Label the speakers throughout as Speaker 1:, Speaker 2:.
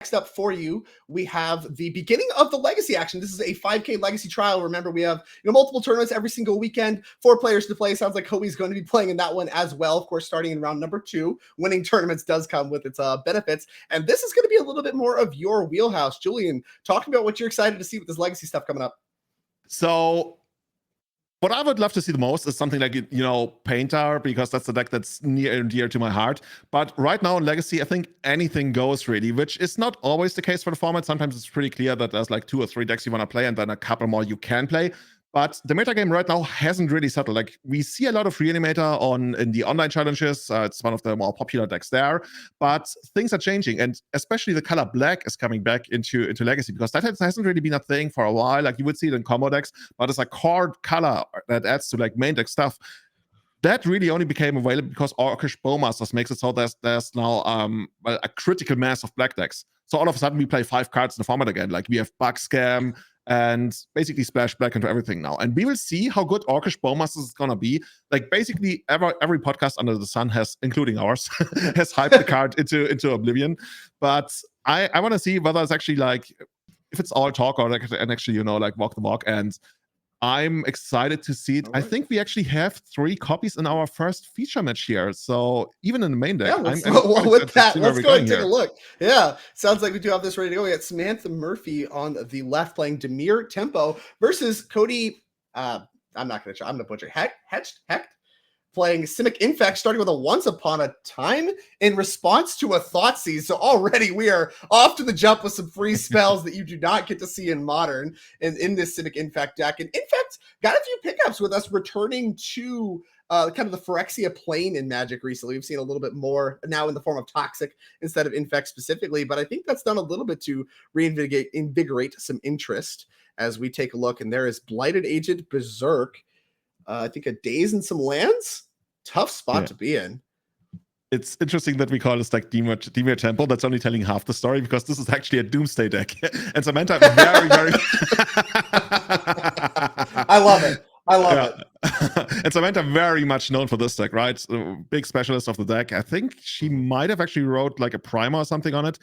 Speaker 1: next up for you, we have the beginning of the Legacy action. This is a 5K Legacy trial. Remember, we have multiple tournaments every single weekend, 4 players to play. Sounds like Cody's going to be playing in that one as well. Of course, starting in round number 2, winning tournaments does come with its benefits. And this is going to be a little bit more of your wheelhouse. Julian, talk about what you're excited to see with this Legacy stuff coming up.
Speaker 2: So what I would love to see the most is something like, Painter, because that's the deck that's near and dear to my heart. But right now in Legacy, I think anything goes really, which is not always the case for the format. Sometimes it's pretty clear that there's like 2 or 3 decks you want to play and then a couple more you can play. But the meta game right now hasn't really settled. Like, we see a lot of Reanimator in the online challenges. It's one of the more popular decks there. But things are changing, and especially the color black is coming back into Legacy, because that hasn't really been a thing for a while. Like, you would see it in combo decks, but it's a core color that adds to like main deck stuff. That really only became available because Orcish Bowmasters makes it so there's now a critical mass of black decks. So all of a sudden we play 5 cards in the format again. Like, we have Bug Scam and basically splash black into everything now. And we will see how good Orcish Bowmasters is going to be. Like, basically every podcast under the sun has, including ours, has hyped the card into oblivion. But I want to see whether it's actually like, if it's all talk or like, and actually, like walk the walk. And I'm excited to see it. Right. I think we actually have 3 copies in our first feature match here. So even in the main deck,
Speaker 1: let's go and take a look. Yeah, sounds like we do have this ready to go. We got Samantha Murphy on the left playing Temur Tempo versus Cody. I'm going to butcher Hecht playing Simic Infect, starting with a Once Upon a Time in response to a Thoughtseize. So already we are off to the jump with some free spells that you do not get to see in Modern and in this Simic Infect deck. And Infect got a few pickups with us returning to kind of the Phyrexia plane in Magic recently. We've seen a little bit more now in the form of Toxic instead of Infect specifically, but I think that's done a little bit to invigorate some interest as we take a look. And there is Blighted Agent, Berserk, I think a Daze and some lands. Tough spot to be in.
Speaker 2: It's interesting that we call this like Temur Temple. That's only telling half the story, because this is actually a Doomsday deck. And Samantha very
Speaker 1: I love it.
Speaker 2: And Samantha very much known for this deck, right? Big specialist of the deck. I think she might have actually wrote like a primer or something on it.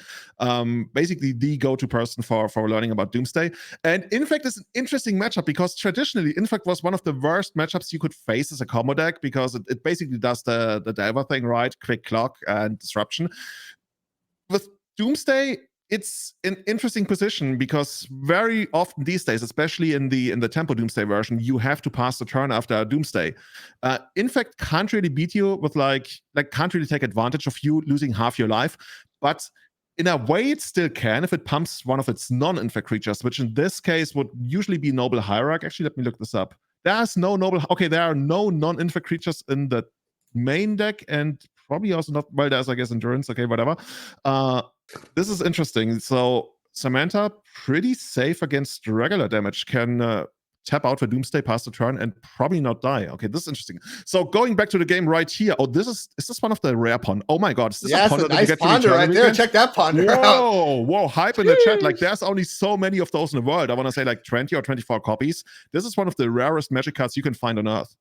Speaker 2: Basically the go-to person for learning about Doomsday. And Infect is an interesting matchup, because traditionally Infect was one of the worst matchups you could face as a combo deck, because it basically does the Delver thing, right? Quick clock and disruption. With Doomsday, it's an interesting position, because very often these days, especially in the Tempo Doomsday version, you have to pass the turn after a Doomsday. Infect can't really beat you with can't really take advantage of you losing half your life, but in a way it still can if it pumps one of its non-Infect creatures, which in this case would usually be Noble Hierarch. Actually, let me look this up. There are no non-Infect creatures in the main deck, and probably also not, well, there's, I guess, Endurance, okay, whatever. This is interesting. So Samantha, pretty safe against regular damage, can tap out for Doomsday, pass the turn, and probably not die. Okay, this is interesting. So going back to the game right here. Oh, is this one of the rare pond? Oh my god, is this
Speaker 1: a ponder? Nice ponder right there. Check that ponder out.
Speaker 2: Whoa, hype in the chat. Like, there's only so many of those in the world. I want to say like 20 or 24 copies. This is one of the rarest Magic cards you can find on Earth.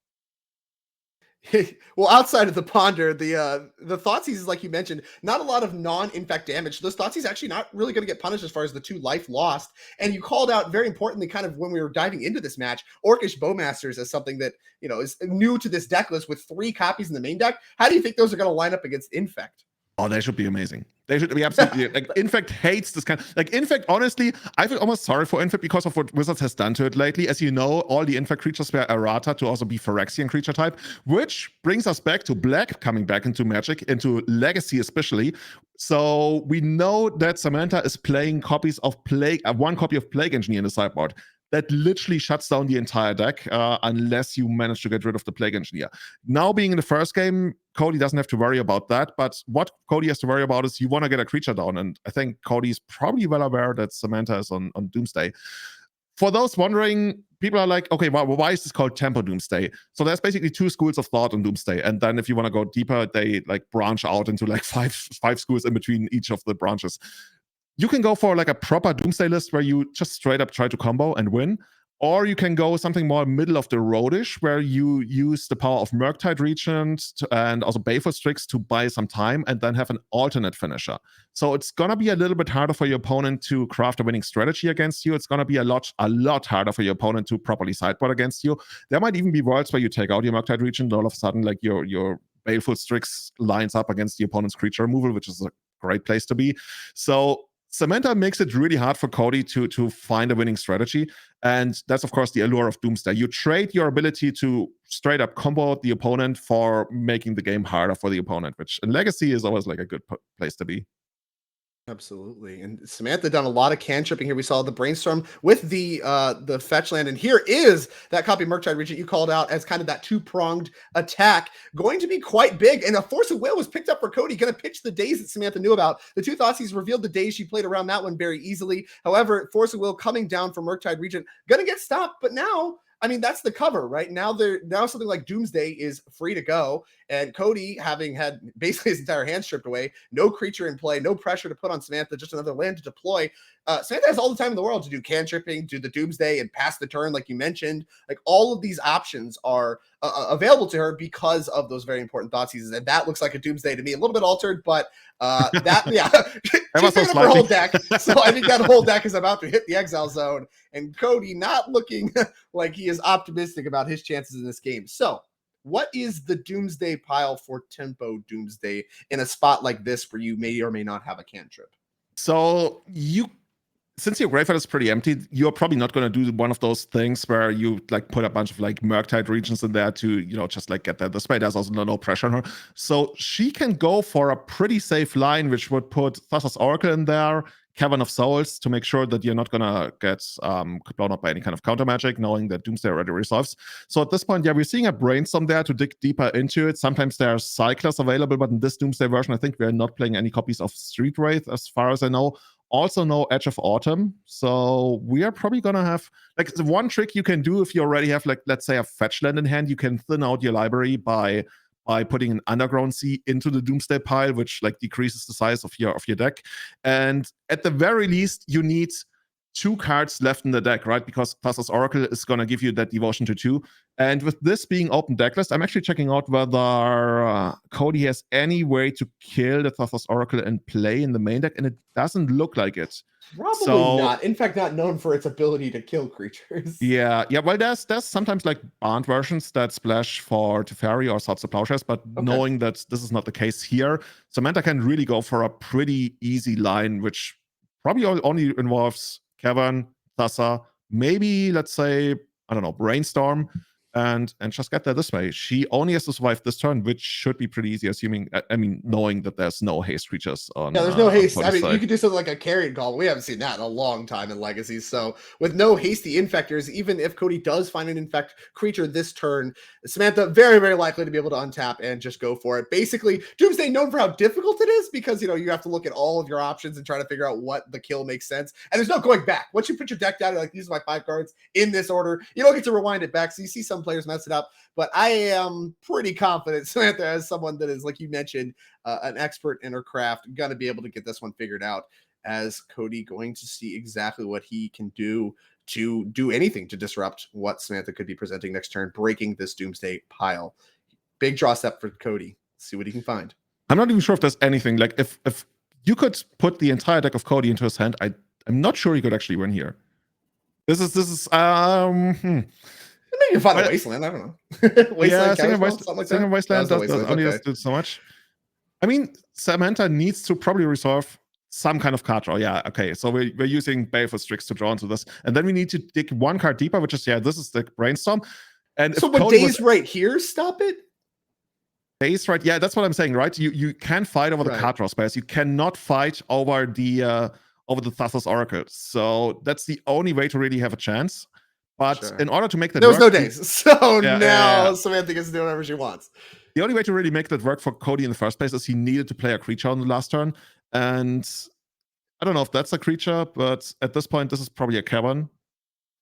Speaker 1: Well, outside of the ponder, the Thoughtseize, like you mentioned, not a lot of non-infect damage. Those Thoughtseizes actually not really going to get punished as far as the 2 life lost. And you called out very importantly, kind of when we were diving into this match, Orcish Bowmasters as something that is new to this deck list with 3 copies in the main deck. How do you think those are going to line up against Infect?
Speaker 2: Oh, they should be amazing. They should be absolutely like, Infect hates this kind. Like, Infect, honestly, I feel almost sorry for Infect because of what Wizards has done to it lately. As you know, all the Infect creatures were errata to also be Phyrexian creature type, which brings us back to Black coming back into Magic, into Legacy especially. So we know that Samantha is playing copies of Plague, 1 copy of Plague Engineer in the sideboard. That literally shuts down the entire deck unless you manage to get rid of the Plague Engineer. Now, being in the first game, Cody doesn't have to worry about that, but what Cody has to worry about is you want to get a creature down, and I think Cody's probably well aware that Samantha is on Doomsday. For those wondering, people are like, okay, why is this called Tempo Doomsday? So there's basically 2 schools of thought on Doomsday, and then if you want to go deeper, they like branch out into like five schools in between each of the branches. You can go for like a proper Doomsday list where you just straight up try to combo and win, Or you can go something more middle of the roadish, where you use the power of Murktide Regent and also Baleful Strix to buy some time and then have an alternate finisher. So it's going to be a little bit harder for your opponent to craft a winning strategy against you. It's going to be a lot harder for your opponent to properly sideboard against you. There might even be worlds where you take out your Murktide Regent and all of a sudden like your Baleful Strix lines up against the opponent's creature removal, which is a great place to be. So Samantha makes it really hard for Cody to find a winning strategy. And that's, of course, the allure of Doomsday. You trade your ability to straight up combo the opponent for making the game harder for the opponent, which in Legacy is always like a good place to be.
Speaker 1: Absolutely. And Samantha done a lot of cantripping here. We saw the brainstorm with the fetch land, and here is that copy of Murktide Regent you called out as kind of that two-pronged attack, going to be quite big. And a Force of Will was picked up for Cody, going to pitch the days that Samantha knew about. The two Thoughtseize revealed the days she played around that one very easily. However, Force of Will coming down from Murktide Regent, going to get stopped, but now, I mean, that's the cover, right? Now something like Doomsday is free to go. And Cody, having had basically his entire hand stripped away, no creature in play, no pressure to put on Samantha, just another land to deploy. Samantha has all the time in the world to do cantripping, do the Doomsday, and pass the turn, like you mentioned. Like, all of these options are available to her because of those very important Thoughtseizes. And that looks like a Doomsday to me, a little bit altered, but yeah. She's picking up her whole deck. So I think that whole deck is about to hit the exile zone. And Cody not looking like he is optimistic about his chances in this game. So what is the Doomsday pile for Tempo Doomsday in a spot like this where you may or may not have a cantrip?
Speaker 2: So since your graveyard is pretty empty, you're probably not going to do one of those things where you like put a bunch of like Murktide Regents in there to, just like get that. This way there's also no pressure on her. So she can go for a pretty safe line, which would put Thassa's Oracle in there, Cavern of Souls, to make sure that you're not going to get blown up by any kind of counter magic, knowing that Doomsday already resolves. So at this point, yeah, we're seeing a brainstorm there to dig deeper into it. Sometimes there are cyclers available, but in this Doomsday version, I think we're not playing any copies of Street Wraith, as far as I know. Also no Edge of Autumn. So we are probably going to have, like, the one trick you can do if you already have, like, let's say a fetch land in hand, you can thin out your library by putting an Underground Sea into the Doomsday pile, which like decreases the size of your deck. And at the very least, you need 2 cards left in the deck, right? Because Thassa's Oracle is going to give you that Devotion to 2. And with this being open decklist, I'm actually checking out whether Cody has any way to kill the Thassa's Oracle and play in the main deck, and it doesn't look like it.
Speaker 1: Probably not. In fact, not known for its ability to kill creatures.
Speaker 2: Yeah. Well, there's sometimes like banned versions that splash for Teferi or Swords to Plowshares, but knowing that this is not the case here, Samantha can really go for a pretty easy line, which probably only involves Cavern, Thassa, maybe, let's say, I don't know, Brainstorm, and just get there this way. She only has to survive this turn, which should be pretty easy, assuming, knowing that there's no haste creatures on.
Speaker 1: Yeah, there's no haste. I mean, you could do something like a carried golem. We haven't seen that in a long time in Legacy. So with no hasty infectors, even if Cody does find an infect creature this turn, Samantha very, very likely to be able to untap and just go for it. Basically, Doomsday known for how difficult it is because, you have to look at all of your options and try to figure out what the kill makes sense. And there's no going back. Once you put your deck down, you're like, these are my 5 cards in this order. You don't get to rewind it back. So you see some players mess it up, but I am pretty confident Samantha, as someone that is, like you mentioned, an expert in her craft, gonna be able to get this one figured out. As Cody going to see exactly what he can do to do anything to disrupt what Samantha could be presenting next turn, breaking this Doomsday pile. Big draw step for Cody. See what he can find.
Speaker 2: I'm not even sure if there's anything like if you could put the entire deck of Cody into his hand, I'm not sure he could actually win here. This is
Speaker 1: Maybe you find a Wasteland. I don't know.
Speaker 2: Wasteland, Wasteland does so much. I mean, Samantha needs to probably resolve some kind of card draw. Yeah, okay. So we're using Baleful Strix to draw into this. And then we need to dig 1 card deeper, which is, this is the Brainstorm. And
Speaker 1: so would Days right here stop it?
Speaker 2: Days right, yeah, that's what I'm saying, right? You can fight over the card draw space. You cannot fight over the Thassa's Oracle. So that's the only way to really have a chance. But in order to make that
Speaker 1: there was no Days. So now Samantha gets to do whatever she wants.
Speaker 2: The only way to really make that work for Cody in the first place is he needed to play a creature on the last turn. And I don't know if that's a creature, but at this point, this is probably a Cavern.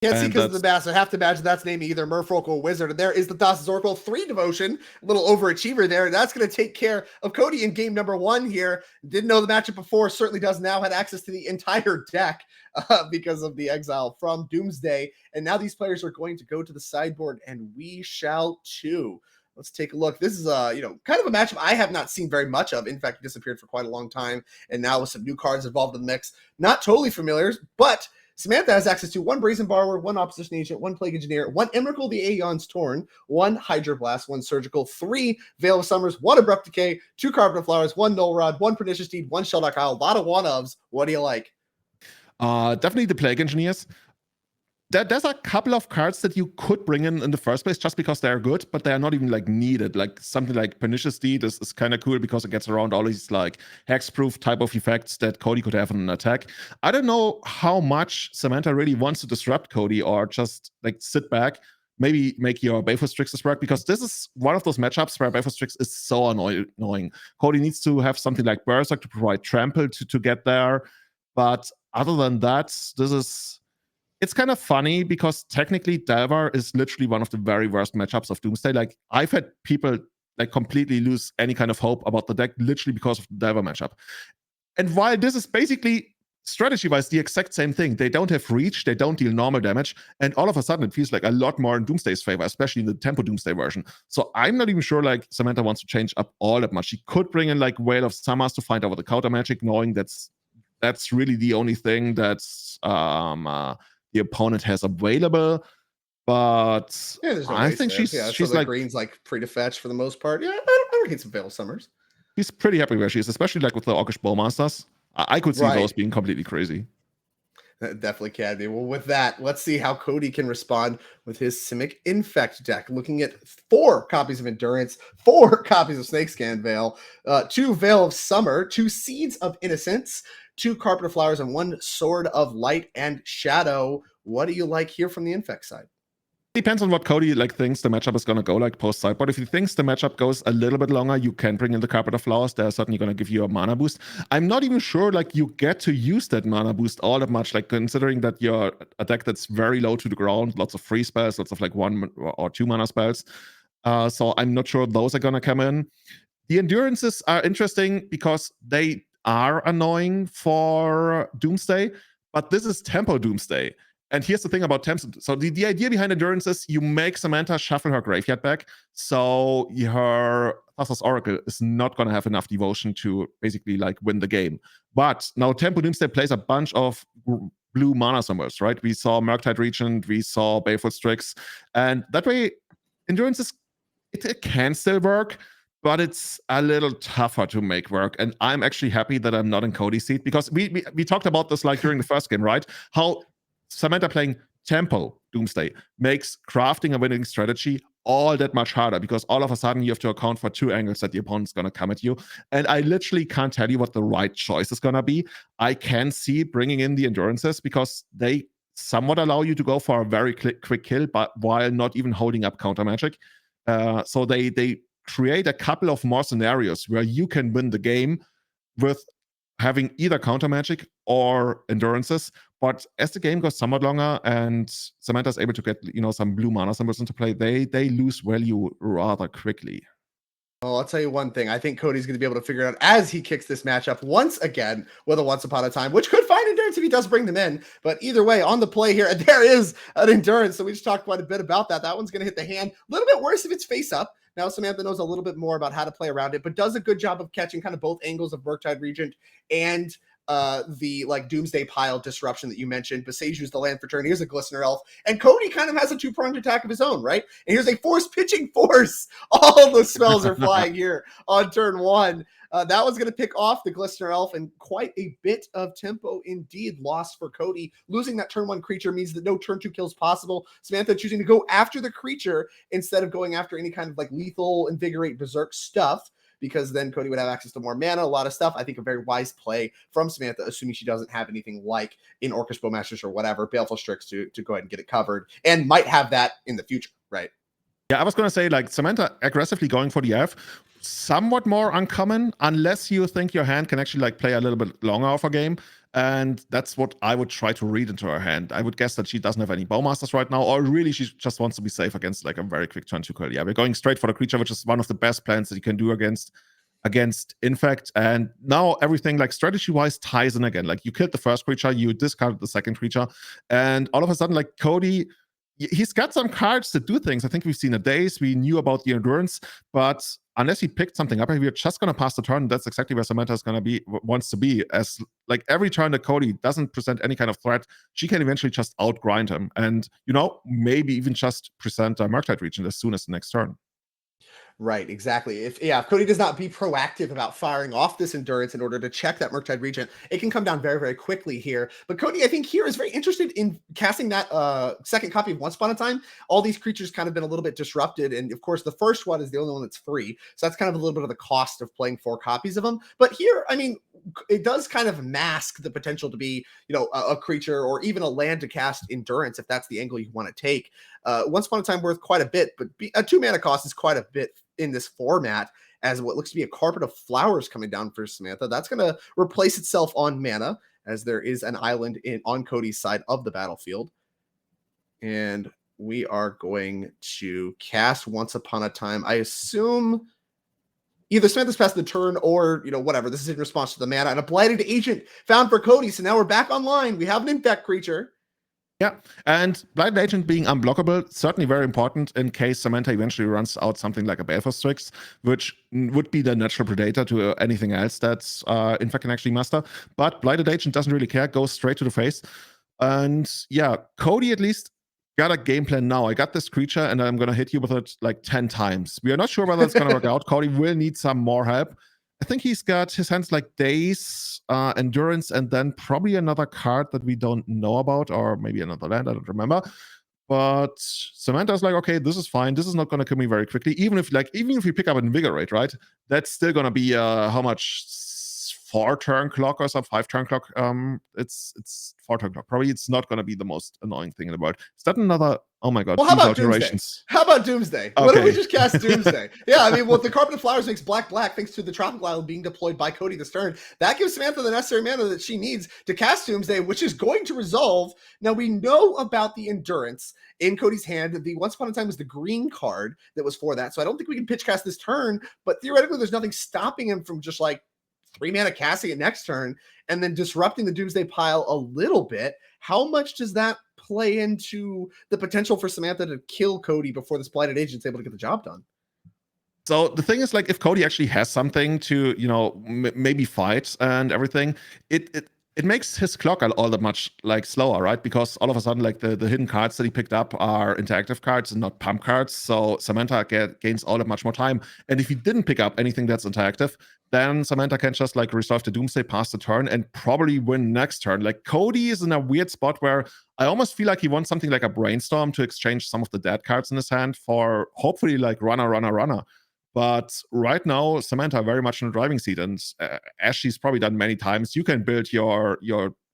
Speaker 1: Can't see because of the mask. I have to imagine that's naming either Merfolk or Wizard. And there is the Thassa's Oracle, 3 Devotion, a little overachiever there. And that's going to take care of Cody in game number 1 here. Didn't know the matchup before, certainly does now, had access to the entire deck because of the exile from Doomsday. And now these players are going to go to the sideboard, and we shall too. Let's take a look. This is kind of a matchup I have not seen very much of. In fact, it disappeared for quite a long time. And now with some new cards involved in the mix, not totally familiar, but Samantha has access to 1 Brazen Borrower, 1 Opposition Agent, 1 Plague Engineer, 1 Emrakul the Aeon's Torn, 1 Hydroblast, 1 Surgical, 3 Veil of Summers, 1 Abrupt Decay, 2 Carpet of Flowers, 1 Null Rod, 1 Pernicious Deed, 1 Shelldock Isle. A lot of one-ofs. What do you like?
Speaker 2: Definitely the Plague Engineers. There's a couple of cards that you could bring in the first place just because they're good, but they are not even like needed. Like something like Pernicious Deed is kind of cool because it gets around all these like hexproof type of effects that Cody could have in an attack. I don't know how much Samantha really wants to disrupt Cody or just like sit back, maybe make your Baleful Strixes work, because this is one of those matchups where Baleful Strix is so annoying. Cody needs to have something like Berserk to provide trample to get there. But other than that, it's kind of funny because technically Delver is literally one of the very worst matchups of Doomsday. Like I've had people like completely lose any kind of hope about the deck literally because of the Delver matchup. And while this is basically strategy-wise the exact same thing, they don't have reach, they don't deal normal damage, and all of a sudden it feels like a lot more in Doomsday's favor, especially in the Tempo Doomsday version. So I'm not even sure like Samantha wants to change up all that much. She could bring in like Veil of Summers to find over the counter magic, knowing that's really the only thing that's the opponent has available, but
Speaker 1: yeah, no
Speaker 2: I think she's like
Speaker 1: green's like free to fetch for the most part. Yeah, I don't hate some Veil of Summers.
Speaker 2: She's pretty happy where she is, especially like with the Orcish Bowmasters. I could see those being completely crazy.
Speaker 1: That definitely can be. Well, with that, let's see how Cody can respond with his Simic Infect deck. Looking at 4 copies of Endurance, 4 copies of Snakescan Veil, 2 Veil of Summer, 2 Seeds of Innocence, 2 Carpet of Flowers, and 1 Sword of Light and Shadow. What do you like here from the Infect side?
Speaker 2: Depends on what Cody like thinks the matchup is gonna go like post sideboard. If he thinks the matchup goes a little bit longer, you can bring in the Carpet of Flowers. They're certainly gonna give you a mana boost. I'm not even sure like you get to use that mana boost all that much, like considering that you're a deck that's very low to the ground, lots of free spells, lots of like 1 or 2 mana spells. So I'm not sure those are gonna come in. The Endurances are interesting because they are annoying for Doomsday, but this is Tempo Doomsday. And here's the thing about Temps. So the idea behind Endurance is you make Samantha shuffle her graveyard back, so her Thassa's Oracle is not going to have enough devotion to basically like win the game. But now Tempo Doomsday plays a bunch of blue mana symbols, right? We saw Murktide Regent, we saw Baleful Strix, and that way Endurance is it can still work, but it's a little tougher to make work. And I'm actually happy that I'm not in Cody's seat, because we talked about this like during the first game, right? How Samantha playing Tempo Doomsday makes crafting a winning strategy all that much harder, because all of a sudden you have to account for 2 angles that the opponent's going to come at you. And I literally can't tell you what the right choice is going to be. I can see bringing in the Endurances because they somewhat allow you to go for a very quick kill, but while not even holding up counter magic. So they create a couple of more scenarios where you can win the game with having either counter magic or Endurances. But as the game goes somewhat longer and Samantha's able to get some blue mana symbols into play, they lose value rather quickly.
Speaker 1: Well, I'll tell you one thing. I think Cody's going to be able to figure it out as he kicks this matchup once again with a Once Upon a Time, which could find Endurance if he does bring them in. But either way, on the play here, there is an Endurance. So we just talked quite a bit about that. That one's going to hit the hand. A little bit worse if it's face up. Now, Samantha knows a little bit more about how to play around it, but does a good job of catching kind of both angles of Murktide Regent and the like Doomsday Pile disruption that you mentioned. Beseju's the land for turn. Here's a Glistener Elf. And Cody kind of has a 2-pronged attack of his own, right? And here's a Force Pitching Force. All the spells are flying here on turn 1. That was going to pick off the Glistener Elf, and quite a bit of tempo indeed lost for Cody. Losing that turn 1 creature means that no turn 2 kills possible. Samantha choosing to go after the creature instead of going after any kind of like lethal, invigorate, berserk stuff, because then Cody would have access to more mana, a lot of stuff. I think a very wise play from Samantha, assuming she doesn't have anything like in Orcish Bowmasters or whatever, Baleful Strix to go ahead and get it covered, and might have that in the future, right?
Speaker 2: Yeah, I was going to say, like, Samantha aggressively going for the F, somewhat more uncommon, unless you think your hand can actually, like, play a little bit longer of a game. And that's what I would try to read into her hand. I would guess that she doesn't have any Bowmasters right now, or really she just wants to be safe against like a very quick turn 2 kill. Yeah, we're going straight for the creature, which is one of the best plans that you can do against Infect. And now everything like strategy-wise ties in again. Like you killed the first creature, you discarded the second creature, and all of a sudden like Cody, he's got some cards that do things. I think we've seen a Daze, we knew about the Endurance, but unless he picked something up, we're just going to pass the turn. That's exactly where Samantha is going to be, wants to be. As like every turn that Cody doesn't present any kind of threat, she can eventually just outgrind him. And, you know, maybe even just present a Murktide Region as soon as the next turn.
Speaker 1: Right, exactly. If Cody does not be proactive about firing off this Endurance in order to check that Murktide Regent, it can come down very, very quickly here. But Cody, I think here is very interested in casting that second copy of Once Upon a Time. All these creatures kind of been a little bit disrupted. And of course, the first one is the only one that's free. So that's kind of a little bit of the cost of playing 4 copies of them. But here, I mean, it does kind of mask the potential to be, you know, a creature or even a land to cast Endurance, if that's the angle you want to take. Once Upon a Time worth quite a bit, but a 2 mana cost is quite a bit in this format, as what looks to be a Carpet of Flowers coming down for Samantha. That's going to replace itself on mana, as there is an island on Cody's side of the battlefield. And we are going to cast Once Upon a Time. I assume either Samantha's passed the turn or, you know, whatever. This is in response to the mana. And a Blighted Agent found for Cody. So now we're back online. We have an Infect creature.
Speaker 2: Yeah, and Blighted Agent being unblockable, certainly very important in case Samantha eventually runs out something like a Baleful Strix, which would be the natural predator to anything else that's Infect can actually master. But Blighted Agent doesn't really care, goes straight to the face. And yeah, Cody at least got a game plan now. I got this creature and I'm going to hit you with it like 10 times. We are not sure whether it's going to work out. Cody will need some more help. I think he's got his hands like Daze, Endurance, and then probably another card that we don't know about, or maybe another land, I don't remember. But Samantha's like, okay, this is fine. This is not going to kill me very quickly. Even if we pick up Invigorate, right? That's still going to be how much? 4 turn clock or some 5 turn clock. It's 4 turn clock. Probably it's not going to be the most annoying thing in the world. Is that another? Oh my god.
Speaker 1: Well, how about Doomsday? How about Doomsday? Okay. What if we just cast Doomsday? Yeah, I mean, well, the Carpet of Flowers makes black thanks to the Tropical Island being deployed by Cody this turn. That gives Samantha the necessary mana that she needs to cast Doomsday, which is going to resolve. Now, we know about the Endurance in Cody's hand. The Once Upon a Time was the green card that was for that. So I don't think we can pitch cast this turn, but theoretically, there's nothing stopping him from just like 3 mana casting it next turn and then disrupting the Doomsday pile a little bit. How much does that play into the potential for Samantha to kill Cody before this Blighted Agent's able to get the job done?
Speaker 2: So the thing is, like, if Cody actually has something to, you know, maybe fight and everything, it makes his clock all that much like slower, right? Because all of a sudden, like the hidden cards that he picked up are interactive cards and not pump cards. So Samantha gains all that much more time. And if he didn't pick up anything that's interactive, then Samantha can just like resolve the Doomsday, pass the turn, and probably win next turn. Like Cody is in a weird spot where I almost feel like he wants something like a Brainstorm to exchange some of the dead cards in his hand for hopefully like runner. But right now, Samantha very much in the driving seat, and as she's probably done many times, you can build your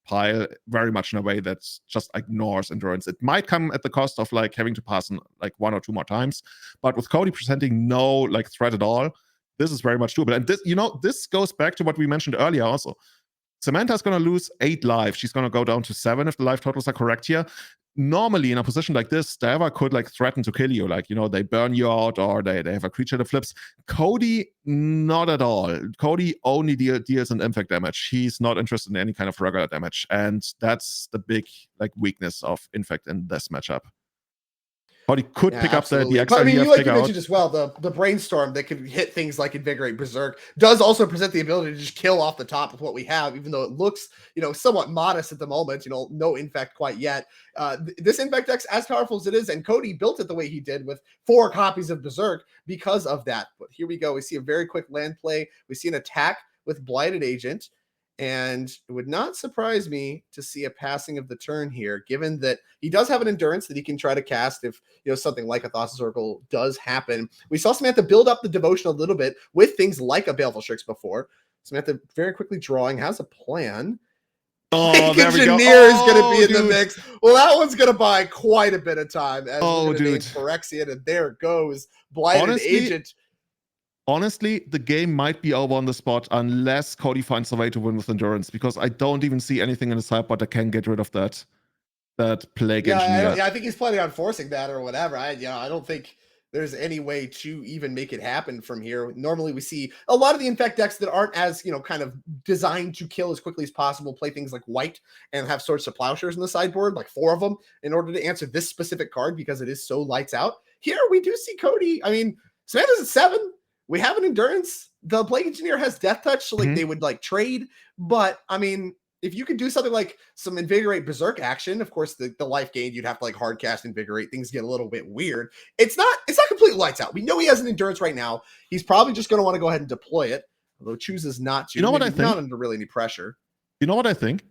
Speaker 2: pile very much in a way that just ignores Endurance. It might come at the cost of like having to pass in like 1 or 2 more times, but with Cody presenting no like threat at all, this is very much doable. And this, you know, this goes back to what we mentioned earlier also. Samantha's going to lose 8 lives. She's going to go down to 7 if the life totals are correct here. Normally, in a position like this, they ever could like threaten to kill you. Like, you know, they burn you out or they have a creature that flips. Cody, not at all. Cody only deals an Infect damage. He's not interested in any kind of regular damage. And that's the big like weakness of Infect in this matchup. Cody could pick up the extra.
Speaker 1: But I mean, you mentioned as well, the Brainstorm that can hit things like Invigorate, Berserk does also present the ability to just kill off the top with what we have, even though it looks, you know, somewhat modest at the moment. You know, no Infect quite yet. This Infect deck's as powerful as it is, and Cody built it the way he did with 4 copies of Berserk because of that. But here we go. We see a very quick land play. We see an attack with Blighted Agent. And it would not surprise me to see a passing of the turn here, given that he does have an Endurance that he can try to cast if, you know, something like a Thassa's Oracle does happen. We saw Samantha build up the devotion a little bit with things like a Baleful Strix before. Samantha very quickly drawing, has a plan.
Speaker 2: Oh, there we go.
Speaker 1: Engineer is going to be in the mix. Well, that one's going to buy quite a bit of time. As we're going to name Phyrexian, and there goes Blighted Agent.
Speaker 2: honestly, the game might be over on the spot unless Cody finds a way to win with Endurance, because I don't even see anything in the sideboard that can get rid of that Plague Engineer.
Speaker 1: I think he's planning on forcing that or whatever. I don't think there's any way to even make it happen from here. Normally we see a lot of the Infect decks that aren't as, kind of designed to kill as quickly as possible, play things like White and have Swords to Plowshares in the sideboard, like 4 of them, in order to answer this specific card because it is so lights out. Here we do see Cody. I mean, Samantha's at 7. We have an Endurance. The Plague Engineer has Death Touch, so they would trade. But I mean, if you could do something like some Invigorate Berserk action, of course, the life gain, you'd have to hard cast Invigorate. Things get a little bit weird. It's not completely lights out. We know he has an Endurance right now. He's probably just going to want to go ahead and deploy it, although chooses not to.
Speaker 2: You know what I think?
Speaker 1: Not under really any pressure.
Speaker 2: You know what I think?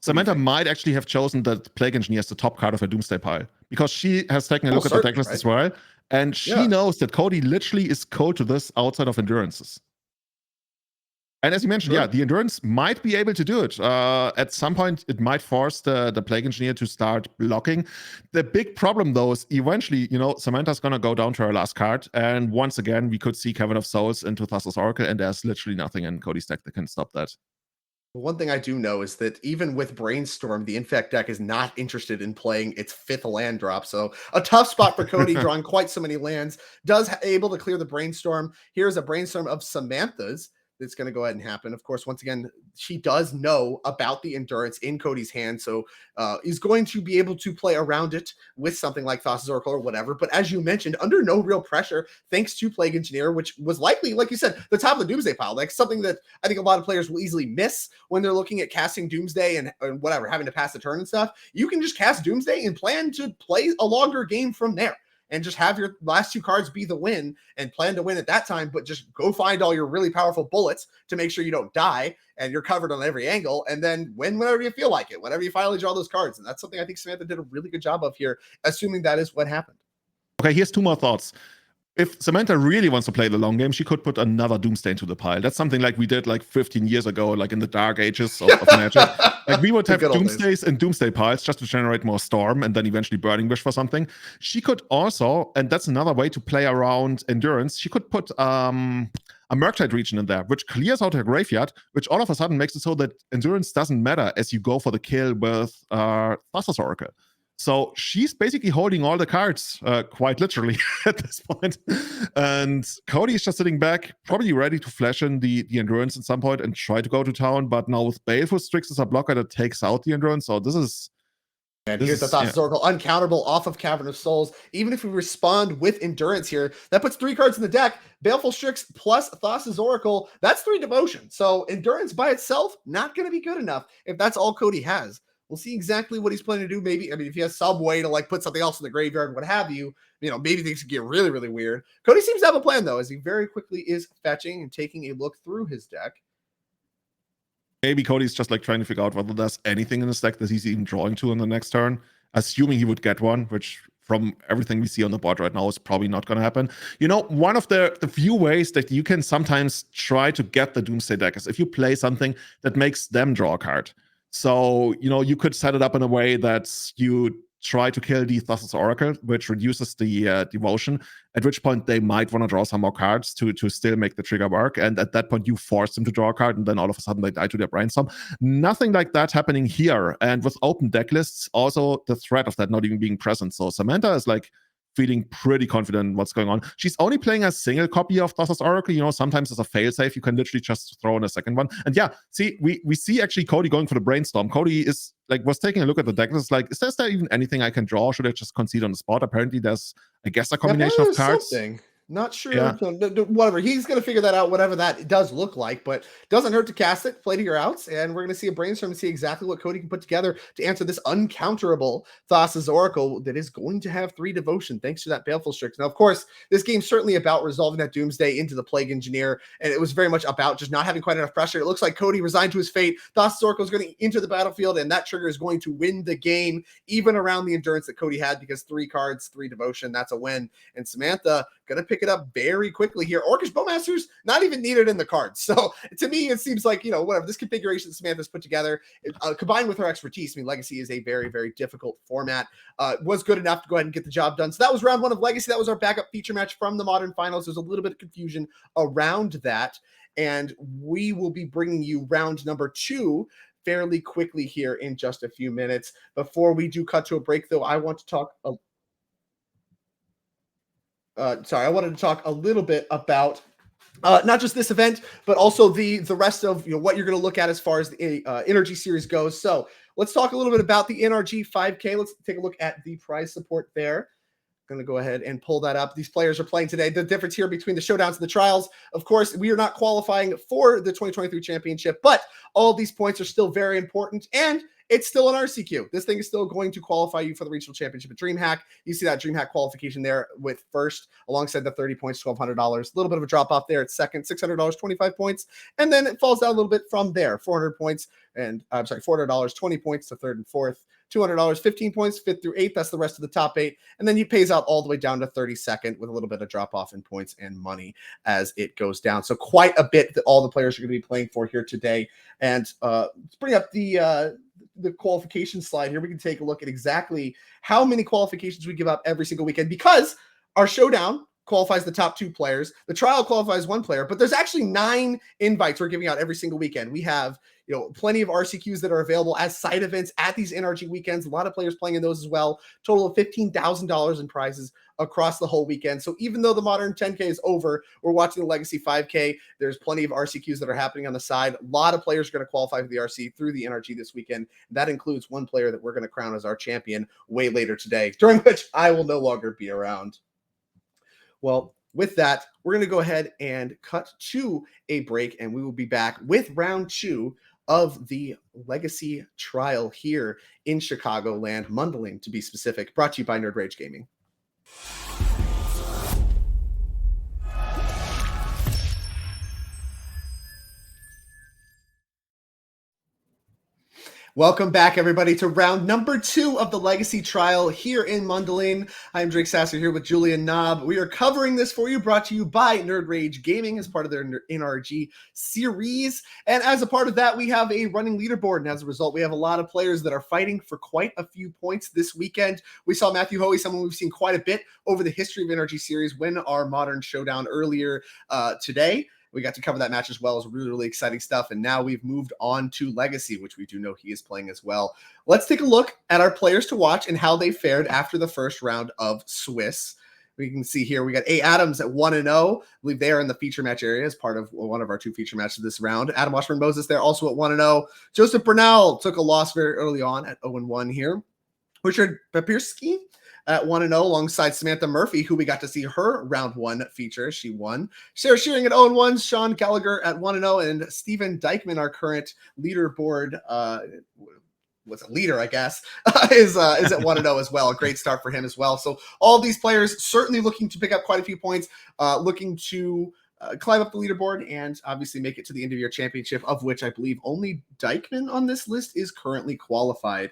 Speaker 2: Samantha might actually have chosen the Plague Engineer as the top card of her Doomsday pile, because she has taken a look at the deck list as well, and she knows that Cody literally is cold to this outside of Endurances. And as you mentioned, the Endurance might be able to do it. At some point, it might force the Plague Engineer to start blocking. The big problem, though, is eventually, Samantha's going to go down to her last card. And once again, we could see Cavern of Souls into Thassa's Oracle, and there's literally nothing in Cody's deck that can stop that.
Speaker 1: One thing I do know is that even with Brainstorm, the Infect deck is not interested in playing its 5th land drop. So a tough spot for Cody, drawing quite so many lands. Does able to clear the Brainstorm. Here's a Brainstorm of Samantha's that's going to go ahead and happen. Of course, once again, she does know about the Endurance in Cody's hand, so is going to be able to play around it with something like Thassa's Oracle or whatever. But as you mentioned, under no real pressure, thanks to Plague Engineer, which was likely, like you said, the top of the Doomsday pile. Like something that I think a lot of players will easily miss when they're looking at casting Doomsday and whatever, having to pass the turn and stuff. You can just cast Doomsday and plan to play a longer game from there, and just have your last 2 cards be the win and plan to win at that time, but just go find all your really powerful bullets to make sure you don't die and you're covered on every angle, and then win whenever you feel like it, whenever you finally draw those cards. And that's something I think Samantha did a really good job of here, assuming that is what happened.
Speaker 2: Okay, here's 2 more thoughts. If Samantha really wants to play the long game, she could put another Doomsday into the pile. That's something like we did 15 years ago, in the dark ages of Magic. We would have Doomsdays and Doomsday piles just to generate more Storm and then eventually Burning Wish for something. She could also, and that's another way to play around Endurance, she could put a Murktide region in there, which clears out her graveyard, which all of a sudden makes it so that Endurance doesn't matter as you go for the kill with Thassa's Oracle. So she's basically holding all the cards, quite literally, at this point. And Cody is just sitting back, probably ready to flash in the Endurance at some point and try to go to town. But now with Baleful Strix as a blocker that takes out the Endurance. So this is...
Speaker 1: And here's the Thassa's Oracle, uncountable off of Cavern of Souls. Even if we respond with Endurance here, that puts 3 cards in the deck. Baleful Strix plus Thassa's Oracle, that's 3 devotion. So Endurance by itself, not going to be good enough if that's all Cody has. We'll see exactly what he's planning to do. Maybe, if he has some way to put something else in the graveyard, what have you, maybe things could get really, really weird. Cody seems to have a plan, though, as he very quickly is fetching and taking a look through his deck.
Speaker 2: Maybe Cody's just trying to figure out whether there's anything in his deck that he's even drawing to on the next turn, assuming he would get one, which from everything we see on the board right now is probably not going to happen. One of the few ways that you can sometimes try to get the Doomsday deck is if you play something that makes them draw a card. So, you could set it up in a way that you try to kill the Thassa's Oracle, which reduces the devotion, at which point they might want to draw some more cards to still make the trigger work. And at that point, you force them to draw a card, and then all of a sudden they die to their Brainstorm. Nothing like that happening here. And with open deck lists, also the threat of that not even being present. So Samantha is feeling pretty confident in what's going on. She's only playing a single copy of Thassa's Oracle. Sometimes as a failsafe, you can literally just throw in a second one. And see, we see actually Cody going for the Brainstorm. Cody is was taking a look at the deck. It's is there even anything I can draw? Should I just concede on the spot? Apparently there's, I guess, a combination of cards.
Speaker 1: Something. Not sure. Yeah. Whatever. He's going to figure that out, whatever that does look like, but doesn't hurt to cast it, play to your outs, and we're going to see a Brainstorm and see exactly what Cody can put together to answer this uncounterable Thassa's Oracle that is going to have 3 devotion thanks to that Baleful Strix. Now, of course, this game's certainly about resolving that Doomsday into the Plague Engineer, and it was very much about just not having quite enough pressure. It looks like Cody resigned to his fate. Thassa's Oracle is going to enter the battlefield, and that trigger is going to win the game, even around the Endurance that Cody had, because 3 cards, 3 devotion, that's a win. And Samantha going to pick pick it up very quickly here. Orcish Bowmasters, not even needed in the cards. So to me, it seems like, whatever, this configuration Samantha's put together, combined with her expertise, I mean, Legacy is a very, very difficult format, was good enough to go ahead and get the job done. So that was round 1 of Legacy. That was our backup feature match from the Modern Finals. There's a little bit of confusion around that. And we will be bringing you round number 2 fairly quickly here in just a few minutes. Before we do cut to a break, though, I want to talk I wanted to talk a little bit about not just this event, but also the rest of what you're going to look at as far as the NRG series goes. So let's talk a little bit about the NRG 5K. Let's take a look at the prize support there. Going to go ahead and pull that up. These players are playing today. The difference here between the showdowns and the trials, of course, we are not qualifying for the 2023 championship, but all these points are still very important, and it's still an RCQ. This thing is still going to qualify you for the regional championship at DreamHack. You see that DreamHack qualification there with first, alongside the 30 points, $1,200. A little bit of a drop off there at second, $600, 25 points. And then it falls down a little bit from there, 400 points. And I'm sorry, $400, 20 points to third and fourth. $200, 15 points, 5th through 8th. That's the rest of the top 8. And then he pays out all the way down to 32nd with a little bit of drop off in points and money as it goes down. So quite a bit that all the players are going to be playing for here today. And let's bring up the qualification slide here. We can take a look at exactly how many qualifications we give out every single weekend, because our showdown qualifies the top 2 players. The trial qualifies 1 player, but there's actually 9 invites we're giving out every single weekend. We have plenty of RCQs that are available as side events at these NRG weekends. A lot of players playing in those as well. Total of $15,000 in prizes across the whole weekend. So even though the Modern 10K is over, we're watching the Legacy 5K. There's plenty of RCQs that are happening on the side. A lot of players are going to qualify for the RC through the NRG this weekend. That includes 1 player that we're going to crown as our champion way later today, during which I will no longer be around. Well, with that, we're going to go ahead and cut to a break, and we will be back with round 2 of the Legacy trial here in Chicagoland, Mundelein to be specific, brought to you by Nerd Rage Gaming. Welcome back, everybody, to round number 2 of the Legacy trial here in Mundelein. I'm Drake Sasser here with Julian Knob. We are covering this for you, brought to you by Nerd Rage Gaming as part of their NRG series. And as a part of that, we have a running leaderboard. And as a result, we have a lot of players that are fighting for quite a few points this weekend. We saw Matthew Hoey, someone we've seen quite a bit over the history of NRG series, win our Modern Showdown earlier today. We got to cover that match as well. It was really, really exciting stuff. And now we've moved on to Legacy, which we do know he is playing as well. Let's take a look at our players to watch and how they fared after the first round of Swiss. We can see here we got A. Adams at 1-0. I believe they are in the feature match area as part of one of our 2 feature matches this round. Adam Wasburn-Moses there also at 1-0. Joseph Bernal took a loss very early on at 0-1 here. Richard Papirski at 1-0 alongside Samantha Murphy, who we got to see her round 1 feature. She won. Sarah Shearing at 0-1, Sean Gallagher at 1-0, and Stephen Dykeman, our current leaderboard leader, I guess, is at 1-0 as well. A great start for him as well. So all these players certainly looking to pick up quite a few points, looking to climb up the leaderboard and obviously make it to the end of year championship, of which I believe only Dykeman on this list is currently qualified.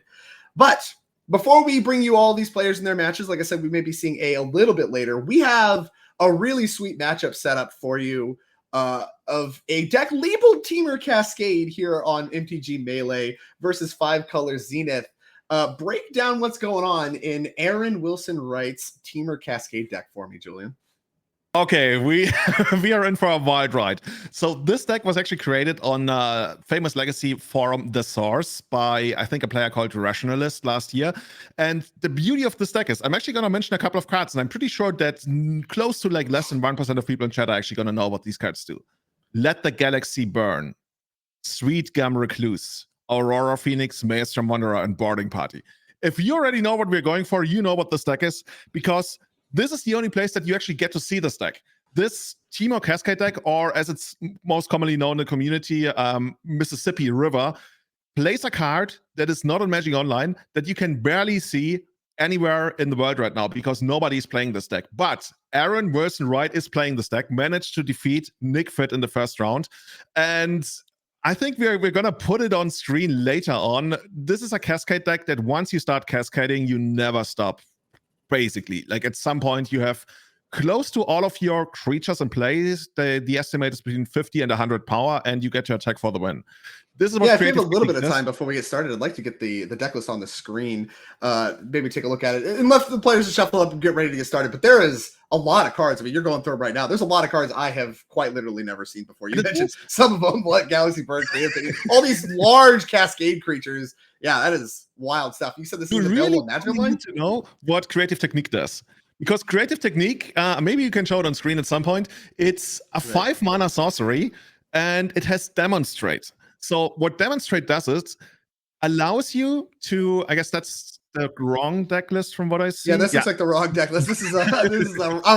Speaker 1: But before we bring you all these players in their matches, like I said, we may be seeing a little bit later. We have a really sweet matchup set up for you of a deck labeled Temur Cascade here on MTG Melee versus 5 Color Zenith. Break down what's going on in Aren Wilson-Wright's Temur Cascade deck for me, Julian.
Speaker 2: Okay, we are in for a wild ride. So this deck was actually created on famous Legacy forum The Source by, I think, a player called Rationalist last year. And the beauty of this deck is, I'm actually going to mention a couple of cards, and I'm pretty sure that close to like less than 1% of people in chat are actually going to know what these cards do. Let the Galaxy Burn, Sweet Gum Recluse, Aurora Phoenix, Maelstrom Wanderer, and Boarding Party. If you already know what we're going for, you know what this deck is, because this is the only place that you actually get to see this deck. This Temur Cascade deck, or as it's most commonly known in the community, Mississippi River, plays a card that is not on Magic Online that you can barely see anywhere in the world right now because nobody's playing this deck. But Aren Wilson-Wright is playing this deck, managed to defeat Nick Fit in the first round. And I think we're going to put it on screen later on. This is a Cascade deck that once you start cascading, you never stop. Basically, like at some point you have close to all of your creatures in play. The estimate is between 50 and 100 power, and you get to attack for the win. This is what
Speaker 1: if we have a little bit of time before we get started, I'd like to get the deck list on the screen. Maybe take a look at it. Unless the players shuffle up and get ready to get started. But there is a lot of cards. I mean, you're going through them right now. There's a lot of cards I have quite literally never seen before. You mentioned some of them, what Galaxy Bird, all these large Cascade creatures. Yeah, that is wild stuff. You said this is available in Magic Online?
Speaker 2: Need to know what Creative Technique does. Because Creative Technique, maybe you can show it on screen at some point. It's a 5-mana sorcery, and it has Demonstrate. So what Demonstrate does is allows you to, I guess that's the wrong deck list from what I see.
Speaker 1: Yeah, this looks like the wrong deck list. This is a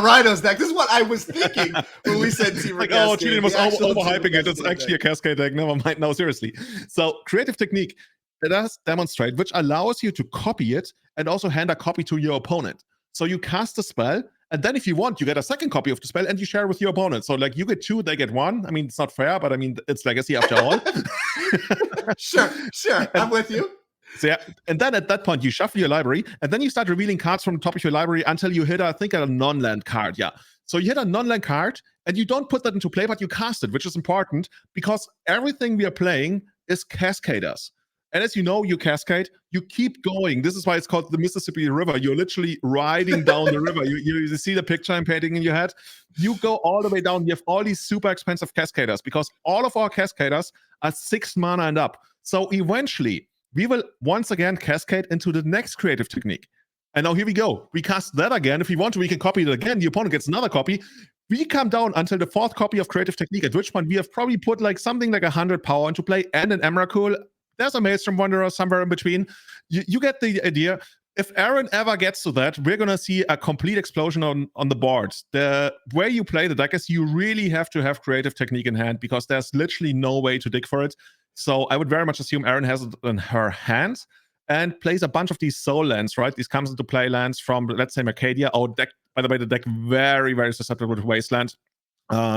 Speaker 1: Rhinos deck. This is what I was thinking when we said Team
Speaker 2: like, oh, Julian was overhyping it. It's actually a Cascade deck. Never mind. No, seriously. So Creative Technique, it does Demonstrate, which allows you to copy it and also hand a copy to your opponent. So you cast a spell, and then if you want, you get a second copy of the spell and you share with your opponent. So like you get 2, they get 1. I mean, it's not fair, but I mean, it's Legacy after all.
Speaker 1: Sure. I'm with you.
Speaker 2: So yeah, and then at that point, you shuffle your library, and then you start revealing cards from the top of your library until you hit, I think, a non-land card. Yeah. So you hit a non-land card, and you don't put that into play, but you cast it, which is important because everything we are playing is Cascaders. And as you know, you cascade, you keep going. This is why it's called the Mississippi River. You're literally riding down the river. You see the picture I'm painting in your head? You go all the way down. You have all these super expensive cascaders because all of our cascaders are 6 mana and up. So eventually, we will once again cascade into the next Creative Technique. And now here we go. We cast that again. If we want to, we can copy it again. The opponent gets another copy. We come down until the 4th copy of Creative Technique, at which point we have probably put like something like 100 power into play and an Emrakul. There's a Maelstrom Wanderer somewhere in between. You get the idea. If Aren ever gets to that, we're going to see a complete explosion on the board. The way you play the deck is you really have to have Creative Technique in hand because there's literally no way to dig for it. So I would very much assume Aren has it in her hand and plays a bunch of these soul lands, right? These comes into play lands from, let's say, Mercadia. Our deck, by the way, the deck very, very susceptible to Wasteland.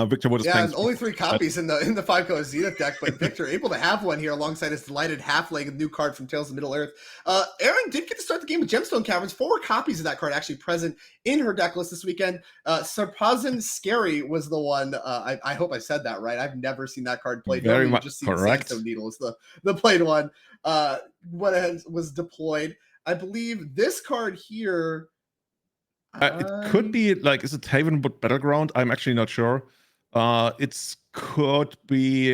Speaker 2: Victor would have
Speaker 1: only 3 copies in the 5-color Zenith deck, but Victor able to have one here alongside his delighted halfling, a new card from Tales of Middle-earth. Aren did get to start the game with Gemstone Caverns. 4 copies of that card actually present in her deck list this weekend. Sarpazin Scary was the one. I hope I said that right. I've never seen that card played.
Speaker 2: Very much
Speaker 1: just
Speaker 2: correct.
Speaker 1: Sandstone Needle is the played one. What was deployed? I believe this card here.
Speaker 2: It could be like, is it Havenwood Battleground? I'm actually not sure. It could be.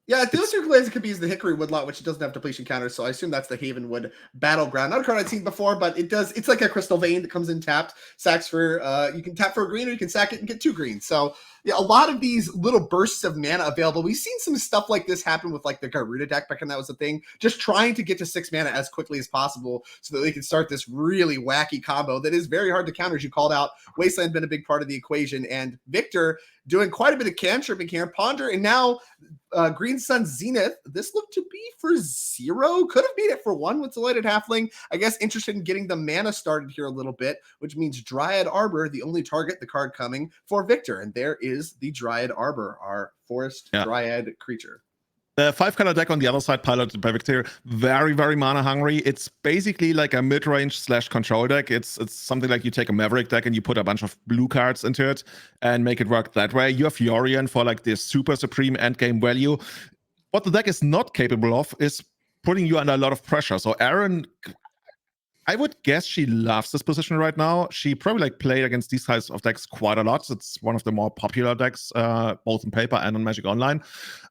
Speaker 1: Yeah, those 2 glazes could be the Hickory Woodlot, which doesn't have depletion counters, so I assume that's the Havenwood Battleground. Not a card I'd seen before, but it does. It's like a Crystal Vein that comes in tapped. Sacks for you can tap for a green, or you can sack it and get 2 greens. So yeah, a lot of these little bursts of mana available. We've seen some stuff like this happen with like the Garuda deck back when that was a thing. Just trying to get to 6 mana as quickly as possible so that they can start this really wacky combo that is very hard to counter. As you called out, Wasteland been a big part of the equation, and Victor doing quite a bit of cantripping here. Ponder, and now Green Sun Zenith. This looked to be for 0. Could have beat it for 1 with Delighted Halfling. I guess interested in getting the mana started here a little bit, which means Dryad Arbor, the only target, the card coming for Victor. And there is the Dryad Arbor, our forest Dryad creature.
Speaker 2: The 5-color deck on the other side, piloted by Victor, very, very mana hungry. It's basically like a mid-range / control deck. It's something like you take a Maverick deck and you put a bunch of blue cards into it and make it work that way. You have Yorion for like this super supreme endgame value. What the deck is not capable of is putting you under a lot of pressure. So Aren, I would guess she loves this position right now. She probably like played against these types of decks quite a lot. It's one of the more popular decks, both in paper and on Magic Online.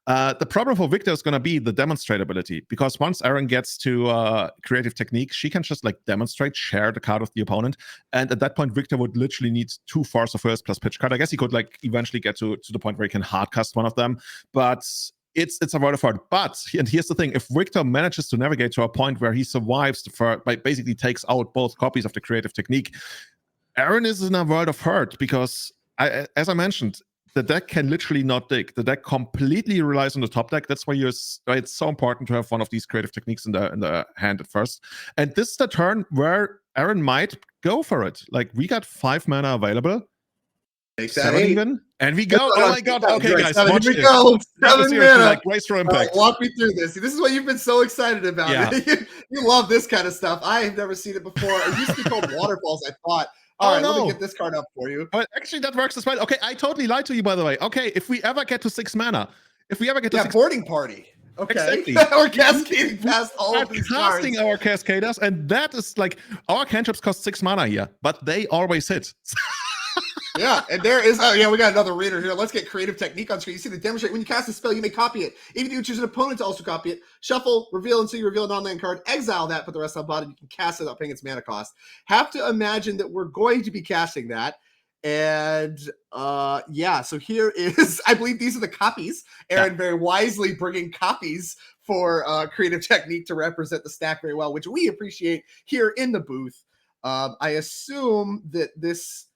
Speaker 2: The problem for Victor is going to be the demonstrate ability, because once Aren gets to Creative Technique, she can just like demonstrate, share the card with the opponent. And at that point, Victor would literally need 2 Force of First plus pitch card. I guess he could like eventually get to the point where he can hardcast one of them. But it's a world of hurt. But, and here's the thing, if Victor manages to navigate to a point where he survives by basically takes out both copies of the Creative Technique, Aren is in a world of hurt because, as I mentioned, the deck can literally not dig. The deck completely relies on the top deck. That's why it's so important to have one of these Creative Techniques in the hand at first. And this is the turn where Aren might go for it. Like, we got 5 mana available.
Speaker 1: Take that
Speaker 2: 7 even, and we go. Oh my god! Okay, guys,
Speaker 1: here
Speaker 2: watch
Speaker 1: we
Speaker 2: this.
Speaker 1: go. 7 mana.
Speaker 2: Like Race for Impact.
Speaker 1: Walk me through this. This is what you've been so excited about.
Speaker 2: Yeah.
Speaker 1: You love this kind of stuff. I have never seen it before. It used to be called Waterfalls, I thought. All right, let me get this card up for you.
Speaker 2: But actually, that works as well. Okay, I totally lied to you, by the way. Okay, if we ever get to 6 mana,
Speaker 1: boarding party. Okay,
Speaker 2: exactly.
Speaker 1: We're cascading past all of these cards.
Speaker 2: Casting our cascaders, and that is like our cantrips cost 6 mana here, but they always hit.
Speaker 1: Yeah, and there is, we got another reader here. Let's get creative technique on screen. You see the demonstrate when you cast a spell, you may copy it. Even if you choose an opponent to also copy it, shuffle, reveal until you reveal a non-land card, exile that, put the rest on bottom. You can cast it without paying its mana cost. Have to imagine that we're going to be casting that. And so here is, I believe these are the copies. Aren very wisely bringing copies for creative technique to represent the stack very well, which we appreciate here in the booth. I assume that this...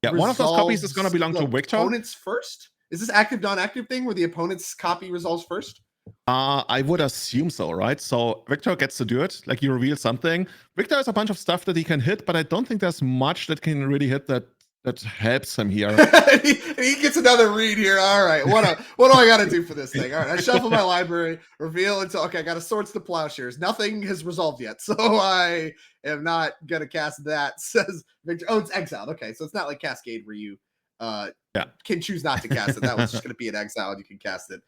Speaker 2: Yeah, one of those copies is going to belong to Victor.
Speaker 1: Opponents first? Is this active, non-active thing where the opponent's copy resolves first?
Speaker 2: I would assume so, right? So Victor gets to do it. Like, you reveal something. Victor has a bunch of stuff that he can hit, but I don't think there's much that can really hit that helps him here.
Speaker 1: he gets another read here. All right, what do I got to do for this thing? All right, I shuffle my library, reveal until I got a Swords to Plowshares. Nothing has resolved yet, so I am not gonna cast that. Says Victor. Oh, it's exiled. Okay, so it's not like Cascade where you can choose not to cast it. That was just gonna be an exile, and you can cast it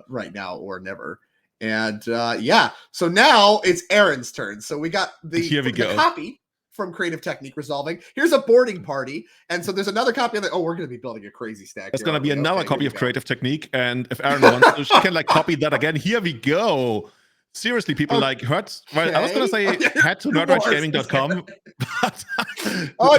Speaker 1: right now or never. And so now it's Aren's turn. So we got the copy from creative technique resolving. Here's a boarding party, and so there's another copy of it. Oh, we're going to be building a crazy stack.
Speaker 2: There's going to be another copy of creative technique, and if Aren wants to, she can like copy that again. Here we go. Seriously, people like hurt. Well, I was going to say head to nerdragegaming.com.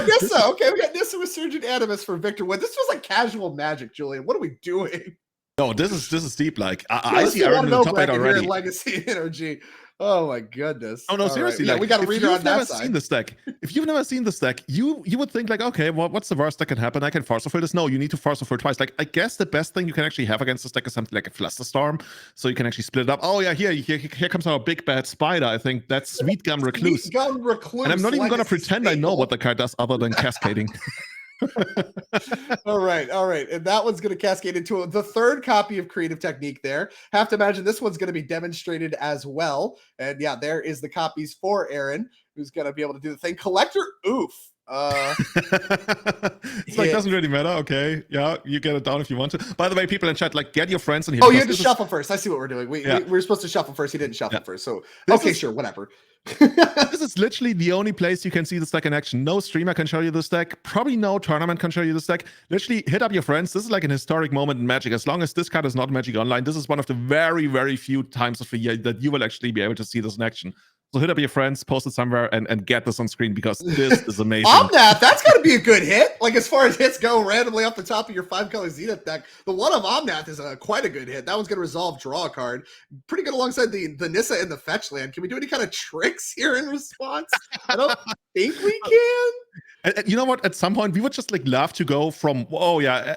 Speaker 1: Nissa. Okay, we got Nissa Resurgent Animus for Victor Wynne. This feels like casual Magic, Julian. What are we doing?
Speaker 2: No, this is deep. Like I see Aren in the top 8 already.
Speaker 1: Legacy NRG. Oh my goodness!
Speaker 2: Oh no, seriously!
Speaker 1: Right. We got a reader on that side.
Speaker 2: If you've never seen this deck, you would think like, okay, well, what's the worst that can happen? I can force fulfill this. No, you need to force fulfill twice. Like, I guess the best thing you can actually have against this deck is something like a Flusterstorm, so you can actually split it up. Oh yeah, here comes our big bad spider. I think that's Sweet Gum Recluse.
Speaker 1: Sweet Gum Recluse.
Speaker 2: And I'm not even gonna pretend I know what the card does other than cascading.
Speaker 1: All right, and that one's going to cascade into the third copy of creative technique. There, have to imagine this one's going to be demonstrated as well. And yeah, there is the copies for Aren, who's going to be able to do the thing. Collector Oof.
Speaker 2: It's like, doesn't really matter. Okay, yeah, you get it down if you want to. By the way, people in chat, like, get your friends in here.
Speaker 1: Oh, you had to shuffle first. I see what we're doing. We're supposed to shuffle first. He didn't shuffle first. So sure, whatever.
Speaker 2: This is literally the only place you can see this deck in action. No streamer can show you this deck. Probably no tournament can show you this deck. Literally, hit up your friends. This is like an historic moment in Magic. As long as this card is not Magic Online, this is one of the very, very few times of the year that you will actually be able to see this in action. So hit up your friends, post it somewhere, and get this on screen because this is amazing.
Speaker 1: Omnath, that's got to be a good hit. Like, as far as hits go randomly off the top of your 5-color Zenith deck, the one of Omnath is quite a good hit. That one's going to resolve, draw a card. Pretty good alongside the Nissa and the fetch land. Can we do any kind of tricks here in response? I don't think we can.
Speaker 2: And you know what? At some point, we would just like love to go from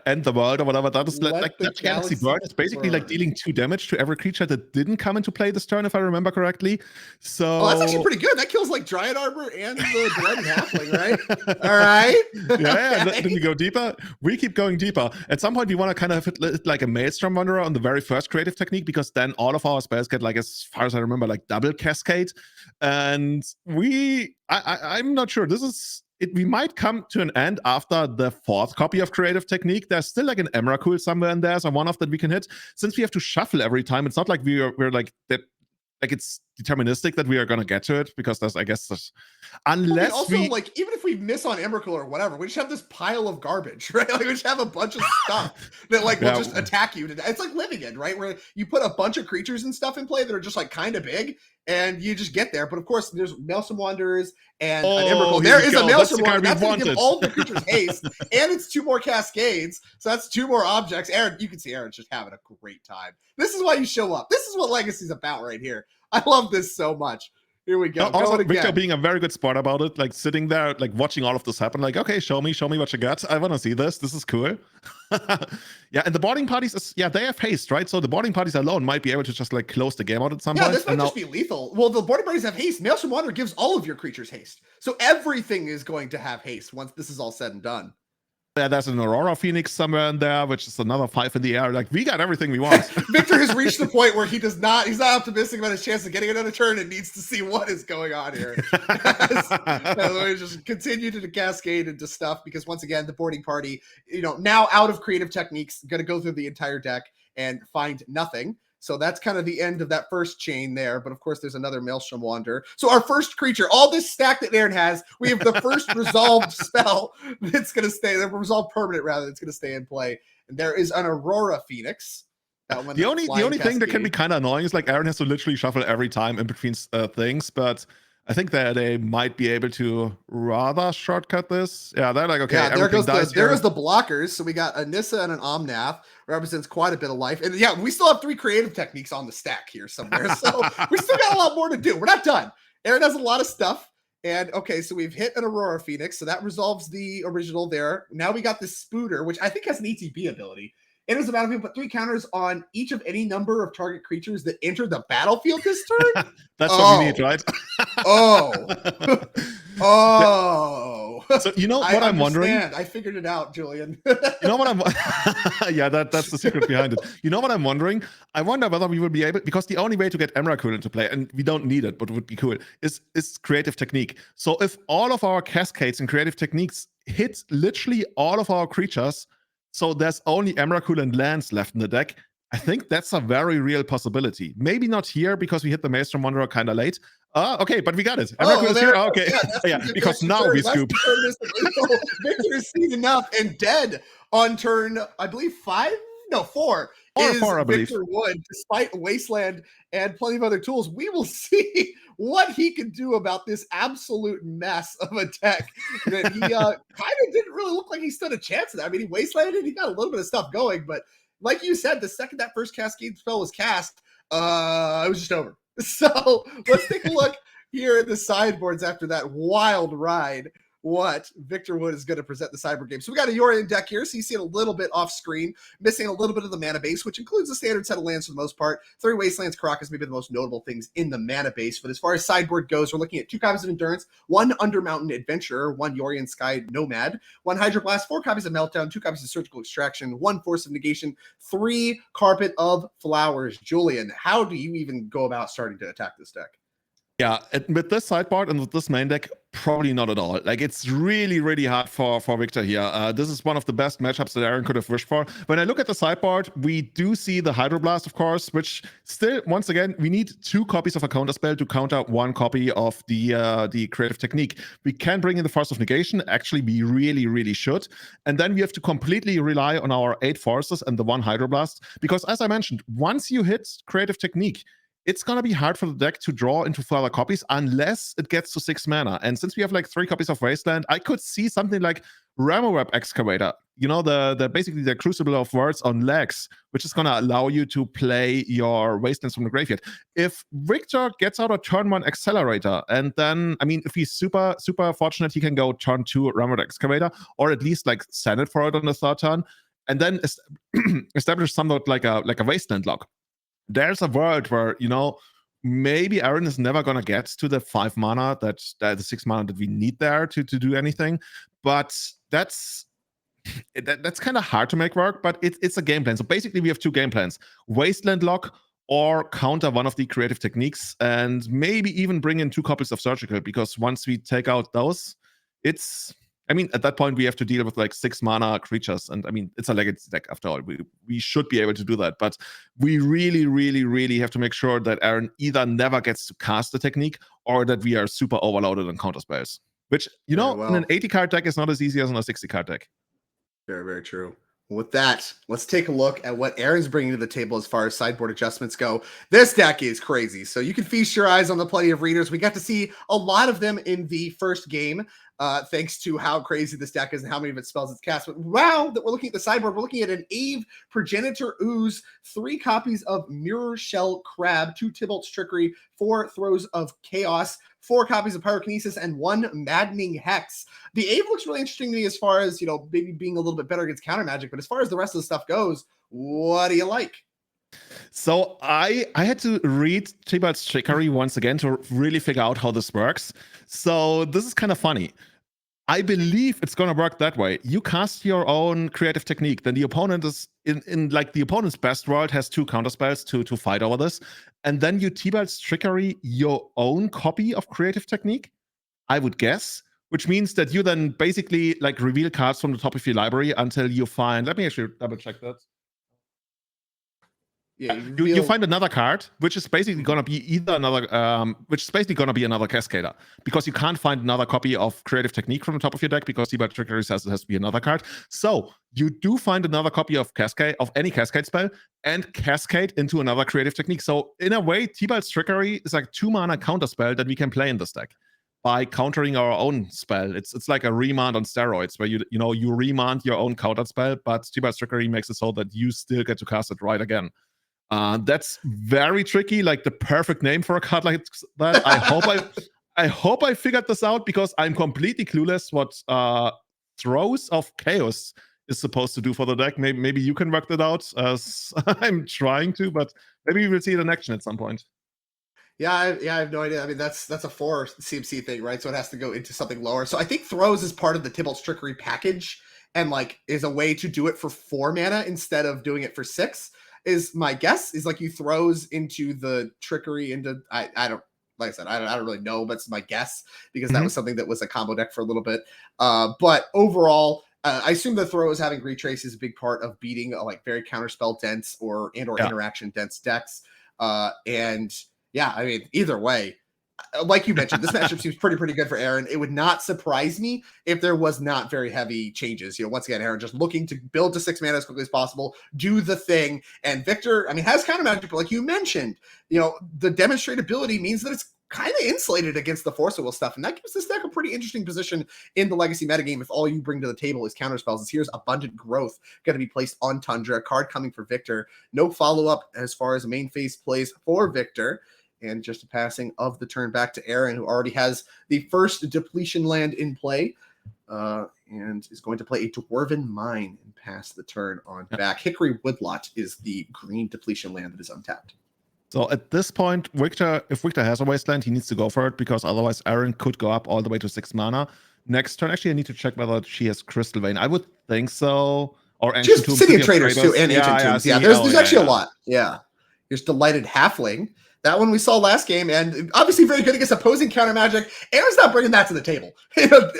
Speaker 2: end the world or whatever. That is like that Galaxy Burn is basically like dealing 2 damage to every creature that didn't come into play this turn, if I remember correctly. So
Speaker 1: that's actually pretty good. That kills like Dryad Arbor and the Dreaded Halfling, right? All right.
Speaker 2: Yeah. Okay. Then we go deeper. We keep going deeper. At some point, we want to kind of hit like a Maelstrom Wanderer on the very first creative technique because then all of our spells get like, as far as I remember, like double Cascade. And I'm not sure. This is. We might come to an end after the 4th copy of creative technique. There's still like an Emrakul somewhere in there, so one of that we can hit. Since we have to shuffle every time, it's not like we're like that. Like, it's deterministic that we are going to get to it because unless
Speaker 1: also like, even if we miss on Emrakul or whatever, we just have this pile of garbage, right? Like, we just have a bunch of stuff that like will just attack you. It's like Living End, right? Where you put a bunch of creatures and stuff in play that are just like kind of big, and you just get there. But of course, there's Maelstrom Wanderers and an Emrakul. There is a Maelstrom Wanderer. That's going to give all the creatures haste, and it's 2 more Cascades, so that's 2 more objects. Aren, you can see Aren's just having a great time. This is why you show up. This is what Legacy's about right here. I love this so much. Here we go.
Speaker 2: Also, Victor being a very good sport about it, like sitting there, like watching all of this happen, like, okay, show me what you got. I want to see this. This is cool. Yeah, and the boarding parties, they have haste, right? So the boarding parties alone might be able to just like close the game out at some point.
Speaker 1: Yeah, this might just be lethal. Well, the boarding parties have haste. Maelstrom Wanderer gives all of your creatures haste. So everything is going to have haste once this is all said and done.
Speaker 2: Yeah, there's an Aurora Phoenix somewhere in there, which is another 5 in the air. Like, we got everything we want.
Speaker 1: Victor has reached the point where he's not optimistic about his chance of getting another turn and needs to see what is going on here. We just continue to cascade into stuff because once again, the boarding party, now out of creative techniques, going to go through the entire deck and find nothing. So that's kind of the end of that first chain there. But of course, there's another Maelstrom Wanderer. So our first creature, all this stack that Aren has, we have the first resolved spell that's going to stay, the resolved permanent rather, that's going to stay in play. And there is an Aurora Phoenix.
Speaker 2: The only thing that can be kind of annoying is like Aren has to literally shuffle every time in between things, but I think that they might be able to rather shortcut this. Yeah, they're like, okay,
Speaker 1: there goes the blockers. So we got a Nissa and an Omnath, represents quite a bit of life. And yeah, we still have 3 creative techniques on the stack here somewhere. So we still got a lot more to do. We're not done. Aren has a lot of stuff. And okay, so we've hit an Aurora Phoenix. So that resolves the original there. Now we got this Spooter, which I think has an ETB ability. It is about to put 3 counters on each of any number of target creatures that enter the battlefield this turn.
Speaker 2: That's what we need, right? So you know what I'm wondering?
Speaker 1: I figured it out, Julian.
Speaker 2: You know what I'm yeah, that's the secret behind it. You know what I'm wondering? I wonder whether we will be able, because the only way to get Emrakul into play, and we don't need it, but would be cool, is creative technique. So if all of our cascades and creative techniques hit literally all of our creatures, so there's only Emrakul and lands left in the deck, I think that's a very real possibility. Maybe not here because we hit the Maelstrom Wanderer kind of late. Okay, but we got it. Emrakul is here. Okay, yeah, because now we scoop.
Speaker 1: Victor's seen enough and dead on turn, I believe 4. Is
Speaker 2: I believe.
Speaker 1: Victor Wood, despite Wasteland and plenty of other tools. We will see what he can do about this absolute mess of a deck that he kind of didn't really look like he stood a chance of that. I mean, he Wastelanded, he got a little bit of stuff going, but like you said, the second that first Cascade spell was cast, it was just over. So let's take a look here at the sideboards after that wild ride. What Victor Wood is going to present the cyber game. So we got a Yorion deck here. So you see it a little bit off screen, missing a little bit of the mana base, which includes the standard set of lands for the most part. 3 Wastelands, Caracas, maybe the most notable things in the mana base. But as far as sideboard goes, we're looking at 2 copies of Endurance, 1 Undermountain Adventurer, 1 Yorion Sky Nomad, 1 Hydroblast, 4 copies of Meltdown, 2 copies of Surgical Extraction, 1 Force of Negation, 3 Carpet of Flowers. Julian, how do you even go about starting to attack this deck?
Speaker 2: Yeah, with this sideboard and with this main deck, probably not at all. Like, it's really, really hard for Victor here. This is one of the best matchups that Aren could have wished for. When I look at the sideboard, we do see the Hydroblast, of course, which still, once again, we need 2 copies of a counter spell to counter 1 copy of the creative technique. We can bring in the Force of Negation. Actually, we really, really should. And then we have to completely rely on our 8 forces and the 1 Hydroblast. Because as I mentioned, once you hit creative technique, it's going to be hard for the deck to draw into further copies unless it gets to 6 mana. And since we have like 3 copies of Wasteland, I could see something like Ramoweb Excavator, you know, the basically the Crucible of Words on legs, which is going to allow you to play your Wastelands from the graveyard. If Victor gets out a turn 1 Accelerator, and then, I mean, if he's super, super fortunate, he can go turn 2 Ramoweb Excavator, or at least like send it for it on the 3rd turn, and then establish somewhat like a Wasteland lock. There's a world where, you know, maybe Aren is never going to get to the 5 mana, the 6 mana that we need there to do anything. But that's kind of hard to make work, but it's a game plan. So basically, we have 2 game plans: Wasteland lock or counter one of the creative techniques, and maybe even bring in 2 copies of Surgical, because once we take out those, I mean, at that point, we have to deal with like 6 mana creatures. And I mean, it's a legacy deck after all. We should be able to do that. But we really, really, really have to make sure that Aren either never gets to cast the technique or that we are super overloaded on counter spells. Which, you know, in an 80-card deck is not as easy as in a 60-card deck.
Speaker 1: Very, very true. With that, let's take a look at what Aren's bringing to the table as far as sideboard adjustments go. This deck is crazy. So you can feast your eyes on the plenty of readers. We got to see a lot of them in the first game, thanks to how crazy this deck is and how many of its spells it's cast. But wow, that we're looking at the sideboard, we're looking at an Eve Progenitor Ooze, 3 copies of Mirror Shell Crab, 2 Tybalt's Trickery, 4 Throws of Chaos, 4 copies of Pyrokinesis, and 1 Maddening Hex. The Ave looks really interesting to me as far as, you know, maybe being a little bit better against counter magic, but as far as the rest of the stuff goes, what do you like?
Speaker 2: So I had to read Tybalt's Trickery once again to really figure out how this works. So this is kind of funny. I believe it's gonna work that way. You cast your own creative technique, then the opponent is in like the opponent's best world has 2 counterspells to fight over this, and then you T-Belt's Trickery your own copy of creative technique, I would guess, which means that you then basically like reveal cards from the top of your library until you find. Let me actually double check that.
Speaker 1: Yeah,
Speaker 2: you find another card, which is basically gonna be either another, which is basically gonna be another Cascader, because you can't find another copy of Creative Technique from the top of your deck because T-Belt Trickery says it has to be another card. So you do find another copy of Cascade, of any Cascade spell, and Cascade into another Creative Technique. So in a way, T-Belt's Trickery is like 2-mana counter spell that we can play in this deck by countering our own spell. It's like a remand on steroids, where you remand your own countered spell, but T-Belt's Trickery makes it so that you still get to cast it right again. That's very tricky, like the perfect name for a card like that. I hope I figured this out, because I'm completely clueless what Throes of Chaos is supposed to do for the deck. Maybe you can work that out, as I'm trying to, but maybe we'll see it in action at some point.
Speaker 1: Yeah, I have no idea. I mean, that's a 4 CMC thing, right? So it has to go into something lower. So I think Throes is part of the Tybalt's Trickery package, and like is a way to do it for 4 mana instead of doing it for 6. Is my guess. Is like you Throes into the Trickery into I don't, like I said, I don't really know, but it's my guess, because that was something that was a combo deck for a little bit. But overall, I assume the Throes having Retrace is a big part of beating like very counterspell dense or interaction dense decks. And yeah, I mean, either way, like you mentioned, this matchup seems pretty good for Aren. It would not surprise me if there was not very heavy changes. Once again, Aren just looking to build to 6 mana as quickly as possible, do the thing. And Victor, I mean, has counter magic, but like you mentioned, the demonstratability means that it's kind of insulated against the Force of Will stuff. And that gives this deck a pretty interesting position in the Legacy metagame if all you bring to the table is counterspells. As here's Abundant Growth going to be placed on Tundra, a card coming for Victor. No follow-up as far as main phase plays for Victor. And just a passing of the turn back to Aren, who already has the first depletion land in play, and is going to play a Dwarven Mine and pass the turn on back. Hickory Woodlot is the green depletion land that is untapped.
Speaker 2: So at this point, if Victor has a wasteland, he needs to go for it, because otherwise Aren could go up all the way to 6 mana. Next turn, actually, I need to check whether she has Crystal Vein. I would think so. Or Ancient Tomb.
Speaker 1: City of Traders too, and Ancient Tombs. Yeah, there's actually a lot. Yeah. Here's Delighted Halfling. That one we saw last game, and obviously very good against opposing counter magic. Aren's not bringing that to the table.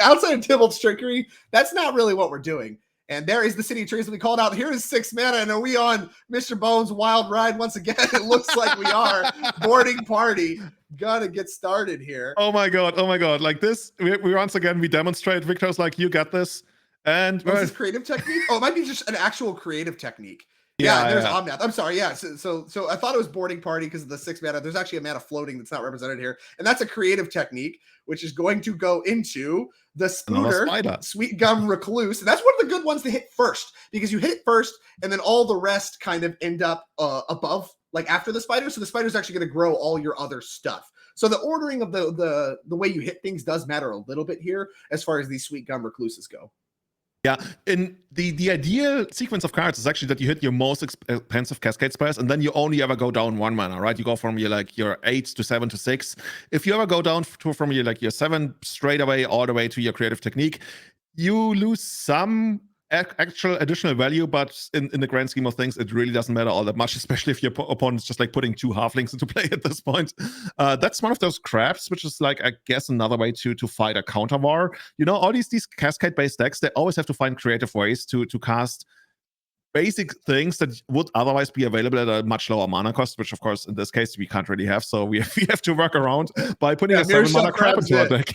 Speaker 1: Outside of Tybalt's Trickery, that's not really what we're doing. And there is the City of Trees that we called out. Here is 6 mana, and are we on Mr. Bones' wild ride once again? It looks like we are. Boarding party. Gotta get started here.
Speaker 2: Oh my god. Like this, we once again, we demonstrate. Victor's like, you got this. And
Speaker 1: what's this creative technique? Oh, it might be just an actual creative technique. Yeah, there's Omnath. I'm sorry. Yeah, so I thought it was Boarding Party because of the 6 mana. There's actually a mana floating that's not represented here, and that's a creative technique, which is going to go into the Spooner, Sweet Gum Recluse, and that's one of the good ones to hit first, because you hit it first, and then all the rest kind of end up above, like after the spider. So the spider's actually going to grow all your other stuff. So the ordering of the way you hit things does matter a little bit here as far as these Sweet Gum Recluses go.
Speaker 2: Yeah, in the ideal sequence of cards is actually that you hit your most expensive Cascade spells, and then you only ever go down 1 mana, right? You go from your 8 to 7 to 6. If you ever go down from your 7 straight away all the way to your Creative Technique, you lose some actual additional value, but in the grand scheme of things, it really doesn't matter all that much, especially if your opponent's just like putting 2 halflings into play at this point. That's one of those crabs, which is like, I guess, another way to fight a counter war. All these Cascade-based decks, they always have to find creative ways to cast basic things that would otherwise be available at a much lower mana cost, which of course in this case we can't really have, so we have to work around by putting a 7 mana crab into our deck.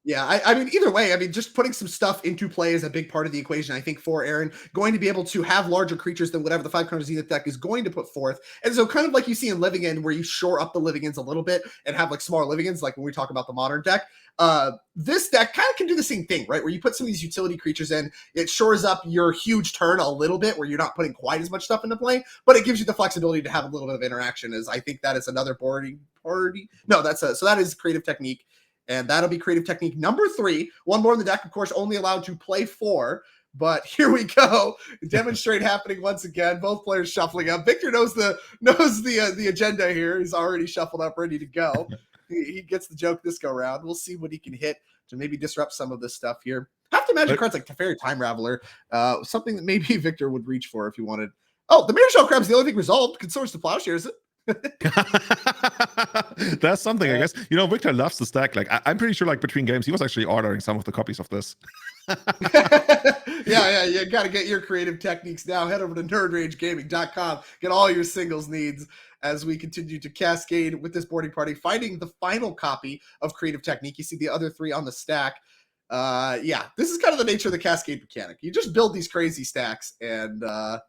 Speaker 1: Yeah, I mean, either way, I mean, just putting some stuff into play is a big part of the equation, I think, for Aren. Going to be able to have larger creatures than whatever the 5-color Zenith deck is going to put forth. And so kind of like you see in Living End, where you shore up the Living Ends a little bit and have like smaller Living Ends, like when we talk about the modern deck. This deck kind of can do the same thing, right? Where you put some of these utility creatures in, it shores up your huge turn a little bit, where you're not putting quite as much stuff into play, but it gives you the flexibility to have a little bit of interaction. As I think that is another boarding party. No, so that is Creative Technique. And that'll be Creative Technique number 3. One more in the deck, of course, only allowed to play 4. But here we go. Demonstrate happening once again. Both players shuffling up. Victor knows the agenda here. He's already shuffled up, ready to go. he gets the joke this go round. We'll see what he can hit to maybe disrupt some of this stuff here. Have to imagine cards like Teferi Time Raveler, something that maybe Victor would reach for if he wanted. Oh, the Mirror Shell Crab's the only thing resolved. Consort to Plowshares it.
Speaker 2: That's something, I guess. You know, Victor loves the stack. Like, I'm pretty sure, like, between games, he was actually ordering some of the copies of this.
Speaker 1: yeah, you got to get your creative techniques now. Head over to nerdragegaming.com. Get all your singles needs as we continue to cascade with this boarding party, finding the final copy of creative technique. You see the other 3 on the stack. Yeah, this is kind of the nature of the cascade mechanic. You just build these crazy stacks, and I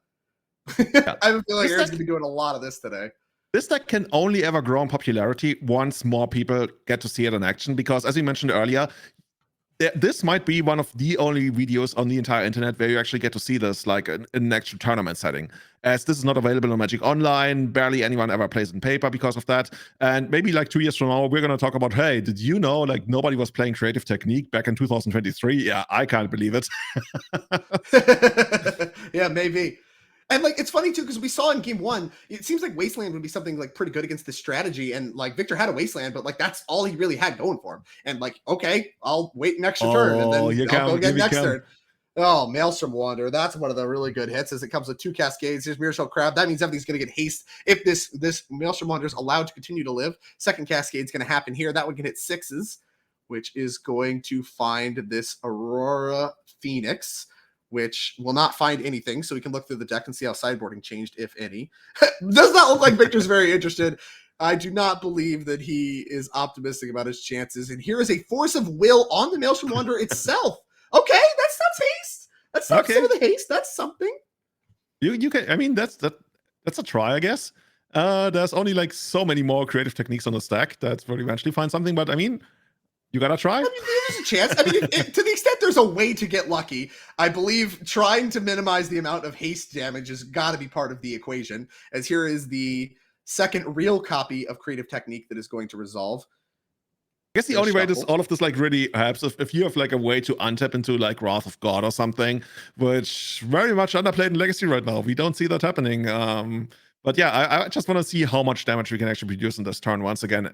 Speaker 1: have a feeling Aaron's going to be doing a lot of this today.
Speaker 2: This deck can only ever grow in popularity once more people get to see it in action, because as we mentioned earlier, this might be one of the only videos on the entire internet where you actually get to see this like in an actual tournament setting, as this is not available on Magic Online. Barely anyone ever plays in paper because of that. And maybe like 2 years from now, we're going to talk about, hey, did you know like nobody was playing creative technique back in 2023? Yeah, I can't believe it.
Speaker 1: Yeah, maybe. And like, it's funny too, because we saw in game 1, it seems like Wasteland would be something like pretty good against this strategy. And like Victor had a Wasteland, but like that's all he really had going for him. And like, okay, I'll wait an extra turn and then I'll go get next turn. Oh, Maelstrom Wanderer. That's one of the really good hits as it comes with 2 Cascades. Here's Mirror Shell Crab. That means everything's going to get haste if this Maelstrom Wanderer is allowed to continue to live. Second Cascade's going to happen here. That one can hit 6s, which is going to find this Aurora Phoenix, which will not find anything, so we can look through the deck and see how sideboarding changed, if any. Does not look like Victor's very interested. I do not believe that he is optimistic about his chances. And here is a Force of Will on the Maelstrom Wanderer itself. Okay, that stops haste. That stops some of the haste. That's something.
Speaker 2: You can. I mean, that's a try, I guess. There's only like so many more creative techniques on the stack that will eventually find something. But I mean, you gotta try.
Speaker 1: I mean, there's a chance. I mean, to the extent there's a way to get lucky, I believe trying to minimize the amount of haste damage has got to be part of the equation. As here is the second real copy of creative technique that is going to resolve.
Speaker 2: I guess the only way all of this like really helps if you have like a way to untap into like Wrath of God or something, which very much underplayed in Legacy right now. We don't see that happening. But yeah, I just want to see how much damage we can actually produce in this turn once again.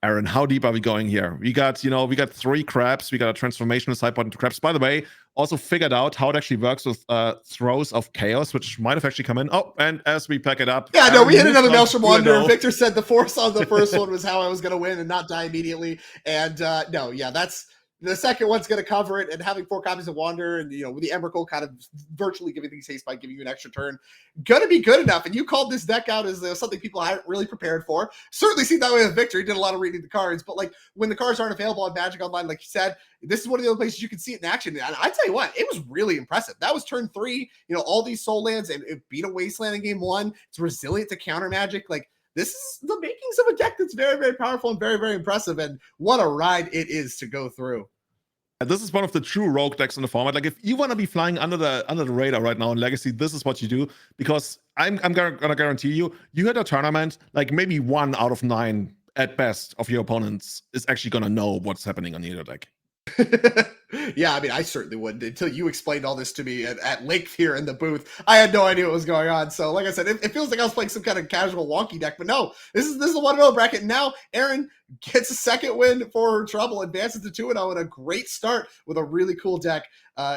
Speaker 2: Aren, how deep are we going here? We got 3 crabs. We got a transformational sideboard into crabs. By the way, also figured out how it actually works with throws of chaos, which might have actually come in. Oh, and as we pack it up.
Speaker 1: Yeah, no, we hit another Maelstrom Wanderer. Victor said the Force on the first one was how I was going to win and not die immediately. And no, yeah, that's the second one's going to cover it, and having 4 copies of Wanderer and, with the Emrakul kind of virtually giving these haste by giving you an extra turn, going to be good enough. And you called this deck out as something people hadn't really prepared for. Certainly seen that way with Victor. He did a lot of reading the cards, but like when the cards aren't available on Magic Online, like you said, this is one of the other places you can see it in action. And I tell you what, it was really impressive. That was turn 3, all these soul lands, and it beat a Wasteland in game 1. It's resilient to counter Magic. Like, this is the makings of a deck that's very, very powerful and very, very impressive. And what a ride it is to go through.
Speaker 2: This is one of the true rogue decks in the format. Like, if you want to be flying under the radar right now in Legacy, this is what you do. Because I'm gonna guarantee you hit a tournament, like maybe 1 out of 9 at best of your opponents is actually gonna know what's happening on your deck.
Speaker 1: Yeah, I mean, I certainly wouldn't until you explained all this to me at length here in the booth. I had no idea what was going on. So, like I said, it feels like I was playing some kind of casual wonky deck, but no, this is the 1-0 bracket. And now Aren gets a second win for Trouble, advances to 2-0, and a great start with a really cool deck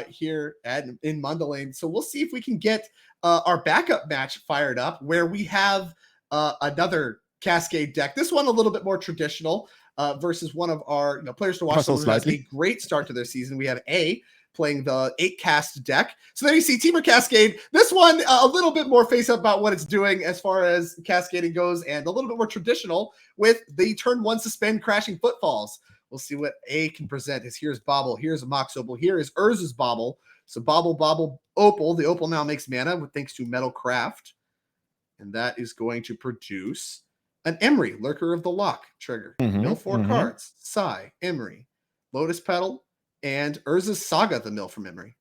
Speaker 1: here in Mundelein. So we'll see if we can get our backup match fired up, where we have another Cascade deck. This one a little bit more traditional. Versus one of our players to watch who has a great start to their season. We have A playing the 8-cast deck. So there you see Temur Cascade. This one a little bit more face up about what it's doing as far as cascading goes, and a little bit more traditional with the turn 1 suspend crashing footfalls. We'll see what A can present. Here's Bobble, here's a Mox Opal, here is Urza's Bobble. So Bobble, Opal. The Opal now makes mana thanks to Metal Craft. And that is going to produce an Emery, Lurker of the Lock trigger. Mill 4 cards. Sai, Emery, Lotus Petal, and Urza's Saga, the mill from Emery.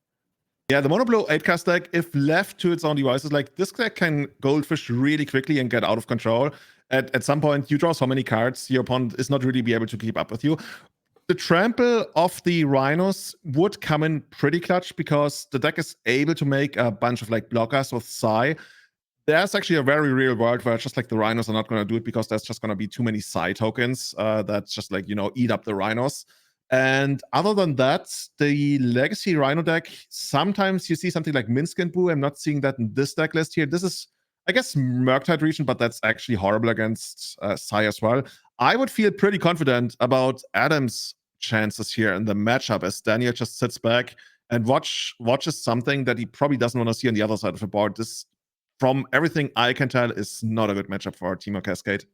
Speaker 2: Yeah, the Monoblue 8-cast deck, if left to its own devices, like this deck can goldfish really quickly and get out of control. At some point, you draw so many cards, your opponent is not really be able to keep up with you. The trample of the Rhinos would come in pretty clutch because the deck is able to make a bunch of like blockers with Sai. There's actually a very real world where just like the rhinos are not going to do it because there's just going to be too many Psy tokens that just like, eat up the rhinos. And other than that, the Legacy Rhino deck, sometimes you see something like Minsc and Boo. I'm not seeing that in this deck list here. This is, I guess, Murktide region, but that's actually horrible against Psy as well. I would feel pretty confident about Adam's chances here in the matchup as Daniel just sits back and watches something that he probably doesn't want to see on the other side of the board. This, from everything I can tell, is not a good matchup for Temur Cascade.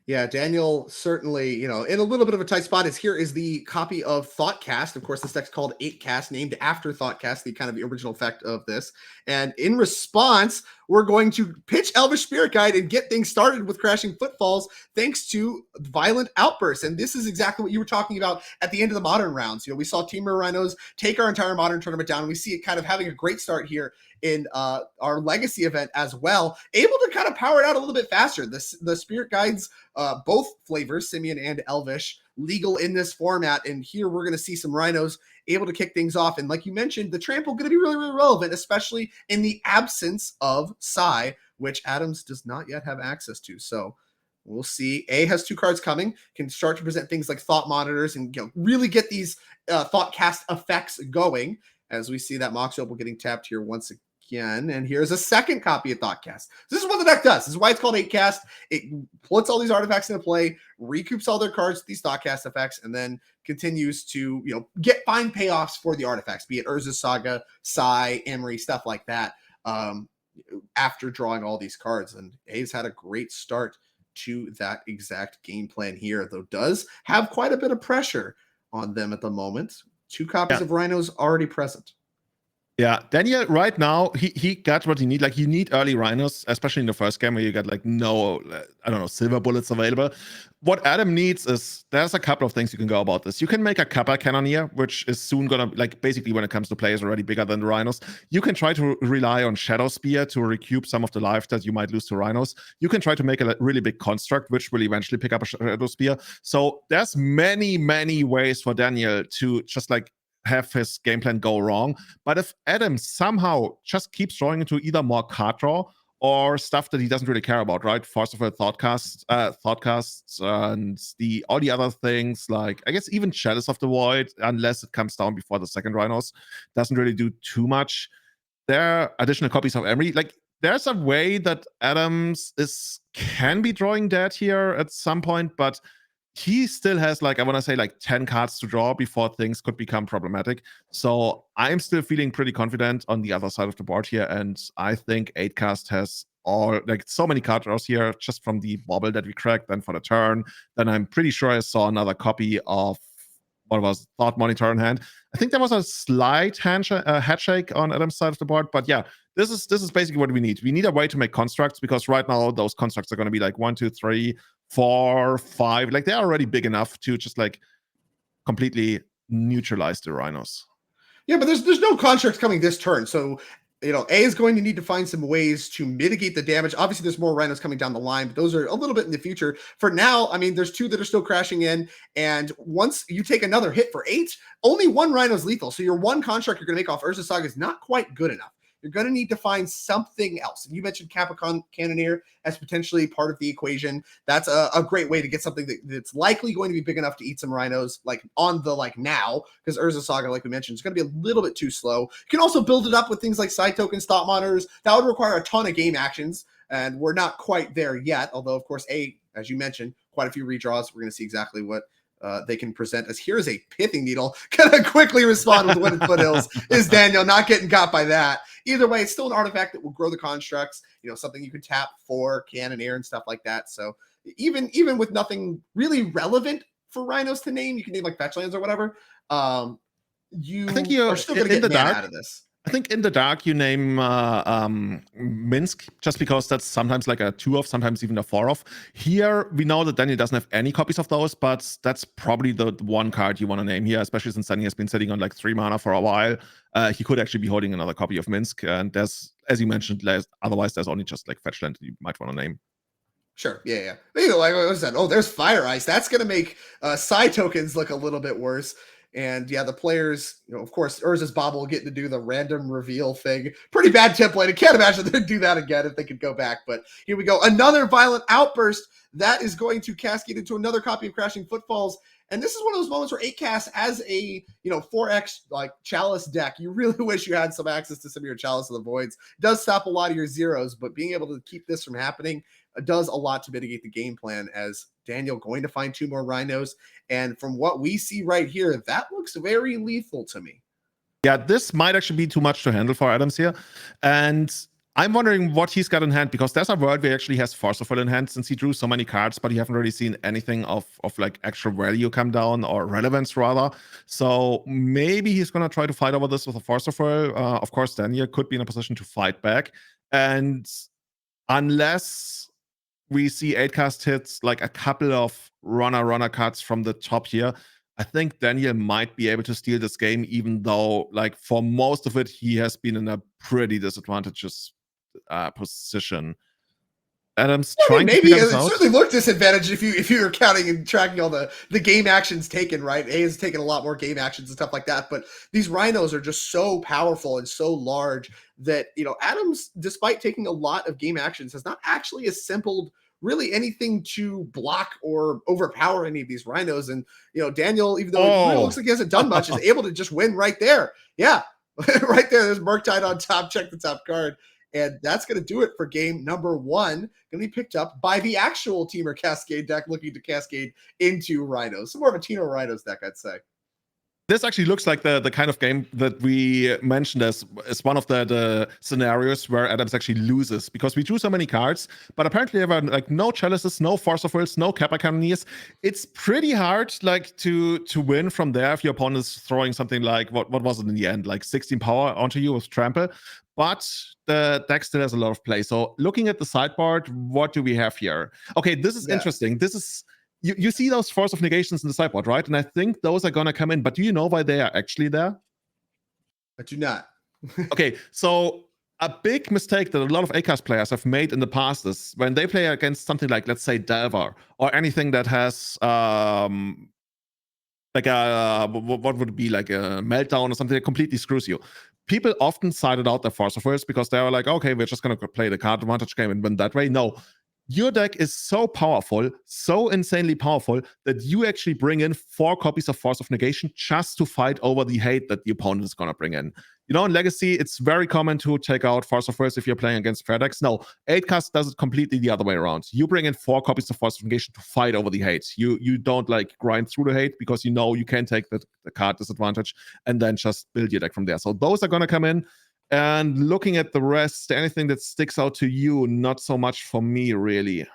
Speaker 1: Yeah, Daniel certainly, in a little bit of a tight spot. Here is the copy of Thoughtcast. Of course, this deck's called 8Cast, named after Thoughtcast, the kind of the original effect of this. And in response, we're going to pitch Elvish Spirit Guide and get things started with Crashing Footfalls, thanks to Violent Outbursts. And this is exactly what you were talking about at the end of the Modern rounds. We saw Temur Rhinos take our entire Modern tournament down. And we see it kind of having a great start here in our Legacy event as well, able to kind of power it out a little bit faster. The Spirit Guides, both flavors, Simian and Elvish, legal in this format. And here we're going to see some Rhinos able to kick things off. And like you mentioned, the trample going to be really, really relevant, especially in the absence of Psy, which Adams does not yet have access to. So we'll see. A has 2 cards coming, can start to present things like Thought Monitors and really get these Thoughtcast effects going, as we see that Mox Opal getting tapped here once again. And here's a second copy of Thoughtcast. This is what the deck does. This is why it's called 8Cast. It puts all these artifacts into play, recoups all their cards with these Thoughtcast effects, and then continues to get fine payoffs for the artifacts, be it Urza's Saga, Psy, Emery, stuff like that, after drawing all these cards. And A's had a great start to that exact game plan here, though does have quite a bit of pressure on them at the moment. 2 copies of Rhinos already present.
Speaker 2: Yeah, Daniel, right now, he got what he need. Like, you need early Rhinos, especially in the first game where you got, like, no, silver bullets available. What Adam needs is, there's a couple of things you can go about this. You can make a Kappa Cannoneer, which is soon gonna, like, basically when it comes to play, is already bigger than the Rhinos. You can try to rely on Shadow Spear to recoup some of the life that you might lose to Rhinos. You can try to make a really big construct, which will eventually pick up a Shadow Spear. So there's many, many ways for Daniel to just, like, have his game plan go wrong. But if Adam somehow just keeps drawing into either more card draw or stuff that he doesn't really care about, right? First of all, Thoughtcasts, and all the other things, like, I guess even Chalice of the Void, unless it comes down before the second Rhinos, doesn't really do too much. There are additional copies of Emery. Like, there's a way that Adams can be drawing dead here at some point, but he still has, like, I want to say, like 10 cards to draw before things could become problematic. So I'm still feeling pretty confident on the other side of the board here. And I think 8Cast has so many card draws here just from the bobble that we cracked, then for the turn. Then I'm pretty sure I saw another copy of what was Thought Monitor in hand. I think there was a slight head shake on Adam's side of the board. But yeah, this is basically what we need. We need a way to make constructs, because right now those constructs are going to be like 1, 2, 3, 4, 5. Like, they're already big enough to just like completely neutralize the Rhinos.
Speaker 1: Yeah, but there's no constructs coming this turn. So, A is going to need to find some ways to mitigate the damage. Obviously, there's more Rhinos coming down the line, but those are a little bit in the future. For now, I mean, there's 2 that are still crashing in. And once you take another hit for 8, only 1 Rhino's lethal. So your 1 construct you're going to make off Urza's Saga is not quite good enough. You're going to need to find something else. And you mentioned Kappa Cannoneer as potentially part of the equation. That's a great way to get something that's likely going to be big enough to eat some Rhinos, like on the now, because Urza's Saga, like we mentioned, is going to be a little bit too slow. You can also build it up with things like side tokens, thought monitors. That would require a ton of game actions, and we're not quite there yet. Although, of course, as you mentioned, quite a few redraws. We're going to see exactly what they can present, as here's a Pithing Needle. Gonna quickly respond with Wynne Foothills. Is Daniel not getting got by that? Either way, it's still an artifact that will grow the constructs, something you can tap for Cannoneer and stuff like that. So even with nothing really relevant for Rhinos to name, you can name like Fetchlands or whatever. I think you are still going to get mana out of this.
Speaker 2: I think in the dark you name Minsc, just because that's sometimes like a 2 of, sometimes even a 4 of. Here we know that Daniel doesn't have any copies of those, but that's probably the 1 card you want to name here, especially since Daniel has been sitting on like 3 mana for a while. He could actually be holding another copy of Minsc, and there's, as you mentioned, otherwise there's only just like Fetchland you might want to name.
Speaker 1: Sure, yeah. Like I said, there's Fire Ice. That's going to make Psy tokens look a little bit worse. And yeah, the players, of course, Urza's Bobble getting to do the random reveal thing. Pretty bad template. I can't imagine they'd do that again if they could go back. But here we go. Another violent outburst that is going to cascade into another copy of Crashing Footfalls. And this is one of those moments where 8cast as a 4X like Chalice deck, you really wish you had some access to some of your Chalice of the Voids. It does stop a lot of your zeros, but being able to keep this from happening does a lot to mitigate the game plan, as Daniel going to find 2 more Rhinos. And from what we see right here, that looks very lethal to me.
Speaker 2: Yeah, this might actually be too much to handle for Adams here. And I'm wondering what he's got in hand, because there's a world where he actually has Force of Will in hand, since he drew so many cards, but you haven't really seen anything of like actual value come down, or relevance rather. So maybe he's going to try to fight over this with a Force of Will. Of course, Daniel could be in a position to fight back. And unless we see 8cast hits like a couple of runner cards from the top here, I think Daniel might be able to steal this game, even though like for most of it, he has been in a pretty disadvantageous position. Adams trying to figure this out.
Speaker 1: It certainly looked disadvantaged if you were counting and tracking all the game actions taken, right? A has taken a lot more game actions and stuff like that, but these Rhinos are just so powerful and so large that, Adams, despite taking a lot of game actions, has not actually assembled really anything to block or overpower any of these Rhinos. And, Daniel, even though it really looks like he hasn't done much, is able to just win right there. Yeah, right there. There's Murktide on top. Check the top card. And that's going to do it for game number 1. Going to be picked up by the actual Temur Cascade deck, looking to cascade into Rhinos. So more of a Tino Rhinos deck, I'd say.
Speaker 2: This actually looks like the kind of game that we mentioned as one of the scenarios where Adams actually loses, because we drew so many cards, but apparently there were like no Chalices, no Force of Wills, no Kappa Cannoneers. It's pretty hard like to win from there if your opponent is throwing something like, what was it in the end, like 16 power onto you with Trample. But the deck still has a lot of play. So looking at the sideboard, what do we have here? Okay, this is interesting. This is... You see those Force of Negations in the sideboard, right? And I think those are going to come in. But do you know why they are actually there?
Speaker 1: I do not.
Speaker 2: Okay, so a big mistake that a lot of 8cast players have made in the past is when they play against something like, let's say, Delver, or anything that has like a, what would it be, like a Meltdown or something that completely screws you. People often sided out their Force of Wills because they were like, okay, we're just going to play the card advantage game and win that way. No. Your deck is so powerful, so insanely powerful, that you actually bring in 4 copies of Force of Negation just to fight over the hate that the opponent is going to bring in. In Legacy, it's very common to take out Force of Wills if you're playing against fair decks. No, 8cast does it completely the other way around. You bring in 4 copies of Force of Negation to fight over the hate. You don't like grind through the hate, because you can take the card disadvantage and then just build your deck from there. So those are going to come in. And looking at the rest, anything that sticks out to you, not so much for me, really.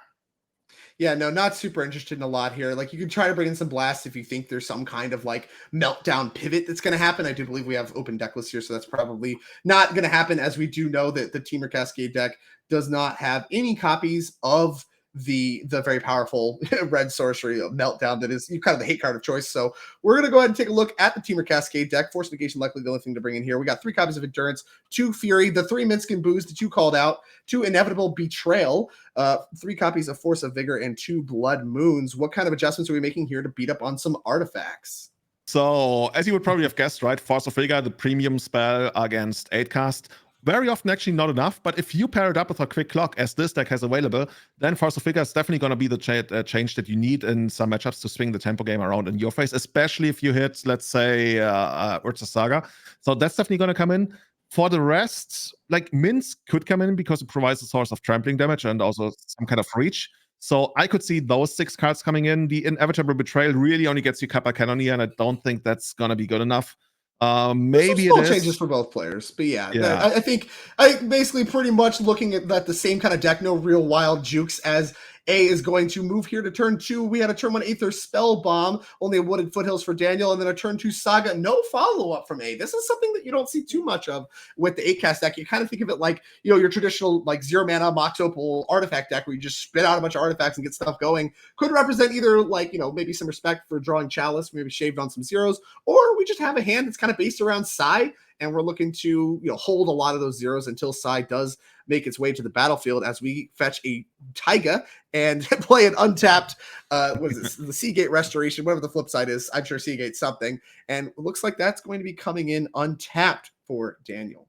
Speaker 1: Yeah, no, not super interested in a lot here. Like, you can try to bring in some blasts if you think there's some kind of like meltdown pivot that's going to happen. I do believe we have open deck lists here, so that's probably not going to happen, as we do know that the Temur Cascade deck does not have any copies of the very powerful red sorcery meltdown that is kind of the hate card of choice. So we're going to go ahead and take a look at the Temur Cascade deck. Force Negation likely the only thing to bring in here. We got 3 copies of Endurance, 2 Fury, the 3 Minskin Booze that you called out, 2 Inevitable Betrayal, 3 copies of Force of Vigor, and 2 Blood Moons. What kind of adjustments are we making here to beat up on some artifacts?
Speaker 2: So, as you would probably have guessed, right, Force of Vigor, the premium spell against 8cast, very often actually not enough, but if you pair it up with a Quick Clock, as this deck has available, then Force of Vigor is definitely going to be the change that you need in some matchups to swing the tempo game around in your face, especially if you hit, let's say, Urza Saga. So that's definitely going to come in. For the rest, like, Mints could come in because it provides a source of trampling damage and also some kind of reach. So I could see those 6 cards coming in. The Inevitable Betrayal really only gets you Kappa Cannoneer, and I don't think that's going to be good enough. Maybe
Speaker 1: it is changes for both players, but yeah. I think I basically pretty much looking at that the same kind of deck, no real wild jukes, as A is going to move here to turn 2. We had a turn 1 Aether Spell Bomb, only a Wooded Foothills for Daniel, and then a turn 2 Saga. No follow-up from A. This is something that you don't see too much of with the 8cast deck. You kind of think of it like, your traditional like 0 mana Mox Opal artifact deck where you just spit out a bunch of artifacts and get stuff going. Could represent either like, maybe some respect for drawing Chalice, maybe shaved on some zeros, or we just have a hand that's kind of based around Sai and we're looking to hold a lot of those zeros until Sai does make its way to the battlefield as we fetch a Taiga and play an untapped what is this, the Seagate Restoration, whatever the flip side is. I'm sure Seagate's something, and it looks like that's going to be coming in untapped for Daniel.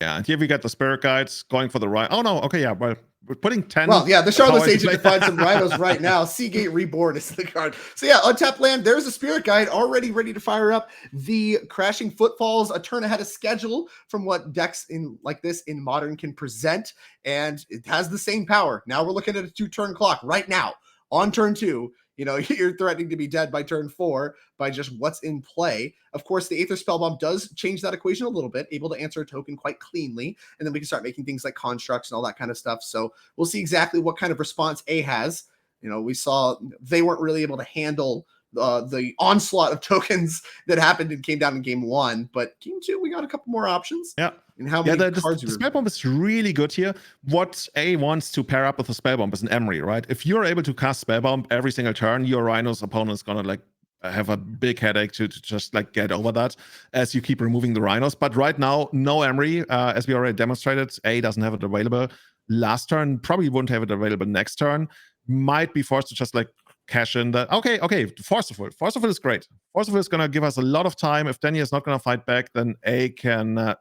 Speaker 2: Yeah, and here we got the Spirit Guides going for the right. Oh no, okay, yeah, well, we're putting 10.
Speaker 1: Well, yeah, the Charlotte's Agent to find some rhinos right now. Seagate Reborn is the card. So yeah, untapped land, there's a Spirit Guide already ready to fire up. The Crashing Footfalls, a turn ahead of schedule from what decks in like this in Modern can present, and it has the same power. Now we're looking at a 2-turn clock right now. On turn 2, you're threatening to be dead by turn 4 by just what's in play. Of course, the Aether Spellbomb does change that equation a little bit, able to answer a token quite cleanly, and then we can start making things like constructs and all that kind of stuff. So we'll see exactly what kind of response A has. We saw they weren't really able to handle the onslaught of tokens that happened and came down in game 1, but game 2 we got a couple more options.
Speaker 2: Yeah.
Speaker 1: And how many cards
Speaker 2: the Spellbomb is really good here. What A wants to pair up with the Spellbomb is an Emery, right? If you're able to cast Spellbomb every single turn, your Rhino's opponent is gonna like have a big headache to just like get over that as you keep removing the Rhinos. But right now, no Emery, as we already demonstrated. A doesn't have it available last turn, probably won't have it available next turn. Might be forced to just like cash in that. Okay, Forceful. Forceful is great. Forceful is going to give us a lot of time. If Daniel is not going to fight back, then A can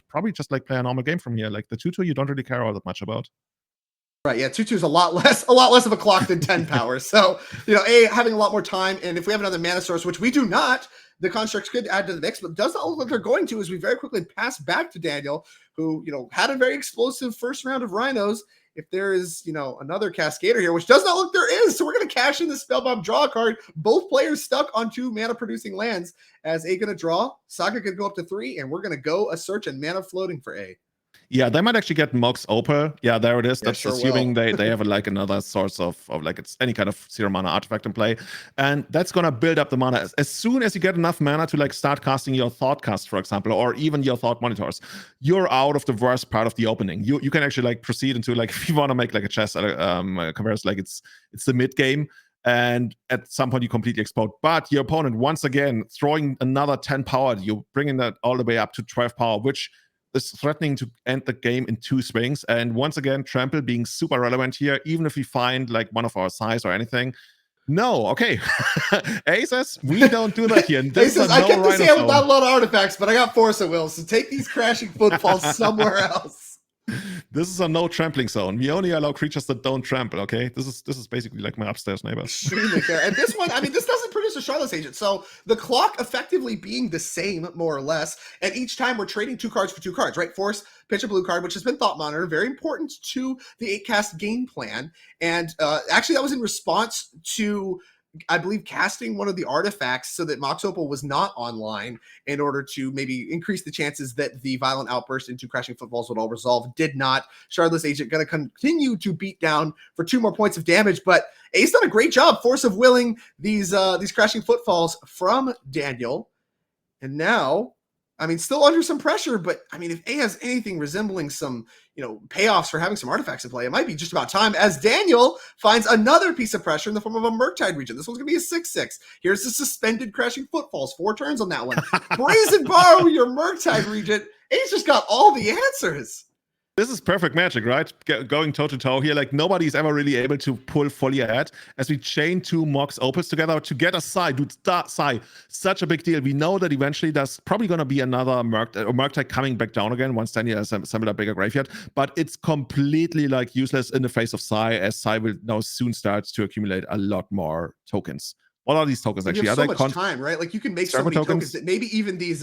Speaker 2: probably just like play a normal game from here. Like the 2-2 you don't really care all that much about.
Speaker 1: Right, yeah, 2-2 is a lot less of a clock than 10 power. So, A having a lot more time, and if we have another mana source, which we do not, the constructs could add to the mix, but does not look like they're going to, as we very quickly pass back to Daniel, who, had a very explosive first round of Rhinos. If there is, another Cascader here, which does not look there is, so we're going to cash in the Spellbomb, draw a card. Both players stuck on 2 mana-producing lands. As A going to draw, Saga going to go up to 3, and we're going to go a search and mana floating for A.
Speaker 2: Yeah, they might actually get Mox Opal. Yeah, there it is.
Speaker 1: Yeah,
Speaker 2: That's
Speaker 1: sure
Speaker 2: assuming they have like another source of like it's any kind of 0 mana artifact in play. And that's going to build up the mana. As soon as you get enough mana to like start casting your Thought Cast, for example, or even your Thought Monitors, you're out of the worst part of the opening. You can actually like proceed into like, if you want to make like a chess comparison, like it's the mid game. And at some point you completely explode. But your opponent, once again, throwing another 10 power, you're bringing that all the way up to 12 power, which is threatening to end the game in 2 swings. And once again, Trample being super relevant here, even if we find like one of our size or anything. No, okay. A says, we don't do that here.
Speaker 1: A says, I kept this hand without a lot of artifacts, but I got Force of Will, so take these Crashing Footfalls somewhere else.
Speaker 2: This is a no trampling zone. We only allow creatures that don't trample, okay? This is basically like my upstairs neighbor.
Speaker 1: Extremely fair. And this one, this doesn't produce a Charlotte's Agent. So the clock effectively being the same, more or less. And each time we're trading 2 cards for 2 cards, right? Force, pitch a blue card, which has been Thought Monitor, very important to the 8-cast game plan. And actually that was in response to, I believe, casting one of the artifacts so that Mox Opal was not online in order to maybe increase the chances that the Violent Outburst into Crashing Footfalls would all resolve. Did not. Charlotte's Agent going to continue to beat down for 2 more points of damage, but Ace done a great job Force of Willing these Crashing Footfalls from Daniel. And now, still under some pressure, but if A has anything resembling some, payoffs for having some artifacts in play, it might be just about time as Daniel finds another piece of pressure in the form of a Murktide Regent. This one's going to be a 6/6. Here's the suspended Crashing Footfalls, 4 turns on that one. Brazen Borrow your Murktide Regent. Ace just got all the answers.
Speaker 2: This is perfect magic, right? Going toe-to-toe here. Like, nobody's ever really able to pull fully ahead as we chain 2 Mox Opals together to get a Sai. Dude, Sai, such a big deal. We know that eventually there's probably going to be another Murktide coming back down again once Daniel has assembled a bigger graveyard. But it's completely, like, useless in the face of Sai, as Sai will now soon start to accumulate a lot more tokens. What are these tokens actually?
Speaker 1: You have so much time, right? Like you can make so many tokens that maybe even these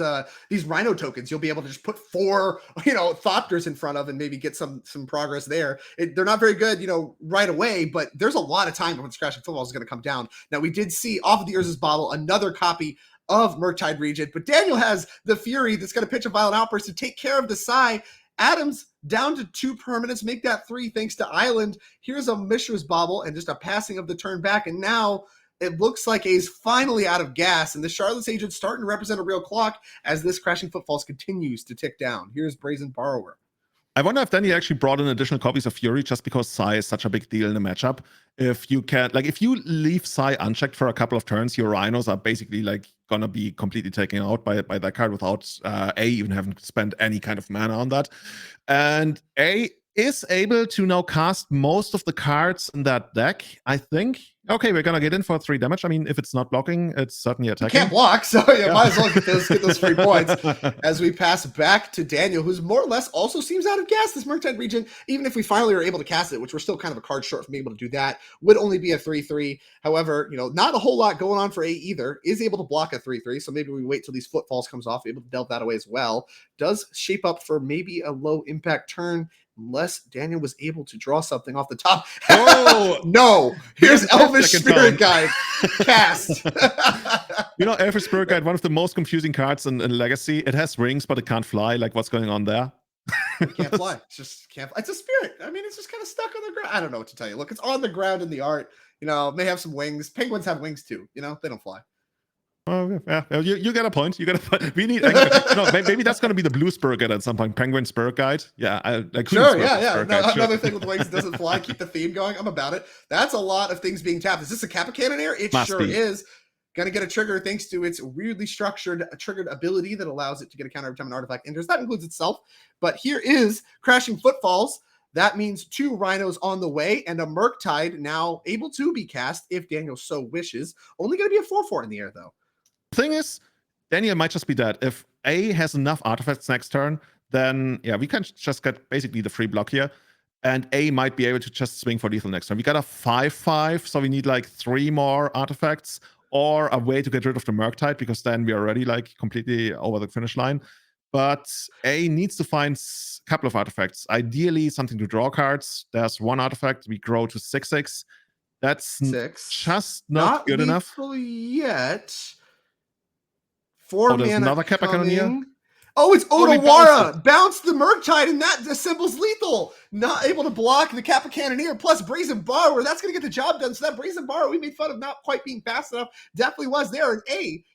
Speaker 1: Rhino tokens, you'll be able to just put 4, Thopters in front of and maybe get some progress there. They're not very good, right away, but there's a lot of time when Crashing Footfalls is going to come down. Now we did see off of the Urza's Bauble another copy of Murktide Regent, but Daniel has the Fury that's going to pitch a Violent Outburst to take care of the Sai. Adams down to 2 permanents, make that 3 thanks to Island. Here's a Mishra's Bauble and just a passing of the turn back, and now it looks like A's finally out of gas, and the Charlotte's Agent starting to represent a real clock as this Crashing Footfalls continues to tick down. Here's Brazen Borrower.
Speaker 2: I wonder if Danny actually brought in additional copies of Fury just because Sai is such a big deal in the matchup. If you can, like, if you leave Sai unchecked for a couple of turns, your Rhinos are basically like gonna be completely taken out by that card without A even having to spend any kind of mana on that. And A is able to now cast most of the cards in that deck, I think. Okay, we're gonna get in for 3 damage. I mean, if it's not blocking, it's certainly attacking.
Speaker 1: You can't block, so you might as well get those 3 points. As we pass back to Daniel, who's more or less also seems out of gas this Murktide region. Even if we finally are able to cast it, which we're still kind of a card short from being able to do that, would only be a 3/3. However, not a whole lot going on for A either. Is able to block a 3/3, so maybe we wait till these footfalls comes off, able to delve that away as well. Does shape up for maybe a low impact turn, unless Daniel was able to draw something off the top.
Speaker 2: Oh
Speaker 1: no! Here's Elvish Spirit Guide cast.
Speaker 2: Elvish Spirit Guide, one of the most confusing cards in Legacy. It has wings, but it can't fly. Like, what's going on there?
Speaker 1: It can't fly. It's just can't fly. It's a spirit. I mean, it's just kind of stuck on the ground. I don't know what to tell you. Look, it's on the ground in the art. May have some wings. Penguins have wings too. They don't fly.
Speaker 2: Oh yeah, you get a point. You get a point. We need maybe that's going to be the blue Spirit Guide at some point. Penguin Spirit Guide. Yeah,
Speaker 1: sure. Yeah. Another thing with wings doesn't fly. Keep the theme going. I'm about it. That's a lot of things being tapped. Is this a Kappa Cannoneer? It Must sure be. Is. Going to get a trigger thanks to its weirdly triggered ability that allows it to get a counter every time an artifact enters. That includes itself. But here is Crashing Footfalls. That means 2 Rhinos on the way and a Murktide now able to be cast if Daniel so wishes. Only going to be a 4/4 in the air though.
Speaker 2: Thing is, Daniel might just be dead. If A has enough artifacts next turn, then yeah, we can just get basically the free block here. And A might be able to just swing for lethal next turn. We got a 5/5, so we need like 3 more artifacts or a way to get rid of the Murktide, because then we are already like completely over the finish line. But A needs to find a couple of artifacts. Ideally, something to draw cards. There's 1 artifact. We grow to 6/6. That's
Speaker 1: 6.
Speaker 2: Just not good enough
Speaker 1: yet. 4 mana.
Speaker 2: Another Kappa Cannoneer.
Speaker 1: Oh, it's Odawara. Bounce the Murktide, and that symbol's lethal. Not able to block the Kappa Cannoneer plus Brazen Borrower. That's going to get the job done. So that Brazen Borrower we made fun of not quite being fast enough definitely was there. And A,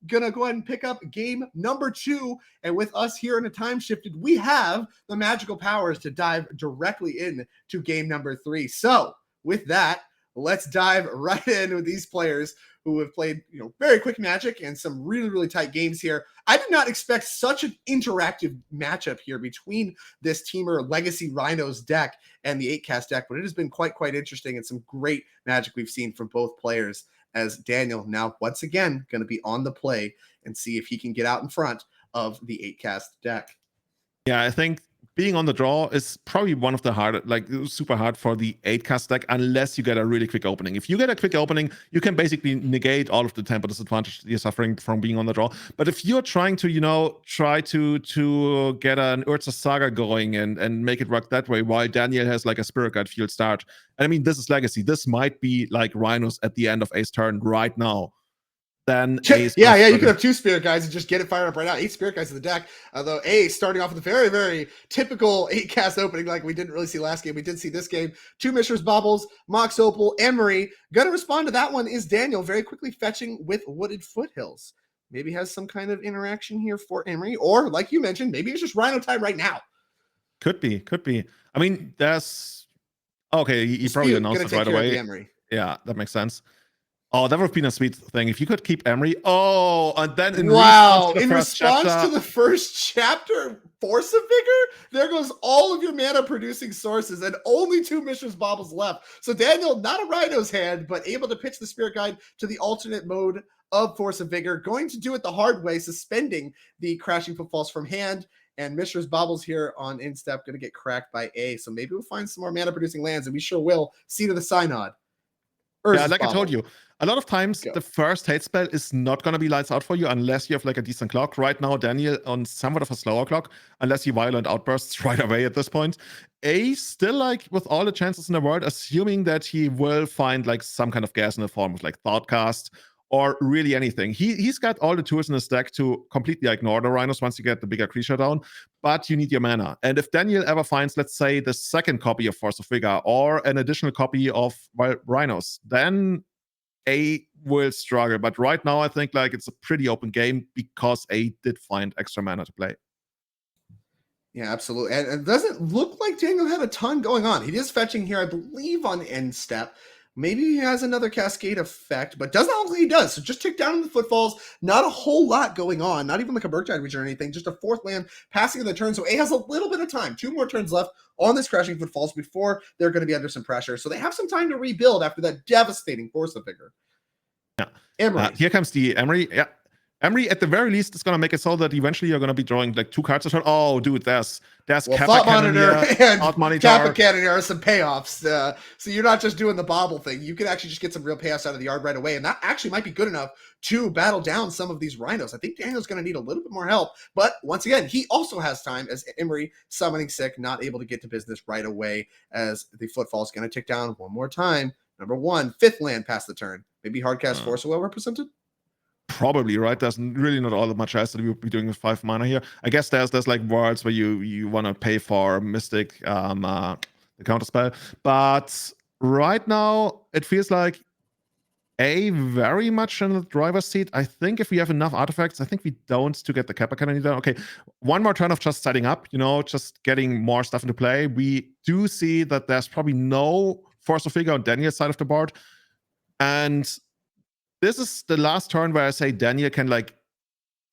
Speaker 1: gonna go ahead and pick up game number 2. And with us here in a time shifted, we have the magical powers to dive directly in to game number 3. So with that, let's dive right in with these players who have played, very quick Magic and some really, really tight games here. I did not expect such an interactive matchup here between this Temur Legacy Rhinos deck and the 8-cast deck, but it has been quite interesting and some great Magic we've seen from both players, as Daniel now once again going to be on the play and see if he can get out in front of the 8-cast deck.
Speaker 2: Yeah, I think being on the draw is probably one of the super hard for the 8-cast deck, unless you get a really quick opening. If you get a quick opening, you can basically negate all of the tempo disadvantage you're suffering from being on the draw. But if you're trying to, try to get an Urza Saga going and make it work that way, while Daniel has like a Spirit Guide field start, and I mean, this is Legacy. This might be like Rhinos at the end of Ace turn right now. Then
Speaker 1: you could have 2 Spirit Guides and just get it fired up right now. 8 Spirit Guides in the deck. Although A starting off with a very, very typical 8-cast opening like we didn't really see last game. We did see this game. 2 Mishra's Baubles, Mox Opal, Emery. Gonna respond to that one is Daniel very quickly fetching with Wooded Foothills. Maybe has some kind of interaction here for Emery. Or like you mentioned, maybe it's just Rhino time right now.
Speaker 2: Could be. I mean, there's... Okay, he probably announced it right away. Yeah, that makes sense. Oh, that would have been a sweet thing if you could keep Emery. Oh, and then in response
Speaker 1: to the first chapter, Force of Vigor, there goes all of your mana producing sources and only 2 Mishra's Baubles left. So Daniel, not a Rhino's hand, but able to pitch the Spirit Guide to the alternate mode of Force of Vigor, going to do it the hard way, suspending the Crashing Footfalls from hand. And Mishra's Baubles here on instep going to get cracked by A. So maybe we'll find some more mana producing lands, and we sure will. Seed of the Synod.
Speaker 2: Yeah, like I told you, a lot of times the first hate spell is not going to be lights out for you unless you have like a decent clock. Right now, Daniel on somewhat of a slower clock, unless he violent outbursts right away at this point. A still like with all the chances in the world, assuming that he will find like some kind of gas in the form of like Thoughtcast or really anything. He's got all the tools in his deck to completely ignore the Rhinos once you get the bigger creature down, but you need your mana. And if Daniel ever finds, let's say, the second copy of Force of Vigor or an additional copy of Rhinos, then A will struggle. But right now, I think like it's a pretty open game because A did find extra mana to play.
Speaker 1: Yeah, absolutely. And it doesn't look like Daniel had a ton going on. He is fetching here, I believe, on end step. Maybe he has another Cascade effect, but doesn't look like he does. So just tick down in the footfalls. Not a whole lot going on. Not even like a Birchtide region or anything. Just a 4th land passing in the turn. So A has a little bit of time. 2 more turns left on this Crashing Footfalls before they're going to be under some pressure. So they have some time to rebuild after that devastating Force of Vigor.
Speaker 2: Yeah.
Speaker 1: Emery.
Speaker 2: Here comes the Emery. Yeah. Emery, at the very least, is going to make it so that eventually you're going to be drawing like 2 cards a turn. Oh, dude, there's
Speaker 1: Thought Monitor and Kappa Cannoneer are some payoffs. So you're not just doing the bobble thing. You can actually just get some real payoffs out of the yard right away. And that actually might be good enough to battle down some of these rhinos. I think Daniel's going to need a little bit more help. But once again, he also has time as Emery summoning sick, not able to get to business right away as the footfall is going to tick down one more time. Number 1, 5th land past the turn. Maybe Hardcast Force well represented?
Speaker 2: Probably, right? There's really not all that much else that we would be doing with 5 mana here. I guess there's like worlds where you want to pay for Mystic, the counter spell. But right now, it feels like A, very much in the driver's seat. I think if we have enough artifacts, I think we don't to get the Kappa Cannon either. Okay, 1 more turn of just setting up, just getting more stuff into play. We do see that there's probably no Force of Figure on Daniel's side of the board. And this is the last turn where I say Daniel can like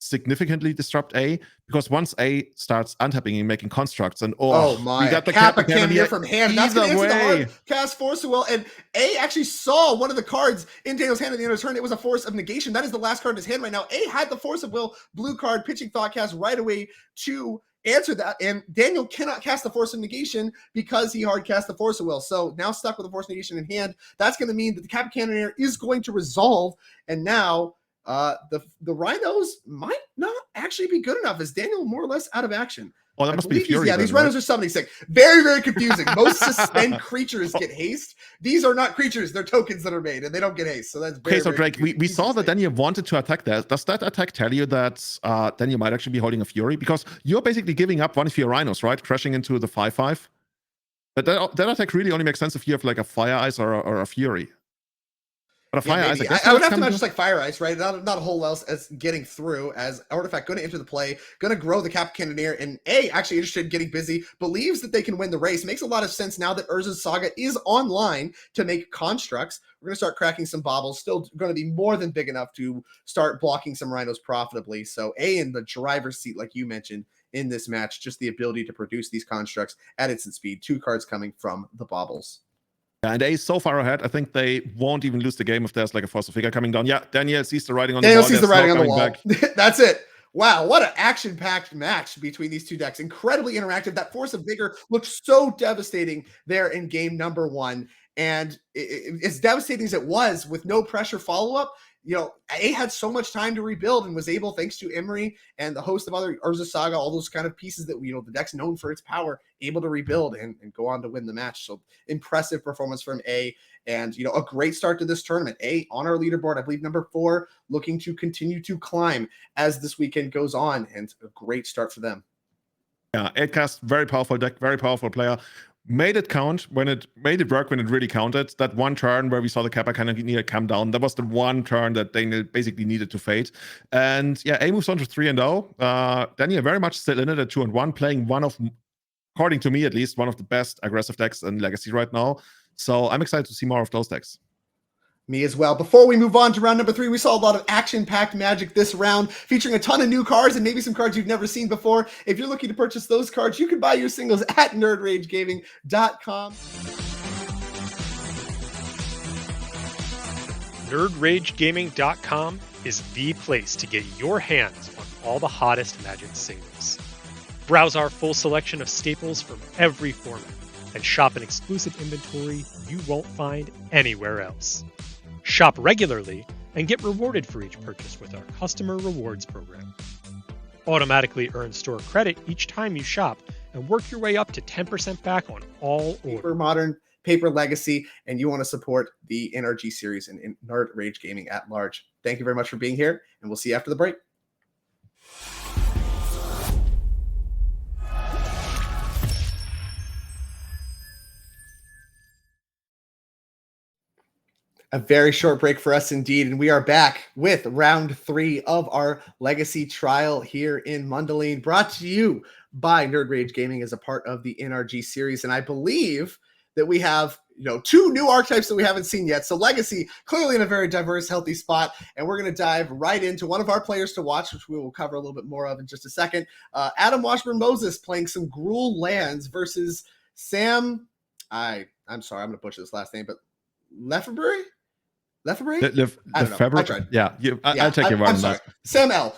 Speaker 2: significantly disrupt A, because once A starts untapping and making constructs, and
Speaker 1: we got the Kappa Cannoneer from hand. That's going to answer the hard cast Force of Will. And A actually saw one of the cards in Daniel's hand at the end of the turn. It was a Force of Negation. That is the last card in his hand right now. A had the Force of Will blue card, pitching Thoughtcast right away to answer that, and Daniel cannot cast the Force of Negation because he hard cast the Force of Will. So now stuck with the Force of Negation in hand. That's going to mean that the Kappa Cannoneer is going to resolve, and now the Rhinos might not actually be good enough as Daniel more or less out of action.
Speaker 2: Oh, that must be Fury.
Speaker 1: Yeah, these Rhinos are summoning sick. Very, very confusing. Most suspend creatures get haste. These are not creatures; they're tokens that are made, and they don't get haste. So that's very,
Speaker 2: okay. So Drake, we saw that Daniel wanted to attack that. Does that attack tell you that Daniel might actually be holding a Fury? Because you're basically giving up one of your Rhinos, right? Crashing into the 5/5. But that attack really only makes sense if you have like a Fire Ice or a Fury. But a Fire Ice,
Speaker 1: I would have to match just like Fire Ice, right? Not a whole else as getting through, as Artifact going to enter the play, going to grow the Kappa Cannoneer, and A, actually interested in getting busy, believes that they can win the race. Makes a lot of sense now that Urza's Saga is online to make constructs. We're going to start cracking some bobbles, still going to be more than big enough to start blocking some Rhinos profitably. So A in the driver's seat, like you mentioned, in this match, just the ability to produce these constructs at instant speed. 2 cards coming from the bobbles.
Speaker 2: And A is so far ahead, I think they won't even lose the game if there's like a Force of Figure coming down. Yeah, Daniel sees the writing on
Speaker 1: the wall. Daniel sees the writing on the
Speaker 2: wall.
Speaker 1: That's it. Wow, what an action-packed match between these two decks. Incredibly interactive. That Force of Vigor looked so devastating there in game number 1. And as devastating as it was with no pressure follow-up, A had so much time to rebuild and was able, thanks to Emery and the host of other Urza Saga, all those kind of pieces that, the deck's known for its power, able to rebuild and go on to win the match. So impressive performance from A, and, a great start to this tournament. A on our leaderboard, I believe number 4, looking to continue to climb as this weekend goes on, and a great start for them.
Speaker 2: Yeah, 8-cast, very powerful deck, very powerful player. Made it count when it made it work when it really counted. That one turn where we saw the Kappa Cannoneer come down, that was the one turn that Daniel basically needed to fade. And yeah, A moves on to 3-0. Daniel very much still in it at 2-1, playing one of, according to me at least, one of the best aggressive decks in Legacy right now. So I'm excited to see more of those decks.
Speaker 1: Me as well. Before we move on to round number 3, we saw a lot of action-packed Magic this round, featuring a ton of new cards and maybe some cards you've never seen before. If you're looking to purchase those cards, you can buy your singles at nerdragegaming.com.
Speaker 3: NerdRageGaming.com is the place to get your hands on all the hottest Magic singles. Browse our full selection of staples from every format and shop an exclusive inventory you won't find anywhere else. Shop regularly and get rewarded for each purchase with our customer rewards program. Automatically earn store credit each time you shop and work your way up to 10% back on all orders.
Speaker 1: Paper Modern, Paper Legacy, and you want to support the NRG series and Nerd Rage Gaming at large. Thank you very much for being here, and we'll see you after the break. A very short break for us indeed, and we are back with round 3 of our Legacy trial here in Mundelein, brought to you by Nerd Rage Gaming as a part of the NRG series. And I believe that we have two new archetypes that we haven't seen yet. So Legacy clearly in a very diverse, healthy spot, and we're going to dive right into one of our players to watch, which we will cover a little bit more of in just a second. Adam Wasburn-Moses playing some Gruul lands versus Sam. I'm sorry, I'm going to butcher this last name, but Lefebvre?
Speaker 2: Lefebvre?
Speaker 1: I tried.
Speaker 2: Yeah, I'll take your word on that.
Speaker 1: Sam L.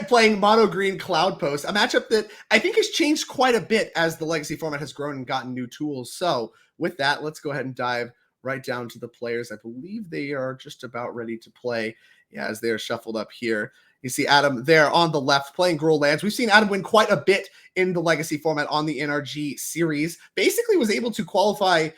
Speaker 1: Playing mono green Cloudpost, a matchup that I think has changed quite a bit as the Legacy format has grown and gotten new tools. So with that, let's go ahead and dive right down to the players. I believe they are just about ready to play as they are shuffled up here. You see Adam there on the left playing Gruul lands. We've seen Adam win quite a bit in the Legacy format on the NRG series. Basically was able to qualify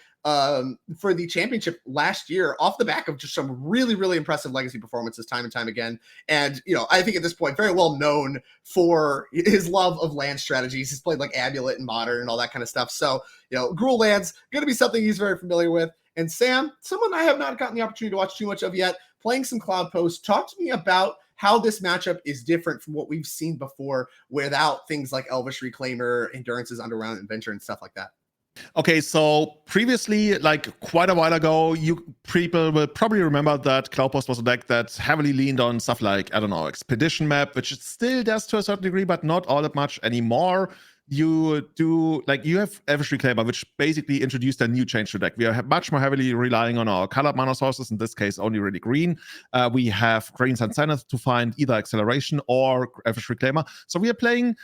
Speaker 1: for the championship last year off the back of just some really, really impressive Legacy performances time and time again. And, I think at this point, very well known for his love of land strategies. He's played like Amulet and Modern and all that kind of stuff. So, Gruul lands going to be something he's very familiar with. And Sam, someone I have not gotten the opportunity to watch too much of yet, playing some Cloudpost. Talk to me about how this matchup is different from what we've seen before without things like Elvish Reclaimer, Endurance's Underground Adventure, and stuff like that.
Speaker 2: Okay, so previously, like quite a while ago, people will probably remember that Cloudpost was a deck that heavily leaned on stuff like, Expedition Map, which it still does to a certain degree, but not all that much anymore. You have Elvish Reclaimer, which basically introduced a new change to deck. We are much more heavily relying on our colored mana sources, in this case, only really green. We have Greens and Zenith to find either Acceleration or Elvish Reclaimer. So we are playing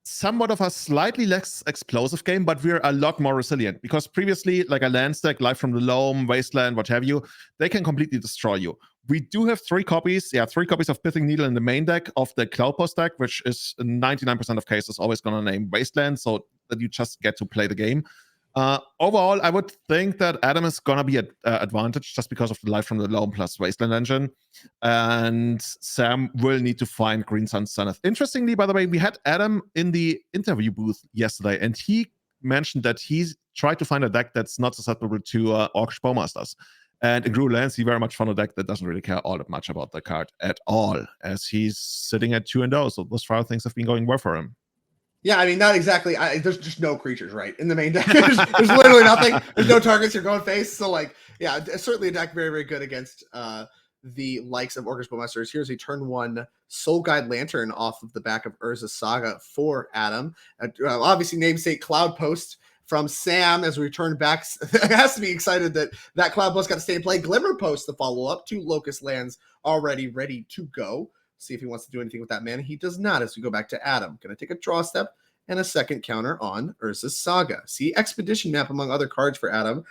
Speaker 2: somewhat of a slightly less explosive game, but we're a lot more resilient because previously, like a land stack, Life from the Loam, Wasteland, what have you, they can completely destroy you. We do have 3 copies of Pithing Needle in the main deck of the Cloudpost deck, which is in 99% of cases always going to name Wasteland, so that you just get to play the game. Overall, I would think that Adam is going to be an advantage just because of the Life from the Loam plus Wasteland engine. And Sam will need to find Green Sun Zenith. Interestingly, by the way, we had Adam in the interview booth yesterday, and he mentioned that he's tried to find a deck that's not susceptible to Orcish Bowmasters. And in Gruul lands, he very much found a deck that doesn't really care all that much about the card at all, as he's sitting at 2-0. So those 5 things have been going well for him.
Speaker 1: Yeah, I mean, not exactly. There's just no creatures, right, in the main deck. There's literally nothing. There's no targets you're going face. So, certainly a deck very, very good against the likes of Orcish Bowmasters. Here's a turn 1 Soul Guide Lantern off of the back of Urza's Saga for Adam. Obviously, namesake Cloudpost from Sam as we return back. Has to be excited that Cloudpost got to stay and play. Glimmer Post, the follow-up. 2 Locust lands already ready to go. See if he wants to do anything with that mana. He does not as we go back to Adam. Going to take a draw step and a second counter on Urza's Saga. See Expedition Map among other cards for Adam.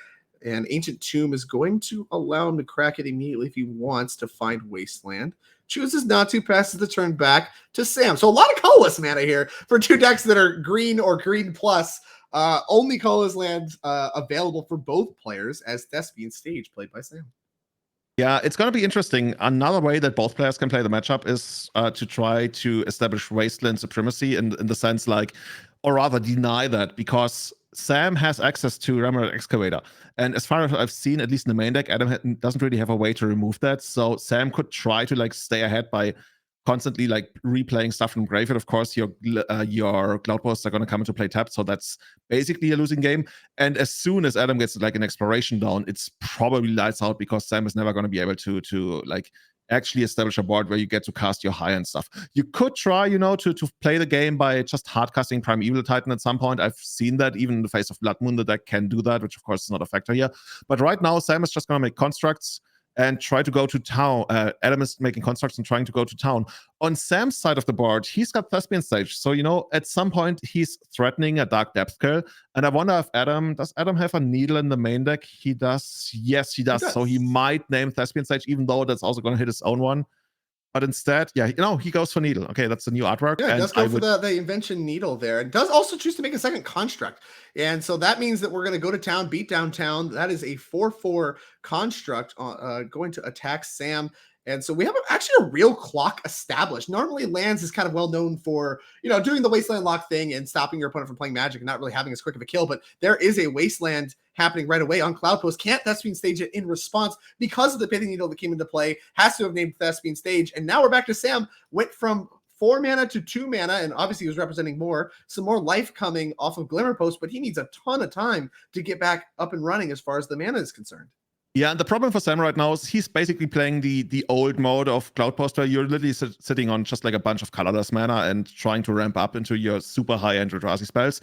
Speaker 1: And Ancient Tomb is going to allow him to crack it immediately if he wants to find Wasteland. Chooses not to, passes the turn back to Sam. So a lot of colorless mana here for 2 decks that are green or green plus. Only colorless lands available for both players as Thespian Stage played by Sam.
Speaker 2: Yeah, it's going to be interesting. Another way that both players can play the matchup is to try to establish Wasteland supremacy in the sense or rather deny that, because Sam has access to Reanimator Excavator. And as far as I've seen, at least in the main deck, Adam doesn't really have a way to remove that. So Sam could try to stay ahead by constantly replaying stuff from graveyard. Of course, your Cloudposts are going to come into play tapped, so that's basically a losing game. And as soon as Adam gets an exploration down, it's probably lights out, because Sam is never going to be able to actually establish a board where you get to cast your high-end stuff. You could try, to play the game by just hard-casting Prime Evil Titan at some point. I've seen that. Even in the face of Blood Moon, the deck can do that, which of course is not a factor here. But right now, Sam is just going to make constructs and try to go to town. Adam is making constructs and trying to go to town. On Sam's side of the board, he's got Thespian Stage. So, at some point, he's threatening a Dark Depth kill. And I wonder if does Adam have a Needle in the main deck? He does. Yes, he does. So he might name Thespian Stage, even though that's also going to hit his own one. But instead, he goes for Needle. Okay, that's the new artwork.
Speaker 1: Yeah, it does go for the Invention Needle there. It does also choose to make a second construct. And so that means that we're going to go to town, beat downtown. That is a 4/4 construct going to attack Sam. And so we have actually a real clock established. Normally, lands is kind of well known for, doing the Wasteland lock thing and stopping your opponent from playing Magic and not really having as quick of a kill. But there is a Wasteland happening right away on Cloudpost. Can't Thespian Stage it in response because of the Pithing Needle that came into play. Has to have named Thespian Stage. And now we're back to Sam. Went from 4 mana to 2 mana, and obviously he was representing some more life coming off of Glimmerpost, but he needs a ton of time to get back up and running as far as the mana is concerned.
Speaker 2: Yeah, and the problem for Sam right now is he's basically playing the old mode of Cloudpost, where you're literally sitting on just like a bunch of colorless mana and trying to ramp up into your super high-end Eldrazi spells.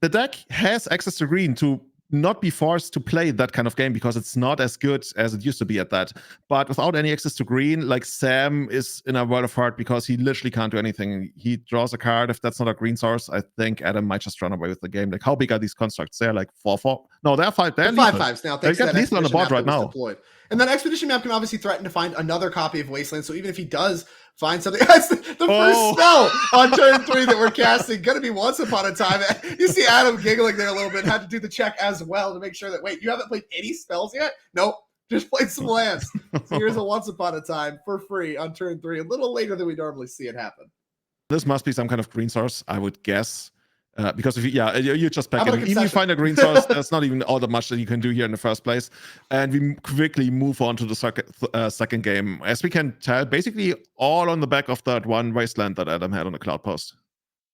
Speaker 2: The deck has access to green to not be forced to play that kind of game because it's not as good as it used to be at that. But without any access to green, like Sam is in a world of hurt because he literally can't do anything. He draws a card. If that's not a green source, I think Adam might just run away with the game. Like, how big are these constructs? They're like 4/4. No, they're 5. They're
Speaker 1: 5/5s now.
Speaker 2: They got lethal on the board right now.
Speaker 1: Deployed. And that expedition map can obviously threaten to find another copy of Wasteland. So even if he does find something, that's the first spell on turn 3 that we're casting. Gonna be Once Upon a Time. You see Adam giggling there a little bit. Had to do the check as well to make sure that, wait, you haven't played any spells yet? Nope. Just played some lands. So here's a Once Upon a Time for free on turn 3. A little later than we normally see it happen.
Speaker 2: This must be some kind of green source, I would guess. Because if you just pack it. Even if you find a green source, there's not even all that much that you can do here in the first place. And we quickly move on to the second game. As we can tell, basically all on the back of that one Wasteland that Adam had on the Cloudpost.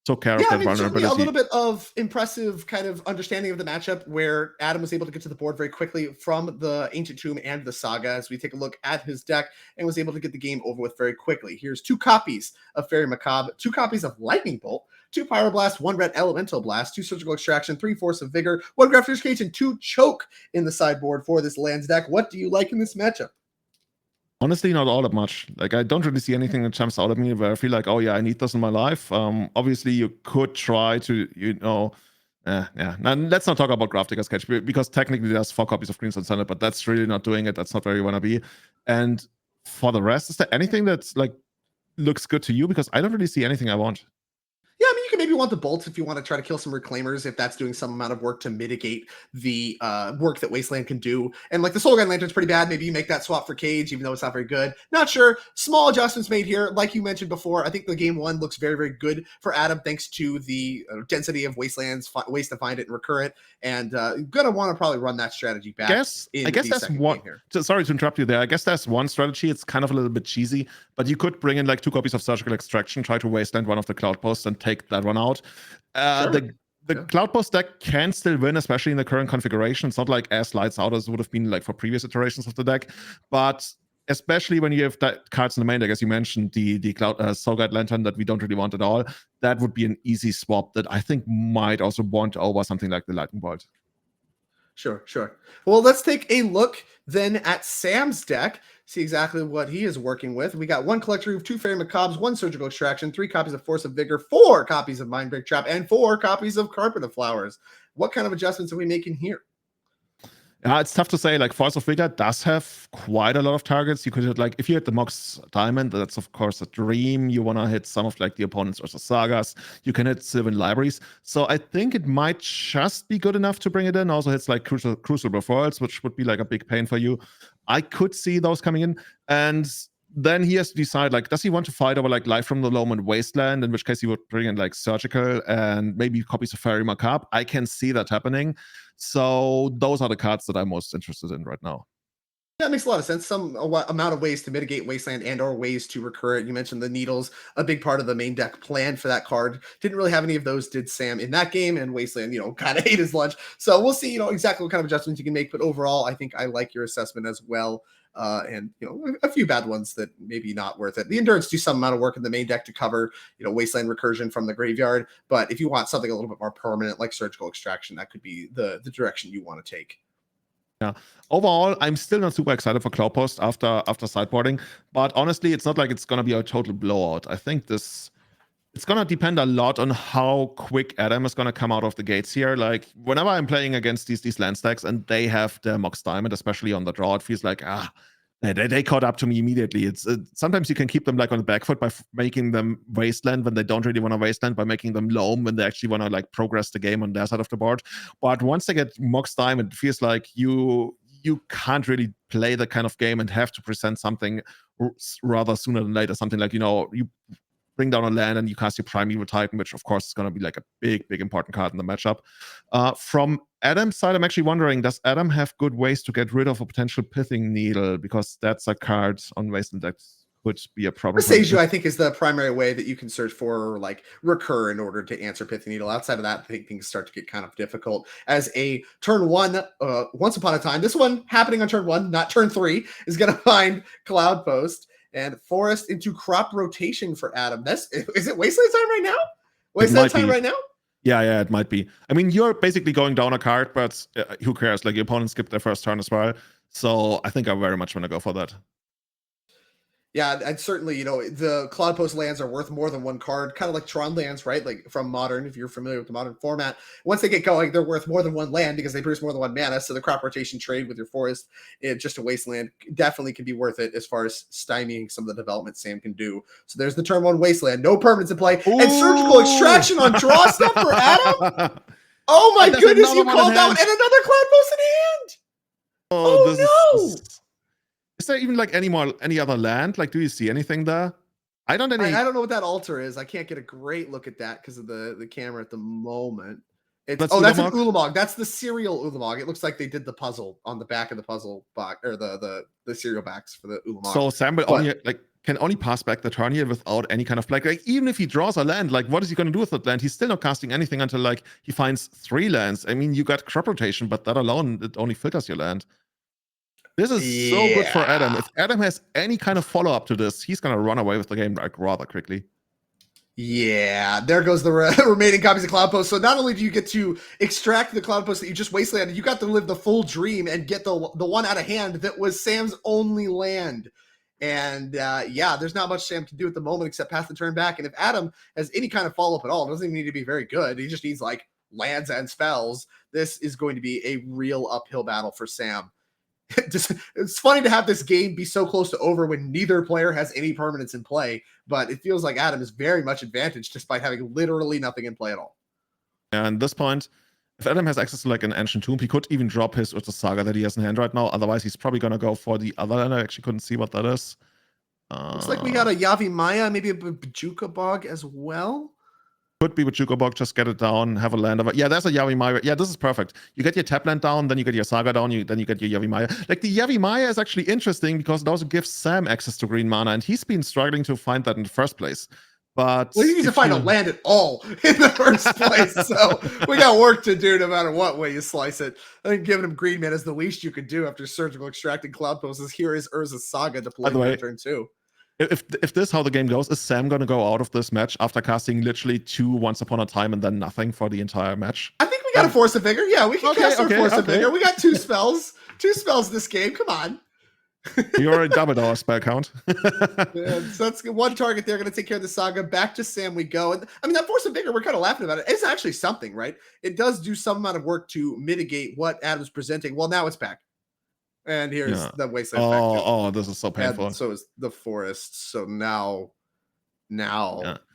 Speaker 2: Took care of that vulnerability.
Speaker 1: A little bit of impressive kind of understanding of the matchup where Adam was able to get to the board very quickly from the Ancient Tomb and the Saga as we take a look at his deck and was able to get the game over with very quickly. Here's 2 copies of Fairy Macabre, 2 copies of Lightning Bolt, 2 Pyroblast, 1 Red Elemental Blast, 2 Surgical Extraction, 3 Force of Vigor, 1 Grafter's Cage, and 2 Choke in the sideboard for this lands deck. What do you like in this matchup?
Speaker 2: Honestly, not all that much. Like, I don't really see anything that jumps out at me where I feel like, oh yeah, I need this in my life. Obviously, you could try to, Now, let's not talk about Grafdigger's Cage because technically there's 4 copies of Greens on Center, but that's really not doing it. That's not where you want to be. And for the rest, is there anything that's like looks good to you? Because I don't really see anything I want.
Speaker 1: Yeah, I mean, you can maybe want the bolts if you want to try to kill some Reclaimers, if that's doing some amount of work to mitigate the work that Wasteland can do. And like the Soul Guide Lantern's pretty bad. Maybe you make that swap for Cage, even though it's not very good. Not sure. Small adjustments made here. Like you mentioned before, I think the game 1 looks very, very good for Adam, thanks to the density of Wastelands, ways to find it and recur it. And gonna want to probably run that strategy back. I guess that's one. Sorry
Speaker 2: to interrupt you there. I guess that's one strategy. It's kind of a little bit cheesy, but you could bring in like 2 copies of Surgical Extraction, try to Wasteland one of the Cloudposts, and take that one out. The Cloudpost deck can still win, especially in the current configuration. It's not like as lights out as it would have been like for previous iterations of the deck, but especially when you have cards in the main deck, as you mentioned, the Soul Guide Lantern that we don't really want at all, that would be an easy swap that I think might also want over something like the Lightning Bolt.
Speaker 1: Sure. Well, let's take a look then at Sam's deck, see exactly what he is working with. We got 1 Collector Roof, 2 Fairy Macabres, 1 Surgical Extraction, 3 copies of Force of Vigor, 4 copies of Mindbreak Trap, and 4 copies of Carpet of Flowers. What kind of adjustments are we making here?
Speaker 2: It's tough to say. Like, Force of Vigor does have quite a lot of targets. You could hit, like, if you hit the Mox Diamond, that's of course a dream. You want to hit some of like the opponents versus sagas. You can hit Sylvan Libraries. So I think it might just be good enough to bring it in. Also hits like Crucible Foils, which would be like a big pain for you. I could see those coming in. And then he has to decide, like, does he want to fight over like Life from the Loam and Wasteland, in which case he would bring in like Surgical and maybe copies of Fairy Macabre. I can see that happening. So those are the cards that I'm most interested in right now.
Speaker 1: That makes a lot of sense. Some amount of ways to mitigate Wasteland and or ways to recur it. You mentioned the Needles, a big part of the main deck plan for that card. Didn't really have any of those, did Sam in that game, and Wasteland, kind of ate his lunch. So we'll see, exactly what kind of adjustments you can make. But overall, I think I like your assessment as well. And a few bad ones that maybe not worth it. The Endurance do some amount of work in the main deck to cover Wasteland recursion from the graveyard, but if you want something a little bit more permanent like Surgical Extraction, that could be the direction you want to take.
Speaker 2: Yeah. Overall, I'm still not super excited for Cloudpost after sideboarding, but honestly, it's not like it's gonna be a total blowout. I think it's gonna depend a lot on how quick Adam is gonna come out of the gates here. Like, whenever I'm playing against these land stacks and they have the Mox Diamond, especially on the draw, it feels like they caught up to me immediately. It's sometimes you can keep them like on the back foot by making them Wasteland when they don't really want to Wasteland, by making them Loam when they actually want to like progress the game on their side of the board. But once they get Mox Diamond, it feels like you can't really play that kind of game and have to present something rather sooner than later. Something like, you bring down a land and you cast your Primeval Titan, which of course is going to be like a big important card in the matchup. From Adam's side, I'm actually wondering, does Adam have good ways to get rid of a potential Pithing Needle? Because that's a card on Wasteland that would be a problem.
Speaker 1: Seiju, I think, is the primary way that you can search for like recur in order to answer Pithing Needle. Outside of that, I think things start to get kind of difficult. As a turn 1, once upon a time, this one happening on turn 1, not turn 3, is going to find Cloudpost and Forest into crop rotation for Adam. Is it Wasteland time right now? Wasteland time right now?
Speaker 2: Yeah, it might be. I mean, you're basically going down a card, but who cares? Like, your opponent skipped their first turn as well. So I think I very much want to go for that.
Speaker 1: Yeah, and certainly, the Cloudpost lands are worth more than one card, kind of like Tron lands, right? Like from Modern, if you're familiar with the Modern format. Once they get going, they're worth more than one land because they produce more than one mana. So the crop rotation trade with your Forest, just a Wasteland, definitely can be worth it as far as stymieing some of the development Sam can do. So there's the turn 1 Wasteland, no permanents in play, and Surgical Extraction on draw step for Adam. Oh my goodness, you called out and another Cloudpost in hand. Oh no!
Speaker 2: Is there even like any other land? Like, do you see anything there? I don't
Speaker 1: know what that altar is. I can't get a great look at that because of the camera at the moment. That's an Ulamog. That's the serial Ulamog. It looks like they did the puzzle on the back of the puzzle box, or the serial backs for the Ulamog.
Speaker 2: So Sam will can only pass back the turn here without any kind of like even if he draws a land, like what is he going to do with that land? He's still not casting anything until like he finds 3 lands. I mean, you got crop rotation, but that alone, it only filters your land. This is so good for Adam. If Adam has any kind of follow-up to this, he's going to run away with the game like rather quickly.
Speaker 1: Yeah, there goes the remaining copies of Cloudpost. So not only do you get to extract the Cloudpost that you just wastelanded, you got to live the full dream and get the one out of hand that was Sam's only land. And there's not much Sam can do at the moment except pass the turn back. And if Adam has any kind of follow-up at all, it doesn't even need to be very good. He just needs like lands and spells. This is going to be a real uphill battle for Sam. It's funny to have this game be so close to over when neither player has any permanents in play, but it feels like Adam is very much advantaged despite having literally nothing in play at all.
Speaker 2: And at this point, if Adam has access to like an Ancient Tomb, he could even drop his Urza Saga that he has in hand right now. Otherwise, he's probably going to go for the other end. I actually couldn't see what that is.
Speaker 1: Looks like we got a Yavi Maya, maybe a Bajuka Bog as well.
Speaker 2: Could be with Jukobog, just get it down, have a land of it. Yeah, there's a Yavi Maya. Yeah, this is perfect. You get your tap land down, then you get your Saga down, then you get your Yavi Maya. Like, the Yavi Maya is actually interesting because it also gives Sam access to green mana, and he's been struggling to find that in the first place. But
Speaker 1: he needs to find a land at all in the first place, so we got work to do no matter what way you slice it. I think giving him green mana is the least you could do after Surgical Extracting Cloudpost is here is Urza Saga deployed for turn 2.
Speaker 2: If this is how the game goes, is Sam going to go out of this match after casting literally 2 Once Upon a Time and then nothing for the entire match?
Speaker 1: I think we got a Force of Vigor. Yeah, we can cast our Force of Vigor. We got 2 spells. 2 spells this game. Come on.
Speaker 2: You already doubled our spell count.
Speaker 1: So that's one target there. Going to take care of the Saga. Back to Sam we go. And I mean, that Force of Vigor, we're kind of laughing about it. It's actually something, right? It does do some amount of work to mitigate what Adam's presenting. Well, now it's back. And here's the Wasteland.
Speaker 2: Oh, this is so painful.
Speaker 1: And so is the Forest. So now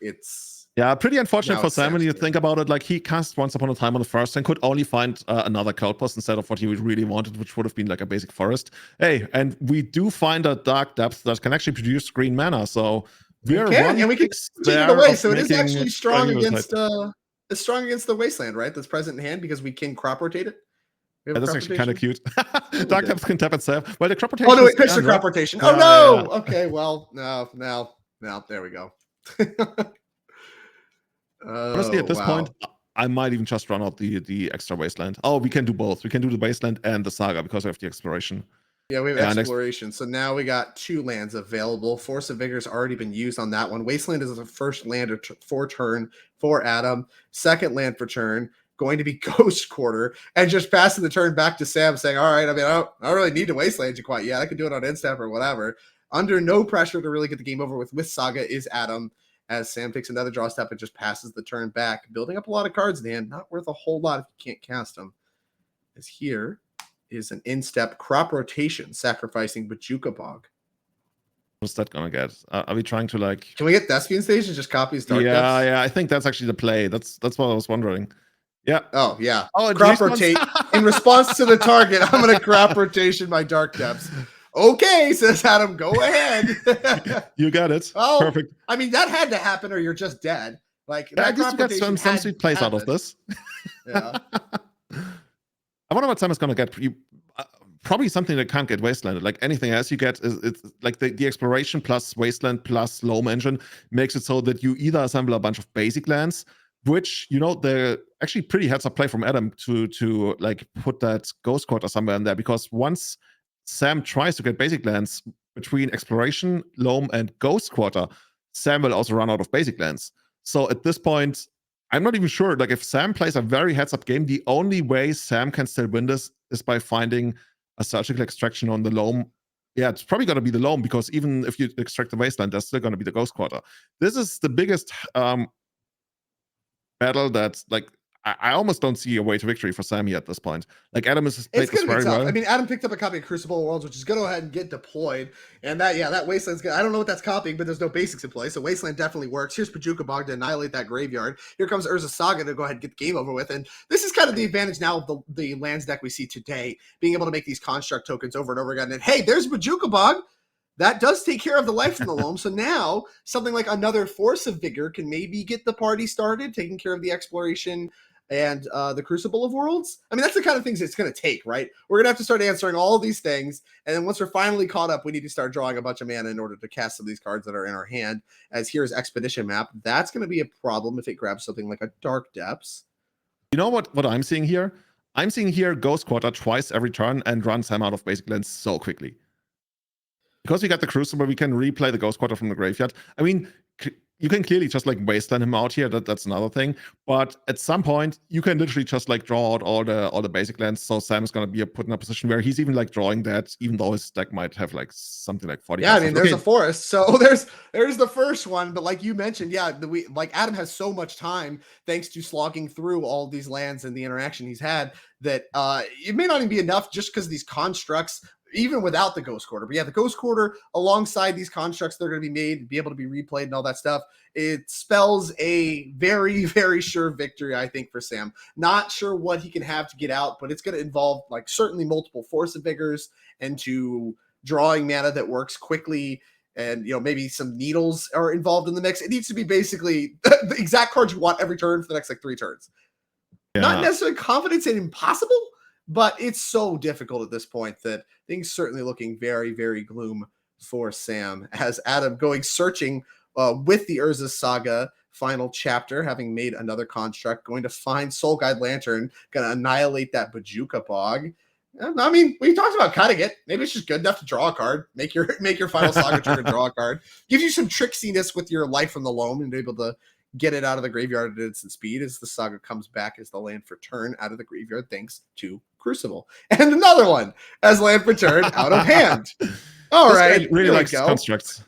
Speaker 1: it's
Speaker 2: pretty unfortunate for Sam when you think about it. Like, he cast Once Upon a Time on the first and could only find another Cloudpost instead of what he really wanted, which would have been like a basic forest. Hey, and we do find a Dark Depth that can actually produce green mana. So
Speaker 1: we can continue the way. So it is actually strong against the Wasteland, right? That's present in hand because we can crop rotate it.
Speaker 2: Yeah, that's actually kind of cute. Dark Depth can tap itself. Well, the crop rotation.
Speaker 1: Oh no, it pitched the crop rotation. Oh no. Yeah. Okay, well, now, there we go.
Speaker 2: Honestly, at this point, I might even just run out the extra Wasteland. Oh, we can do both. We can do the Wasteland and the Saga because we have the Exploration.
Speaker 1: Yeah, we have Exploration. So now we got 2 lands available. Force of Vigor's already been used on that one. Wasteland is the first land for turn for Adam. Second land for turn. Going to be Ghost Quarter, and just passing the turn back to Sam saying, all right, I mean, I don't really need to wasteland you quite yet. I can do it on end step or whatever. Under no pressure to really get the game over with Saga is Adam, as Sam takes another draw step and just passes the turn back, building up a lot of cards in the hand. Not worth a whole lot if you can't cast them. As here is an in-step crop rotation, sacrificing Bajuka Bog.
Speaker 2: What's that gonna get? Are we trying to like...
Speaker 1: Can we get Thespian Stage and just copy his Dark Depths?
Speaker 2: Yeah, I think that's actually the play. That's what I was wondering. Yeah.
Speaker 1: Oh, yeah. Oh, crop rotate. In response to the target, I'm going to crop rotation my Dark Depths. Okay, says Adam, go ahead.
Speaker 2: You got it.
Speaker 1: Oh,
Speaker 2: perfect.
Speaker 1: I mean, that had to happen or you're just dead. Like,
Speaker 2: I guess you got some sweet plays out of this.
Speaker 1: Yeah.
Speaker 2: I wonder what Sam is going to get. probably something that can't get wastelanded. Like anything else you get, it's like the exploration plus wasteland plus loam engine makes it so that you either assemble a bunch of basic lands, which, you know, they're actually pretty heads up play from Adam to like put that ghost quarter somewhere in there, because once Sam tries to get basic lands between exploration, loam, and ghost quarter, Sam will also run out of basic lands. So at this point, I'm not even sure. Like, if Sam plays a very heads-up game, the only way Sam can still win this is by finding a surgical extraction on the loam. Yeah, it's probably going to be the loam, because even if you extract the wasteland, there's still going to be the ghost quarter. This is the biggest battle that's like, I almost don't see a way to victory for Sam here at this point. Like, Adam is
Speaker 1: it's going to be tough. Well. I mean, Adam picked up a copy of Crucible Worlds, which is going to go ahead and get deployed. And that Wasteland's good. I don't know what that's copying, but there's no basics in play. So Wasteland definitely works. Here's Pajuka Bog to annihilate that graveyard. Here comes Urza Saga to go ahead and get the game over with. And this is kind of the advantage now of the lands deck we see today, being able to make these construct tokens over and over again. And hey, there's Pajuka Bog. That does take care of the life from the loam. So now something like another Force of Vigor can maybe get the party started, taking care of the exploration and the Crucible of Worlds. I mean, that's the kind of things it's going to take, right? We're going to have to start answering all of these things. And then once we're finally caught up, we need to start drawing a bunch of mana in order to cast some of these cards that are in our hand. As here's Expedition Map. That's going to be a problem if it grabs something like a Dark Depths.
Speaker 2: You know what I'm seeing here? I'm seeing here Ghost Quarter twice every turn and run Sam out of basic lands so quickly. Because we got the Crucible, we can replay the Ghost Quarter from the graveyard. I mean, you can clearly just like wasteland him out here. That's another thing. But at some point, you can literally just like draw out all the basic lands. So Sam is gonna be put in a position where he's even like drawing that, even though his deck might have like something like 40.
Speaker 1: Yeah, I mean, there's a forest. So there's the first one. But like you mentioned, yeah, like Adam has so much time thanks to slogging through all these lands and the interaction he's had that it may not even be enough just because these constructs, even without the Ghost Quarter. But yeah, the Ghost Quarter alongside these constructs that are going to be made, be able to be replayed and all that stuff, it spells a very, very sure victory, I think, for Sam. Not sure what he can have to get out, but it's going to involve like certainly multiple Force of Vigors and to drawing mana that works quickly. And, you know, maybe some needles are involved in the mix. It needs to be basically the exact cards you want every turn for the next like 3 turns. Yeah. Not necessarily confidence and impossible, but it's so difficult at this point that things certainly looking very, very gloom for Sam. As Adam going searching with the Urza Saga final chapter, having made another construct, going to find Soul Guide Lantern, going to annihilate that Pajuka Bog. I mean, we talked about cutting it. Maybe it's just good enough to draw a card. Make your final Saga trigger draw a card. Gives you some tricksiness with your life from the loam and be able to get it out of the graveyard at instant speed as the Saga comes back as the land for turn out of the graveyard thanks to Crucible. And another one as land for turn out of hand. All this right.
Speaker 2: Really likes constructs.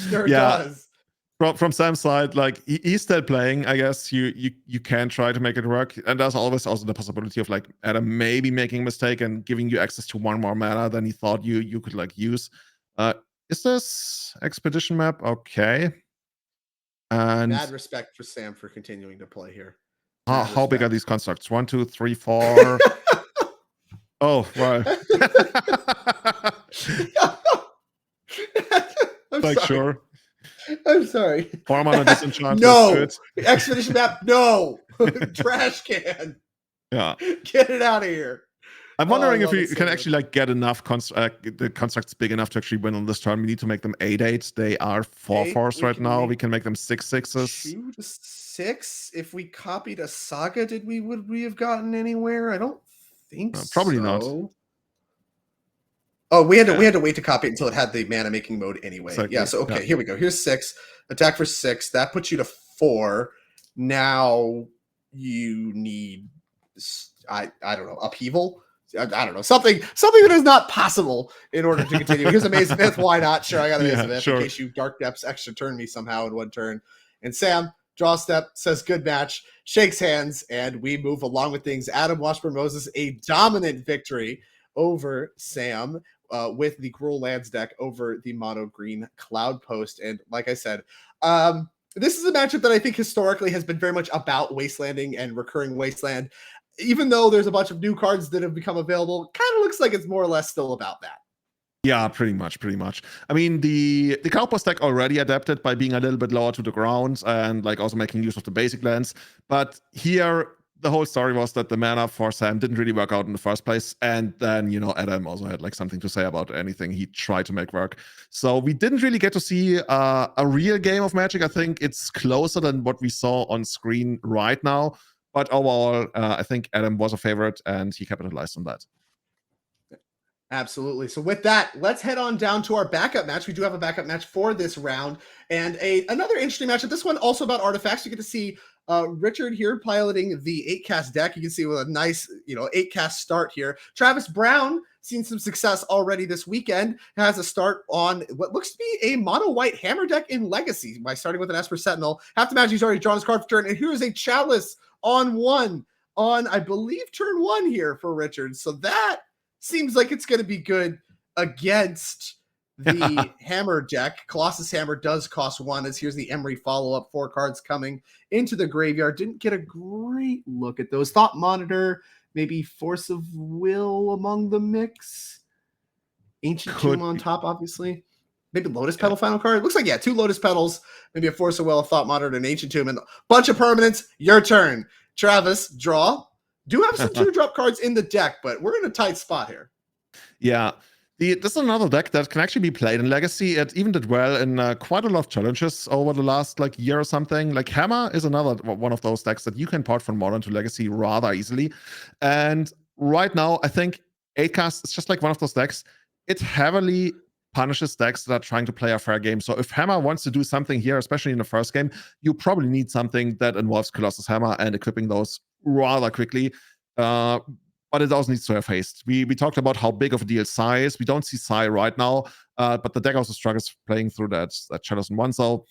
Speaker 1: Sure does.
Speaker 2: From Sam's side, like he's still playing. I guess you can try to make it work, and there's always also the possibility of like Adam maybe making a mistake and giving you access to one more mana than he thought you could like use. Is this Expedition Map okay? And
Speaker 1: mad respect for Sam for continuing to play here.
Speaker 2: How big are these constructs? 1, 2, 3, 4. Oh, wow. Like
Speaker 1: sorry.
Speaker 2: Sure.
Speaker 1: I'm sorry.
Speaker 2: 4 mana disenchant.
Speaker 1: No. Expedition Map. No. Trash can.
Speaker 2: Yeah.
Speaker 1: Get it out of here.
Speaker 2: I'm wondering if you can actually like get enough the constructs big enough to actually win on this turn. We need to make them 8/8. They are 4/4s right now. We can make them 6/6s.
Speaker 1: 2 to 6. If we copied a Saga, would we have gotten anywhere? I don't think so.
Speaker 2: Probably not.
Speaker 1: Oh, we had to wait to copy it until it had the mana making mode anyway. Exactly. Yeah. So okay, Here we go. Here's 6. Attack for 6. That puts you to 4. Now you need I don't know, upheaval. I don't know, something that is not possible in order to continue. Here's a Maze Myth. Why not? Sure, I got a Maze Myth in case you Dark Depths extra turn me somehow in one turn. And Sam, draw step, says good match, shakes hands, and we move along with things. Adam Wasburn-Moses, a dominant victory over Sam with the Gruul Lands deck over the mono green Cloudpost. And like I said, this is a matchup that I think historically has been very much about wastelanding and recurring wasteland. Even though there's a bunch of new cards that have become available, kind of looks like it's more or less still about that.
Speaker 2: Yeah, pretty much. I mean, the Cloudpost deck already adapted by being a little bit lower to the ground and like also making use of the basic lands. But here, the whole story was that the mana for Sam didn't really work out in the first place. And then, Adam also had like something to say about anything he tried to make work. So we didn't really get to see a real game of Magic. I think it's closer than what we saw on screen right now. But overall, I think Adam was a favorite and he capitalized on that.
Speaker 1: Absolutely. So with that, let's head on down to our backup match. We do have a backup match for this round, and another interesting matchup. This one also about artifacts. You get to see Richard here piloting the 8-cast deck. You can see with a nice, 8-cast start here. Travis Brown seen some success already this weekend. Has a start on what looks to be a mono white hammer deck in Legacy by starting with an Esper Sentinel. Have to imagine he's already drawn his card for turn, and here is a Chalice on I believe turn 1 here for Richard. So that seems like it's going to be good against the hammer deck. Colossus Hammer does cost 1, as here's the Emery follow-up. 4 cards coming into the graveyard. Didn't get a great look at those. Thought Monitor, maybe Force of Will among the mix. Ancient Tomb on top, obviously. Maybe Lotus Petal final card. Looks like, 2 Lotus Petals, maybe a Force of Will, a Thought Monitor, and an Ancient Tomb, and a bunch of permanents. Your turn. Travis, draw. Do have some 2-drop cards in the deck, but we're in a tight spot here.
Speaker 2: Yeah. This is another deck that can actually be played in Legacy. It even did well in quite a lot of challenges over the last year or something. Like Hammer is another one of those decks that you can port from Modern to Legacy rather easily. And right now, I think 8-cast is just like one of those decks. It heavily punishes decks that are trying to play a fair game. So if Hammer wants to do something here, especially in the first game, you probably need something that involves Colossus Hammer and equipping those rather quickly. But it also needs to have haste. We talked about how big of a deal Psy is. We don't see Psy right now, but the deck also struggles playing through that Chalice in 1. So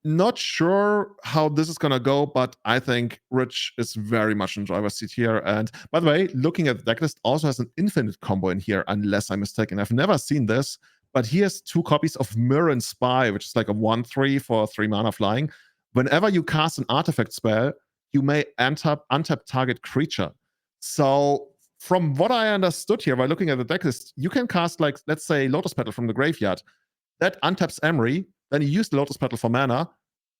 Speaker 2: not sure how this is going to go, but I think Rich is very much in driver's seat here. And by the way, looking at the deck list, also has an infinite combo in here, unless I'm mistaken. I've never seen this, but he has 2 copies of Mirren Spy, which is like a 1/3 for 3 mana flying. Whenever you cast an artifact spell, you may untap target creature. So from what I understood here by looking at the deck list, you can cast, let's say, Lotus Petal from the graveyard. That untaps Emery, then you use the Lotus Petal for mana.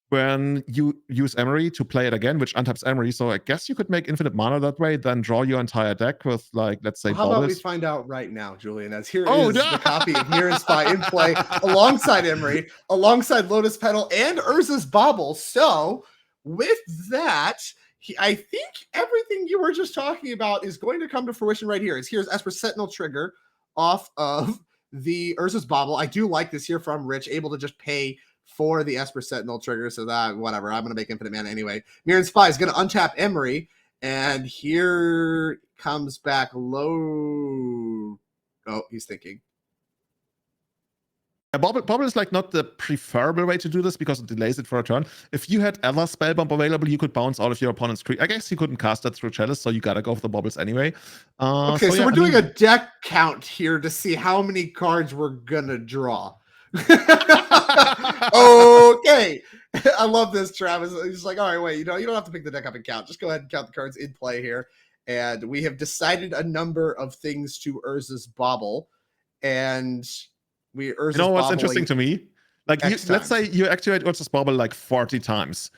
Speaker 2: When you use Emery to play it again, which untaps Emery, so I guess you could make infinite mana that way, then draw your entire deck with, let's say,
Speaker 1: how about we find out right now, Julian, as here is the copy of Mirren Spy in play alongside Emery, alongside Lotus Petal and Urza's Bauble. So with that, I think everything you were just talking about is going to come to fruition right here. Here's Esper Sentinel trigger off of the Urza's Bauble. I do like this here from Rich, able to just pay for the Esper Sentinel trigger, so that, whatever, I'm going to make infinite mana anyway. Mirren Spy is going to untap Emery, and here comes back low. Oh, he's thinking.
Speaker 2: Bauble is not the preferable way to do this because it delays it for a turn. If you had other Spellbomb available, you could bounce all of your opponent's creatures. I guess you couldn't cast that through Chalice, so you gotta go for the Baubles anyway.
Speaker 1: Okay, so we're doing a deck count here to see how many cards we're gonna draw. Okay. I love this, Travis. He's like, all right, wait, you don't have to pick the deck up and count. Just go ahead and count the cards in play here. And we have decided a number of things to Urza's Bauble. And what's
Speaker 2: interesting to me? Let's say you activate Urza's Bauble 40 times.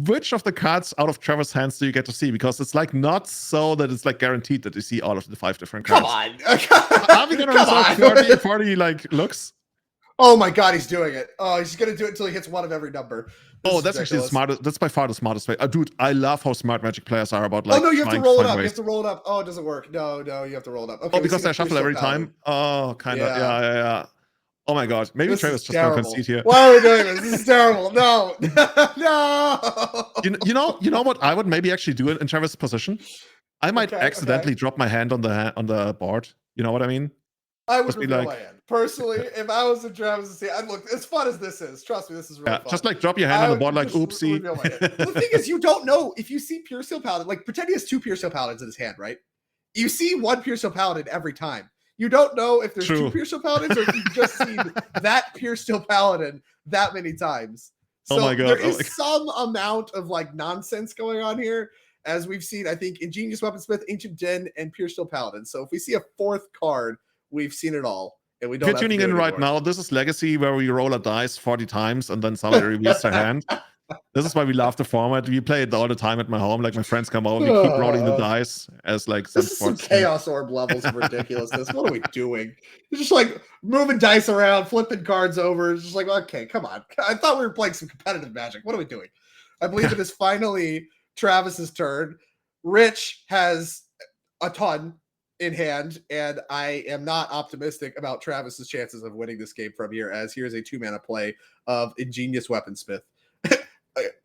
Speaker 2: Which of the cards out of Trevor's hands do you get to see? Because it's not so that it's guaranteed that you see all of the 5 different cards.
Speaker 1: Come on.
Speaker 2: Are we gonna resolve 40 looks?
Speaker 1: Oh my god, he's doing it. Oh, he's gonna do it until he hits 1 of every number.
Speaker 2: That's actually the smartest. That's by far the smartest way. Dude, I love how smart Magic players are about
Speaker 1: oh no, you have to roll it up. You have to roll it up. Oh, it doesn't work. No, you have to roll it up. Okay.
Speaker 2: Because I shuffle every time. Oh, kind of. Yeah. Oh my god. Maybe Travis just gonna concede here.
Speaker 1: Why are we doing this? This is terrible. No. No.
Speaker 2: You know what I would maybe actually do in Travis' position? I might accidentally drop my hand on the board. You know what I mean?
Speaker 1: I would reveal my hand. Personally, if I was in Travis' hand, I'd look, as fun as this is, trust me, this is really fun.
Speaker 2: Just drop your hand on the board oopsie.
Speaker 1: The thing is, you don't know if you see Pure Steel Paladin, pretend he has 2 Pure Steel Paladins in his hand, right? You see 1 Pure Steel Paladin every time. You don't know if there's 2 Pure Steel Paladins or if you've just seen that Pure Steel Paladin that many times. So
Speaker 2: oh my god.
Speaker 1: There is some amount of nonsense going on here, as we've seen, I think, Ingenious Weaponsmith, Ancient Den, and Pure Steel Paladin. So if we see a 4th card, we've seen it all. And we don't.
Speaker 2: If you're tuning in right now, this is Legacy, where we roll a dice 40 times and then somebody reveals their hand. This is why we love the format. We play it all the time at my home. Like my friends come over, we keep rolling the dice as like
Speaker 1: this is some chaos orb levels of ridiculousness. What are we doing? It's just like moving dice around, flipping cards over. It's just like, okay, come on. I thought we were playing some competitive Magic. What are we doing? I believe it is finally Travis's turn. Rich has a ton in hand, and I am not optimistic about Travis's chances of winning this game from here, as here's a 2-mana play of Ingenious Weaponsmith.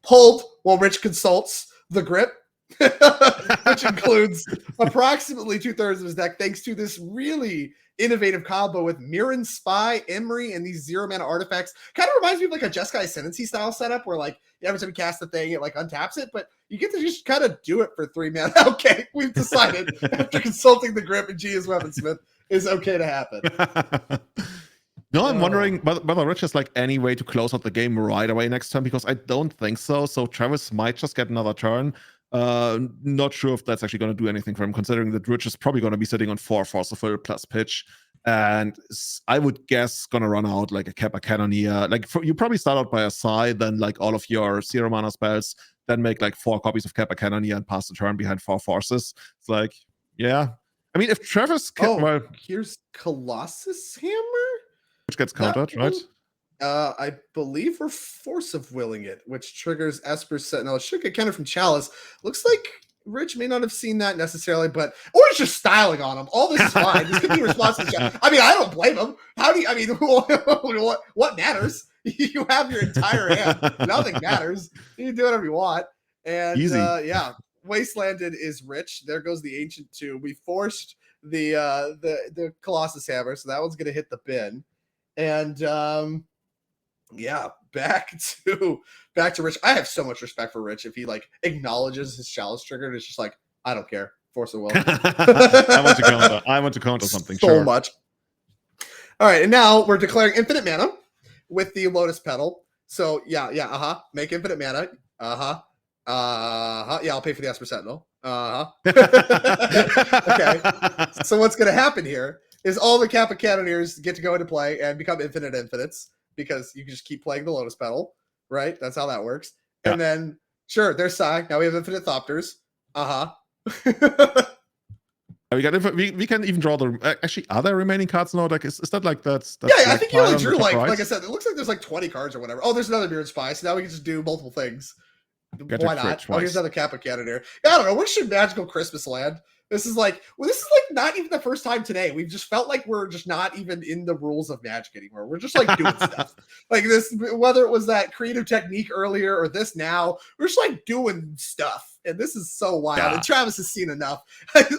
Speaker 1: Pulled while Rich consults the grip, which includes approximately 2/3 of his deck, thanks to this really innovative combo with Mirren Spy, Emery, and these 0-mana artifacts. Kind of reminds me of like a Jeskai Ascendancy style setup where like every time you cast the thing, it like untaps it, but you get to just kind of do it for 3 mana. Okay, we've decided after consulting the grip and Ingenious Weaponsmith is okay to happen.
Speaker 2: No, I'm wondering whether Rich has like any way to close out the game right away next turn, because I don't think so. So Travis might just get another turn. Not sure if that's actually going to do anything for him, considering that Rich is probably going to be sitting on 4 Forceful plus pitch. And I would guess going to run out like a Kappa Cannoneer. Like you probably start out by a side, then like all of your 0-mana spells, then make like 4 copies of Kappa Cannoneer and pass the turn behind 4 forces. It's like, yeah. I mean, if Travis can,
Speaker 1: here's Colossus Hammer?
Speaker 2: Which gets countered, right?
Speaker 1: I believe we're Force of Willing it, which triggers Esper Sentinel. It should get countered from Chalice. Looks like Rich may not have seen that necessarily, but or he's just styling on him. All this is fine. This could be responsive. I mean, I don't blame him. How do you? I mean, what matters? You have your entire hand. Nothing matters. You can do whatever you want. And yeah, Wastelanded is Rich. There goes the Ancient 2. We forced the Colossus Hammer, so that one's gonna hit the bin. And yeah, back to Rich. I have so much respect for Rich if he like acknowledges his Chalice trigger and it's just like, I don't care. Force of will.
Speaker 2: I want to counter something.
Speaker 1: So much. All right, and now we're declaring infinite mana with the Lotus Petal. So yeah, make infinite mana. Yeah, I'll pay for the Esper Sentinel. Okay. So what's gonna happen here is all the Kappa Cannoneers get to go into play and become infinite infinites, because you can just keep playing the Lotus Petal, right? That's how that works. Yeah. And then, sure, there's Psy. Now we have infinite Thopters.
Speaker 2: We can even draw the actually are there remaining cards now? Like is that like that's
Speaker 1: yeah, I think you only drew like I said, it looks like there's like 20 cards or whatever. Oh, there's another Mirren Spy, so now we can just do multiple things. Why not? Oh, here's another Kappa Cannoneer. I don't know. Where should Magical Christmas land? This is like not even the first time today. We've just felt like we're just not even in the rules of Magic anymore. We're just like doing stuff like this, whether it was that creative technique earlier or this now, we're just like doing stuff. And this is so wild. Yeah. And Travis has seen enough.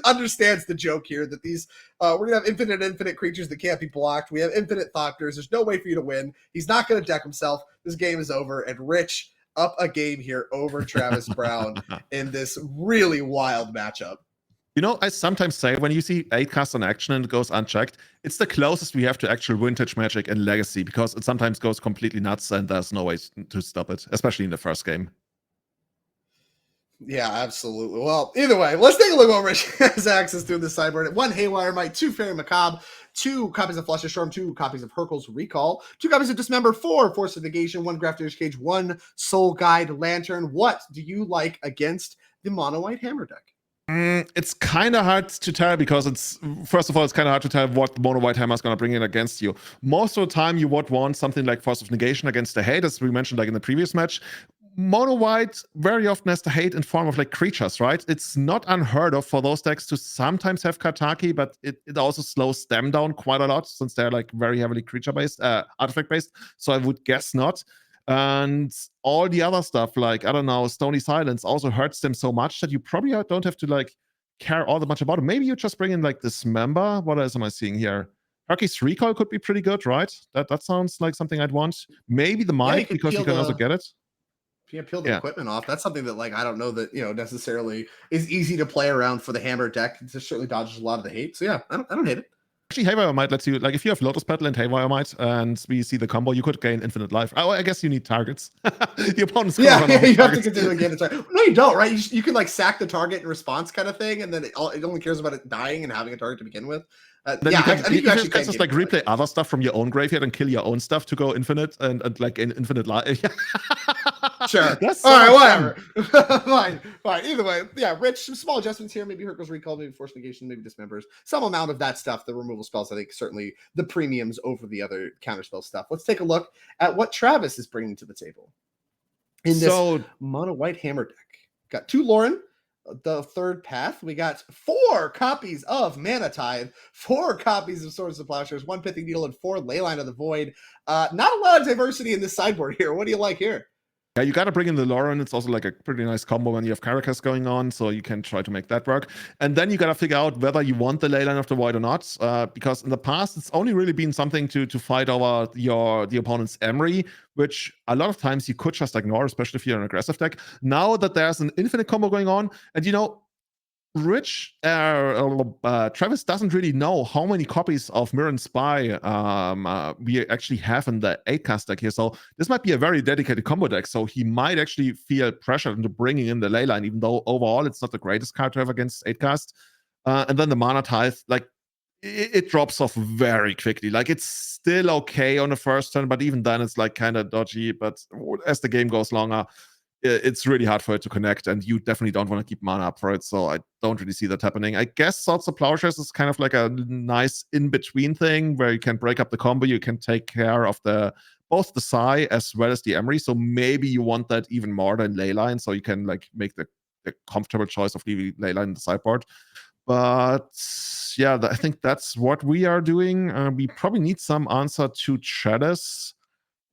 Speaker 1: Understands the joke here that these, we're going to have infinite creatures that can't be blocked. We have infinite Thopters. There's no way for you to win. He's not going to deck himself. This game is over. And Rich up a game here over Travis Brown in this really wild matchup.
Speaker 2: You know, I sometimes say when you see 8 casts on action and it goes unchecked, it's the closest we have to actual vintage Magic and Legacy, because it sometimes goes completely nuts and there's no way to stop it, especially in the first game.
Speaker 1: Yeah, absolutely. Well, either way, let's take a look at what Rich has access to in the sideboard. 1 Haywire Might, 2 Fairy Macabre, 2 copies of Fluster Storm, 2 copies of Hurkyl's Recall, 2 copies of Dismember, 4 Force of Negation, 1 Grafter's Cage, 1 Soul Guide Lantern. What do you like against the Mono White Hammer deck?
Speaker 2: It's kind of hard to tell, because it's first of all, it's kind of hard to tell what the Mono White Hammer is going to bring in against you. Most of the time, you would want something like Force of Negation against the Hate, as we mentioned like in the previous match. Mono White very often has the Hate in form of like creatures, right? It's not unheard of for those decks to sometimes have Kataki, but it also slows them down quite a lot, since they're like very heavily creature-based, artifact-based. So I would guess not. And all the other stuff, like, I don't know, Stony Silence also hurts them so much that you probably don't have to like care all that much about it. Maybe you just bring in like Dismember. What else am I seeing here? Hurkyl's Recall could be pretty good, right? That sounds like something I'd want. Maybe the Might, because you can also get it.
Speaker 1: You can peel the equipment off. That's something that, like, I don't know that, necessarily is easy to play around for the Hammer deck. It just certainly dodges a lot of the hate. So yeah, I don't hate it.
Speaker 2: Actually, Haywire Might lets you, like, if you have Lotus Petal and Haywire Might and we see the combo, you could gain infinite life. Oh, I guess you need targets. The opponent's
Speaker 1: you have to continue to gain a target. No, you don't, right? You can like sack the target in response kind of thing, and then it only cares about it dying and having a target to begin with.
Speaker 2: I think you actually can just like replay other stuff from your own graveyard and kill your own stuff to go infinite and like in infinite life.
Speaker 1: Sure.
Speaker 2: That's
Speaker 1: all right,
Speaker 2: fun.
Speaker 1: whatever. Fine. Either way, yeah, Rich, some small adjustments here. Maybe Hurt goes recall, maybe force negation, maybe dismembers. Some amount of that stuff, the removal spells, I think certainly the premiums over the other counterspell stuff. Let's take a look at what Travis is bringing to the table in this mono white hammer deck. Got 2 Lauren, the third path. We got 4 copies of Mana Tithe, 4 copies of Swords of Plowshares, 1 Pithing Needle, and 4 Leyline of the Void. Not a lot of diversity in this sideboard here. What do you like here?
Speaker 2: Yeah, you got to bring in the Lauren. It's also like a pretty nice combo when you have characters going on, so you can try to make that work. And then you got to figure out whether you want the Leyline of the Void or not, because in the past, it's only really been something to fight over the opponent's Emery, which a lot of times you could just ignore, especially if you're an aggressive deck. Now that there's an infinite combo going on, and Travis doesn't really know how many copies of Mirror and Spy we actually have in the 8-cast deck here. So this might be a very dedicated combo deck. So he might actually feel pressured into bringing in the Leyline, even though overall it's not the greatest card to have against 8-cast. And then the Mana Tithe, like it drops off very quickly. Like it's still okay on the first turn, but even then it's like kind of dodgy. But as the game goes longer, it's really hard for it to connect, and you definitely don't want to keep mana up for it, so I don't really see that happening. I guess Swords of Plowshares is kind of like a nice in-between thing where you can break up the combo, you can take care of both the Sai as well as the Emery, so maybe you want that even more than Leyline, so you can like make the comfortable choice of leaving Leyline in the sideboard. But yeah, I think that's what we are doing. We probably need some answer to Chalice.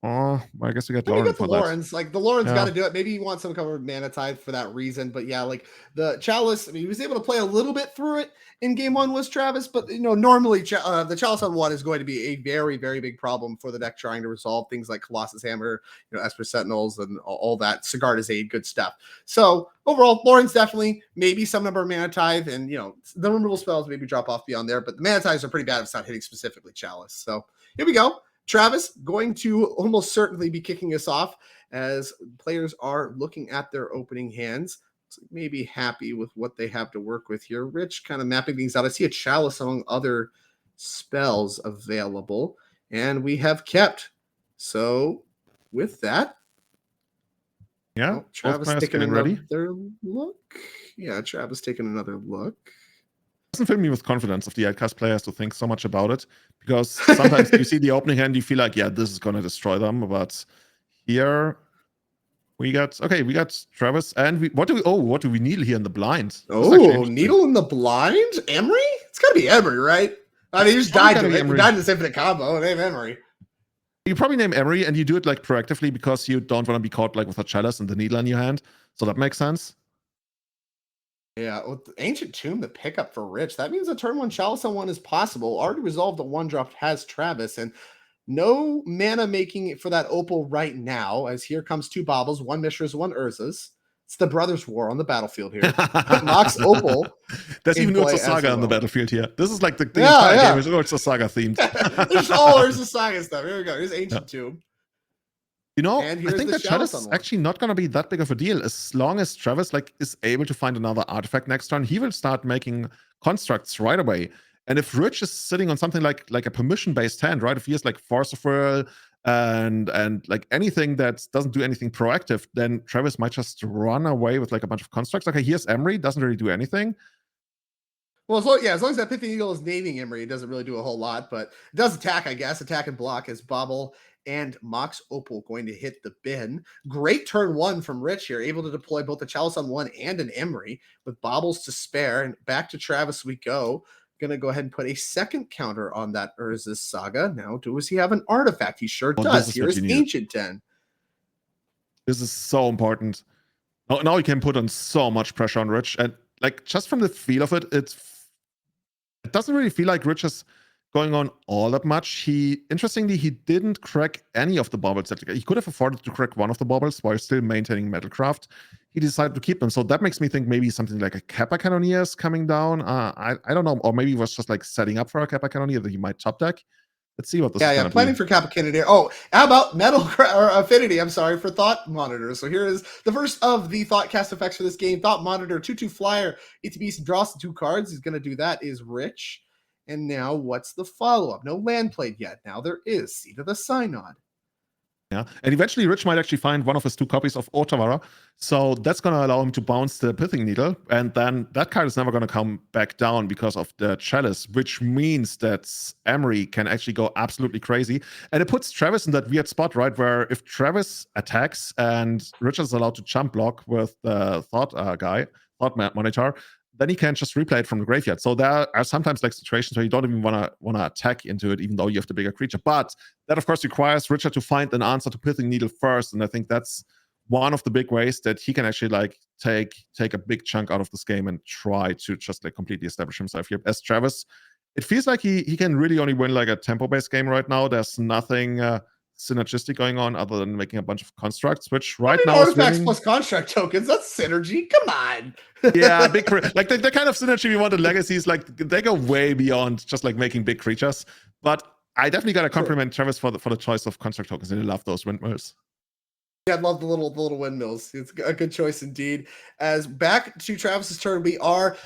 Speaker 2: Oh, I guess we got Lauren for
Speaker 1: Lawrence. Like the Lawrence got to do it. Maybe you want some cover of Mana Tithe for that reason. But yeah, like the Chalice, I mean, he was able to play a little bit through it in game 1 was Travis, but normally the Chalice on 1 is going to be a very, very big problem for the deck trying to resolve things like Colossus Hammer, Esper Sentinels, and all that. Sigarda's Aid, good stuff. So overall, Lawrence definitely maybe some number of Mana Tithe, and the removal spells maybe drop off beyond there, but the Mana Tithes are pretty bad if it's not hitting specifically Chalice. So here we go. Travis going to almost certainly be kicking us off as players are looking at their opening hands. Maybe happy with what they have to work with here. Rich kind of mapping things out. I see a Chalice among other spells available, and we have kept. So with that, Travis taking another look. Yeah, Travis taking another look.
Speaker 2: Doesn't fill me with confidence of the 8-cast players to think so much about it, because sometimes you see the opening hand, you feel like, yeah, this is going to destroy them. But here we got Travis, and what do we needle here in the blind?
Speaker 1: Oh, needle in the blind? Emery? It's got to be Emery, right? I mean, you just died to it. You died in this infinite combo. Name Emery.
Speaker 2: You probably name Emery, and you do it like proactively because you don't want to be caught like with a Chalice and the needle in your hand. So that makes sense.
Speaker 1: Yeah, with the Ancient Tomb, the pickup for Rich, that means a turn 1 Chalice on 1 is possible. Already resolved the 1-drop has Travis, and no mana making for that Opal right now, as here comes 2 Baubles, 1 Mishras, 1 Urzas. It's the Brothers' War on the battlefield here. Mox Opal.
Speaker 2: There's even Urza Saga on the battlefield here. This is like the entire game is Urza Saga themed.
Speaker 1: There's all Urza Saga stuff. Here we go. Here's Ancient Tomb.
Speaker 2: I think that Chalice is actually not going to be that big of a deal. As long as Travis is able to find another artifact next turn, he will start making constructs right away. And if Rich is sitting on something like a permission-based hand, right? If he has like Force of Will and like anything that doesn't do anything proactive, then Travis might just run away with like a bunch of constructs. Okay, here's Emery, doesn't really do anything.
Speaker 1: Well, as long as that Pithing Needle is naming Emery, it doesn't really do a whole lot, but it does attack, I guess. Attack and block as Bobble and Mox Opal going to hit the bin. Great turn 1 from Rich here, able to deploy both the Chalice on 1 and an Emery with Bobbles to spare. And back to Travis we go. Going to go ahead and put a second counter on that Urza's Saga. Now, does he have an artifact? He sure does. Here is Ancient 10.
Speaker 2: This is so important. Now you can put on so much pressure on Rich. And like just from the feel of it, it doesn't really feel like Rich is going on all that much. Interestingly, he didn't crack any of the baubles. He could have afforded to crack one of the baubles while still maintaining Metalcraft. He decided to keep them. So that makes me think maybe something like a Kappa Cannoneer is coming down. I don't know. Or maybe he was just like setting up for a Kappa Cannoneer that he might top deck. Let's see what this is.
Speaker 1: Planning for Kappa Cannoneer. Oh, how about Affinity? I'm sorry, for Thought Monitor. So here is the first of the Thought cast effects for this game. Thought Monitor, 2/2 flyer. ETB draws 2 cards. He's going to do that. Is Rich. And now what's the follow-up? No land played yet. Now there is Seed of the Synod.
Speaker 2: Yeah, and eventually Rich might actually find one of his 2 copies of Otawara, so that's going to allow him to bounce the Pithing Needle, and then that card is never going to come back down because of the Chalice, which means that Emery can actually go absolutely crazy, and it puts Travis in that weird spot, right, where if Travis attacks and Richard is allowed to jump block with the Thought Monitor, then he can just replay it from the graveyard. So there are sometimes like situations where you don't even want to attack into it, even though you have the bigger creature. But that, of course, requires Richard to find an answer to Pithing Needle first. And I think that's one of the big ways that he can actually like take a big chunk out of this game and try to just like completely establish himself here. As Travis, it feels like he can really only win like a tempo-based game right now. There's nothing synergistic going on other than making a bunch of constructs, which right now
Speaker 1: artifacts plus construct tokens, that's synergy. Come on.
Speaker 2: Yeah, big like the kind of synergy we want in legacies, like they go way beyond just like making big creatures. But I definitely gotta compliment Travis for the choice of construct tokens, and I love those windmills.
Speaker 1: Yeah, I love the little windmills. It's a good choice indeed. As back to Travis's turn, we are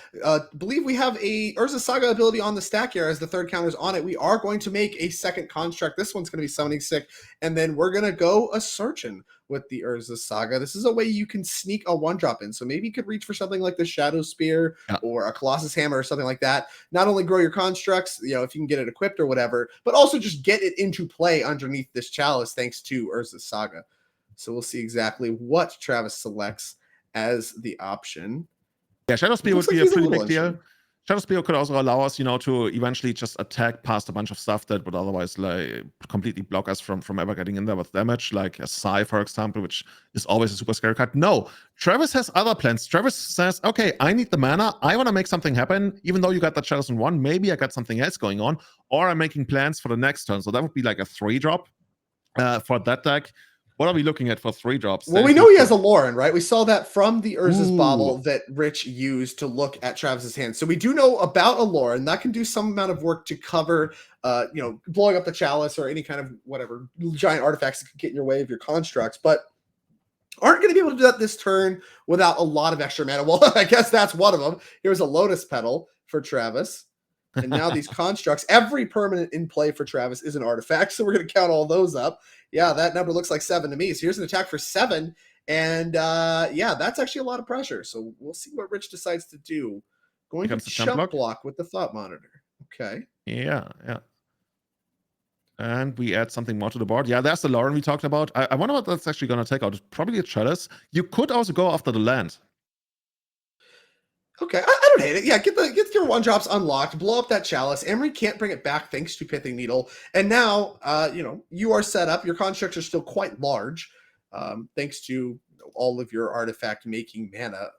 Speaker 1: believe we have a Urza Saga ability on the stack here. As the third counter's on it, we are going to make a second construct. This one's going to be Summoning Sick, and then we're going to go a Searchin' with the Urza Saga. This is a way you can sneak a 1-drop in. So maybe you could reach for something like the Shadow Spear or a Colossus Hammer or something like that. Not only grow your constructs, if you can get it equipped or whatever, but also just get it into play underneath this Chalice thanks to Urza Saga. So we'll see exactly what Travis selects as the option.
Speaker 2: Yeah, Shadow Spear would be a pretty big deal. Shadow Spear could also allow us, to eventually just attack past a bunch of stuff that would otherwise like completely block us from ever getting in there with damage, like a Psy, for example, which is always a super scary card. No, Travis has other plans. Travis says, okay, I need the mana. I want to make something happen. Even though you got the Shadows in 1, maybe I got something else going on, or I'm making plans for the next turn. So that would be like a 3-drop for that deck. What are we looking at for 3-drops?
Speaker 1: Well, we know he has a Lauren, right? We saw that from the Urza's Bauble that Rich used to look at Travis's hand. So we do know about a Lauren that can do some amount of work to cover, blowing up the Chalice or any kind of whatever giant artifacts that could get in your way of your constructs, but aren't going to be able to do that this turn without a lot of extra mana. Well, I guess that's one of them. Here's a Lotus Petal for Travis. And now these constructs, every permanent in play for Travis is an artifact. So we're going to count all those up. Yeah, that number looks like 7 to me. So here's an attack for 7. And that's actually a lot of pressure. So we'll see what Rich decides to do. Going to jump block with the Thought Monitor. Okay.
Speaker 2: Yeah. And we add something more to the board. Yeah, there's the Lauren we talked about. I wonder what that's actually going to take out. It's probably a Chalice. You could also go after the land.
Speaker 1: Okay, I don't hate it. Yeah, get your 1-drops unlocked, blow up that Chalice. Emery can't bring it back thanks to Pithing Needle. And now, you are set up. Your constructs are still quite large, thanks to all of your artifact making mana.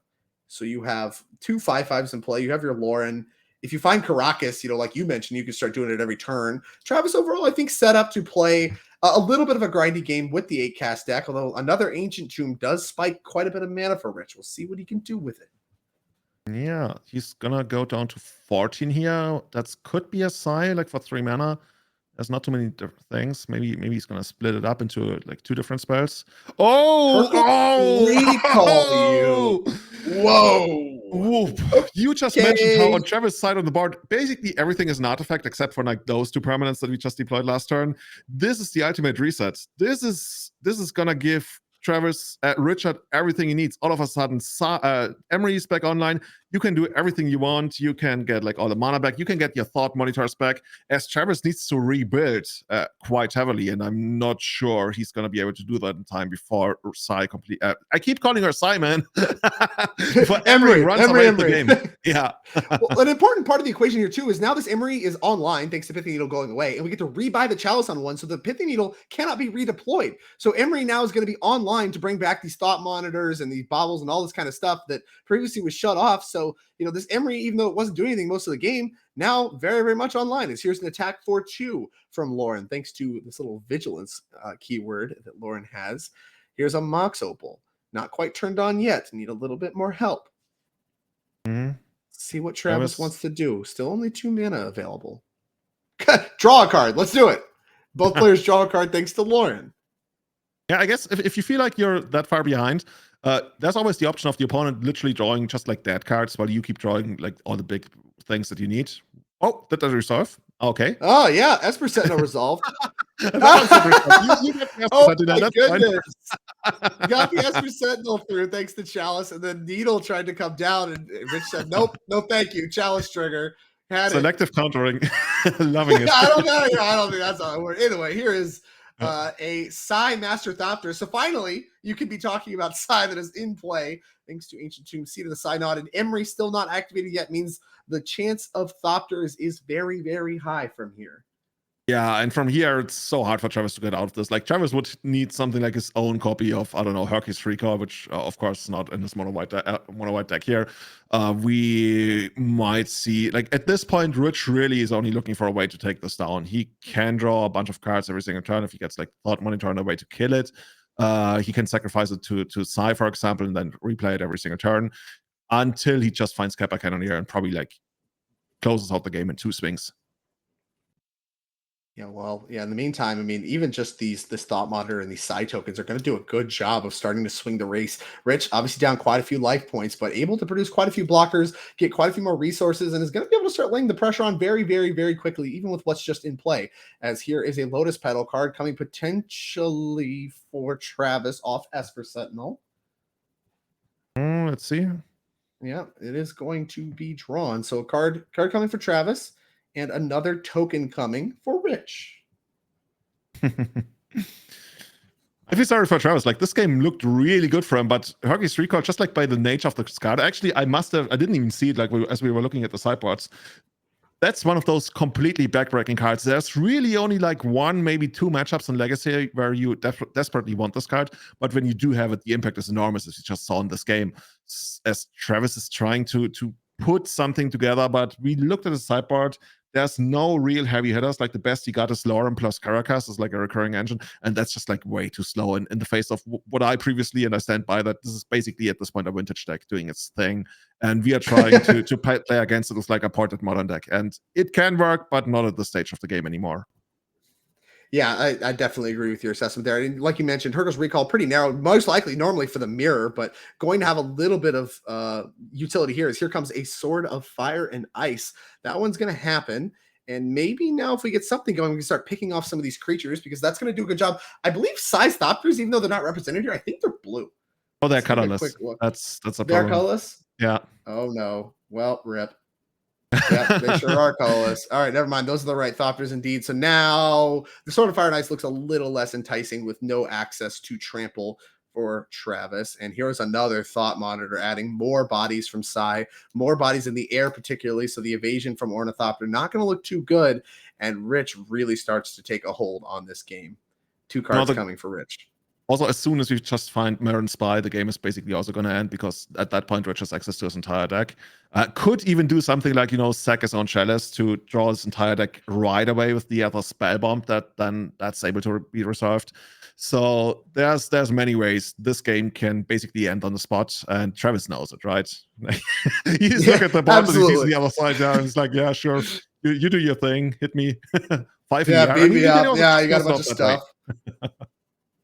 Speaker 1: So you have 2 5/5s in play. You have your Lauren. If you find Caracas, like you mentioned, you can start doing it every turn. Travis overall, I think, set up to play a little bit of a grindy game with the 8-cast deck, although another Ancient Tomb does spike quite a bit of mana for Rich. We'll see what he can do with it.
Speaker 2: Yeah, he's gonna go down to 14 here. That could be a Psy, like for 3 mana. There's not too many different things. Maybe he's gonna split it up into like 2 different spells.
Speaker 1: Recall you. Whoa.
Speaker 2: Whoop. You just mentioned how on Travis' side on the board, basically everything is an artifact except for like those 2 permanents that we just deployed last turn. This is the ultimate reset. This is gonna give Travis, Richard, everything he needs. All of a sudden, Emery is back online. You can do everything you want. You can get like all the mana back. You can get your Thought Monitors back. As Travis needs to rebuild quite heavily, and I'm not sure he's going to be able to do that in time before Psy complete. I keep calling her Psy, man. Before Emery runs away the game. Yeah.
Speaker 1: Well, an important part of the equation here too is now this Emery is online thanks to Pithing Needle going away, and we get to rebuy the Chalice on 1, so the Pithing Needle cannot be redeployed. So Emery now is going to be online to bring back these Thought Monitors and these baubles and all this kind of stuff that previously was shut off. So, this Emery, even though it wasn't doing anything most of the game, now very, very much online. Here's an attack for 2 from Lauren, thanks to this little vigilance keyword that Lauren has. Here's a Mox Opal. Not quite turned on yet. Need a little bit more help. See what Travis wants to do. Still only 2 mana available. Draw a card. Let's do it. Both players draw a card thanks to Lauren.
Speaker 2: Yeah, I guess if you feel like you're that far behind, there's always the option of the opponent literally drawing just like dead cards while you keep drawing like all the big things that you need. Oh, that does resolve. Okay.
Speaker 1: Oh, yeah. Esper Sentinel resolved. Oh my goodness. You got the Esper Sentinel through thanks to Chalice, and then Needle tried to come down, and Rich said, nope, no thank you. Chalice trigger.
Speaker 2: Selective countering. Loving it.
Speaker 1: I don't know. I don't think that's how it works. Anyway, here is a Psy Master Thopter. So finally, you can be talking about Psy that is in play thanks to Ancient Tomb, Seed of the Synod, and Emery still not activated yet means the chance of Thopters is very, very high from here.
Speaker 2: Yeah, and from here, it's so hard for Travis to get out of this. Like, Travis would need something like his own copy of, I don't know, Hercules Recall, which, of course, is not in his mono-white deck here. We might see, like, at this point, Rich really is only looking for a way to take this down. He can draw a bunch of cards every single turn if he gets, like, Thought Monitor and a way to kill it. He can sacrifice it to Psy, for example, and then replay it every single turn until he just finds Kappa Cannoneer and probably, like, closes out the game in 2 swings.
Speaker 1: Yeah, well, yeah, in the meantime, I mean, even just this Thought Monitor and these side tokens are going to do a good job of starting to swing the race. Rich, obviously down quite a few life points, but able to produce quite a few blockers, get quite a few more resources, and is going to be able to start laying the pressure on very, very, very quickly, even with what's just in play. As here is a Lotus Petal card coming potentially for Travis off Esper Sentinel.
Speaker 2: Let's see.
Speaker 1: Yeah, it is going to be drawn. So a card coming for Travis. And another token coming for Rich.
Speaker 2: If you started for Travis, like, this game looked really good for him, but Hercules Recall, just like by the nature of the card, actually, I didn't even see it, like, as we were looking at the sideboards. That's one of those completely backbreaking cards. There's really only like 1, maybe 2 matchups in Legacy where you desperately want this card, but when you do have it, the impact is enormous, as you just saw in this game. As Travis is trying to put something together, but we looked at the sideboard. There's no real heavy hitters. Like, the best he got is Lauren plus Caracas is like a recurring engine, and that's just like way too slow in the face of what I previously, and I stand by that, this is basically at this point a vintage deck doing its thing, and we are trying to play against it with like a ported modern deck, and it can work, but not at this stage of the game anymore.
Speaker 1: Yeah, I definitely agree with your assessment there. And like you mentioned, Hercules Recall pretty narrow, most likely normally for the mirror, but going to have a little bit of utility here. Here comes a Sword of Fire and Ice. That one's going to happen. And maybe now if we get something going, we can start picking off some of these creatures, because that's going to do a good job. I believe Size Thopters, even though they're not represented here, I think they're blue.
Speaker 2: Oh, they're colorless. That's a problem.
Speaker 1: They're colorless?
Speaker 2: Yeah.
Speaker 1: Oh, no. Well, rip. Yeah, they sure are colorless. All right, never mind. Those are the right Thopters indeed. So now the Sword of Fire and Ice looks a little less enticing with no access to trample for Travis. And here's another Thought Monitor, adding more bodies from Psy, more bodies in the air particularly. So the evasion from Ornithopter not going to look too good. And Rich really starts to take a hold on this game. 2 cards coming for Rich.
Speaker 2: Also, as soon as we just find Marin Spy, the game is basically also going to end, because at that point, Rich has access to his entire deck. Could even do something like, sack his own Chalice to draw his entire deck right away with the other Spellbomb that's able to be resolved. So there's many ways this game can basically end on the spot, and Travis knows it, right? He's looking at the bottom and he sees the other side down, and he's like, yeah, sure, you do your thing, hit me. 5
Speaker 1: beat me up. Yeah, you got a bunch of stuff.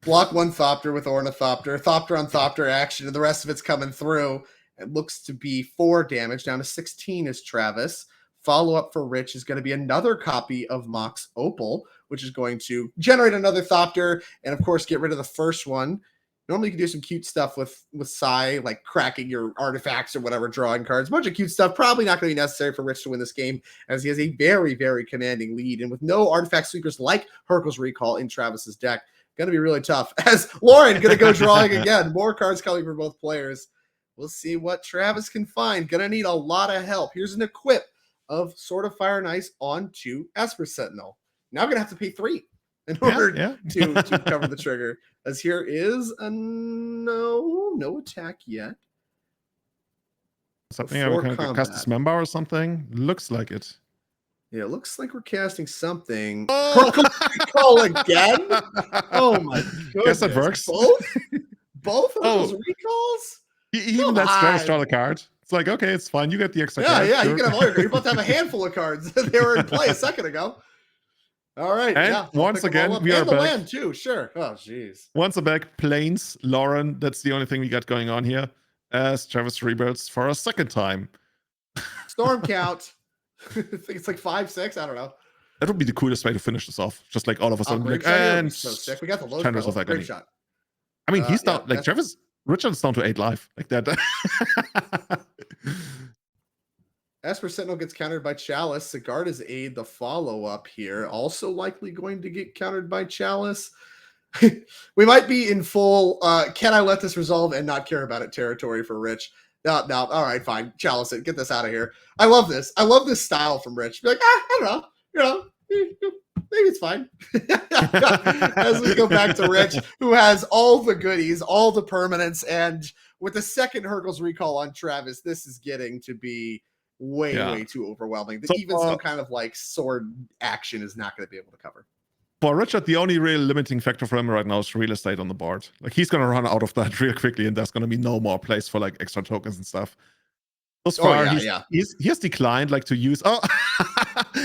Speaker 1: Block 1 Thopter with Ornithopter, Thopter on Thopter action, and the rest of it's coming through. It looks to be 4 damage, down to 16 is Travis. Follow-up for Rich is going to be another copy of Mox Opal, which is going to generate another Thopter, and of course get rid of the first one. Normally you can do some cute stuff with Psy, like cracking your artifacts or whatever, drawing cards. A bunch of cute stuff. Probably not going to be necessary for Rich to win this game, as he has a very, very commanding lead. And with no artifact sweepers like Hercules Recall in Travis's deck, going to be really tough. As Lauren going to go drawing again. More cards coming for both players. We'll see what Travis can find. Going to need a lot of help. Here's an equip of Sword of Fire and Ice onto Esper Sentinel. Now going to have to pay 3 in order to cover the trigger. As here is a no attack yet.
Speaker 2: Something I can cast Dismember or something. Looks like it.
Speaker 1: Yeah, it looks like we're casting something. Recall again? Oh my goodness.
Speaker 2: Guess that works.
Speaker 1: Both of those recalls?
Speaker 2: Even that's Travis draw the card. It's like, okay, it's fine. You get the extra card.
Speaker 1: Yeah,
Speaker 2: sure.
Speaker 1: you can have all your cards. You're about to have a handful of cards. They were in play a second ago. All right.
Speaker 2: And once again, we are
Speaker 1: and the
Speaker 2: back.
Speaker 1: land too, sure. Oh, jeez.
Speaker 2: Once back, Plains, Lauren. That's the only thing we got going on here. As Travis rebuilds for a second time.
Speaker 1: Storm count. I think it's like 5, 6. I don't know.
Speaker 2: That would be the coolest way to finish this off. Just like all of a sudden, like,
Speaker 1: and so sick. We got the low spell. Great shot.
Speaker 2: I mean, he's down. Like Travis, Richard's down to 8 life. Like that.
Speaker 1: Esper Sentinel gets countered by Chalice. Sigarda's aid, the follow-up here, also likely going to get countered by Chalice. We might be in full, can I let this resolve and not care about it territory for Rich. No, all right, fine. Chalice it. Get this out of here. I love this. I love this style from Rich. Be like, I don't know. You know, maybe it's fine. As we go back to Rich, who has all the goodies, all the permanents, and with the second Hercules recall on Travis, this is getting to be way too overwhelming. Even some kind of like sword action is not going to be able to cover.
Speaker 2: For Richard, the only real limiting factor for him right now is real estate on the board. Like he's going to run out of that real quickly, and there's going to be no more place for like extra tokens and stuff. Thus far, he has declined like to use. Oh,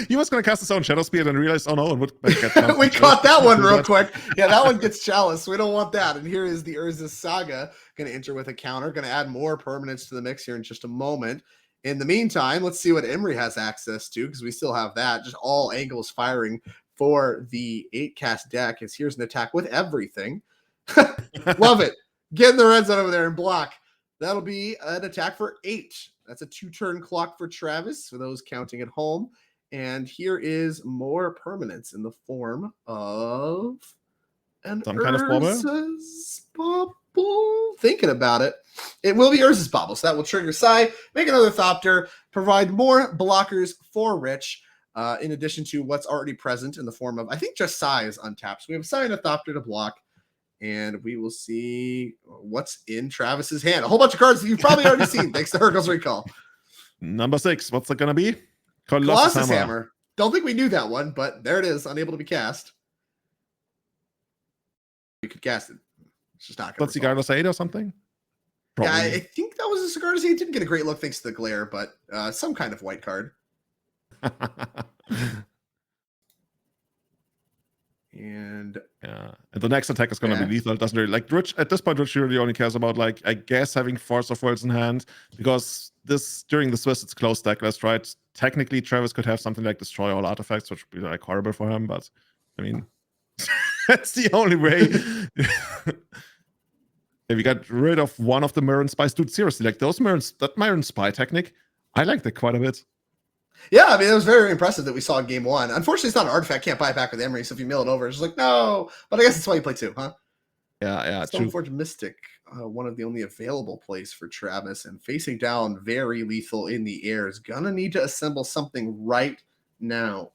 Speaker 2: he was going to cast his own Shadow Spear and realized, oh no, it would get
Speaker 1: we caught that one real quick. Yeah, that one gets Chalice. We don't want that. And here is the Urza's Saga going to enter with a counter. Going to add more permanents to the mix here in just a moment. In the meantime, let's see what Emery has access to, because we still have that. Just all angles firing for the 8-cast deck. As here's an attack with everything. Love it. Get in the red zone over there and block. That'll be an attack for 8. That's a 2-turn clock for Travis, for those counting at home. And here is more permanents in the form of an
Speaker 2: some kind of
Speaker 1: Urza's Bauble. Thinking about it. It will be Urza's Bauble, so that will trigger Psy, make another Thopter, provide more blockers for Rich, in addition to what's already present in the form of, I think just Psy is untapped. So we have Psy and a Thopter to block. And we will see what's in Travis's hand. A whole bunch of cards that you've probably already seen, thanks to Hercules Recall.
Speaker 2: Number 6, what's it going to be?
Speaker 1: Colossus Hammer. Don't think we knew that one, but there it is, unable to be cast. You could cast it. It's just not going to.
Speaker 2: That's Sigarda's Aid or something?
Speaker 1: Probably. Yeah, I think that was a Sigarda's Aid. Didn't get a great look thanks to the glare, but some kind of white card. And
Speaker 2: the next attack is going to be lethal. It doesn't really like Rich at this point. Rich really only cares about like I guess having Force of Worlds in hand, because this during the Swiss it's close deckless, right? Technically, Travis could have something like Destroy All Artifacts, which would be like horrible for him. But I mean, that's the only way. If we got rid of one of the Mirror and Spies, dude, seriously, like those Mirrors, that Mirror and Spy technique, I liked it quite a bit.
Speaker 1: Yeah, I mean, it was very impressive that we saw in game 1. Unfortunately, it's not an artifact. Can't buy it back with Emery, so if you mill it over, it's just like, no. But I guess that's why you play 2, huh?
Speaker 2: Yeah,
Speaker 1: Stoneforge Mystic, one of the only available plays for Travis, and facing down very lethal in the air, is going to need to assemble something right now.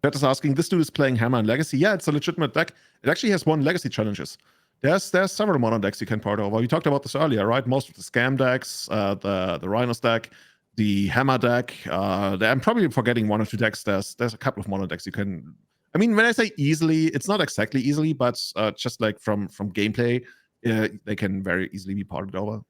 Speaker 2: Chat is asking, this dude is playing Hammer and Legacy. Yeah, it's a legitimate deck. It actually has won Legacy challenges. There's several modern decks you can port over. We talked about this earlier, right? Most of the Scam decks, the Rhinos deck, the Hammer deck. I'm probably forgetting 1 or 2 decks. There's a couple of modern decks you can. I mean, when I say easily, it's not exactly easily, but just like from gameplay, they can very easily be ported over.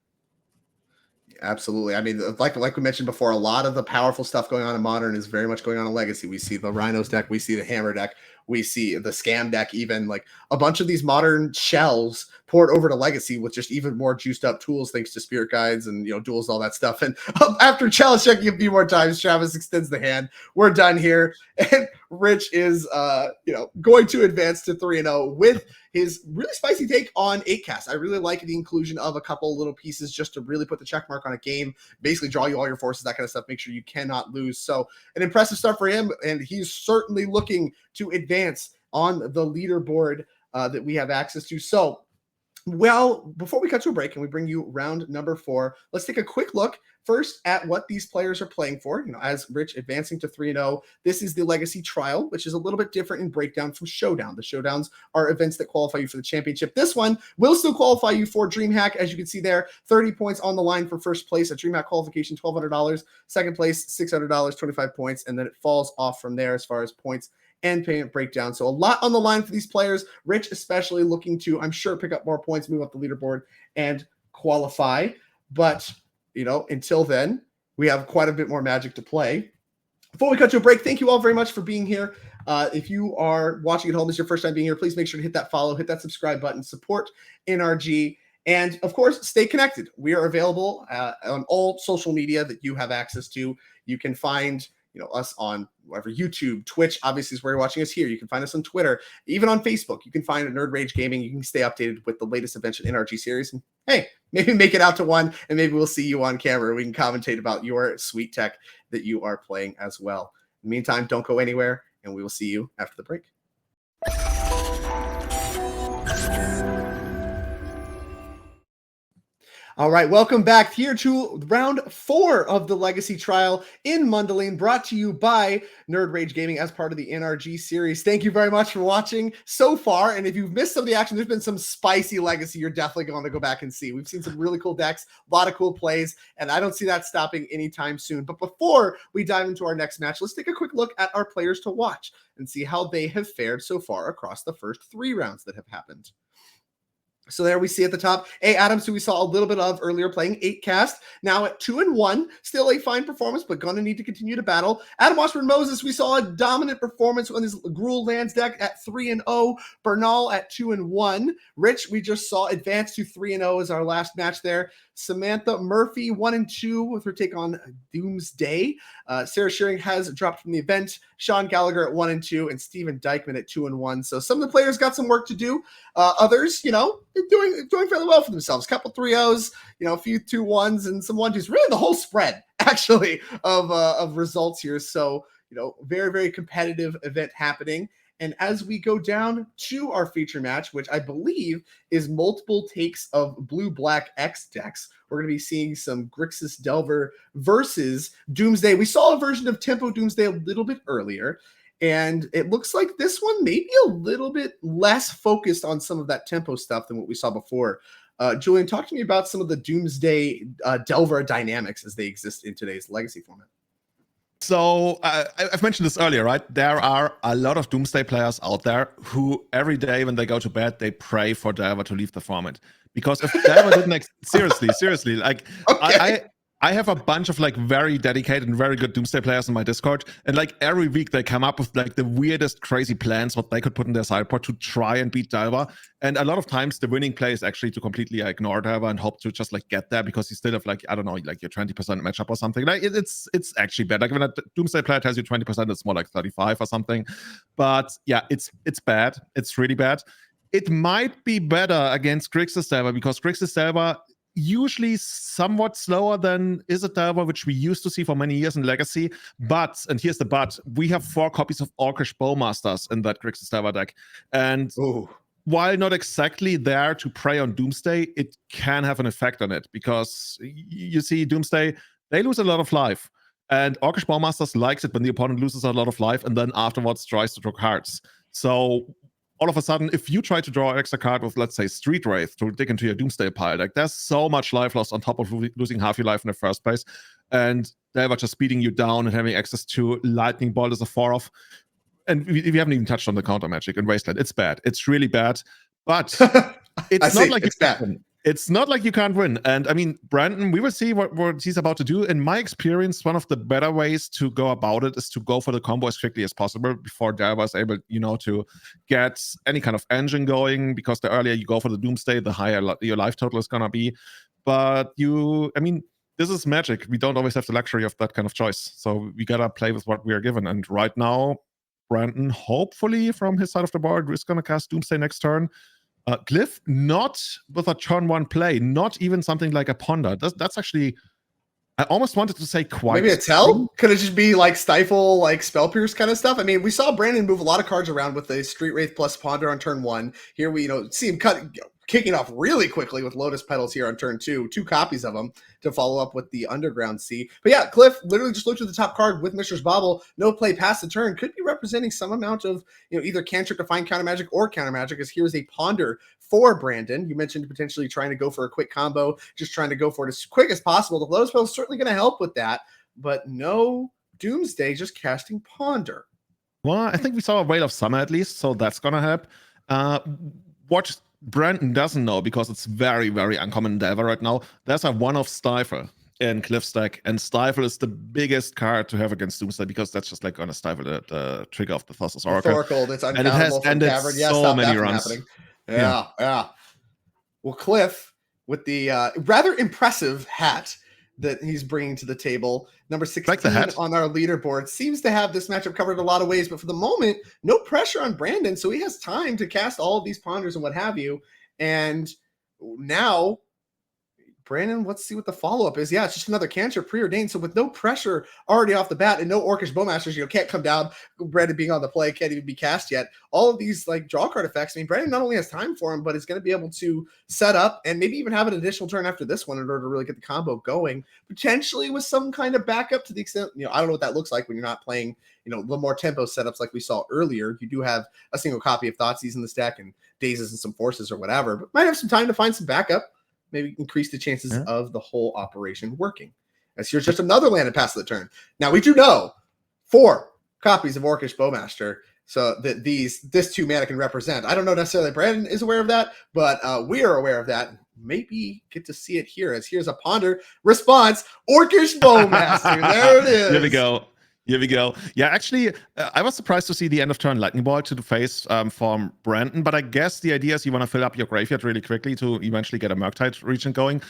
Speaker 1: Absolutely. I mean, like we mentioned before, a lot of the powerful stuff going on in Modern is very much going on in Legacy. We see the Rhinos deck, we see the Hammer deck, we see the Scam deck, even like a bunch of these Modern shells poured over to Legacy with just even more juiced up tools thanks to Spirit Guides and, you know, duels, all that stuff. And after challenge checking a few more times, Travis extends the hand. We're done here. And Rich is, going to advance to 3-0 with his really spicy take on 8-cast. I really like the inclusion of a couple little pieces just to really put the check mark on a game, basically draw you all your forces, that kind of stuff, make sure you cannot lose. So an impressive start for him, and he's certainly looking to advance on the leaderboard that we have access to. So, well, before we cut to a break and we bring you round number 4, let's take a quick look first at what these players are playing for. You know, as Rich advancing to 3-0, this is the Legacy Trial, which is a little bit different in breakdown from Showdown. The Showdowns are events that qualify you for the championship. This one will still qualify you for DreamHack. As you can see there, 30 points on the line for first place. A DreamHack qualification, $1,200. Second place, $600, 25 points. And then it falls off from there as far as points and payment breakdown. So a lot on the line for these players. Rich especially looking to, I'm sure, pick up more points, move up the leaderboard, and qualify. But, you know, until then, we have quite a bit more Magic to play. Before we cut to a break, thank you all very much for being here. If you are watching at home, this is your first time being here, please make sure to hit that follow, hit that subscribe button, support NRG, And of course, stay connected. We are available on all social media that you have access to. You can find us on whatever YouTube, Twitch, obviously is where you're watching us here. You can find us on Twitter, even on Facebook. You can find Nerd Rage Gaming. You can stay updated with the latest events in NRG Series. And hey, maybe make it out to one, and maybe we'll see you on camera. We can commentate about your sweet tech that you are playing as well. In the meantime, don't go anywhere, and we will see you after the break. All right, welcome back here to round 4 of the Legacy Trial in Mundelein, brought to you by Nerd Rage Gaming as part of the NRG series. Thank you very much for watching so far, and if you've missed some of the action, there's been some spicy Legacy you're definitely going to go back and see. We've seen some really cool decks, a lot of cool plays, and I don't see that stopping anytime soon. But before we dive into our next match, let's take a quick look at our players to watch and see how they have fared so far across the first 3 rounds that have happened. So there we see at the top, A. Adams, who we saw a little bit of earlier, playing 8 cast, now at 2-1, still a fine performance, but going to need to continue to battle. Adam Wasburn-Moses, we saw a dominant performance on his Gruul lands deck at 3-0. Bernal at 2-1. Rich, we just saw advance to 3-0 as our last match there. Samantha Murphy 1-2 with her take on Doomsday. Sarah Shearing has dropped from the event. Sean Gallagher at 1-2, and Steven Dykman at 2-1. So some of the players got some work to do. Others, doing fairly well for themselves. Couple 3-0s, a few 2-1s, and some 1-2s. Really, the whole spread actually of results here. So very, very competitive event happening. And as we go down to our feature match, which I believe is multiple takes of blue-black X decks, we're going to be seeing some Grixis Delver versus Doomsday. We saw a version of Tempo Doomsday a little bit earlier, and it looks like this one may be a little bit less focused on some of that Tempo stuff than what we saw before. Julian, talk to me about some of the Doomsday Delver dynamics as they exist in today's Legacy format.
Speaker 2: So I've mentioned this earlier, right? There are a lot of Doomsday players out there who every day when they go to bed, they pray for Delver to leave the format. Because if Delver didn't seriously, like okay. I have a bunch of very dedicated and very good Doomsday players in my Discord, and every week they come up with the weirdest crazy plans what they could put in their sideboard to try and beat Delver. And a lot of times the winning play is actually to completely ignore Delver and hope to just get there because you still have I don't know, your 20% matchup or something. It's actually bad. When a Doomsday player tells you 20%, it's more like 35 or something. But yeah, it's bad. It's really bad. It might be better against Grixis Delver because Grixis Delver usually somewhat slower than Izzet Delver, which we used to see for many years in Legacy. But, and here's the but, we have 4 copies of Orcish Bowmasters in that Grixis Delver deck. And while not exactly there to prey on Doomsday, it can have an effect on it because you see Doomsday, they lose a lot of life. And Orcish Bowmasters likes it when the opponent loses a lot of life and then afterwards tries to draw cards. So all of a sudden, if you try to draw an extra card with, let's say, Street Wraith to dig into your Doomsday pile, there's so much life loss on top of losing half your life in the first place. And they were just beating you down and having access to Lightning Bolt as a 4-off. And we haven't even touched on the counter magic in Wasteland. It's bad. It's really bad. But it's not like it's bad. It's not like you can't win. And I mean, Brandon, we will see what he's about to do. In my experience, one of the better ways to go about it is to go for the combo as quickly as possible before Delver is able, to get any kind of engine going, because the earlier you go for the Doomsday, the higher your life total is going to be. But this is Magic. We don't always have the luxury of that kind of choice. So we got to play with what we are given. And right now, Brandon, hopefully from his side of the board, is going to cast Doomsday next turn. Glyph, not with a turn 1 play, not even something like a Ponder. That's actually, I almost wanted to say quite.
Speaker 1: Maybe a tell? Could it just be Stifle, Spell Pierce kind of stuff? I mean, we saw Brandon move a lot of cards around with the Street Wraith plus Ponder on turn 1. Here we, see him kicking off really quickly with Lotus Petals here on turn 2. 2 copies of them to follow up with the Underground Sea. But yeah, Cliff literally just looked at the top card with Mishra's Bauble. No play past the turn. Could be representing some amount of, either cantrip to find counter magic or counter magic, as here's a Ponder for Brandon. You mentioned potentially trying to go for a quick combo, just trying to go for it as quick as possible. The Lotus Petal is certainly going to help with that, but no Doomsday, just casting Ponder.
Speaker 2: Well, I think we saw a Veil of Summer at least, so that's going to help. What Brandon doesn't know, because it's very, very uncommon in Delver right now, there's a one-off Stifle in Cliff's deck, and Stifle is the biggest card to have against Doomsday because that's just gonna stifle the trigger of the Thassa's Oracle.
Speaker 1: Oracle, that's uncountable from Cavern.
Speaker 2: So many runs.
Speaker 1: Yeah. Well, Cliff, with the rather impressive hat that he's bringing to the table. Number 16 on our leaderboard seems to have this matchup covered in a lot of ways, but for the moment, no pressure on Brandon, so he has time to cast all of these ponders and what have you. And now, Brandon, let's see what the follow-up is. Yeah, it's just another cantrip preordained. So with no pressure already off the bat and no Orcish Bowmasters, can't come down. Brandon being on the play, can't even be cast yet. All of these draw card effects. I mean, Brandon not only has time for him, but is going to be able to set up and maybe even have an additional turn after this one in order to really get the combo going. Potentially with some kind of backup to the extent, I don't know what that looks like when you're not playing, the more tempo setups like we saw earlier. You do have a single copy of Thoughtseize in this deck and Dazes and some Forces or whatever, but might have some time to find some backup. Maybe increase the chances of the whole operation working. As here's just another land and pass of the turn. Now we do know 4 copies of Orcish Bowmaster, so that this 2 mana can represent. I don't know necessarily Brandon is aware of that, but we are aware of that. Maybe get to see it here. As here's a ponder response, Orcish Bowmaster. There it is.
Speaker 2: Here we go. Yeah, actually, I was surprised to see the end of turn Lightning Bolt to the face from Brandon, but I guess the idea is you want to fill up your graveyard really quickly to eventually get a Murktide Regent going.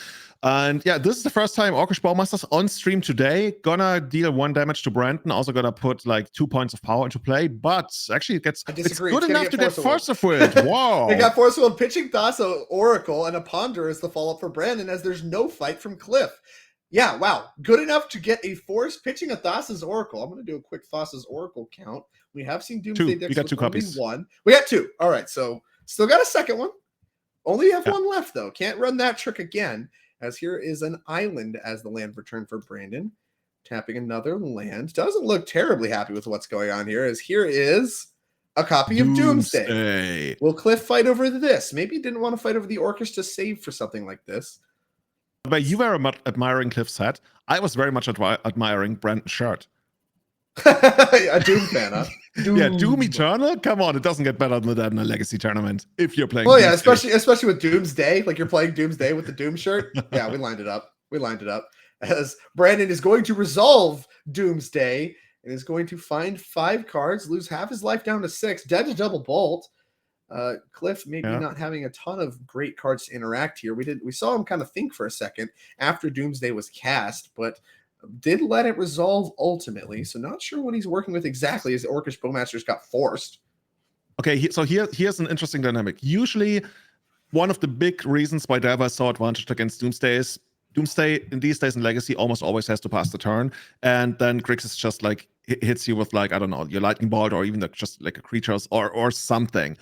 Speaker 2: And yeah, this is the first time Orcish Bowmaster's on stream today. Gonna deal 1 damage to Brandon. Also gonna put 2 points of power into play, but actually it's good enough to get Force of Will. Wow.
Speaker 1: They got Force of Will, pitching Thoughts of Oracle, and a Ponder is the follow-up for Brandon as there's no fight from Cliff. Yeah, wow. Good enough to get a force pitching a Thassa's Oracle. I'm going to do a quick Thassa's Oracle count. We have seen Doomsday decks.
Speaker 2: We got 2 copies.
Speaker 1: 1. We got 2. All right, so still got a second one. Only have 1 left, though. Can't run that trick again, as here is an island as the land return for Brandon. Tapping another land. Doesn't look terribly happy with what's going on here, as here is a copy of Doomsday. Will Cliff fight over this? Maybe he didn't want to fight over the Orcish to save for something like this.
Speaker 2: But you were admiring Cliff's hat. I was very much admiring Brandon's shirt.
Speaker 1: A Doom fan, huh?
Speaker 2: Doom Eternal? Come on, it doesn't get better than that in a Legacy tournament if you're playing
Speaker 1: Doomsday. Especially with Doomsday. Like you're playing Doomsday with the Doom shirt. Yeah, we lined it up. As Brandon is going to resolve Doomsday and is going to find 5 cards, lose half his life down to 6, dead to double bolt. Cliff maybe not having a ton of great cards to interact here. We saw him kind of think for a second after Doomsday was cast, but did let it resolve ultimately. So not sure what he's working with exactly as the Orcish Bowmasters got forced.
Speaker 2: Okay, so here's an interesting dynamic. Usually one of the big reasons why Deva saw advantage against Doomsday is Doomsday in these days in Legacy almost always has to pass the turn, and then Grixis just hits you with I don't know, your Lightning Bolt or even just a creatures or something.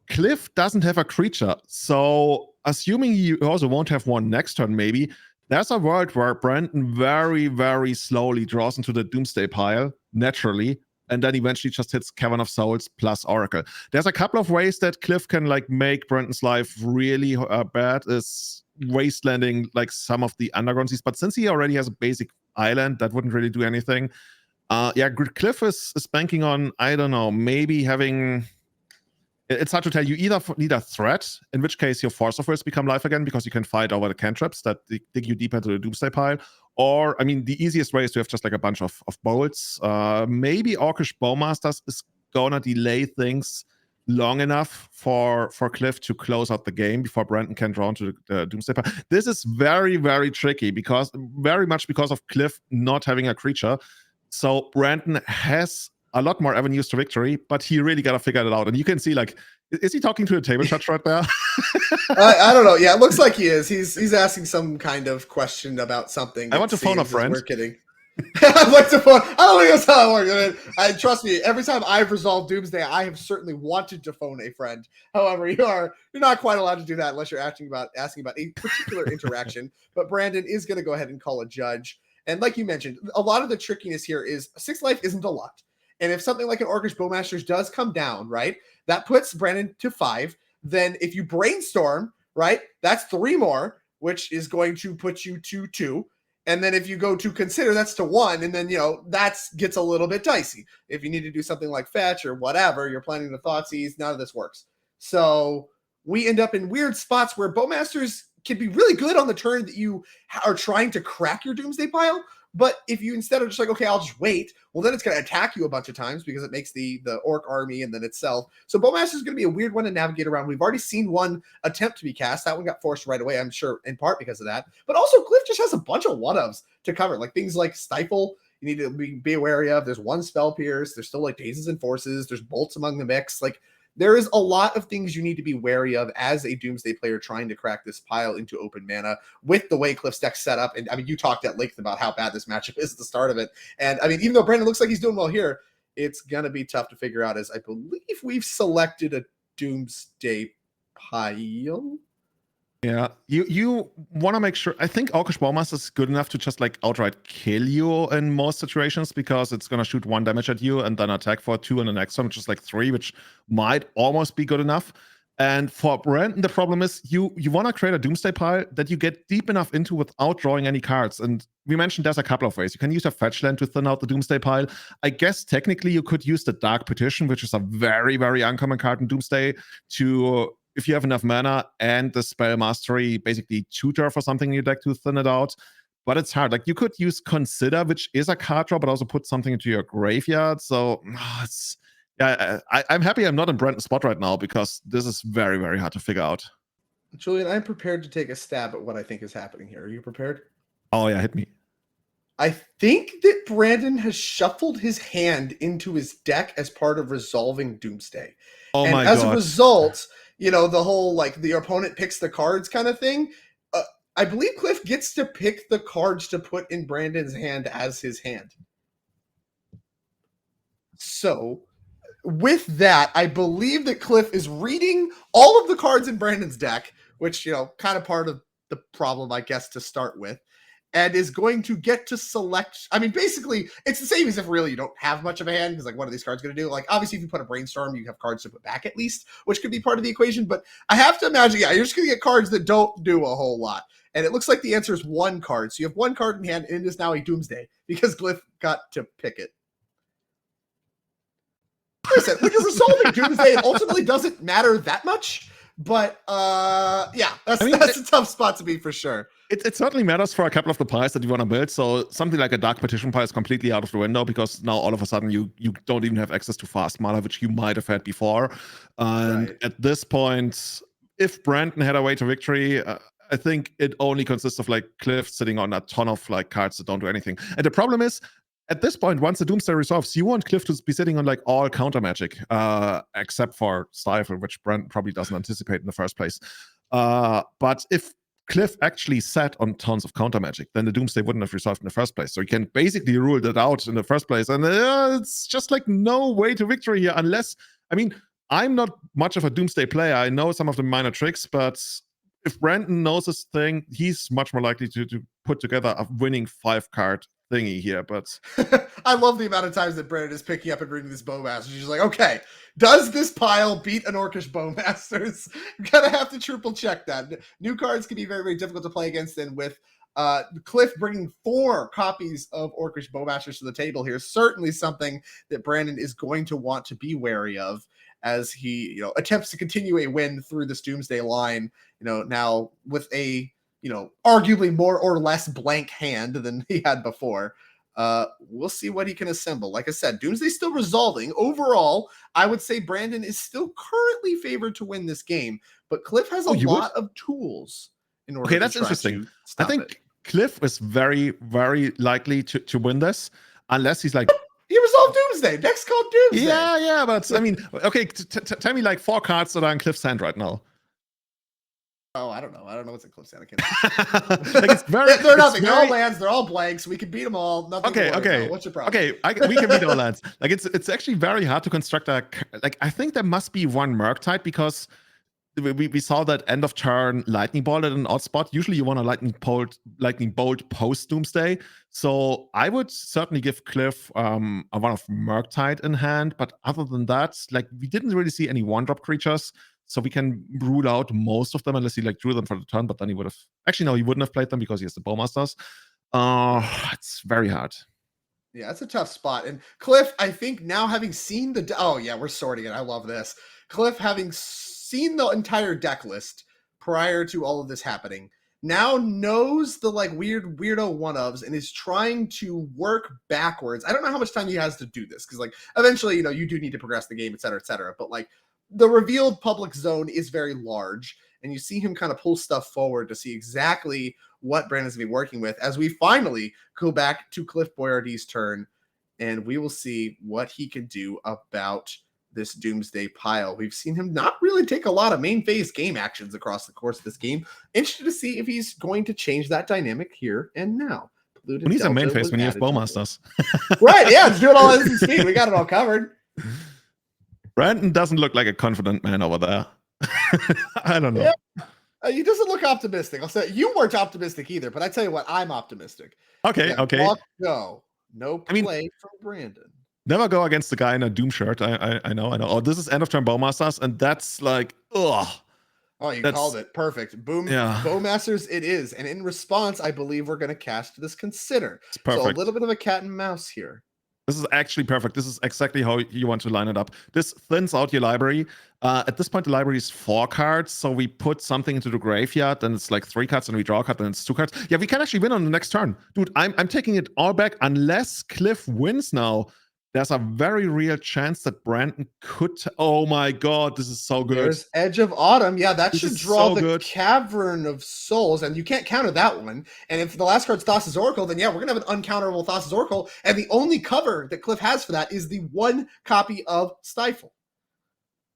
Speaker 2: Cliff doesn't have a creature, so assuming he also won't have one next turn, maybe there's a world where Brandon very, very slowly draws into the Doomsday pile naturally, and then eventually just hits Cavern of Souls plus Oracle. There's a couple of ways that Cliff can make Brandon's life really bad. Is wastelanding some of the underground seas, but since he already has a basic island, that wouldn't really do anything. Cliff is banking on, I don't know, maybe having. It's hard to tell. You either need a threat, in which case your Force of Wills become life again because you can fight over the cantrips that dig you deep into the Doomsday pile. Or, I mean, the easiest way is to have just a bunch of bolts. Maybe Orcish Bowmasters is gonna delay things long enough for Cliff to close out the game before Brandon can draw into the Doomsday pile. This is very, very tricky very much because of Cliff not having a creature. So Brandon has a lot more avenues to victory, but he really got to figure it out. And you can see, is he talking to a table touch right there?
Speaker 1: I don't know. Yeah, it looks like he is. He's asking some kind of question about something.
Speaker 2: I want to phone a friend.
Speaker 1: We're kidding. I'd like to phone. I don't think that's how it works. Trust me, every time I've resolved Doomsday, I have certainly wanted to phone a friend. However, you're not quite allowed to do that unless you're asking about a particular interaction. But Brandon is going to go ahead and call a judge. And like you mentioned, a lot of the trickiness here is 6 life isn't a lot. And if something like an Orcish Bowmasters does come down, right, that puts Brandon to 5. Then if you brainstorm, right, that's 3 more, which is going to put you to 2. And then if you go to consider, that's to 1. And then, that gets a little bit dicey. If you need to do something like fetch or whatever, you're planning to Thoughtseize, none of this works. So we end up in weird spots where Bowmasters can be really good on the turn that you are trying to crack your Doomsday pile, But if you instead are just like, okay, I'll just wait, well, then it's going to attack you a bunch of times because it makes the orc army and then itself. So Bowmaster is going to be a weird one to navigate around. We've already seen one attempt to be cast. That one got forced right away, I'm sure, in part because of that. But also, Cliff just has a bunch of one-ofs to cover, like things like Stifle. You need to be wary of. There's one Spell Pierce. There's still like Dazes and Forces. There's Bolts among the mix. Like, there is a lot of things you need to be wary of as a Doomsday player trying to crack this pile into open mana with the way Cliff's deck's set up. And I mean, you talked at length about how bad this matchup is at the start of it. And I mean, even though Brandon looks like he's doing well here, it's going to be tough to figure out, as I believe we've selected a Doomsday pile.
Speaker 2: Yeah, you want to make sure. I think Orcish Bowmaster is good enough to just like outright kill you in most situations because it's gonna shoot 1 damage at you and then attack for 2 in the next one, which is like 3, which might almost be good enough. And for Brandon, the problem is you want to create a Doomsday pile that you get deep enough into without drawing any cards. And we mentioned there's a couple of ways. You can use a fetch land to thin out the Doomsday pile. I guess technically you could use the Dark Petition, which is a very, very uncommon card in Doomsday, to, if you have enough mana and the spell mastery, basically tutor for something in your deck to thin it out. But it's hard. Like, you could use Consider, which is a card draw, but also put something into your graveyard. So I'm happy I'm not in Brandon's spot right now because this is very, very hard to figure out.
Speaker 1: Julian, I'm prepared to take a stab at what I think is happening here. Are you prepared?
Speaker 2: Oh yeah, hit me.
Speaker 1: I think that Brandon has shuffled his hand into his deck as part of resolving Doomsday.
Speaker 2: Oh
Speaker 1: and
Speaker 2: my god.
Speaker 1: As a result, you know, the whole, like, the opponent picks the cards kind of thing. I believe Cliff gets to pick the cards to put in Brandon's hand as his hand. So, with that, I believe that Cliff is reading all of the cards in Brandon's deck, which, you know, kind of part of the problem, I guess, to start with, and is going to get to select. I mean, basically, it's the same as if really you don't have much of a hand, because, like, what are these cards going to do? Like, obviously, if you put a Brainstorm, you have cards to put back at least, which could be part of the equation. But I have to imagine, yeah, you're just going to get cards that don't do a whole lot. And it looks like the answer is 1 card. So you have 1 card in hand, and it is now a Doomsday, because Cliff got to pick it. Listen, when you're resolving Doomsday, it ultimately doesn't matter that much. But yeah, that's a tough spot to be for sure.
Speaker 2: It certainly matters for a couple of the piles that you want to build. So something like a Dark Petition pile is completely out of the window because now all of a sudden you don't even have access to fast mana, which you might have had before. And at this point, if Brandon had a way to victory, I think it only consists of like Cliff sitting on a ton of like cards that don't do anything. And the problem is, at this point, once the Doomsday resolves, you want Cliff to be sitting on like all counter magic, except for Stifle, which Brent probably doesn't anticipate in the first place. But if Cliff actually sat on tons of counter magic, then the Doomsday wouldn't have resolved in the first place. So you can basically rule that out in the first place. And it's just like no way to victory here unless, I mean, I'm not much of a Doomsday player. I know some of the minor tricks, but if Brandon knows his thing, he's much more likely to put together a winning 5-card thingy here. But
Speaker 1: I love the amount of times that Brandon is picking up and reading this Bowmaster. She's like, okay, does this pile beat an Orcish Bowmasters? Gotta have to triple check that. New cards can be very, very difficult to play against, and with Cliff bringing 4 copies of Orcish Bowmasters to the table here, certainly something that Brandon is going to want to be wary of as he, you know, attempts to continue a win through this Doomsday line, you know, now with a, you know, arguably more or less blank hand than he had before. We'll see what he can assemble. Like I said, Doomsday's still resolving. Overall, I would say Brandon is still currently favored to win this game, but Cliff has a lot of tools in order to
Speaker 2: that's
Speaker 1: try
Speaker 2: interesting.
Speaker 1: to stop
Speaker 2: I think
Speaker 1: it.
Speaker 2: Cliff is very, very likely to win this, unless he's like,
Speaker 1: he resolved Doomsday. Deck's called Doomsday.
Speaker 2: Yeah, but I mean, okay, tell me like 4 cards that are in Cliff's hand right now.
Speaker 1: Oh, I don't know. I don't know what's in Cliff's hand.
Speaker 2: Like, it's very,
Speaker 1: they're nothing. They're all lands. They're all blanks. We can beat them all. Nothing.
Speaker 2: Okay.
Speaker 1: What's your problem?
Speaker 2: Okay, we can beat all lands. Like, it's actually very hard to construct a, like, I think there must be one Murktide because we saw that end of turn lightning bolt at an odd spot. Usually you want a lightning bolt post Doomsday. So I would certainly give Cliff a one of Murktide in hand. But other than that, like, we didn't really see any 1-drop creatures. So we can rule out most of them unless he like drew them for the turn, but then he would have actually no, he wouldn't have played them because he has the Bowmasters. It's very hard.
Speaker 1: Yeah, it's a tough spot. And Cliff, I think now having seen the oh yeah, we're sorting it. I love this. Cliff having seen the entire deck list prior to all of this happening, now knows the like weirdo one-ofs and is trying to work backwards. I don't know how much time he has to do this because like eventually, you do need to progress the game, et cetera, but like the revealed public zone is very large and you see him kind of pull stuff forward to see exactly what Brandon's gonna be working with as we finally go back to Cliff Boyardee's turn and we will see what he can do about this Doomsday pile. We've seen him not really take a lot of main phase game actions across the course of this game. Interested to see if he's going to change that dynamic here and now.
Speaker 2: When he's a main phase when you have Bowmasters.
Speaker 1: Right, yeah, just do it all at instant speed. We got it all covered.
Speaker 2: Brandon doesn't look like a confident man over there. I don't know.
Speaker 1: Yeah. He doesn't look optimistic. I'll say you weren't optimistic either, but I tell you what, I'm optimistic.
Speaker 2: Okay, okay.
Speaker 1: Go. No play from Brandon.
Speaker 2: Never go against the guy in a Doom shirt. I know. Oh, this is end of turn Bowmasters, and that's like, ugh.
Speaker 1: Oh, you called it. Perfect. Boom. Yeah. Bowmasters it is. And in response, I believe we're going to cast this Consider.
Speaker 2: It's perfect.
Speaker 1: So a little bit of a cat and mouse here.
Speaker 2: This is actually perfect. This is exactly how you want to line it up. This thins out your library. At this point, the library is 4 cards. So we put something into the graveyard, then it's like 3 cards, and we draw a card, then it's 2 cards. Yeah, we can actually win on the next turn. Dude, I'm taking it all back unless Cliff wins now. There's a very real chance that Brandon could. Oh my God, this is so good.
Speaker 1: There's Edge of Autumn. Yeah, that should draw the Cavern of Souls, and you can't counter that one. And if the last card's Thassa's Oracle, then yeah, we're gonna have an uncounterable Thassa's Oracle, and the only cover that Cliff has for that is the 1 copy of Stifle.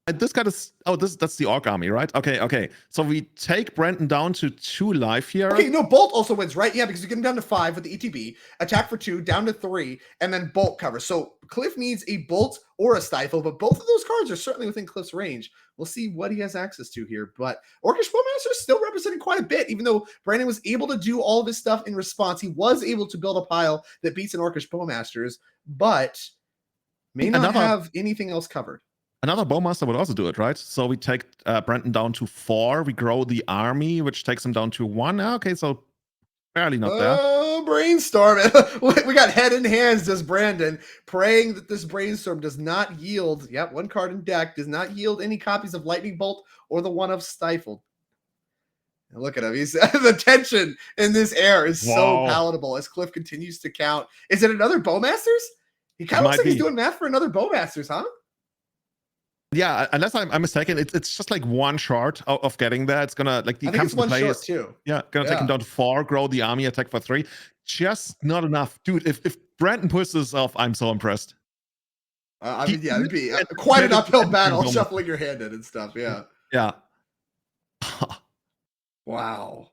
Speaker 2: And this card is that's the Orc Army, right? Okay. So we take Brandon down to 2 life here.
Speaker 1: Okay, no, Bolt also wins, right? Yeah, because you get him down to 5 with the ETB, attack for 2, down to 3, and then Bolt cover. So Cliff needs a Bolt or a Stifle, but both of those cards are certainly within Cliff's range. We'll see what he has access to here. But Orcish Bowmaster is still representing quite a bit, even though Brandon was able to do all of his stuff in response. He was able to build a pile that beats an Orcish Bowmasters, but may not have anything else covered.
Speaker 2: Another Bowmaster would also do it, right? So we take Brandon down to 4. We grow the army, which takes him down to 1. Okay, so barely not there.
Speaker 1: Oh, brainstorm. We got head and hands, does Brandon, praying that this brainstorm does not yield. Yep, 1 card in deck does not yield any copies of Lightning Bolt or the one of Stifled. And look at him. He's the tension in this air is so palatable as Cliff continues to count. Is it another Bowmasters? He kind of looks like he's doing math for another Bowmasters, huh?
Speaker 2: Yeah, unless I'm mistaken, it's just like 1 short of getting there. It's gonna like
Speaker 1: I think it's 1 short too.
Speaker 2: Yeah, gonna take him down to 4, grow the army, attack for 3. Just not enough, dude. If Brandon pulls this off, I'm so impressed.
Speaker 1: I mean, yeah, it'd be quite an uphill battle, shuffling your hand in and stuff. Yeah.
Speaker 2: Yeah.
Speaker 1: Wow.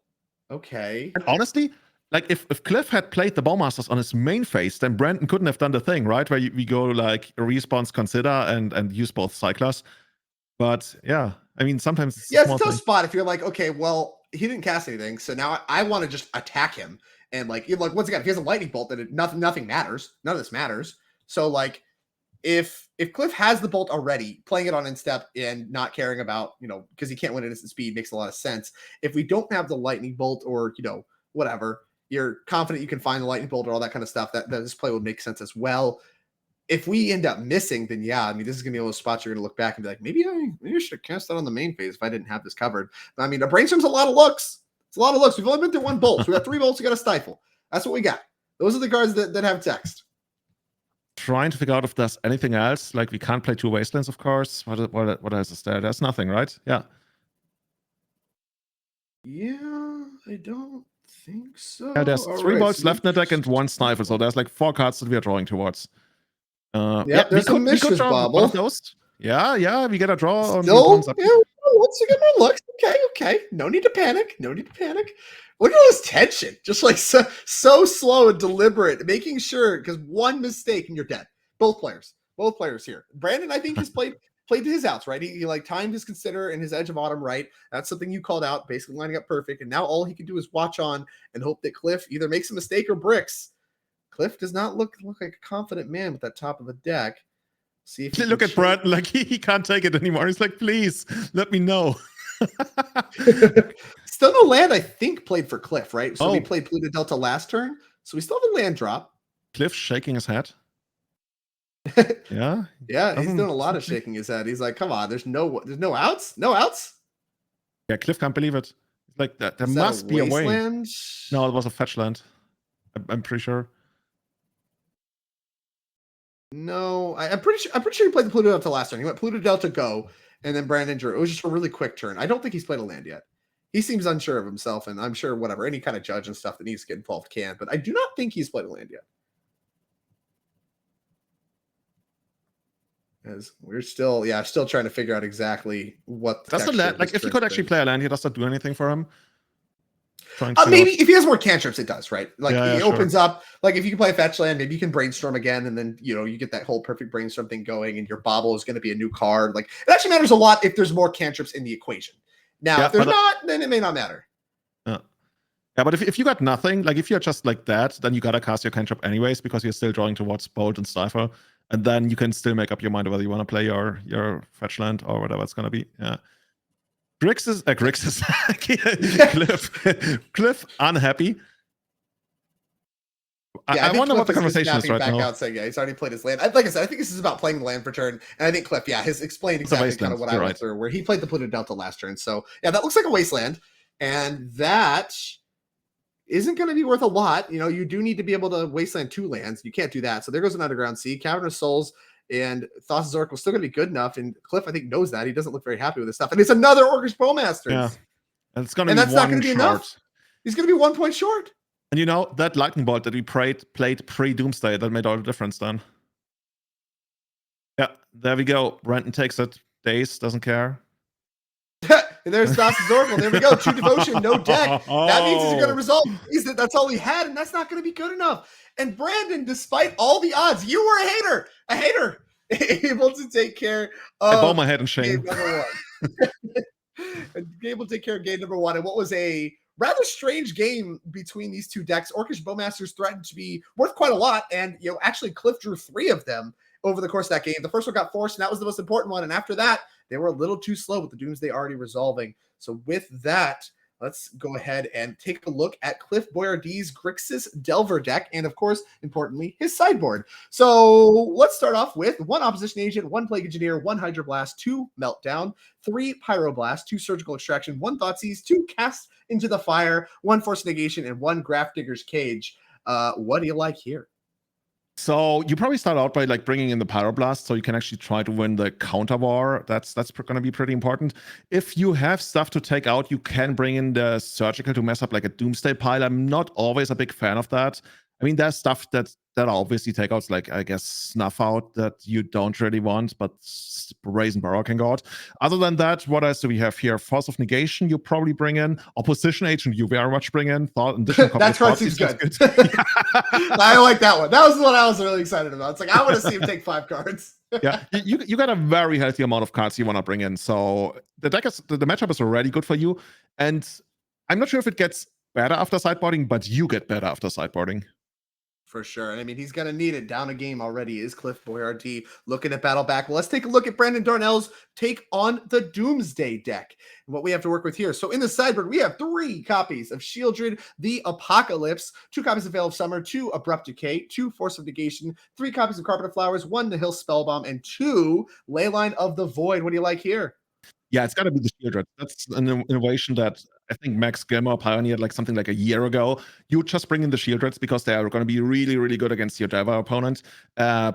Speaker 1: Okay.
Speaker 2: And honestly, like if Cliff had played the Bowmasters on his main phase, then Brandon couldn't have done the thing, right? Where we go like a response, Consider, and use both Cyclers. But yeah, I mean, sometimes
Speaker 1: it's a tough spot if you're like, okay, well, he didn't cast anything, so now I want to just attack him. And like once again, if he has a Lightning Bolt, then nothing matters. None of this matters. So like, if Cliff has the Bolt already, playing it on instep and not caring about, because he can't win at instant speed makes a lot of sense. If we don't have the Lightning Bolt or whatever, you're confident you can find the Lightning Bolt or all that kind of stuff, that this play would make sense as well. If we end up missing, then yeah, I mean, this is going to be one of those spots you're going to look back and be like, maybe I should have cast that on the main phase if I didn't have this covered. I mean, a Brainstorm's a lot of looks. It's a lot of looks. We've only been through 1 Bolt. So we got 3 Bolts. We got a Stifle. That's what we got. Those are the cards that have text.
Speaker 2: Trying to figure out if there's anything else. Like we can't play 2 Wastelands, of course. What else is there? There's nothing, right? Yeah.
Speaker 1: Yeah, I don't think so.
Speaker 2: Yeah, there's 3 Bolts left in the deck and 1 Stifle, so there's like 4 cards that we are drawing towards.
Speaker 1: There's a Mishra's Bauble.
Speaker 2: Yeah, we get a draw on
Speaker 1: once you get more looks. Okay. No need to panic. Look at this tension. Just like so slow and deliberate, making sure, because 1 mistake and you're dead. Both players here. Brandon, I think, has played his outs, right? He like timed his Consider and his Edge of Autumn right. That's something you called out, basically lining up perfect. And now all he can do is watch on and hope that Cliff either makes a mistake or bricks. Cliff does not look like a confident man with that top of the deck. See if
Speaker 2: look at Brad, like he can't take it anymore. He's like, please let me know.
Speaker 1: Still no land, I think, played for Cliff, right? So we played Pluto Delta last turn, so we still have a land drop.
Speaker 2: Cliff shaking his head. Yeah,
Speaker 1: he's doing a lot of shaking his head. He's like, "Come on, there's no outs, no outs."
Speaker 2: Yeah, Cliff can't believe it. like that. There must be a way. No, it was a fetch land. I'm pretty sure.
Speaker 1: No, I'm pretty sure he played the Pluto Delta last turn. He went Pluto Delta go, and then Brandon drew. It was just a really quick turn. I don't think he's played a land yet. He seems unsure of himself, and I'm sure whatever any kind of judge and stuff that needs to get involved can. But I do not think he's played a land yet. As we're still trying to figure out exactly what.
Speaker 2: That's the land. Like if he could actually play a land, he does not do anything for him.
Speaker 1: Maybe if he has more cantrips, it does, right? Like it opens up. Like if you can play a fetch land, maybe you can brainstorm again, and then you get that whole perfect brainstorm thing going, and your bobble is going to be a new card. Like it actually matters a lot if there's more cantrips in the equation. Now, if there's not, then it may not matter.
Speaker 2: Yeah, but if you got nothing, like if you're just like that, then you gotta cast your cantrip anyways because you're still drawing towards Bolt and Slifer, and then you can still make up your mind whether you want to play your fetch land or whatever it's gonna be. Yeah. Grixis, Cliff, unhappy.
Speaker 1: Yeah,
Speaker 2: I wonder what the conversation is right now.
Speaker 1: Out saying, he's already played his land. Like I said, I think this is about playing the land per turn. And I think Cliff, has explained exactly kind of what I went through, where he played the Pluto Delta last turn. So, that looks like a wasteland. And that isn't going to be worth a lot. You do need to be able to wasteland 2 lands. You can't do that. So there goes an Underground Sea, Cavern of Souls, and Thassa's Oracle still going to be good enough. And Cliff, I think, knows that. He doesn't look very happy with this stuff. And it's another Orcish Bowmasters.
Speaker 2: Yeah. And it's going to be
Speaker 1: that's not going to be enough. He's going to be 1 point short.
Speaker 2: And that lightning bolt that we played pre-Doomsday, that made all the difference then. Yeah, there we go. Brandon takes it. Daze doesn't care.
Speaker 1: And there's Thassa's Oracle. There we go. 2 devotion, no deck. That means he's going to resolve. That's all he had, and that's not going to be good enough. And Brandon, despite all the odds, you were a hater, able to take care of.
Speaker 2: I bow my head in shame.
Speaker 1: Game number 1. Able to take care of game number 1, and what was a rather strange game between these 2 decks. Orcish Bowmasters threatened to be worth quite a lot, and actually Cliff drew 3 of them over the course of that game. The first one got forced, and that was the most important one. And after that, they were a little too slow with the Doomsday already resolving. So with that, let's go ahead and take a look at Cliff Boyardee's Grixis Delver deck, and of course, importantly, his sideboard. So let's start off with 1 Opposition Agent, 1 Plague Engineer, 1 Hydroblast, 2 Meltdown, 3 Pyroblast, 2 Surgical Extraction, 1 Thoughtseize, 2 Cast into the Fire, 1 Force Negation, and 1 Grafdigger's Cage. What do you like here?
Speaker 2: So you probably start out by bringing in the Pyroblast, so you can actually try to win the counter war. That's going to be pretty important. If you have stuff to take out, you can bring in the Surgical to mess up like a Doomsday pile. I'm not always a big fan of that. I mean, there's stuff that obviously takeouts, like I guess Snuff Out, that you don't really want, but Brazen Burrow can go out. Other than that, what else do we have here? Force of Negation, you probably bring in. Opposition Agent, you very much bring in.
Speaker 1: That's right, seems good. I like that one. That was the one I was really excited about. It's like, I want to see him take 5 cards.
Speaker 2: Yeah, you got a very healthy amount of cards you want to bring in. So the matchup is already good for you. And I'm not sure if it gets better after sideboarding, but you get better after sideboarding.
Speaker 1: For sure. And I mean, he's going to need it. Down a game already is Cliff Boyardee looking at battle back. Well, let's take a look at Brandon Darnell's take on the Doomsday deck and what we have to work with here. So in the sideboard, we have 3 copies of Shieldred, the Apocalypse, 2 copies of Veil of Summer, 2 Abrupt Decay, 2 Force of Negation, 3 copies of Carpet of Flowers, 1 Nihil Spellbomb, and 2 Leyline of the Void. What do you like here?
Speaker 2: Yeah, it's got to be the Shieldred. That's an innovation that I think Max Gilmore pioneered something like a year ago. You just bring in the Shieldreds because they are going to be really, really good against your Java opponent.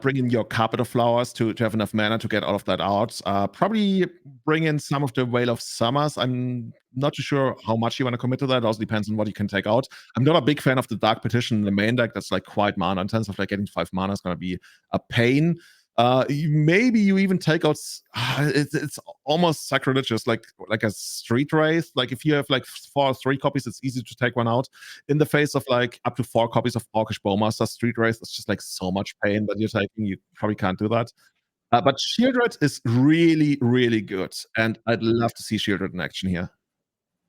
Speaker 2: Bring in your Carpet of Flowers to have enough mana to get all of that out. Probably bring in some of the Veil of Summers. I'm not too sure how much you want to commit to that. It also depends on what you can take out. I'm not a big fan of the Dark Petition in the main deck. That's quite mana in terms of getting 5 mana is going to be a pain. Maybe you even take out it's almost sacrilegious like a Street Wraith. If you have 4 or 3 copies, it's easy to take one out. In the face of up to 4 copies of Orcish Bowmaster, Street Wraith is just so much pain that you're taking. You probably can't do that. But Shieldred is really, really good, and I'd love to see Shieldred in action here.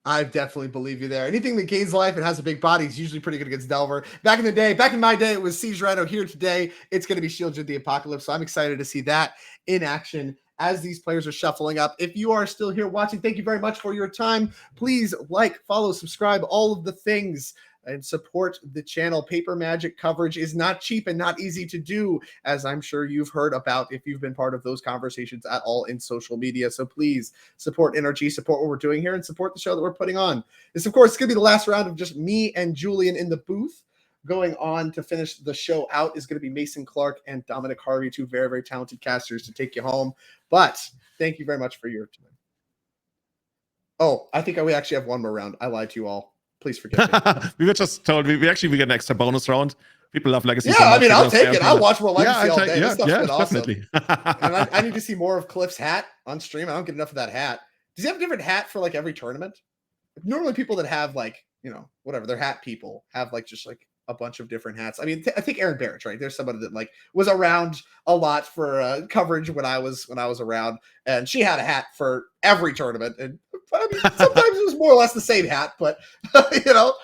Speaker 1: I definitely believe you there. Anything that gains life and has a big body is usually pretty good against Delver. Back in my day, it was Siege Rhino. Here today, it's going to be Shieldred the Apocalypse. So I'm excited to see that in action as these players are shuffling up. If you are still here watching, thank you very much for your time. Please follow, subscribe, all of the things. and support the channel. Paper Magic coverage is not cheap and not easy to do, as I'm sure you've heard about if you've been part of those conversations at all in social media. So please support NRG, support what we're doing here, and support the show that we're putting on. This, of course, is going to be the last round of just me and Julian in the booth. Going on to finish the show out is going to be Mason Clark and Dominic Harvey, two very, very talented casters to take you home. But thank you very much for your time. Oh, I think we actually have one more round. I lied to you all. Please forgive me.
Speaker 2: We were just told we get an extra bonus round. People love Legacy.
Speaker 1: Yeah,
Speaker 2: so much,
Speaker 1: I mean, I'll take it. I'll watch more Legacy all day.
Speaker 2: Yeah,
Speaker 1: This stuff's been awesome.
Speaker 2: definitely.
Speaker 1: And I need to see more of Cliff's hat on stream. I don't get enough of that hat. Does he have a different hat for like every tournament? Normally people that have like, whatever, they're hat people have like just like a bunch of different hats. I mean, I think Aren Barrett's right. There's somebody that like was around a lot for coverage when I was around, and she had a hat for every tournament. And I mean, sometimes it was more or less the same hat, but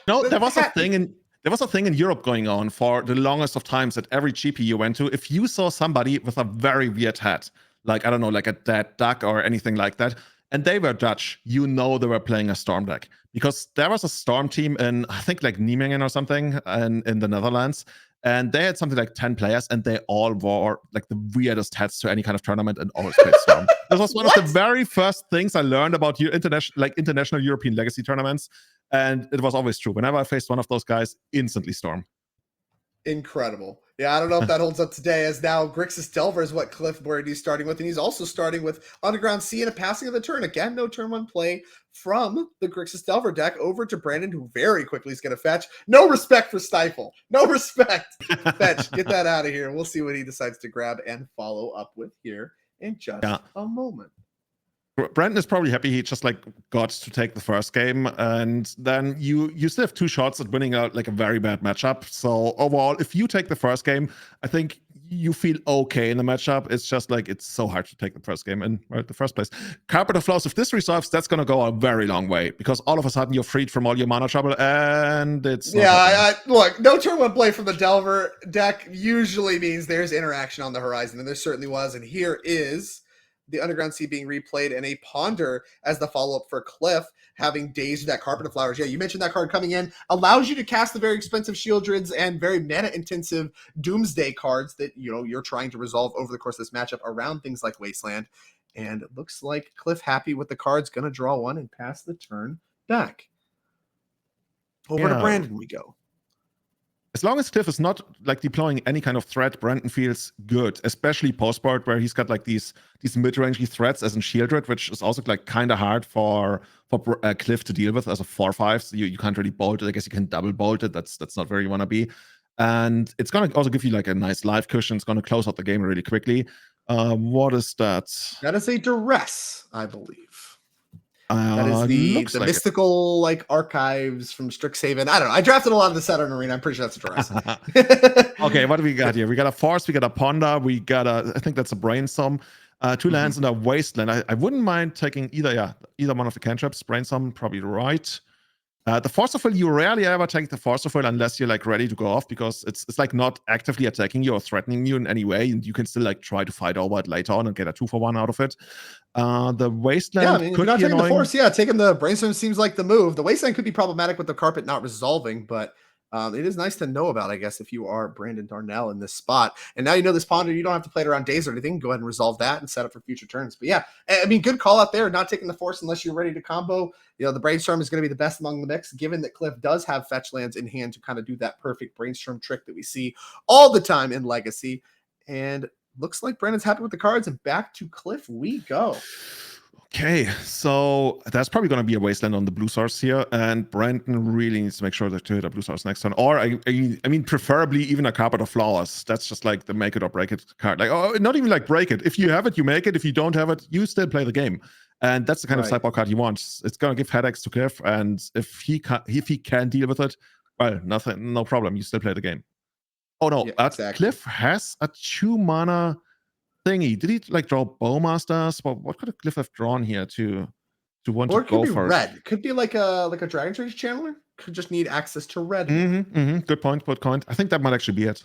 Speaker 2: No, there was a thing in Europe going on for the longest of times at every GP you went to. If you saw somebody with a very weird hat, like I don't know, like a dead duck or anything like that, and they were Dutch, they were playing a Storm deck. Because there was a Storm team in, I think, like Nijmegen or something in the Netherlands. And they had something like 10 players, and they all wore like the weirdest hats to any kind of tournament and always played Storm. This was one of the very first things I learned about international European Legacy tournaments. And it was always true. Whenever I faced one of those guys, instantly Storm.
Speaker 1: Incredible. Yeah, I don't know if that holds up today, as now Grixis Delver is what Cliff Boyardee is starting with, and he's also starting with Underground Sea and a passing of the turn. Again, no turn one play from the Grixis Delver deck over to Brandon, who very quickly is going to fetch. No respect for Stifle. No respect. Fetch. Get that out of here. We'll see what he decides to grab and follow up with here in just a moment.
Speaker 2: Brandon is probably happy he just like got to take the first game, and then you still have 2 shots at winning a very bad matchup. So overall, if you take the first game, I think you feel okay in the matchup. It's just like it's so hard to take the first game in the first place. Carpet of Flaws, if this resolves, that's gonna go a very long way, because all of a sudden you're freed from all your mana trouble, and it's
Speaker 1: look, no turn one play from the Delver deck usually means there's interaction on the horizon, and there certainly was. And here is the Underground Sea being replayed, and a Ponder as the follow-up for Cliff, having dazed that Carpet of Flowers. Yeah, you mentioned that card coming in. Allows you to cast the very expensive Shieldreds and very mana-intensive Doomsday cards that, you're trying to resolve over the course of this matchup around things like Wasteland. And it looks like Cliff happy with the cards, going to draw one and pass the turn back. Over to Brandon we go.
Speaker 2: As long as Cliff is not like deploying any kind of threat, Brandon feels good, especially post-board, where he's got like these mid-rangey threats as in Shieldred, which is also like kind of hard for Cliff to deal with as a 4/5. So you can't really bolt it. I guess you can double bolt it. That's not where you want to be. And it's gonna also give you like a nice life cushion. It's gonna close out the game really quickly. What is that?
Speaker 1: That is a Duress, I believe. That is the mystical archives from Strixhaven. I don't know. I drafted a lot of the set on Arena. I'm pretty sure that's a Duress.
Speaker 2: Okay, what do we got here? We got a Force, we got a Ponder, we got I think that's a Brainstorm. 2 lands in a Wasteland. I wouldn't mind taking either one of the cantrips. Brainstorm, probably right. The Force of Will, you rarely ever take the Force of Will unless you're ready to go off, because it's not actively attacking you or threatening you in any way, and you can still try to fight over it later on and get a 2-for-1 out of it. The Wasteland could be annoying.
Speaker 1: The Force, taking the Brainstorm seems like the move. The Wasteland could be problematic with the Carpet not resolving, but it is nice to know about, I guess, if you are Brandon Darnell in this spot. And now you know this Ponder, you don't have to play it around days or anything. Go ahead and resolve that and set up for future turns. But yeah, I mean, good call out there, not taking the Force unless you're ready to combo. The Brainstorm is going to be the best among the mix, given that Cliff does have fetch lands in hand to kind of do that perfect Brainstorm trick that we see all the time in Legacy. And looks like Brandon's happy with the cards, and back to Cliff we go.
Speaker 2: Okay, so that's probably going to be a Wasteland on the blue source here, and Brandon really needs to make sure that to hit a blue source next turn, or I mean, preferably even a Carpet of Flowers. That's just like the make it or break it card. Not even break it. If you have it, you make it. If you don't have it, you still play the game, and that's the kind of sideboard card he wants. It's going to give headaches to Cliff, and if he can deal with it, well, no problem. You still play the game. Oh no, exactly. Cliff has a 2-mana thingy. Did he draw Bowmasters? What could Cliff have drawn here to want to go for
Speaker 1: red? It could be like a Dragon Rage channeler. Could just need access to red.
Speaker 2: Good point. I think that might actually be it.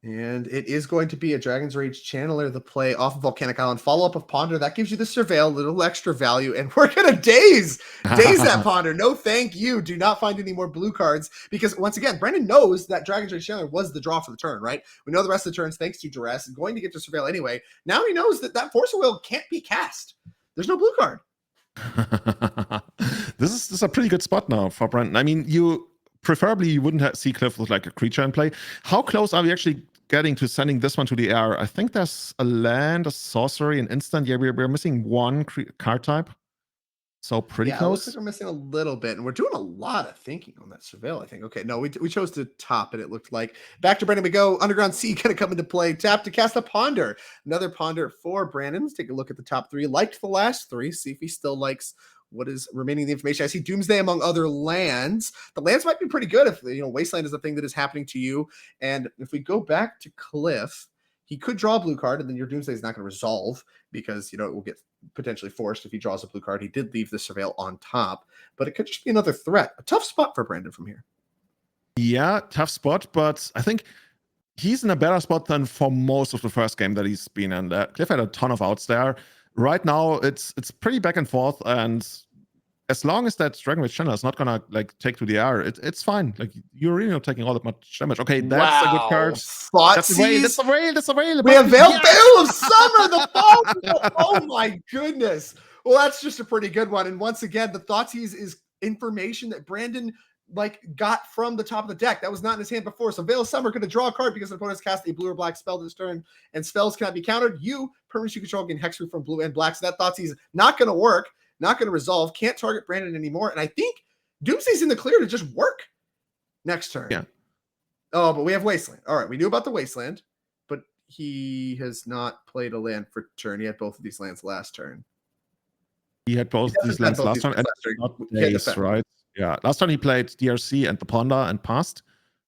Speaker 1: And it is going to be a Dragon's Rage Channeler, the play off of Volcanic Island. Follow-up of Ponder. That gives you the Surveil, a little extra value. And we're going to daze that Ponder. No, thank you. Do not find any more blue cards. Because, once again, Brendan knows that Dragon's Rage Channeler was the draw for the turn, right? We know the rest of the turns, thanks to Duress, is going to get to Surveil anyway. Now he knows that Force of Will can't be cast. There's no blue card.
Speaker 2: This is a pretty good spot now for Brendan. I mean, preferably you wouldn't see Cliff with like a creature in play. How close are we actually getting to sending this one to the air? I think there's a land, a sorcery, an instant. Yeah, we're missing one card type. So pretty close.
Speaker 1: It looks like we're missing a little bit, and we're doing a lot of thinking on that Surveil, I think. Okay, no, we chose to top it, it looked like. Back to Brandon we go. Underground Sea going to come into play. Tap to cast a Ponder. Another Ponder for Brandon. Let's take a look at the top three. Liked the last three. See if he still likes what is remaining of the information. I see Doomsday among other lands. The lands might be pretty good if, Wasteland is the thing that is happening to you. And if we go back to Cliff, he could draw a blue card, and then your Doomsday is not going to resolve because, it will get potentially forced if he draws a blue card. He did leave the Surveil on top, but it could just be another threat. A tough spot for Brandon from here.
Speaker 2: Yeah, tough spot, but I think he's in a better spot than for most of the first game that he's been in. Cliff had a ton of outs there. Right now, it's pretty back and forth, and as long as that Dragon Rage Channel is not gonna take to the air, it's fine. Like, you're really not taking all that much damage. Okay, that's a good card. That's a rail.
Speaker 1: We have Veil of Summer, the ball. Oh my goodness. Well, that's just a pretty good one. And once again, the Thoughtseize is information that Brandon got from the top of the deck. That was not in his hand before. So Veil of Summer going to draw a card because the opponent's cast a blue or black spell this turn, and spells cannot be countered. Permanents you control can hexproof from blue and black. So that Thoughtseize is not going to work, not going to resolve, can't target Brandon anymore. And I think Doomsday's in the clear to just work next turn.
Speaker 2: Yeah.
Speaker 1: Oh, but we have Wasteland. All right, we knew about the Wasteland, but he has not played a land for turn. He had both of these lands last turn.
Speaker 2: He had both these lands last turn, and not days, right? Yeah, last time he played DRC and the Ponder and passed,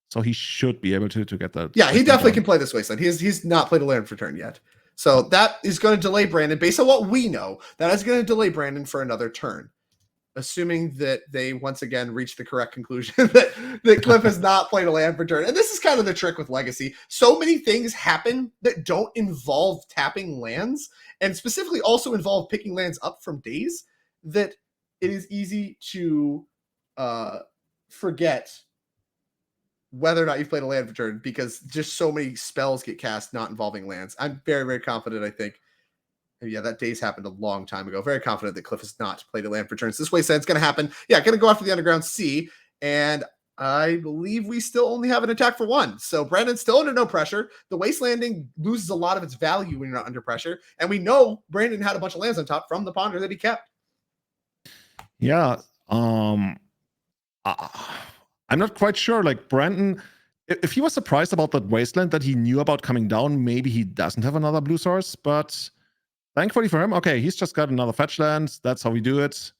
Speaker 2: so he should be able to get that.
Speaker 1: Yeah, he definitely can play this Wasteland. He's not played a land for turn yet. So that is going to delay Brandon, based on what we know, that is going to delay Brandon for another turn. Assuming that they once again reach the correct conclusion that Cliff has not played a land for turn. And this is kind of the trick with Legacy. So many things happen that don't involve tapping lands, and specifically also involve picking lands up from days, that it is easy to forget whether or not you've played a land for turn, because just so many spells get cast not involving lands. I'm very, very confident, I think. Yeah, that days happened a long time ago. Very confident that Cliff has not played a land for turns. This Wasteland's going to happen. Yeah, going to go after the Underground Sea. And I believe we still only have an attack for one. So Brandon's still under no pressure. The Wastelanding loses a lot of its value when you're not under pressure. And we know Brandon had a bunch of lands on top from the Ponder that he kept.
Speaker 2: Yeah. I'm not quite sure. Like, Brandon, if he was surprised about that Wasteland that he knew about coming down, maybe he doesn't have another blue source, but thankfully for him, okay, he's just got another fetch land. That's how we do it.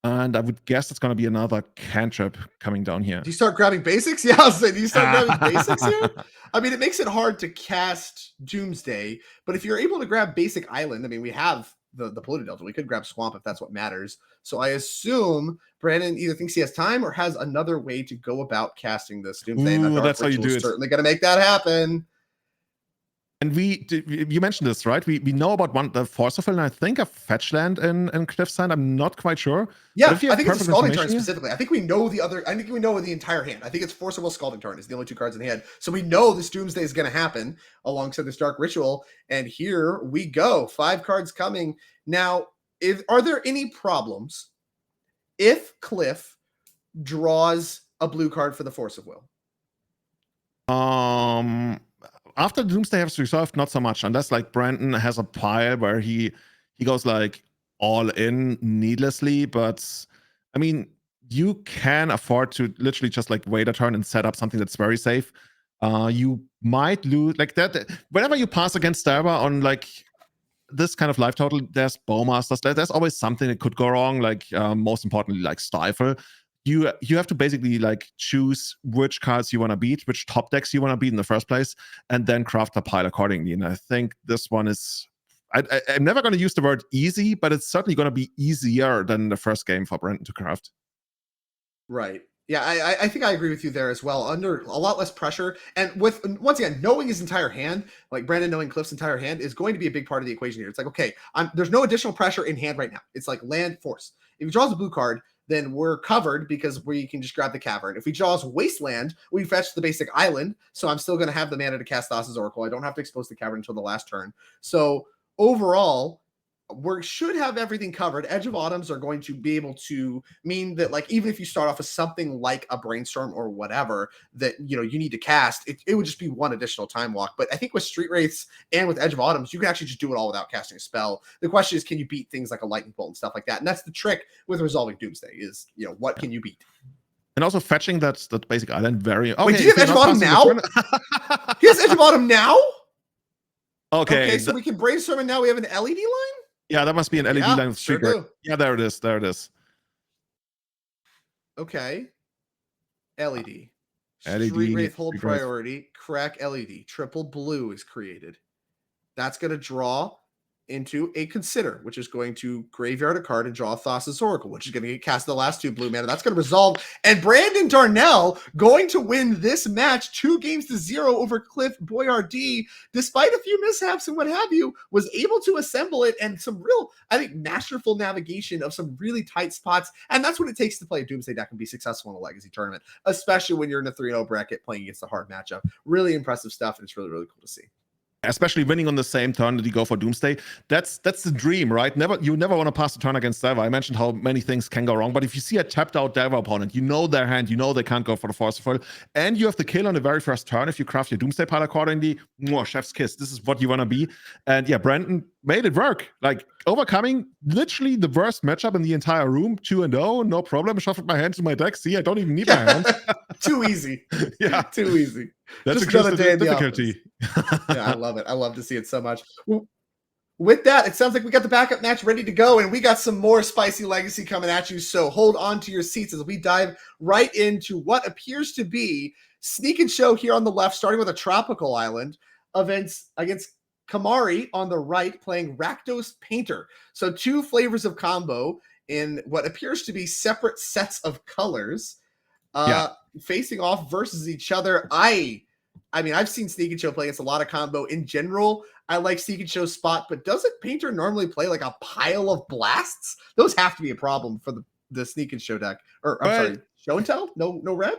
Speaker 2: And I would guess it's going to be another cantrip coming down here.
Speaker 1: Do you start grabbing basics? Yeah, I'll say, do you start grabbing basics here? I mean, it makes it hard to cast Doomsday, but if you're able to grab basic island, I mean, we have the Polluted Delta. We could grab Swamp if that's what matters. So I assume Brandon either thinks he has time or has another way to go about casting this Doomsday.
Speaker 2: Ooh,
Speaker 1: and that
Speaker 2: that's how you do it.
Speaker 1: Certainly going to make that happen.
Speaker 2: And you mentioned this, right? We know about the Force of Will, and I think a fetch land in Cliff's hand. I'm not quite sure.
Speaker 1: Yeah, I think it's a Scalding Tarn specifically. I think we know the entire hand. I think it's Force of Will, Scalding Tarn is the only two cards in the hand. So we know this Doomsday is going to happen alongside this Dark Ritual. And here we go. 5 cards coming. Now, are there any problems if Cliff draws a blue card for the Force of Will?
Speaker 2: After the Doomsday has resolved, not so much, unless like Brandon has a pile where he goes like all in needlessly. But I mean, you can afford to literally just like wait a turn and set up something that's very safe. You might lose like that whenever you pass against Starba on like this kind of life total. There's Bowmasters. There's always something that could go wrong. Like most importantly, like Stifle. You have to basically like choose which cards you want to beat, which top decks you want to beat in the first place, and then craft a pile accordingly. And I think this one is, I'm never going to use the word easy, but it's certainly going to be easier than the first game for Brandon to craft.
Speaker 1: Right. Yeah, I think I agree with you there as well. Under a lot less pressure, and with once again knowing his entire hand, like Brandon knowing Cliff's entire hand, is going to be a big part of the equation here. It's like, okay, there's no additional pressure in hand right now. It's like land force. If he draws a blue card, then we're covered because we can just grab the cavern. If he draws Wasteland, we fetch the basic island. So I'm still going to have the mana to cast Thassa's Oracle. I don't have to expose the cavern until the last turn. So overall, we should have everything covered. Edge of Autumns are going to be able to mean that, like, even if you start off with something like a Brainstorm or whatever that, you know, you need to cast, it would just be one additional time walk. But I think with Street Wraiths and with Edge of Autumns, you can actually just do it all without casting a spell. The question is, can you beat things like a Lightning Bolt and stuff like that? And that's the trick with resolving Doomsday is, you know, what can you beat?
Speaker 2: And also fetching that basic island very...
Speaker 1: Okay, wait, do you have Edge of Autumn now? He has Edge of Autumn now?
Speaker 2: Okay,
Speaker 1: so we can Brainstorm and now we have an LED line?
Speaker 2: Yeah, that must be an LED line with Street Wraith. Yeah, there it is. There it is.
Speaker 1: Okay. LED.
Speaker 2: LED.
Speaker 1: Street Wraith hold priority. Crack LED. Triple blue is created. That's going to draw into a Consider, which is going to graveyard a card and draw Thassa's Oracle, which is going to get cast the last 2 blue mana. That's going to resolve. And Brandon Darnell going to win this match 2-0 over Cliff Boyardee, despite a few mishaps and what have you, was able to assemble it and some real, I think, masterful navigation of some really tight spots. And that's what it takes to play a Doomsday deck and be successful in a Legacy tournament, especially when you're in a 3-0 bracket playing against a hard matchup. Really impressive stuff, and it's really, really cool to see.
Speaker 2: Especially winning on the same turn that you go for Doomsday. That's the dream, right? You never want to pass the turn against Delver. I mentioned how many things can go wrong, but if you see a tapped out Delver opponent, you know their hand, you know they can't go for the Force of Will, and you have the kill on the very first turn if you craft your Doomsday pile accordingly. Mwah, chef's kiss. This is what you want to be. And yeah, Brandon made it work. Like, overcoming literally the worst matchup in the entire room, 2-0, no problem. Shuffled my hand to my deck. See, I don't even need my hand.
Speaker 1: Too easy.
Speaker 2: Yeah.
Speaker 1: Too easy.
Speaker 2: That's
Speaker 1: just another day in
Speaker 2: difficulty.
Speaker 1: Yeah, I love it. I love to see it so much. With that, it sounds like we got the backup match ready to go, and we got some more spicy Legacy coming at you. So hold on to your seats as we dive right into what appears to be Sneak and Show here on the left, starting with a tropical island events against Kamari on the right, playing Rakdos Painter. So 2 flavors of combo in what appears to be separate sets of colors. Facing off versus each other. I mean, I've seen Sneak and Show play against a lot of combo. In general, I like Sneak and Show's spot, but doesn't Painter normally play like a pile of blasts? Those have to be a problem for the Sneak and Show deck. Or I'm sorry, Show and Tell? No red?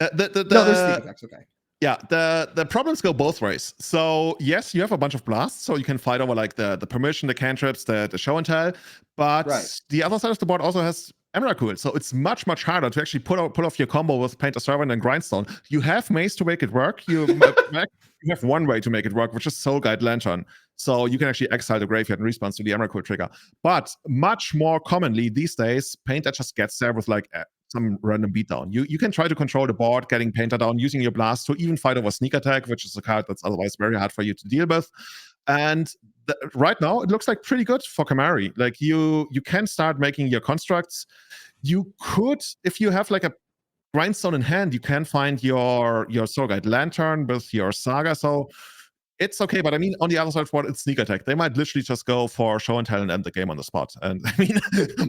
Speaker 2: No,
Speaker 1: there's Sneak attacks, okay.
Speaker 2: Yeah, the problems go both ways. So yes, you have a bunch of blasts, so you can fight over like the permission, the cantrips, the show and tell. But the other side of the board also has Emrakul, so it's much harder to actually pull off your combo with Painter Servant and Grindstone. You have Maze to make it work. You have one way to make it work, which is Soul Guide Lantern. So you can actually exile the graveyard in response to the Emrakul trigger. But much more commonly these days, Painter just gets there with like some random beatdown. You can try to control the board, getting Painter down, using your blast to even fight over Sneak Attack, which is a card that's otherwise very hard for you to deal with. And right now, it looks like pretty good for Kamari. Like, you can start making your constructs. You could, if you have like a Grindstone in hand, you can find your Soul Guide Lantern with your Saga. So it's okay, but I mean, on the other side of what, it's Sneak Attack. They might literally just go for show and tell and end the game on the spot. And I mean,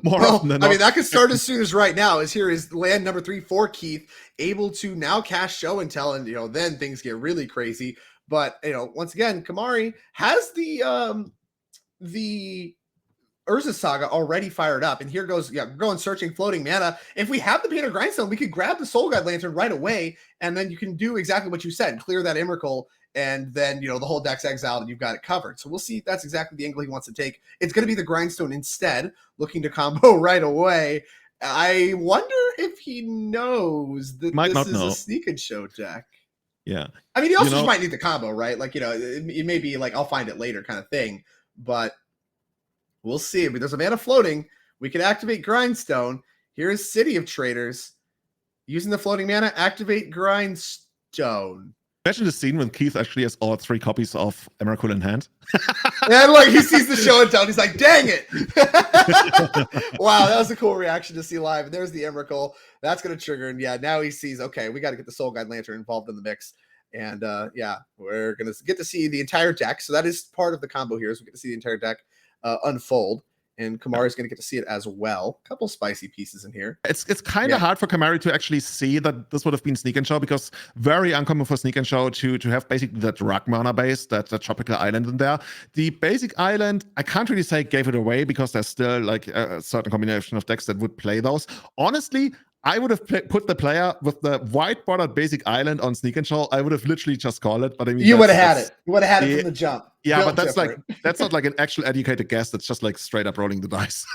Speaker 2: more often than not. I
Speaker 1: mean, that could start as soon as right now. Is here is land number 3 for Keith, able to now cast show and tell, and then things get really crazy. But once again, Kamari has the Urza Saga already fired up, and here goes, going searching floating mana. If we have the Painter Grindstone, we could grab the Soul Guide Lantern right away, and then you can do exactly what you said, clear that Emrakul, and then the whole deck's exiled and you've got it covered. So we'll see if that's exactly the angle he wants to take. It's going to be the Grindstone instead, looking to combo right away. I wonder if he knows that this is a Sneak and Show deck.
Speaker 2: Yeah.
Speaker 1: I mean, he also just might need the combo, right? Like, it may be like, I'll find it later kind of thing, but we'll see. But there's a mana floating. We can activate Grindstone. Here's City of Traders. Using the floating mana, activate Grindstone.
Speaker 2: Imagine the scene when Keith actually has all 3 copies of Emrakul in hand.
Speaker 1: And like, he sees the show and tell, and he's like, dang it. Wow, that was a cool reaction to see live. And there's the Emrakul. That's going to trigger. And now he sees, okay, we got to get the Soul Guide Lantern involved in the mix. And we're going to get to see the entire deck. So that is part of the combo here, is we get to see the entire deck unfold. and Kamari's going to get to see it as well. A couple spicy pieces in here.
Speaker 2: It's kind of hard for Kamari to actually see that this would have been Sneak and Show, because very uncommon for Sneak and Show to have basically that rock mana base, that tropical island in there. The basic island, I can't really say gave it away, because there's still like a certain combination of decks that would play those. Honestly, I would have put the player with the white bordered basic island on Sneak and Show. I would have literally just called it. But I mean,
Speaker 1: you would have had it. You would have had it from the jump.
Speaker 2: Yeah, but that's different. That's not like an actual educated guess. That's just like straight up rolling the dice.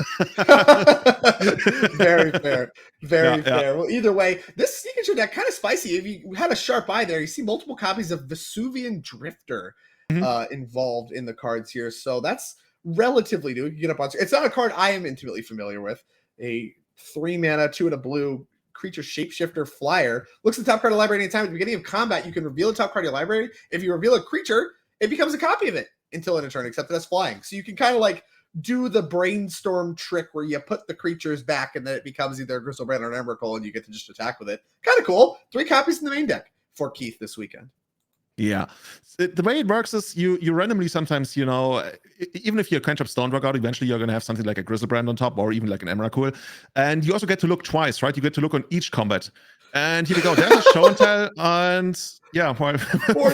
Speaker 1: Very fair. Very fair. Well, either way, this Sneak and Show deck kind of spicy. If you had a sharp eye there, you see multiple copies of Vesuvian Drifter involved in the cards here. So that's relatively new. You get up on. It's not a card I am intimately familiar with. A 3 mana, 2 and a blue creature shapeshifter flyer. Looks at the top card of the library anytime. At the beginning of combat, you can reveal the top card of your library. If you reveal a creature, it becomes a copy of it until end of turn, except that it's flying. So you can kind of like do the brainstorm trick where you put the creatures back and then it becomes either a Griselbrand or an Emrakul and you get to just attack with it. Kind of cool. 3 copies in the main deck for Keith this weekend.
Speaker 2: Yeah, the way it works is you randomly sometimes, you know, even if your cantrips don't work out, eventually you're going to have something like a Griselbrand on top, or even like an Emrakul. And you also get to look twice, right? You get to look on each combat. And here we go. There's a show and tell, and yeah, 4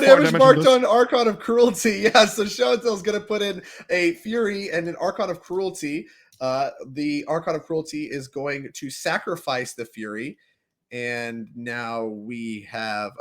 Speaker 1: damage marked on Archon of Cruelty. Yeah, so show and tell is going to put in a Fury and an Archon of Cruelty. The Archon of Cruelty is going to sacrifice the Fury. And now we have,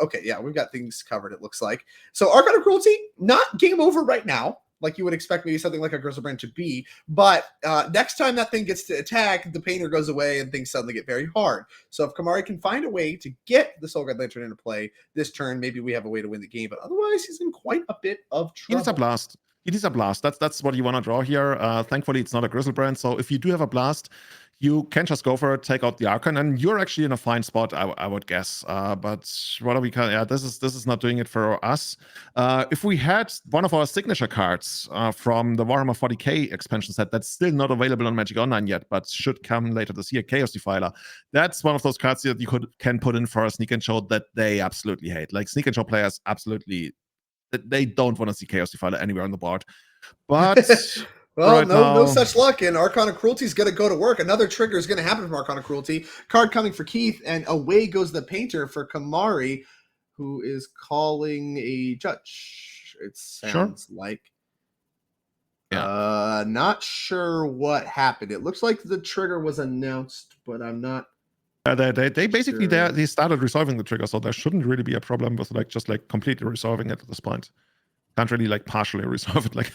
Speaker 1: we've got things covered, it looks like. So Archon of Cruelty, not game over right now, like you would expect maybe something like a Griselbrand to be. But next time that thing gets to attack, the painter goes away and things suddenly get very hard. So if Kamari can find a way to get the Soul Guide Lantern into play this turn, maybe we have a way to win the game. But otherwise, he's in quite a bit of trouble.
Speaker 2: He needs a blast. It is a blast. That's what you want to draw here. Thankfully, it's not a Griselbrand. So if you do have a blast, you can just go for it, take out the Archon, and you're actually in a fine spot, I would guess. But what are we? Yeah, this is not doing it for us. If we had one of our signature cards from the Warhammer 40k expansion set that's still not available on Magic Online yet, but should come later this year, Chaos Defiler. That's one of those cards that you can put in for a Sneak and Show that they absolutely hate. Like Sneak and Show players absolutely, they don't want to see Chaos Defiler anywhere on the board. But
Speaker 1: well, no such luck, and Archon of Cruelty is going to go to work. Another trigger is going to happen from Archon of Cruelty. Card coming for Keith, and away goes the painter for Kamari, who is calling a judge. It sounds like. Yeah. Not sure what happened. It looks like the trigger was announced, but I'm not.
Speaker 2: They basically they started resolving the trigger, so there shouldn't really be a problem with just completely resolving it at this point. Can't really partially resolve it like.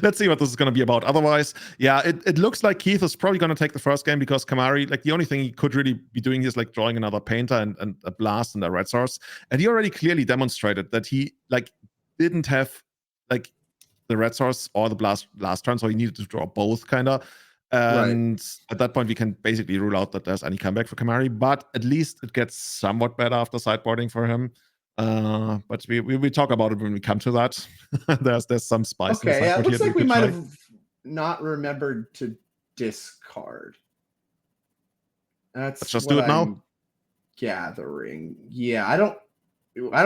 Speaker 2: Let's see what this is going to be about. Otherwise, yeah, it looks like Keith is probably going to take the first game, because Kamari, the only thing he could really be doing is drawing another painter and a blast and a red source. And he already clearly demonstrated that he didn't have the red source or the blast last turn, so he needed to draw both kind of. And at that point, we can basically rule out that there's any comeback for Kamari, but at least it gets somewhat better after sideboarding for him. But we talk about it when we come to that. there's some spice.
Speaker 1: Okay, yeah, it looks like we might have not remembered to discard.
Speaker 2: Let's just do it now.
Speaker 1: Gathering. Yeah, I don't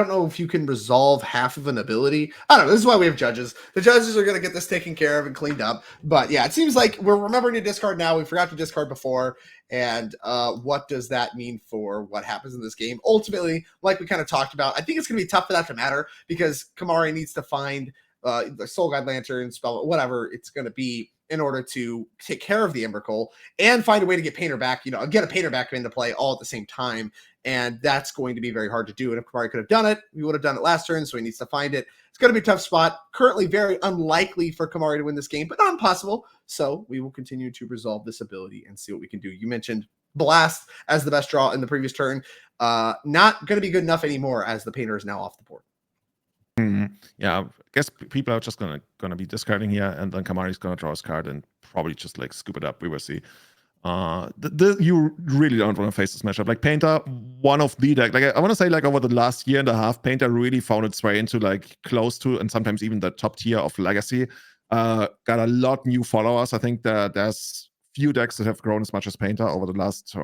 Speaker 1: know if you can resolve half of an ability. I don't know. This is why we have judges. The judges are going to get this taken care of and cleaned up. But yeah, it seems like we're remembering to discard now. We forgot to discard before. And what does that mean for what happens in this game? Ultimately, like we kind of talked about, I think it's going to be tough for that to matter, because Kamari needs to find the Soul Guide Lantern, spell, whatever it's going to be, in order to take care of the Emrakul and find a way to get Painter back, get a Painter back into play all at the same time. And that's going to be very hard to do. And if Kamari could have done it, we would have done it last turn. So he needs to find it. It's going to be a tough spot. Currently very unlikely for Kamari to win this game, but not impossible. So we will continue to resolve this ability and see what we can do. You mentioned Blast as the best draw in the previous turn. Not going to be good enough anymore, as the Painter is now off the board.
Speaker 2: Yeah, I guess people are just gonna be discarding here, and then Kamari's gonna draw his card and probably just scoop it up. We will see. You really don't want to face this matchup. Painter, one of the deck. I want to say over the last year and a half, Painter really found its way into close to, and sometimes even the top tier of Legacy. Got a lot new followers. I think that there's few decks that have grown as much as Painter over the last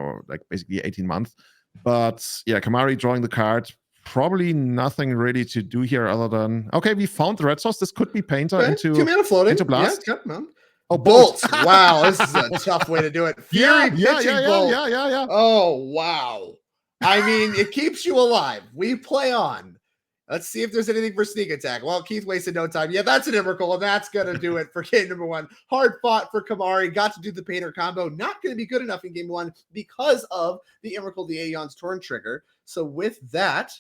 Speaker 2: basically 18 months. But yeah, Kamari drawing the card. Probably nothing really to do here other than, okay, we found the red source. This could be Painter into
Speaker 1: 2 mana floating
Speaker 2: into Blast.
Speaker 1: Yeah,
Speaker 2: Oh,
Speaker 1: Bolt. Wow, this is a tough way to do it. Fury pitching Bolt.
Speaker 2: Yeah.
Speaker 1: Oh, wow. I mean, it keeps you alive. We play on. Let's see if there's anything for sneak attack. Well, Keith wasted no time. Yeah, that's an Emrakul, and that's going to do it for game number 1. Hard fought for Kamari. Got to do the Painter combo. Not going to be good enough in game 1 because of the Emrakul, the Aeon's Torn trigger. So with that,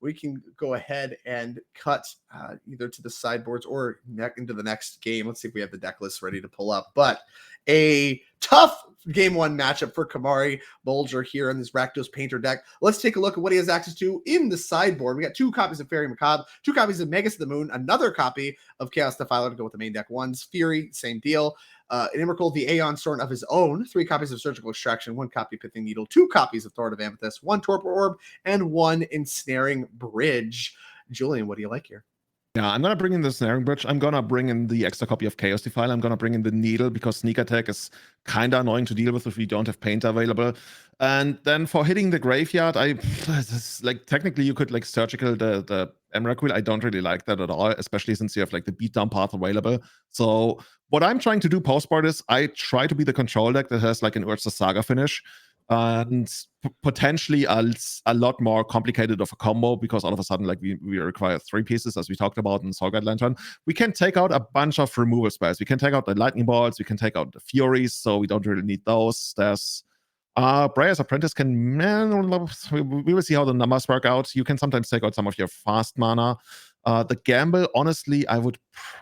Speaker 1: we can go ahead and cut either to the sideboards or into the next game. Let's see if we have the deck list ready to pull up. But a tough game 1 matchup for Kamari Bolger here in this Rakdos Painter deck. Let's take a look at what he has access to in the sideboard. We got 2 copies of Fairy Macabre, 2 copies of Magus of the Moon, another copy of Chaos Defiler to go with the main deck ones. Fury, same deal. An Emrakul, the Aeon Storm of his own, 3 copies of Surgical Extraction, 1 copy of Pithing Needle, 2 copies of Thorn of Amethyst, 1 Torpor Orb, and 1 Ensnaring Bridge. Julian, what do you like here?
Speaker 2: Yeah, I'm going to bring in the Snaring Bridge. I'm going to bring in the extra copy of Chaos Defiler. I'm going to bring in the Needle because Sneak Attack is kind of annoying to deal with if we don't have Painter available. And then for hitting the graveyard, technically you could Surgical the Emrakul. I don't really like that at all, especially since you have the beatdown path available. So what I'm trying to do post-board is I try to be the control deck that has an Urza Saga finish. And potentially a lot more complicated of a combo because all of a sudden we require 3 pieces as we talked about in Soul Guide Lantern. We can take out a bunch of removal spells. We can take out the lightning bolts, we can take out the furies, so we don't really need those. There's Briar's Apprentice we will see how the numbers work out. You can sometimes take out some of your fast mana. The gamble, honestly, I would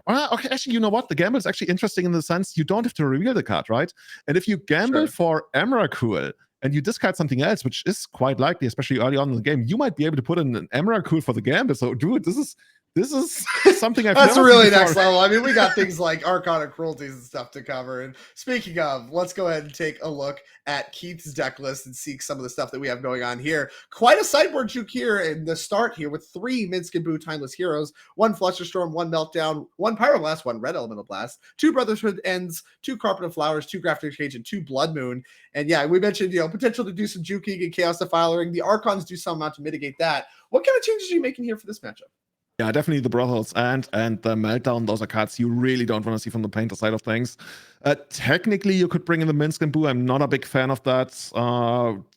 Speaker 2: okay, actually, you know what? The gamble is actually interesting in the sense you don't have to reveal the card, right? And if you gamble for Emrakul and you discard something else, which is quite likely, especially early on in the game, you might be able to put in an Emrakul for the gamble. So, dude, this is something I've
Speaker 1: That's
Speaker 2: never
Speaker 1: really
Speaker 2: seen before.
Speaker 1: next level. I mean, we got things like Arcana Cruelties and stuff to cover. And speaking of, let's go ahead and take a look at Keith's deck list and see some of the stuff that we have going on here. Quite a sideboard juke here in the start here with 3 Minsc & Boo Timeless Heroes, 1 Flusterstorm, 1 Meltdown, 1 Pyroblast, 1 Red Elemental Blast, 2 Brotherhood Ends, 2 Carpet of Flowers, 2 Grafted Cage, and 2 Blood Moon. And yeah, we mentioned, potential to do some juking and Chaos Defilering. The Archons do some amount to mitigate that. What kind of changes are you making here for this matchup?
Speaker 2: Yeah, definitely the Brothels and the Meltdown. Those are cards you really don't want to see from the Painter side of things. Technically, you could bring in the Minsc & Boo. I'm not a big fan of that.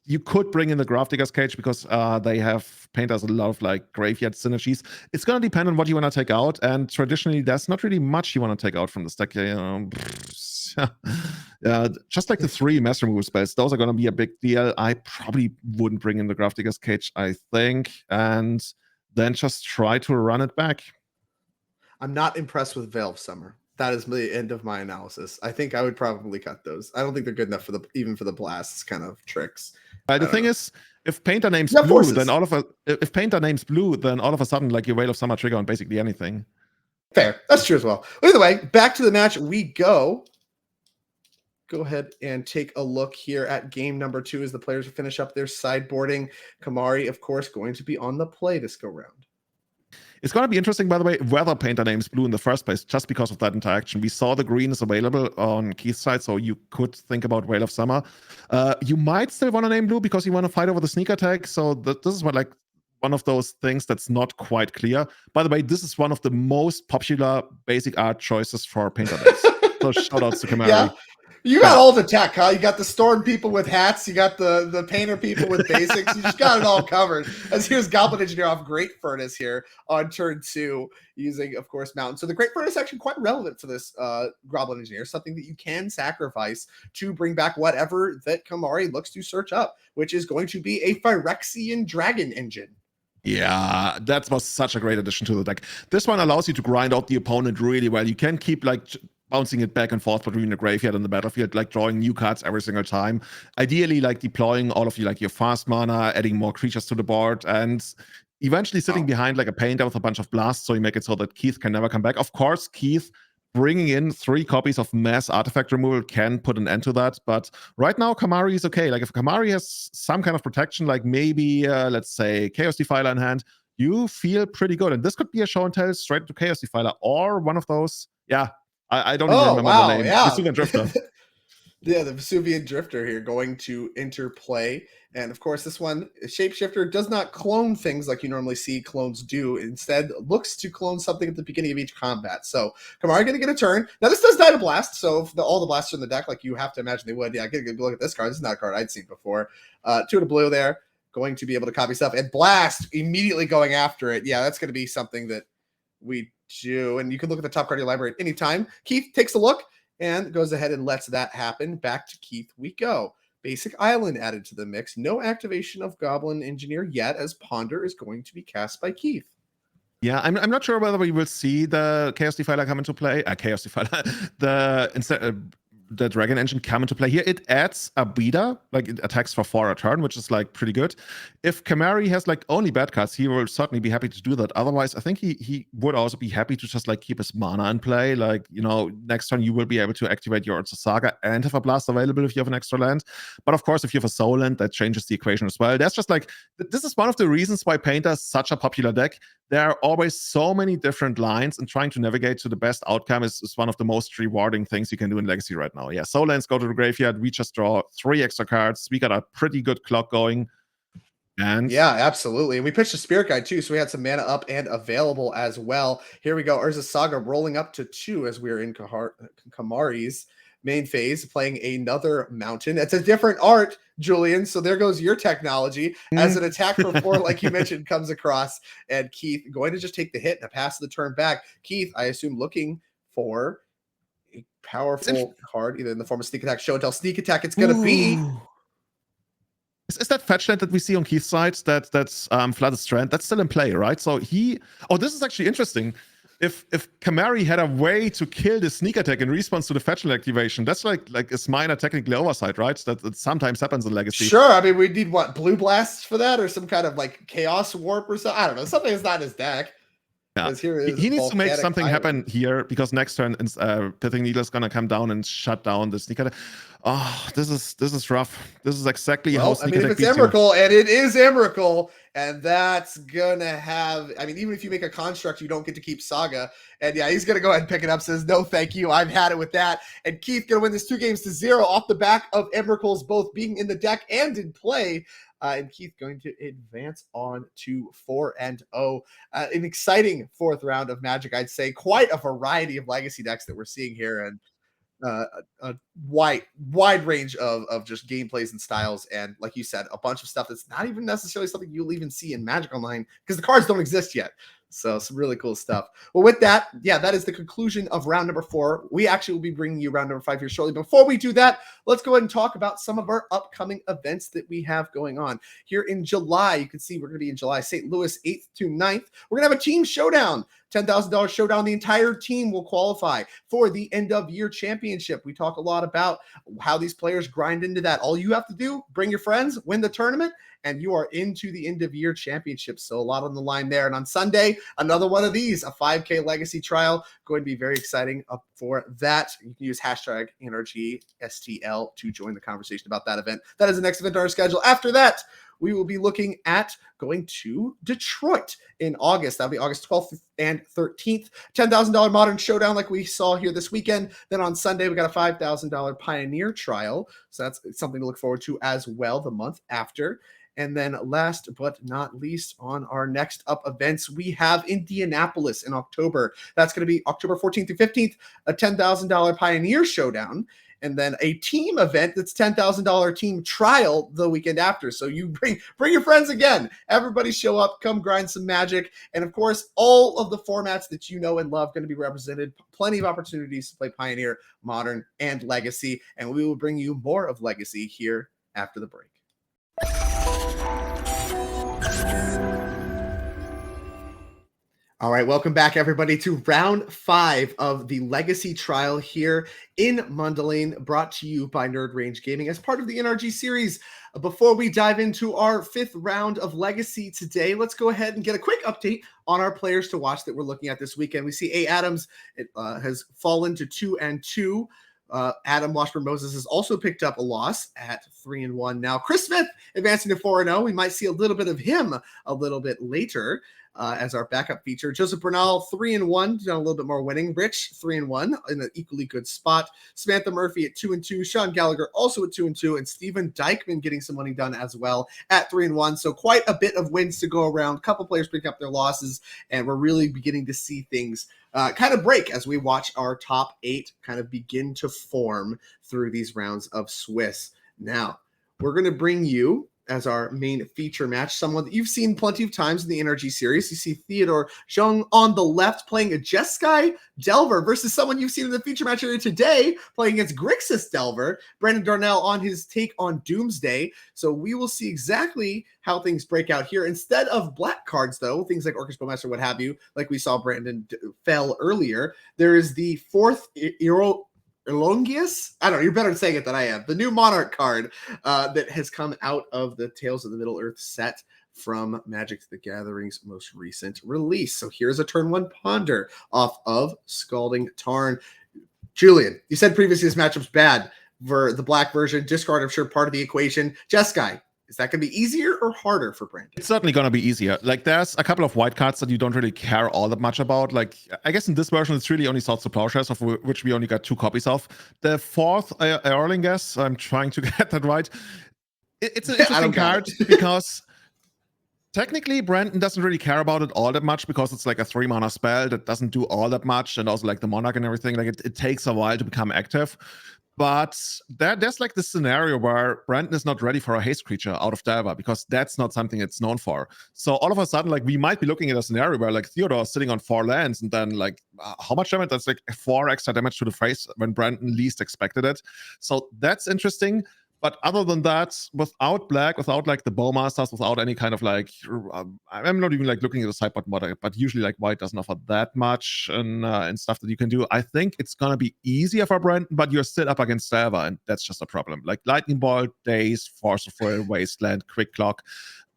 Speaker 2: You could bring in the Grafdigger's Cage because they have Painters a lot of graveyard synergies. It's going to depend on what you want to take out. And traditionally, there's not really much you want to take out from this deck. Just the 3 mass removal spells, those are going to be a big deal. I probably wouldn't bring in the Grafdigger's Cage, I think. And then just try to run it back.
Speaker 1: I'm not impressed with Veil of Summer. That is the end of my analysis. I think I would probably cut those. I don't think they're good enough for even for the blasts kind of tricks.
Speaker 2: The thing is, if Painter names blue, then all of a sudden, your Veil of Summer trigger on basically anything.
Speaker 1: Fair. That's true as well. Either way, back to the match we go. Go ahead and take a look here at game number 2 as the players finish up their sideboarding. Kamari, of course, going to be on the play this go round.
Speaker 2: It's going to be interesting, by the way, whether Painter names blue in the first place, just because of that interaction. We saw the green is available on Keith's side, so you could think about Veil of Summer. You might still want to name blue because you want to fight over the sneak attack, so this is what one of those things that's not quite clear. By the way, this is one of the most popular basic art choices for Painter decks. So shout outs to Kamari.
Speaker 1: Yeah. You got all the tech, huh? You got the Storm people with hats. You got the Painter people with basics. You just got it all covered. As he was Goblin Engineer off Great Furnace here on turn 2, using, of course, Mountain. So the Great Furnace is actually quite relevant for this Goblin Engineer, something that you can sacrifice to bring back whatever that Kamari looks to search up, which is going to be a Phyrexian Dragon Engine.
Speaker 2: Yeah, that was such a great addition to the deck. This one allows you to grind out the opponent really well. You can keep bouncing it back and forth between the graveyard and the battlefield, drawing new cards every single time. Ideally, deploying all of your fast mana, adding more creatures to the board, and eventually sitting behind a Painter with a bunch of blasts, so you make it so that Keith can never come back. Of course, Keith bringing in 3 copies of mass artifact removal can put an end to that, but right now Kamari is okay. If Kamari has some kind of protection, maybe, let's say, Chaos Defiler in hand, you feel pretty good. And this could be a show and tell straight to Chaos Defiler, or one of those, I don't even remember the name.
Speaker 1: Yeah.
Speaker 2: Drifter.
Speaker 1: Yeah, the Vesuvian Drifter here going to interplay. And of course, this one, Shapeshifter, does not clone things like you normally see clones do. Instead, looks to clone something at the beginning of each combat. So, Kamari going to get a turn. Now, this does die to Blast. So, if all the blasts are in the deck, like you have to imagine they would. Yeah, get a good look at this card. This is not a card I'd seen before. 2 to blue there. Going to be able to copy stuff. And Blast immediately going after it. Yeah, that's going to be something that we do. And you can look at the top card of your library at any time. Keith takes a look and goes ahead and lets that happen. Back to Keith we go. Basic Island added to the mix. No activation of Goblin Engineer yet, as Ponder is going to be cast by Keith.
Speaker 2: Yeah, I'm not sure whether we will see the Chaos Defiler come into play. Chaos Defiler, the Dragon Engine come into play here. It adds a beta, like it attacks for 4 a turn, which is like pretty good. If Kamari has like only bad cards, he will certainly be happy to do that. Otherwise, I think he would also be happy to just like keep his mana in play. Like, you know, next turn you will be able to activate your Urza Saga and have a blast available if you have an extra land. But of course, if you have a Soul Land, that changes the equation as well. That's just like, this is one of the reasons why Painter is such a popular deck. There are always so many different lines, and trying to navigate to the best outcome is one of the most rewarding things you can do in Legacy right now. Yeah, Soul Lands go to the graveyard. We just draw 3 extra cards. We got a pretty good clock going. And
Speaker 1: yeah, absolutely. And we pitched a Spirit Guide too, so we had some mana up and available as well. Here we go. Urza Saga rolling up to 2 as we are in Kamari's main phase, playing another mountain. It's a different art, Julian. So there goes your technology as an attack for 4, like you mentioned, comes across. And Keith going to just take the hit and a pass the turn back. Keith, I assume, looking for a powerful card, either in the form of Sneak Attack, Show and Tell. Sneak Attack, it's going to be.
Speaker 2: Is that fetch land that we see on Keith's side, that's Flooded Strand, that's still in play, right? So this is actually interesting. If Kamari had a way to kill the Sneak Attack in response to the fetch land activation, that's like a minor technical oversight, right? That sometimes happens in Legacy.
Speaker 1: Sure, I mean, we need what, blue blasts for that, or some kind of like chaos warp or something. I don't know, something that's not in his deck.
Speaker 2: Yeah. He needs to make something happen here, because next turn Pithing Needle is gonna come down and shut down the Sneak Attack. Oh, this is rough. This is exactly how Sneak Attack
Speaker 1: beats you. If it's Emrakul, and it is Emrakul, and that's gonna have, I mean, even if you make a construct, you don't get to keep Saga. And yeah, he's gonna go ahead and pick it up, says, no, thank you, I've had it with that. And Keith gonna win this 2-0 off the back of Emrakul's both being in the deck and in play. And Keith going to advance on to 4-0. An exciting 4th round of Magic, I'd say. Quite a variety of Legacy decks that we're seeing here, and a wide range of just gameplays and styles. And like you said, a bunch of stuff that's not even necessarily something you'll even see in Magic Online, because the cards don't exist yet. So some really cool stuff. Well, with that, yeah, that is the conclusion of round number 4. We actually will be bringing you round number 5 here shortly. Before we do that, let's go ahead and talk about some of our upcoming events that we have going on. Here in July, you can see we're going to be in July, St. Louis, 8th to 9th. We're going to have a team showdown. $10,000 showdown. The entire team will qualify for the end of year championship. We talk a lot about how these players grind into that. All you have to do, bring your friends, win the tournament, and you are into the end of year championship. So a lot on the line there. And on Sunday, another one of these, a 5K legacy trial, going to be very exciting up for that. You can use hashtag NRG STL to join the conversation about that event. That is the next event on our schedule. After that, we will be looking at going to Detroit in August. That'll be August 12th and 13th. $10,000 Modern Showdown like we saw here this weekend. Then on Sunday, we got a $5,000 Pioneer Trial. So that's something to look forward to as well the month after. And then last but not least, on our next up events, we have Indianapolis in October. That's going to be October 14th through 15th, a $10,000 Pioneer Showdown. And then a team event that's $10,000 team trial the weekend after. So you bring your friends again. Everybody show up, come grind some Magic. And of course, all of the formats that you know and love going to be represented. Plenty of opportunities to play Pioneer, Modern, and Legacy. And we will bring you more of Legacy here after the break. All right, welcome back, everybody, to round 5 of the Legacy Trial here in Mundelein, brought to you by Nerd Range Gaming as part of the NRG Series. Before we dive into our 5th round of Legacy today, let's go ahead and get a quick update on our players to watch that we're looking at this weekend. We see A. Adams has fallen to 2-2. Adam Wasburn-Moses has also picked up a loss at 3-1 now. Chris Smith advancing to 4-0. We might see a little bit of him a little bit later. as our backup feature. Joseph Bernal, 3-1, done a little bit more winning. Rich, 3-1, in an equally good spot. Samantha Murphy at 2-2. Sean Gallagher also at 2-2, and Steven Dykeman getting some money done as well at 3-1. So quite a bit of wins to go around. A couple players picking up their losses, and we're really beginning to see things kind of break as we watch our top 8 kind of begin to form through these rounds of Swiss. Now, we're going to bring you as our main feature match, someone that you've seen plenty of times in the NRG series. You see Theodore Jung on the left playing a Jeskai Delver versus someone you've seen in the feature match area today playing against Grixis Delver. Brandon Darnell on his take on Doomsday. So we will see exactly how things break out here. Instead of black cards, though, things like Orchestra Master, what have you, like we saw Brandon fell earlier, there is the 4th Elongius? I don't know, you're better at saying it than I am. The new Monarch card that has come out of the Tales of the Middle-earth set from Magic the Gathering's most recent release. So here's a turn 1 Ponder off of Scalding Tarn. Julian, you said previously this matchup's bad for the black version. Discard, I'm sure, part of the equation. Jeskai, is that going to be easier or harder for Brandon?
Speaker 2: It's certainly going to be easier. Like, there's a couple of white cards that you don't really care all that much about. Like, I guess in this version, it's really only Swords to Plowshares, of which we only got 2 copies of. The 4th Erlingus, I'm trying to get that right. It's an interesting card because technically Brandon doesn't really care about it all that much because it's like a 3-mana spell that doesn't do all that much, and also like the Monarch and everything. Like, it takes a while to become active. But there's like this scenario where Brandon is not ready for a haste creature out of Delver because that's not something it's known for. So all of a sudden, like, we might be looking at a scenario where like Theodore is sitting on 4 lands, and then like how much damage? That's like 4 extra damage to the face when Brandon least expected it. So that's interesting. But other than that, without black, without like the Bowmasters, without any kind of like, I'm not even like looking at the sideboard model, but usually like white doesn't offer that much and stuff that you can do. I think it's gonna be easier for Brandon, but you're still up against Delver, and that's just a problem. Like Lightning Bolt, Daze, Force of Will, Wasteland, Quick Clock.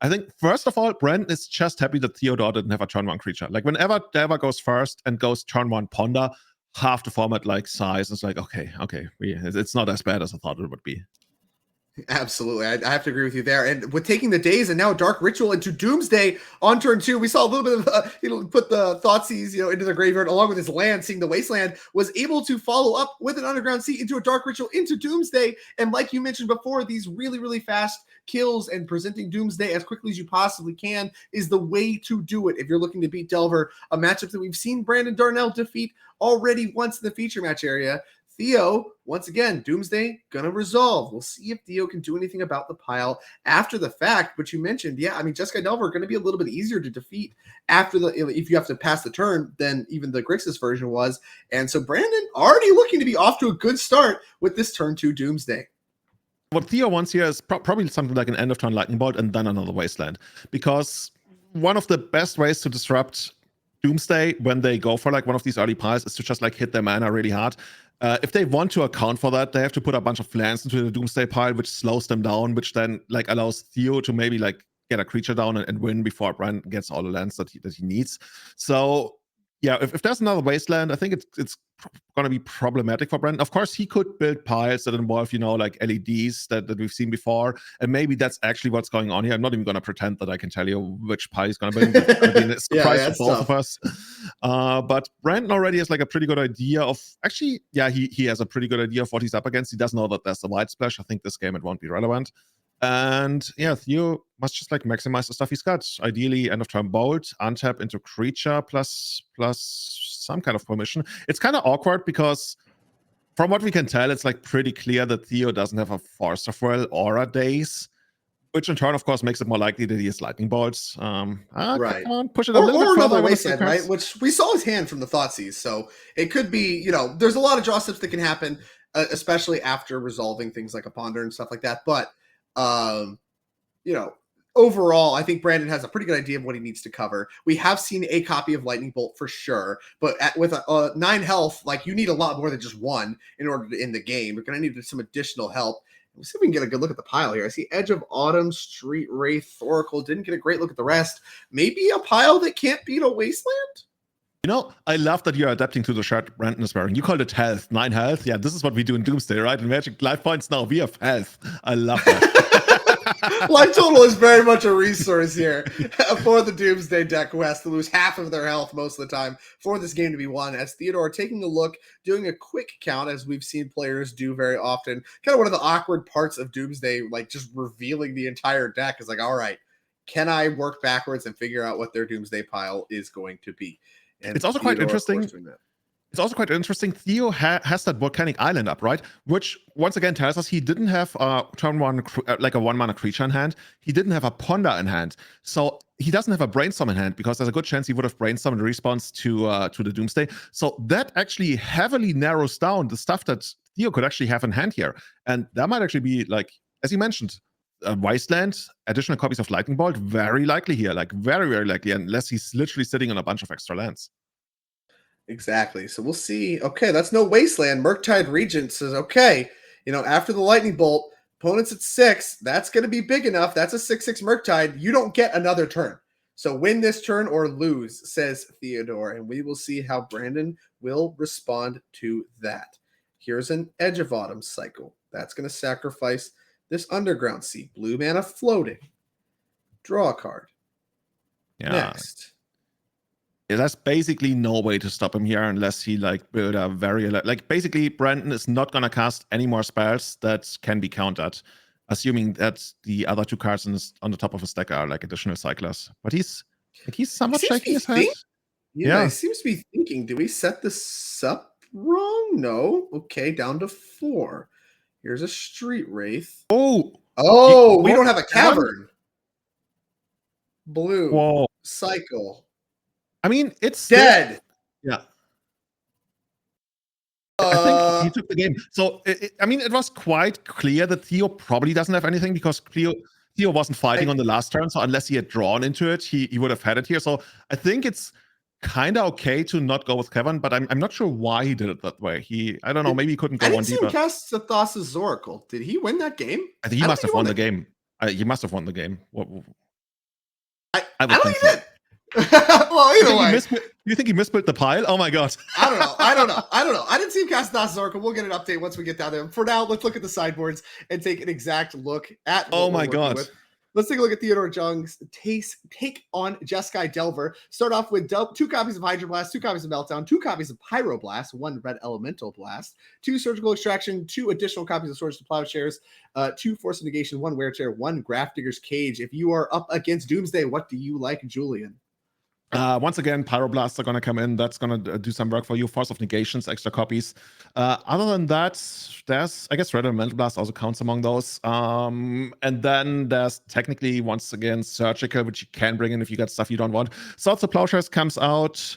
Speaker 2: I think first of all, Brandon is just happy that Theodore didn't have a turn 1 creature. Like whenever Delver goes first and goes turn 1 Ponder, half the format like size is like, okay, it's not as bad as I thought it would be.
Speaker 1: Absolutely. I have to agree with you there. And with taking the Daze and now Dark Ritual into Doomsday on turn 2, we saw a little bit of, put the Thoughtseize, into the graveyard along with his land, seeing the Wasteland, was able to follow up with an Underground Sea into a Dark Ritual into Doomsday. And like you mentioned before, these really, really fast kills and presenting Doomsday as quickly as you possibly can is the way to do it if you're looking to beat Delver, a matchup that we've seen Brandon Darnell defeat already once in the feature match area. Theo, once again, Doomsday gonna resolve. We'll see if Theo can do anything about the pile after the fact. But you mentioned, Jeskai Delver gonna be a little bit easier to defeat after if you have to pass the turn than even the Grixis version was. And so Brandon already looking to be off to a good start with this turn 2 Doomsday.
Speaker 2: What Theo wants here is probably something like an end of turn Lightning Bolt and then another Wasteland, because one of the best ways to disrupt Doomsday when they go for like one of these early piles is to just like hit their mana really hard. If they want to account for that, they have to put a bunch of lands into the Doomsday pile, which slows them down, which then like allows Theo to maybe like get a creature down and win before Brandon gets all the lands that he needs. So yeah, if there's another Wasteland, I think it's going to be problematic for Brandon. Of course, he could build piles that involve, like LEDs that we've seen before. And maybe that's actually what's going on here. I'm not even going to pretend that I can tell you which pile he's going to build. It's a surprise for both of us. But Brandon already has like a pretty good idea of, actually, he has a pretty good idea of what he's up against. He does know that there's a White Splash. I think this game it won't be relevant. And yeah, Theo must just like maximize the stuff he's got. Ideally, end of turn Bolt, untap into creature plus some kind of permission. It's kind of awkward because from what we can tell, it's like pretty clear that Theo doesn't have a Force of Will or a Daze, which in turn, of course, makes it more likely that he has Lightning Bolts.
Speaker 1: Right.
Speaker 2: Come on, push it a little bit further.
Speaker 1: Another Wasteland, right? Which we saw his hand from the Thoughtseize, so it could be, there's a lot of draw steps that can happen, especially after resolving things like a Ponder and stuff like that. But overall, I think Brandon has a pretty good idea of what he needs to cover. We have seen a copy of Lightning Bolt for sure, but with a 9 health, like you need a lot more than just one in order to end the game. You're going to need some additional help. Let's see if we can get a good look at the pile here. I see Edge of Autumn, Street Wraith, Thoracle. Didn't get a great look at the rest. Maybe a pile that can't beat a Wasteland?
Speaker 2: I love that you're adapting to the shirt Brandon is wearing. You called it health, 9 health. Yeah, this is what we do in Doomsday, right? In Magic Life Points now, we have health. I love that.
Speaker 1: Life total is very much a resource here for the Doomsday deck, who has to lose half of their health most of the time for this game to be won. As Theodore taking a look, doing a quick count, as we've seen players do very often. Kind of one of the awkward parts of Doomsday, like just revealing the entire deck is like, all right, can I work backwards and figure out what their Doomsday pile is going to be? And
Speaker 2: it's also
Speaker 1: Theodore,
Speaker 2: quite interesting. It's also quite interesting. Theo has that volcanic island up, right? Which once again tells us he didn't have turn one like a 1-mana creature in hand. He didn't have a ponder in hand, so he doesn't have a brainstorm in hand because there's a good chance he would have brainstormed in response to the Doomsday. So that actually heavily narrows down the stuff that Theo could actually have in hand here, and that might actually be, like as you mentioned, Wasteland, additional copies of Lightning Bolt, very likely here, like very, very likely, unless he's literally sitting on a bunch of extra lands.
Speaker 1: Exactly. So we'll see. Okay, that's no Wasteland. Murktide Regent says, okay, after the Lightning Bolt, opponents at 6, that's going to be big enough. That's a 6/6 Murktide. You don't get another turn. So win this turn or lose, says Theodore. And we will see how Brandon will respond to that. Here's an Edge of Autumn cycle. That's going to sacrifice this Underground Sea. Blue mana floating. Draw a card.
Speaker 2: Yeah.
Speaker 1: Next.
Speaker 2: There's basically no way to stop him here unless he build a very basically Brandon is not gonna cast any more spells that can be countered, assuming that the other 2 cards on the top of his deck are additional cyclers. But he's somewhat shaking his head.
Speaker 1: Yeah, he seems to be thinking, do we set this up wrong? No. Okay, down to 4. Here's a Street Wraith.
Speaker 2: Oh,
Speaker 1: we don't have a Cavern. Blue.
Speaker 2: Whoa.
Speaker 1: Cycle.
Speaker 2: I mean, it's
Speaker 1: dead.
Speaker 2: Yeah. I think he took the game. So, it was quite clear that Theo probably doesn't have anything because Theo wasn't fighting on the last turn. So, unless he had drawn into it, he would have had it here. So, I think it's kind of okay to not go with Kevin, but I'm not sure why he did it that way. I don't know. Maybe he couldn't go one deeper.
Speaker 1: I didn't see him cast Thassa's Oracle. Did he win that game?
Speaker 2: I think he must have won the game. He must have won the game.
Speaker 1: I don't think he did. Well, either way.
Speaker 2: You think he misbuilt the pile? Oh my god.
Speaker 1: I don't know. I didn't see him cast Thassa's Oracle. We'll get an update once we get down there. For now, let's look at the sideboards and take an exact look at what
Speaker 2: oh my god.
Speaker 1: Let's take a look at Theodore Jung's take on Jeskai Delver. Start off with 2 copies of Hydroblast, 2 copies of Meltdown, 2 copies of Pyroblast, 1 Red Elemental Blast, 2 Surgical Extraction, 2 additional copies of Swords to Plowshares, 2 Force of Negation, 1 Wear Chair, 1 Grafdigger's Cage. If you are up against Doomsday, what do you like, Julian?
Speaker 2: Once again, Pyroblasts are going to come in. That's going to do some work for you. Force of Negations, extra copies. Other than that, there's, I guess, Red Elemental Blast also counts among those. And then there's technically, once again, Surgical, which you can bring in if you got stuff you don't want. Swords to Plowshares comes out.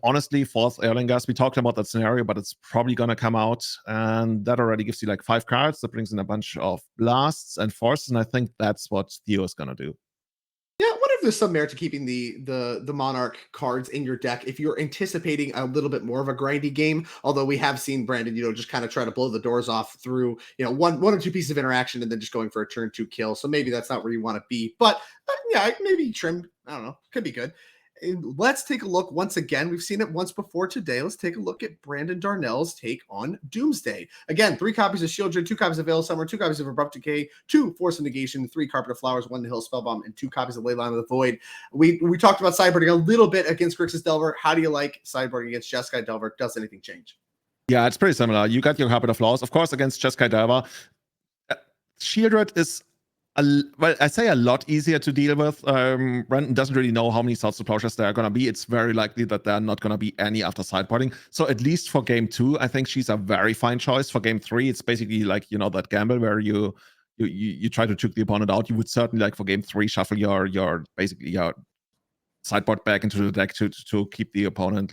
Speaker 2: Honestly, 4th Erlingas. We talked about that scenario, but it's probably going to come out. And that already gives you 5 cards. That brings in a bunch of blasts and forces. And I think that's what Theo is going to do.
Speaker 1: Yeah, what if there's some merit to keeping the Monarch cards in your deck if you're anticipating a little bit more of a grindy game? Although we have seen Brandon, just kind of try to blow the doors off through, one or 2 pieces of interaction and then just going for a turn 2 kill. So maybe that's not where you want to be. But yeah, maybe trimmed. I don't know. Could be good. And let's take a look once again. We've seen it once before today. Let's take a look at Brandon Darnell's take on Doomsday. Again, 3 copies of Shieldred, 2 copies of Veil of Summer, 2 copies of Abrupt Decay, 2 Force of Negation, 3 Carpet of Flowers, 1 Hill Spellbomb, and 2 copies of Leyline of the Void. We talked about sideboarding a little bit against Grixis Delver. How do you like sideboarding against Jeskai Delver? Does anything change?
Speaker 2: Yeah, it's pretty similar. You got your Carpet of Flowers. Of course, against Jeskai Delver, Shieldred is I say a lot easier to deal with. Brandon doesn't really know how many Swords to Plowshares there are going to be. It's very likely that there are not going to be any after sideboarding. So at least for game 2, I think she's a very fine choice. For game 3, it's basically that gamble where you try to choke the opponent out. You would certainly for game 3 shuffle your sideboard back into the deck to keep the opponent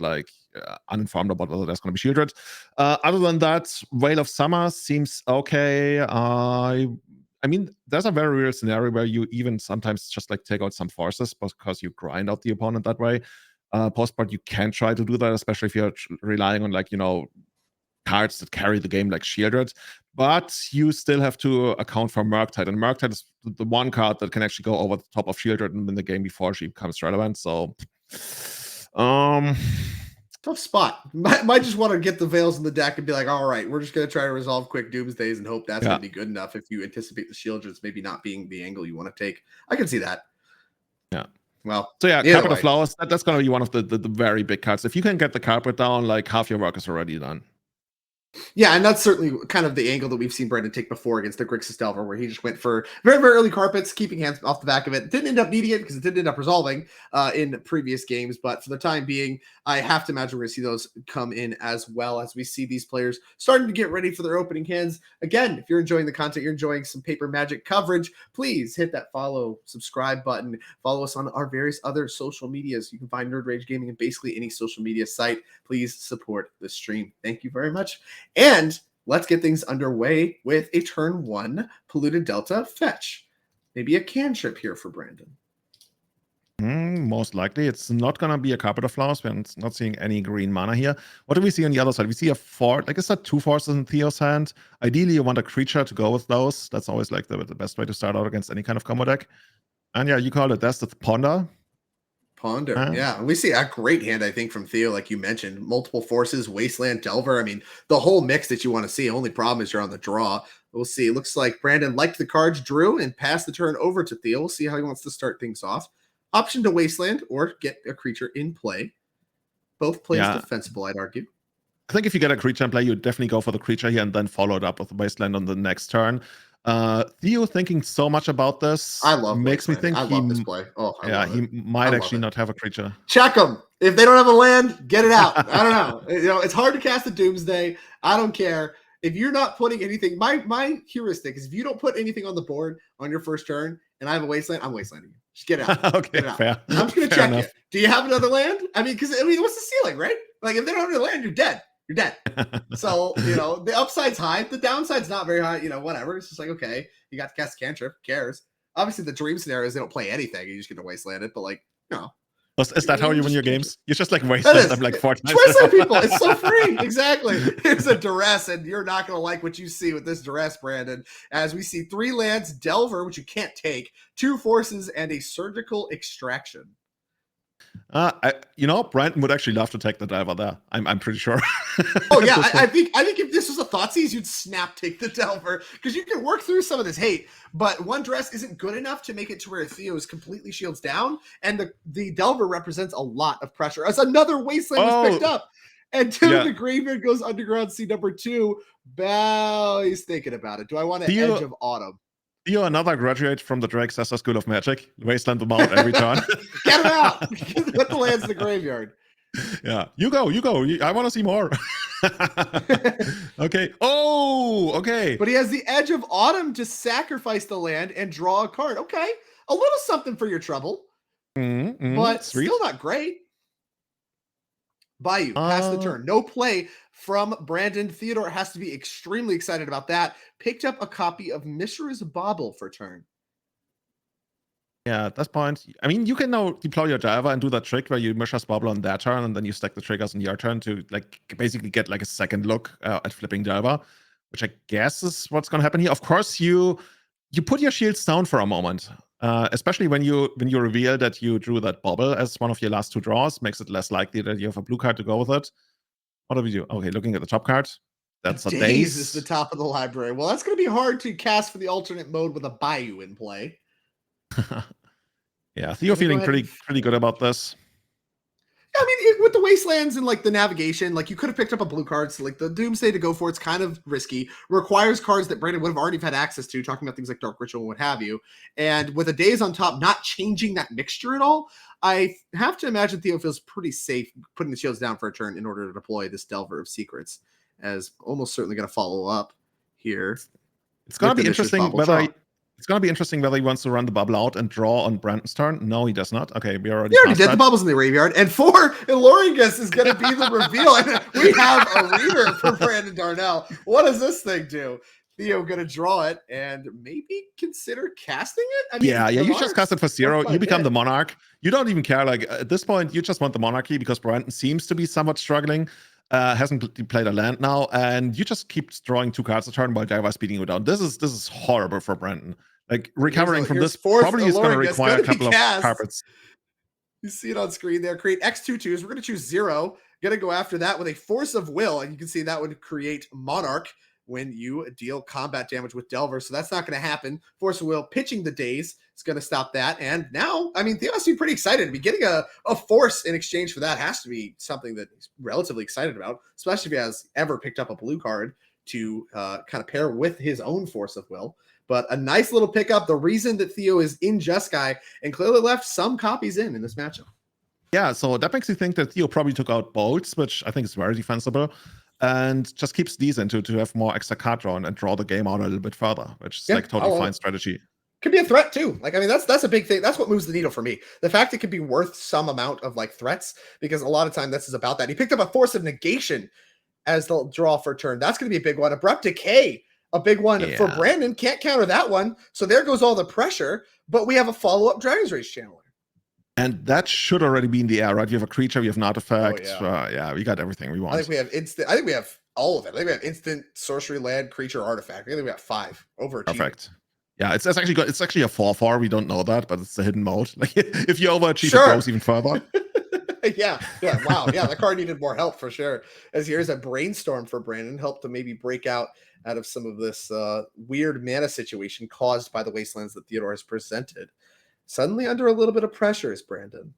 Speaker 2: uninformed about whether there's going to be Shieldred. Other than that, Veil of Summer seems okay. I mean, there's a very real scenario where you even sometimes just take out some forces because you grind out the opponent that way. Postboard, you can try to do that, especially if you're relying on cards that carry the game like Shieldred. But you still have to account for Murktide, and Murktide is the one card that can actually go over the top of Shieldred and win the game before she becomes relevant. So,
Speaker 1: Tough spot. Might just want to get the Veils in the deck and be like, all right, we're just going to try to resolve quick Doomsdays and hope that's going to be good enough if you anticipate the Shieldreds maybe not being the angle you want to take. I can see that.
Speaker 2: Yeah.
Speaker 1: Well,
Speaker 2: so yeah, Carpet of Flowers, that's going to be one of the very big cards. If you can get the carpet down, like half your work is already done.
Speaker 1: Yeah, and that's certainly kind of the angle that we've seen Brandon take before against the Grixis Delver, where he just went for very, very early carpets, keeping hands off the back of it. Didn't end up needing it because it didn't end up resolving in previous games, but for the time being, I have to imagine we're going to see those come in as well as we see these players starting to get ready for their opening hands. Again, if you're enjoying the content, you're enjoying some Paper Magic coverage, please hit that follow, subscribe button. Follow us on our various other social medias. You can find Nerd Rage Gaming in basically any social media site. Please support the stream. Thank you very much. And let's get things underway with a turn 1 Polluted Delta fetch. Maybe a cantrip here for Brandon.
Speaker 2: Most likely. It's not going to be a Carpet of Flowers. We're not seeing any green mana here. What do we see on the other side? We see a 4, like I said, 2 forces in Theo's hand. Ideally, you want a creature to go with those. That's always like the best way to start out against any kind of combo deck. And yeah, you call it that's the Ponder.
Speaker 1: Yeah, we see a great hand, I think, from Theo, like you mentioned. Multiple forces, Wasteland, Delver. I mean, the whole mix that you want to see. Only problem is you're on the draw. We'll see. It looks like Brandon liked the cards, drew, and passed the turn over to Theo. We'll see how he wants to start things off. Option to Wasteland or get a creature in play. Both plays defensible, I'd argue.
Speaker 2: I think if you get a creature in play, you definitely go for the creature here and then follow it up with the Wasteland on the next turn. Theo thinking so much about this.
Speaker 1: I love
Speaker 2: makes me think
Speaker 1: I love this play.
Speaker 2: He might actually not have a creature.
Speaker 1: Check them. If they don't have a land, get it out. I don't know. It's hard to cast a Doomsday. I don't care. If you're not putting anything, my heuristic is if you don't put anything on the board on your first turn and I have a Wasteland, I'm Wastelanding you. Just get it out.
Speaker 2: Okay,
Speaker 1: get it out.
Speaker 2: Fair.
Speaker 1: I'm just going to check it. Do you have another land? I mean, what's the ceiling, right? Like, if they don't have any land, you're dead. You're dead. So, the upside's high. The downside's not very high. Whatever. It's just like, okay, you got to cast a cantrip. Who cares? Obviously, the dream scenario is they don't play anything. You just get to Wasteland it. But, like,
Speaker 2: Is that how you win your games? You just like Wasteland them like 4 times.
Speaker 1: Wasteland people. It's so free. Exactly. It's a duress, and you're not going to like what you see with this duress, Brandon. As we see 3 lands, Delver, which you can't take, 2 forces, and a surgical extraction.
Speaker 2: Brandon would actually love to take the Delver there. I'm pretty sure.
Speaker 1: Oh yeah, I think if this was a Thoughtseize, you'd snap take the Delver because you can work through some of this hate. But 1 dress isn't good enough to make it to where Theo is completely shields down, and the Delver represents a lot of pressure. As another Wasteland was picked up, and Tim the Graveyard goes underground. See number 2. Bow. He's thinking about it. Do I want an Edge of Autumn?
Speaker 2: You're another graduate from the Drake Sessa School of Magic. Wasteland them out every turn.
Speaker 1: Get him out. Put the lands in the graveyard.
Speaker 2: Yeah, you go. I want to see more. Okay. Oh, okay.
Speaker 1: But he has the Edge of Autumn to sacrifice the land and draw a card. Okay, a little something for your trouble, but
Speaker 2: sweet.
Speaker 1: Still not great. Bayou, pass the turn. No play from Brandon. Theodore has to be extremely excited about that. Picked up a copy of Mishra's Bauble for turn.
Speaker 2: Yeah, at this point, I mean, you can now deploy your Java and do that trick where you Mishra's Bauble on their turn, and then you stack the triggers on your turn to like basically get like a second look at flipping Java, which I guess is what's going to happen here. Of course, you put your shields down for a moment. Especially when you reveal that you drew that bauble as one of your last 2 draws, makes it less likely that you have a blue card to go with it. What do we do? Okay, looking at the top card. That's a Daze.
Speaker 1: Is the top of the library. Well, that's going to be hard to cast for the alternate mode with a Bayou in play.
Speaker 2: Yeah, Theo feeling pretty good about this.
Speaker 1: I mean, with the Wastelands and like the navigation, like you could have picked up a blue card. So like the Doomsday to go for it's kind of risky. Requires cards that Brandon would have already had access to, talking about things like Dark Ritual and what have you. And with a Daze on top, not changing that mixture at all, I have to imagine Theo feels pretty safe putting the shields down for a turn in order to deploy this Delver of Secrets, as almost certainly going to follow up here.
Speaker 2: It's going to be interesting whether It's going to be interesting whether he wants to run the bubble out and draw on Brandon's turn. No, he does not. Okay, we already
Speaker 1: did. The bubble's in the graveyard. And 4, Iloringus is going to be the reveal. And we have a reader for Brandon Darnell. What does this thing do? Theo going to draw it and maybe consider casting it? I
Speaker 2: mean, you just cast it for 0. You become the Monarch. You don't even care. Like, at this point, you just want the Monarchy because Brandon seems to be somewhat struggling. Hasn't played a land now, and you just keep drawing 2 cards a turn while Java's beating you down. This is horrible for Brandon. Like, recovering from this probably is going to require a couple of carpets.
Speaker 1: You see it on screen there. Create X22s. We're going to choose 0. Going to go after that with a Force of Will. And you can see that would create Monarch when you deal combat damage with Delver. So that's not going to happen. Force of Will pitching the Daze is going to stop that. And now, I mean, Theo has to be pretty excited to be getting a Force in exchange for that. Has to be something that he's relatively excited about, especially if he has ever picked up a blue card to kind of pair with his own Force of Will. But a nice little pickup. The reason that Theo is in Jeskai and clearly left some copies in this matchup.
Speaker 2: Yeah, so that makes you think that Theo probably took out bolts, which I think is very defensible, and just keeps these in to have more extra card draw and draw the game out a little bit further, which is like totally fine strategy.
Speaker 1: Could be a threat too. Like, I mean, that's a big thing. That's what moves the needle for me. The fact it could be worth some amount of like threats, because a lot of time this is about that. He picked up a Force of Negation as the draw for turn. That's going to be a big one. Abrupt Decay, a big one for Brandon. Can't counter that one. So there goes all the pressure. But we have a follow-up Dragon's Rage Channeler.
Speaker 2: And that should already be in the air, right? You have a creature, you have an artifact. We got everything we want.
Speaker 1: I think we have instant. I think we have all of it. I think we have instant, sorcery, land, creature, artifact. I think we have 5 over.
Speaker 2: Perfect. Yeah, it's actually good. It's actually a 4/4. We don't know that, but it's a hidden mode. Like if you overachieve, it goes even further.
Speaker 1: yeah. Wow. Yeah, that card needed more help for sure. As here's a Brainstorm for Brandon, help to maybe break out of some of this weird mana situation caused by the wastelands that Theodore has presented. Suddenly under a little bit of pressure is Brandon.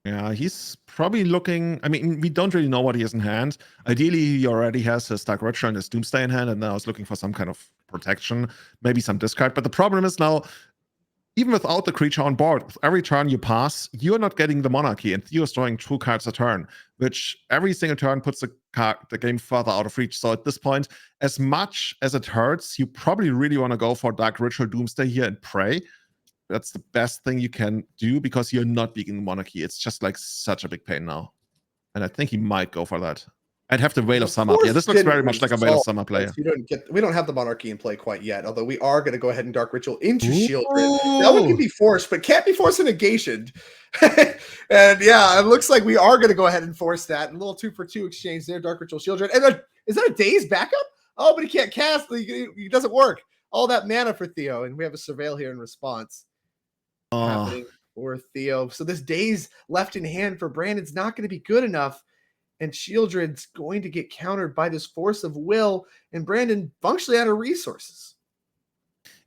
Speaker 2: Yeah, he's probably looking. I mean, we don't really know what he has in hand. Ideally, he already has his Dark Ritual and his Doomsday in hand, and now is looking for some kind of protection, maybe some discard. But the problem is now, even without the creature on board, with every turn you pass, you're not getting the Monarchy, and you're drawing 2 cards a turn, which every single turn puts the game further out of reach. So at this point, as much as it hurts, you probably really want to go for Dark Ritual Doomsday here and pray. That's the best thing you can do because you're not beating the Monarchy. It's just like such a big pain now. And I think he might go for that. I'd have the Veil of Summer. Yeah, this looks very much like a Veil of Summer player.
Speaker 1: We don't have the Monarchy in play quite yet, although we are going to go ahead and Dark Ritual into Shieldred. That one can be forced, but can't be forced and negation. And yeah, it looks like we are going to go ahead and force that. A little 2-for-2 exchange there, Dark Ritual Shieldred. And then, is that a Daze backup? Oh, but he can't cast. It doesn't work. All that mana for Theo, and we have a Surveil here in response. Happening for Theo. So this Daze left in hand for Brandon's not going to be good enough. And Shieldred's going to get countered by this Force of Will, and Brandon functionally out of resources.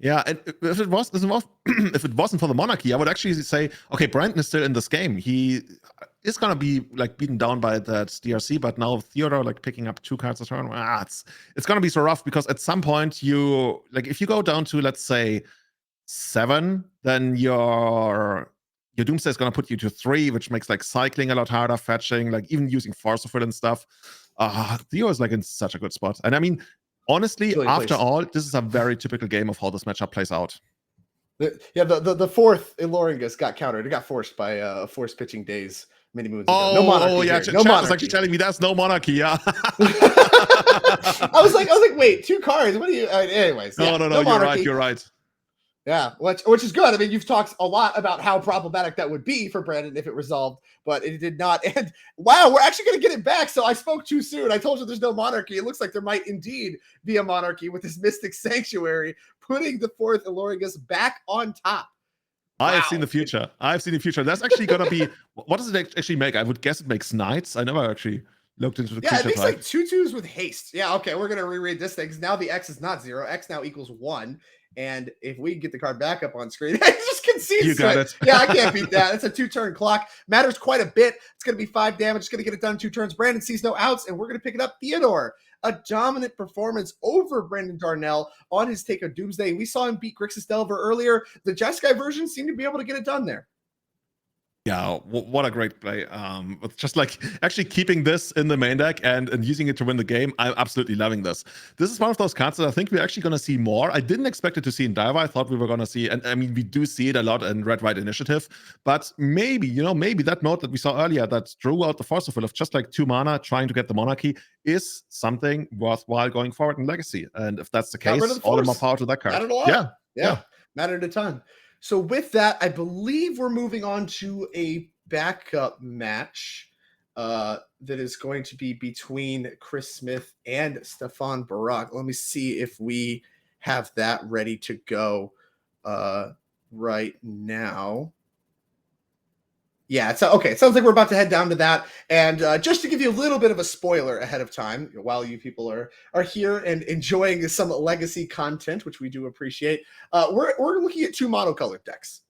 Speaker 2: Yeah, and if it wasn't for the Monarchy, I would actually say, okay, Brandon is still in this game. He is gonna be like beaten down by that DRC, but now Theodore like picking up 2 cards a turn. It's gonna be so rough because at some point you like if you go down to let's say 7, then your Doomsday is going to put you to 3, which makes like cycling a lot harder, fetching, like even using Force of Will and stuff. Theo is like in such a good spot. And I mean, honestly, after all, this is a very typical game of how this matchup plays out.
Speaker 1: The 4th Iloringus got countered. It got forced by a force pitching Daze many moons ago. No Monarchy.
Speaker 2: Oh yeah,
Speaker 1: no
Speaker 2: Chat was actually telling me that's no Monarchy. Yeah.
Speaker 1: I was like, wait, 2 cards. What are you? Anyways.
Speaker 2: No, you're right.
Speaker 1: Yeah, which is good. I mean, you've talked a lot about how problematic that would be for Brandon if it resolved, but it did not. And wow, we're actually going to get it back. So I spoke too soon. I told you there's no Monarchy. It looks like there might indeed be a Monarchy with this Mystic Sanctuary, putting the 4th Iloringus back on top.
Speaker 2: I have seen the future. That's actually going to be, what does it actually make? I would guess it makes Knights. I never actually looked into the creature
Speaker 1: it makes
Speaker 2: type.
Speaker 1: like 2/2s with haste. Yeah, okay, we're going to reread this thing because now the X is not 0. X now equals 1. And if we get the card back up on screen, I just concede.
Speaker 2: You got it.
Speaker 1: Yeah, I can't beat that. It's a 2-turn clock. Matters quite a bit. It's going to be 5 damage. It's going to get it done in 2 turns. Brandon sees no outs, and we're going to pick it up. Theodore, a dominant performance over Brandon Darnell on his take of Doomsday. We saw him beat Grixis Delver earlier. The Jeskai version seemed to be able to get it done there.
Speaker 2: Yeah, what a great play. With just like actually keeping this in the main deck and using it to win the game. I'm absolutely loving this. This is one of those cards that I think we're actually going to see more. I didn't expect it to see in Diver. I thought we were going to see, and I mean, we do see it a lot in Red-White Initiative, but maybe that mode that we saw earlier that drew out the Force of Will of just like 2 mana trying to get the Monarchy is something worthwhile going forward in Legacy. And if that's the case, all the more power to that card.
Speaker 1: Mattered a lot. Yeah. Mattered a ton. So with that, I believe we're moving on to a backup match that is going to be between Chris Smith and Stefan Barak. Let me see if we have that ready to go right now. Yeah, it's okay. It sounds like we're about to head down to that. And just to give you a little bit of a spoiler ahead of time, while you people are here and enjoying some legacy content, which we do appreciate, we're looking at 2 monocolored decks.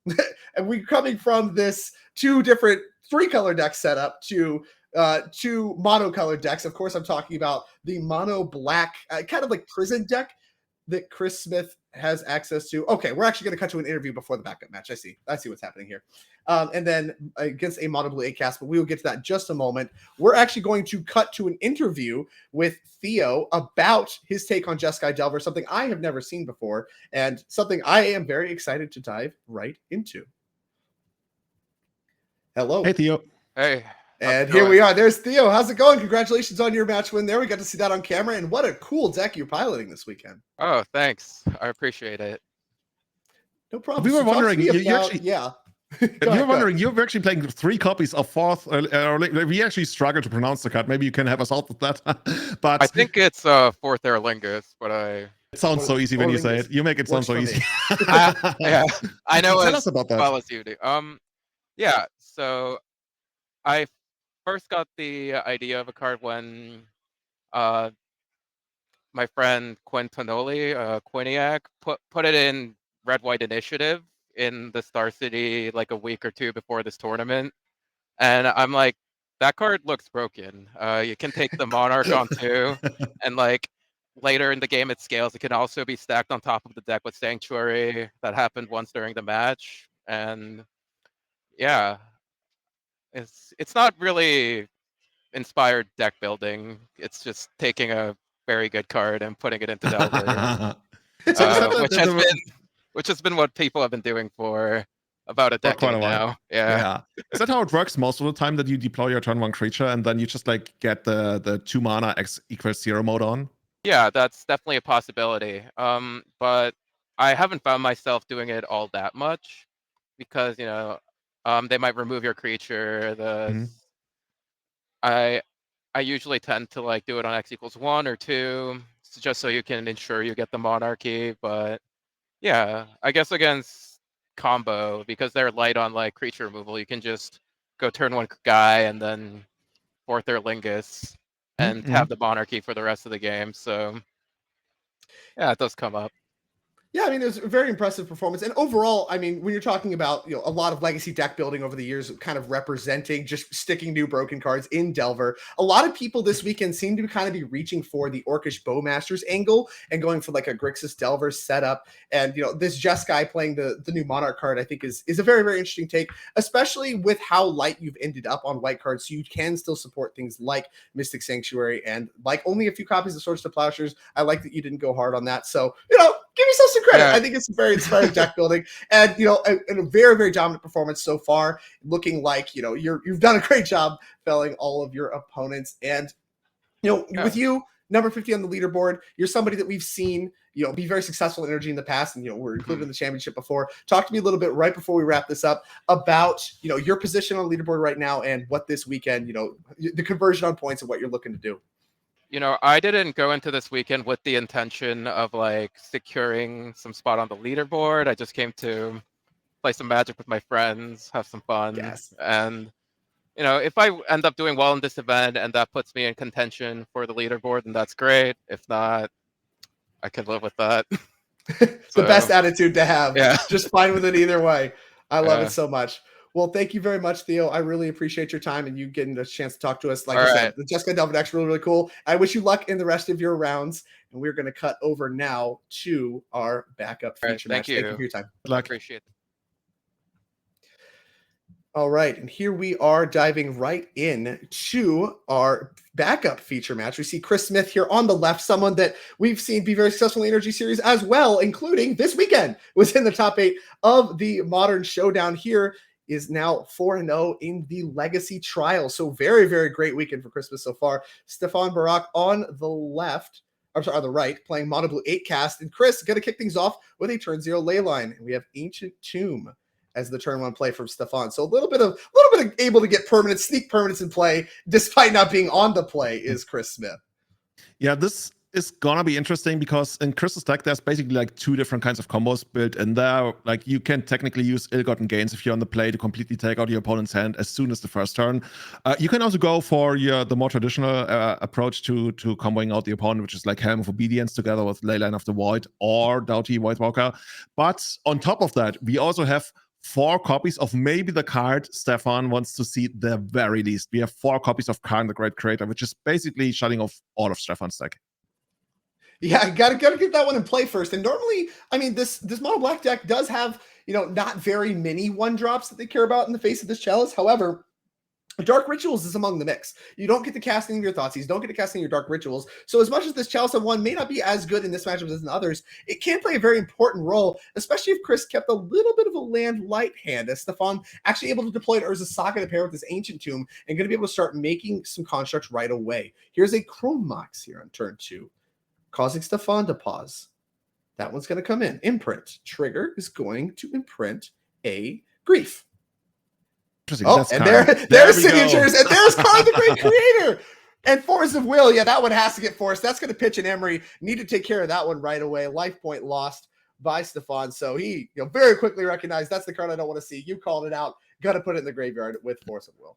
Speaker 1: And we're coming from this 3-color deck setup to 2 monocolored decks. Of course, I'm talking about the mono black, kind of like prison deck that Chris Smith has access to. Okay, we're actually going to cut to an interview before the backup match. I see what's happening here. And then against a mono blue 8 cast, but we will get to that in just a moment. We're actually going to cut to an interview with Theo about his take on Jeskai Delver, something I have never seen before, and something I am very excited to dive right into. Hello.
Speaker 2: Hey, Theo.
Speaker 4: Hey.
Speaker 1: And here we are. There's Theo. How's it going? Congratulations on your match win there. We got to see that on camera. And what a cool deck you're piloting this weekend.
Speaker 4: Oh, thanks. I appreciate it.
Speaker 1: No problem.
Speaker 2: We were wondering,
Speaker 1: you
Speaker 2: were wondering, you're actually playing 3 copies of Fourth. We actually struggle to pronounce the card. Maybe you can help us out with that. But
Speaker 4: I think it's Fourth Aerlingus, but
Speaker 2: it sounds so easy when you say it. You make it sound so easy.
Speaker 4: Yeah, I know
Speaker 2: Tell us about that.
Speaker 4: Well as you do. Yeah. So I first got the idea of a card when my friend Quintonoli, Quiniac, put it in Red White Initiative in the Star City like a week or 2 before this tournament. And I'm like, that card looks broken. You can take the Monarch on 2, and like later in the game it scales. It can also be stacked on top of the deck with Sanctuary. That happened once during the match. And yeah. It's not really inspired deck building. It's just taking a very good card and putting it into Delver, which has been what people have been doing for about a decade now. Yeah.
Speaker 2: Is that how it works most of the time, that you deploy your turn 1 creature and then you just like get the 2 mana X equals 0 mode on?
Speaker 4: Yeah, that's definitely a possibility. But I haven't found myself doing it all that much because they might remove your creature. I usually tend to like do it on X equals 1 or 2, just so you can ensure you get the monarchy. But yeah, I guess against combo, because they're light on like creature removal, you can just go turn 1 guy and then Fourth Aerlingus and have the monarchy for the rest of the game. So yeah, it does come up.
Speaker 1: Yeah, I mean, it was a very impressive performance. And overall, I mean, when you're talking about, a lot of legacy deck building over the years, kind of representing, just sticking new broken cards in Delver, a lot of people this weekend seem to kind of be reaching for the Orcish Bowmasters angle and going for like a Grixis Delver setup. And, this Jeskai playing the new Monarch card, I think is a very, very interesting take, especially with how light you've ended up on white cards. So you can still support things like Mystic Sanctuary and like only a few copies of Swords to Plowshares. I like that you didn't go hard on that. So, give yourself some credit. Yeah. I think it's very inspiring deck building, and a very, very dominant performance so far. Looking like you've done a great job felling all of your opponents, and with you number 50 on the leaderboard, you're somebody that we've seen be very successful in Energy in the past, and we're included in the championship before. Talk to me a little bit right before we wrap this up about your position on the leaderboard right now and what this weekend the conversion on points and what you're looking to do.
Speaker 4: I didn't go into this weekend with the intention of like securing some spot on the leaderboard. I just came to play some Magic with my friends, have some fun.
Speaker 1: Yes.
Speaker 4: And, if I end up doing well in this event and that puts me in contention for the leaderboard, then that's great. If not, I can live with that.
Speaker 1: The best attitude to have.
Speaker 4: Yeah.
Speaker 1: Just fine with it either way. I love it so much. Well, thank you very much, Theo. I really appreciate your time and you getting a chance to talk to us. Like I said, the Jeskai Delver deck's really, really cool. I wish you luck in the rest of your rounds. And we're going to cut over now to our backup feature match. Thank you for your time.
Speaker 4: Good luck. Appreciate it.
Speaker 1: All right, and here we are diving right in to our backup feature match. We see Chris Smith here on the left, someone that we've seen be very successful in the NRG Series as well, including this weekend was in the top 8 of the Modern Showdown. Here is now 4-0 in the Legacy Trial. So very, very great weekend for Christmas so far. Stefan Barak on the left, on the right, playing Mono Blue 8 cast. And Chris going to kick things off with a turn 0 ley line. And we have Ancient Tomb as the turn 1 play from Stefan. So a little bit of able to get sneak permanents in play, despite not being on the play, is Chris Smith.
Speaker 2: Yeah, this is gonna be interesting because in Chris's deck, there's basically like 2 different kinds of combos built in there. Like you can technically use ill-gotten gains if you're on the play to completely take out your opponent's hand as soon as the first turn. You can also go for the more traditional approach to comboing out the opponent, which is like Helm of Obedience together with Leyline of the Void or Doughty White Walker. But on top of that, we also have 4 copies of maybe the card Stefan wants to see the very least. We have 4 copies of Karn the Great Creator, which is basically shutting off all of Stefan's deck.
Speaker 1: Yeah, gotta get that one in play first. And normally, I mean, this mono black deck does have, not very many 1-drops that they care about in the face of this chalice. However, Dark Rituals is among the mix. You don't get to cast any of your Thoughtseize, don't get to cast any of your Dark Rituals. So as much as this Chalice of 1 may not be as good in this matchup as in others, it can play a very important role, especially if Chris kept a little bit of a land light hand, as Stefan actually able to deploy an Urza Saga to pair with this Ancient Tomb and going to be able to start making some constructs right away. Here's a Chrome Mox here on turn 2, causing Stefan to pause. That one's going to come in. Imprint. Trigger is going to imprint a Grief. Oh, and there's signatures, and there's Karn the Great Creator. And Force of Will, yeah, that one has to get forced. That's going to pitch an Emery. Need to take care of that one right away. Life point lost by Stefan. So he very quickly recognized that's the card I don't want to see. You called it out. Got to put it in the graveyard with Force of Will.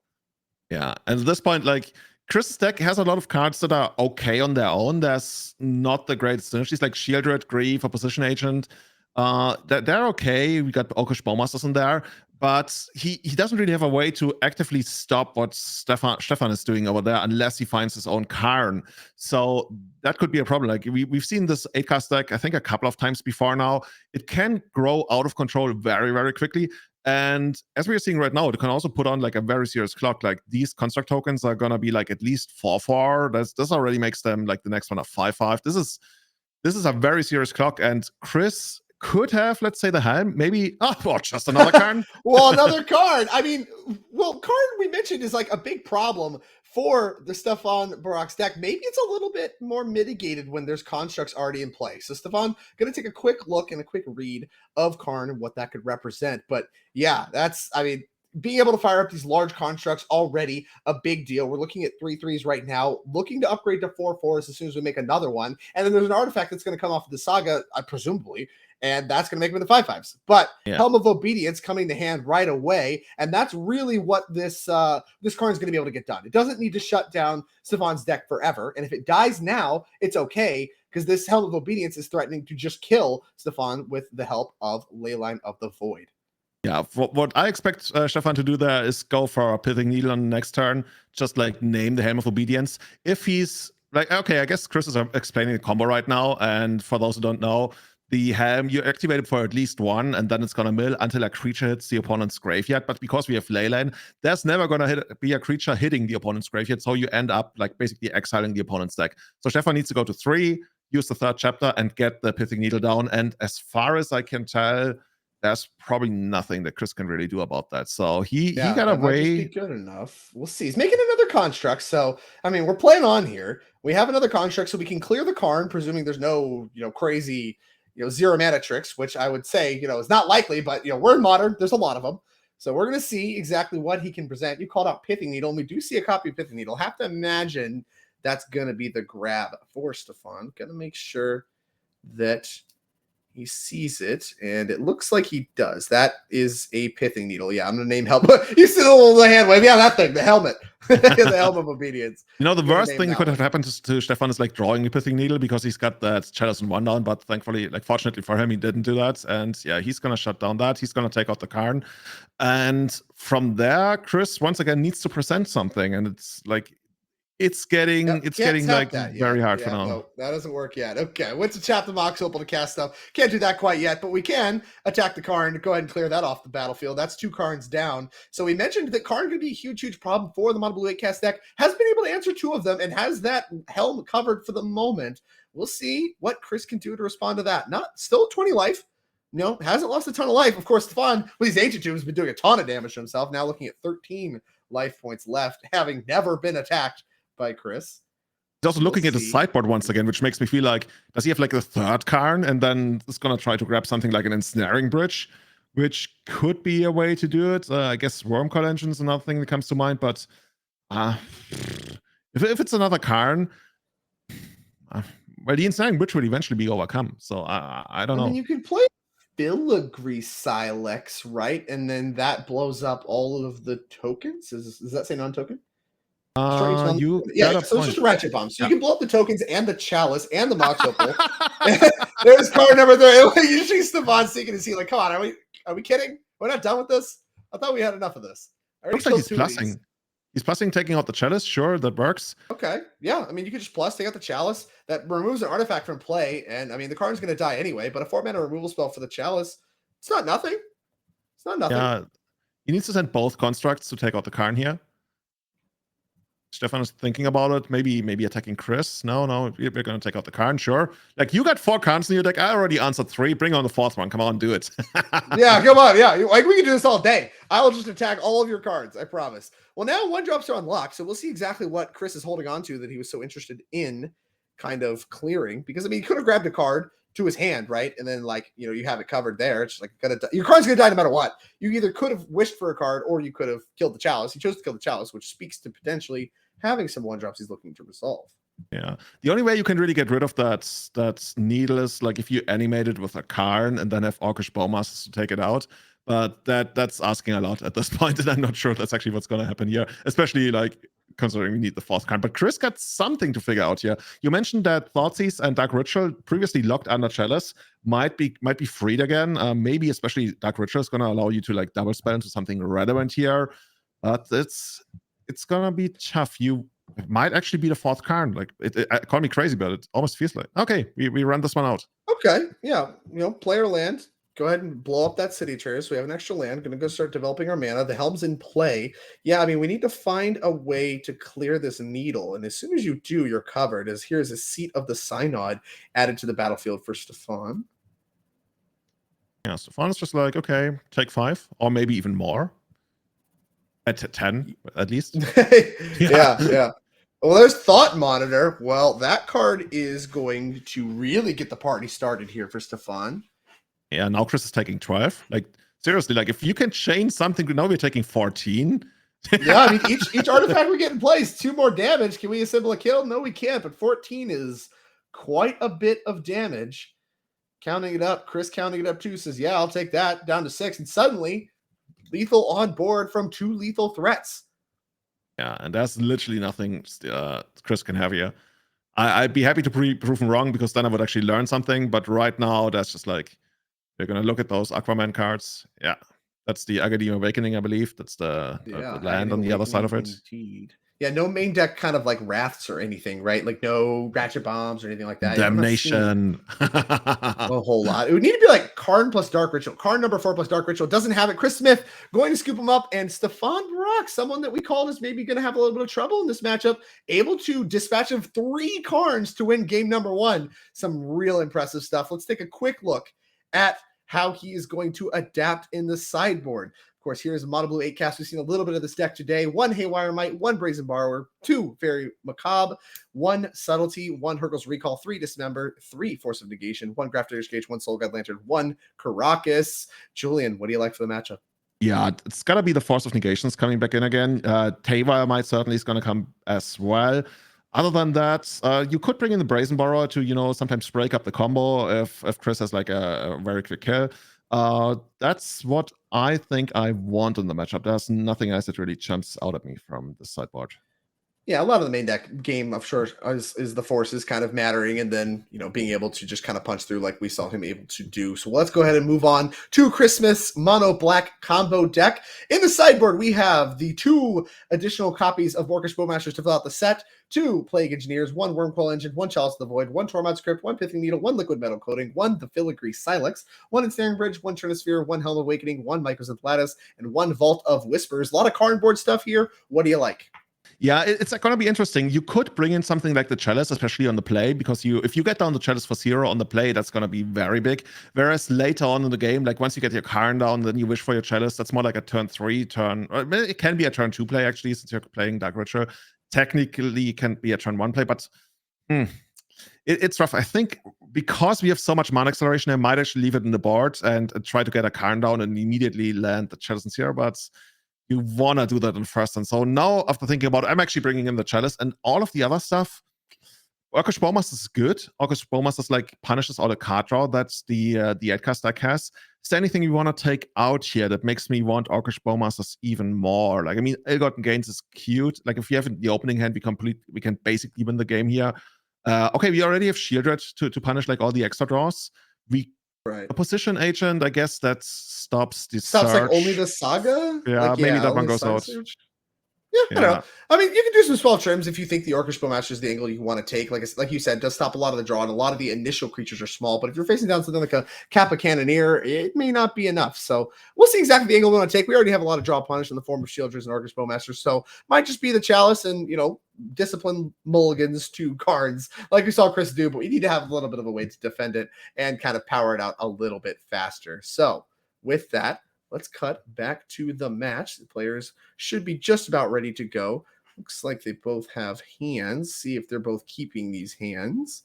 Speaker 2: Yeah, and at this point, like, Chris's deck has a lot of cards that are okay on their own. There's not the greatest synergies, like Shieldred, Grief, Opposition Agent. They're okay. We got Orcish Bowmasters in there. But he doesn't really have a way to actively stop what Stefan is doing over there unless he finds his own Karn. So that could be a problem. Like we've seen this 8-cast deck, I think, a couple of times before now. It can grow out of control very, very quickly. And as we're seeing right now, it can also put on like a very serious clock. Like these construct tokens are gonna be like at least 4/4. This already makes them like the next one a 5/5. This is a very serious clock, and Chris could have, let's say, the Helm, maybe, just another Karn.
Speaker 1: Well, another card. I mean, Karn we mentioned is like a big problem for the Stefan Barak's deck. Maybe it's a little bit more mitigated when there's constructs already in play. So Stefan going to take a quick look and a quick read of Karn and what that could represent. But yeah, being able to fire up these large constructs already a big deal. We're looking at 3/3s right now, looking to upgrade to 4/4s as soon as we make another one. And then there's an artifact that's going to come off of the Saga, presumably, and that's going to make them into 5/5s. But yeah. Helm of Obedience coming to hand right away, and that's really what this Karn is going to be able to get done. It doesn't need to shut down Stefan's deck forever, and if it dies now, it's okay, because this Helm of Obedience is threatening to just kill Stefan with the help of Leyline of the Void.
Speaker 2: Yeah, what I expect Stefan to do there is go for a Pithing Needle on the next turn, just like name the Helm of Obedience. If he's like, okay, I guess Chris is explaining the combo right now, and for those who don't know, the Helm, you activate it for at least 1, and then it's going to mill until a creature hits the opponent's graveyard. But because we have Leyline, there's never going to be a creature hitting the opponent's graveyard, so you end up like basically exiling the opponent's deck. So Stefan needs to go to 3, use the 3rd chapter, and get the Pithing Needle down. And as far as I can tell, there's probably nothing that Chris can really do about that. So he got away.
Speaker 1: Good enough. We'll see. He's making another construct. So, I mean, we're playing on here. We have another construct, so we can clear the Karn, presuming there's no, crazy, 0 mana tricks, which I would say, is not likely, but, we're in Modern. There's a lot of them. So we're going to see exactly what he can present. You called out Pithing Needle, and we do see a copy of Pithing Needle. Have to imagine that's going to be the grab for Stefan. Got to make sure that he sees it, and it looks like he does. That is a Pithing Needle. Yeah, I'm going to name help. You see the hand wave. Yeah, that thing, the helmet. The Helm of Obedience.
Speaker 2: The worst thing that could have happened to Stefan is like drawing a Pithing Needle, because he's got that Chalice and 1 down, but thankfully, fortunately for him, he didn't do that. And yeah, he's going to shut down that. He's going to take out the Karn. And from there, Chris once again needs to present something, and it's like, it's getting very hard for now. No,
Speaker 1: that doesn't work yet. Okay, what's to tap the Mox Opal to cast stuff? Can't do that quite yet, but we can attack the Karn. Go ahead and clear that off the battlefield. That's 2 Karns down. So we mentioned that Karn could be a huge problem for the Mono Blue 8-cast deck. Has been able to answer 2 of them and has that Helm covered for the moment. We'll see what Chris can do to respond to that. Still 20 life. Hasn't lost a ton of life. Of course, Stefan, with these Ancient Tombs, has been doing a ton of damage to himself. Now looking at 13 life points left, having never been attacked by Chris.
Speaker 2: He's also looking at his sideboard once again, which makes me feel like, does he have like a 3rd Karn, and then is going to try to grab something like an Ensnaring Bridge, which could be a way to do it. I guess Wormcoil Engine is another thing that comes to mind, but if it's another Karn, well, the ensnaring bridge will eventually be overcome. So I don't know.
Speaker 1: I mean, you could play Filigree Silex, right? And then that blows up all of the tokens. Does that say non-token?
Speaker 2: So
Speaker 1: it's just a ratchet bomb. So you can blow up the tokens and the chalice and the Mox Opal. There's card number 3. Usually Stefan's seeking to see, like, come on, are we kidding? We're not done with this? I thought we had enough of this.
Speaker 2: Looks like he's plussing. He's plussing, taking out the chalice. Sure, that works.
Speaker 1: Okay, yeah. I mean, you could just plus, take out the chalice. That removes an artifact from play, and I mean, the card's going to die anyway. But a 4-mana removal spell for the chalice, it's not nothing. It's not nothing.
Speaker 2: Yeah, he needs to send both constructs to take out the Karn here. Stefan is thinking about it. Maybe attacking Chris. No, we're going to take out the Karn, sure. Like, you got 4 Karns in your deck. I already answered 3. Bring on the 4th one. Come on, do it.
Speaker 1: Yeah, come on. Yeah, like, we can do this all day. I will just attack all of your cards. I promise. Well, now 1-drops are unlocked, so we'll see exactly what Chris is holding on to that he was so interested in kind of clearing. Because, I mean, he could have grabbed a card to his hand, right? And then, like, you know, you have it covered there. It's just like, your card's going to die no matter what. You either could have wished for a card or you could have killed the chalice. He chose to kill the chalice, which speaks to potentially having some 1-drops he's looking to resolve.
Speaker 2: Yeah. The only way you can really get rid of that needle is like if you animate it with a Karn and then have Orcish Bowmasters to take it out. But that's asking a lot at this point, and I'm not sure that's actually what's going to happen here, especially like considering we need the 4th Karn. But Chris got something to figure out here. You mentioned that Thoughtseize and Dark Ritual, previously locked under Chalice, might be freed again. Maybe especially Dark Ritual is going to allow you to like double spell into something relevant here. But it's gonna be tough. It might actually be the 4th Karn. Like, call me crazy, but it almost feels like, okay, we run this one out.
Speaker 1: Okay, yeah. You know, player land. Go ahead and blow up that city chair. So we have an extra land. Going to go start developing our mana. The helm's in play. Yeah, I mean, we need to find a way to clear this needle. And as soon as you do, you're covered. As here's a Seat of the Synod added to the battlefield for Stefan.
Speaker 2: Yeah, Stefan is just like, okay, take 5, or maybe even more. At 10, at least.
Speaker 1: Yeah. Well, there's Thought Monitor. Well, that card is going to really get the party started here for Stefan.
Speaker 2: Yeah, now Chris is taking 12. Like, seriously, like, if you can chain something, now we're taking 14.
Speaker 1: Yeah, I mean, each artifact we get in place, 2 more damage. Can we assemble a kill? No, we can't, but 14 is quite a bit of damage. Counting it up, Chris counting it up too, says, yeah, I'll take that, down to 6. And suddenly, lethal on board from 2 lethal threats.
Speaker 2: Yeah, and there's literally nothing Chris can have here. I'd be happy to prove him wrong, because then I would actually learn something. But right now, that's just like, we're going to look at those Aquaman cards. Yeah, that's the Agadim Awakening, I believe. That's the land on the other side of it.
Speaker 1: Indeed. Yeah, no main deck kind of like Wraths or anything, right? Like no Ratchet Bombs or anything like that.
Speaker 2: Damnation.
Speaker 1: A whole lot. It would need to be like Karn plus Dark Ritual. Karn number 4 plus Dark Ritual. Doesn't have it. Chris Smith going to scoop him up. And Stefan Brock, someone that we called is maybe going to have a little bit of trouble in this matchup, able to dispatch of 3 Karns to win game number 1. Some real impressive stuff. Let's take a quick look at how he is going to adapt in the sideboard. Of course, here's Mono Blue 8 cast. We've seen a little bit of this deck today. 1 Haywire Might, 1 Brazen Borrower, 2 Fairy Macabre, 1 Subtlety, 1 Hurkyl's Recall, 3 Dismember, 3 Force of Negation, 1 Grafter's Gauge, 1 Soul Guide Lantern, 1 Caracas. Julian, what do you like for the matchup?
Speaker 2: Yeah, it's got to be the Force of Negations coming back in again. Haywire Might certainly is going to come as well. Other than that, you could bring in the Brazen Borrower to, sometimes break up the combo if Chris has like a very quick kill. That's what I think I want in the matchup. There's nothing else that really jumps out at me from the sideboard.
Speaker 1: Yeah, a lot of the main deck game, of sure, is the forces kind of mattering, and then, being able to just kind of punch through like we saw him able to do. So let's go ahead and move on to Christmas Mono Black combo deck. In the sideboard, we have the 2 additional copies of Orcish Bowmasters to fill out the set, 2 Plague Engineers, 1 Wormcoil Engine, 1 Chalice of the Void, 1 Tormod Script, 1 Pithing Needle, 1 Liquid Metal Coating, 1 the Filigree Silex, 1 Ensnaring Bridge, 1 Trinisphere, 1 Helm Awakening, 1 Mycosynth Lattice, and 1 Vault of Whispers. A lot of card board stuff here. What do you like?
Speaker 2: Yeah, it's going to be interesting. You could bring in something like the Chalice, especially on the play, because if you get down the Chalice for 0 on the play, that's going to be very big. Whereas later on in the game, like once you get your Karn down, then you wish for your Chalice. That's more like a turn 3, it can be a turn 2 play, actually, since you're playing Dark Ritual. Technically, it can be a turn 1 play, but it's rough. I think because we have so much mana acceleration, I might actually leave it in the board and try to get a Karn down and immediately land the Chalice in 0, but you want to do that in first. And so now, after thinking about it, I'm actually bringing in the Chalice, and all of the other stuff Orcish Bowmaster is good. Orcish Bowmaster like punishes all the card draw that the Edcast deck has. Is there anything you want to take out here that makes me want Orcish Bowmasters even more? Like, I mean, Ill-Gotten Gains is cute. Like, if you have the opening hand, we can basically win the game here. Okay, we already have Shield Red to punish like all the extra draws. A position agent, I guess that stops the
Speaker 1: Stops
Speaker 2: search.
Speaker 1: like only the Saga?
Speaker 2: Yeah,
Speaker 1: like,
Speaker 2: maybe that one goes out.
Speaker 1: Search? Yeah, I don't know. I mean, you can do some small trims if you think the Orcish Bowmaster is the angle you want to take. Like you said, it does stop a lot of the draw, and a lot of the initial creatures are small. But if you're facing down something like a Kappa Cannoneer, it may not be enough. So we'll see exactly the angle we want to take. We already have a lot of draw punish in the form of Shielders and Orcish Bowmasters, so might just be the Chalice and, discipline mulligans to cards like we saw Chris do. But we need to have a little bit of a way to defend it and kind of power it out a little bit faster. So with that, let's cut back to the match. The players should be just about ready to go. Looks like they both have hands. See if they're both keeping these hands.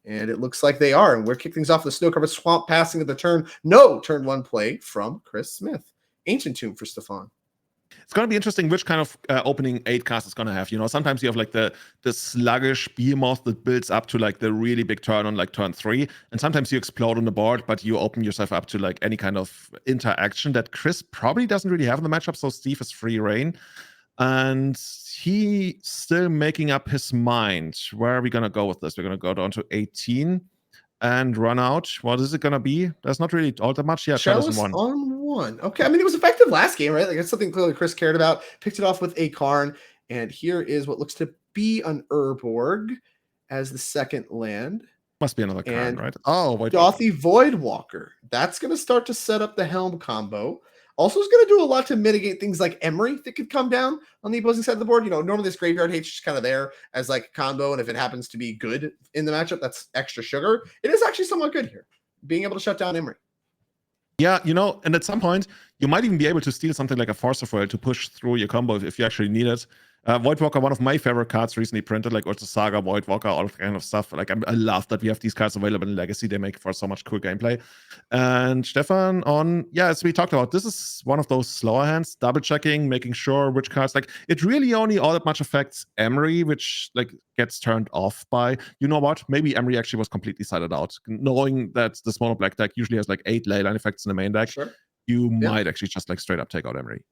Speaker 1: And it looks like they are. And we're kicking things off the Snow-Covered Swamp, passing to the turn. No, turn one play from Chris Smith. Ancient Tomb for Stefan.
Speaker 2: It's going to be interesting which kind of opening 8 cast it's going to have. Sometimes you have like the sluggish behemoth that builds up to like the really big turn on like turn 3. And sometimes you explode on the board, but you open yourself up to like any kind of interaction that Chris probably doesn't really have in the matchup. So Steve has free reign. And he still making up his mind. Where are we going to go with this? We're going to go down to 18 and run out. What is it going to be? There's not really all that much. Yeah,
Speaker 1: Chalice on 1. Okay, I mean, it was effective last game, right? Like, it's something clearly Chris cared about. Picked it off with a Karn. And here is what looks to be an Urborg as the second land.
Speaker 2: Must be another Karn, right? Oh,
Speaker 1: Dothy Voidwalker. That's going to start to set up the Helm combo. Also is going to do a lot to mitigate things like Emery that could come down on the opposing side of the board. Normally this Graveyard Hate's just kind of there as like a combo, and if it happens to be good in the matchup, that's extra sugar. It is actually somewhat good here, being able to shut down Emery.
Speaker 2: Yeah, and at some point, you might even be able to steal something like a Force of Will to push through your combo if you actually need it. Voidwalker, one of my favorite cards recently printed, like Urza Saga, Voidwalker, all that kind of stuff. Like, I love that we have these cards available in Legacy. They make for so much cool gameplay. And Stefan as we talked about, this is one of those slower hands, double checking, making sure which cards, like, it really only all that much affects Emery, which, like, gets turned off by, you know what, maybe Emery actually was completely sided out. Knowing that this mono black deck usually has, like, 8 leyline effects in the main deck, you might actually just, like, straight up take out Emery.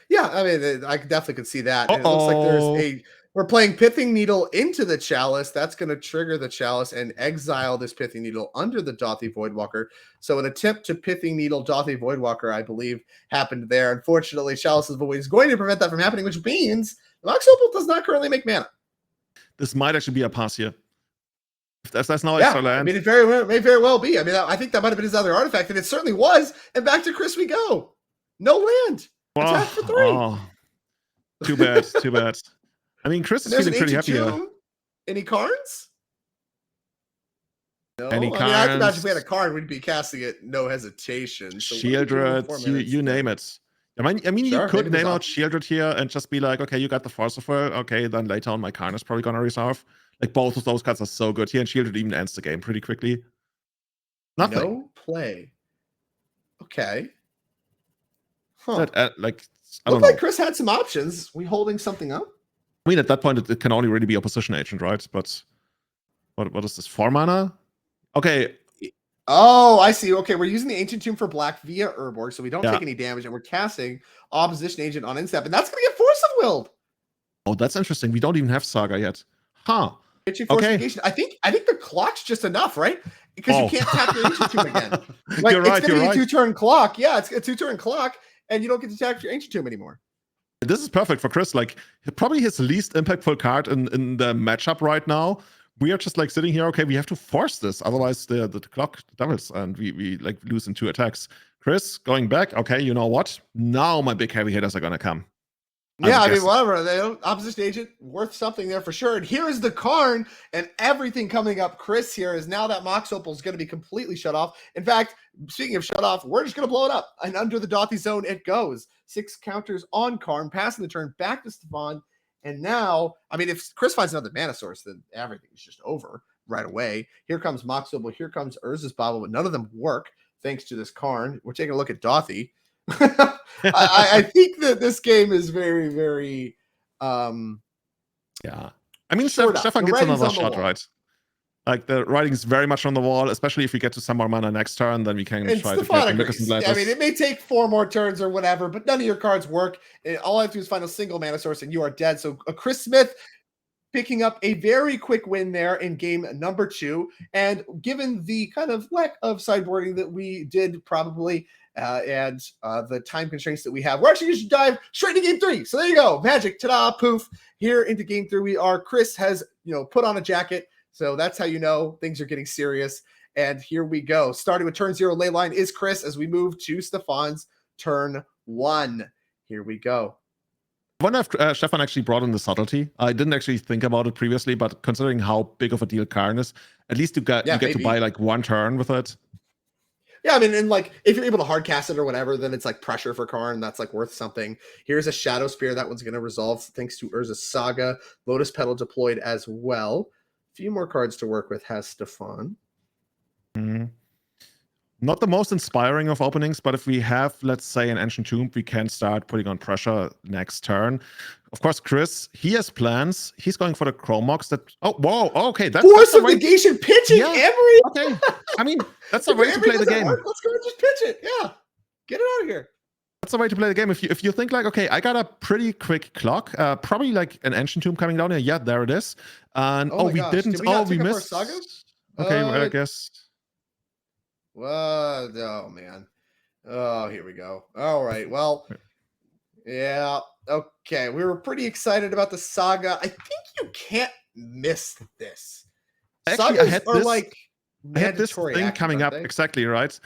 Speaker 1: Yeah, I mean, I definitely could see that. And it looks like we're playing Pithing Needle into the Chalice. That's going to trigger the Chalice and exile this Pithing Needle under the Dothy Voidwalker. So an attempt to Pithing Needle Dothy Voidwalker, I believe, happened there. Unfortunately, Chalice's Void is going to prevent that from happening, which means the Mox Opal does not currently make mana.
Speaker 2: This might actually be a pass here. If that's not extra land.
Speaker 1: I mean, it may very well be. I mean, I think that might have been his other artifact, and it certainly was. And back to Chris we go. No land. Attack for 3.
Speaker 2: Oh, too bad. Too bad. I mean, Chris is feeling pretty happy here.
Speaker 1: Any cards? No.
Speaker 2: Any cards?
Speaker 1: I can imagine if we had a card, we'd be casting it no hesitation. So
Speaker 2: Shieldred, you name it. I mean, you could name out Shieldred here and just be like, okay, you got the Force of Will. Okay, then later on my Karn is probably going to resolve. Like, both of those cards are so good here, and Shieldred even ends the game pretty quickly. Nothing.
Speaker 1: No play. Okay. Huh.
Speaker 2: Looked
Speaker 1: like Chris had some options. We holding something up?
Speaker 2: I mean, at that point, it can only really be opposition agent, right? But what is this? 4 mana? Okay.
Speaker 1: Oh, I see. Okay, we're using the Ancient Tomb for black via Urborg, so we don't take any damage, and we're casting opposition agent on instep, and that's going to get Force of Willed.
Speaker 2: Oh, that's interesting. We don't even have Saga yet. Huh.
Speaker 1: Okay. I think the clock's just enough, right? Because you can't tap your Ancient Tomb again. Like,
Speaker 2: you're right.
Speaker 1: It's going to be a 2-turn clock. Yeah, it's a 2-turn clock. And you don't get to tap your Ancient Tomb anymore.
Speaker 2: This is perfect for Chris. Like, probably his least impactful card in the matchup right now. We are just like sitting here. Okay, we have to force this, otherwise the clock doubles and we like lose in 2 attacks. Chris going back. Okay, you know what? Now my big heavy hitters are gonna come.
Speaker 1: Yeah, I mean, whatever. They don't, opposition agent worth something there for sure. And here is the Karn and everything coming up. Chris here is now that Mox Opal is going to be completely shut off. In fact, speaking of shut off, we're just going to blow it up. And under the Dothy zone, it goes. 6 counters on Karn, passing the turn back to Stefan. And now, I mean, if Chris finds another mana source, then everything is just over right away. Here comes Mox Opal. Here comes Urza's Bauble, but none of them work thanks to this Karn. We're taking a look at Dothy. I think that this game is very, very
Speaker 2: yeah. I mean,
Speaker 1: Short up.
Speaker 2: Stefan
Speaker 1: The
Speaker 2: gets
Speaker 1: writing's
Speaker 2: another
Speaker 1: on the
Speaker 2: shot,
Speaker 1: wall.
Speaker 2: right? Like the writing is very much on the wall, especially if we get to some more mana next turn, then we can
Speaker 1: And
Speaker 2: try to
Speaker 1: Stefan
Speaker 2: get
Speaker 1: agrees.
Speaker 2: Nicholson
Speaker 1: I mean, it may take 4 more turns or whatever, but none of your cards work. And all I have to do is find a single mana source, and you are dead. So Chris Smith picking up a very quick win there in game number 2. And given the kind of lack of sideboarding that we did probably, and the time constraints that we have, we're actually going to dive straight into game 3. So there you go. Magic, ta-da, poof. Here into game 3 we are. Chris has, put on a jacket. So that's how you know things are getting serious. And here we go. Starting with turn 0, ley line is Chris as we move to Stefan's turn 1. Here we go.
Speaker 2: I wonder if Stefan actually brought in the subtlety. I didn't actually think about it previously, but considering how big of a deal Karn is, at least you get to buy like 1 turn with it.
Speaker 1: Yeah, I mean, and like if you're able to hard cast it or whatever, then it's like pressure for Karn. That's like worth something. Here's a Shadow Spear. That one's going to resolve thanks to Urza's Saga. Lotus Petal deployed as well. A few more cards to work with has Stefan.
Speaker 2: Not the most inspiring of openings, but if we have, let's say, an Ancient Tomb, we can start putting on pressure next turn. Of course, Chris, he has plans. He's going for the Chromox. Okay.
Speaker 1: Force of Negation pitching, Emery.
Speaker 2: Okay. I mean, that's the way to play the game.
Speaker 1: Let's go and just pitch it. Yeah. Get it out of here.
Speaker 2: That's the way to play the game. If you think like, okay, I got a pretty quick clock, probably like an Ancient Tomb coming down here. Yeah, there it is. And we didn't.
Speaker 1: We missed. Saga?
Speaker 2: Okay, I guess.
Speaker 1: What? Oh man. Oh, here we go. All right. Well, yeah. Okay. We were pretty excited about the Saga. I think you can't miss this.
Speaker 2: Actually,
Speaker 1: Sagas
Speaker 2: I had this thing coming up exactly right.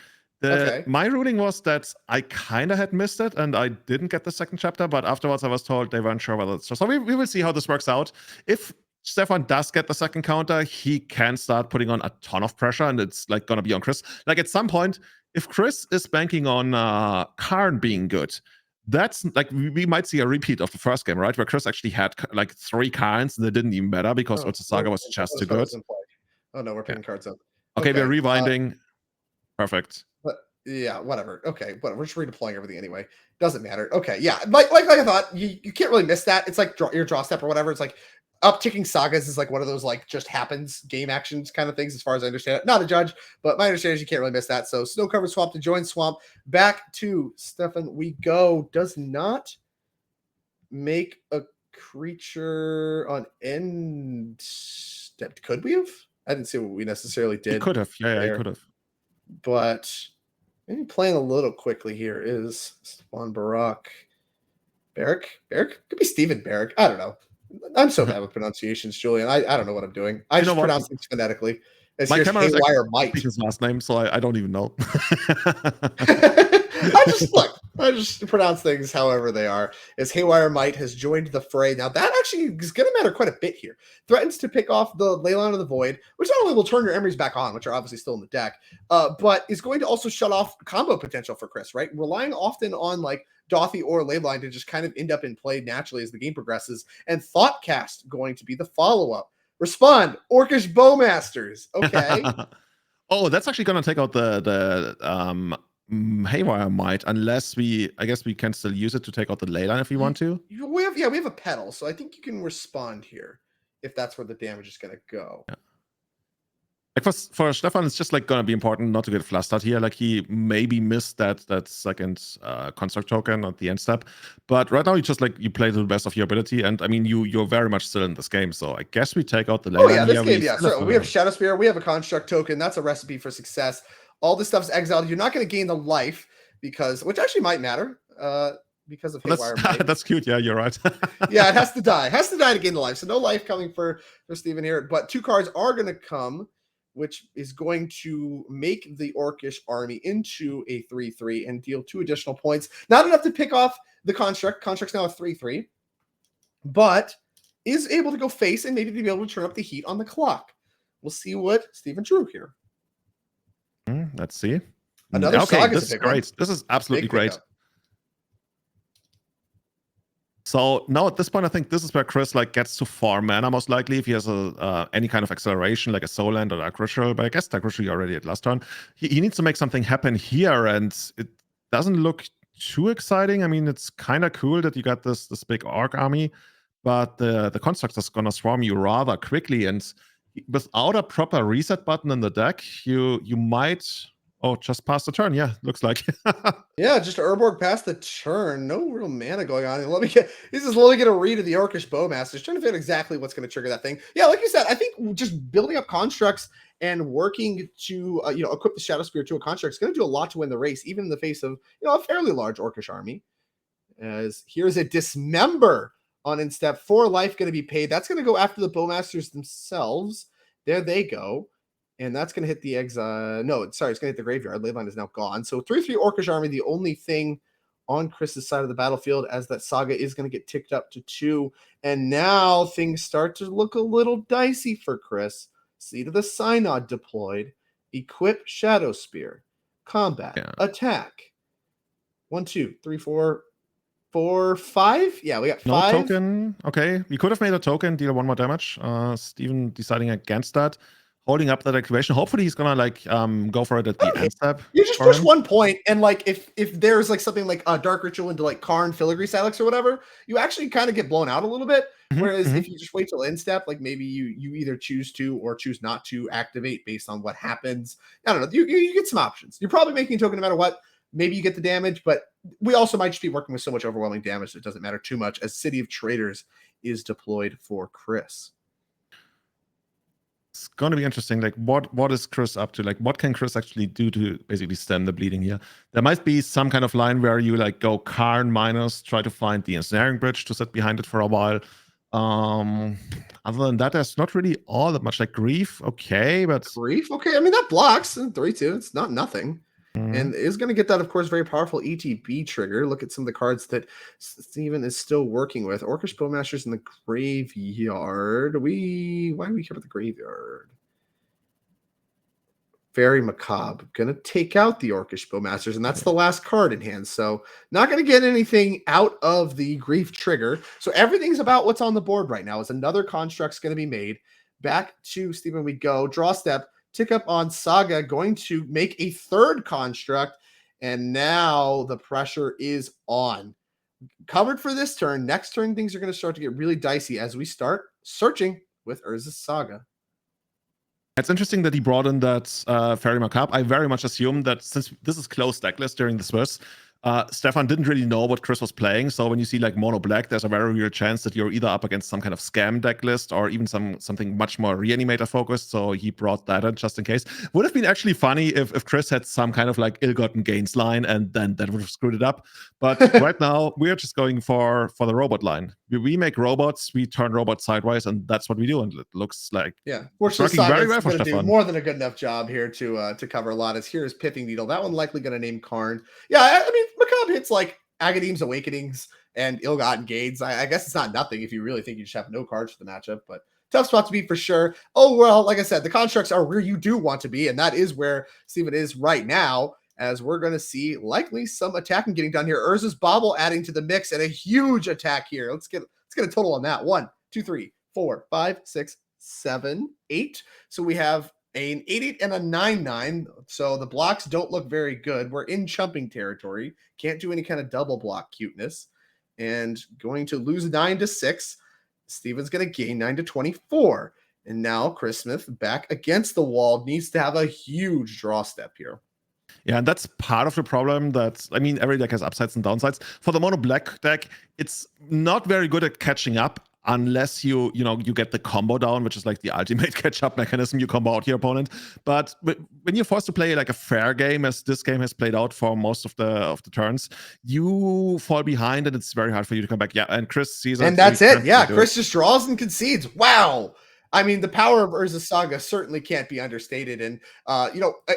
Speaker 2: My ruling was that I kind of had missed it and I didn't get the second chapter, but afterwards I was told they weren't sure whether it's true. So we will see how this works out. If Stefan does get the second counter, he can start putting on a ton of pressure, and it's like gonna be on Chris. Like at some point, if Chris is banking on Karn being good, that's like we might see a repeat of the first game, right? Where Chris actually had like 3 Karns and they didn't even matter because Urza Saga was just too good.
Speaker 1: Oh no, we're picking cards up.
Speaker 2: Okay, we're rewinding. Perfect.
Speaker 1: But yeah, whatever. Okay, whatever. We're just redeploying everything anyway. Doesn't matter. Okay, yeah, like I thought, you can't really miss that. It's like your draw step or whatever. It's like upticking sagas is like one of those like just happens game actions kind of things as far as I understand it. Not a judge, but my understanding is you can't really miss that. So snow covered swamp to join swamp. Back to Stefan we go. Does not make a creature on end step. Could we have? I didn't see what we necessarily did.
Speaker 2: He could have. Yeah, he could have.
Speaker 1: But maybe playing a little quickly here is Stefan Barak. Barrick? Could be Stephen Barrick. I don't know. I'm so bad with pronunciations, Julian. I don't know what I'm doing. I just pronounce things phonetically.
Speaker 2: My camera is his last name, so I don't even know.
Speaker 1: I just pronounce things however they are. As Haywire Might has joined the fray. Now that actually is going to matter quite a bit here. Threatens to pick off the Leyline of the Void, which not only will turn your Emeries back on, which are obviously still in the deck, but is going to also shut off combo potential for Chris, right? Relying often on like Dothy or Leyline to just kind of end up in play naturally as the game progresses. And Thoughtcast going to be the follow-up. Respond, Orcish Bowmasters. Okay.
Speaker 2: Oh, that's actually going to take out the Haywire Might, unless I guess we can still use it to take out the Leyline if we want to.
Speaker 1: We have a pedal, so I think you can respond here if that's where the damage is going to go.
Speaker 2: Yeah. Like for Stefan, it's just like going to be important not to get flustered here. Like he maybe missed that second construct token at the end step, but right now you just you play to the best of your ability. And I mean, you're very much still in this game, so I guess we take out the Leyline.
Speaker 1: Oh yeah, this game, yeah. So we have Shadow Spear, we have a construct token. That's a recipe for success. All this stuff's exiled. You're not going to gain the life which actually might matter. Because of Haywire Might.
Speaker 2: That's cute. Yeah, you're right.
Speaker 1: Yeah, it has to die. It has to die to gain the life. So no life coming for Steven here. But 2 cards are going to come, which is going to make the Orcish army into a 3/3 and deal 2 additional points. Not enough to pick off the construct. Construct's now a 3/3, but is able to go face and maybe be able to turn up the heat on the clock. We'll see what Steven drew here.
Speaker 2: Let's see.
Speaker 1: Another Saga.
Speaker 2: This is great. This is absolutely great. So now at this point, I think this is where Chris gets to 4 mana most likely if he has any kind of acceleration like a Soul Land or Dark Ritual. But I guess Dark Ritual already at last turn. He needs to make something happen here, and it doesn't look too exciting. I mean, it's kind of cool that you got this big Orc army, but the construct is gonna swarm you rather quickly, and without a proper reset button in the deck, you might just pass the turn. Yeah, looks like.
Speaker 1: Yeah, just Urborg past the turn. No real mana going on. And let me get a read of the Orcish Bowmasters, trying to figure out exactly what's going to trigger that thing. Yeah, like you said, I think just building up constructs and working to equip the Shadow Spear to a construct is going to do a lot to win the race, even in the face of a fairly large Orcish army. As here's a Dismember on in step 4 life going to be paid. That's going to go after the Bowmasters themselves. There they go. And that's going to hit the exile. No, sorry, it's going to hit the graveyard. Leyline is now gone. So 3/3 Orcish army, the only thing on Chris's side of the battlefield, as that Saga is going to get ticked up to 2. And now things start to look a little dicey for Chris. Seed of the Synod deployed. Equip Shadow Spear. Combat. Attack. 1, 2, 3, 4, 4, 5. Yeah, we got 5.
Speaker 2: No token. Okay, we could have made a token, deal 1 more damage. Steven deciding against that. Holding up that activation. Hopefully he's gonna go for it at the end step.
Speaker 1: You just push 1 point, and if there's something like a Dark Ritual into Karn, Filigree Salix or whatever, you actually kind of get blown out a little bit. Whereas if you just wait till end step, maybe you either choose to or choose not to activate based on what happens. I don't know. You get some options. You're probably making a token no matter what. Maybe you get the damage, but we also might just be working with so much overwhelming damage that it doesn't matter too much, as City of Traders is deployed for Chris.
Speaker 2: It's going to be interesting. What is Chris up to? What can Chris actually do to basically stem the bleeding here? There might be some kind of line where you go Karn minus, try to find the Ensnaring Bridge to sit behind it for a while. Other than that, there's not really all that much. Grief, okay, but
Speaker 1: Grief, okay. I mean, that blocks 3/2. It's not nothing. And is going to get that, of course, very powerful ETB trigger. Look at some of the cards that Steven is still working with. Orcish Bowmasters in the graveyard. Why do we care about the graveyard? Very macabre. Going to take out the Orcish Bowmasters, and that's the last card in hand. So not going to get anything out of the Grief trigger. So everything's about what's on the board right now. Is another construct's going to be made. Back to Steven we go. Draw step. Tick up on Saga, going to make a 3rd construct, and now the pressure is on. Covered for this turn. Next turn, things are going to start to get really dicey as we start searching with Urza's Saga.
Speaker 2: It's interesting that he brought in that Fairy Macabre. I very much assume that since this is closed decklist during this verse, Stefan didn't really know what Chris was playing. So when you see mono black, there's a very real chance that you're either up against some kind of scam deck list or even something much more Reanimator focused. So he brought that in just in case. Would have been actually funny if Chris had some kind of ill-gotten gains line, and then that would have screwed it up. But right now we're just going for the robot line. We make robots, we turn robots sideways, and that's what we do. And it looks like
Speaker 1: fortunately, very well going to do more than a good enough job here to cover a lot. As here's Pithing Needle. That one likely going to name Karn. Yeah, I mean, Macabre hits Agadeem's Awakenings and Ill-Gotten Gains. I guess it's not nothing if you really think you just have no cards for the matchup, but tough spot to be for sure. Oh, well, like I said, the constructs are where you do want to be, and that is where Steven is right now, as we're going to see likely some attacking getting done here. Urza's Bauble adding to the mix, and a huge attack here. Let's get a total on that. 1, 2, 3, 4, 5, 6, 7, 8. So we have an 8/8 and a 9/9. So the blocks don't look very good. We're in chumping territory. Can't do any kind of double block cuteness. And going to lose 9-6. Steven's going to gain 9-24. And now Chris Smith back against the wall, needs to have a huge draw step here.
Speaker 2: Yeah, and that's part of the problem every deck has upsides and downsides. For the mono black deck, it's not very good at catching up unless you get the combo down, which is the ultimate catch-up mechanism. You combo out your opponent. But when you're forced to play a fair game, as this game has played out for most of the turns, you fall behind, and it's very hard for you to come back. Yeah, and Chris sees it.
Speaker 1: And that's it. Yeah, Chris just draws and concedes. Wow. I mean, the power of Urza's Saga certainly can't be understated. And,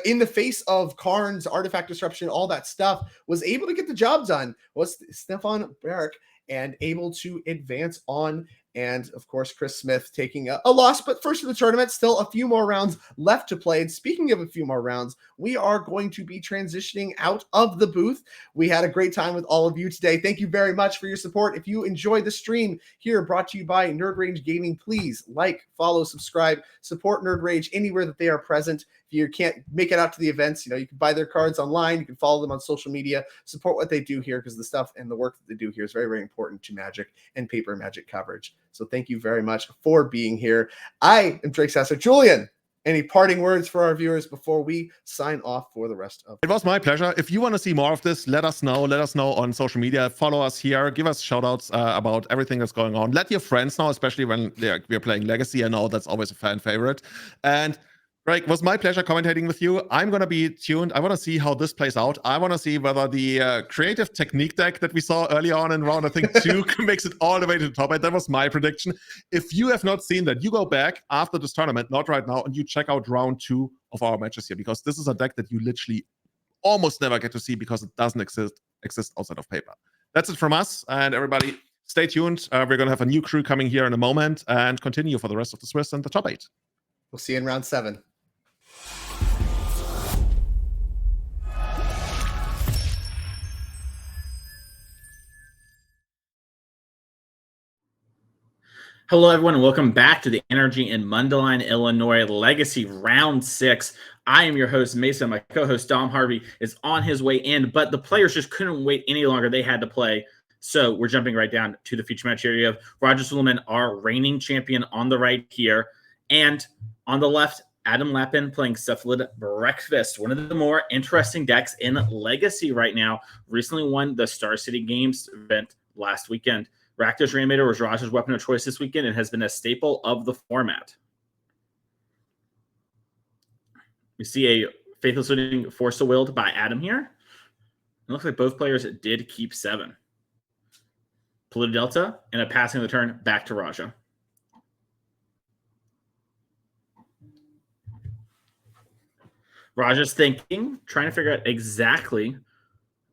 Speaker 1: in the face of Karn's Artifact Disruption, all that stuff, was able to get the job done, was Stefan Berk, and able to advance on. And, of course, Chris Smith taking a loss, but first of the tournament, still a few more rounds left to play. And speaking of a few more rounds, we are going to be transitioning out of the booth. We had a great time with all of you today. Thank you very much for your support. If you enjoyed the stream here brought to you by Nerd Rage Gaming, please follow, subscribe, support Nerd Rage anywhere that they are present. you can't make it out to the events, you can buy their cards online. You can follow them on social media, support what they do here, because the stuff and the work that they do here is very, very important to Magic and paper Magic coverage. So thank you very much for being here. I am Drake Sasser. Julian, any parting words for our viewers before we sign off for the rest of
Speaker 2: it? Was my pleasure. If you want to see more of this, let us know. Let us know on social media. Follow us here. Give us shout outs about everything that's going on. Let your friends know, especially when we're playing Legacy. I know that's always a fan favorite. And Greg, it was my pleasure commentating with you. I'm going to be tuned. I want to see how this plays out. I want to see whether the creative technique deck that we saw early on in round, I think, 2 makes it all the way to the top 8. That was my prediction. If you have not seen that, you go back after this tournament, not right now, and you check out round 2 of our matches here, because this is a deck that you literally almost never get to see because it doesn't exist outside of paper. That's it from us, and everybody, stay tuned. We're going to have a new crew coming here in a moment and continue for the rest of the Swiss and the top 8.
Speaker 1: We'll see you in round 7.
Speaker 5: Hello, everyone, and welcome back to the NRG in Mundelein, Illinois Legacy Round 6. I am your host, Mason. My co-host, Dom Harvey, is on his way in, but the players just couldn't wait any longer. They had to play. So we're jumping right down to the feature match area of Roger Sulaiman, our reigning champion, on the right here. And on the left, Adam Lappin playing Cephalid Breakfast, one of the more interesting decks in Legacy right now. Recently won the Star City Games event last weekend. Rakdos Reanimator was Raj's weapon of choice this weekend and has been a staple of the format. We see a Faithless Looting Force of Willed by Adam here. It looks like both players did keep 7. Polluted Delta and a passing of the turn back to Raja. Raja's thinking, trying to figure out exactly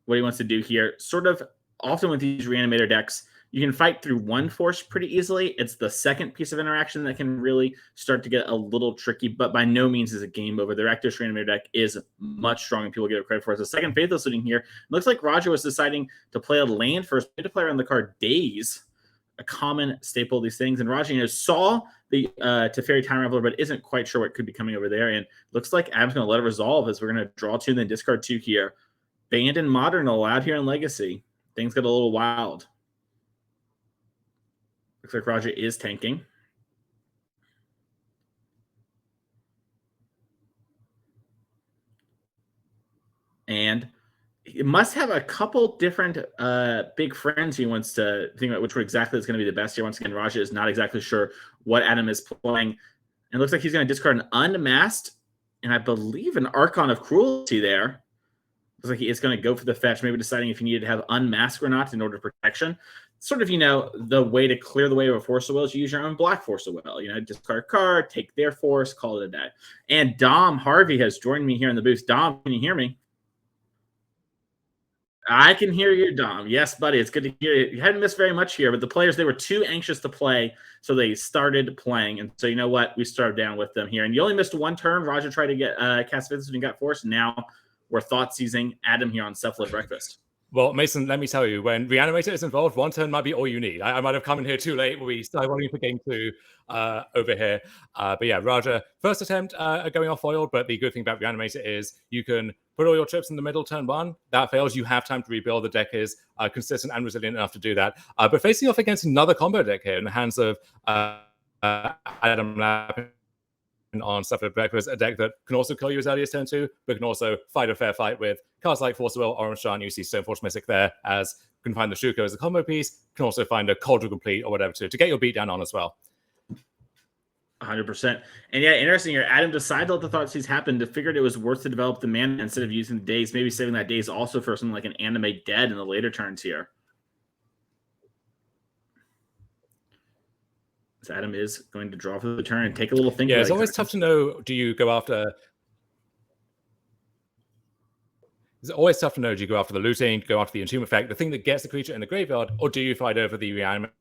Speaker 5: what he wants to do here. Sort of often with these Reanimator decks, you can fight through one force pretty easily. It's the second piece of interaction that can really start to get a little tricky, but by no means is it game over. The Rakdos Reanimator deck is much stronger than people give it credit for. It's the second Faithless Looting here. It looks like Raja was deciding to play a land first, to play on the card Daze, a common staple of these things. And Raja saw the Teferi Time Raveler, but isn't quite sure what could be coming over there. And looks like Adam's going to let it resolve as we're going to draw 2 and then discard 2 here. Banned and Modern allowed here in Legacy. Things got a little wild. Looks like Raja is tanking. And he must have a couple different big friends he wants to think about which one exactly is going to be the best here. Once again, Raja is not exactly sure what Adam is playing. And it looks like he's going to discard an Unmasked and I believe an Archon of Cruelty there. Looks like he is going to go for the fetch, maybe deciding if he needed to have Unmask or not in order of protection. Sort of, the way to clear the way of a Force of Will is you use your own black Force of Will. Discard a card, take their force, call it a day. And Dom Harvey has joined me here in the booth. Dom, can you hear me? I can hear you, Dom. Yes, buddy. It's good to hear you. You hadn't missed very much here, but the players, they were too anxious to play, so they started playing. And so you know what? We started down with them here. And you only missed one turn. Roger tried to get cast Vincent and got forced. Now we're thought seizing Adam here on Cephalid Breakfast.
Speaker 6: Well, Mason, let me tell you, when Reanimator is involved, one turn might be all you need. I might have come in here too late. We started running for game 2 over here. But yeah, Raja, first attempt at going off foiled, but the good thing about Reanimator is you can put all your chips in the middle turn 1. That fails, you have time to rebuild. The deck is consistent and resilient enough to do that. But facing off against another combo deck here in the hands of Adam Lappin on Cephalid Breakfast, a deck that can also kill you as early as turn 2, but can also fight a fair fight with cards like Force of Will, Orange Giant. You see Stoneforge Mystic there, as you can find the Shuko as a combo piece, can also find a Cauldron Complete or whatever to get your beat down on as well.
Speaker 5: 100%. And yeah, interesting here. Adam decided to let the thought seize happen, to figured it was worth to develop the mana instead of using the Daze, maybe saving that Daze also for something like an Animate Dead in the later turns here. So Adam is going to draw for the turn and take a little think.
Speaker 6: Yeah, it's always tough to know, do you go after... It's always tough to know, do you go after the looting, go after the Entomb effect, the thing that gets the creature in the graveyard, or do you fight over the reanimation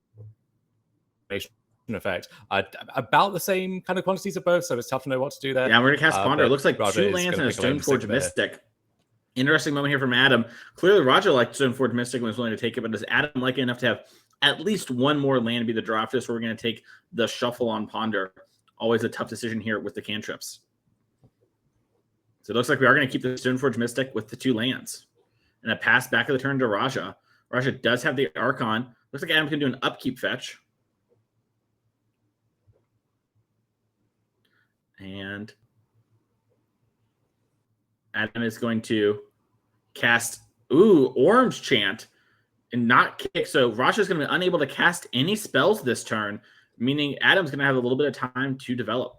Speaker 6: effect? About the same kind of quantities of both, so it's tough to know what to do there.
Speaker 5: Yeah, we're going to cast Ponder. It looks like Raja 2 lands and a Stoneforge Mystic. Interesting moment here from Adam. Clearly, Raja liked Stoneforge Mystic and was willing to take it, but does Adam like it enough to have at least one more land to be the draw after this, where we're going to take the shuffle on Ponder? Always a tough decision here with the cantrips. So it looks like we are going to keep the Stoneforge Mystic with the 2 lands. And a pass back of the turn to Raja. Raja does have the Archon. Looks like Adam can do an upkeep fetch. And Adam is going to cast, Orange Chant and not kick. So Raja is going to be unable to cast any spells this turn, meaning Adam's going to have a little bit of time to develop.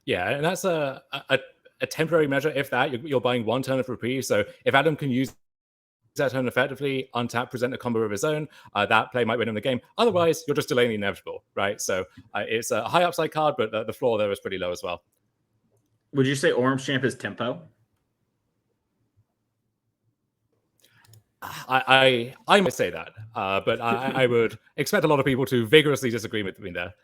Speaker 6: Yeah, and that's a temporary measure. If that, you're buying 1 turn of reprieve. So if Adam can use that turn effectively, untap, present a combo of his own, that play might win him the game. Otherwise, you're just delaying the inevitable, right? So it's a high upside card, but the floor there is pretty low as well.
Speaker 5: Would you say Orange Champ is tempo?
Speaker 6: I might say that, but I would expect a lot of people to vigorously disagree with me there.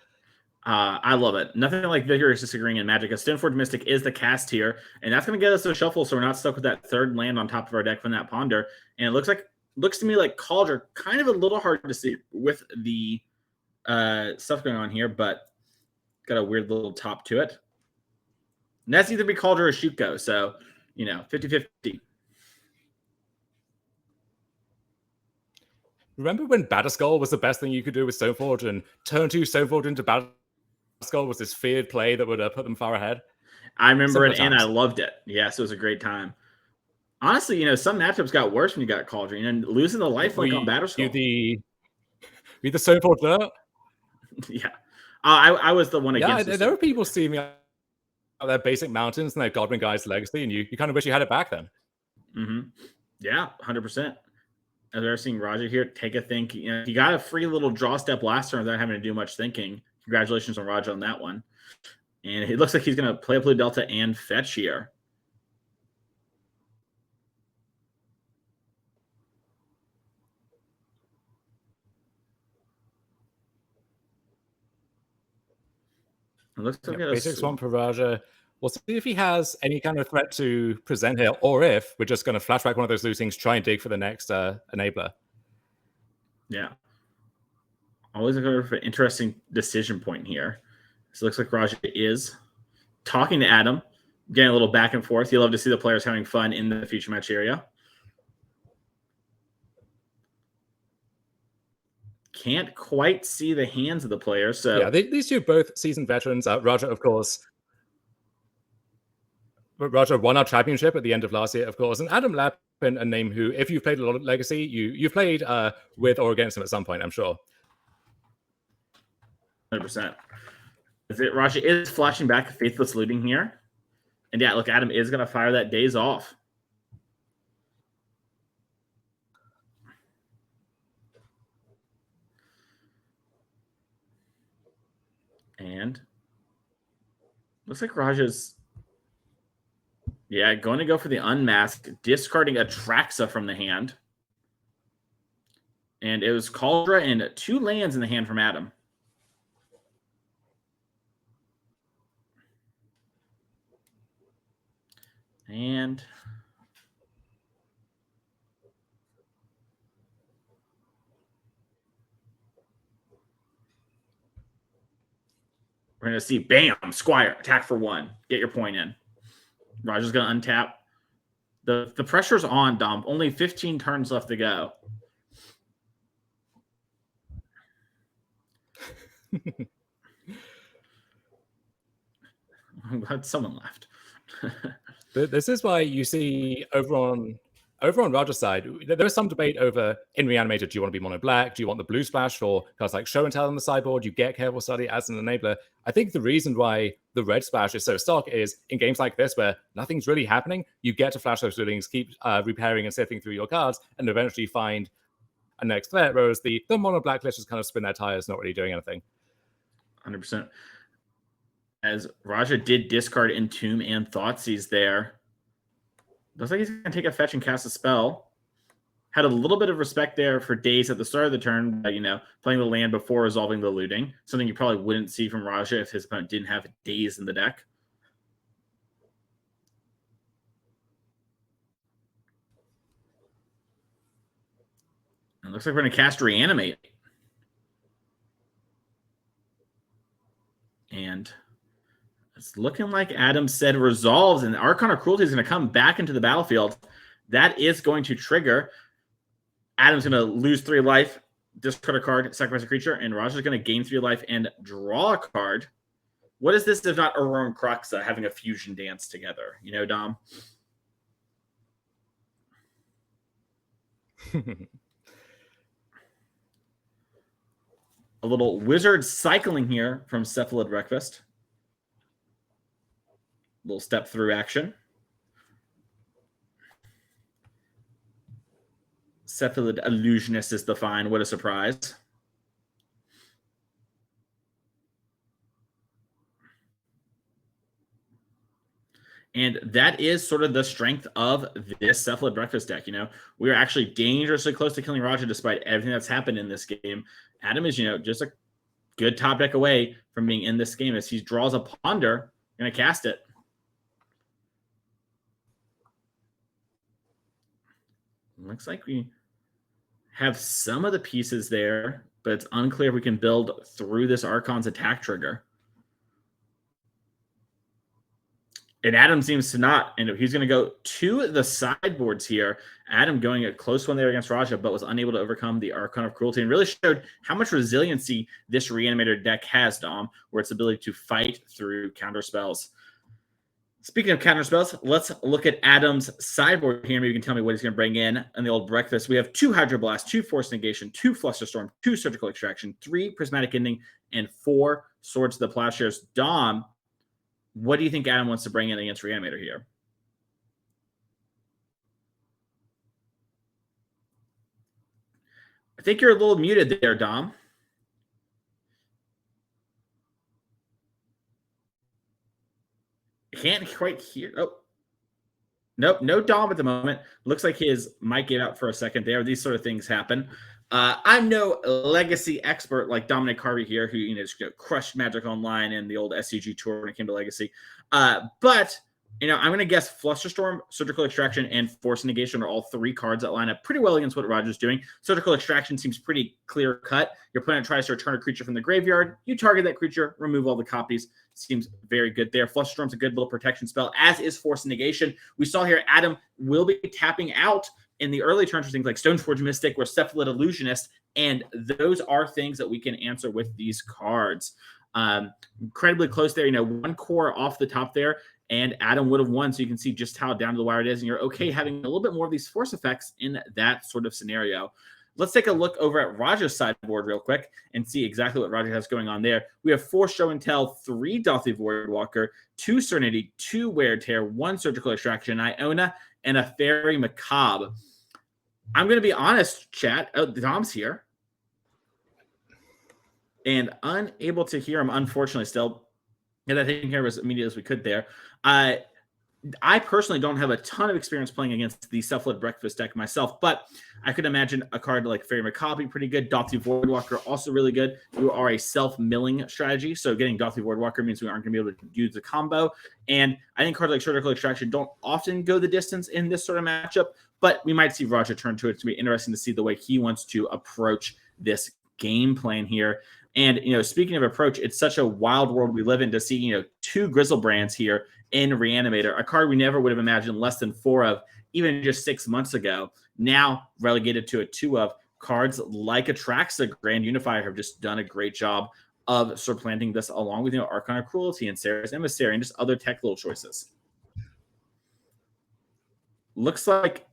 Speaker 5: I love it. Nothing like vigorous disagreeing in Magic. A Stoneforge Mystic is the cast here, and that's going to get us a shuffle, so we're not stuck with that 3rd land on top of our deck from that Ponder. And it looks to me like Cauldron, kind of a little hard to see with the stuff going on here, but got a weird little top to it. And that's either be Cauldron or Shuko, so, 50-50.
Speaker 6: Remember when Batterskull was the best thing you could do with Stoneforge, and turn 2 Stoneforge into Batterskull was this feared play that would put them far ahead?
Speaker 5: I remember it, and I loved it. Yes, it was a great time. Honestly, some matchups got worse when you got Cauldron, and losing the lifelink on Batterskull.
Speaker 6: The Stoneforge there?
Speaker 5: Yeah. I was the one against
Speaker 6: there are people steaming out their basic mountains and their Godwin Guy's Legacy, and you kind of wish you had it back then.
Speaker 5: Mm-hmm. Yeah, 100%. As we're seeing Raja here take a think. He got a free little draw step last turn without having to do much thinking. Congratulations on Raja on that one. And it looks like he's going to play a Blue Delta and fetch here. It looks like
Speaker 6: basic swamp for Raja. We'll see if he has any kind of threat to present here, or if we're just going to flashback one of those lootings, try and dig for the next enabler.
Speaker 5: Yeah. Always looking for an interesting decision point here. So it looks like Raja is talking to Adam, getting a little back and forth. You love to see the players having fun in the future match area. Can't quite see the hands of the players. So
Speaker 6: yeah, these two both seasoned veterans. Raja, of course. Raja won our championship at the end of last year, of course. And Adam Lappin, a name who, if you've played a lot of Legacy, you've played with or against him at some point, I'm sure.
Speaker 5: 100%. Raja is flashing back Faithless Looting here. And yeah, look, Adam is going to fire that Days Off. And looks like Raja's, going to go for the Unmask, discarding Atraxa from the hand. And it was Cauldron and 2 lands in the hand from Adam. And we're going to see, bam, Squire, attack for 1. Get your point in. Raja's going to untap. The pressure's on, Dom. Only 15 turns left to go. I'm glad someone left.
Speaker 6: This is why you see over on Raja's side, there is some debate over in Reanimator, do you want to be mono black? Do you want the blue splash for cards like Show and Tell on the sideboard? You get Careful Study as an enabler. I think the reason why the red splash is so stock is in games like this where nothing's really happening, you get to flash those lootings, keep repairing and sifting through your cards, and eventually find a next threat, whereas the mono black list just kind of spin their tires, not really doing anything.
Speaker 5: 100%. As Raja did discard Entomb and Thoughtseize there. Looks like he's going to take a fetch and cast a spell. Had a little bit of respect there for Daze at the start of the turn, but, playing the land before resolving the looting. Something you probably wouldn't see from Raja if his opponent didn't have Daze in the deck. And it looks like we're going to cast Reanimate. It's looking like Adam said resolves, and Archon of Cruelty is going to come back into the battlefield. That is going to trigger. Adam's going to lose 3 life, discard a card, sacrifice a creature, and Roger's going to gain 3 life and draw a card. What is this if not Aurora and Cruxa having a fusion dance together? You know, Dom? A little wizard cycling here from Cephalid Breakfast. Little step through action. Cephalid Illusionist is the find. What a surprise. And that is sort of the strength of this Cephalid Breakfast deck. You know, we are actually dangerously close to killing Roger despite everything that's happened in this game. Adam is, you know, just a good top deck away from being in this game. As he draws a Ponder, going to cast it. Looks like we have some of the pieces there, but it's unclear if we can build through this Archon's attack trigger. And Adam seems to not. And he's going to go to the sideboards here. Adam going a close one there against Raja, but was unable to overcome the Archon of Cruelty and really showed how much resiliency this Reanimator deck has, Dom, where its ability to fight through counter spells. Speaking of counter spells, let's look at Adam's sideboard here. Maybe you can tell me what he's going to bring in the old breakfast. We have 2 Hydroblast, 2 Force Negation, 2 Flusterstorm, 2 Surgical Extraction, 3 Prismatic Ending, and 4 Swords to the Plowshares. Dom, what do you think Adam wants to bring in against Reanimator here? I think you're a little muted there, Dom. Can't quite hear. Oh, nope, no Dom at the moment. Looks like his mic gave out for a second there. These sort of things happen. I'm no legacy expert like Dominic Harvey here, who crushed Magic Online and the old SCG tour when it came to legacy. But I'm going to guess Flusterstorm, Surgical Extraction, and Force Negation are all 3 cards that line up pretty well against what Roger's doing. Surgical Extraction seems pretty clear cut. Your opponent tries to return a creature from the graveyard. You target that creature, remove all the copies. Seems very good there. Flusterstorm's a good little protection spell, as is Force Negation. We saw here Adam will be tapping out in the early turns for things like Stoneforge Mystic or Cephalid Illusionist, and those are things that we can answer with these cards. Incredibly close there. 1 core off the top there, and Adam would have won, so you can see just how down to the wire it is, and you're okay having a little bit more of these force effects in that sort of scenario. Let's take a look over at Raja's sideboard real quick and see exactly what Raja has going on there. We have 4 Show and Tell, 3 Dauthi Voidwalker, 2 Serenity, 2 Wear Tear, 1 Surgical Extraction, Iona, and a Fairy Macabre. I'm going to be honest, chat. Oh, Dom's here. And unable to hear him, unfortunately, still. Get that taken care of as immediately as we could there. I personally don't have a ton of experience playing against the Cephalid Breakfast deck myself, but I could imagine a card like Fairy Macabre pretty good. Dauthi Voidwalker also really good. You are a self-milling strategy, so getting Dauthi Voidwalker means we aren't going to be able to use the combo. And I think cards like Surgical Extraction don't often go the distance in this sort of matchup, but we might see Raja turn to it. It's going to be interesting to see the way he wants to approach this game plan here. And, speaking of approach, it's such a wild world we live in to see, 2 Griselbrands here in Reanimator, a card we never would have imagined less than 4 of, even just 6 months ago, now relegated to a 2 of. Cards like Atraxa, Grand Unifier, have just done a great job of supplanting this, along with, Archon of Cruelty and Sarah's Emissary and just other tech little choices. Looks like...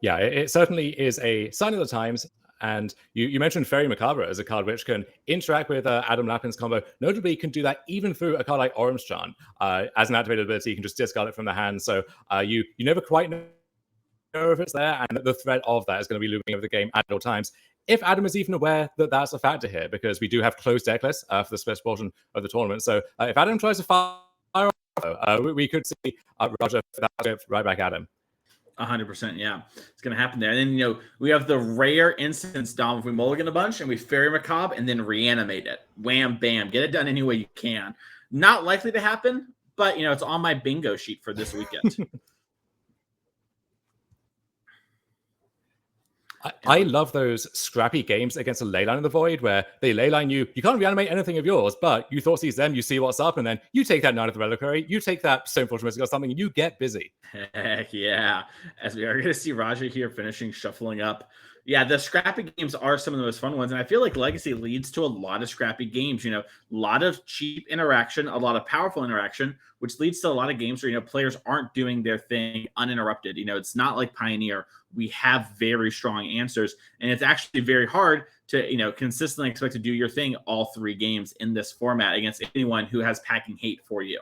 Speaker 6: Yeah, it certainly is a sign of the times. And you mentioned Fairy Macabre as a card which can interact with Adam Lappin's combo. Notably, you can do that even through a card like Orange Chant. As an activated ability, you can just discard it from the hand. So you never quite know if it's there, and the threat of that is going to be looming over the game at all times. If Adam is even aware that that's a factor here, because we do have closed deck lists for the special portion of the tournament. So if Adam tries to fire we could see Raja right back at him.
Speaker 5: 100%, yeah. It's going to happen there. And then, we have the rare instance, Dom, if we mulligan a bunch and we Fairy Macabre and then reanimate it. Wham, bam. Get it done any way you can. Not likely to happen, but, it's on my bingo sheet for this weekend.
Speaker 6: I love those scrappy games against a Leyline in the Void where they Leyline you. You can't reanimate anything of yours, but you Thoughtseize them, you see what's up, and then you take that Knight of the Reliquary, you take that Stoneforge Mystic or something, and you get busy.
Speaker 5: Heck yeah. As we are going to see Raja here finishing shuffling up. Yeah, the scrappy games are some of the most fun ones. And I feel like Legacy leads to a lot of scrappy games, a lot of cheap interaction, a lot of powerful interaction, which leads to a lot of games where, players aren't doing their thing uninterrupted. It's not like Pioneer. We have very strong answers, and it's actually very hard to, consistently expect to do your thing all 3 games in this format against anyone who has packing hate for you.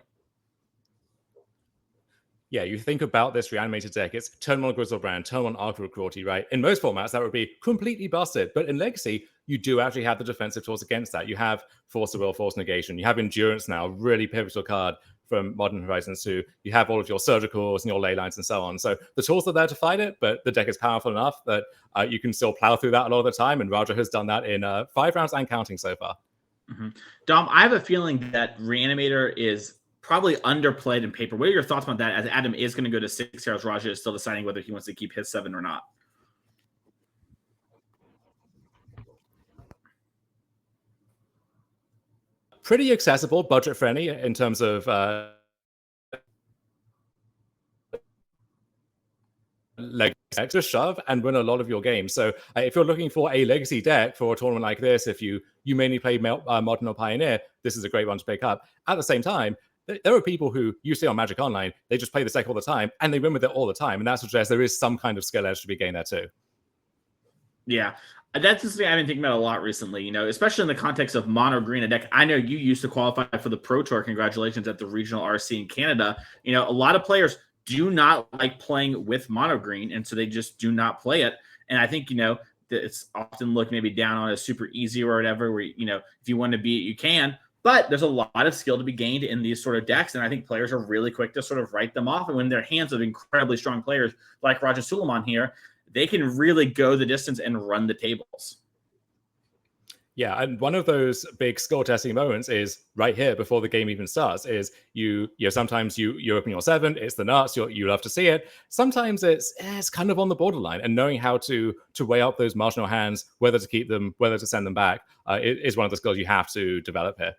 Speaker 6: Yeah, you think about this Reanimator deck, it's turn 1 Griselbrand, turn 1 Archer Cruelty, right? In most formats, that would be completely busted. But in Legacy, you do actually have the defensive tools against that. You have Force of Will, Force Negation. You have Endurance now, really pivotal card from Modern Horizons 2. You have all of your Surgicals and your Ley Lines and so on. So the tools are there to fight it, but the deck is powerful enough that you can still plow through that a lot of the time. And Raja has done that in 5 rounds and counting so far.
Speaker 5: Mm-hmm. Dom, I have a feeling that Reanimator is probably underplayed in paper. What are your thoughts on that? As Adam is going to go to 6 heroes, Raja is still deciding whether he wants to keep his 7 or not.
Speaker 6: Pretty accessible, budget friendly in terms of Legacy deck to shove and win a lot of your games. So if you're looking for a Legacy deck for a tournament like this, if you mainly play Modern or Pioneer, this is a great one to pick up. At the same time, there are people who you see on Magic Online, they just play this deck all the time and they win with it all the time. And that suggests there is some kind of skill edge to be gained there too.
Speaker 5: Yeah, that's something I've been thinking about a lot recently, especially in the context of mono green, a deck. I know you used to qualify for the Pro Tour. Congratulations at the regional RC in Canada. A lot of players do not like playing with mono green, and so they just do not play it. And I think, it's often looked maybe down on as super easy or whatever, where, if you want to beat it, you can. But there's a lot of skill to be gained in these sort of decks, and I think players are really quick to sort of write them off. And when they're hands of incredibly strong players like Raja Sulaiman here, they can really go the distance and run the tables.
Speaker 6: Yeah, and one of those big skill testing moments is right here before the game even starts. Is sometimes you open your 7, it's the nuts, you love to see it. Sometimes it's kind of on the borderline, and knowing how to weigh up those marginal hands, whether to keep them, whether to send them back, is one of the skills you have to develop here.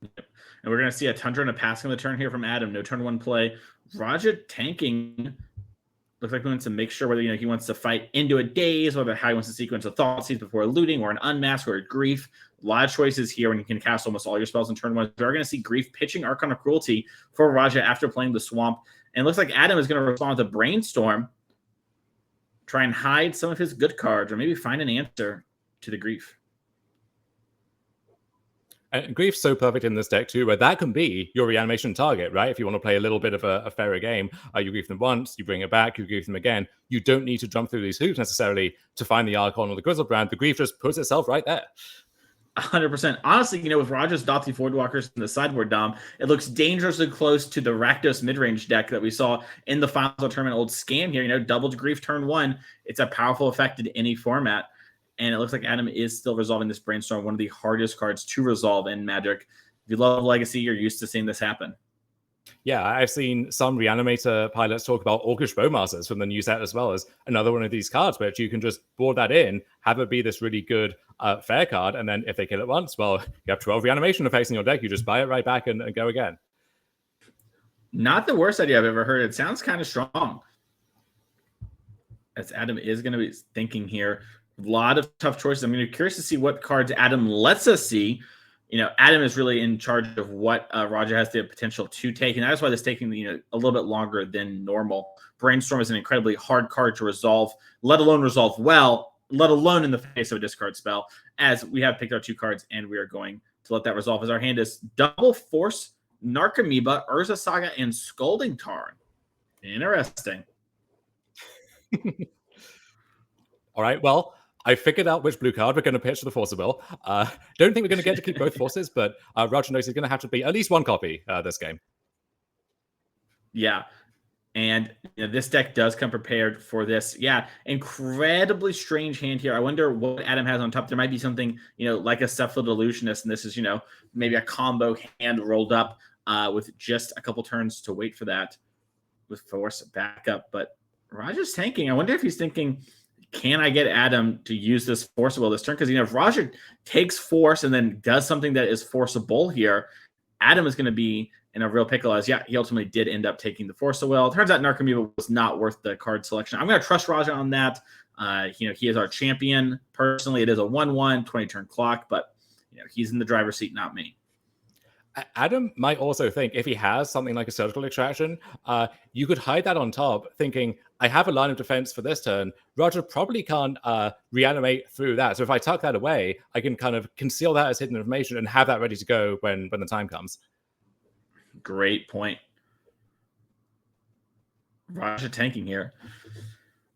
Speaker 5: And we're going to see a Tundra and a passing on the turn here from Adam. No turn 1 play. Raja tanking. Looks like he wants to make sure whether he wants to fight into a daze, whether how he wants to sequence a Thoughtseize before looting, or an Unmask, or a Grief. A lot of choices here when you can cast almost all your spells in turn 1. We're going to see Grief pitching Archon of Cruelty for Raja after playing the Swamp. And it looks like Adam is going to respond with a Brainstorm, try and hide some of his good cards, or maybe find an answer to the Grief.
Speaker 6: And Grief's so perfect in this deck too, where that can be your reanimation target, right? If you want to play a little bit of a fairer game, you grief them once, you bring it back, you grief them again. You don't need to jump through these hoops necessarily to find the Archon or the Griselbrand. The Grief just puts itself right there.
Speaker 5: 100%. Honestly, with Raja's Dothi Voidwalkers in the sideboard, Dom, it looks dangerously close to the Rakdos midrange deck that we saw in the finals of tournament. Old Scam here, doubled Grief turn 1. It's a powerful effect in any format. And it looks like Adam is still resolving this Brainstorm, one of the hardest cards to resolve in Magic. If you love Legacy, you're used to seeing this happen.
Speaker 6: Yeah, I've seen some Reanimator pilots talk about Orcish Bowmasters from the new set as well as another one of these cards, but you can just board that in, have it be this really good fair card, and then if they kill it once, well, you have 12 reanimation effects in your deck. You just buy it right back and go again.
Speaker 5: Not the worst idea I've ever heard. It sounds kind of strong. As Adam is going to be thinking here. A lot of tough choices. I'm curious to see what cards Adam lets us see. Adam is really in charge of what Raja has the potential to take, and that's why this taking a little bit longer than normal. Brainstorm is an incredibly hard card to resolve, let alone resolve well, let alone in the face of a discard spell. As we have picked our 2 cards, and we are going to let that resolve. As our hand is Double Force, Narcomoeba, Urza Saga, and Scalding Tarn. Interesting.
Speaker 6: All right. Well, I figured out which blue card we're going to pitch to the Force of Will. Don't think we're going to get to keep both forces, but Raja knows he's going to have to be at least 1 copy this game.
Speaker 5: Yeah. And this deck does come prepared for this. Yeah, incredibly strange hand here. I wonder what Adam has on top. There might be something, like a Cephalid Illusionist, and this is, maybe a combo hand rolled up with just a couple turns to wait for that with Force back up. But Raja's tanking. I wonder if he's thinking can I get Adam to use this forcible this turn? Because, if Raja takes force and then does something that is forcible here, Adam is going to be in a real pickle, as he ultimately did end up taking the forcible. It turns out Narcomoeba was not worth the card selection. I'm going to trust Raja on that. He is our champion. Personally, it is a 1-1, 20-turn clock, but he's in the driver's seat, not me.
Speaker 6: Adam might also think if he has something like a surgical extraction, you could hide that on top, thinking, I have a line of defense for this turn. Roger probably can't reanimate through that. So if I tuck that away, I can kind of conceal that as hidden information and have that ready to go when the time comes.
Speaker 5: Great point. Raja tanking here.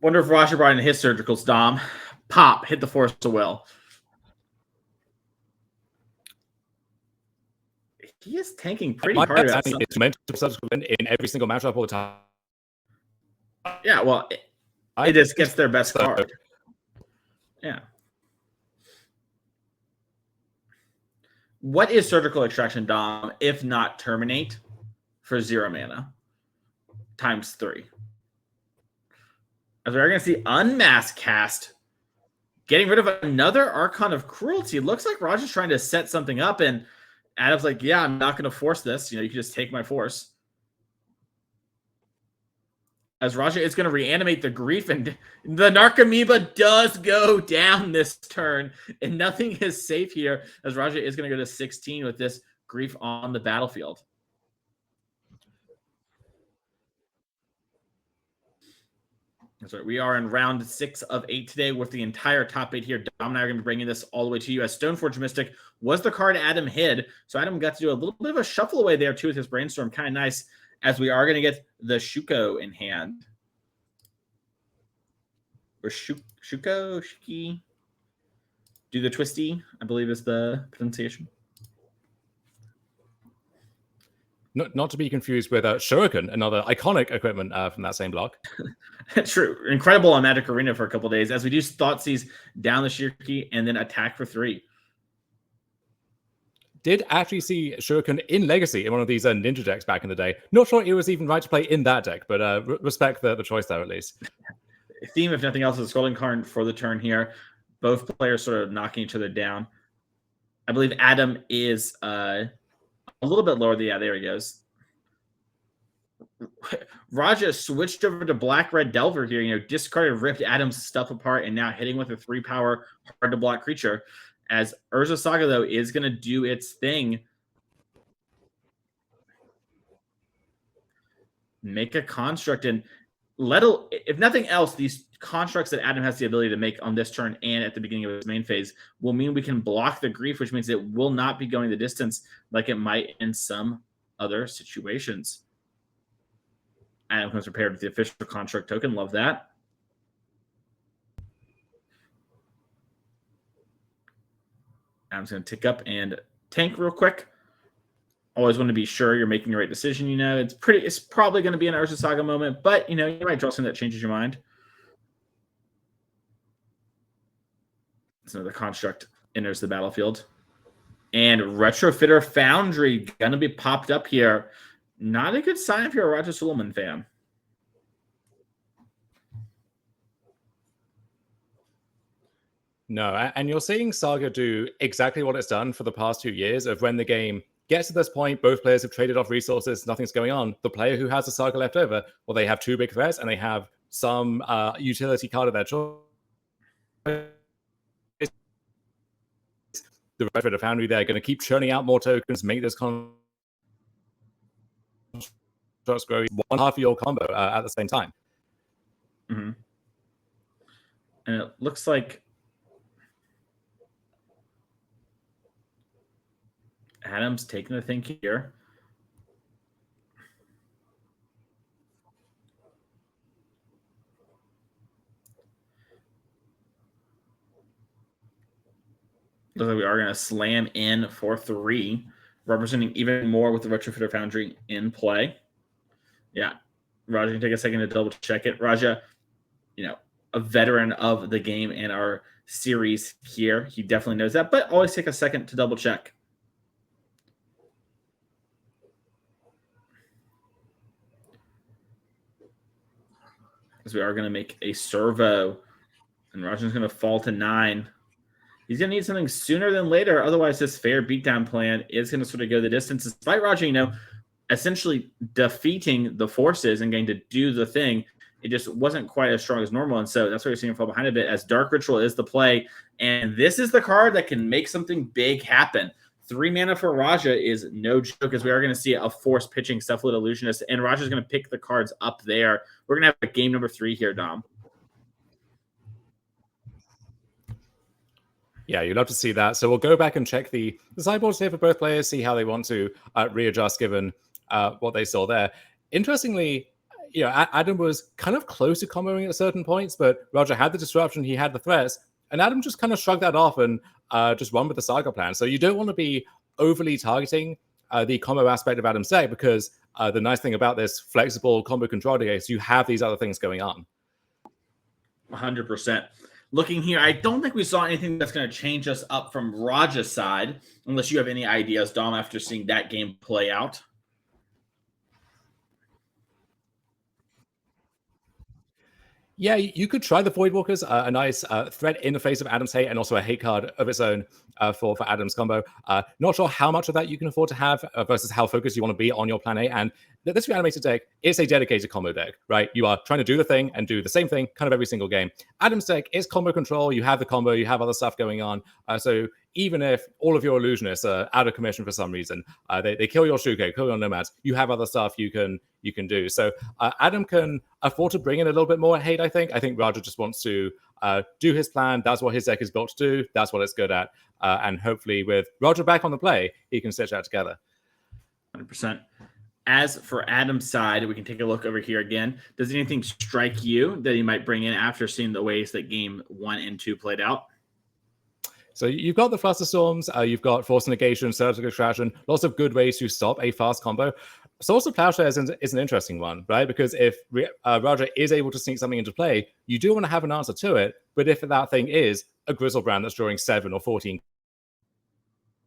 Speaker 5: Wonder if Raja brought in his surgicals, Dom. Pop, hit the force of will. He is tanking pretty hard.
Speaker 6: It's meant to subsequent in every single matchup all the time.
Speaker 5: Yeah, well, it just gets their best card. Yeah. What is surgical extraction, Dom, if not terminate for 0 mana times 3? As we're going to see Unmask cast, getting rid of another Archon of Cruelty. It looks like Raja's trying to set something up, and Adam's like, yeah, I'm not going to force this. You can just take my force. As Raja is going to reanimate the Grief, and the Narcomoeba does go down this turn, and nothing is safe here, as Raja is going to go to 16 with this Grief on the battlefield. That's right. We are in round 6 of 8 today with the entire top 8 here. Dom and I are going to be bringing this all the way to you, as Stoneforge Mystic was the card Adam hid. So Adam got to do a little bit of a shuffle away there too with his Brainstorm. Kind of nice, as we are going to get the Shuko in hand. Or Shuki. Do the twisty, I believe is the pronunciation.
Speaker 6: Not to be confused with Shuriken, another iconic equipment from that same block.
Speaker 5: True. Incredible on Magic Arena for a couple days, as we do Thoughtseize down the Shuriken and then attack for 3.
Speaker 6: Did actually see Shuriken in Legacy in one of these ninja decks back in the day. Not sure it was even right to play in that deck, but respect the choice there at least.
Speaker 5: Theme, if nothing else, is a Scalding Card for the turn here. Both players sort of knocking each other down. I believe Adam is a little bit lower. Yeah, there he goes. Raja switched over to Black-Red Delver here. Discarded, ripped Adam's stuff apart, and now hitting with a 3-power hard-to-block creature. As Urza Saga, though, is going to do its thing. Make a construct, and if nothing else, these constructs that Adam has the ability to make on this turn and at the beginning of his main phase will mean we can block the Grief, which means it will not be going the distance like it might in some other situations. Adam comes prepared with the official construct token. Love that. Adam's going to tick up and tank real quick. Always want to be sure you're making the right decision. It's probably going to be an Urza Saga moment, but you might draw something that changes your mind. So the construct enters the battlefield, and Retrofitter Foundry going to be popped up here. Not a good sign if you're a Roger Sulaiman fan.
Speaker 6: No, and you're seeing Saga do exactly what it's done for the past 2 years of when the game gets to this point, both players have traded off resources, nothing's going on. The player who has a Saga left over, well, they have 2 big threats and they have some utility card of their choice. The Retrofitter Foundry, they're going to keep churning out more tokens, make this constructs grow one half of your combo at the same time.
Speaker 5: Mm-hmm. And it looks like Adam's taking the thing here. Looks like we are going to slam in for 3, representing even more with the Retrofitter Foundry in play. Yeah, Raja can take a second to double check it. Raja, a veteran of the game and our series here. He definitely knows that, but always take a second to double check. Because we are going to make a servo And Raja's going to fall to 9. He's going to need something sooner than later. Otherwise, this fair beatdown plan is going to sort of go the distance. Despite Raja, essentially defeating the forces and getting to do the thing, it just wasn't quite as strong as normal. And so that's why you're seeing him fall behind a bit, as Dark Ritual is the play. And this is the card that can make something big happen. 3 mana for Raja is no joke, as we are going to see a force pitching Cephalid Illusionist, and Raja's going to pick the cards up there. We're going to have a game number 3 here, Dom.
Speaker 6: Yeah, you'd love to see that. So we'll go back and check the sideboards here for both players, see how they want to readjust given what they saw there. Interestingly, Adam was kind of close to comboing at certain points, but Raja had the disruption, he had the threats, and Adam just kind of shrugged that off and just run with the saga plan. So you don't want to be overly targeting the combo aspect of Adam's deck, because the nice thing about this flexible combo control deck is you have these other things going on.
Speaker 5: 100%. Looking here, I don't think we saw anything that's going to change us up from Raja's side, unless you have any ideas, Dom, after seeing that game play out.
Speaker 6: Yeah, you could try the Voidwalkers, a nice threat in the face of Adam's hate, and also a hate card of its own for Adam's combo. Not sure how much of that you can afford to have versus how focused you want to be on your plan A. And this Reanimator deck is a dedicated combo deck, right? You are trying to do the thing and do the same thing kind of every single game. Adam's deck is combo control. You have the combo, you have other stuff going on. So even if all of your illusionists are out of commission for some reason, they kill your Shuko, kill your Nomads, you have other stuff you can do. So Adam can afford to bring in a little bit more hate, I think. I think Raja just wants to do his plan. That's what his deck is built to do. That's what it's good at. And hopefully with Raja back on the play, he can stitch that together.
Speaker 5: 100%. As for Adam's side, we can take a look over here again. Does anything strike you that he might bring in after seeing the ways that game 1 and 2 played out?
Speaker 6: So you've got the Flusterstorms, you've got Force Negation, Surgical Extraction, lots of good ways to stop a fast combo. Source of Plowshares is an interesting one, right? Because if Raja is able to sneak something into play, you do want to have an answer to it. But if that thing is a Grizzlebrand that's drawing 7 or 14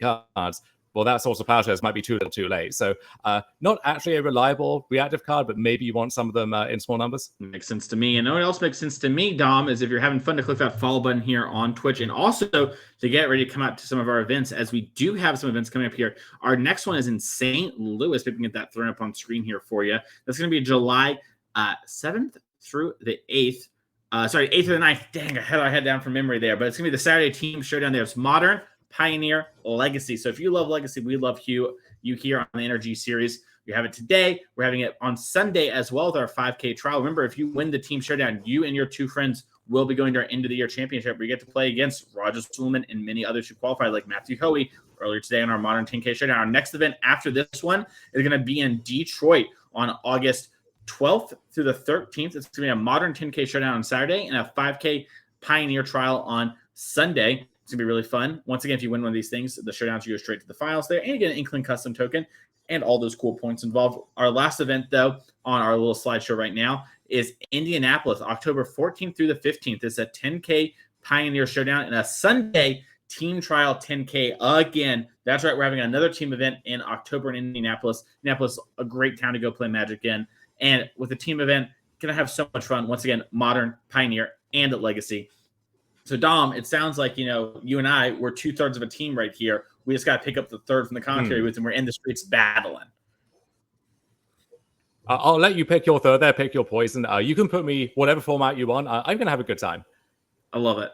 Speaker 6: cards, well, that Source of Plowshares might be too little too late. So not actually a reliable reactive card, but maybe you want some of them in small numbers.
Speaker 5: Makes sense to me. And what else makes sense to me, Dom, is if you're having fun to click that follow button here on Twitch, and also to get ready to come out to some of our events, as we do have some events coming up here. Our next one is in St. Louis. We can get that thrown up on screen here for you. That's going to be July 7th through the 8th. 8th or the 9th. Dang, I had our head down from memory there. But it's going to be the Saturday team showdown there. It's Modern, Pioneer, Legacy. So if you love Legacy, we love you here on the NRG series. We have it today. We're having it on Sunday as well with our 5K trial. Remember, if you win the team showdown, you and your 2 friends will be going to our end of the year championship, where you get to play against Roger Sulaiman and many others who qualified, like Matthew Hoey earlier today on our Modern 10K showdown. Our next event after this one is going to be in Detroit on August 12th through the 13th. It's going to be a Modern 10K showdown on Saturday and a 5K Pioneer trial on Sunday. It's going to be really fun. Once again, if you win one of these things, the showdowns, you go straight to the finals there, and you get an Inkling custom token and all those cool points involved. Our last event, though, on our little slideshow right now is Indianapolis, October 14th through the 15th. It's a 10K Pioneer showdown and a Sunday team trial 10K again. That's right. We're having another team event in October in Indianapolis. Indianapolis, a great town to go play Magic in. And with the team event, going to have so much fun. Once again, Modern, Pioneer, and Legacy. So, Dom, it sounds like, you and I, we're 2/3 of a team right here. We just got to pick up the third from the commentary booth, and we're in the streets battling.
Speaker 6: I'll let you pick your third there, pick your poison. You can put me whatever format you want. I'm going to have a good time.
Speaker 5: I love it.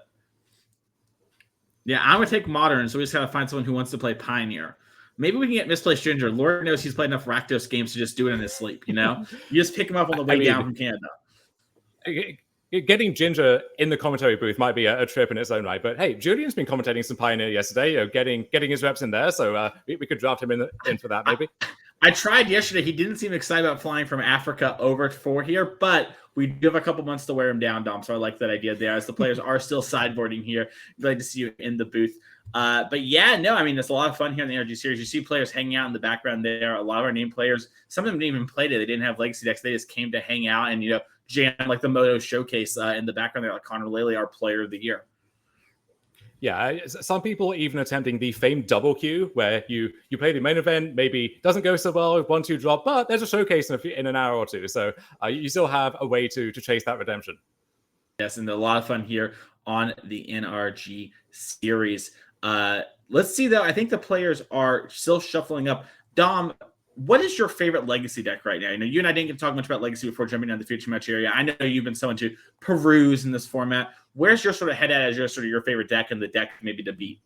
Speaker 5: Yeah, I'm going to take Modern, so we just got to find someone who wants to play Pioneer. Maybe we can get Misplaced Ginger. Lord knows he's played enough Rakdos games to just do it in his sleep, You just pick him up on the way down from Canada.
Speaker 6: Getting Ginger in the commentary booth might be a trip in its own right, but hey, Julian's been commentating some Pioneer yesterday, getting his reps in there, so we could draft him in for that maybe.
Speaker 5: I tried yesterday. He didn't seem excited about flying from Africa over for here, but we do have a couple months to wear him down, Dom, so I like that idea there. As the players are still sideboarding here, glad to see you in the booth. But yeah, no, I mean, it's a lot of fun here in the NRG series. You see players hanging out in the background there. A lot of our named players, some of them didn't even play it. They didn't have Legacy decks. They just came to hang out and, jam like the Moto showcase in the background there, like Connor Lely, our player of the year.
Speaker 6: Yeah, some people even attempting the famed double queue where you play the main event, maybe doesn't go so well, 1-2 drop, but there's a showcase in an hour or two. So you still have a way to chase that redemption.
Speaker 5: Yes, and a lot of fun here on the NRG series. Let's see, though. I think the players are still shuffling up. Dom, what is your favorite Legacy deck right now? You know, you and I didn't get to talk much about Legacy before jumping down the future match area. I know you've been someone to peruse in this format. Where's your sort of head at as your sort of your favorite deck and the deck maybe to beat?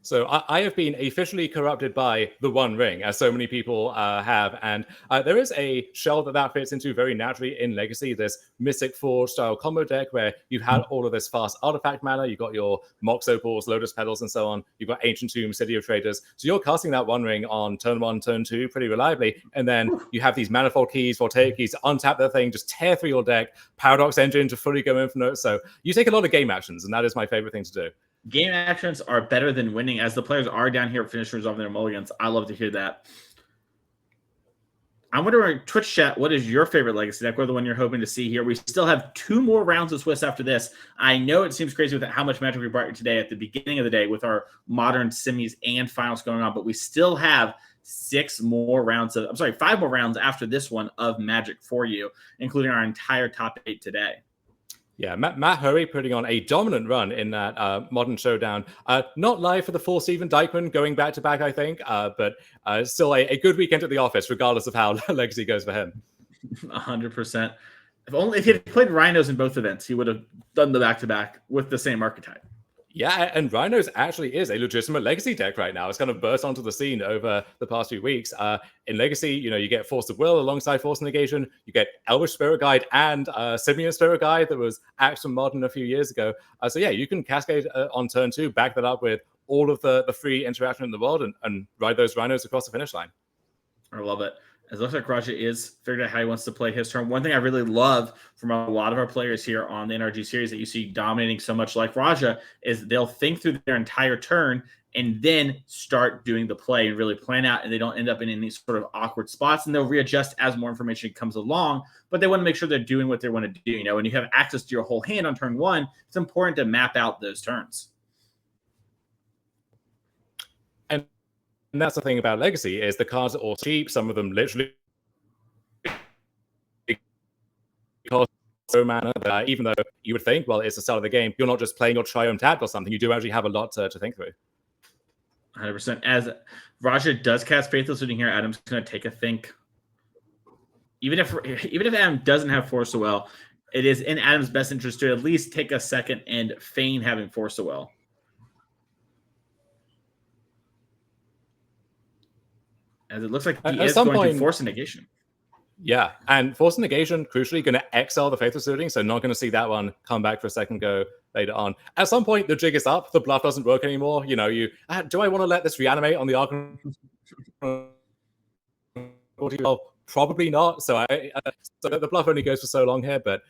Speaker 6: So I have been officially corrupted by the One Ring, as so many people have. And there is a shell that fits into very naturally in Legacy, this Mystic Forge style combo deck where you've had all of this fast artifact mana. You've got your Mox Opals, Lotus Petals, and so on. You've got Ancient Tomb, City of Traders. So you're casting that One Ring on turn 1, turn 2 pretty reliably. And then you have these Manifold Keys, Voltaic Keys, untap that thing, just tear through your deck, Paradox Engine to fully go infinite. So you take a lot of game actions, and that is my favorite thing to do.
Speaker 5: Game actions are better than winning, as the players are down here finishers on their mulligans. I love to hear that. I wonder in Twitch chat, what is your favorite Legacy deck? Or the one you're hoping to see here? We still have 2 more rounds of Swiss after this. I know it seems crazy with how much Magic we brought you today at the beginning of the day with our modern semis and finals going on, but we still have 5 more rounds after this one of Magic for you, including our entire top 8 today.
Speaker 6: Yeah, Matt Hurry putting on a dominant run in that Modern Showdown. Not live for the full Stephen Dykeman going back-to-back, I think, but still a good weekend at the office, regardless of how Legacy goes for him.
Speaker 5: 100%. If he had played Rhinos in both events, he would have done the back-to-back with the same archetype.
Speaker 6: Yeah, and Rhinos actually is a legitimate Legacy deck right now. It's kind of burst onto the scene over the past few weeks. In Legacy, you get Force of Will alongside Force Negation. You get Elvish Spirit Guide and Simian Spirit Guide that was Axum Modern a few years ago. So yeah, you can Cascade on turn 2, back that up with all of the free interaction in the world and ride those Rhinos across the finish line.
Speaker 5: I love it. It looks like Raja is figured out how he wants to play his turn. One thing I really love from a lot of our players here on the NRG series that you see dominating so much like Raja is they'll think through their entire turn and then start doing the play and really plan out, and they don't end up in any sort of awkward spots, and they'll readjust as more information comes along, but they want to make sure they're doing what they want to do. When you have access to your whole hand on turn 1, it's important to map out those turns.
Speaker 6: And that's the thing about Legacy is the cards are all cheap. Some of them literally cost so mana that even though you would think, well, it's the start of the game, you're not just playing your Triumph Tact or something. You do actually have a lot to think through.
Speaker 5: 100%. As Raja does cast Faithless Looting here, Adam's going to take a think. Even if Adam doesn't have Force of Will, it is in Adam's best interest to at least take a second and feign having Force of Will. As it looks like he is going to force a negation.
Speaker 6: Yeah, and force a negation, crucially, going to exile the Faithless Looting, so not going to see that one come back for a second go later on. At some point, the jig is up. The bluff doesn't work anymore. Do I want to let this reanimate on the Archon? Well, probably not. So the bluff only goes for so long here, but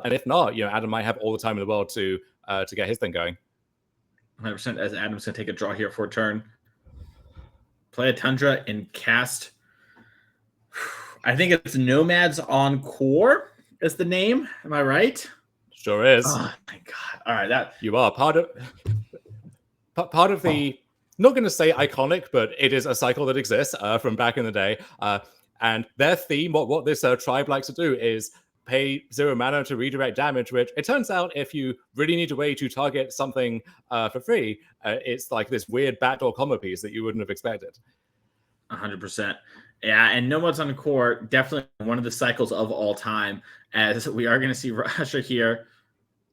Speaker 6: and if not, Adam might have all the time in the world to get his thing going.
Speaker 5: 100%. As Adam's going to take a draw here for a turn. Play a Tundra and cast. I think it's Nomads Encore is the name. Am I right?
Speaker 6: Sure is.
Speaker 5: Oh my god! All right,
Speaker 6: you are part of the. Not going to say iconic, but it is a cycle that exists from back in the day. And their theme, what this tribe likes to do, is pay 0 mana to redirect damage, which it turns out if you really need a way to target something for free, it's like this weird backdoor combo piece that you wouldn't have expected.
Speaker 5: 100%. Yeah, and Nomads on Core, definitely one of the cycles of all time, as we are going to see Raja here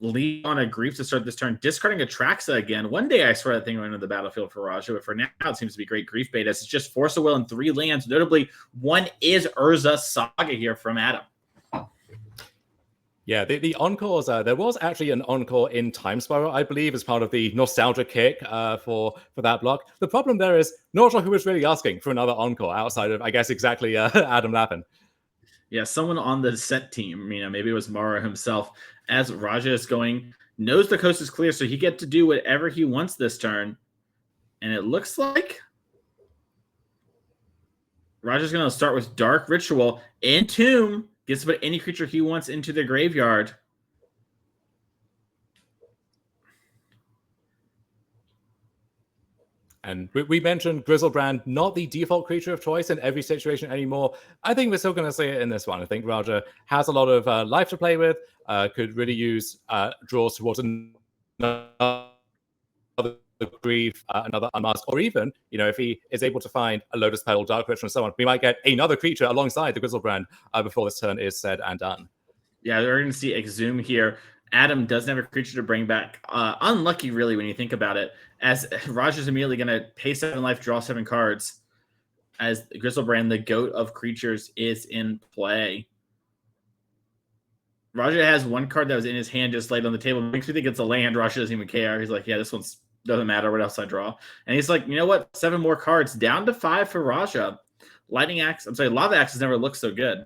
Speaker 5: lead on a Grief to start this turn, discarding Atraxa again. One day I swear that thing went into the battlefield for Raja, but for now it seems to be great Grief bait as it's just Force of Will and 3 lands. Notably, one is Urza Saga here from Adam.
Speaker 6: Yeah, the Encores, there was actually an Encore in Time Spiral, I believe, as part of the nostalgia kick for that block. The problem there is, not sure who was really asking for another Encore outside of, I guess, exactly Adam Lappin.
Speaker 5: Yeah, someone on the set team, maybe it was Mara himself, as Raja is knows the coast is clear, so he gets to do whatever he wants this turn. And it looks like Raja's going to start with Dark Ritual and Tomb. Gets to put any creature he wants into the graveyard.
Speaker 6: And we mentioned Griselbrand, not the default creature of choice in every situation anymore. I think we're still going to see it in this one. I think Raja has a lot of life to play with, could really use draws towards another Grief, another Unmask, or even, if he is able to find a Lotus Petal, Dark Ritual, and so on, we might get another creature alongside the Griselbrand before this turn is said and done.
Speaker 5: Yeah, we're going to see Exhume here. Adam doesn't have a creature to bring back. Unlucky, really, when you think about it, as Raja's immediately going to pay 7 life, draw 7 cards, as Griselbrand, the goat of creatures, is in play. Raja has 1 card that was in his hand just laid on the table. Makes me think it's a land. Raja doesn't even care. He's like, yeah, this one's doesn't matter what else I draw. And he's like, you know what? 7 more cards, down to 5 for Raja. Lightning Axe, I'm sorry, Lava Axe has never looked so good.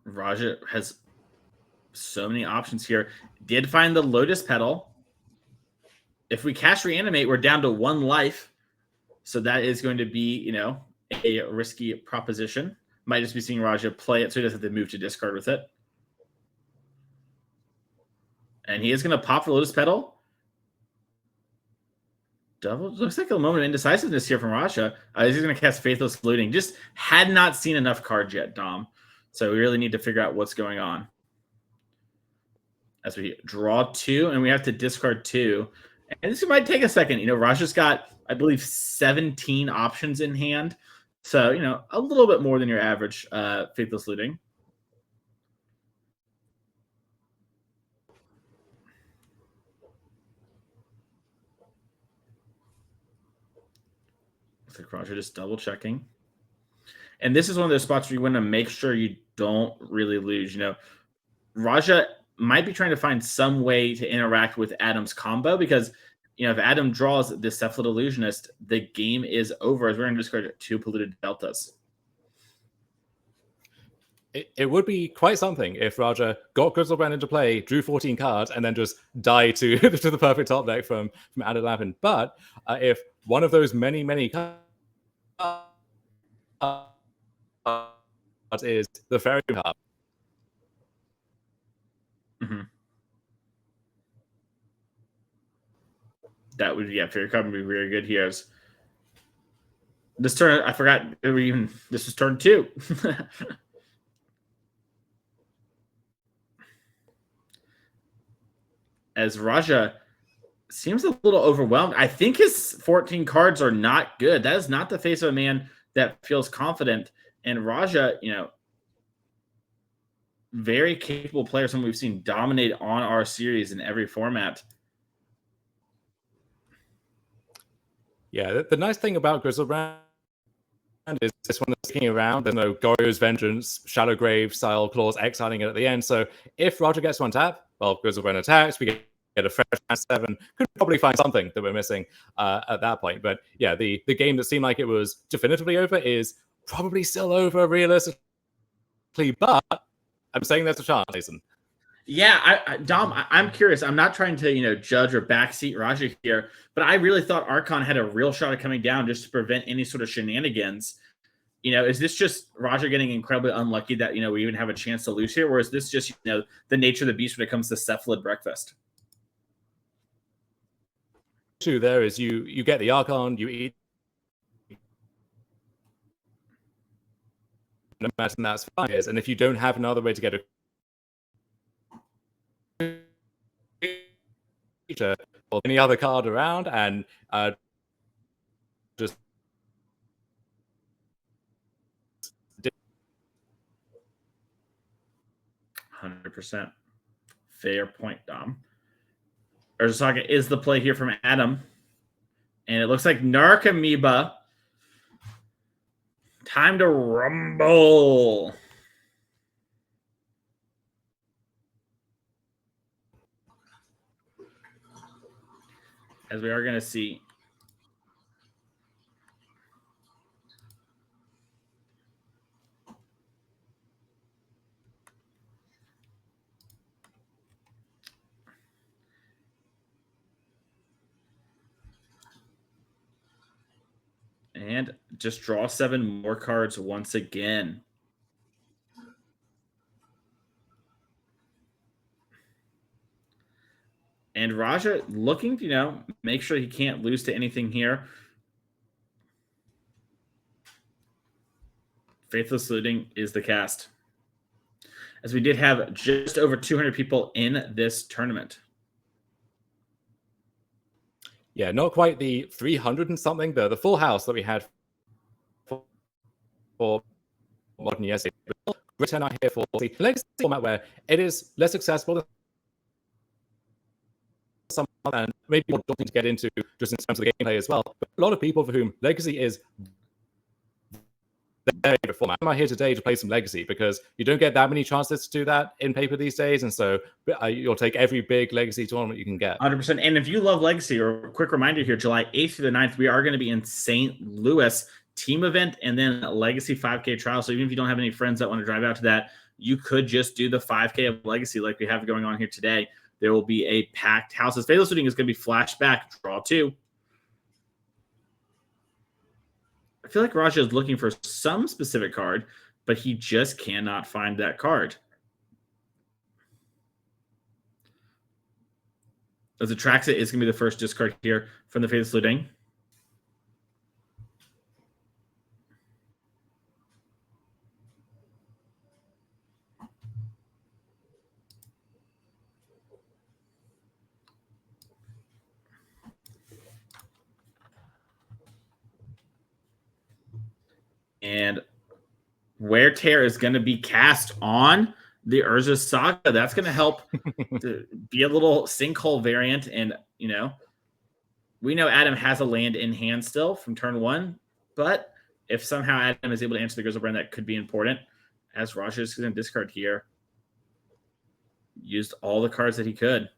Speaker 5: Raja has so many options here. Did find the Lotus Petal. If we cast Reanimate, we're down to 1 life. So that is going to be, a risky proposition. Might just be seeing Raja play it so he doesn't have to move to discard with it. And he is going to pop the Lotus Petal. Looks like a moment of indecisiveness here from Raja. He's going to cast Faithless Looting. Just had not seen enough cards yet, Dom. So we really need to figure out what's going on. As we draw 2, and we have to discard 2. And this might take a second. Raja's got, I believe, 17 options in hand. So, a little bit more than your average Faithless Looting. Looks like Raja just double checking. And this is one of those spots where you want to make sure you don't really lose. Raja might be trying to find some way to interact with Adam's combo because, if Adam draws the Cephalid Illusionist, the game is over as we're going to discard 2 Polluted Deltas.
Speaker 6: It would be quite something if Raja got Griselbrand into play, drew 14 cards, and then just died to the perfect top deck from added Lappin. But if one of those many cards is the Fairy card.
Speaker 5: Mm-hmm. That would, Fairy card would be very good here. This turn, I forgot, this was turn 2. As Raja seems a little overwhelmed. I think his 14 cards are not good. That is not the face of a man that feels confident. And Raja, very capable player, someone we've seen dominate on our series in every format.
Speaker 6: Yeah, the nice thing about Griselbrand is this one that's sticking around. There's no Goryo's Vengeance, Shadowgrave style clause exiling it at the end. So if Raja gets one tap, well, Griselbrand attacks, we get a fresh 7. Could probably find something that we're missing at that point. But yeah, the game that seemed like it was definitively over is probably still over realistically. But I'm saying there's a chance, Jason.
Speaker 5: Yeah, Dom, I'm curious. I'm not trying to, judge or backseat Raja here, but I really thought Archon had a real shot at coming down just to prevent any sort of shenanigans. Is this just Raja getting incredibly unlucky that, we even have a chance to lose here? Or is this just, the nature of the beast when it comes to Cephalid breakfast?
Speaker 6: Issue there is you get the Archon, you eat. Imagine that's 5 years. And if you don't have another way to get a creature or any other card around and just
Speaker 5: 100%. Fair point, Dom. Urzasaga is the play here from Adam. And it looks like Narcomoeba. Time to rumble. As we are going to see. And just draw 7 more cards once again. Raja looking, make sure he can't lose to anything here. Faithless Looting is the cast, as we did have just over 200 people in this tournament.
Speaker 6: Yeah, not quite the 300 and something, the full house that we had for modern yesterday. Great turnout here for the Legacy format, where it is less accessible than some, and maybe more daunting to get into just in terms of the gameplay as well. But a lot of people for whom Legacy is their favorite format. I'm here today to play some Legacy because you don't get that many chances to do that in paper these days, and so you'll take every big Legacy tournament you can get.
Speaker 5: 100%. And if you love Legacy, or a quick reminder here, July 8th through the 9th, we are going to be in St. Louis, team event, and then a Legacy 5K trial. So even if you don't have any friends that want to drive out to that, you could just do the 5K of Legacy like we have going on here today. There will be a packed house. Faithless Looting is going to be flashback, draw 2. I feel like Raja is looking for some specific card, but he just cannot find that card. As Atraxa is going to be the first discard here from the Faithless Looting. And Wear Tear is going to be cast on the Urza Saga. That's going to help to be a little sinkhole variant. And, we know Adam has a land in hand still from turn 1. But if somehow Adam is able to answer the Grizzlebrand, that could be important. As Raja is going to discard here. Used all the cards that he could.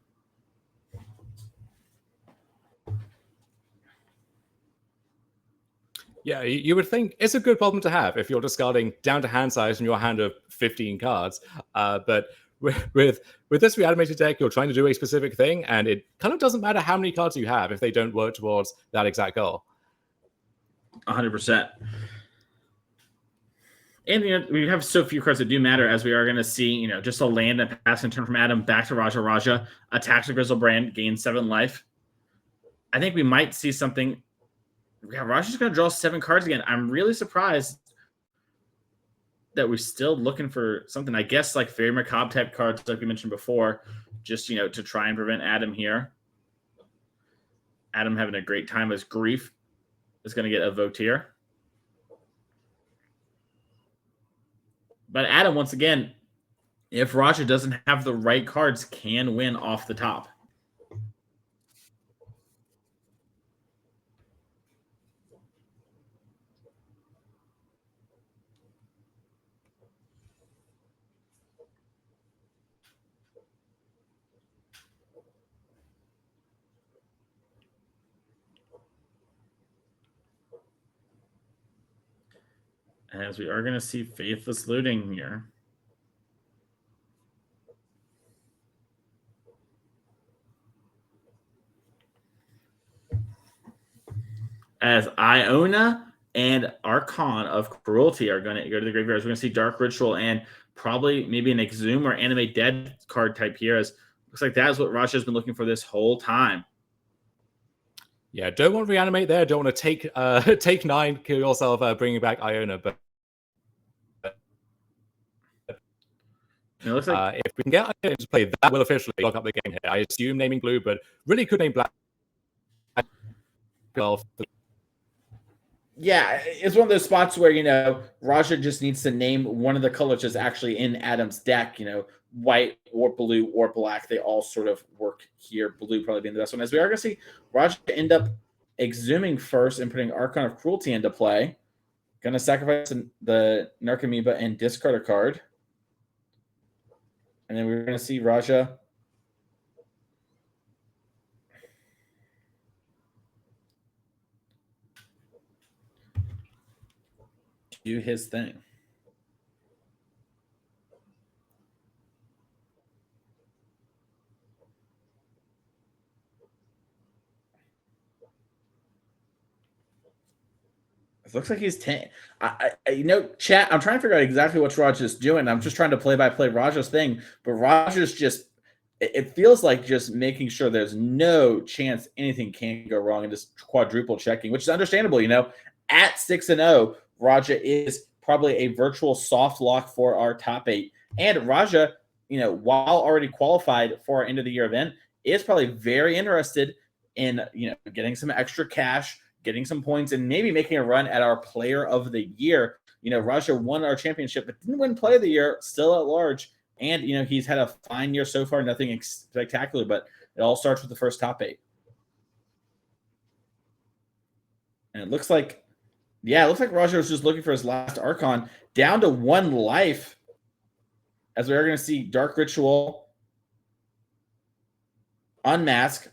Speaker 6: Yeah, you would think it's a good problem to have if you're discarding down to hand size from your hand of 15 cards. But with this Reanimator deck, you're trying to do a specific thing, and it kind of doesn't matter how many cards you have if they don't work towards that exact goal.
Speaker 5: 100%. And we have so few cards that do matter, as we are going to see, just a land and pass and turn from Adam back to Raja. Raja attacks the Grizzlebrand, gains 7 life. I think we might see something. Yeah, Raja's going to draw 7 cards again. I'm really surprised that we're still looking for something. I guess like Fairy Macabre type cards, like we mentioned before, just, to try and prevent Adam here. Adam having a great time as Grief is going to get evoked here. But Adam, once again, if Raja doesn't have the right cards, can win off the top. As we are going to see Faithless Looting here. As Iona and Archon of Cruelty are going to go to the graveyards. We're going to see Dark Ritual and probably maybe an Exhume or Animate Dead card type here. As looks like that is what Raja has been looking for this whole time.
Speaker 6: Yeah, don't want to reanimate there. Don't want to take 9, kill yourself, bringing back Iona. But
Speaker 5: it looks like
Speaker 6: if we can get Iona to play, that will officially lock up the game here. I assume naming blue, but really could name black. Well,
Speaker 5: yeah, it's one of those spots where, Raja just needs to name one of the colors that's actually in Adam's deck, white or blue or black. They all sort of work here. Blue probably being the best one. As we are going to see Raja end up exhuming first and putting Archon of Cruelty into play. Going to sacrifice the Narcomoeba and discard a card. And then we're going to see Raja do his thing. It looks like he's 10. Chat, I'm trying to figure out exactly what Raja's doing. I'm just trying to play-by-play Raja's thing, but Raja's just it feels like just making sure there's no chance anything can go wrong and just quadruple checking, which is understandable. At 6-0, Raja is probably a virtual soft lock for our top 8. And Raja, while already qualified for our end of the year event, is probably very interested in, getting some extra cash, getting some points, and maybe making a run at our player of the year. Raja won our championship, but didn't win player of the year, still at large. And, he's had a fine year so far, nothing spectacular, but it all starts with the first top 8. And it looks like Raja was just looking for his last Archon, down to 1 life, as we are going to see Dark Ritual unmask,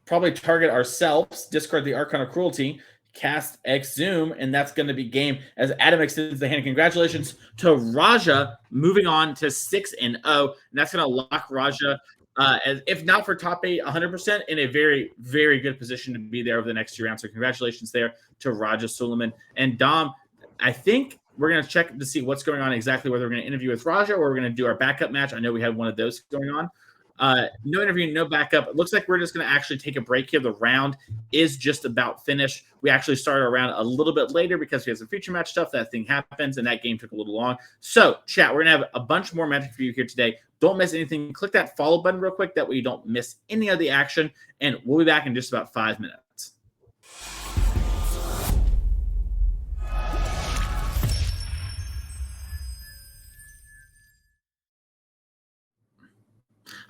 Speaker 5: probably target ourselves, discard the Archon of Cruelty, cast Exhume, and that's going to be game as Adam extends the hand. Congratulations to Raja, moving on to 6-0, and that's going to lock Raja, as if not for top 8, 100%, in a very, very good position to be there over the next 2 rounds. So congratulations there to Raja, Sulaiman, and Dom. I think we're going to check to see what's going on exactly, whether we're going to interview with Raja or we're going to do our backup match. I know we had one of those going on. No interview, no backup. It looks like we're just going to actually take a break here. The round is just about finished. We actually started our round a little bit later because we had some feature match stuff. That thing happens, and that game took a little long. So, chat, we're going to have a bunch more magic for you here today. Don't miss anything. Click that follow button real quick. That way you don't miss any of the action. And we'll be back in just about 5 minutes.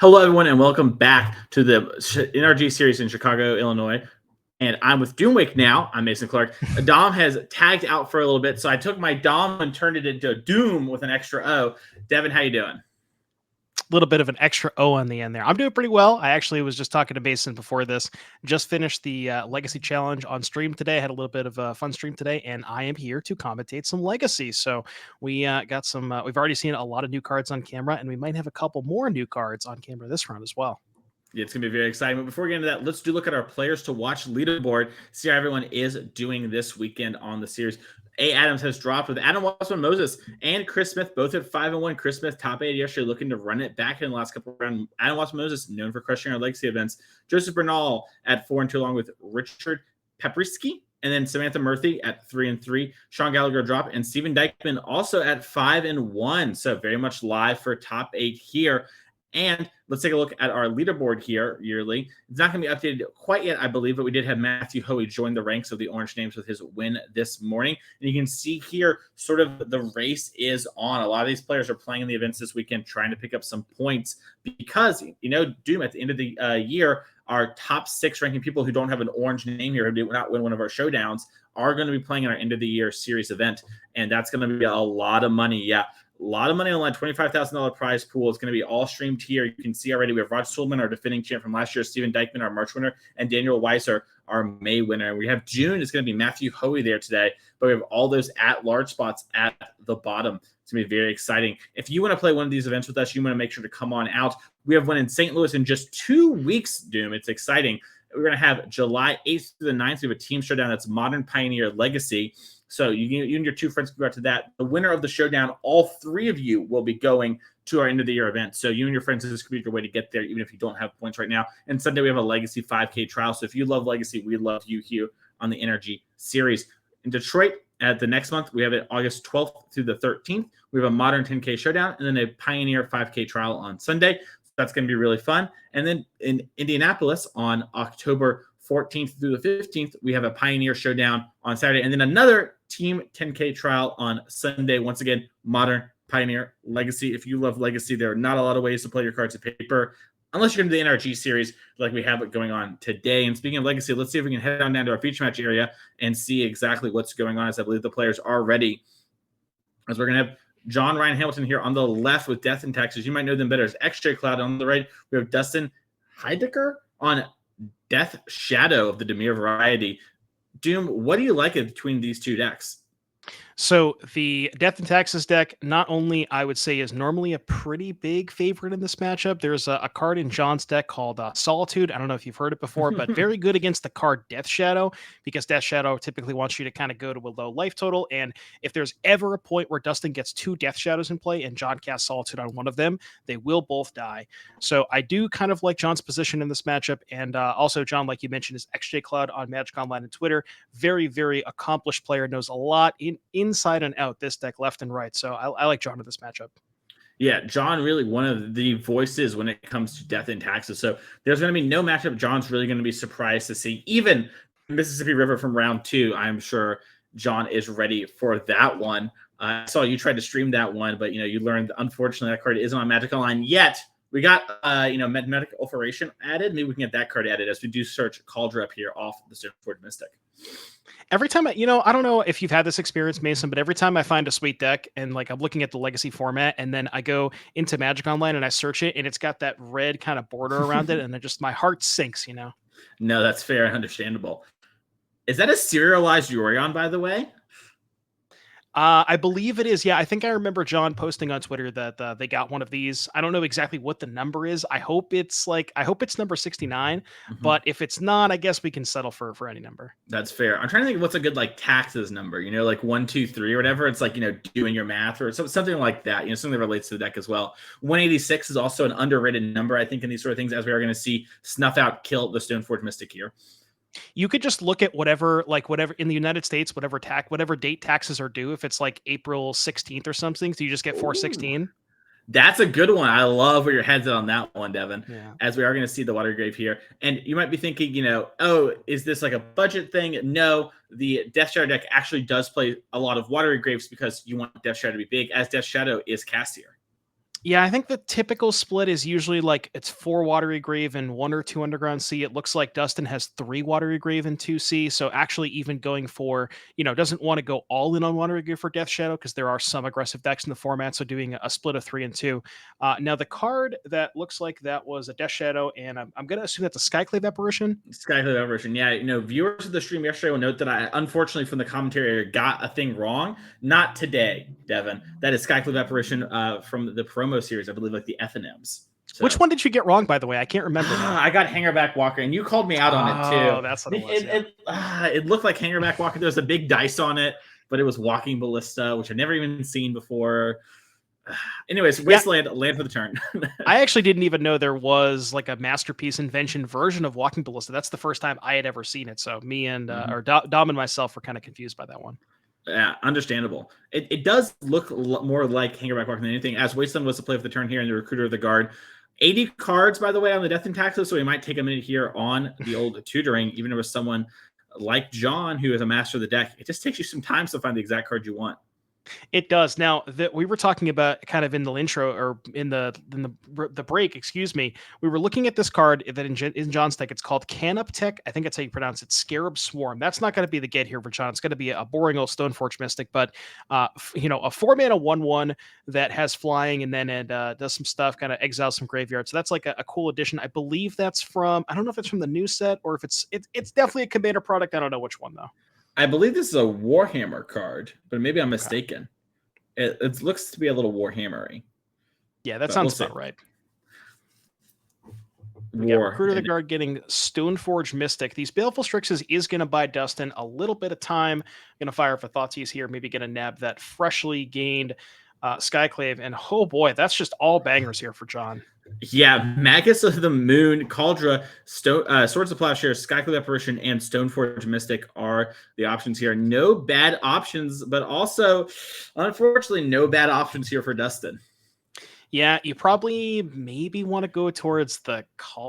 Speaker 5: Hello, everyone, and welcome back to the NRG Series in Chicago, Illinois. And I'm with Doomwake now. I'm Mason Clark. Dom has tagged out for a little bit, so I took my Dom and turned it into Doom with an extra O. Devin, how you doing?
Speaker 7: A little bit of an extra O on the end there. I'm doing pretty well. I actually was just talking to Mason before this. Just finished the Legacy Challenge on stream today. I had a little bit of a fun stream today, and I am here to commentate some Legacy. So we got some. We've already seen a lot of new cards on camera, and we might have a couple more new cards on camera this round as well.
Speaker 5: Yeah, it's going to be very exciting. But before we get into that, let's look at our players to watch leaderboard, see how everyone is doing this weekend on the series. A. Adams has dropped with Adam Wasburn-Moses and Chris Smith, both at 5-1. Chris Smith, top 8 yesterday, looking to run it back in the last couple of rounds. Adam Wasburn-Moses, known for crushing our Legacy events. Joseph Bernal at 4-2, along with Richard Peprisky. And then Samantha Murphy at 3-3. Sean Gallagher drop. And Steven Dykeman also at 5-1. So very much live for top 8 here. And let's take a look at our leaderboard here yearly. It's not going to be updated quite yet, I believe, but we did have Matthew Hoey join the ranks of the Orange Names with his win this morning. And you can see here sort of the race is on. A lot of these players are playing in the events this weekend, trying to pick up some points because, Doom, at the end of the year, our top 6 ranking people who don't have an orange name here, who did not win one of our showdowns, are going to be playing in our end of the year series event. And that's going to be a lot of money. Yeah. A lot of money on that $25,000 prize pool. It's going to be all streamed here. You can see already we have Roger Sulaiman, our defending champ from last year, Steven Dykeman, our March winner, and Daniel Weiser, our May winner. And we have June. It's going to be Matthew Hoey there today, but we have all those at-large spots at the bottom. It's going to be very exciting. If you want to play one of these events with us, you want to make sure to come on out. We have one in St. Louis in just 2 weeks, Doom. It's exciting. We're going to have July 8th through the 9th. We have a team showdown that's Modern Pioneer Legacy. So you and your 2 friends can go out to that. The winner of the showdown, all 3 of you will be going to our end of the year event. So you and your friends, this could be your way to get there, even if you don't have points right now. And Sunday we have a Legacy 5K trial. So if you love Legacy, we love you here on the NRG Series. In Detroit, at the next month, we have it August 12th through the 13th. We have a Modern 10K showdown and then a Pioneer 5K trial on Sunday. So that's going to be really fun. And then in Indianapolis on October 14th through the 15th, we have a Pioneer showdown on Saturday, and then another Team 10K trial on Sunday. Once again, Modern, Pioneer, Legacy. If you love Legacy, there are not a lot of ways to play your cards of paper, unless you're into the NRG series like we have it going on today. And speaking of Legacy, let's see if we can head on down to our feature match area and see exactly what's going on, as I believe the players are ready. As we're going to have John Ryan Hamilton here on the left with Death in Texas. You might know them better as X-Ray Cloud. On the right, we have Dustin Heidecker on Death Shadow of the Temur variety. Doom, what do you like between these 2 decks?
Speaker 7: So the Death and Taxes deck, not only I would say is normally a pretty big favorite in this matchup. There's a card in John's deck called Solitude. I don't know if you've heard it before, but very good against the card Death Shadow, because Death Shadow typically wants you to kind of go to a low life total. And if there's ever a point where Dustin gets 2 Death Shadows in play and John casts Solitude on one of them, they will both die. So I do kind of like John's position in this matchup. And also, John, like you mentioned, is XJ Cloud on Magic Online and Twitter. Very, very accomplished player, knows a lot inside and out this deck left and right. So I like John in this matchup.
Speaker 5: Yeah, John really one of the voices when it comes to Death and Taxes. So there's going to be no matchup John's really going to be surprised to see. Even Mississippi River from round 2, I'm sure John is ready for that one. I saw you tried to stream that one, but you learned unfortunately that card isn't on Magic Online yet. We got Magnetic Ulceration added. Maybe we can get that card added as we do search Cauldron up here off the Stoneforge Mystic.
Speaker 7: Every time I don't know if you've had this experience, Mason, but every time I find a sweet deck and like I'm looking at the Legacy format and then I go into Magic Online and I search it and it's got that red kind of border around it and my heart sinks,
Speaker 5: No, that's fair and understandable. Is that a serialized Yorion, by the way?
Speaker 7: I believe it is. Yeah, I think I remember John posting on Twitter that they got one of these. I don't know exactly what the number is. I hope it's number 69, but if it's not, I guess we can settle for any number.
Speaker 5: That's fair. I'm trying to think of what's a good like taxes number, like 1, 2, 3 or whatever. It's like, doing your math or something like that, something that relates to the deck as well. 186 is also an underrated number, I think, in these sort of things, as we are going to see Snuff Out kill the Stoneforge Mystic here.
Speaker 7: You could just look at whatever in the United States, whatever date taxes are due. If it's like April 16th or something, so you just get 416.
Speaker 5: That's a good one. I love where your head's at on that one, Devin.
Speaker 7: Yeah.
Speaker 5: As we are going to see the Water Grave here. And you might be thinking, is this like a budget thing? No, the Death Shadow deck actually does play a lot of Water Graves because you want Death Shadow to be big, as Death Shadow is cast here.
Speaker 7: Yeah, I think the typical split is usually like it's 4 Watery Grave and 1 or 2 Underground Sea. It looks like Dustin has 3 Watery Grave and 2 Sea. So actually even going for, doesn't want to go all in on Watery Grave for Death Shadow because there are some aggressive decks in the format. So doing a split of 3 and 2. Now the card that looks like that was a Death Shadow, and I'm going to assume that's a Skyclave Apparition.
Speaker 5: Skyclave Apparition, yeah. Viewers of the stream yesterday will note that I, unfortunately, from the commentary, got a thing wrong. Not today, Devin. That is Skyclave Apparition from the promo series, I believe, like the F&Ms. So,
Speaker 7: which one did you get wrong, by the way? I can't remember.
Speaker 5: I got Hangerback Walker, and you called me out on it too.
Speaker 7: Oh, that's what it was.
Speaker 5: It looked like Hangerback Walker. There was a big dice on it, but it was Walking Ballista, which I'd never even seen before. Anyways, Wasteland, land for the turn.
Speaker 7: I actually didn't even know there was like a Masterpiece Invention version of Walking Ballista. That's the first time I had ever seen it. So me and or Dom and myself were kind of confused by that one.
Speaker 5: Yeah, understandable. It does look more like Hangerback Walker than anything, as Wasteland was to play for the turn here and the Recruiter of the Guard. 80 cards, by the way, on the Death and Taxes, so we might take a minute here on the old tutoring, even if it was someone like John, who is a master of the deck. It just takes you some time to find the exact card you want.
Speaker 7: It does. Now that we were talking about kind of in the intro or in the break, excuse me, we were looking at this card that in John's deck. It's called Canoptech. I think that's how you pronounce it. Scarab Swarm. That's not going to be the get here for John. It's going to be a boring old Stoneforge Mystic, but a 4-mana 1/1 that has flying and then it does some stuff, kind of exiles some graveyards. So that's like a cool addition. I believe that's from. I don't know if it's from the new set or if it's definitely a Commander product. I don't know which one though.
Speaker 5: I believe this is a Warhammer card, but maybe I'm mistaken. It looks to be a little Warhammery.
Speaker 7: Yeah, that sounds about right. We got Recruiter of the Guard getting Stoneforge Mystic. These Baleful Strixes is going to buy Dustin a little bit of time. Going to fire for Thoughtseize here, maybe going to nab that freshly gained Skyclave. And oh boy, that's just all bangers here for John.
Speaker 5: Yeah, Magus of the Moon, Cauldron, Swords of Plowshare, Skyclave Apparition, and Stoneforge Mystic are the options here. No bad options, but also, unfortunately, no bad options here for Dustin.
Speaker 7: Yeah, you probably maybe want to go towards the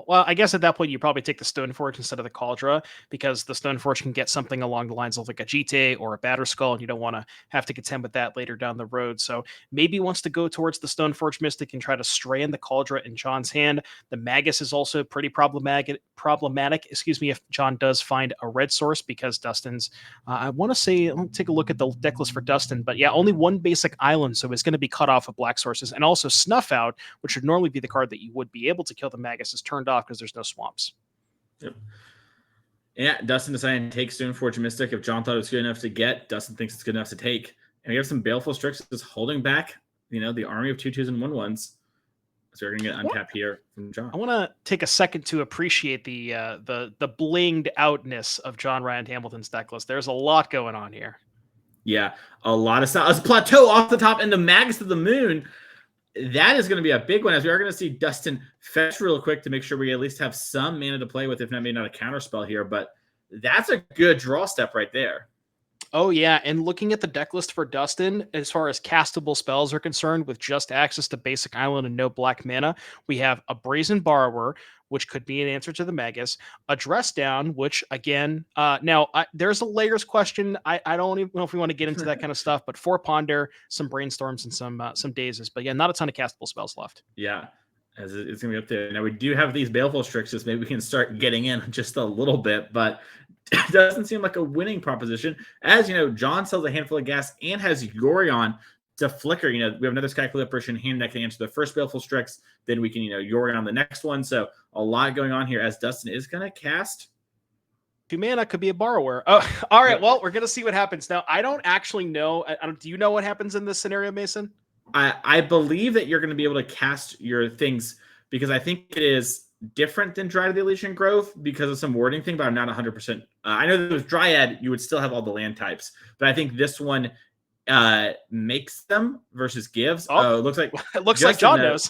Speaker 7: well, I guess at that point you probably take the Stoneforge instead of the Cauldron because the Stoneforge can get something along the lines of like a Jite or a Batterskull, and you don't want to have to contend with that later down the road. So maybe wants to go towards the Stoneforge Mystic and try to strand the Cauldron in John's hand. The Magus is also pretty problematic, if John does find a red source, because Dustin's I want to say, I'll take a look at the deck list for Dustin, but yeah, only one basic island, so it's going to be cut off of black sources, and also Snuff Out, which would normally be the card that you would be able to kill the Magus, is turned off because there's no swamps.
Speaker 5: Yep. Yeah, Dustin decided to take Stoneforge Mystic. If John thought it was good enough to get, Dustin thinks it's good enough to take. And we have some Baleful Strix just holding back, the army of 2/2s and 1/1s. So we're going to get untap here from John.
Speaker 7: I want to take a second to appreciate the blinged outness of John Ryan Hamilton's deck list. There's a lot going on here.
Speaker 5: Yeah, a lot of stuff. A plateau off the top and the Magus of the Moon. That is going to be a big one, as we are going to see Dustin fetch real quick to make sure we at least have some mana to play with, if not maybe not a counter spell here. But that's a good draw step right there.
Speaker 7: Oh, yeah. And looking at the deck list for Dustin, as far as castable spells are concerned, with just access to basic island and no black mana, we have a Brazen Borrower, which could be an answer to the Magus, a Dress Down, which, again, there's a layers question. I don't even know if we want to get into that kind of stuff, but 4 Ponder, some Brainstorms, and some Dazes. But yeah, not a ton of castable spells left.
Speaker 5: Yeah. As it's going to be up there. Now, we do have these Baleful Strixes. Maybe we can start getting in just a little bit, but it doesn't seem like a winning proposition. As John sells a handful of gas and has Yorion to flicker. We have another Skyclave apparition hand that can answer the first Baleful Strix. Then we can, Yorion on the next one. So a lot going on here, as Dustin is going to cast
Speaker 7: 2 mana, could be a Borrower. Oh, all right. Well, we're going to see what happens. Now, I don't actually know. Do you know what happens in this scenario, Mason?
Speaker 5: I believe that you're going to be able to cast your things, because I think it is different than Dryad of the Elysian Grove because of some wording thing, but I'm not 100%. I know that with Dryad, you would still have all the land types, but I think this one makes them versus gives.
Speaker 7: Oh,
Speaker 5: it looks like
Speaker 7: John knows.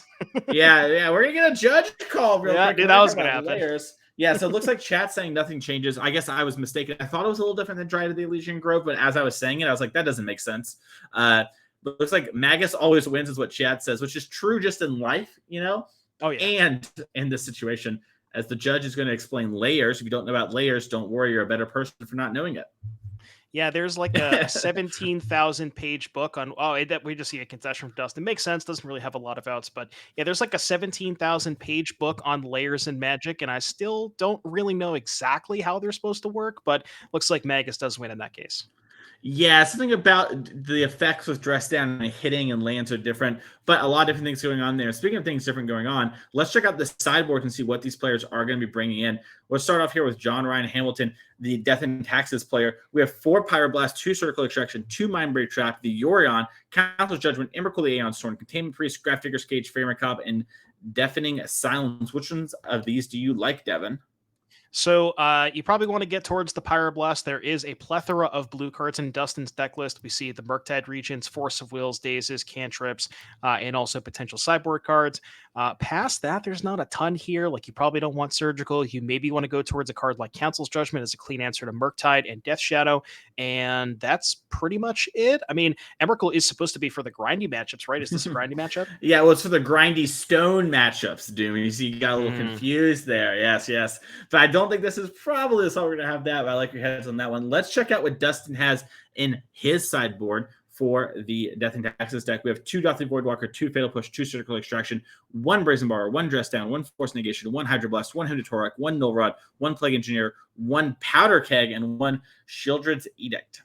Speaker 5: yeah, we're gonna get a judge call real quick.
Speaker 7: Dude, that was gonna happen.
Speaker 5: Layers. Yeah, so it looks like chat's saying nothing changes. I guess I was mistaken. I thought it was a little different than Dryad of the Elysian Grove, but as I was saying it, I was like, that doesn't make sense. But looks like Magus always wins is what chat says, which is true just in life,
Speaker 7: Oh, yeah.
Speaker 5: And in this situation, as the judge is going to explain layers. If you don't know about layers, don't worry, you're a better person for not knowing it.
Speaker 7: Yeah, there's like a 17,000 page book on. That we just see a concession from Dustin. Makes sense. Doesn't really have a lot of outs, but yeah, there's like a 17,000 page book on layers in Magic, and I still don't really know exactly how they're supposed to work. But looks like Magus does win in that case.
Speaker 5: Yeah, something about the effects with Dress Down and hitting and lands are different, but a lot of different things going on there. Speaking of things different going on, let's check out the sideboard and see what these players are going to be bringing in. Let's start off here with John Ryan Hamilton, the Death and Taxes player. We have 4 Pyroblast, 2 Circle Extraction, 2 Mindbreak Trap, the Yorion, Council's Judgment, Emrakul the Aeon Storm, Containment Priest, Grafdigger's Cage, Fey Macabre, and Deafening Silence. Which ones of these do you like, Devin?
Speaker 7: So you probably want to get towards the Pyroblast. There is a plethora of blue cards in Dustin's deck list. We see the Murktide Regents, Force of Wills, Dazes, Cantrips, and also potential sideboard cards. Past that, there's not a ton here. Like, you probably don't want Surgical. You maybe want to go towards a card like Council's Judgment as a clean answer to Murktide and Death Shadow, and that's pretty much it. I mean, Emrakul is supposed to be for the grindy matchups, right? Is this a grindy matchup?
Speaker 5: Yeah, well, it's for the grindy stone matchups, Doom. You see, you got a little confused there. Yes. But I don't think this is probably the song we're going to have that, but I like your heads on that one. Let's check out what Dustin has in his sideboard for the Death and Taxes deck. We have 2 Dothly Voidwalker, 2 Fatal Push, 2 Surgical Extraction, 1 Brazen Borrower, 1 Dress Down, 1 Force Negation, 1 Hydroblast, 1 Hooded Torok, 1 Null Rod, 1 Plague Engineer, 1 Powder Keg, and 1 Shieldred's Edict.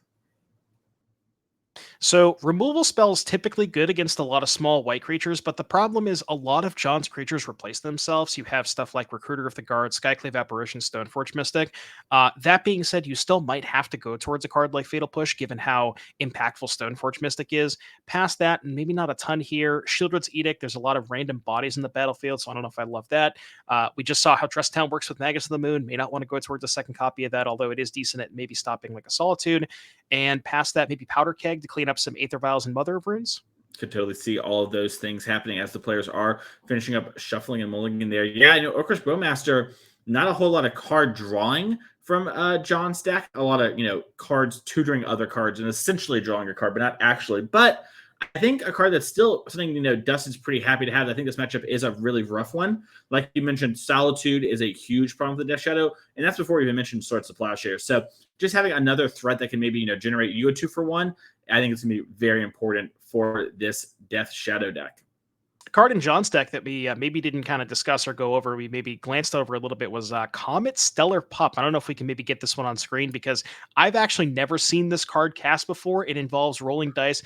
Speaker 7: So removal spells typically good against a lot of small white creatures, but the problem is a lot of John's creatures replace themselves. You have stuff like Recruiter of the Guard, Skyclave Apparition, Stoneforge Mystic. That being said, you still might have to go towards a card like Fatal Push, given how impactful Stoneforge Mystic is. Past that, maybe not a ton here. Shieldred's Edict, there's a lot of random bodies in the battlefield, so I don't know if I love that. We just saw how Dress Down works with Magus of the Moon. May not want to go towards a second copy of that, although it is decent at maybe stopping like a Solitude. And past that, maybe Powder Keg to clean up some Aether Vials and Mother of Runes.
Speaker 5: Could totally see all of those things happening as the players are finishing up shuffling and mulling in there. Yeah, Orcish Bowmaster, not a whole lot of card drawing from John's deck. A lot of, cards tutoring other cards and essentially drawing a card, but not actually. But I think a card that's still something, Dustin's pretty happy to have. I think this matchup is a really rough one. Like you mentioned, Solitude is a huge problem with the Death Shadow, and that's before we even mentioned Swords to Plowshare. So just having another threat that can maybe, generate you a 2-for-1, I think it's going to be very important for this Death Shadow deck.
Speaker 7: A card in John's deck that we maybe didn't kind of discuss or go over, we maybe glanced over a little bit, was Comet Stellar Pup. I don't know if we can maybe get this one on screen, because I've actually never seen this card cast before. It involves rolling dice.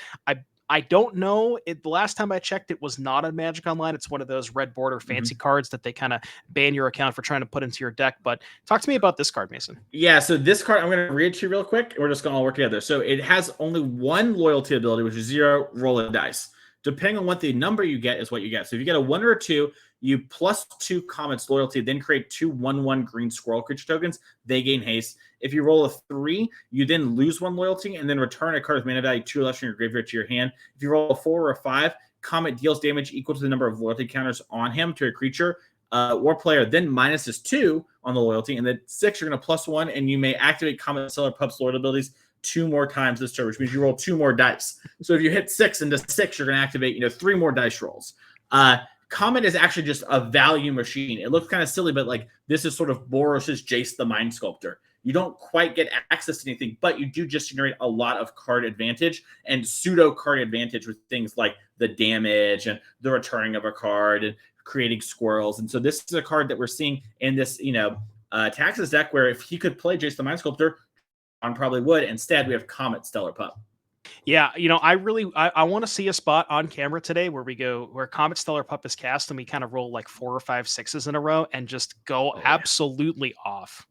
Speaker 7: I don't know. The last time I checked, it was not a Magic Online. It's one of those red border fancy cards that they kind of ban your account for trying to put into your deck. But talk to me about this card, Mason.
Speaker 5: Yeah, so this card, I'm going to read it to you real quick, and we're just going to all work together. So it has only one loyalty ability, which is 0, roll a dice. Depending on what the number you get is what you get. So if you get a 1 or a 2, you +2 Comet's loyalty, then create 2 1/1 green squirrel creature tokens. They gain haste. If you roll a 3, you then lose 1 loyalty and then return a card with mana value 2 less from your graveyard to your hand. If you roll a 4 or a 5, Comet deals damage equal to the number of loyalty counters on him to a creature or player, then minuses 2 on the loyalty, and then 6, you're going to +1, and you may activate Comet Stellar Pup's loyalty abilities 2 more times this turn, which means you roll 2 more dice. So if you hit 6 into 6, you're going to activate 3 more dice rolls. Comet is actually just a value machine. It looks kind of silly, but like this is sort of Boros's Jace the Mind Sculptor. You don't quite get access to anything, but you do just generate a lot of card advantage and pseudo card advantage with things like the damage and the returning of a card and creating squirrels. And so this is a card that we're seeing in this, Taxes deck, where if he could play Jace the Mind Sculptor, John probably would. Instead, we have Comet Stellar Pup.
Speaker 7: Yeah, I want to see a spot on camera today where Comet Stellar Pup is cast and we kind of roll like 4 or 5 6s in a row and just go absolutely off.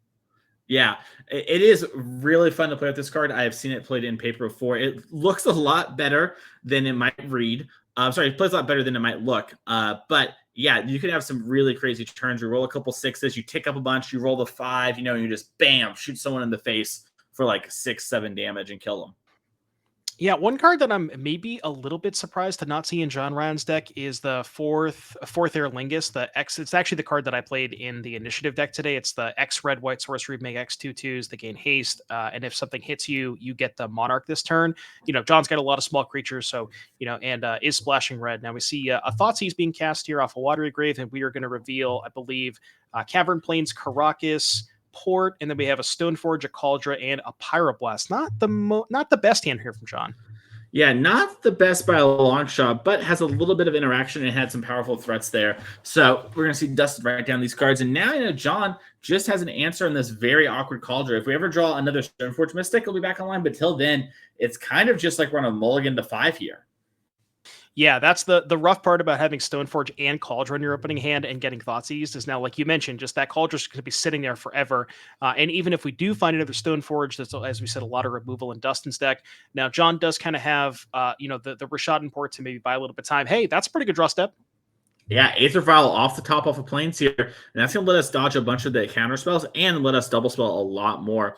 Speaker 5: Yeah, it is really fun to play with this card. I have seen it played in paper before. It looks a lot better than it might read. It plays a lot better than it might look. But yeah, you can have some really crazy turns. You roll a couple 6s, you tick up a bunch, you roll the 5, and you just bam, shoot someone in the face for like 6-7 damage and kill them.
Speaker 7: Yeah, one card that I'm maybe a little bit surprised to not see in John Ryan's deck is the fourth Air Lingus. The X, it's actually the card that I played in the initiative deck today. It's the X red white sorcery, make X 2/2s, they gain haste, and if something hits you, you get the Monarch this turn. John's got a lot of small creatures, so and is splashing red. Now we see a Thoughtseize being cast here off a Watery Grave, and we are going to reveal, I believe, Cavern Plains, Karakas, Port, and then we have a Stoneforge, a Cauldron, and a Pyroblast. Not the best hand here from John.
Speaker 5: Yeah, not the best by a long shot, but has a little bit of interaction and had some powerful threats there. So we're going to see Dustin write down these cards. And now, John just has an answer on this very awkward Cauldron. If we ever draw another Stoneforge Mystic, it'll be back online. But till then, it's kind of just like we're on a mulligan to 5 here.
Speaker 7: Yeah, that's the rough part about having Stoneforge and Cauldron in your opening hand and getting Thoughtseize is now, like you mentioned, just that Cauldron's going to be sitting there forever. And even if we do find another Stoneforge, that's, as we said, a lot of removal in Dustin's deck. Now, John does kind of have, the Rishadan Port to maybe buy a little bit of time. Hey, that's a pretty good draw step.
Speaker 5: Yeah, Aether Vial off the top off of Plains here. And that's going to let us dodge a bunch of the counter spells and let us double spell a lot more,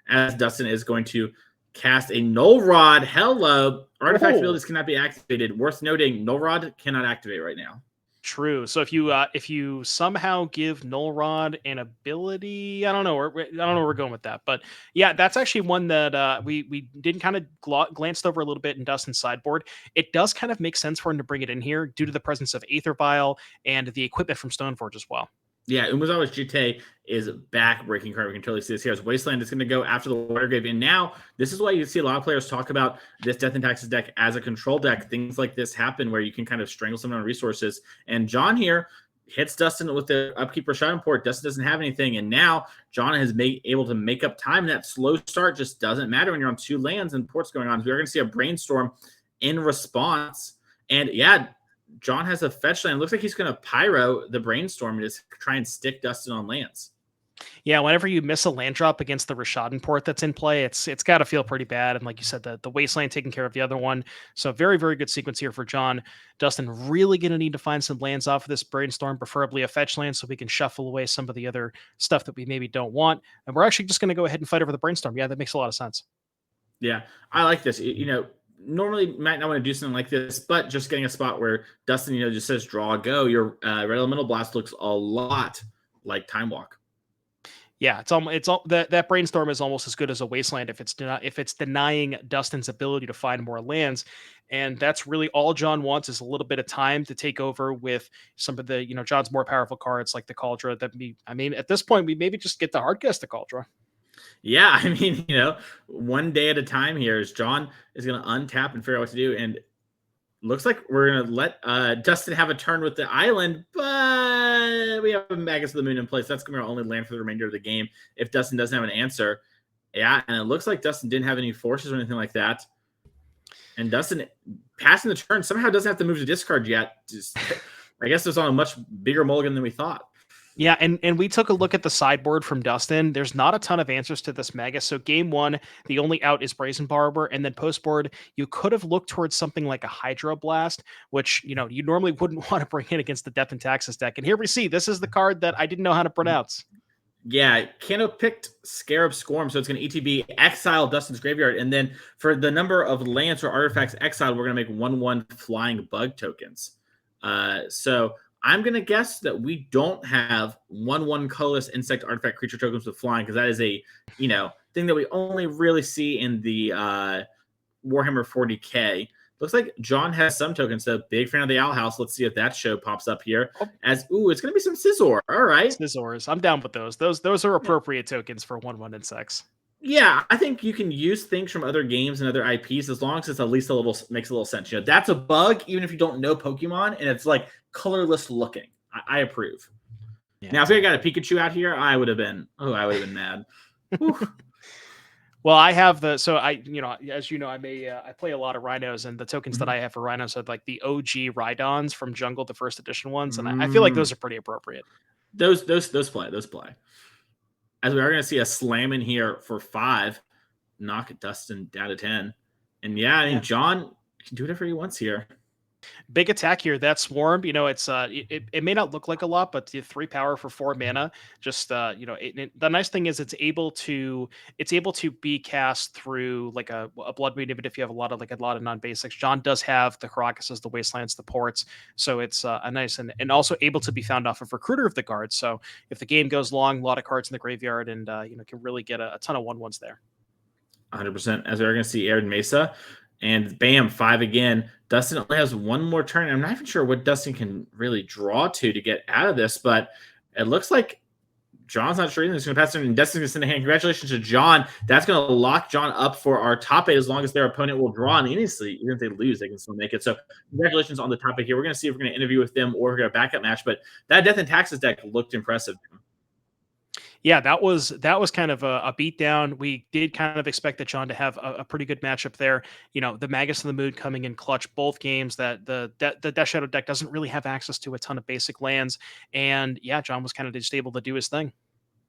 Speaker 5: as Dustin is going to cast a Null Rod. Hello. Artifact abilities cannot be activated. Worth noting, Null Rod cannot activate right now.
Speaker 7: True. So if you somehow give Null Rod an ability, I don't know where we're going with that, but yeah, that's actually one that we did kind of glanced over a little bit in Dustin's sideboard. It does kind of make sense for him to bring it in here due to the presence of Aether Vial and the equipment from Stoneforge as well.
Speaker 5: Yeah, Umezawa's Jite is back-breaking card. We can totally see this here. As Wasteland is going to go after the Watergrave. And now, this is why you see a lot of players talk about this Death and Taxes deck as a control deck. Things like this happen where you can kind of strangle someone on resources. And John here hits Dustin with the Upkeep Rishadan Port. Dustin doesn't have anything. And now, John is able to make up time. That slow start just doesn't matter when you're on 2 lands and Port's going on. So we're going to see a Brainstorm in response. And yeah, John has a fetch land. Looks like he's going to Pyro the Brainstorm and just try and stick Dustin on lands.
Speaker 7: Yeah, whenever you miss a land drop against the Rishadan Port that's in play, it's got to feel pretty bad. And like you said, the Wasteland taking care of the other one. So very, very good sequence here for John. Dustin really going to need to find some lands off of this Brainstorm, preferably a fetch land, so we can shuffle away some of the other stuff that we maybe don't want. And we're actually just going to go ahead and fight over the Brainstorm. Yeah, that makes a lot of sense.
Speaker 5: Yeah, I like this. Normally might not want to do something like this, but just getting a spot where Dustin, just says draw, go. Your Red Elemental Blast looks a lot like Time Walk.
Speaker 7: Yeah, that Brainstorm is almost as good as a Wasteland if it's denying Dustin's ability to find more lands, and that's really all John wants is a little bit of time to take over with some of the John's more powerful cards like the Cauldron. At this point we maybe just get the Hardcast the Cauldron.
Speaker 5: Yeah, one day at a time here as John is going to untap and figure out what to do. And looks like we're going to let Dustin have a turn with the island, but we have a Magus of the Moon in place. That's going to be our only land for the remainder of the game if Dustin doesn't have an answer. Yeah, and it looks like Dustin didn't have any forces or anything like that. And Dustin passing the turn somehow doesn't have to move to discard yet. Just, I guess it's on a much bigger mulligan than we thought.
Speaker 7: Yeah, and we took a look at the sideboard from Dustin. There's not a ton of answers to this Magus. So game one, the only out is Brazen Barber, and then post board, you could have looked towards something like a Hydro Blast, which you normally wouldn't want to bring in against the Death and Taxes deck. And here we see this is the card that I didn't know how to pronounce.
Speaker 5: Yeah, Kano picked Scarab Scorn, so it's going to ETB exile Dustin's graveyard, and then for the number of lands or artifacts exiled, we're going to make 1/1 flying bug tokens. So I'm going to guess that we don't have 1/1 colorless insect artifact creature tokens with flying, because that is a thing that we only really see in the Warhammer 40K. Looks like John has some tokens, so big fan of the Owl House. Let's see if that show pops up here. It's going to be some Scizor. All right.
Speaker 7: Scizors. I'm down with those. Those are appropriate tokens for 1/1 insects.
Speaker 5: Yeah, I think you can use things from other games and other IPs as long as it's at least makes a little sense. That's a bug, even if you don't know Pokemon, and it's like colorless looking. I approve. Yeah. Now, if I got a Pikachu out here, I would have been mad.
Speaker 7: Well, I have as you know, I play a lot of Rhinos, and the tokens that I have for Rhinos are like the OG Rhydons from Jungle, the first edition ones, and I feel like those are pretty appropriate.
Speaker 5: Those play. As we are going to see a slam in here for 5, knock Dustin down to 10, and John can do whatever he wants here.
Speaker 7: Big attack here. That Swarm, it's it may not look like a lot, but the 3 power for 4 mana. Just the nice thing is it's able to be cast through like a Blood Moon, even if you have a lot of non-basics. John does have the Caracas's, the Wastelands, the Ports, so it's a nice and also able to be found off of Recruiter of the Guard. So if the game goes long, a lot of cards in the graveyard, and can really get a ton of 1/1s there.
Speaker 5: 100%. As we're going to see Aren Mesa. And bam, 5 again. Dustin only has one more turn. I'm not even sure what Dustin can really draw to get out of this, but it looks like John's not sure. He's going to pass it, and Dustin's going to send a hand. Congratulations to John. That's going to lock John up for our top 8 as long as their opponent will draw. And honestly, even if they lose, they can still make it. So congratulations on the top 8 here. We're going to see if we're going to interview with them or we're going to backup match. But that Death and Taxes deck looked impressive.
Speaker 7: Yeah, that was kind of a beatdown. We did kind of expect that John to have a pretty good matchup there. The Magus of the Moon coming in clutch both games. That the Death Shadow deck doesn't really have access to a ton of basic lands, and John was kind of just able to do his thing.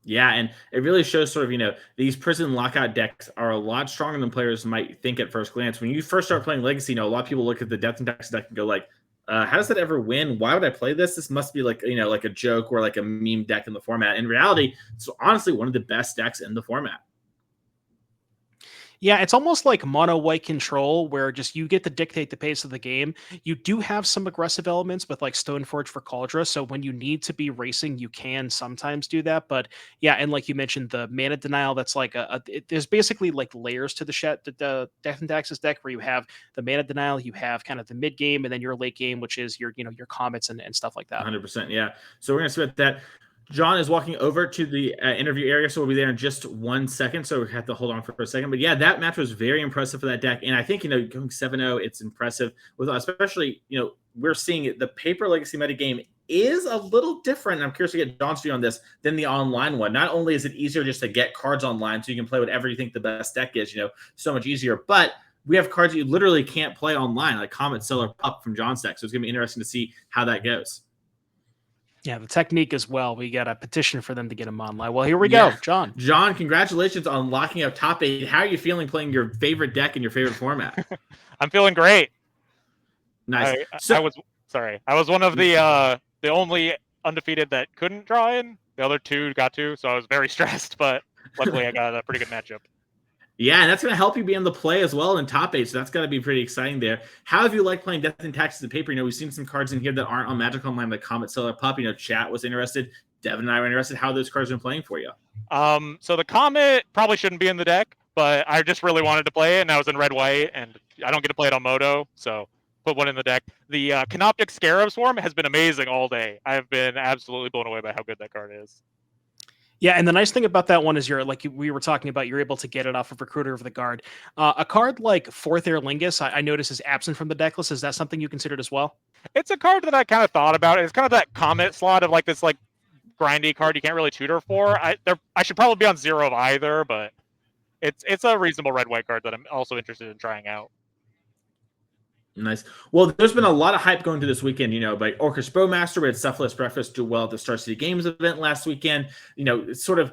Speaker 5: Yeah, and it really shows sort of, these prison lockout decks are a lot stronger than players might think at first glance. When you first start playing Legacy, a lot of people look at the Death and Taxes deck and go like, how does that ever win? Why would I play this? This must be like a joke or like a meme deck in the format. In reality, it's honestly one of the best decks in the format.
Speaker 7: Yeah, it's almost like mono white control, where just you get to dictate the pace of the game. You do have some aggressive elements with like Stoneforge for Cauldron, so when you need to be racing, you can sometimes do that. But yeah, and like you mentioned, the mana denial, that's like there's basically like layers to the Death and Taxes deck, where you have the mana denial, you have kind of the mid game, and then your late game, which is your comets and stuff like that.
Speaker 5: 100%, yeah. So we're gonna split that. John is walking over to the interview area, so we'll be there in just 1 second. So we have to hold on for a second. But yeah, that match was very impressive for that deck. And I think, going 7-0, it's impressive. With especially, we're seeing the paper Legacy metagame is a little different. And I'm curious to get John's view on this than the online one. Not only is it easier just to get cards online, so you can play whatever you think the best deck is, so much easier. But we have cards that you literally can't play online, like Comet, Solar, Pup from John's deck. So it's going to be interesting to see how that goes.
Speaker 7: Yeah, the technique as well. We got a petition for them to get him online. Well, here we go, John.
Speaker 5: John, congratulations on locking up top 8. How are you feeling playing your favorite deck in your favorite format?
Speaker 8: I'm feeling great.
Speaker 5: Nice.
Speaker 8: I was one of the only undefeated that couldn't draw in. The other 2 got to, so I was very stressed, but luckily I got a pretty good matchup.
Speaker 5: Yeah, and that's going to help you be in the play as well in top 8, so that's going to be pretty exciting there. How have you liked playing Death and Taxes and paper? We've seen some cards in here that aren't on Magic Online, like Comet, Solar, Pup. Chat was interested. Devin and I were interested. How those cards been playing for you?
Speaker 8: So the Comet probably shouldn't be in the deck, but I just really wanted to play it, and I was in red-white, and I don't get to play it on Moto, so put one in the deck. The Canoptic Scarab Swarm has been amazing all day. I have been absolutely blown away by how good that card is.
Speaker 7: Yeah, and the nice thing about that one is we were talking about, you're able to get it off of Recruiter of the Guard. A card like Fourth Air Lingus, I notice is absent from the deck list. Is that something you considered as well?
Speaker 8: It's a card that I kind of thought about. It's kind of that Comet slot of like this like grindy card you can't really tutor for. I should probably be on 0 of either, but it's a reasonable red-white card that I'm also interested in trying out.
Speaker 5: Nice. Well, there's been a lot of hype going to this weekend, by Orcish Bowmaster. We had Cephalid Breakfast do well at the Star City Games event last weekend. It's sort of,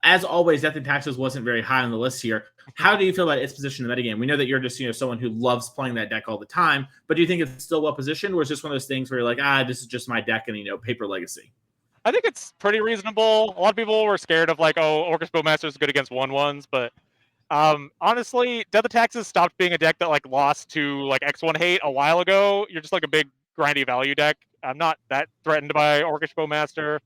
Speaker 5: as always, Death and Taxes wasn't very high on the list here. How do you feel about its position in the metagame? We know that you're just, someone who loves playing that deck all the time, but do you think it's still well positioned, or is this one of those things where you're like, this is just my deck and, paper legacy?
Speaker 8: I think it's pretty reasonable. A lot of people were scared of Orcish Bowmaster is good against 1/1s, but honestly, Death of Taxes stopped being a deck that lost to X1 hate a while ago. You're just a big grindy value deck. I'm not that threatened by Orcish Bowmaster.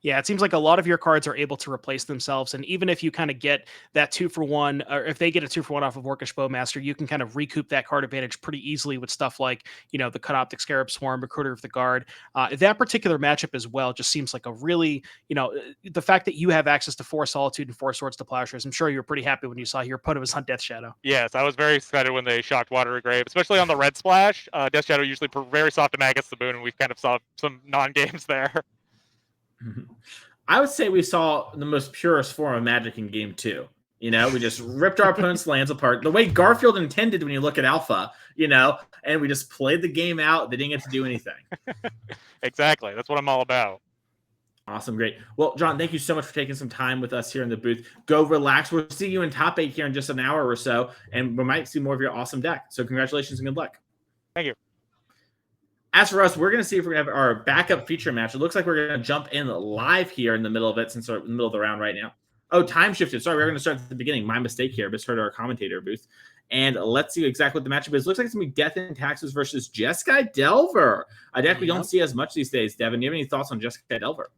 Speaker 7: Yeah, it seems like a lot of your cards are able to replace themselves. And even if you kind of get that 2-for-1, or if they get a 2-for-1 off of Orcish Bowmaster, you can kind of recoup that card advantage pretty easily with stuff like, the Canoptic Scarab Swarm, Recruiter of the Guard. That particular matchup as well just seems like a really, the fact that you have access to 4 Solitude and 4 Swords to Plowshares, I'm sure you were pretty happy when you saw your opponent was on Death Shadow.
Speaker 8: Yes, I was very excited when they shocked Watery Grave, especially on the red splash. Death Shadow usually very soft to Magus the Boon, and we've kind of saw some non-games there.
Speaker 5: I would say we saw the most purest form of Magic in Game 2. We just ripped our opponent's lands apart the way Garfield intended when you look at Alpha, and we just played the game out. They didn't get to do anything.
Speaker 8: Exactly. That's what I'm all about.
Speaker 5: Awesome. Great. Well, John, thank you so much for taking some time with us here in the booth. Go relax. We'll see you in top 8 here in just an hour or so, and we might see more of your awesome deck. So congratulations and good luck.
Speaker 8: Thank you.
Speaker 5: As for us, we're going to see if we're going to have our backup feature match. It looks like we're going to jump in live here in the middle of it since we're in the middle of the round right now. Oh, time shifted. Sorry, we're going to start at the beginning. My mistake here. Misheard our commentator booth. And let's see exactly what the matchup is. Looks like it's going to be Death and Taxes versus Jeskai Delver. A deck we don't see as much these days. Devin, do you have any thoughts on Jeskai Delver?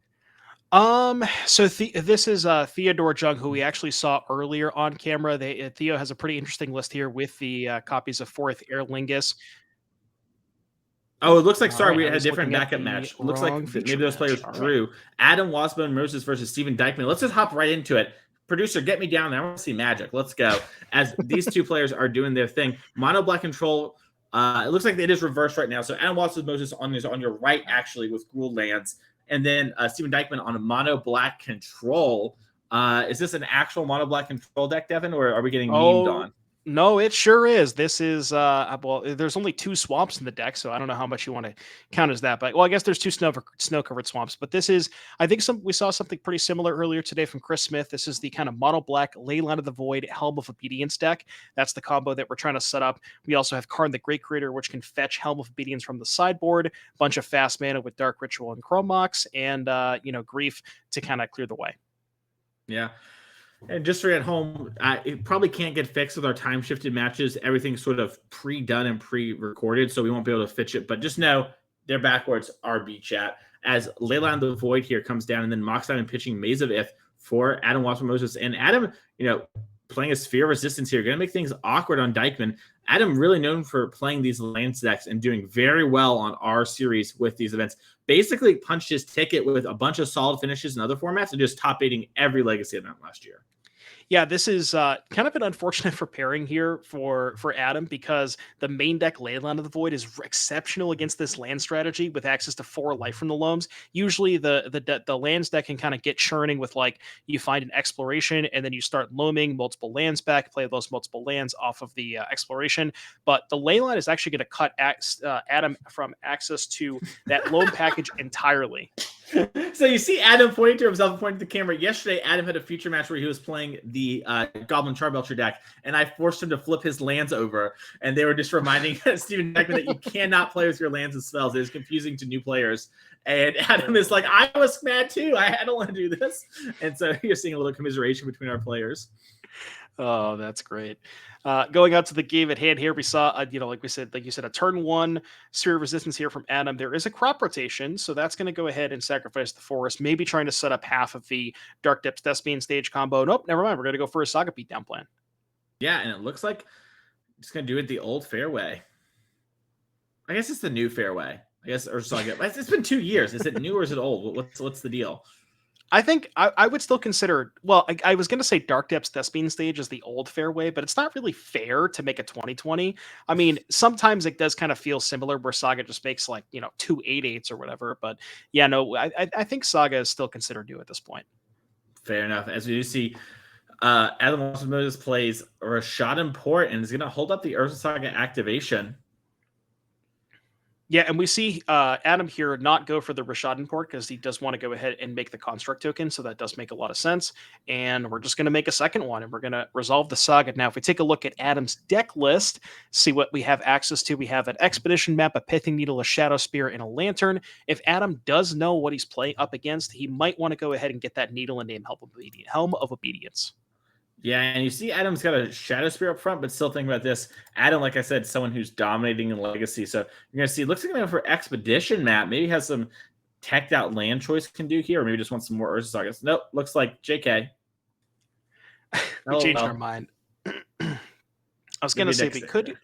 Speaker 7: So this is Theodore Jung, who we actually saw earlier on camera. Theo has a pretty interesting list here with the copies of 4th Aer Lingus.
Speaker 5: Oh, it looks like, we had a different backup match. It looks like maybe those players drew. Right. Adam Wasburn-Moses versus Stephen Dykeman. Let's just hop right into it. Producer, get me down there. I want to see magic. Let's go. As these two players are doing their thing. Mono Black Control, it looks like it is reversed right now. So Adam Wasburn-Moses is on your right, actually, with Gruul lands. And then Stephen Dykeman on a Mono Black Control. Is this an actual Mono Black Control deck, Devin, or are we getting memed on?
Speaker 7: No, it sure is. This is there's only 2 swamps in the deck, so I don't know how much you want to count as that. But I guess there's 2 snow-covered swamps. But this is, I think we saw something pretty similar earlier today from Chris Smith. This is the kind of mono black Leyline of the Void Helm of Obedience deck. That's the combo that we're trying to set up. We also have Karn the Great Creator, which can fetch Helm of Obedience from the sideboard, bunch of fast mana with Dark Ritual and Chrome Mox, and Grief to kind of clear the way.
Speaker 5: Yeah. And just for at home, it probably can't get fixed with our time-shifted matches. Everything's sort of pre-done and pre-recorded, so we won't be able to fix it. But just know they're backwards RB chat. As Leyline of the Void here comes down, and then Mox Diamond pitching Maze of Ith for Adam Wasburn-Moses. And Adam, playing a Sphere of Resistance here, going to make things awkward on Dykeman. Adam really known for playing these lands decks and doing very well on our series with these events. Basically punched his ticket with a bunch of solid finishes in other formats and just top 8ing every Legacy event last year.
Speaker 7: Yeah, this is kind of an unfortunate for pairing here for Adam, because the main deck Leyline of the Void is exceptional against this land strategy with access to 4 Life from the Loams. Usually the lands deck can kind of get churning with you find an exploration and then you start loaming multiple lands back, play those multiple lands off of the exploration. But the Leyline is actually going to cut Adam from access to that loam package entirely.
Speaker 5: So you see Adam pointing to himself and pointing to the camera. Yesterday, Adam had a feature match where he was playing the Goblin Charbelcher deck, and I forced him to flip his lands over, and they were just reminding Stephen Dykeman that you cannot play with your lands and spells. It is confusing to new players. And Adam is like, I was mad too. I don't want to do this. And so you're seeing a little commiseration between our players.
Speaker 7: Oh, that's great. Going out to the game at hand here, we saw, like you said, a turn 1 Sphere of Resistance here from Adam. There is a crop rotation, so that's going to go ahead and sacrifice the forest, maybe trying to set up half of the Dark Depths Thespian stage combo. Nope, never mind. We're going to go for a Saga beatdown plan. Yeah,
Speaker 5: and it looks like it's going to do it the old fairway. I guess it's the new fairway. Or Saga. It's been 2 years. Is it new or is it old? What's the deal?
Speaker 7: I think I would still consider, I was going to say Dark Depths Thespian stage is the old fairway, but it's not really fair to make a 2020. I mean, sometimes it does kind of feel similar where Saga just makes 2 8/8s or whatever. But I think Saga is still considered new at this point.
Speaker 5: Fair enough. As we do see Adam Wasburn-Moses plays Rashadan Port and is going to hold up the Urza Saga activation.
Speaker 7: Yeah, and we see Adam here not go for the Rashadan port because he does want to go ahead and make the construct token, so that does make a lot of sense. And we're just going to make a second one, and we're going to resolve the saga. Now, if we take a look at Adam's deck list, see what we have access to. We have an Expedition map, a Pithing Needle, a Shadow Spear, and a Lantern. If Adam does know what he's playing up against, he might want to go ahead and get that Needle and name Helm of Obedience.
Speaker 5: Yeah, and you see Adam's got a Shadow Spear up front, but still think about this. Adam, like I said, someone who's dominating in Legacy. So you're going to see, looks like for Expedition map, maybe has some teched out land choice can do here, or maybe just want some more Urza Sagas. Nope, looks like JK.
Speaker 7: We changed our mind. I was going to say we could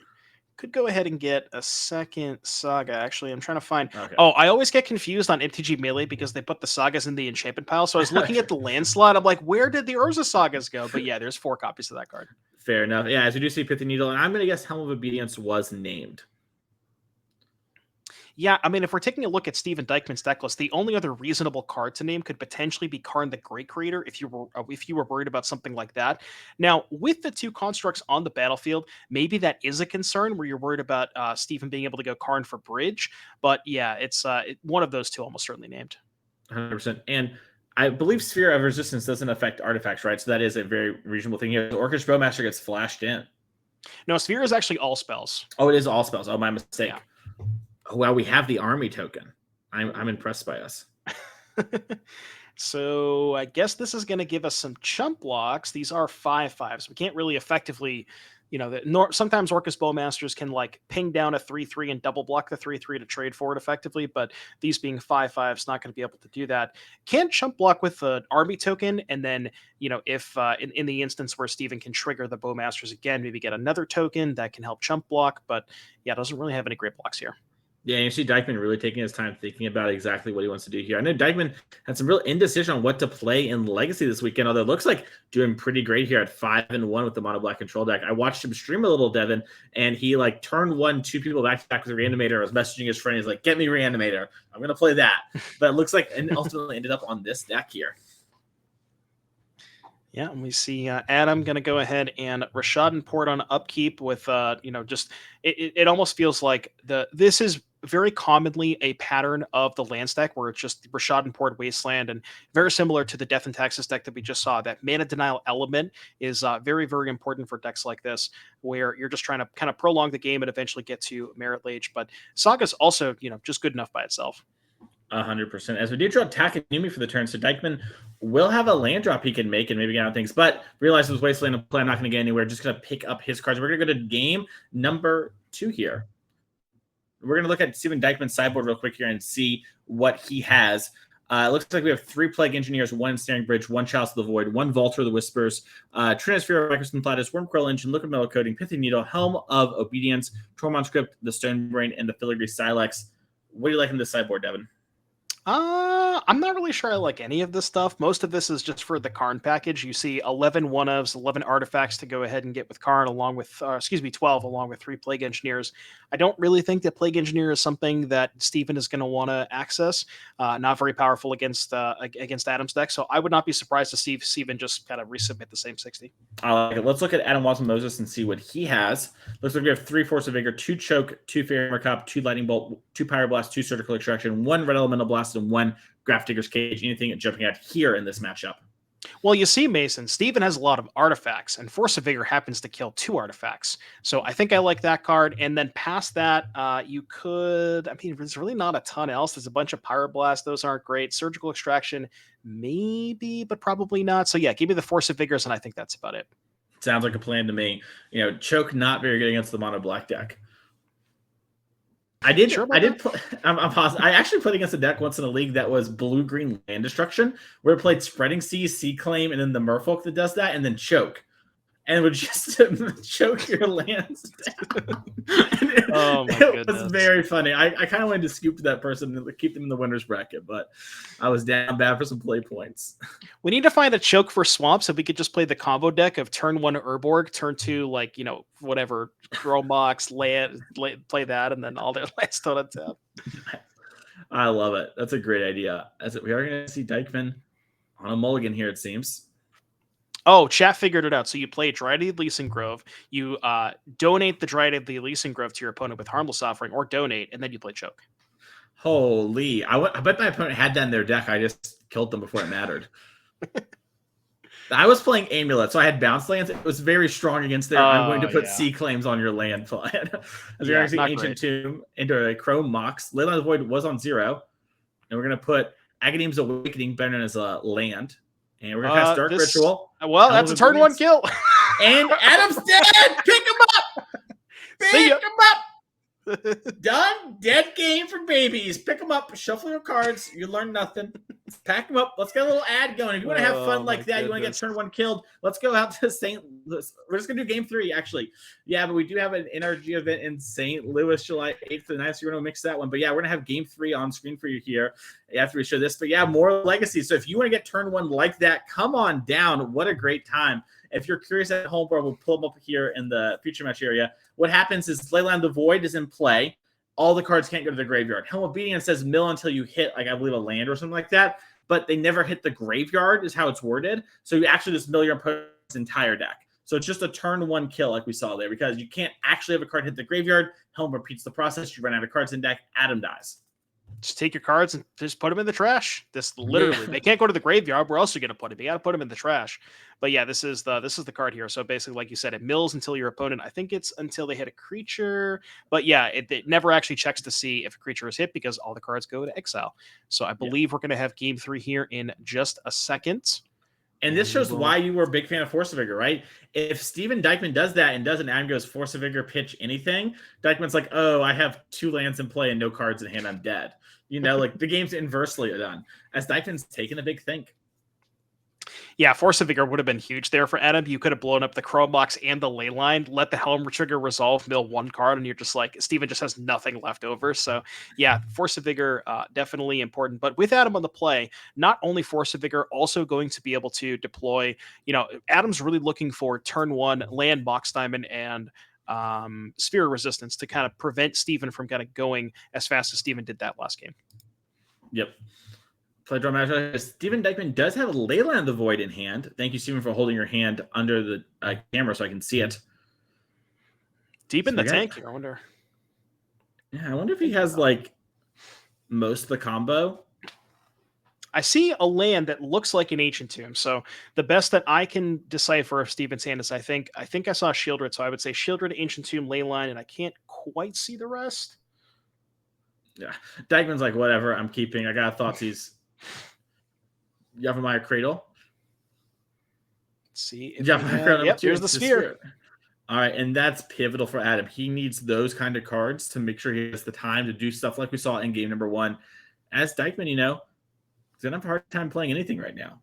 Speaker 7: go ahead and get a second saga. Actually, I'm trying to find. Okay. Oh, I always get confused on MTG Melee because they put the sagas in the enchantment pile. So I was looking at the land slot. I'm like, where did the Urza sagas go? But yeah, there's 4 copies of that card.
Speaker 5: Fair enough. Yeah, as we do see Pithing Needle, and I'm going to guess Helm of Obedience was named.
Speaker 7: Yeah, I mean, if we're taking a look at Steven Dykman's deck list, the only other reasonable card to name could potentially be Karn the Great Creator if you were worried about something like that. Now, with the 2 constructs on the battlefield, maybe that is a concern where you're worried about Steven being able to go Karn for Bridge. But yeah, it's one of those 2 almost certainly named.
Speaker 5: 100%. And I believe Sphere of Resistance doesn't affect artifacts, right? So that is a very reasonable thing here. The Orcish Bowmaster gets flashed in.
Speaker 7: No, Sphere is actually all spells.
Speaker 5: Oh, it is all spells. Oh, my mistake.
Speaker 7: Yeah.
Speaker 5: Oh, wow, we have the army token. I'm impressed by us.
Speaker 7: So I guess this is going to give us some chump blocks. These are 5/5s. We can't really effectively, sometimes Orcus Bowmasters can like ping down a 3/3 and double block the 3/3 to trade for it effectively, but these being 5/5s, not going to be able to do that. Can chump block with an army token, and then if in the instance where Steven can trigger the Bowmasters again, maybe get another token that can help chump block. But yeah, doesn't really have any great blocks here.
Speaker 5: Yeah, and you see Dykman really taking his time thinking about exactly what he wants to do here. I know Dykman had some real indecision on what to play in Legacy this weekend, although it looks like doing pretty great here at 5-1 with the mono black control deck. I watched him stream a little, Devin, and he turned 2 people back to back with Reanimator. I was messaging his friend. He's like, "Get me Reanimator. I'm going to play that." But it looks like, and ultimately ended up on this deck here.
Speaker 7: Yeah, and we see Adam going to go ahead and Rashadan port on upkeep with, just it almost feels like this is very commonly a pattern of the land stack where it's just Rashadan port Wasteland, and very similar to the Death and Taxes deck that we just saw. That mana denial element is very, very important for decks like this, where you're just trying to kind of prolong the game and eventually get to Merit Lage. But Saga's also, just good enough by itself.
Speaker 5: 100%. As we do draw Takanumi for the turn, so Dykman will have a land drop he can make and maybe get out things, but realize with Wasteland play, I'm not going to get anywhere. Just going to pick up his cards. We're going to go to game number 2 here. We're going to look at Steven Dykman's sideboard real quick here and see what he has. It looks like we have 3 Plague Engineers, 1 Ensnaring Bridge, 1 Chalice of the Void, 1 Vaulter of the Whispers, Trinosphere, Microscope Platypus, Wormcoil Engine, Liquid Metal Coating, Pithing Needle, Helm of Obedience, Tormund Script, the Stone Brain, and the Filigree Silex. What do you like in this sideboard, Devin?
Speaker 7: I'm not really sure I like any of this stuff. Most of this is just for the Karn package. You see 11 one-ofs, 11 artifacts to go ahead and get with Karn, along with, 12, along with 3 Plague Engineers. I don't really think that Plague Engineer is something that Steven is going to want to access. Not very powerful against Adam's deck, so I would not be surprised to see Steven just kind of resubmit the same 60.
Speaker 5: I like it. Let's look at Adam Wasburn-Moses and see what he has. Looks like we have 3 Force of Vigor, 2 Choke, 2 Fairy Cup, 2 Lightning Bolt, 2 Pyroblast, 2 Surgical Extraction, 1 Red Elemental Blast, and 1 Graph Digger's Cage. Anything jumping out here in this matchup?
Speaker 7: Well, you see, Mason, Steven has a lot of artifacts, and Force of Vigor happens to kill 2 artifacts. So I think I like that card. And then past that, you could, there's really not a ton else. There's a bunch of Pyroblast. Those aren't great. Surgical Extraction, maybe, but probably not. So yeah, give me the Force of Vigors, and I think that's about it.
Speaker 5: Sounds like a plan to me. Choke not very good against the mono black deck. I actually played against a deck once in a league that was blue-green land destruction, where it played Spreading Seas, Sea Claim, and then the Merfolk that does that, and then Choke. And it would just choke your lands down.
Speaker 7: Oh, my goodness.
Speaker 5: It was very funny. I kind of wanted to scoop that person and keep them in the winner's bracket, but I was down bad for some play points.
Speaker 7: We need to find a choke for swamps so we could just play the combo deck of turn 1 Urborg, turn 2, whatever, Growbox, land, play that, and then all their last on tap.
Speaker 5: I love it. That's a great idea. We are going to see Dykman on a mulligan here, it seems.
Speaker 7: Oh, chat figured it out. So you play Dryad Leasing Grove, you donate the Dryad Leasing Grove to your opponent with Harmless Offering, or donate, and then you play Choke.
Speaker 5: Holy. I bet my opponent had that in their deck. I just killed them before it mattered. I was playing Amulet, so I had bounce lands. It was very strong against their I'm going to put sea claims on your land plan. As we're going to see Ancient Tomb into a Chrome Mox. Leyline of the Void was on 0. And we're going to put Agadeem's Awakening, better known as a land. And we're going to cast Dark Ritual.
Speaker 7: Well, that's a turn 1 kill.
Speaker 5: And Adam's dead! Pick him up! Pick him up! Done. Dead game for babies. Pick them up. Shuffle your cards. You learn nothing. Pack them up. Let's get a little ad going. If you want to have fun like that, you want to get turn 1 killed, let's go out to St. Louis. We're just going to do game 3, actually. Yeah, but we do have an NRG event in St. Louis, July 8th to the 9th, so you're going to mix that one. But yeah, we're going to have game 3 on screen for you here after we show this. But yeah, more Legacy. So if you want to get turn 1 like that, come on down. What a great time. If you're curious at home, bro, we'll pull them up here in the future match area. What happens is Leyline of the Void is in play. All the cards can't go to the graveyard. Helm of Obedience says mill until you hit, like, I believe, a land or something like that. But they never hit the graveyard is how it's worded. So you actually just mill your opponent's entire deck. So it's just a turn 1 kill like we saw there, because you can't actually have a card hit the graveyard. Helm repeats the process. You run out of cards in deck. Adam dies.
Speaker 7: Just take your cards and just put them in the trash. This literally, they can't go to the graveyard. Where else are you going to put them? You got to put them in the trash. But yeah, this is the card here. So basically, like you said, it mills until your opponent. I think it's until they hit a creature. But yeah, it never actually checks to see if a creature is hit, because all the cards go to exile. So I believe we're going to have game 3 here in just a second.
Speaker 5: And this shows why you were a big fan of Force of Vigor, right? If Steven Dykeman does that and doesn't, Adam goes Force of Vigor, pitch anything, Dykeman's like, oh, I have 2 lands in play and no cards in hand, I'm dead. You know, like, the game's inversely done. As Dykeman's taking a big think.
Speaker 7: Yeah, Force of Vigor would have been huge there for Adam. You could have blown up the Chrome Box and the Leyline, let the Helm Trigger resolve, mill 1 card, and you're just like, Steven just has nothing left over. So yeah, Force of Vigor, definitely important. But with Adam on the play, not only Force of Vigor, also going to be able to deploy, Adam's really looking for turn 1 land, Mox Diamond, and Sphere Resistance to kind of prevent Steven from kind of going as fast as Steven did that last game.
Speaker 5: Yep. Play draw match. Steven Dykeman does have a Leyline of the Void in hand. Thank you, Steven, for holding your hand under the camera so I can see it.
Speaker 7: Deep in the tank here, I wonder.
Speaker 5: Yeah, I wonder if he has, like, most of the combo.
Speaker 7: I see a land that looks like an Ancient Tomb. So the best that I can decipher of Steven's hand is I think I saw Shieldred. So I would say Shieldred, Ancient Tomb, Leyline, and I can't quite see the rest.
Speaker 5: Yeah. Dykeman's like, whatever, I'm keeping. I got Thoughtseize. Yavimaya Cradle.
Speaker 7: Let's see.
Speaker 5: Yep,
Speaker 7: here's the sphere.
Speaker 5: All right, and that's pivotal for Adam. He needs those kind of cards to make sure he has the time to do stuff like we saw in game number 1. As Dykeman, he's going to have a hard time playing anything right now.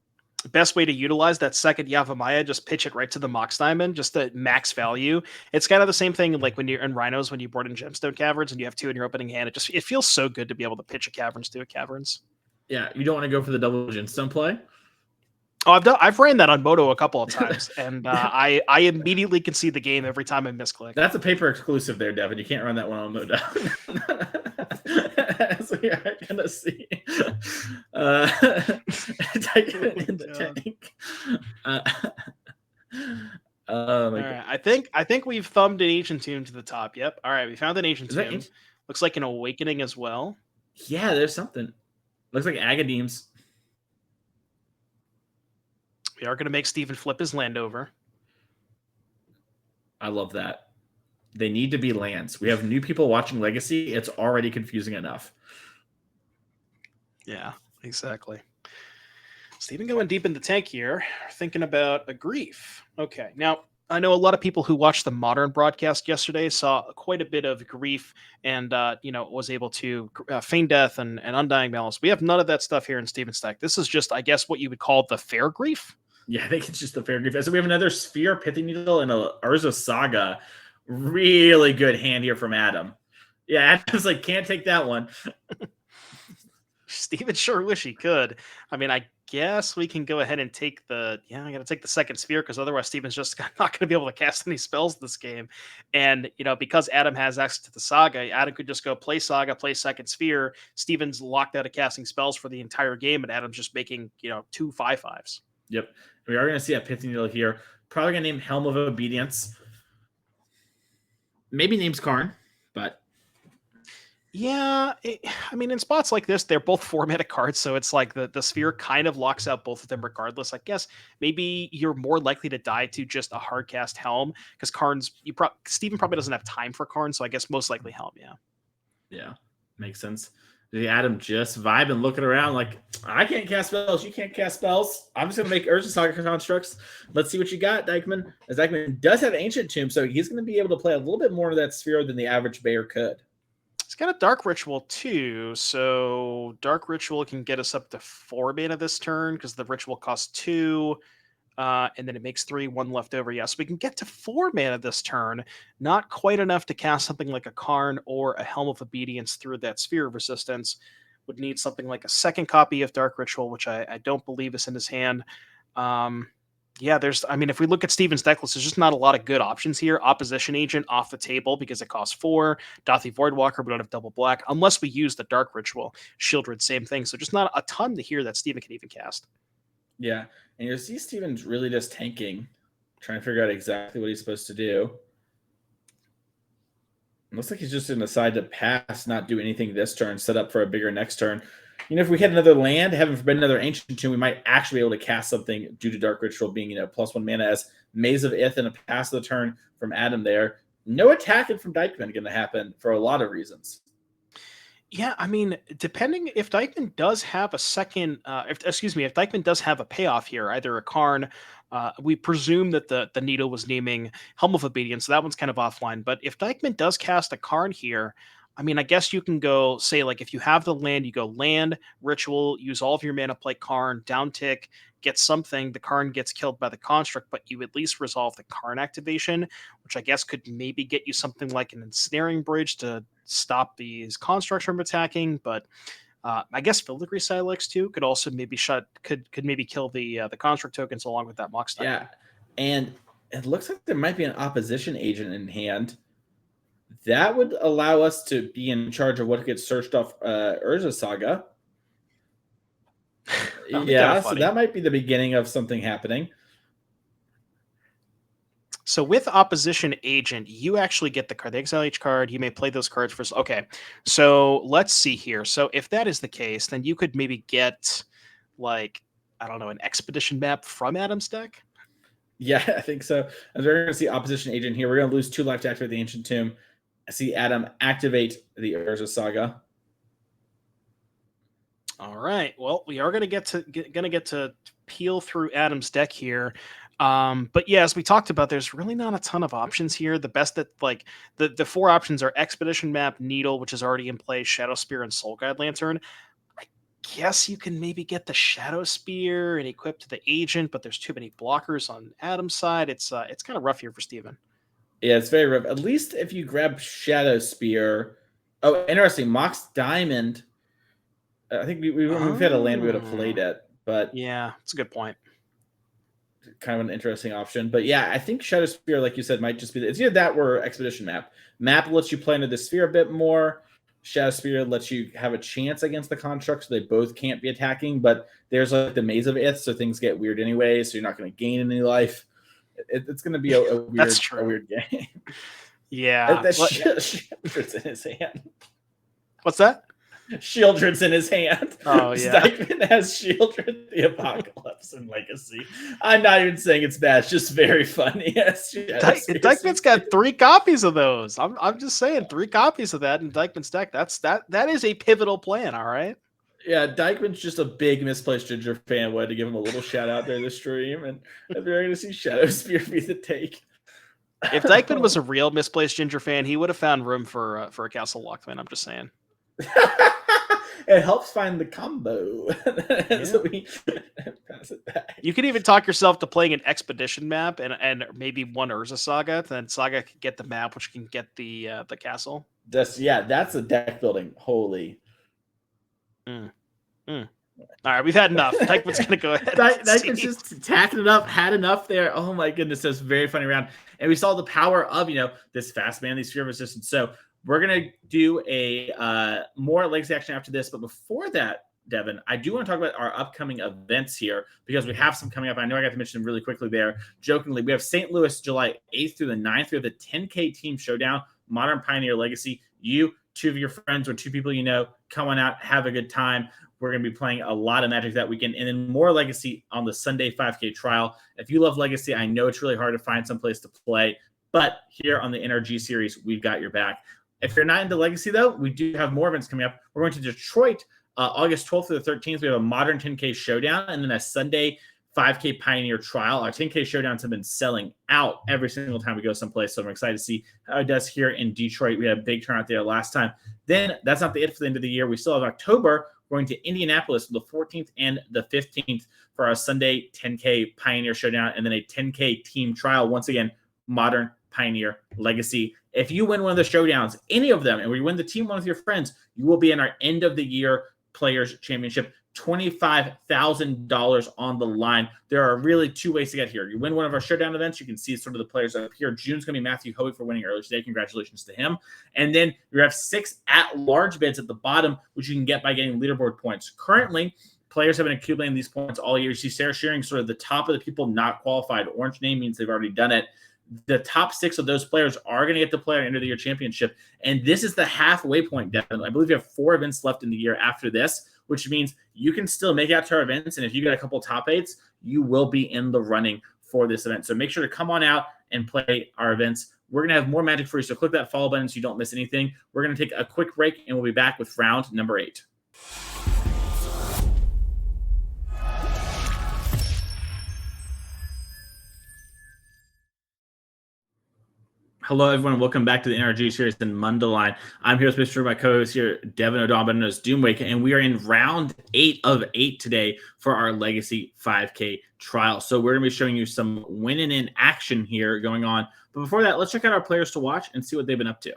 Speaker 7: Best way to utilize that second Yavimaya, just pitch it right to the Mox Diamond, just the max value. It's kind of the same thing like when you're in Rhinos, when you board in Gemstone Caverns and you have 2 in your opening hand. It feels so good to be able to pitch a Caverns to a Caverns.
Speaker 5: Yeah, you don't want to go for the double Gemstone play?
Speaker 7: Oh, I've ran that on Moto a couple of times, and I immediately can see the game every time I misclick.
Speaker 5: That's a paper exclusive there, Devin. You can't run that one on Moto. As we are gonna see, taking it in the tank.
Speaker 7: All right, I think we've thumbed an Ancient Tomb to the top. Yep. All right, we found an Ancient Tomb. Looks like an Awakening as well.
Speaker 5: Yeah, there's something. Looks like Agadeem's.
Speaker 7: We are going to make Steven flip his land over.
Speaker 5: I love that. They need to be lands. We have new people watching Legacy. It's already confusing enough.
Speaker 7: Yeah, exactly. Steven going deep in the tank here, thinking about a grief. Okay, now I know a lot of people who watched the Modern broadcast yesterday saw quite a bit of grief and, was able to feign death and Undying Malice. We have none of that stuff here in Steven's deck. This is just, I guess, what you would call the fair grief.
Speaker 5: Yeah, I think it's just the fair grief. So we have another Sphere, Pithing Needle, and a Urza Saga. Really good hand here from Adam. Yeah, Adam's like, can't take that one.
Speaker 7: Steven sure wish he could. I mean, I guess we can go ahead and take I got to take the second Sphere, because otherwise Steven's just not going to be able to cast any spells this game. And, because Adam has access to the Saga, Adam could just go play Saga, play second Sphere. Steven's locked out of casting spells for the entire game, and Adam's just making, 2 5/5s.
Speaker 5: Yep. We are going to see a Pithing Needle here. Probably going to name Helm of Obedience. Maybe names Karn, but
Speaker 7: Yeah, I mean, in spots like this, they're both 4-mana cards, so it's like the sphere kind of locks out both of them regardless. I guess maybe you're more likely to die to just a hard cast Helm, because Karn's Steven probably doesn't have time for Karn, so I guess most likely Helm, yeah.
Speaker 5: Yeah, makes sense. The Adam just vibing, looking around like, I can't cast spells, you can't cast spells. I'm just going to make Urza Saga constructs. Let's see what you got, Dykeman. As Dykeman does have Ancient Tomb, so he's going to be able to play a little bit more of that sphere than the average Bayer could.
Speaker 7: It's got a Dark Ritual too, so Dark Ritual can get us up to 4 mana this turn, because the Ritual costs 2, and then it makes 3, 1 left over. Yeah, so we can get to 4 mana this turn. Not quite enough to cast something like a Karn or a Helm of Obedience through that Sphere of Resistance. Would need something like a second copy of Dark Ritual, which I don't believe is in his hand. Yeah, if we look at Steven's deck list, there's just not a lot of good options here. Opposition Agent off the table because it costs 4. Dothy Voidwalker, we don't have double black, unless we use the Dark Ritual. Shieldred, same thing. So just not a ton to hear that Steven can even cast.
Speaker 5: Yeah, and you see Steven's really just tanking, trying to figure out exactly what he's supposed to do. It looks like he's just going to decide to pass, not do anything this turn, set up for a bigger next turn. If we had another land, heaven forbid another Ancient Tomb, we might actually be able to cast something due to Dark Ritual being, +1 mana as Maze of Ith and a pass of the turn from Adam there. No attacking from Dykeman going to happen for a lot of reasons.
Speaker 7: Yeah, I mean, depending if Dykeman does have a second, if Dykeman does have a payoff here, either a Karn, we presume that the Needle was naming Helm of Obedience, so that one's kind of offline. But if Dykeman does cast a Karn here, I mean, I guess you can go say, like, if you have the land, you go land, ritual, use all of your mana, play Karn, down tick, get something. The Karn gets killed by the construct, but you at least resolve the Karn activation, which I guess could maybe get you something like an ensnaring bridge to stop these constructs from attacking. But I guess Filigree Silex too could also maybe could maybe kill the construct tokens along with that Mox.
Speaker 5: Yeah, and it looks like there might be an opposition agent in hand. That would allow us to be in charge of what gets searched off Urza Saga. Yeah, so that might be the beginning of something happening.
Speaker 7: So with Opposition Agent, you actually get the card. They exile each card. You may play those cards first. Okay, so let's see here. So if that is the case, then you could maybe get, like, I don't know, an Expedition map from Adam's deck?
Speaker 5: Yeah, I think so. As we're going to see Opposition Agent here, we're going to lose 2 life to activate the Ancient Tomb. I see Adam activate the Urza Saga.
Speaker 7: All right. Well, we are going to get to peel through Adam's deck here. But yeah, as we talked about, there's really not a ton of options here. The best that, like, the 4 options are Expedition Map, Needle, which is already in play, Shadow Spear, and Soul Guide Lantern. I guess you can maybe get the Shadow Spear and equip to the Agent, but there's too many blockers on Adam's side. It's kind of rough here for Steven.
Speaker 5: Yeah, it's very rough. At least if you grab Shadow Spear. Oh, interesting. Mox Diamond. I think we've had a land we would have played it, but
Speaker 7: yeah, it's a good point.
Speaker 5: Kind of an interesting option. But yeah, I think Shadow Spear, like you said, might just be it's either that or Expedition Map. Map lets you play into the sphere a bit more. Shadow Spear lets you have a chance against the construct, so they both can't be attacking. But there's like the Maze of Ith, so things get weird anyway. So you're not going to gain any life. It's going to be a weird game.
Speaker 7: Yeah,
Speaker 5: Shieldred's in his hand.
Speaker 7: What's that?
Speaker 5: Shieldred's in his hand.
Speaker 7: Oh yeah,
Speaker 5: Dykeman has Shieldred the Apocalypse and Legacy. I'm not even saying it's bad; it's just very funny. Yes,
Speaker 7: Dykeman's got 3 copies of those. I'm just saying 3 copies of that in Dykeman's deck. That is a pivotal plan. All right.
Speaker 5: Yeah, Dykeman's just a big Misplaced Ginger fan. Wanted to give him a little shout out there this stream, and if you're going to see Shadow Spear be the take.
Speaker 7: If Dykeman was a real Misplaced Ginger fan, he would have found room for a Castle Lockman. I'm just saying.
Speaker 5: It helps find the combo.
Speaker 7: Yeah.
Speaker 5: So we pass it back.
Speaker 7: You could even talk yourself to playing an Expedition map and maybe one Urza Saga. Then Saga can get the map, which can get the castle.
Speaker 5: That's a deck building. Holy.
Speaker 7: All right, we've had enough. Dykeman's going to go ahead.
Speaker 5: Dykeman's just tacking it up, had enough there. Oh my goodness, that's a very funny round. And we saw the power of, this fast man, these sphere of resistance. So we're going to do a more legacy action after this. But before that, Devin, I do want to talk about our upcoming events here because we have some coming up. I know I got to mention them really quickly there. Jokingly, we have St. Louis, July 8th through the 9th. We have the 10K Team Showdown, Modern Pioneer Legacy. You, two of your friends or two people you know, come on out, have a good time. We're going to be playing a lot of Magic that weekend, and then more Legacy on the Sunday 5K trial. If you love Legacy, I know it's really hard to find some place to play, but here on the NRG series, we've got your back. If you're not into Legacy, though, we do have more events coming up. We're going to Detroit August 12th through the 13th. We have a Modern 10K Showdown and then a Sunday 5K Pioneer Trial. Our 10K Showdowns have been selling out every single time we go someplace, so I'm excited to see how it does here in Detroit. We had a big turnout there last time. Then that's not it for the end of the year. We still have October. We're going to Indianapolis the 14th and the 15th for our Sunday 10K Pioneer Showdown and then a 10K Team Trial. Once again, Modern Pioneer Legacy. If you win one of the showdowns, any of them, and we win the team one with your friends, you will be in our end of the year Players Championship. $25,000 on the line. There are really two ways to get here. You win one of our showdown events, you can see sort of the players up here. June's going to be Matthew Hoey for winning earlier today. Congratulations to him. And then you have 6 at-large bids at the bottom, which you can get by getting leaderboard points. Currently, players have been accumulating these points all year. You see Sarah sharing sort of the top of the people not qualified. Orange name means they've already done it. The top 6 of those players are going to get to play our end of the year championship. And this is the halfway point, Devin. I believe you have 4 events left in the year after this, which means you can still make it out to our events. And if you get a couple top 8s, you will be in the running for this event. So make sure to come on out and play our events. We're going to have more Magic for you. So click that follow button so you don't miss anything. We're going to take a quick break and we'll be back with round number 8. Hello, everyone. Welcome back to the NRG series in Mundaline. I'm here with Mr. My co-host here, Devin O'Donnell, known as Doomwake, and we are in round 8 of 8 today for our Legacy 5K trial. So we're going to be showing you some winning in action here going on. But before that, let's check out our players to watch and see what they've been up to.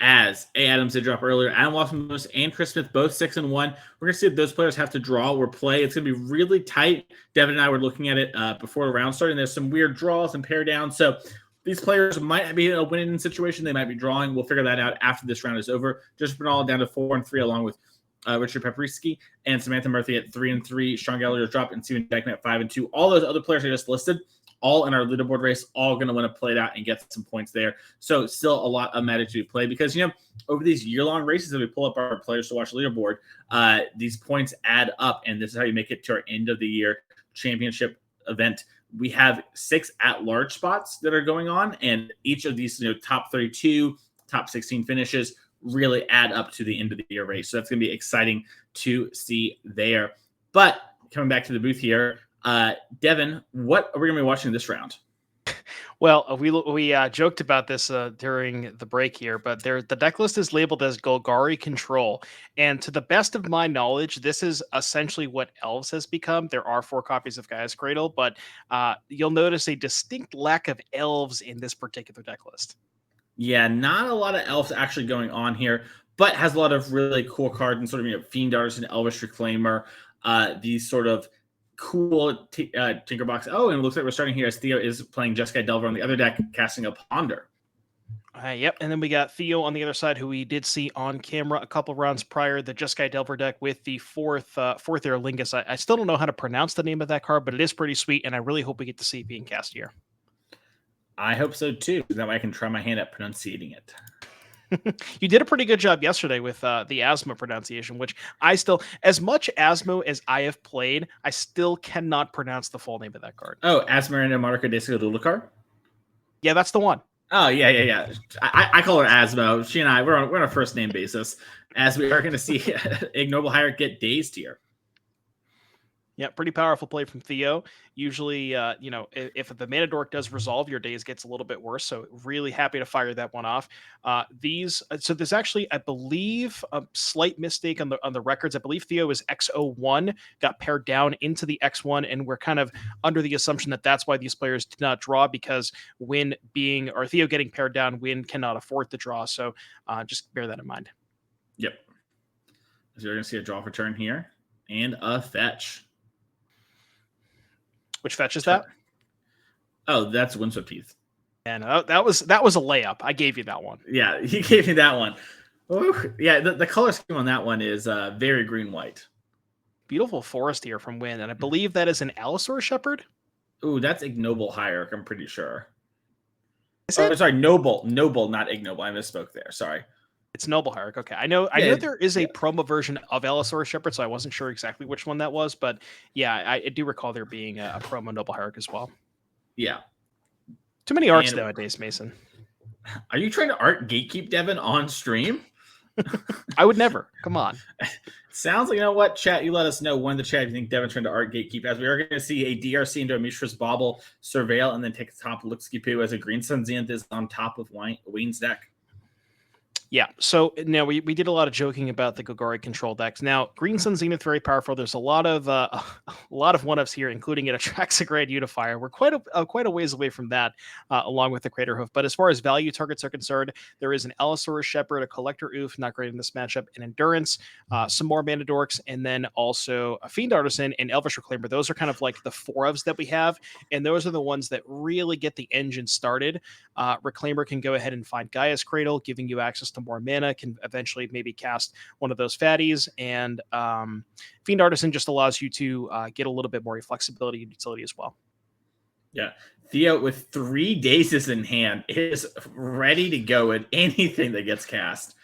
Speaker 5: As A. Adams did drop earlier, Adam Wasburn-Moses and Chris Smith, both 6-1. We're going to see if those players have to draw or play. It's going to be really tight. Devin and I were looking at it before the round started, and there's some weird draws and pair downs. So these players might be in a winning situation. They might be drawing. We'll figure that out after this round is over. Just been all down to 4-3, along with Richard Peprisky and Samantha Murphy at 3-3. Sean Gallagher dropped, and Steven Deckman at 5-2. All those other players I just listed, all in our leaderboard race, all going to want to play it out and get some points there. So still a lot of Magic to be played because, you know, over these year-long races that we pull up our players to watch leaderboard, these points add up, and this is how you make it to our end-of-the-year championship event. We have 6 at-large spots that are going on, and each of these, you know, top 32, top 16 finishes really add up to the end-of-the-year race. So that's going to be exciting to see there. But coming back to the booth here, Devin, what are we going to be watching this round?
Speaker 7: Well, we joked about this during the break here, but the deck list is labeled as Golgari Control. And to the best of my knowledge, this is essentially what Elves has become. There are 4 copies of Gaia's Cradle, but you'll notice a distinct lack of Elves in this particular deck list.
Speaker 5: Yeah, not a lot of Elves actually going on here, but has a lot of really cool cards and sort of, you know, Fiend Artist and Elvish Reclaimer, these sort of cool Tinkerbox. Oh, and it looks like we're starting here as Theo is playing Jeskai Delver on the other deck, casting a Ponder.
Speaker 7: Yep, and then we got Theo on the other side, who we did see on camera a couple rounds prior, the Jeskai Delver deck with the fourth Aerlingus. I still don't know how to pronounce the name of that card, but it is pretty sweet, and I really hope we get to see it being cast here.
Speaker 5: I hope so too. That way I can try my hand at pronunciating it.
Speaker 7: You did a pretty good job yesterday with the Asmo pronunciation, which I still, as much Asmo as I have played, I still cannot pronounce the full name of that card.
Speaker 5: Oh, Asmarina Marca de Lulicar?
Speaker 7: Yeah, that's the one.
Speaker 5: Oh, yeah. I call her Asmo. She and I, we're on a first name basis, as we are going to see Ignoble Hierarch get dazed here.
Speaker 7: Yeah, pretty powerful play from Theo. Usually, you know, if the Mana Dork does resolve, your days gets a little bit worse. So really happy to fire that one off. So there's actually, I believe, a slight mistake on the records. I believe Theo is X01, got paired down into the X1, and we're kind of under the assumption that that's why these players did not draw, because Theo getting paired down, Wynne cannot afford to draw. So just bear that in mind.
Speaker 5: Yep. So you're going to see a draw for turn here and a fetch.
Speaker 7: Which fetch is that?
Speaker 5: Oh, that's Windswept Heath.
Speaker 7: And that was a layup. I gave you that one.
Speaker 5: Yeah, he gave me that one. Ooh, yeah, the color scheme on that one is very green-white.
Speaker 7: Beautiful forest here from Wynne, and I believe that is an Allosaur Shepherd.
Speaker 5: Ooh, that's ignoble hierarch, I'm pretty sure.
Speaker 7: Is it?
Speaker 5: Sorry, noble, not ignoble. I misspoke there. Sorry.
Speaker 7: It's Noble Hierarch. Okay, I know there is a promo version of Allosaur Shepherd, so I wasn't sure exactly which one that was, but yeah, I do recall there being a promo Noble Hierarch as well.
Speaker 5: Yeah.
Speaker 7: Too many arcs nowadays, Mason.
Speaker 5: Are you trying to art gatekeep Devin on stream?
Speaker 7: I would never. Come on.
Speaker 5: Sounds like, you know what, chat, you let us know when the chat you think Devin's trying to art gatekeep, as we are going to see a DRC into a Mishra's Bauble, Surveil, and then take the top Luxky-Poo as a Green Sun Zenith is on top of Wayne's deck.
Speaker 7: Yeah, so now we did a lot of joking about the Gogari control decks. Now, Green Sun Zenith, very powerful. There's a lot of one-ups here, including an Atraxigrade Unifier. We're quite a ways away from that, along with the Crater Hoof. But as far as value targets are concerned, there is an Allosaurus Shepherd, a Collector Oof, not great in this matchup, an Endurance, some more Mana Dorks, and then also a Fiend Artisan and Elvish Reclaimer. Those are kind of like the 4-ofs that we have, and those are the ones that really get the engine started. Reclaimer can go ahead and find Gaia's Cradle, giving you access to more mana, can eventually maybe cast one of those fatties, and Fiend Artisan just allows you to get a little bit more flexibility and utility as well.
Speaker 5: Yeah, Theo with 3 Dazes in hand is ready to go at anything that gets cast.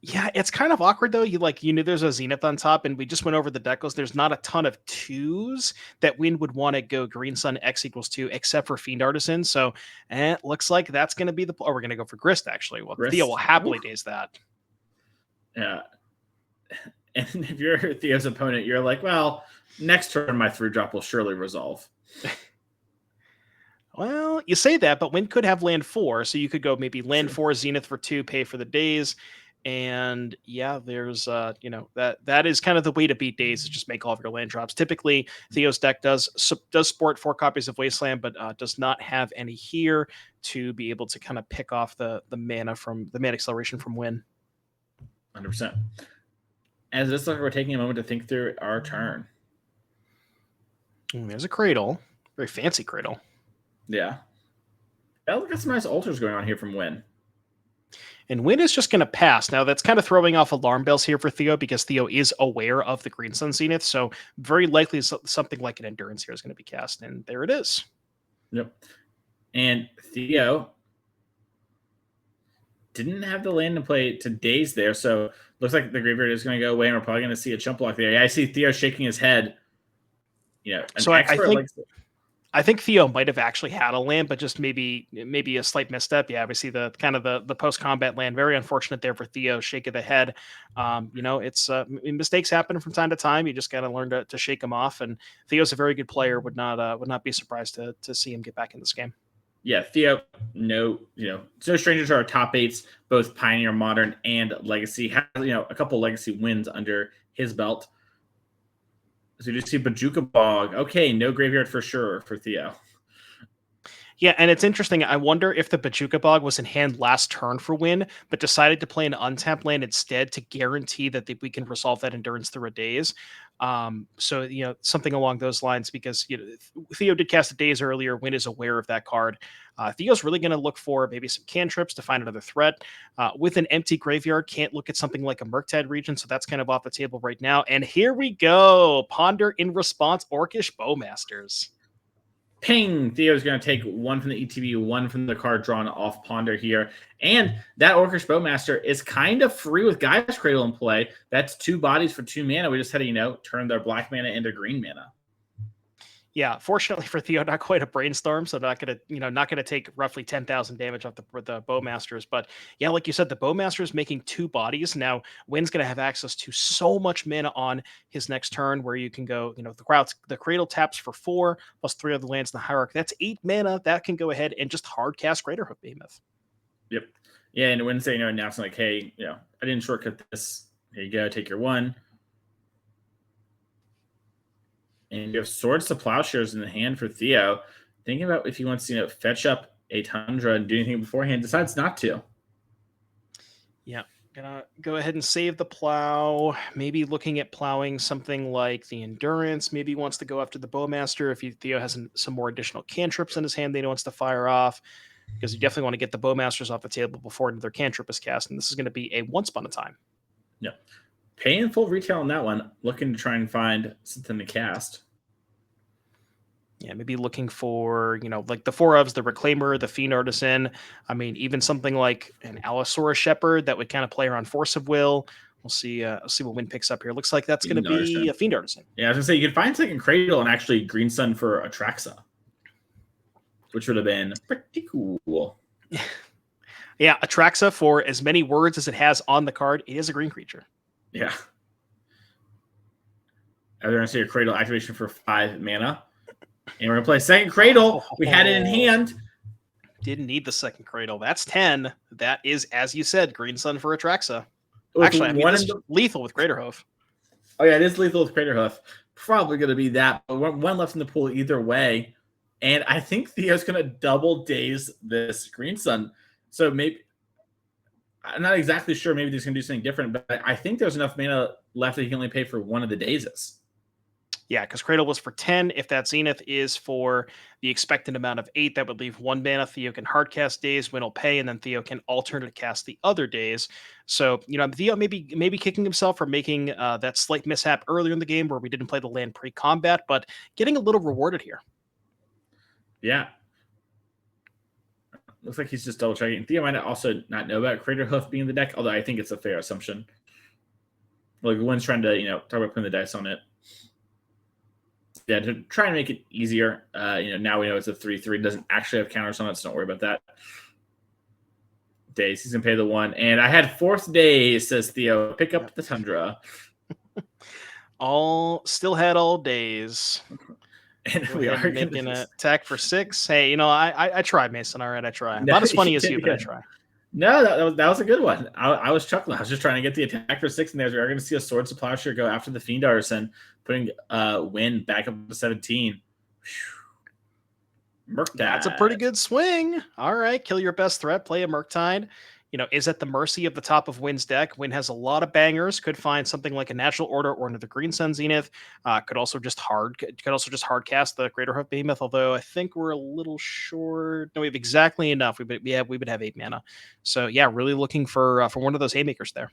Speaker 7: Yeah, it's kind of awkward though. There's a Zenith on top, and we just went over the deck list. There's not a ton of 2s that Wynne would want to go Green Sun X equals 2, except for Fiend Artisan. So, it looks like that's going to be we're going to go for Grist, actually. Well,
Speaker 5: Grist.
Speaker 7: Theo will happily daze that.
Speaker 5: Yeah. And if you're Theo's opponent, you're like, well, next turn my 3-drop will surely resolve.
Speaker 7: Well, you say that, but Wynne could have land 4, so you could go maybe land 4, Zenith for 2, pay for the daze. And yeah, there's that is kind of the way to beat days, is just make all of your land drops. Typically, Theo's deck does sport 4 copies of Wasteland, but does not have any here to be able to kind of pick off the mana acceleration from Wynne.
Speaker 5: 100%. As this looks like we're taking a moment to think through our turn.
Speaker 7: There's a Cradle, very fancy Cradle.
Speaker 5: Yeah. Look at some nice altars going on here from Wynne.
Speaker 7: And Wynne is just going to pass. Now, that's kind of throwing off alarm bells here for Theo, because Theo is aware of the Green Sun Zenith. So very likely something like an Endurance here is going to be cast. And there it is.
Speaker 5: Yep. And Theo didn't have the land to play to daze there. So looks like the graveyard is going to go away, and we're probably going to see a chump block there. Yeah, I see Theo shaking his head.
Speaker 7: So I think Theo might have actually had a land, but just maybe a slight misstep. Yeah, we see the kind of the post-combat land. Very unfortunate there for Theo, shake of the head. It's mistakes happen from time to time. You just got to learn to shake them off. And Theo's a very good player. Would not be surprised to see him get back in this game.
Speaker 5: Yeah, Theo, no stranger to our top 8s, both Pioneer, Modern, and Legacy. Has a couple Legacy wins under his belt. So you just see Bajuka Bog. Okay, no graveyard for sure for Theo.
Speaker 7: Yeah, and it's interesting. I wonder if the Bajuka Bog was in hand last turn for Wynne, but decided to play an untapped land instead to guarantee that we can resolve that Endurance through a daze. So something along those lines, because Theo did cast a daze earlier. Wynne is aware of that card. Theo's really going to look for maybe some cantrips to find another threat. With an empty graveyard, can't look at something like a Murktide region, so that's kind of off the table right now. And here we go. Ponder in response, Orcish Bowmasters.
Speaker 5: Ping! Theo's going to take 1 from the ETB, 1 from the card drawn off Ponder here. And that Orcish Bowmaster is kind of free with Gaia's Cradle in play. That's 2 bodies for 2 mana. We just had to, turn their black mana into green mana.
Speaker 7: Yeah, fortunately for Theo, not quite a brainstorm, so not gonna take roughly 10,000 damage off the Bowmasters. But yeah, like you said, the Bowmaster is making 2 bodies. Now, Wynne's gonna have access to so much mana on his next turn, where you can go, the Cradle taps for 4 plus 3 other lands in the Hierarch. That's 8 mana that can go ahead and just hard cast Greater Hook Behemoth.
Speaker 5: Yep. Yeah, and Wednesday, announcing like, hey, I didn't shortcut this. Here you go, take your 1. And you have Swords to Plowshares in the hand for Theo. Thinking about if he wants to, fetch up a Tundra and do anything beforehand, decides not to.
Speaker 7: Yeah, gonna go ahead and save the plow. Maybe looking at plowing something like the Endurance. Maybe wants to go after the Bowmaster if Theo has some more additional cantrips in his hand that he wants to fire off. because you definitely want to get the Bowmasters off the table before another cantrip is cast, and this is going to be a Once Upon a Time.
Speaker 5: Yeah. Paying full retail on that one, looking to try and find something to cast.
Speaker 7: Yeah, maybe looking for, like the 4 ofs, the Reclaimer, the Fiend Artisan. I mean, even something like an Allosaurus Shepherd that would kind of play around Force of Will. We'll see what Wynne picks up here. Looks like that's going to be a Fiend Artisan.
Speaker 5: Yeah, I was going to say, you could find Second Cradle and actually Green Sun for Atraxa, which would have been pretty cool.
Speaker 7: Yeah, Atraxa, for as many words as it has on the card, it is a green creature.
Speaker 5: Yeah. We're going to see a Cradle activation for 5 mana. And we're going to play Second Cradle. We had it in hand.
Speaker 7: Didn't need the Second Cradle. That's 10. That is, as you said, Green Sun for Atraxa. Actually, I mean, this is lethal with Craterhoof.
Speaker 5: Oh, yeah, it is lethal with Craterhoof. Probably going to be that. But one left in the pool either way. And I think Theo's going to double daze this Green Sun. So maybe, I'm not exactly sure. Maybe he's going to do something different. But I think there's enough mana left that he can only pay for one of the dazes.
Speaker 7: Yeah, because Cradle was for 10. If that Zenith is for the expected amount of 8, that would leave 1 mana. Theo can hardcast days, Wynne will pay, and then Theo can alternate cast the other days. So, Theo maybe kicking himself for making that slight mishap earlier in the game where we didn't play the land pre-combat, but getting a little rewarded here.
Speaker 5: Yeah. Looks like he's just double checking. Theo might also not know about Craterhoof being in the deck, although I think it's a fair assumption. Like, Wynne's trying to, talk about putting the dice on it. Yeah, to try and make it easier. Now we know it's a 3/3. It doesn't actually have counters on it, so don't worry about that. Days, he's gonna pay the 1. And I had 4th days, says Theo. Pick up the Tundra.
Speaker 7: Still had all days.
Speaker 5: And we are
Speaker 7: making an attack for 6. Hey, I tried, Mason. All right, I try. Not as funny as you, but I try.
Speaker 5: No, that was a good one. I was chuckling. I was just trying to get the attack for 6 in there. We are going to see a Swords to Plowshare go after the Fiend Artisan, putting Wynne back up to 17. Murktide.
Speaker 7: That's a pretty good swing. All right, kill your best threat, play a Murktide. Is at the mercy of the top of Wynne's deck. Wynne has a lot of bangers. Could find something like a Natural Order or another Green Sun Zenith. Could also just hard cast the Craterhoof Behemoth. Although I think we're a little short. No, we have exactly enough. We would have 8 mana. So yeah, really looking for one of those haymakers there.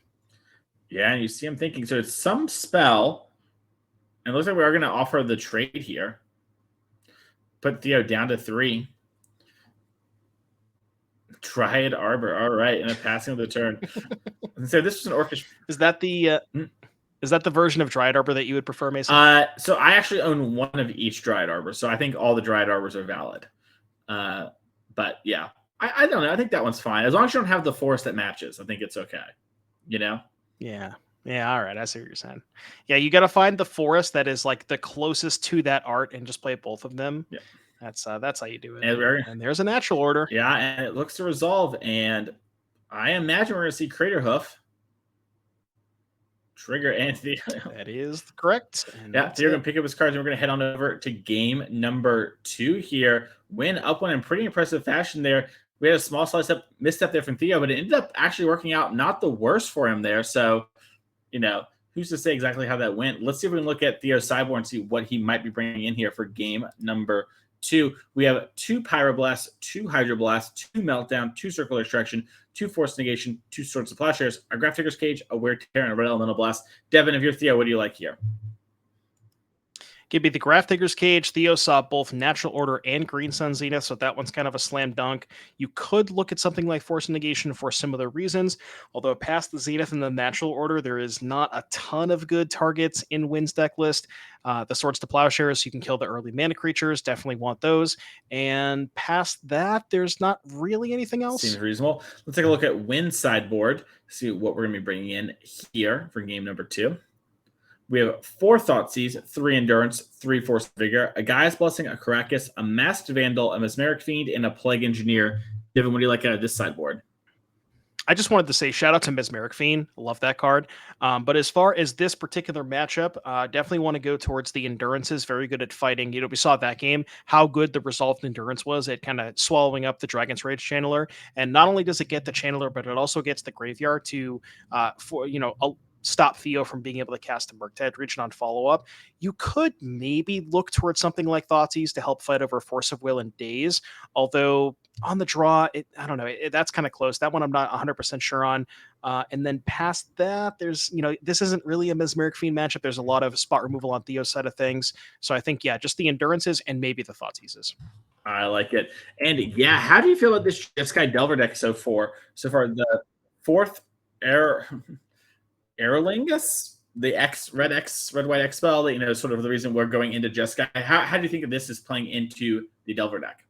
Speaker 5: Yeah, and you see, I'm thinking. So it's some spell, and it looks like we are going to offer the trade here. Put Theo down to 3. Dryad Arbor, all right, and a passing of the turn. So this was an orchestra.
Speaker 7: Is that the version of Dryad Arbor that you would prefer, Mason?
Speaker 5: So I actually own one of each Dryad Arbor, so I think all the Dryad Arbors are valid. But yeah, I don't know. I think that one's fine as long as you don't have the forest that matches. I think it's okay. Yeah.
Speaker 7: Yeah. All right, I see what you're saying. Yeah, you got to find the forest that is like the closest to that art and just play both of them. Yeah. That's how you do it. And there's a Natural Order.
Speaker 5: Yeah, and it looks to resolve. And I imagine we're going to see Craterhoof trigger Anthony.
Speaker 7: That is correct.
Speaker 5: Yeah, so you're going to pick up his cards, and we're going to head on over to game number 2 here. Wynne up one in pretty impressive fashion there. We had a small slice up misstep there from Theo, but it ended up actually working out not the worst for him there. So, who's to say exactly how that went? Let's see if we can look at Theo's sideboard and see what he might be bringing in here for game number 2. We have 2 Pyroblasts, 2 Hydroblasts, 2 Meltdown, 2 Circular Extraction, 2 Force Negation, 2 Swords of Plowshares, a Graph Digger's Cage, a Weird Tear, and a Red Elemental Blast. Devin, if you're Theo, what do you like here?
Speaker 7: Give me the Graph Digger's Cage. Theo saw both Natural Order and Green Sun Zenith, so that one's kind of a slam dunk. You could look at something like Force Negation for similar reasons, although past the Zenith and the Natural Order, there is not a ton of good targets in Wynne's deck list. The Swords to Plowshares, you can kill the early mana creatures, definitely want those. And past that, there's not really anything else.
Speaker 5: Seems reasonable. Let's take a look at Wynne's sideboard, see what we're going to be bringing in here for game number 2. We have 4 Thoughtseize, 3 Endurance, 3 Force Vigor, a Gaia's Blessing, a Caracas, a Masked Vandal, a Mesmeric Fiend, and a Plague Engineer. Devin, what do you like out of this sideboard?
Speaker 7: I just wanted to say shout out to Mesmeric Fiend. I love that card. But as far as this particular matchup, definitely want to go towards the Endurances. Very good at fighting. We saw that game, how good the Resolved Endurance was at kind of swallowing up the Dragon's Rage Channeler. And not only does it get the Channeler, but it also gets the Graveyard to, stop Theo from being able to cast a Murktide Region on follow-up, you could maybe look towards something like Thoughtseize to help fight over Force of Will and Daze. Although on the draw, I don't know, that's kind of close. That one I'm not 100% sure on. And then past that, there's, this isn't really a Mesmeric Fiend matchup. There's a lot of spot removal on Theo's side of things. So I think, just the Endurances and maybe the Thoughtseizes.
Speaker 5: I like it. And yeah, how do you feel about this Jeskai Delver deck so far? So far, the fourth Aerolingus, the red white X spell, sort of the reason we're going into Jeskai. How do you think of this is playing into the Delver deck?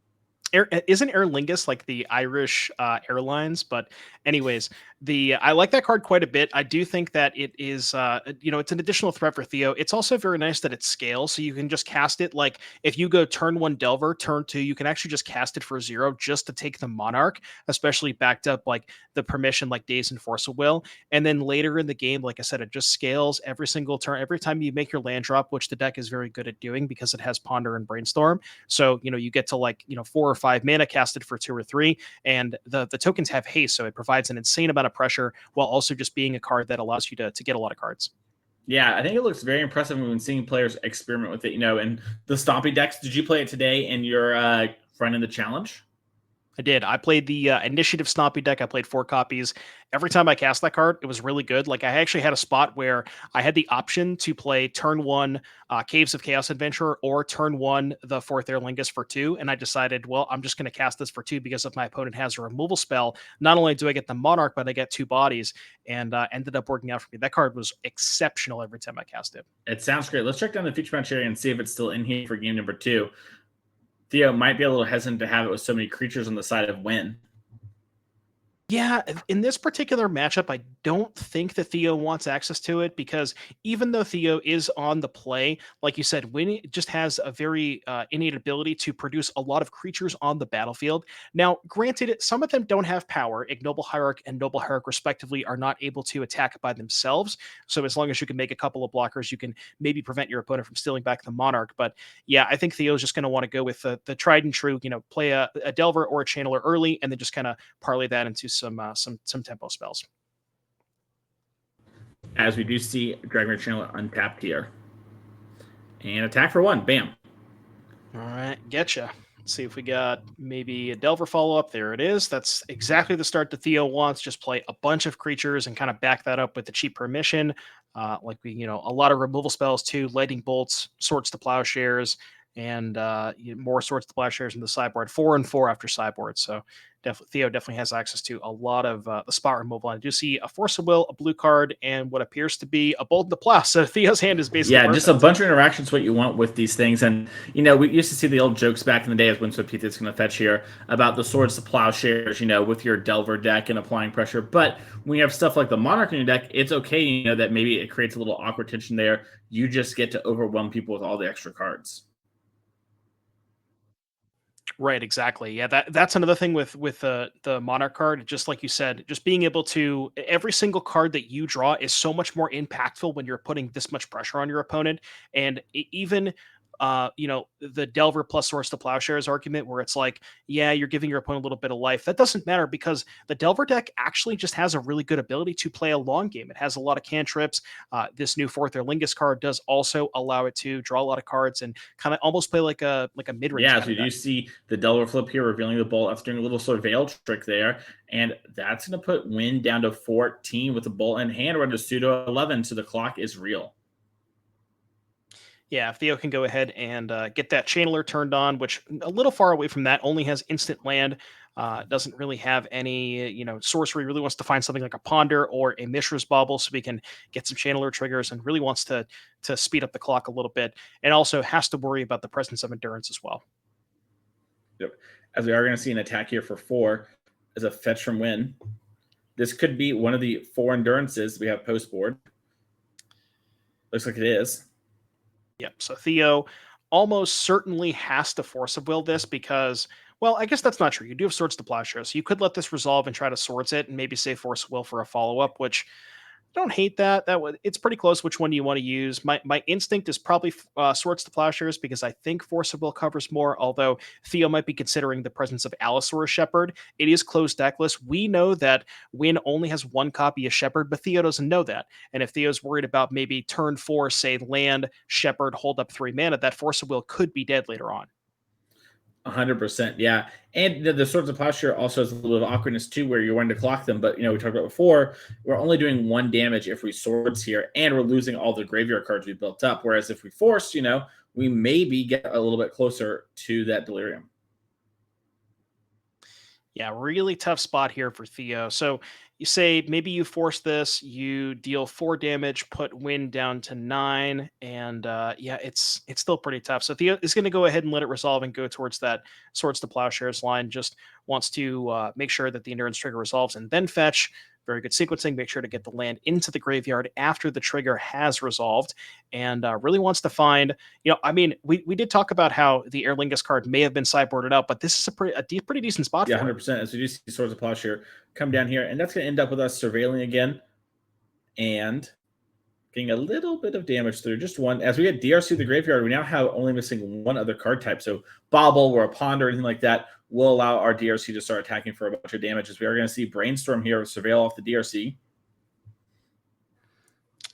Speaker 7: Isn't Aer Lingus like the Irish Airlines? But anyways, I like that card quite a bit. I do think that it is, it's an additional threat for Theo. It's also very nice that it scales, so you can just cast it. Like if you go turn 1 Delver, turn 2, you can actually just cast it for 0 just to take the Monarch, especially backed up like the permission, like Daze and Force of Will. And then later in the game, like I said, it just scales every single turn. Every time you make your land drop, which the deck is very good at doing because it has Ponder and Brainstorm. So, you get to 4 or 5 mana casted for 2 or 3, and the tokens have haste, so it provides an insane amount of pressure while also just being a card that allows you to get a lot of cards.
Speaker 5: Yeah, I think it looks very impressive when seeing players experiment with it, and the Stompy decks. Did you play it today in your run in the challenge?
Speaker 7: I did. I played the Initiative Stompy deck. I played 4 copies. Every time I cast that card, it was really good. Like I actually had a spot where I had the option to play turn 1 Caves of Chaos Adventurer or turn 1 the 4th Aer Lingus for 2. And I decided, well, I'm just going to cast this for 2 because if my opponent has a removal spell, not only do I get the Monarch, but I get 2 bodies, and ended up working out for me. That card was exceptional every time I cast it.
Speaker 5: It sounds great. Let's check down the feature match area and see if it's still in here for game number 2. Theo might be a little hesitant to have it with so many creatures on the side of Wynne.
Speaker 7: Yeah, in this particular matchup, I don't think that Theo wants access to it because even though Theo is on the play, like you said, Wynne just has a very innate ability to produce a lot of creatures on the battlefield. Now, granted, some of them don't have power. Ignoble Hierarch and Noble Hierarch, respectively, are not able to attack by themselves. So as long as you can make a couple of blockers, you can maybe prevent your opponent from stealing back the Monarch. But yeah, I think Theo's just going to want to go with the tried and true, play a Delver or a Channeler early and then just kind of parlay that into some tempo spells.
Speaker 5: As we do see Dragon's Channeler untapped here. And attack for 1. Bam.
Speaker 7: All right, getcha. Let's see if we got maybe a Delver follow-up. There it is. That's exactly the start that Theo wants. Just play a bunch of creatures and kind of back that up with the cheap permission. A lot of removal spells too. Lightning Bolts, Swords to Plowshares, and more Swords to Plowshares in the sideboard. 4 and 4 after sideboard. So Theo definitely has access to a lot of the spot removal. I do see a Force of Will, a blue card, and what appears to be a Bolt in the Plow. So Theo's hand is basically perfect.
Speaker 5: Just a bunch of interactions, what you want with these things. And, we used to see the old jokes back in the day as Winslow Pete is going to fetch here about the Swords to Plowshares, with your Delver deck and applying pressure. But when you have stuff like the Monarch in your deck, it's okay, that maybe it creates a little awkward tension there. You just get to overwhelm people with all the extra cards.
Speaker 7: Right, exactly. Yeah, that's another thing with the Monarch card. Just like you said, just being able to every single card that you draw is so much more impactful when you're putting this much pressure on your opponent. And even the Delver plus Swords to Plowshares argument where it's like, yeah, you're giving your opponent a little bit of life. That doesn't matter because the Delver deck actually just has a really good ability to play a long game. It has a lot of cantrips. This new 4th Aer Lingus card does also allow it to draw a lot of cards and kind of almost play like a mid-range.
Speaker 5: Yeah, so you do see the Delver flip here, revealing the Bolt after doing a little sort of veil trick there. And that's going to put Wynne down to 14 with the Bolt in hand. We're to pseudo 11, so the clock is real.
Speaker 7: Yeah, if Theo can go ahead and get that Channeler turned on, which a little far away from that, only has instant land, doesn't really have any, sorcery, really wants to find something like a Ponder or a Mishra's Bauble so we can get some Channeler triggers and really wants to speed up the clock a little bit and also has to worry about the presence of Endurance as well.
Speaker 5: Yep. As we are going to see an attack here for 4 as a fetch from Wynne. This could be one of the 4 Endurances we have post board. Looks like it is.
Speaker 7: Yep. So Theo almost certainly has to Force of Will this because, well, I guess that's not true. You do have Swords to Plowshares, so you could let this resolve and try to Swords it and maybe save Force of Will for a follow-up, which don't hate that. It's pretty close. Which one do you want to use? My instinct is probably Swords to Plowshares because I think Force of Will covers more. Although Theo might be considering the presence of Allosaurus Shepherd. It is closed deckless. We know that Wynne only has one copy of Shepherd, but Theo doesn't know that. And if Theo's worried about maybe turn 4, say land Shepherd, hold up 3 mana, that Force of Will could be dead later on.
Speaker 5: 100%, yeah. And the Swords of Plowshare also has a little bit of awkwardness too, where you're wanting to clock them. But we talked about before, we're only doing 1 damage if we swords here, and we're losing all the graveyard cards we built up. Whereas if we force, we maybe get a little bit closer to that delirium.
Speaker 7: Yeah, really tough spot here for Theo. So you say maybe you force this, you deal 4 damage, put Wynne down to 9, and it's still pretty tough. So Theo is going to go ahead and let it resolve and go towards that Swords to Plowshares line. Just wants to make sure that the Endurance trigger resolves and then fetch. Very good sequencing. Make sure to get the land into the graveyard after the trigger has resolved, and really wants to find. We did talk about how the Aer Lingus card may have been sideboarded out, but this is a pretty decent spot.
Speaker 5: Yeah,
Speaker 7: for
Speaker 5: 100%. As we do see Swords of Plowshare come down here, and that's going to end up with us surveilling again and getting a little bit of damage through just one. As we get DRC the graveyard, we now have only missing 1 other card type. So Bobble or a Pond or anything like that will allow our DRC to start attacking for a bunch of damage, as we are going to see Brainstorm here surveil off the DRC.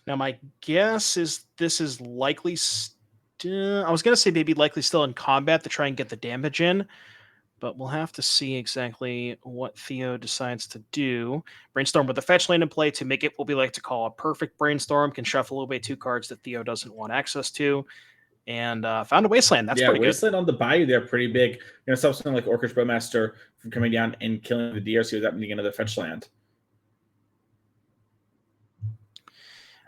Speaker 7: Now, my guess is this is likely I was going to say maybe likely still in combat to try and get the damage in, but we'll have to see exactly what Theo decides to do. Brainstorm with the fetch lane in play to make it what we like to call a perfect Brainstorm. Can shuffle away 2 cards that Theo doesn't want access to. And found a Wasteland. That's pretty good.
Speaker 5: Wasteland on the Bayou there, pretty big. Stop something like Orcish Bowmaster from coming down and killing the DRC without needing another fetch land.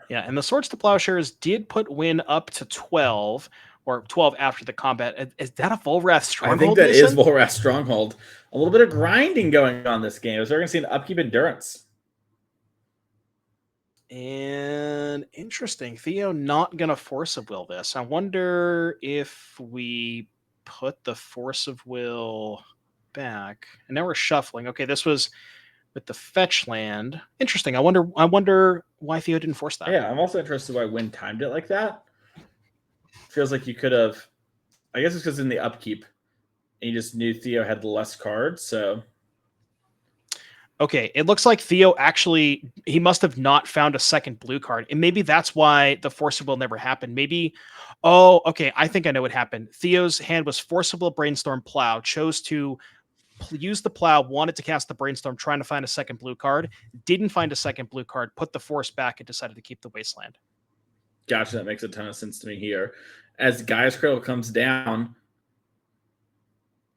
Speaker 7: Yeah, and the Swords to Plowshares did put Wynne up to 12, or 12 after the combat. Is that a Volrath Stronghold?
Speaker 5: I think that is Volrath Stronghold. A little bit of grinding going on this game. So we're going to see an upkeep endurance.
Speaker 7: And interesting. Theo not going to Force of Will this. I wonder if we put the Force of Will back. And now we're shuffling. Okay, this was with the fetch land. Interesting. I wonder why Theo didn't force that.
Speaker 5: Yeah, I'm also interested why Wynne timed it like that. Feels like you could have. I guess it's because in the upkeep, and you just knew Theo had less cards, so.
Speaker 7: Okay, it looks like Theo he must have not found a second blue card. And maybe that's why the Force of Will never happened. Maybe, okay, I think I know what happened. Theo's hand was Force of Will, Brainstorm, Plow, chose to use the Plow, wanted to cast the Brainstorm, trying to find a second blue card, didn't find a second blue card, put the Force back, and decided to keep the Wasteland.
Speaker 5: Gotcha, that makes a ton of sense to me here. As Gaia's Cradle comes down,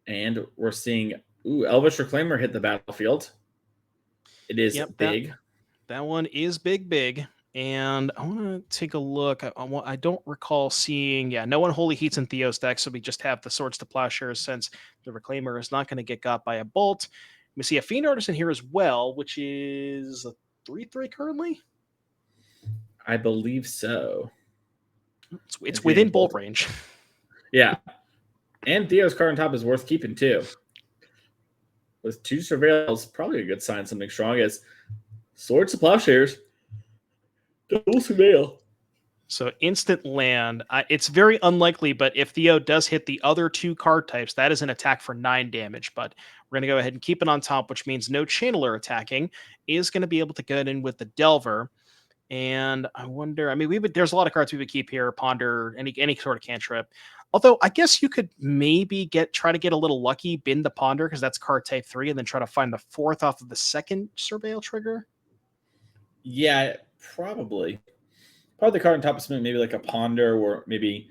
Speaker 5: and we're seeing, Elvish Reclaimer hit the battlefield. It is big.
Speaker 7: That one is big. And I want to take a look. I don't recall seeing, no Unholy Heats in Theo's deck, so we just have the Swords to Plowshares since the Reclaimer is not going to get got by a bolt. We see a Fiend Artisan here as well, which is a 3/3 currently?
Speaker 5: I believe so.
Speaker 7: It's within bolt range.
Speaker 5: Yeah. And Theo's card on top is worth keeping too. With 2 Surveils, probably a good sign something strong is Swords to Plowshares. Double Surveil.
Speaker 7: So instant land. It's very unlikely, but if Theo does hit the other 2 card types, that is an attack for 9 damage. But we're going to go ahead and keep it on top, which means no Channeler attacking. Is going to be able to get in with the Delver. And I wonder, there's a lot of cards we would keep here, Ponder, any sort of cantrip. Although I guess you could maybe try to get a little lucky, bin the Ponder, because that's card type 3, and then try to find the 4th off of the second Surveil trigger.
Speaker 5: Yeah, probably. Probably the card on top of something maybe like a Ponder, or maybe,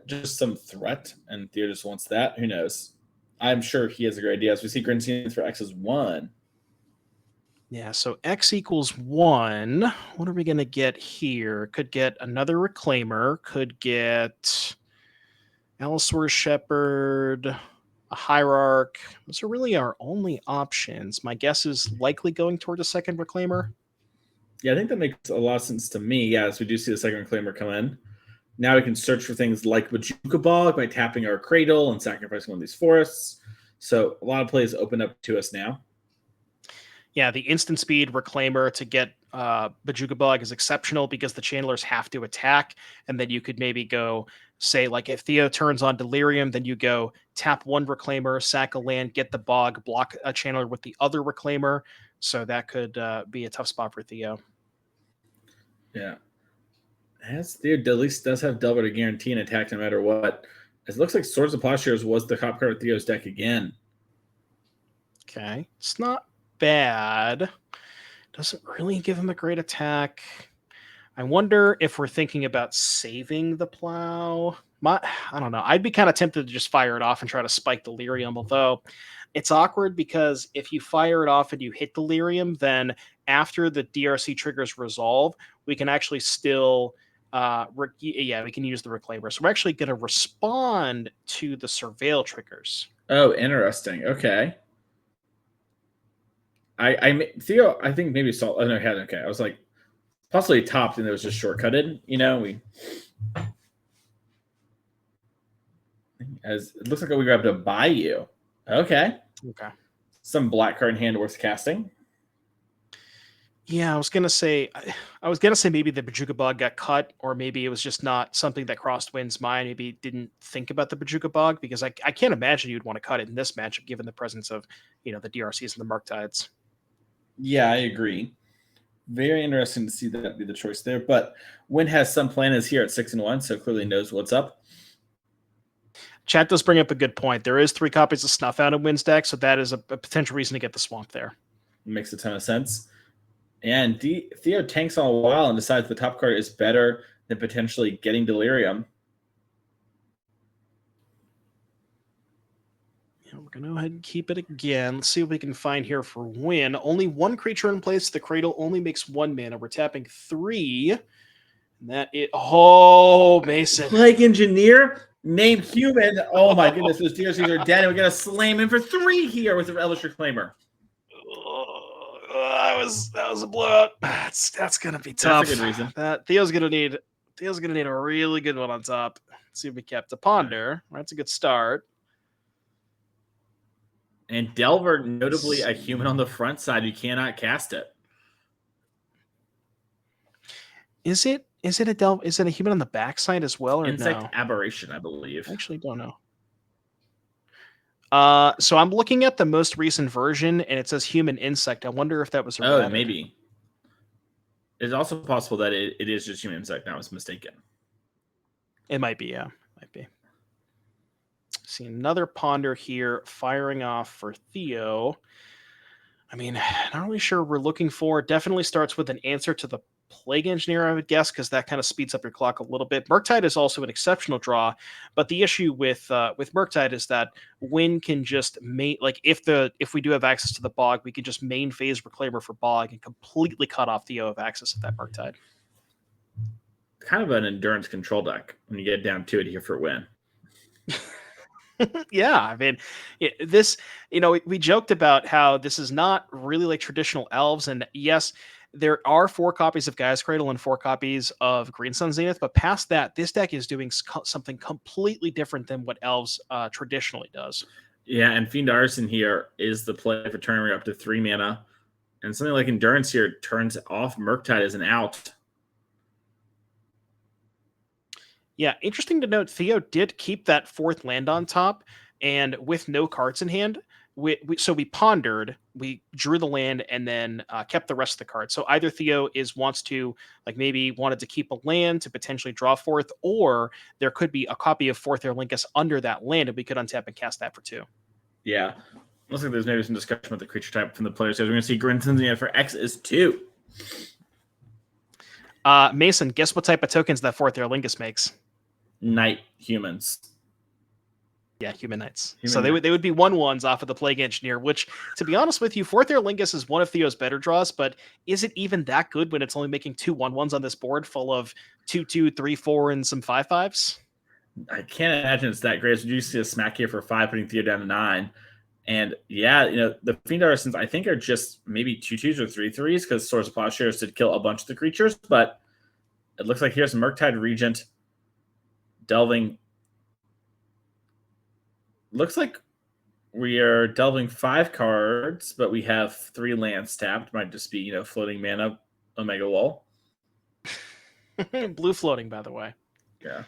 Speaker 5: just some threat, and Theo just wants that. Who knows? I'm sure he has a great idea. As we see Zenith for X is 1.
Speaker 7: Yeah, so X equals 1. What are we going to get here? Could get another Reclaimer. Could get Allosaurus Shepherd, a Hierarch. Those are really our only options. My guess is likely going toward a second Reclaimer.
Speaker 5: Yeah, I think that makes a lot of sense to me. Yeah, as we do see the second Reclaimer come in. Now we can search for things like Bojuka Bog by tapping our Cradle and sacrificing one of these forests. So a lot of plays open up to us now.
Speaker 7: Yeah, the instant speed Reclaimer to get Bajuga Bug is exceptional because the channelers have to attack, and then you could maybe go, say, like if Theo turns on Delirium, then you go tap one Reclaimer, sack a land, get the Bog, block a channeler with the other Reclaimer, so that could be a tough spot for Theo.
Speaker 5: Yeah. As Theo at least does have Delver to guarantee an attack no matter what. It looks like Swords of Plowshares was the top card of Theo's deck again.
Speaker 7: Okay, it's not bad. Doesn't really give him a great attack. I wonder if we're thinking about saving the plow. I don't know. I'd be kind of tempted to just fire it off and try to spike Delirium, although it's awkward because if you fire it off and you hit Delirium, then after the DRC triggers resolve, we can actually still we can use the Reclaimer. So we're actually going to respond to the Surveil triggers.
Speaker 5: Oh, interesting. Okay. Theo, I think maybe Salt. Oh, no, had okay. I was like, possibly topped and it was just shortcutted. As it looks like we grabbed a Bayou. Okay.
Speaker 7: Okay.
Speaker 5: Some black card in hand worth casting.
Speaker 7: Yeah, I was gonna say maybe the Bajuga Bog got cut, or maybe it was just not something that crossed Wynne's mind. Maybe he didn't think about the Bajuga Bog, because I can't imagine you'd want to cut it in this matchup given the presence of the DRCs and the Murktides.
Speaker 5: Yeah, I agree. Very interesting to see that be the choice there. But Wynne has some planners here at 6-1, so clearly knows what's up.
Speaker 7: Chat does bring up a good point. There is 3 copies of Snuff out in Wynne's deck, so that is a potential reason to get the Swamp there.
Speaker 5: Makes a ton of sense. And Theo tanks on a while and decides the top card is better than potentially getting Delirium.
Speaker 7: Yeah, we're going to go ahead and keep it again. Let's see what we can find here for Wynne. Only 1 creature in place. The Cradle only makes 1 mana. We're tapping 3. And that is... Oh, Mason.
Speaker 5: Plague Engineer named Human. Oh, my goodness. Those DRCs are dead. And we're going to slam in for 3 here with the Elvish Reclaimer.
Speaker 7: That was a blowout. That's gonna be tough.
Speaker 5: That's a good reason.
Speaker 7: Theo's gonna need a really good one on top. Let's see if we kept a Ponder. That's a good start.
Speaker 5: And Delver, notably a human on the front side, you cannot cast it.
Speaker 7: Is it a human on the back side as well, or
Speaker 5: Insect
Speaker 7: no?
Speaker 5: Aberration, I believe.
Speaker 7: I actually don't know. So I'm looking at the most recent version, and it says human insect. I wonder if that was
Speaker 5: maybe. It's also possible that it is just human insect. I was mistaken.
Speaker 7: It might be, yeah. Might be. See another Ponder here firing off for Theo. I mean, not really sure what we're looking for. Definitely starts with an answer to the Plague Engineer, I would guess, because that kind of speeds up your clock a little bit. Murktide is also an exceptional draw, but the issue with Murktide is that Wynne can just if we do have access to the Bog, we can just main phase Reclaimer for Bog and completely cut off Theo of access to that Murktide.
Speaker 5: Kind of an endurance control deck when you get down to it here for Wynne.
Speaker 7: Yeah, I mean, this, we joked about how this is not really like traditional elves, and yes, there are 4 copies of Gaia's Cradle and 4 copies of Green Sun Zenith, but past that, this deck is doing something completely different than what elves traditionally does.
Speaker 5: Yeah, and Fiend Artisan here is the play for turning up to 3 mana, and something like Endurance here turns off Murktide as an out.
Speaker 7: Yeah, interesting to note, Theo did keep that 4th land on top, and with no cards in hand, so we pondered, we drew the land, and then kept the rest of the cards. So either Theo wants to, maybe wanted to keep a land to potentially draw 4th, or there could be a copy of 4th Erlinkus under that land, and we could untap and cast that for 2.
Speaker 5: Yeah. Looks like there's maybe some discussion about the creature type from the players. So we're going to see Grinton for X is 2.
Speaker 7: Mason, guess what type of tokens that 4th Erlinkus makes?
Speaker 5: Night humans.
Speaker 7: Yeah, human knights. So they would be 1/1s off of the Plague Engineer, which, to be honest with you, 4th Erlinkus is one of Theo's better draws, but is it even that good when it's only making 2 1/1s on this board full of 2/2, 3/4, and some 5/5s?
Speaker 5: I can't imagine it's that great. So you see a smack here for 5, putting Theo down to 9. And yeah, the Fiend Artisans, I think, are just maybe 2/2s or 3/3s, because Swords of Plowshares did kill a bunch of the creatures, but it looks like here's Murktide Regent delving. Looks like We are delving 5 cards, but we have 3 lands tapped. Might just be, floating mana, Omega Wall.
Speaker 7: Blue floating, by the way.
Speaker 5: Yeah.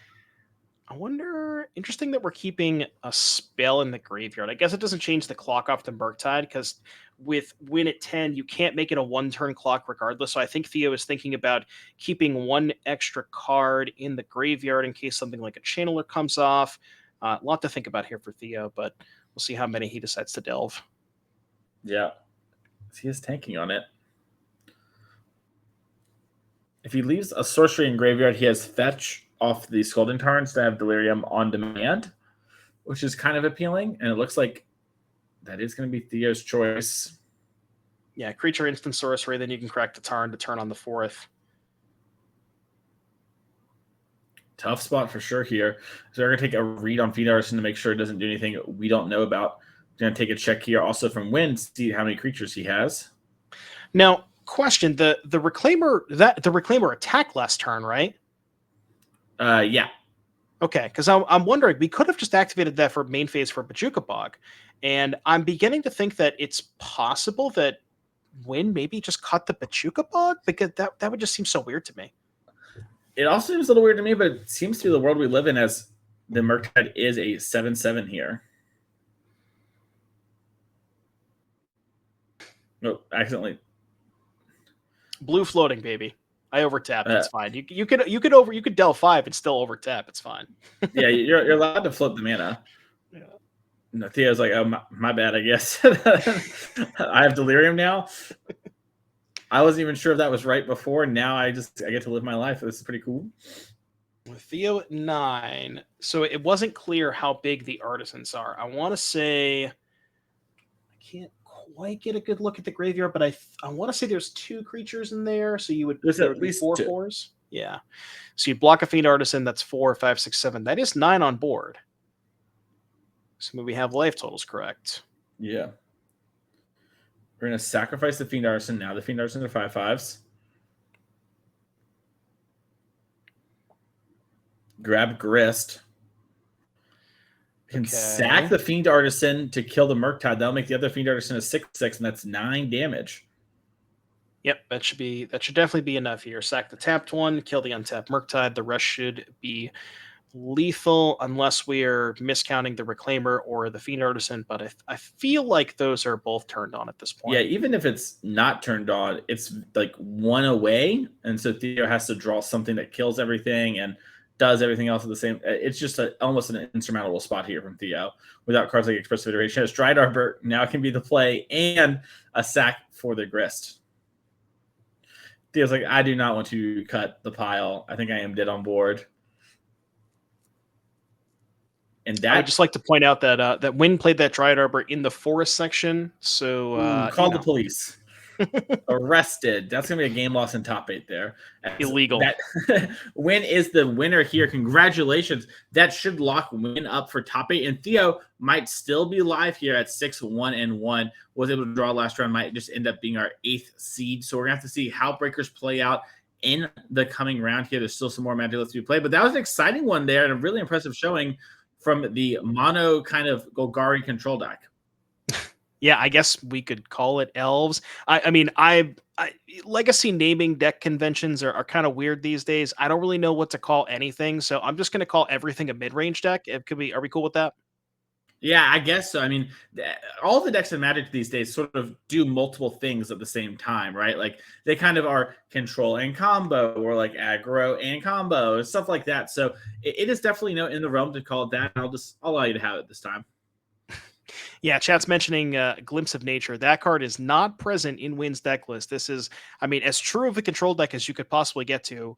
Speaker 7: I wonder, interesting that we're keeping a spell in the graveyard. I guess it doesn't change the clock off the Murktide, because with Wynne at 10, you can't make it a 1-turn clock regardless. So I think Theo is thinking about keeping 1 extra card in the graveyard in case something like a Channeler comes off. A lot to think about here for Theo, but we'll see how many he decides to delve.
Speaker 5: Yeah. He is tanking on it. If he leaves a sorcery in graveyard, he has fetch off the Scalding Tarns to have Delirium on demand, which is kind of appealing. And it looks like that is going to be Theo's choice.
Speaker 7: Yeah, creature instant sorcery, then you can crack the Tarn to turn on the 4th.
Speaker 5: Tough spot for sure here. So we're going to take a read on Fiend Artisan to make sure it doesn't do anything we don't know about. Going to take a check here also from Wynne, see how many creatures he has.
Speaker 7: Now, question, the Reclaimer attack last turn, right?
Speaker 5: Yeah.
Speaker 7: Okay, because I'm wondering, we could have just activated that for main phase for Bojuka Bog, and I'm beginning to think that it's possible that Wynne maybe just cut the Bojuka Bog, because that would just seem so weird to me.
Speaker 5: It also seems a little weird to me, but it seems to be the world we live in, as the Murktide is a 7/7 here. No, accidentally.
Speaker 7: Blue floating, baby. I overtapped. It's fine. You could delve 5 and still overtap. It's fine.
Speaker 5: Yeah, you're allowed to flip the mana.
Speaker 7: Yeah.
Speaker 5: No, Theo's like, oh, my bad, I guess. I have Delirium now. I wasn't even sure if that was right before. Now I get to live my life. This is pretty cool.
Speaker 7: With Theo at 9, so it wasn't clear how big the artisans are. I want to say, I can't quite get a good look at the graveyard, but I want to say there's 2 creatures in there, so
Speaker 5: there's at least
Speaker 7: 4
Speaker 5: 2.
Speaker 7: 4s. Yeah, so you block a Fiend Artisan. That's 4, 5, 6, 7. That is 9 on board. So we have life totals correct.
Speaker 5: Yeah. We're going to sacrifice the Fiend Artisan now. The Fiend Artisan are 5/5s. Grab Grist. Can sack the Fiend Artisan to kill the Murktide. That'll make the other Fiend Artisan a 6/6, and that's 9 damage.
Speaker 7: Yep, that should definitely be enough here. Sack the tapped one, kill the untapped Murktide. The rest should be lethal unless we're miscounting the Reclaimer or the Fiend Artisan, but I feel like those are both turned on at this point.
Speaker 5: Yeah, even if it's not turned on, it's like 1 away, and so Theo has to draw something that kills everything and does everything else at the same. It's just almost an insurmountable spot here from Theo without cards like Expressive Iteration. Has Stride Arbor, now it can be the play, and a sack for the Grist. Theo's like, I do not want to cut the pile. I think I am dead on board. And
Speaker 7: I would just like to point out that that Wynne played that Dryad Arbor in the forest section. So
Speaker 5: call the police. Arrested. That's gonna be a game loss in top 8 there.
Speaker 7: Illegal.
Speaker 5: Wynne is the winner here. Congratulations. That should lock Wynne up for top 8. And Theo might still be live here at 6-1-1. Was able to draw last round. Might just end up being our 8th seed. So we're gonna have to see how breakers play out in the coming round here. There's still some more Magic left to be played, but that was an exciting one there and a really impressive showing from the mono kind of Golgari control deck.
Speaker 7: Yeah, I guess we could call it elves. I mean, legacy naming deck conventions are kind of weird these days. I don't really know what to call anything, so I'm just going to call everything a mid-range deck. Are we cool with that?
Speaker 5: Yeah, I guess so. I mean, all the decks in Magic these days sort of do multiple things at the same time, right? Like they kind of are control and combo, or like aggro and combo, stuff like that. So it is definitely in the realm to call it that. I'll allow you to have it this time.
Speaker 7: Yeah, chat's mentioning Glimpse of Nature. That card is not present in Wynne's deck list. This is, I mean, as true of a control deck as you could possibly get to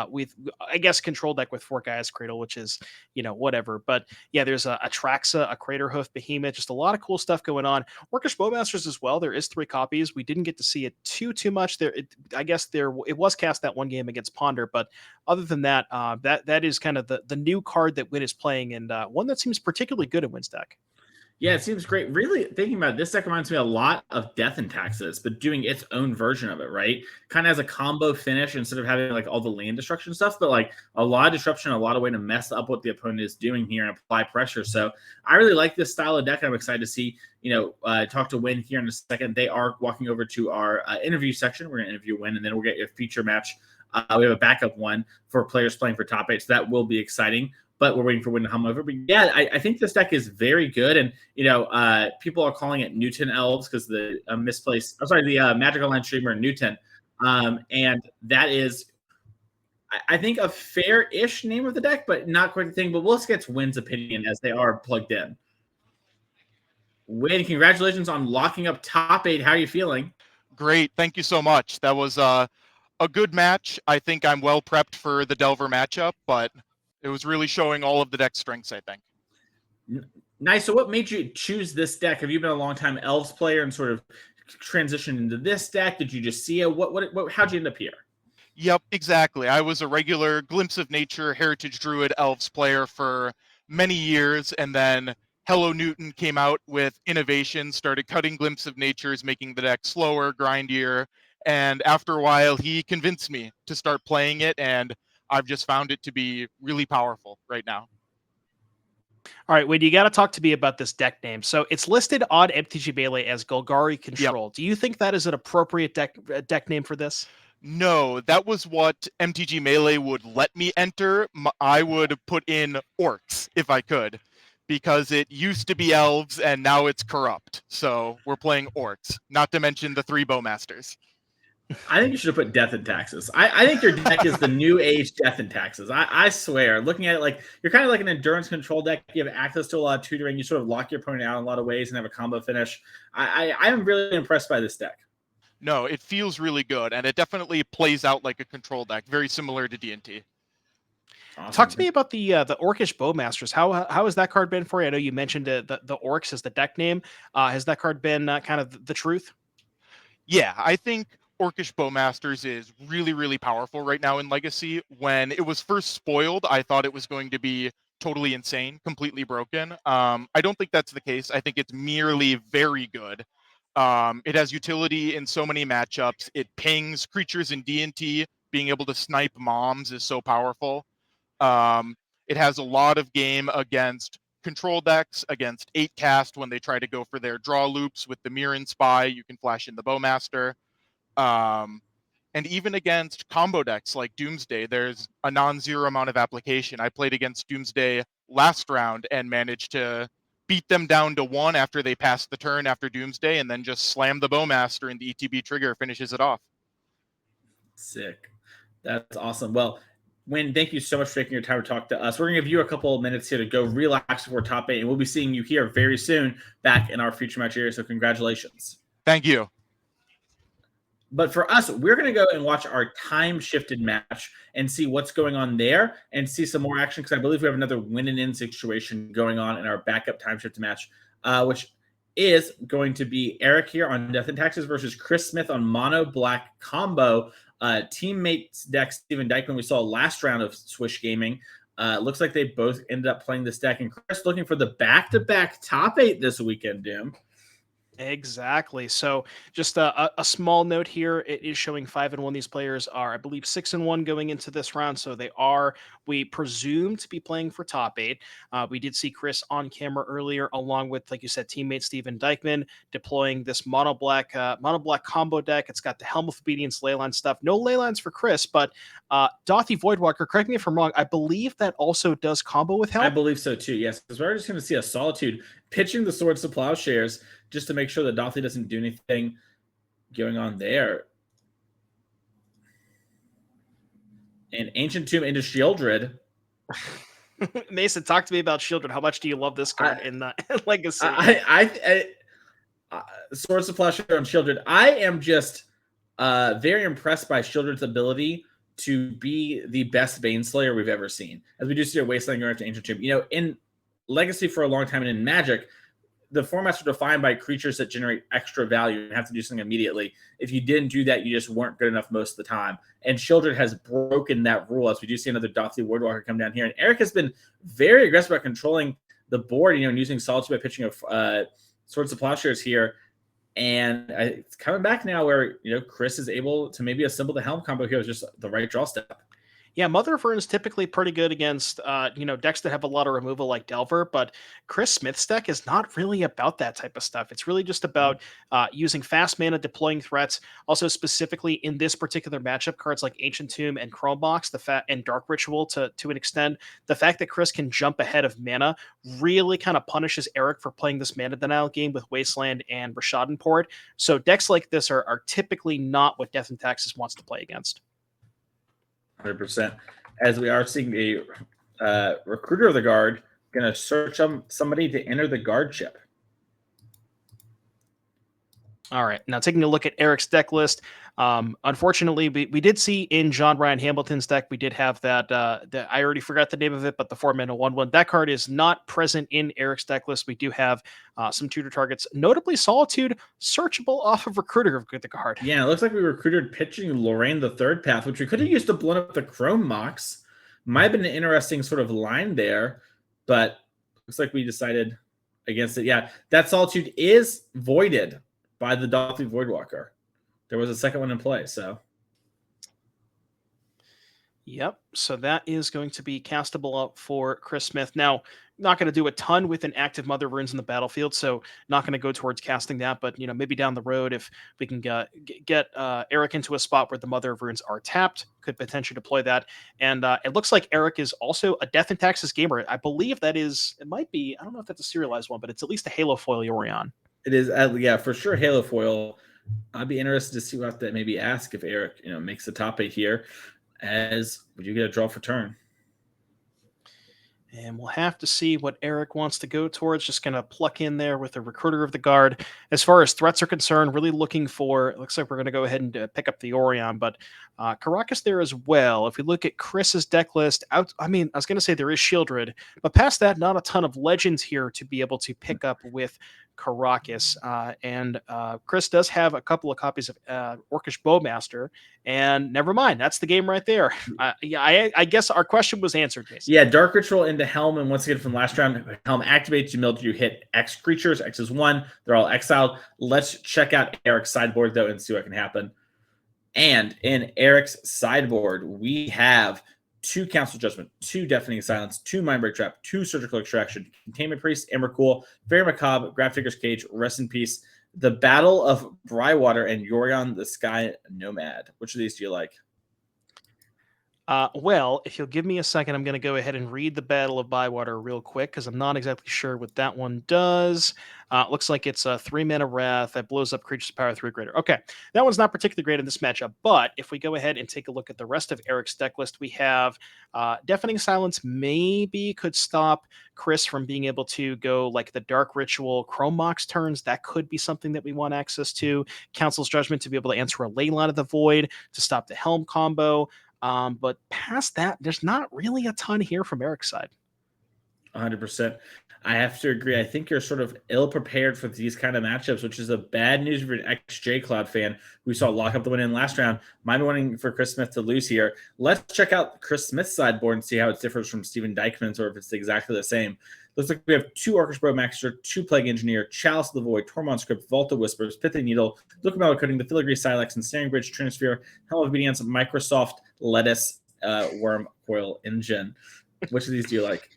Speaker 7: with, I guess, control deck with 4 Gaia's Cradle, which is, whatever. But yeah, there's a Traxa, a Craterhoof, Behemoth, just a lot of cool stuff going on. Orcish Bowmasters as well. There is 3 copies. We didn't get to see it too much. It was cast that one game against Ponder, but other than that, that is kind of the new card that Wynne is playing, and one that seems particularly good in Wynne's deck.
Speaker 5: Yeah, it seems great. Really thinking about it, this deck reminds me a lot of Death and Taxes, but doing its own version of it, right? Kind of has a combo finish instead of having like all the land destruction stuff, but like a lot of disruption, a lot of way to mess up what the opponent is doing here and apply pressure. So I really like this style of deck. I'm excited to see, talk to Wynne here in a second. They are walking over to our interview section. We're going to interview Wynne, and then we'll get a feature match. We have a backup one for players playing for top 8, so that will be exciting. But we're waiting for Wynne to come over. But yeah, I think this deck is very good. And, people are calling it Newton Elves because the Magical Line streamer Newton. And that is, I think, a fair-ish name of the deck, but not quite the thing. But we'll get to Wynne's opinion as they are plugged in. Wynne, congratulations on locking up top 8. How are you feeling?
Speaker 8: Great. Thank you so much. That was a good match. I think I'm well prepped for the Delver matchup, but it was really showing all of the deck strengths, I think.
Speaker 5: Nice. So what made you choose this deck? Have you been a long-time Elves player and sort of transitioned into this deck? Did you just see it? How'd you end up here?
Speaker 8: Yep, exactly. I was a regular Glimpse of Nature Heritage Druid Elves player for many years, and then Hello Newton came out with innovation, started cutting Glimpse of Natures, making the deck slower, grindier, and after a while, he convinced me to start playing it, and I've just found it to be really powerful right now.
Speaker 7: All right, Wynne, you got to talk to me about this deck name. So it's listed on MTG Melee as Golgari Control. Yep. Do you think that is an appropriate deck name for this?
Speaker 8: No, that was what MTG Melee would let me enter. I would put in Orcs if I could, because it used to be Elves and now it's Corrupt. So we're playing Orcs, not to mention the 3 Bowmasters.
Speaker 5: I think you should have put Death and Taxes. I think your deck is the new age Death and Taxes. I swear, looking at it, like you're kind of like an endurance control deck. You have access to a lot of tutoring. You sort of lock your opponent out in a lot of ways and have a combo finish. I am really impressed by this deck.
Speaker 8: No, it feels really good, and it definitely plays out like a control deck, very similar to D&T.
Speaker 7: Awesome. Talk to me about the Orcish Bowmasters. How has that card been for you? I know you mentioned the Orcs as the deck name. Has that card been kind of the truth?
Speaker 8: Yeah, I think Orcish Bowmasters is really, really powerful right now in Legacy. When it was first spoiled, I thought it was going to be totally insane, completely broken. I don't think that's the case. I think it's merely very good. It has utility in so many matchups. It pings creatures in D&T. Being able to snipe moms is so powerful. It has a lot of game against control decks, against 8-cast when they try to go for their draw loops with the Mirren Spy. You can flash in the Bowmaster. And even against combo decks like Doomsday, there's a non-zero amount of application. I played against Doomsday last round and managed to beat them down to 1 after they passed the turn after Doomsday, and then just slam the Bowmaster, and the ETB trigger finishes it off.
Speaker 5: Sick. That's awesome. Well, Wynne, thank you so much for taking your time to talk to us. We're going to give you a couple of minutes here to go relax before top 8, and we'll be seeing you here very soon back in our future match area, so congratulations.
Speaker 8: Thank you.
Speaker 5: But for us, we're going to go and watch our time-shifted match and see what's going on there and see some more action, because I believe we have another win-and-in situation going on in our backup time-shifted match, which is going to be Eric here on Death and Taxes versus Chris Smith on Mono Black Combo. Teammates deck Steven Dykman we saw last round of Swish Gaming. Looks like they both ended up playing this deck, and Chris looking for the back-to-back top 8 this weekend, Doom.
Speaker 7: Exactly. So just a small note here. It is showing 5-1. These players are, I believe, 6-1 going into this round. So they are, we presume, to be playing for top 8. We did see Chris on camera earlier, along with, like you said, teammate Steven Dykman deploying this mono black combo deck. It's got the Helm of Obedience leyline stuff. No leylines for Chris, but Dothy Voidwalker, correct me if I'm wrong, I believe that also does combo with Helm.
Speaker 5: I believe so too, yes. Because we're just going to see a Solitude pitching the Swords to Plowshares just to make sure that Dothy doesn't do anything going on there. And Ancient Tomb into Shieldred.
Speaker 7: Mason, talk to me about Shieldred. How much do you love this card in the Legacy?
Speaker 5: Swords to Plowshare on Shieldred. I am just very impressed by Shieldred's ability to be the best Baneslayer we've ever seen. As we do see a Wasteland going after Ancient Tomb. You know, in Legacy for a long time and in Magic, the formats are defined by creatures that generate extra value and have to do something immediately. If you didn't do that, you just weren't good enough most of the time. And Shieldred has broken that rule, as we do see another Dothy Voidwalker come down here. And Eric has been very aggressive about controlling the board, and using Solitude by pitching a Swords of Plowshares here. And it's coming back now where, Chris is able to maybe assemble the Helm combo here with just the right draw step.
Speaker 7: Yeah, Mother of Rune's typically pretty good against, decks that have a lot of removal like Delver, but Chris Smith's deck is not really about that type of stuff. It's really just about using fast mana, deploying threats. Also, specifically in this particular matchup, cards like Ancient Tomb and Chrome Box, and Dark Ritual to an extent. The fact that Chris can jump ahead of mana really kind of punishes Eric for playing this mana denial game with Wasteland and Rashadan Port. So decks like this are typically not what Death and Taxes wants to play against.
Speaker 5: 100%. As we are seeing a Recruiter of the Guard going to search somebody to enter the guard chip.
Speaker 7: All right. Now taking a look at Eric's deck list. Unfortunately, we did see in John Ryan Hamilton's deck, we did have that I already forgot the name of it, but the 4-mana 1/1. That card is not present in Eric's deck list. We do have some tutor targets, notably Solitude, searchable off of Recruiter of the Guard.
Speaker 5: Yeah, it looks like we recruited pitching Lorraine the third path, which we could have used to blow up the Chrome Mox. Might have been an interesting sort of line there, but looks like we decided against it. Yeah, that Solitude is voided by the Dothly Voidwalker. There was a second one in play, so.
Speaker 7: Yep, so that is going to be castable up for Chris Smith. Now, not going to do a ton with an active Mother of Runes in the battlefield, so not going to go towards casting that, but maybe down the road, if we can get Eric into a spot where the Mother of Runes are tapped, could potentially deploy that. And it looks like Eric is also a Death and Taxes gamer. I believe it might be, I don't know if that's a serialized one, but it's at least a Halo foil Yorion.
Speaker 5: It is, yeah, for sure, Halo foil. I'd be interested to see what that maybe ask if Eric, makes the top 8 here, as would you get a draw for turn?
Speaker 7: And we'll have to see what Eric wants to go towards. Just going to pluck in there with a Recruiter of the Guard. As far as threats are concerned, really looking for, it looks like we're going to go ahead and pick up the Orion, but Karakas there as well. If we look at Chris's deck list, I was going to say there is Shieldred, but past that, not a ton of legends here to be able to pick up with Karakas. And Chris does have a couple of copies of Orcish Bowmaster, and never mind, that's the game right there. I guess our question was answered, basically.
Speaker 5: Yeah, Dark Ritual into Helm, and once again from last round, Helm activates, you hit X creatures, X is 1, they're all exiled. Let's check out Eric's sideboard, though, and see what can happen. And in Eric's sideboard, we have 2 Council Judgment, 2 Deafening Silence, 2 Mindbreak Trap, 2 Surgical Extraction, Containment Priest, Emrakul, Very Macabre, Grafdigger's Cage, Rest in Peace, the Battle of Brywater, and Yorion the Sky Nomad. Which of these do you like?
Speaker 7: Well, if you'll give me a second, I'm going to go ahead and read the Battle of Bywater real quick, because I'm not exactly sure what that one does. Looks like it's a 3-mana Wrath that blows up creatures power 3 or greater. Okay, that one's not particularly great in this matchup, but if we go ahead and take a look at the rest of Eric's deck list, we have Deafening Silence maybe could stop Chris from being able to go like the Dark Ritual Chrome Mox turns. That could be something that we want access to. Council's Judgment to be able to answer a Leyline of the Void to stop the Helm combo. But past that, there's not really a ton here from Eric's side.
Speaker 5: 100%. I have to agree. I think you're sort of ill-prepared for these kind of matchups, which is a bad news for an XJ Cloud fan who saw lock up the win in last round. Might be wanting for Chris Smith to lose here. Let's check out Chris Smith's sideboard and see how it differs from Steven Dykman's, or if it's exactly the same. Looks like we have 2 Orcish Bowmaster, 2 Plague Engineer, Chalice of the Void, Tormund Script, Vault of Whispers, Pithy Needle, Look Metal Coating, the Filigree Silex, and Snaring Bridge, Trinisphere, Helm of Obedience, Microsoft, Lettuce, Worm Coil Engine. Which of these do you like?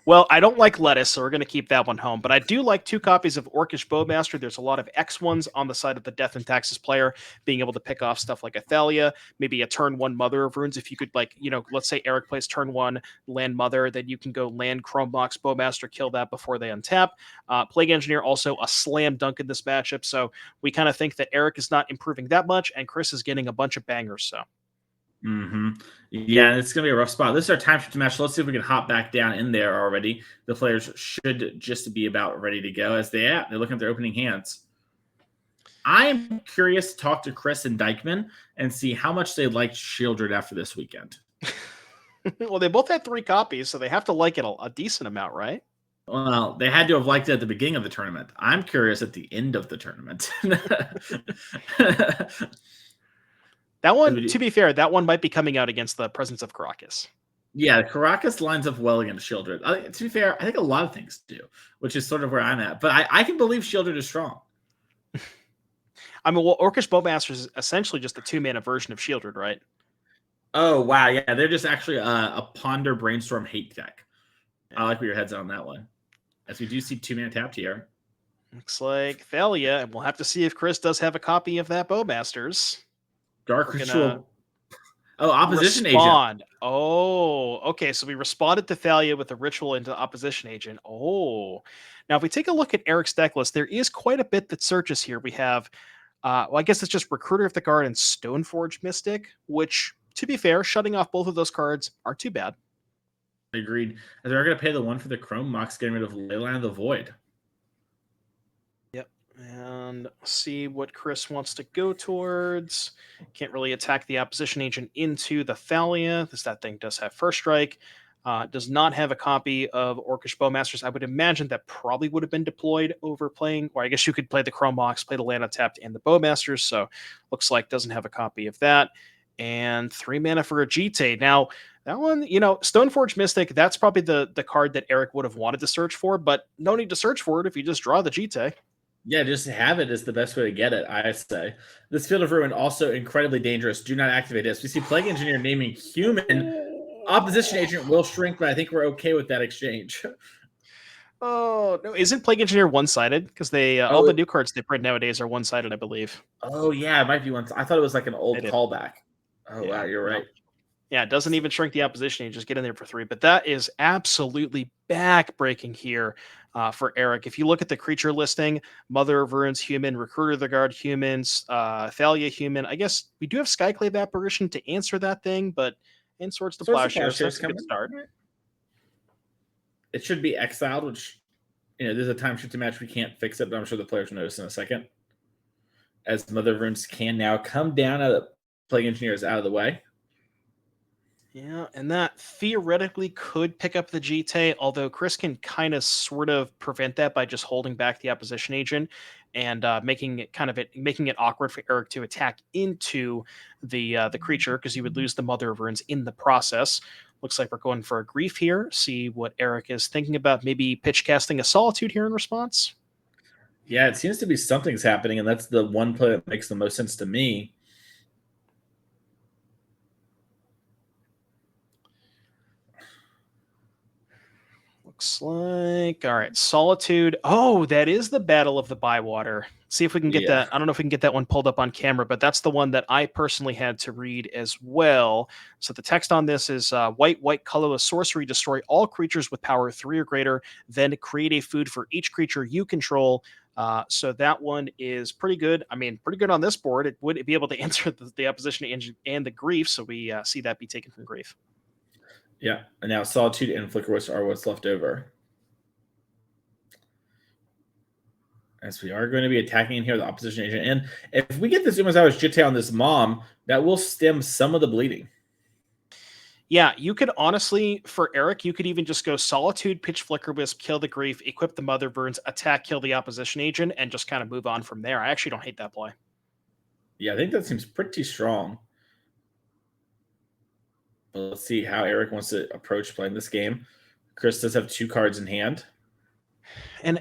Speaker 7: Well, I don't like Lettuce, so we're going to keep that one home. But I do like 2 copies of Orcish Bowmaster. There's a lot of X ones on the side of the Death and Taxes player, being able to pick off stuff like Athalia, maybe a turn 1 Mother of Runes. If you could, let's say Eric plays turn 1 land Mother, then you can go land Chrome Box Bowmaster, kill that before they untap. Plague Engineer, also a slam dunk in this matchup. So we kind of think that Eric is not improving that much, and Chris is getting a bunch of bangers. So.
Speaker 5: Yeah, it's going to be a rough spot. This is our time shift match. Let's see if we can hop back down in there already. The players should just be about ready to go as they're looking at their opening hands. I am curious to talk to Chris and Dykman and see how much they liked Shieldred after this weekend.
Speaker 7: Well, they both had 3 copies, so they have to like it a decent amount, right?
Speaker 5: Well, they had to have liked it at the beginning of the tournament. I'm curious at the end of the tournament.
Speaker 7: That one, to be fair, that one might be coming out against the presence of Karakas.
Speaker 5: Yeah, Caracas lines up well against Shieldred. To be fair, I think a lot of things do, which is sort of where I'm at. But I can believe Shieldred is strong.
Speaker 7: I mean, well, Orcish Bowmaster is essentially just a 2-mana version of Shieldred, right?
Speaker 5: Oh, wow. Yeah, they're just actually a Ponder Brainstorm hate deck. I like where your head's on that one. As we do see 2-mana tapped here.
Speaker 7: Looks like Thalia, and we'll have to see if Chris does have a copy of that Bowmasters.
Speaker 5: Dark Ritual. Oh, Opposition
Speaker 7: respond.
Speaker 5: Agent.
Speaker 7: Oh, okay. So we responded to Thalia with a Ritual into Opposition Agent. Oh. Now, if we take a look at Eric's deck list, there is quite a bit that searches here. We have, well, I guess it's just Recruiter of the Guard and Stoneforge Mystic, which, to be fair, shutting off both of those cards aren't too bad.
Speaker 5: Agreed. And they're going to pay the one for the Chrome Mox, getting rid of Leyline of the Void.
Speaker 7: Yep. And see what Chris wants to go towards. Can't really attack the Opposition Agent into the Thalia, because that thing does have First Strike. Does not have a copy of Orcish Bowmasters. I would imagine that probably would have been deployed over playing, or I guess you could play the Chrome Mox, play the land tapped, and the Bowmasters. So looks like doesn't have a copy of that. And 3 mana for a Jite. Now, that one, Stoneforge Mystic, that's probably the card that Eric would have wanted to search for, but no need to search for it if you just draw the Jite.
Speaker 5: Yeah, just have it is the best way to get it, I say. This Field of Ruin, also incredibly dangerous. Do not activate this. We see Plague Engineer naming human. Opposition Agent will shrink, but I think we're okay with that exchange.
Speaker 7: Oh, no. Isn't Plague Engineer one-sided? Because all the new cards they print nowadays are one-sided, I believe.
Speaker 5: Oh, yeah, it might be one. I thought it was like an old callback. Oh,
Speaker 7: yeah,
Speaker 5: wow, you're right.
Speaker 7: Yeah, it doesn't even shrink the opposition. You just get in there for 3. But that is absolutely back-breaking here for Eric. If you look at the creature listing, Mother of Ruins human, Recruiter of the Guard humans, Thalia human. I guess we do have Skyclave Apparition to answer that thing, but in Swords to Plowshares, that's a good start.
Speaker 5: It should be exiled, which, there's a time shifting match. We can't fix it, but I'm sure the players will notice in a second. As Mother of Ruins can now come down out of Plague Engineers out of the way.
Speaker 7: Yeah, and that theoretically could pick up the Jite, although Chris can kind of sort of prevent that by just holding back the Opposition Agent and making it awkward for Eric to attack into the creature, because you would lose the Mother of Ruins in the process. Looks like we're going for a Grief here. See what Eric is thinking about. Maybe pitch casting a Solitude here in response.
Speaker 5: Yeah, it seems to be something's happening, and that's the one play that makes the most sense to me.
Speaker 7: Looks like, all right, Solitude. Oh, that is the Battle of the Bywater. See if we can get that. I don't know if we can get that one pulled up on camera, but that's the one that I personally had to read as well. So the text on this is white, colorless sorcery. Destroy all creatures with power 3 or greater. Then create a food for each creature you control. So that one is pretty good. I mean, pretty good on this board. It would be able to answer the Opposition Agent and the Grief. So we see that be taken from Grief.
Speaker 5: Yeah, and now Solitude and Flickerwist are what's left over. As we are going to be attacking in here the Opposition Agent. And if we get this Umazawa's Jite on this Mom, that will stem some of the bleeding.
Speaker 7: Yeah, you could honestly, for Eric, you could even just go Solitude, pitch Flickerwisp, kill the Grief, equip the Mother Burns, attack, kill the Opposition Agent, and just kind of move on from there. I actually don't hate that play.
Speaker 5: Yeah, I think that seems pretty strong. But let's see how Eric wants to approach playing this game. Chris does have 2 cards in hand.
Speaker 7: And,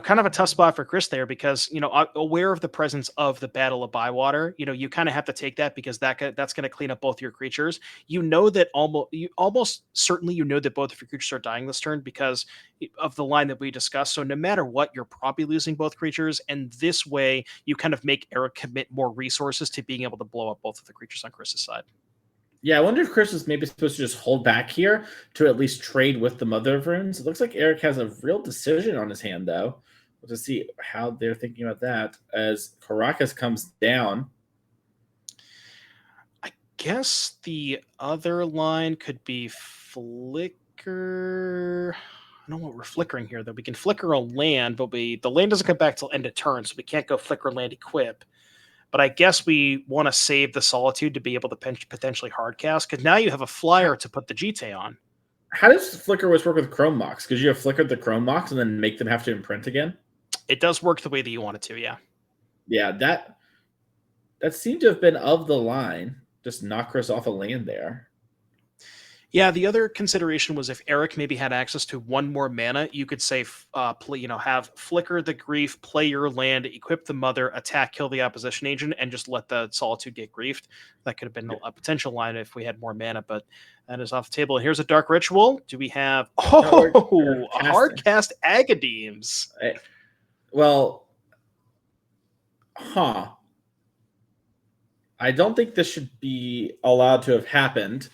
Speaker 7: kind of a tough spot for Chris there because, aware of the presence of the Battle of Bywater, you kind of have to take that because that's going to clean up both your creatures. That almost certainly that both of your creatures are dying this turn because of the line that we discussed. So no matter what, you're probably losing both creatures. And this way you kind of make Eric commit more resources to being able to blow up both of the creatures on Chris's side.
Speaker 5: Yeah, I wonder if Chris is maybe supposed to just hold back here to at least trade with the Mother of Runes. It looks like Eric has a real decision on his hand, though. We'll just see how they're thinking about that as Caracas comes down.
Speaker 7: I guess the other line could be Flicker. I don't know what we're flickering here, though. We can flicker a land, but the land doesn't come back till end of turn, so we can't go flicker land equip. But I guess we want to save the Solitude to be able to potentially hardcast, because now you have a flyer to put the Jite on.
Speaker 5: How does Flickerwisp work with Chrome Mox? Because you have flickered the Chrome Mox and then make them have to imprint again?
Speaker 7: It does work the way that you want it to, yeah.
Speaker 5: Yeah, that seemed to have been of the line. Just knock Chris off a land there.
Speaker 7: Yeah, the other consideration was if Eric maybe had access to one more mana, you could say, have Flicker the Grief, play your land, equip the Mother, attack, kill the opposition agent, and just let the Solitude get griefed. That could have been a potential line if we had more mana, but that is off the table. Here's a Dark Ritual. Do we have a hard cast Agadeems?
Speaker 5: Well, I don't think this should be allowed to have happened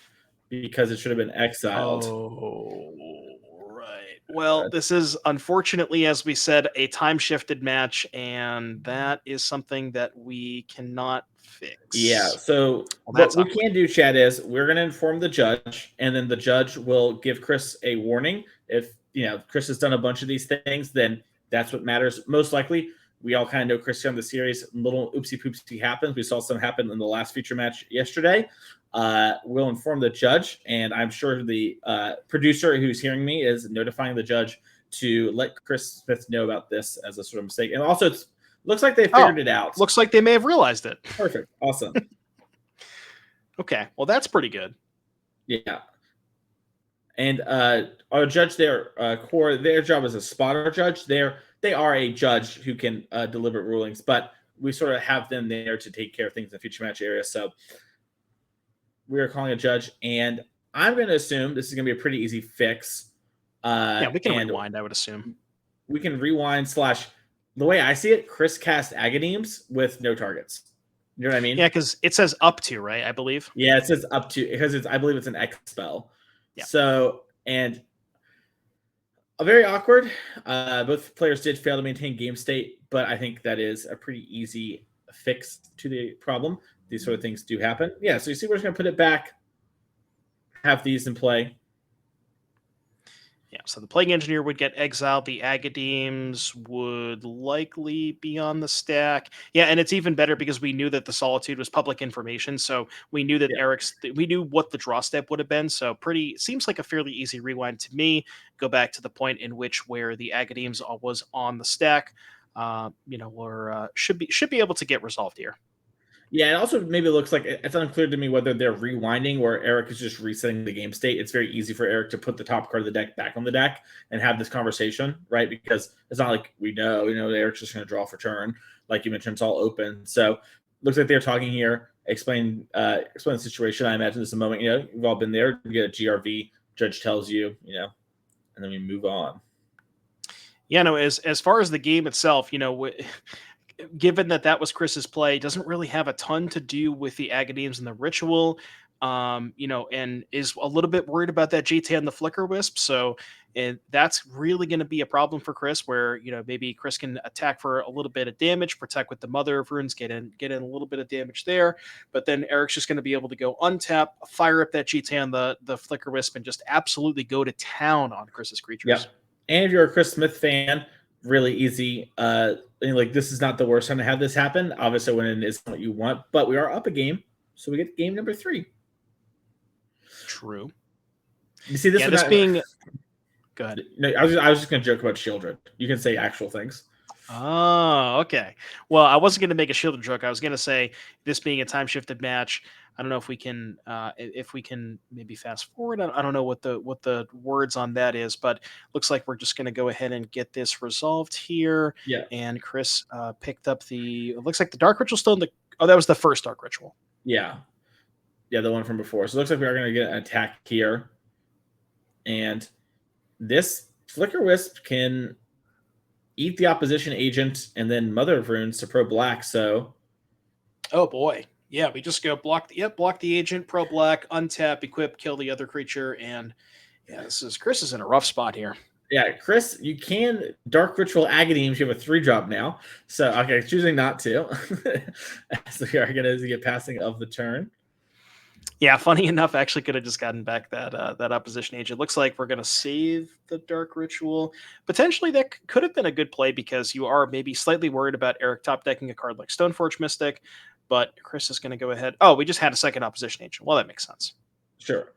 Speaker 5: because it should have been exiled.
Speaker 7: Oh, right. Well, this is unfortunately, as we said, a time-shifted match, and that is something that we cannot fix.
Speaker 5: Yeah, so what we can do, Chad, is we're going to inform the judge, and then the judge will give Chris a warning. If, Chris has done a bunch of these things, then that's what matters. Most likely, we all kind of know Chris on the series. Little oopsie-poopsie happens. We saw some happen in the last feature match yesterday. We'll inform the judge, and I'm sure the producer who's hearing me is notifying the judge to let Chris Smith know about this as a sort of mistake. And also, it looks like they figured it out.
Speaker 7: Looks like they may have realized it.
Speaker 5: Perfect. Awesome.
Speaker 7: Okay. Well, that's pretty good.
Speaker 5: Yeah. And our judge there, Core, their job is a spotter judge. They are a judge who can deliver rulings, but we sort of have them there to take care of things in the future match area. So we are calling a judge, and I'm going to assume this is going to be a pretty easy fix.
Speaker 7: We can rewind, I would assume.
Speaker 5: We can rewind / the way I see it, Chris cast Agadeems with no targets. You know what I mean?
Speaker 7: Yeah, because it says up to, right? I believe.
Speaker 5: Yeah, it says up to, because I believe it's an X spell.
Speaker 7: Yeah.
Speaker 5: So, and a very awkward. Both players did fail to maintain game state, but I think that is a pretty easy fix to the problem. These sort of things do happen. Yeah, so you see we're just going to put it back, have these in play.
Speaker 7: Yeah, so the Plague Engineer would get exiled. The Agadeems would likely be on the stack. Yeah, and it's even better because we knew that the Solitude was public information, so we knew that we knew what the draw step would have been. So seems like a fairly easy rewind to me. Go back to the point in where the Agadeems was on the stack. Should be able to get resolved here.
Speaker 5: Yeah, it also maybe looks like it's unclear to me whether they're rewinding or Eric is just resetting the game state. It's very easy for Eric to put the top card of the deck back on the deck and have this conversation, right? Because it's not like we know Eric's just going to draw for turn. Like you mentioned, it's all open. So looks like they're talking here, explain the situation. I imagine this is a moment, we've all been there. You get a GRV, judge tells you, and then we move on.
Speaker 7: Yeah, no, as far as the game itself, given that was Chris's play, doesn't really have a ton to do with the Agadeems and the ritual, and is a little bit worried about that GT and the Flicker Wisp. So, and that's really going to be a problem for Chris, where maybe Chris can attack for a little bit of damage, protect with the Mother of Runes, get in a little bit of damage there. But then Eric's just going to be able to go untap, fire up that GT on the Flicker Wisp, and just absolutely go to town on Chris's creatures.
Speaker 5: Yeah, and if you're a Chris Smith fan, really easy. This is not the worst time to have this happen. Obviously, when it isn't what you want, but we are up a game, so we get game number 3.
Speaker 7: True.
Speaker 5: You see this?
Speaker 7: Go ahead.
Speaker 5: No, I was just going to joke about Shieldred. You can say actual things.
Speaker 7: Oh, okay. Well, I wasn't going to make a Shieldred joke. I was going to say this being a time shifted match. I don't know if we can maybe fast forward. I don't know what the words on that is, but looks like we're just going to go ahead and get this resolved here.
Speaker 5: Yeah.
Speaker 7: And Chris picked up it looks like the Dark Ritual still that was the first Dark Ritual.
Speaker 5: Yeah. Yeah, the one from before. So it looks like we are going to get an attack here. And this Flicker Wisp can eat the opposition agent and then Mother of Runes to pro black. So,
Speaker 7: oh boy. Yeah, we just go block the agent, pro black, untap, equip, kill the other creature, and yeah, Chris is in a rough spot here.
Speaker 5: Yeah, Chris, you can Dark Ritual Agadeems. You have a 3-drop now. So okay, choosing not to. So we are gonna get passing of the turn.
Speaker 7: Yeah, funny enough, I actually could have just gotten back that opposition agent. Looks like we're going to save the Dark Ritual. Potentially, that could have been a good play because you are maybe slightly worried about Eric top decking a card like Stoneforge Mystic, but Chris is going to go ahead. Oh, we just had a second opposition agent. Well, that makes sense.
Speaker 5: Sure.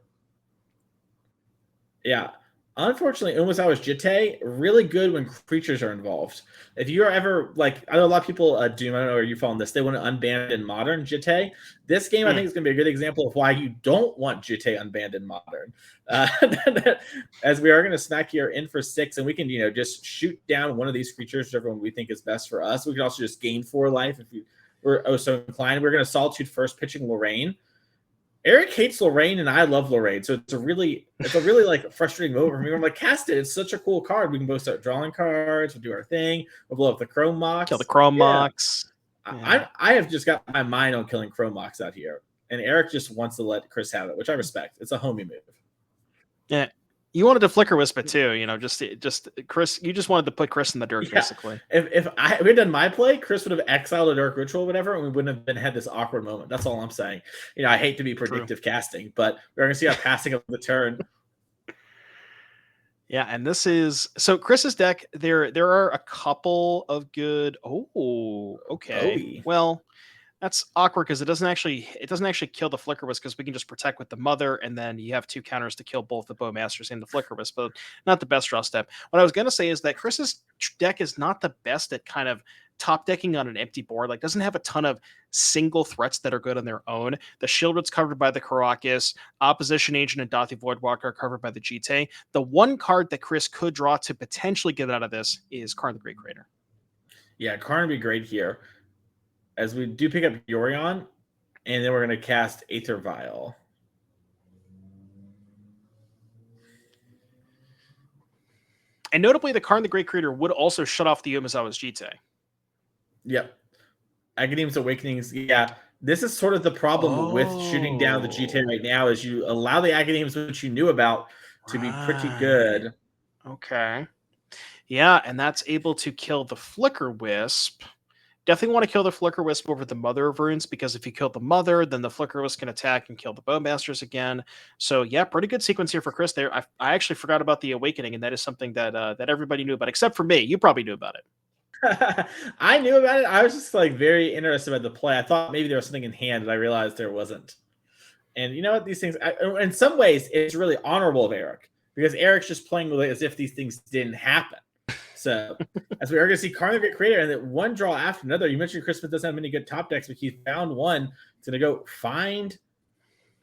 Speaker 5: Yeah. Unfortunately, Umezawa's Jitte, really good when creatures are involved. If you are ever, like, I know a lot of people, Doom, I don't know where you fall on this, they want to unban in Modern Jitte. This game, I think, is going to be a good example of why you don't want Jitte unbanned in Modern. As we are going to smack here in for 6, and we can, just shoot down one of these creatures, whichever one we think is best for us. We can also just gain 4 life if we're so inclined. We're going to Solitude first, pitching Lorraine. Eric hates Lorraine, and I love Lorraine, so it's a really like frustrating moment for me. I'm like, cast it. It's such a cool card. We can both start drawing cards. We'll do our thing. We'll blow up the Chrome Mox.
Speaker 7: Kill the Chrome Mox.
Speaker 5: Yeah. I have just got my mind on killing Chrome Mox out here, and Eric just wants to let Chris have it, which I respect. It's a homie move.
Speaker 7: Yeah. You wanted to Flicker Wisp it too, just Chris. You just wanted to put Chris in the dirt, basically.
Speaker 5: If we had done my play, Chris would have exiled a Dark Ritual or whatever, and we wouldn't have had this awkward moment. That's all I'm saying. I hate to be predictive casting, but we're going to see how passing of the turn.
Speaker 7: Yeah, and this is so Chris's deck. There are a couple of good. Oh, okay.
Speaker 5: Oh.
Speaker 7: Well, that's awkward because it doesn't actually kill the Flicker Wisp because we can just protect with the Mother, and then you have 2 counters to kill both the Bowmasters and the Flicker Wisp, but not the best draw step. What I was gonna say is that Chris's deck is not the best at kind of top decking on an empty board. Like, doesn't have a ton of single threats that are good on their own. The Shieldred's covered by the Karakas, Opposition Agent and Dathi Voidwalker are covered by the Jitte. The one card that Chris could draw to potentially get out of this is Karn the Great Creator.
Speaker 5: Yeah, Karn would be great here. As we do pick up Yorion, and then we're going to cast Aether Vial.
Speaker 7: And notably, the Karn the Great Creator would also shut off the Umezawa's Jitte.
Speaker 5: Yep. Academy's Awakenings. Yeah, this is sort of the problem with shooting down the Jitte right now, is you allow the Academics, which you knew about, to be pretty good.
Speaker 7: Okay. Yeah, and that's able to kill the Flicker Wisp. Definitely want to kill the Flicker Wisp over the Mother of Runes, because if you kill the Mother, then the Flicker Wisp can attack and kill the Bowmasters again. So yeah, pretty good sequence here for Chris there. I actually forgot about the Awakening, and that is something that that everybody knew about, except for me. You probably knew about it.
Speaker 5: I knew about it. I was just like very interested by the play. I thought maybe there was something in hand, and I realized there wasn't. And you know what? These things, in some ways, it's really honorable of Eric, because Eric's just playing with it as if these things didn't happen. So, as we are going to see Karn the Great Creator, and that one draw after another. You mentioned Chris Smith doesn't have many good top decks, but he found one. It's going to go find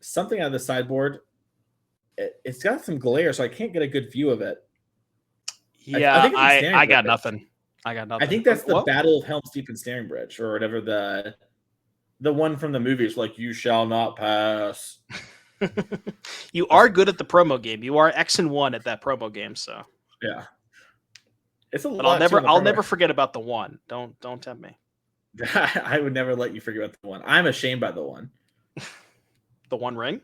Speaker 5: something out of the sideboard. It's got some glare, so I can't get a good view of it.
Speaker 7: Yeah, I got nothing. I got nothing.
Speaker 5: I think that's the Battle of Helm's Deep and Staring Bridge, or whatever the one from the movies, like, you shall not pass.
Speaker 7: You are good at the promo game. You are X-1 at that promo game, so
Speaker 5: yeah. It's a
Speaker 7: but
Speaker 5: lot.
Speaker 7: I'll never forget about the one. Don't tempt me.
Speaker 5: I would never let you forget about the one. I'm ashamed by the one.
Speaker 7: The One Ring?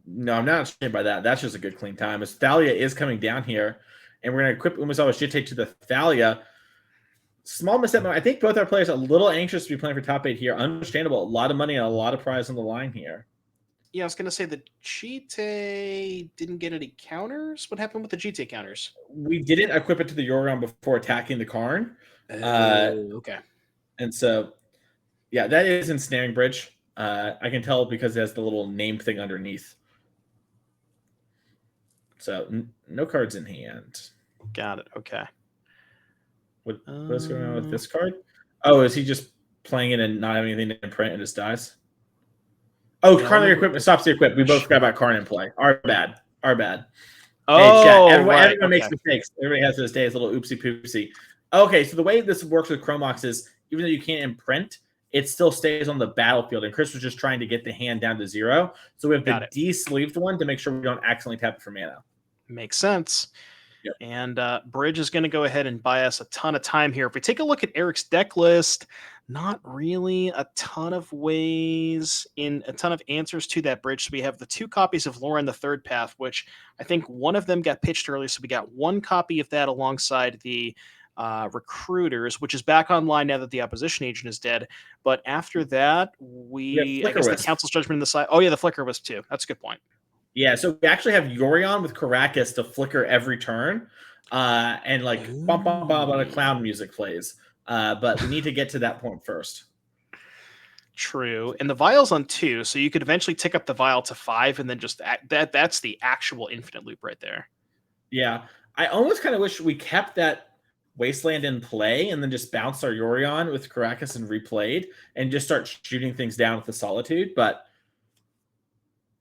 Speaker 5: No, I'm not ashamed by that. That's just a good clean time. As Thalia is coming down here, and we're going to equip Umezawa's Jitte to the Thalia. Small misstep. I think both our players are a little anxious to be playing for top 8 here. Understandable. A lot of money and a lot of prize on the line here.
Speaker 7: Yeah, I was going to say the Jitte didn't get any counters. What happened with the Jitte counters?
Speaker 5: We didn't equip it to the Yorion before attacking the Karn.
Speaker 7: Okay.
Speaker 5: And so, yeah, that is Ensnaring Bridge. I can tell because it has the little name thing underneath. So, no cards in hand.
Speaker 7: Got it. Okay.
Speaker 5: What is going on with this card? Oh, is he just playing it and not having anything to print and just dies? Oh, Karn the equipment stops the equip. We both forgot about Karn in play. Our bad.
Speaker 7: Oh,
Speaker 5: everyone makes mistakes. Everybody has those days, little oopsie poopsie. Okay, so the way this works with Chromox is, even though you can't imprint, it still stays on the battlefield. And Chris was just trying to get the hand down to 0. So we have the de-sleeved one to make sure we don't accidentally tap it for mana.
Speaker 7: Makes sense.
Speaker 5: Yep.
Speaker 7: And Bridge is going to go ahead and buy us a ton of time here. If we take a look at Eric's deck list, not really a ton of ways in a ton of answers to that Bridge. So we have the 2 copies of Lauren the Third Path, which I think one of them got pitched early. So we got 1 copy of that alongside the Recruiters, which is back online now that the Opposition Agent is dead. But after that, I guess the Council's Judgment in the side. Oh yeah, the Flicker Wisp too. That's a good point.
Speaker 5: Yeah, so we actually have Yorion with Karakas to flicker every turn, and like bum bum bum on a clown music plays. But we need to get to that point first.
Speaker 7: True, and the vial's on 2, so you could eventually tick up the vial to 5, and then just that's the actual infinite loop right there.
Speaker 5: Yeah. I almost kind of wish we kept that Wasteland in play and then just bounced our Yorion with Caracas and replayed and just start shooting things down with the Solitude. But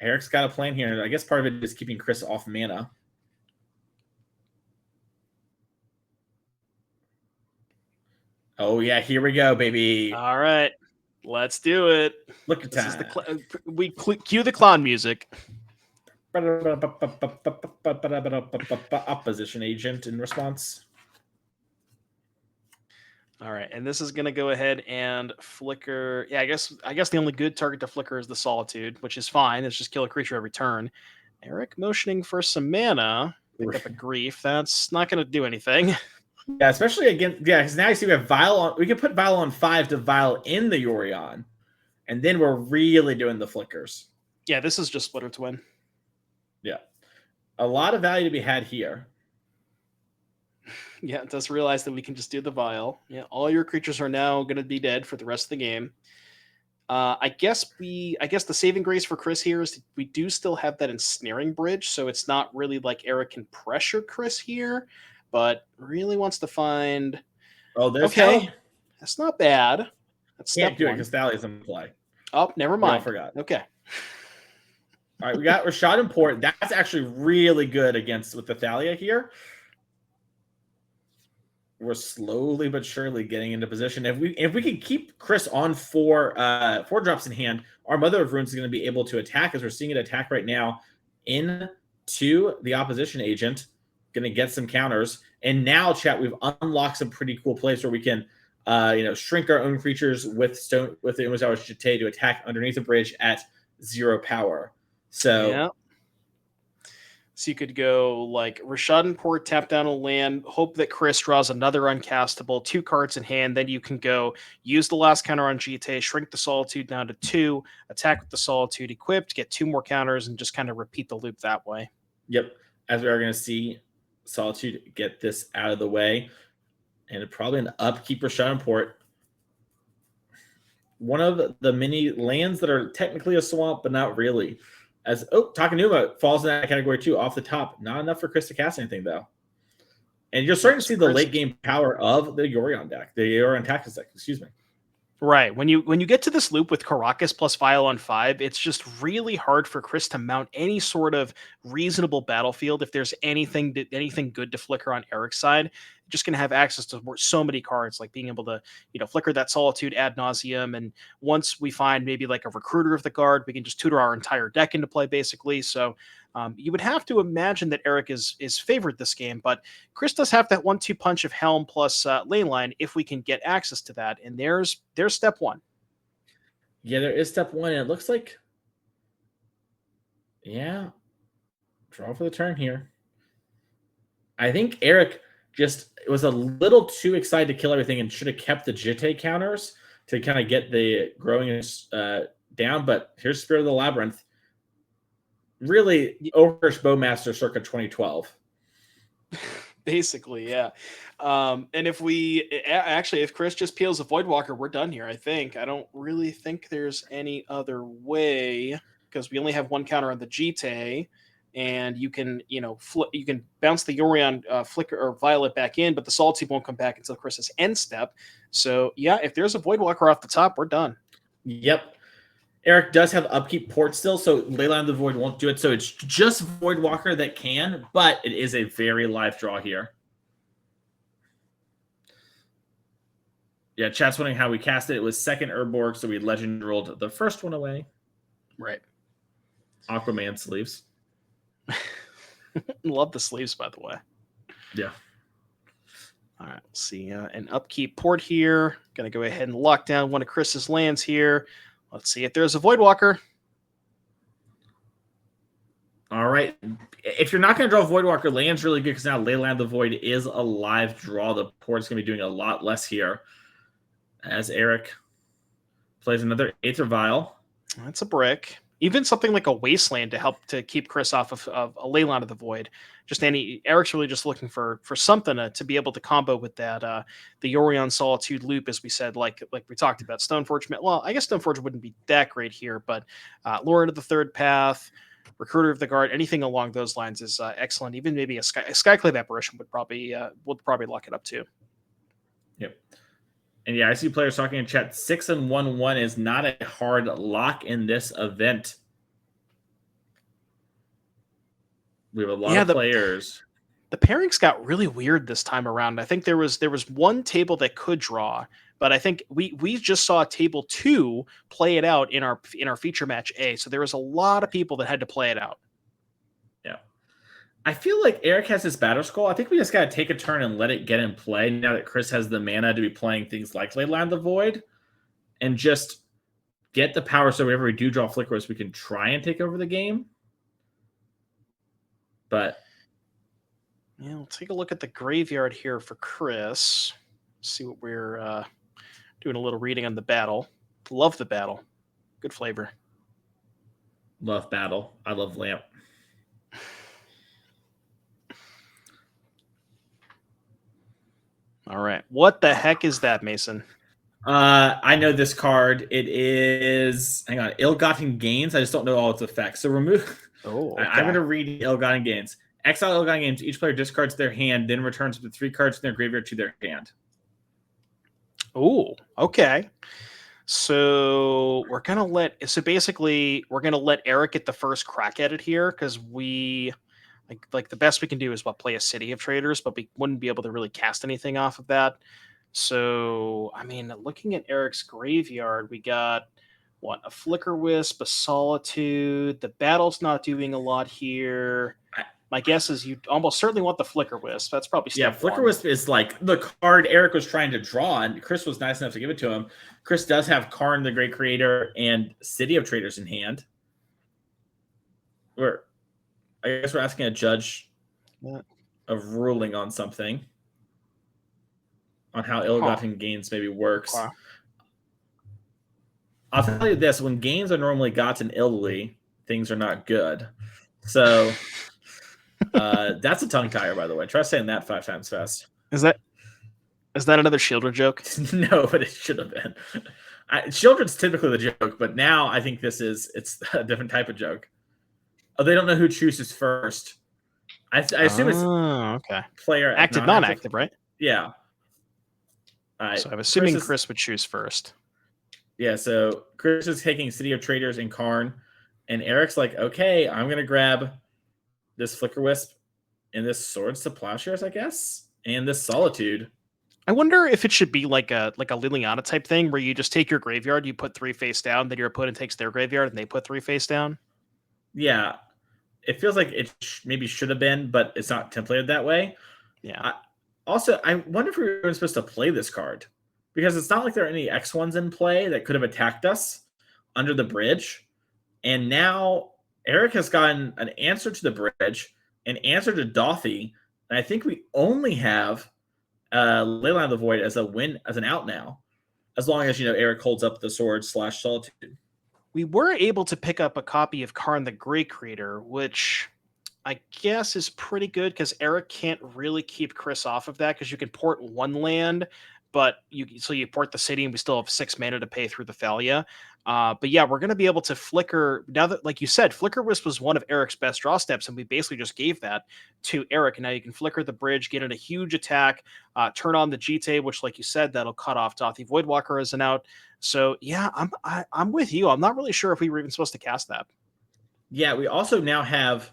Speaker 5: Eric's got a plan here. I guess part of it is keeping Chris off mana. Oh, yeah. Here we go, baby.
Speaker 7: All right. Let's do it.
Speaker 5: Look at
Speaker 7: This
Speaker 5: that.
Speaker 7: is we cue the clown music.
Speaker 5: Opposition agent in response.
Speaker 7: All right, and this is going to go ahead and flicker. Yeah, I guess the only good target to flicker is the Solitude, which is fine. It's just kill a creature every turn. Eric motioning for some mana. Pick up a Grief. That's not going to do anything.
Speaker 5: Yeah, especially against because now you see we have Vial on. We can put Vial on 5 to Vial in the Yorion, and then we're really doing the flickers.
Speaker 7: Yeah, this is just Splitter to win.
Speaker 5: Yeah, a lot of value to be had here.
Speaker 7: Yeah, it does realize that we can just do the Vial. Yeah, all your creatures are now going to be dead for the rest of the game. I guess the saving grace for Chris here is we do still have that ensnaring bridge, so it's not really like Eric can pressure Chris here, but really wants to find.
Speaker 5: Oh, there's
Speaker 7: okay. That's not bad. That's
Speaker 5: can't do
Speaker 7: one.
Speaker 5: it because Thalia's in play.
Speaker 7: Oh, never mind.
Speaker 5: I forgot.
Speaker 7: Okay.
Speaker 5: All right, we got Rashad and Port. That's actually really good with the Thalia here. We're slowly but surely getting into position. If we can keep Chris on four drops in hand, our Mother of Runes is going to be able to attack, as we're seeing it attack right now into the opposition agent. Going to get some counters, and now, chat, we've unlocked some pretty cool plays where we can, shrink our own creatures with the Umazawa Jite to attack underneath the bridge at 0 power. So.
Speaker 7: Yeah. So you could go like Rashad and Port, tap down a land, hope that Chris draws another uncastable, 2 cards in hand. Then you can go use the last counter on Jite, shrink the Solitude down to 2, attack with the Solitude equipped, get 2 more counters, and just kind of repeat the loop that way.
Speaker 5: Yep. As we are going to see Solitude get this out of the way. And probably an upkeep Rashad and Port. One of the many lands that are technically a swamp, but not really. Takanuma falls in that category too, off the top. Not enough for Chris to cast anything, though. And you're starting to see the late game power of the Yorion deck, the Yorion Tactics deck, excuse me.
Speaker 7: Right. When you get to this loop with Caracas plus Vial on 5, it's just really hard for Chris to mount any sort of reasonable battlefield. If there's anything good to flicker on Eric's side, just going to have access to so many cards, like being able to, flicker that Solitude ad nauseum. And once we find maybe like a Recruiter of the Guard, we can just tutor our entire deck into play, basically. So you would have to imagine that Eric is favored this game, but Chris does have that 1-2 punch of Helm plus lane line if we can get access to that. And there's step 1.
Speaker 5: Yeah, there is step 1. And it looks like, draw for the turn here. I think Eric just was a little too excited to kill everything and should have kept the Jite counters to kind of get the growing down. But here's Spirit of the Labyrinth. Really, Oakhurst Bowmaster circa 2012.
Speaker 7: Basically, yeah. And if Chris just peels a Voidwalker, we're done here, I think. I don't really think there's any other way, because we only have 1 counter on the Jite, and you can, you can bounce the Yorion flicker or Violet back in, but the Solitude won't come back until Chris's end step. So, yeah, if there's a Voidwalker off the top, we're done.
Speaker 5: Yep. Eric does have upkeep Port still, so Leyline of the Void won't do it. So it's just Voidwalker that can, but it is a very live draw here. Yeah, chat's wondering how we cast it. It was second Urborg, so we legend rolled the first one away.
Speaker 7: Right.
Speaker 5: Aquaman sleeves.
Speaker 7: Love the sleeves, by the way.
Speaker 5: Yeah.
Speaker 7: All right, let's see. An upkeep Port here. Going to go ahead and lock down one of Chris's lands here. Let's see if there's a Voidwalker.
Speaker 5: All right. If you're not going to draw Voidwalker, land's really good because now Leyland of the Void is a live draw. The Port's going to be doing a lot less here as Eric plays another Aether Vial.
Speaker 7: That's a brick. Even something like a Wasteland to help to keep Chris off of a Leyland of the Void. Eric's really just looking for something to be able to combo with that the Yorion Solitude loop, as we said, like we talked about. Stoneforge. Well, I guess Stoneforge wouldn't be that great here, but Lord of the Third Path, Recruiter of the Guard, anything along those lines is excellent. Even maybe a Skyclave Apparition would probably lock it up too.
Speaker 5: Yep. And yeah, I see players talking in chat. 6 and 1-1 is not a hard lock in this event. We have a lot of players.
Speaker 7: The pairings got really weird this time around. I think there was one table that could draw, but I think we just saw table 2 play it out in our feature match A. So there was a lot of people that had to play it out.
Speaker 5: Yeah. I feel like Eric has his Battle Skull. I think we just got to take a turn and let it get in play now that Chris has the mana to be playing things like Leyline of the Void, and just get the power so whenever we do draw Flickerous, we can try and take over the game. But
Speaker 7: yeah, we'll take a look at the graveyard here for Chris. See what we're doing a little reading on the battle. Love the battle. Good flavor.
Speaker 5: Love battle. I love lamp.
Speaker 7: All right. What the heck is that, Mason?
Speaker 5: I know this card. It is, hang on, Ill-Gotten Gains. I just don't know all its effects. So remove.
Speaker 7: Oh, okay.
Speaker 5: I'm going to read Ill-Gotten Gains. Exile Ill-Gotten Gains. Each player discards their hand, then returns the 3 cards in their graveyard to their hand.
Speaker 7: Oh, okay. So we're gonna let Eric get the first crack at it here, because we like the best we can do is play a City of Traders, but we wouldn't be able to really cast anything off of that. So I mean, looking at Eric's graveyard, we got a Flicker Wisp, a Solitude. The battle's not doing a lot here. My guess is you almost certainly want the Flicker Wisp. That's probably
Speaker 5: Flicker Wisp is like the card Eric was trying to draw, and Chris was nice enough to give it to him. Chris does have Karn, the Great Creator, and City of Traders in hand. I guess we're asking a judge of ruling on something, on how Ill-Gotten Gains maybe works. Wow. I'll tell you this: when gains are normally gotten illy, things are not good. So. That's a tongue tire, by the way. Try saying that 5 times fast.
Speaker 7: Is that another Shieldred joke?
Speaker 5: No, but it should have been. Shieldred's typically the joke, but now I think it's a different type of joke. Oh, they don't know who chooses first. I assume it's
Speaker 7: okay.
Speaker 5: Player
Speaker 7: active, non-active, right?
Speaker 5: Yeah.
Speaker 7: So I'm assuming Chris would choose first.
Speaker 5: Yeah, so Chris is taking City of Traders and Karn, and Eric's like, okay, I'm gonna grab this Flicker Wisp and this Swords to Plowshares, I guess, and this Solitude.
Speaker 7: I wonder if it should be like a Liliana type thing where you just take your graveyard, you put 3 face down, then your opponent takes their graveyard and they put 3 face down.
Speaker 5: Yeah, it feels like it maybe should have been, but it's not templated that way.
Speaker 7: Yeah.
Speaker 5: I wonder if we were supposed to play this card, because it's not like there are any X1s in play that could have attacked us under the bridge, and now Eric has gotten an answer to the bridge, an answer to Dothy, and I think we only have Leyline of the Void as an out now, as long as Eric holds up the Sword/Solitude.
Speaker 7: We were able to pick up a copy of Karn the Great Creator, which I guess is pretty good because Eric can't really keep Chris off of that, because you can port 1 land, but you port the city and we still have 6 mana to pay through the Thalia. But yeah, we're going to be able to flicker now that, like you said, Flicker Wisp was one of Eric's best draw steps, and we basically just gave that to Eric. And now you can flicker the bridge, get in a huge attack, turn on the GT, which, like you said, that'll cut off Dothy Voidwalker as an out. So yeah, I'm with you. I'm not really sure if we were even supposed to cast that.
Speaker 5: Yeah, we also now have.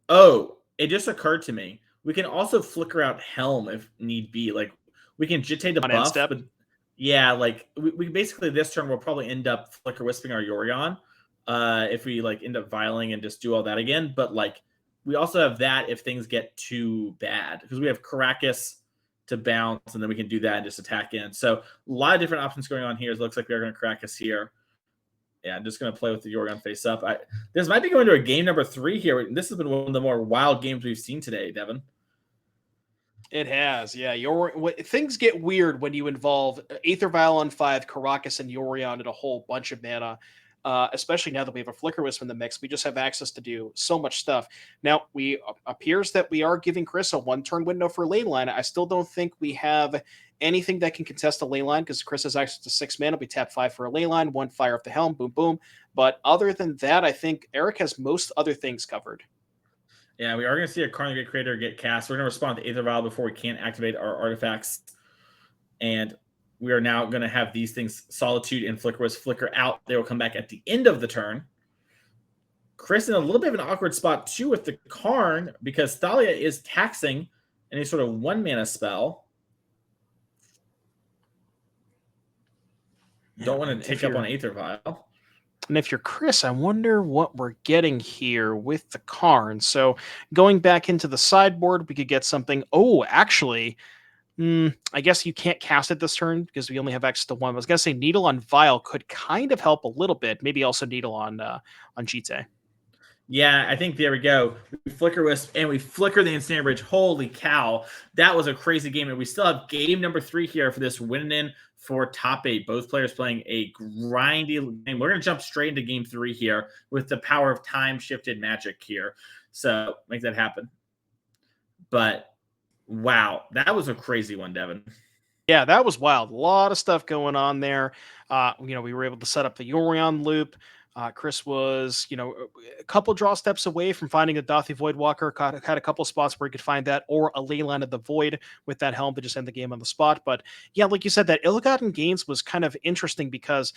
Speaker 5: Oh, it just occurred to me. We can also flicker out Helm if need be. Like we can GT the buff, but yeah, like we basically this turn we'll probably end up Flicker Wisping our Yorion if we end up viling and just do all that again. But we also have that if things get too bad, because we have Caracas to bounce, and then we can do that and just attack in. So a lot of different options going on here. It looks like we are going to Caracas here. Yeah, I'm just going to play with the Yorion face up. This might be going to a game number 3 here. This has been one of the more wild games we've seen today, Devin.
Speaker 7: It has, yeah. Things get weird when you involve Aether Vial on 5, Caracas, and Yorion, and a whole bunch of mana. Especially now that we have a Flicker Wisp in the mix, we just have access to do so much stuff. Now, appears that we are giving Chris a 1-turn window for Leyline. I still don't think we have anything that can contest a ley line, because Chris has access to 6 mana. We tap 5 for a ley line, 1 fire off the helm, boom, boom. But other than that, I think Eric has most other things covered.
Speaker 5: Yeah, we are going to see a Carnage Creator get cast. We're going to respond to Aether Vial before we can activate our artifacts. And we are now going to have these things, Solitude and Flicker Wisp, flicker out. They will come back at the end of the turn. Chris in a little bit of an awkward spot, too, with the Karn, because Thalia is taxing any sort of 1 mana spell. Don't want to take up on Aether Vial.
Speaker 7: And if you're Chris, I wonder what we're getting here with the Karn. So going back into the sideboard, we could get something. Oh, actually, I guess you can't cast it this turn because we only have access to 1. I was going to say Needle on Vial could kind of help a little bit. Maybe also Needle on Jite.
Speaker 5: Yeah, I think there we go. We Flicker Wisp and we flicker the Ensnare Bridge. Holy cow. That was a crazy game. And we still have game number 3 here for this win-in for top 8. Both players playing a grindy game. We're going to jump straight into game 3 here with the power of time-shifted magic here. So make that happen. But wow, that was a crazy one, Devin.
Speaker 7: Yeah, that was wild. A lot of stuff going on there. We were able to set up the Yorion loop. Chris was, a couple draw steps away from finding a Dothi Voidwalker. Had a couple spots where he could find that, or a Leyline of the Void with that helm to just end the game on the spot. But yeah, like you said, that Ill-Gotten Gains was kind of interesting because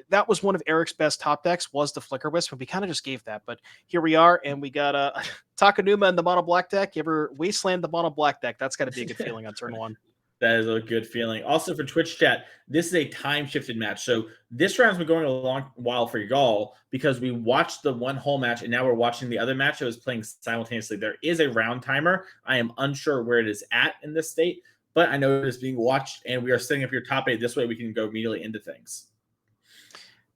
Speaker 7: that was one of Eric's best top decks, was the Flicker Wisp, and we kind of just gave that. But here we are, and we got Takanuma in the mono black deck. You ever wasteland the mono black deck? That's got to be a good feeling on turn 1.
Speaker 5: That is a good feeling. Also for Twitch chat, this is a time-shifted match. So this round's been going a long while for y'all because we watched the one whole match, and now we're watching the other match that was playing simultaneously. There is a round timer. I am unsure where it is at in this state, but I know it is being watched, and we are setting up your top 8. This way we can go immediately into things.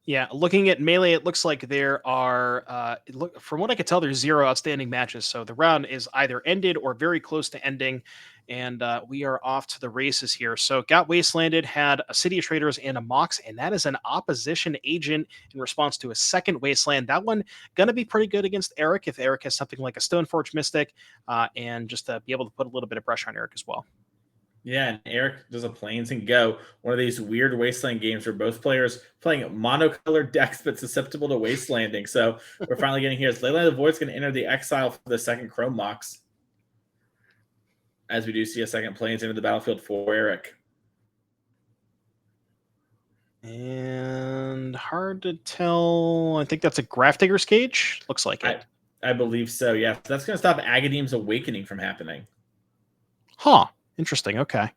Speaker 7: Yeah, looking at Melee, it looks like there are, from what I could tell, there's 0 outstanding matches. So the round is either ended or very close to ending, and we are off to the races here. So got Wastelanded, had a City of Traders and a Mox, and that is an opposition agent in response to a second Wasteland. That one going to be pretty good against Eric if Eric has something like a Stoneforge Mystic, and just to be able to put a little bit of pressure on Eric as well.
Speaker 5: Yeah, and Eric does a Plains and Go, one of these weird Wasteland games where both players playing monocolored decks but susceptible to Wastelanding. So we're finally getting here. Leyline of the Void's going to enter the exile for the second Chrome Mox. As we do see a second Plains enter the battlefield for Eric.
Speaker 7: And hard to tell. I think that's a Grafdigger's Cage. Looks like it.
Speaker 5: I believe so, yeah. That's going to stop Agadeem's Awakening from happening.
Speaker 7: Huh. Interesting. Okay.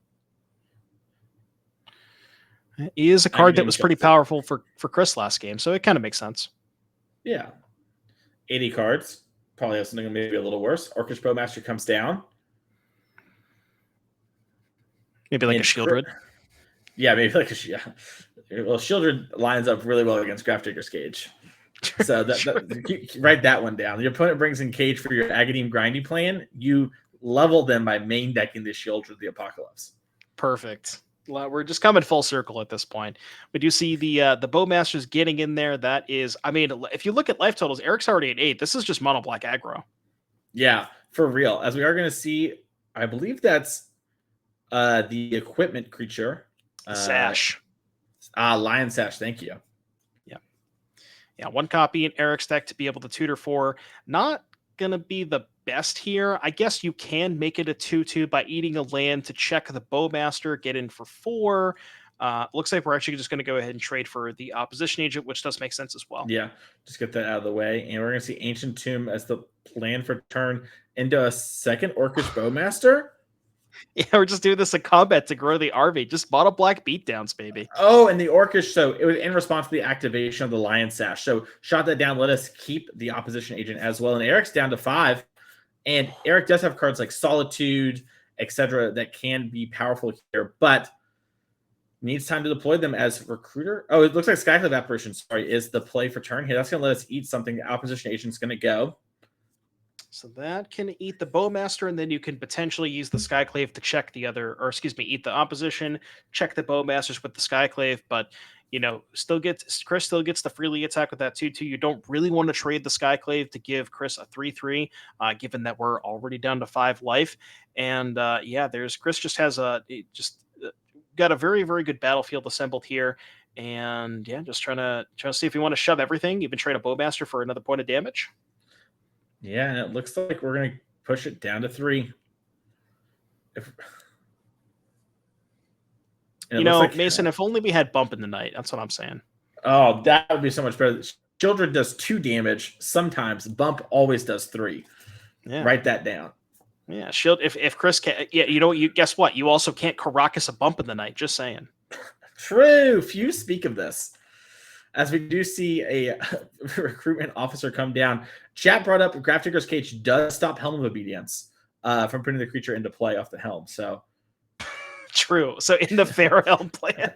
Speaker 7: It is a card that was pretty powerful for Chris last game, so it kind of makes sense.
Speaker 5: Yeah. 80 cards. Probably have something maybe a little worse. Orcish Bowmaster comes down.
Speaker 7: Maybe like a Shieldred.
Speaker 5: Yeah, maybe like a... Yeah. Well, Shieldred lines up really well against Grafdigger's Cage. So write that one down. Your opponent brings in Cage for your Agadeem Grindy plan. You level them by main decking the Shield of the Apocalypse.
Speaker 7: Perfect. Well, we're just coming full circle at this point. We do see the Bowmasters getting in there. That is, I mean, if you look at life totals, Eric's already at 8. This is just mono black aggro.
Speaker 5: Yeah, for real. As we are going to see, I believe that's the equipment creature.
Speaker 7: Sash.
Speaker 5: Lion Sash, thank you.
Speaker 7: Yeah, 1 copy in Eric's deck to be able to tutor for. Not going to be the best here. I guess you can make it a 2/2 by eating a land to check the Bowmaster, get in for 4. Looks like we're actually just going to go ahead and trade for the opposition agent, which does make sense as well.
Speaker 5: Yeah, just get that out of the way. And we're going to see Ancient Tomb as the plan for turn into a second Orcish Bowmaster.
Speaker 7: Yeah, we're just doing this in combat to grow the RV. Just mono black beatdowns, baby.
Speaker 5: Oh, and the Orcish, so it was in response to the activation of the Lion Sash. So shot that down, let us keep the opposition agent as well. And Eric's down to 5. And Eric does have cards like Solitude, etc., that can be powerful here, but needs time to deploy them as Recruiter. Oh, it looks like Skyclave Apparition, is the play for turn here. That's going to let us eat something. The opposition agent's going to go.
Speaker 7: So that can eat the Bowmaster, and then you can potentially use the Skyclave to check the other, or excuse me, eat the opposition, check the Bowmasters with the Skyclave, but Chris still gets the freely attack with that 2/2. You don't really want to trade the Skyclave to give Chris a 3/3, given that we're already down to 5 life. And Chris just has got a very, very good battlefield assembled here. And yeah, just trying to see if we want to shove everything, even trade a Bowmaster for another point of damage.
Speaker 5: Yeah, and it looks like we're going to push it down to 3.
Speaker 7: Mason, if only we had Bump in the Night. That's what I'm saying.
Speaker 5: Oh, that would be so much better. Children does 2 damage sometimes. Bump always does 3.
Speaker 7: Yeah.
Speaker 5: Write that down.
Speaker 7: Yeah, shield. If Chris can, you guess what? You also can't Caracas a Bump in the Night. Just saying.
Speaker 5: True. Few speak of this. As we do see a recruitment officer come down. Chat brought up Grafdigger's Cage does stop Helm of Obedience from putting the creature into play off the helm. So
Speaker 7: true. So in the Fair Helm plan,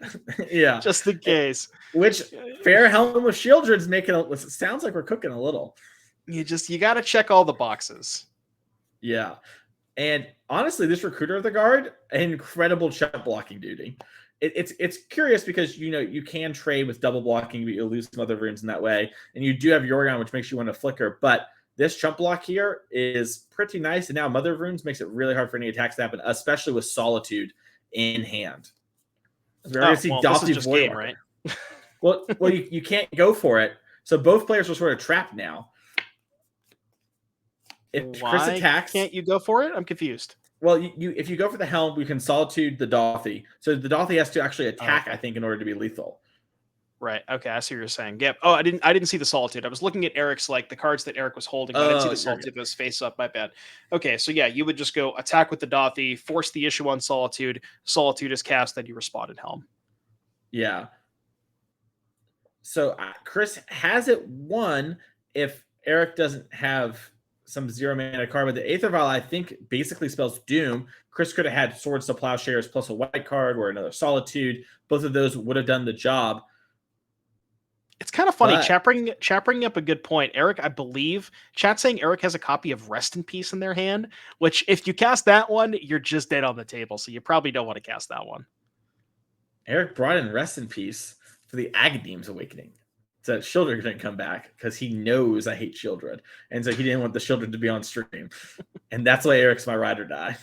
Speaker 5: yeah,
Speaker 7: just in case.
Speaker 5: Which Fair Helm with Shieldred's making it sounds like we're cooking a little.
Speaker 7: You got to check all the boxes.
Speaker 5: Yeah, and honestly, this Recruiter of the Guard, incredible check blocking duty. It's curious because you can trade with double blocking, but you'll lose some other runes in that way, and you do have Yorgon, which makes you want to flicker. But this chump block here is pretty nice, and now Mother of Runes makes it really hard for any attacks to happen, especially with Solitude in hand. We're going to see Dopsy Void,
Speaker 7: right?
Speaker 5: well, you can't go for it, so both players are sort of trapped now. If
Speaker 7: Why
Speaker 5: Chris attacks,
Speaker 7: can't you go for it? I'm confused.
Speaker 5: Well, if you go for the helm, we can Solitude the Dothy. So the Dothy has to actually attack, I think, in order to be lethal.
Speaker 7: Right. Okay, I see what you're saying. Yep. Oh, I didn't see the Solitude. I was looking at Eric's the cards that Eric was holding. But I didn't see the Solitude that was face up. My bad. Okay, so yeah, you would just go attack with the Dothy, force the issue on Solitude. Solitude is cast, then you respond in helm.
Speaker 5: Yeah. So Chris has it won if Eric doesn't have some 0-mana card, but the Aether Vial, I think, basically spells Doom. Chris could have had Swords to Plowshares plus a white card or another Solitude. Both of those would have done the job.
Speaker 7: It's kind of funny. Chat bringing up a good point. Eric, I believe, chat saying Eric has a copy of Rest in Peace in their hand, which if you cast that one, you're just dead on the table. So you probably don't want to cast that one.
Speaker 5: Eric brought in Rest in Peace for the Agadeem's Awakening. So Shieldred didn't come back because he knows I hate Shieldred. And so he didn't want the Shieldred to be on stream. And that's why Eric's my ride or die.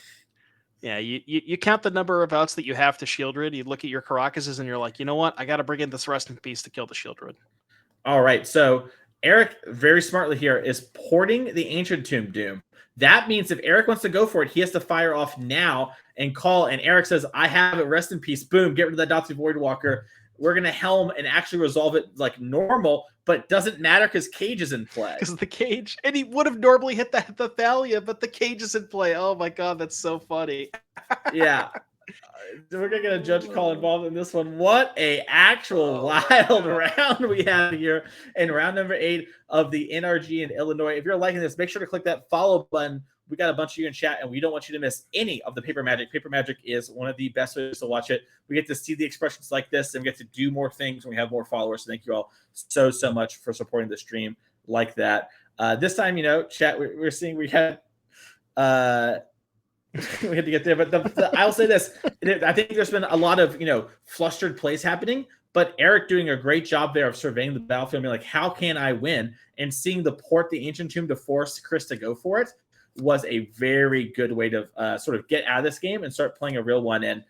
Speaker 7: Yeah, you count the number of outs that you have to Shieldred. You look at your Caracases and you're like, you know what? I got to bring in this Rest in Peace to kill the Shieldred.
Speaker 5: All right. So Eric, very smartly here, is porting the Ancient Tomb Doom. That means if Eric wants to go for it, he has to fire off now and call. And Eric says, I have it. Rest in Peace. Boom. Get rid of that Dotsy Voidwalker. We're going to helm and actually resolve it like normal, but doesn't matter because Cage is in play.
Speaker 7: Because the Cage, and he would have normally hit the Thalia, but the Cage is in play. Oh my God, that's so funny.
Speaker 5: Yeah. We're going to get a judge call involved in this one. What a actual wild round we have here in round number 8 of the NRG in Illinois. If you're liking this, make sure to click that follow button. We got a bunch of you in chat, and we don't want you to miss any of the Paper Magic. Paper Magic is one of the best ways to watch it. We get to see the expressions like this, and we get to do more things when we have more followers. So thank you all so much for supporting the stream like that. This time, chat, we're seeing we had we had to get there, but I'll say this: I think there's been a lot of flustered plays happening. But Eric doing a great job there of surveying the battlefield, being like, how can I win? And seeing the port the Ancient Tomb to force Chris to go for it was a very good way to sort of get out of this game and start playing a real one. And,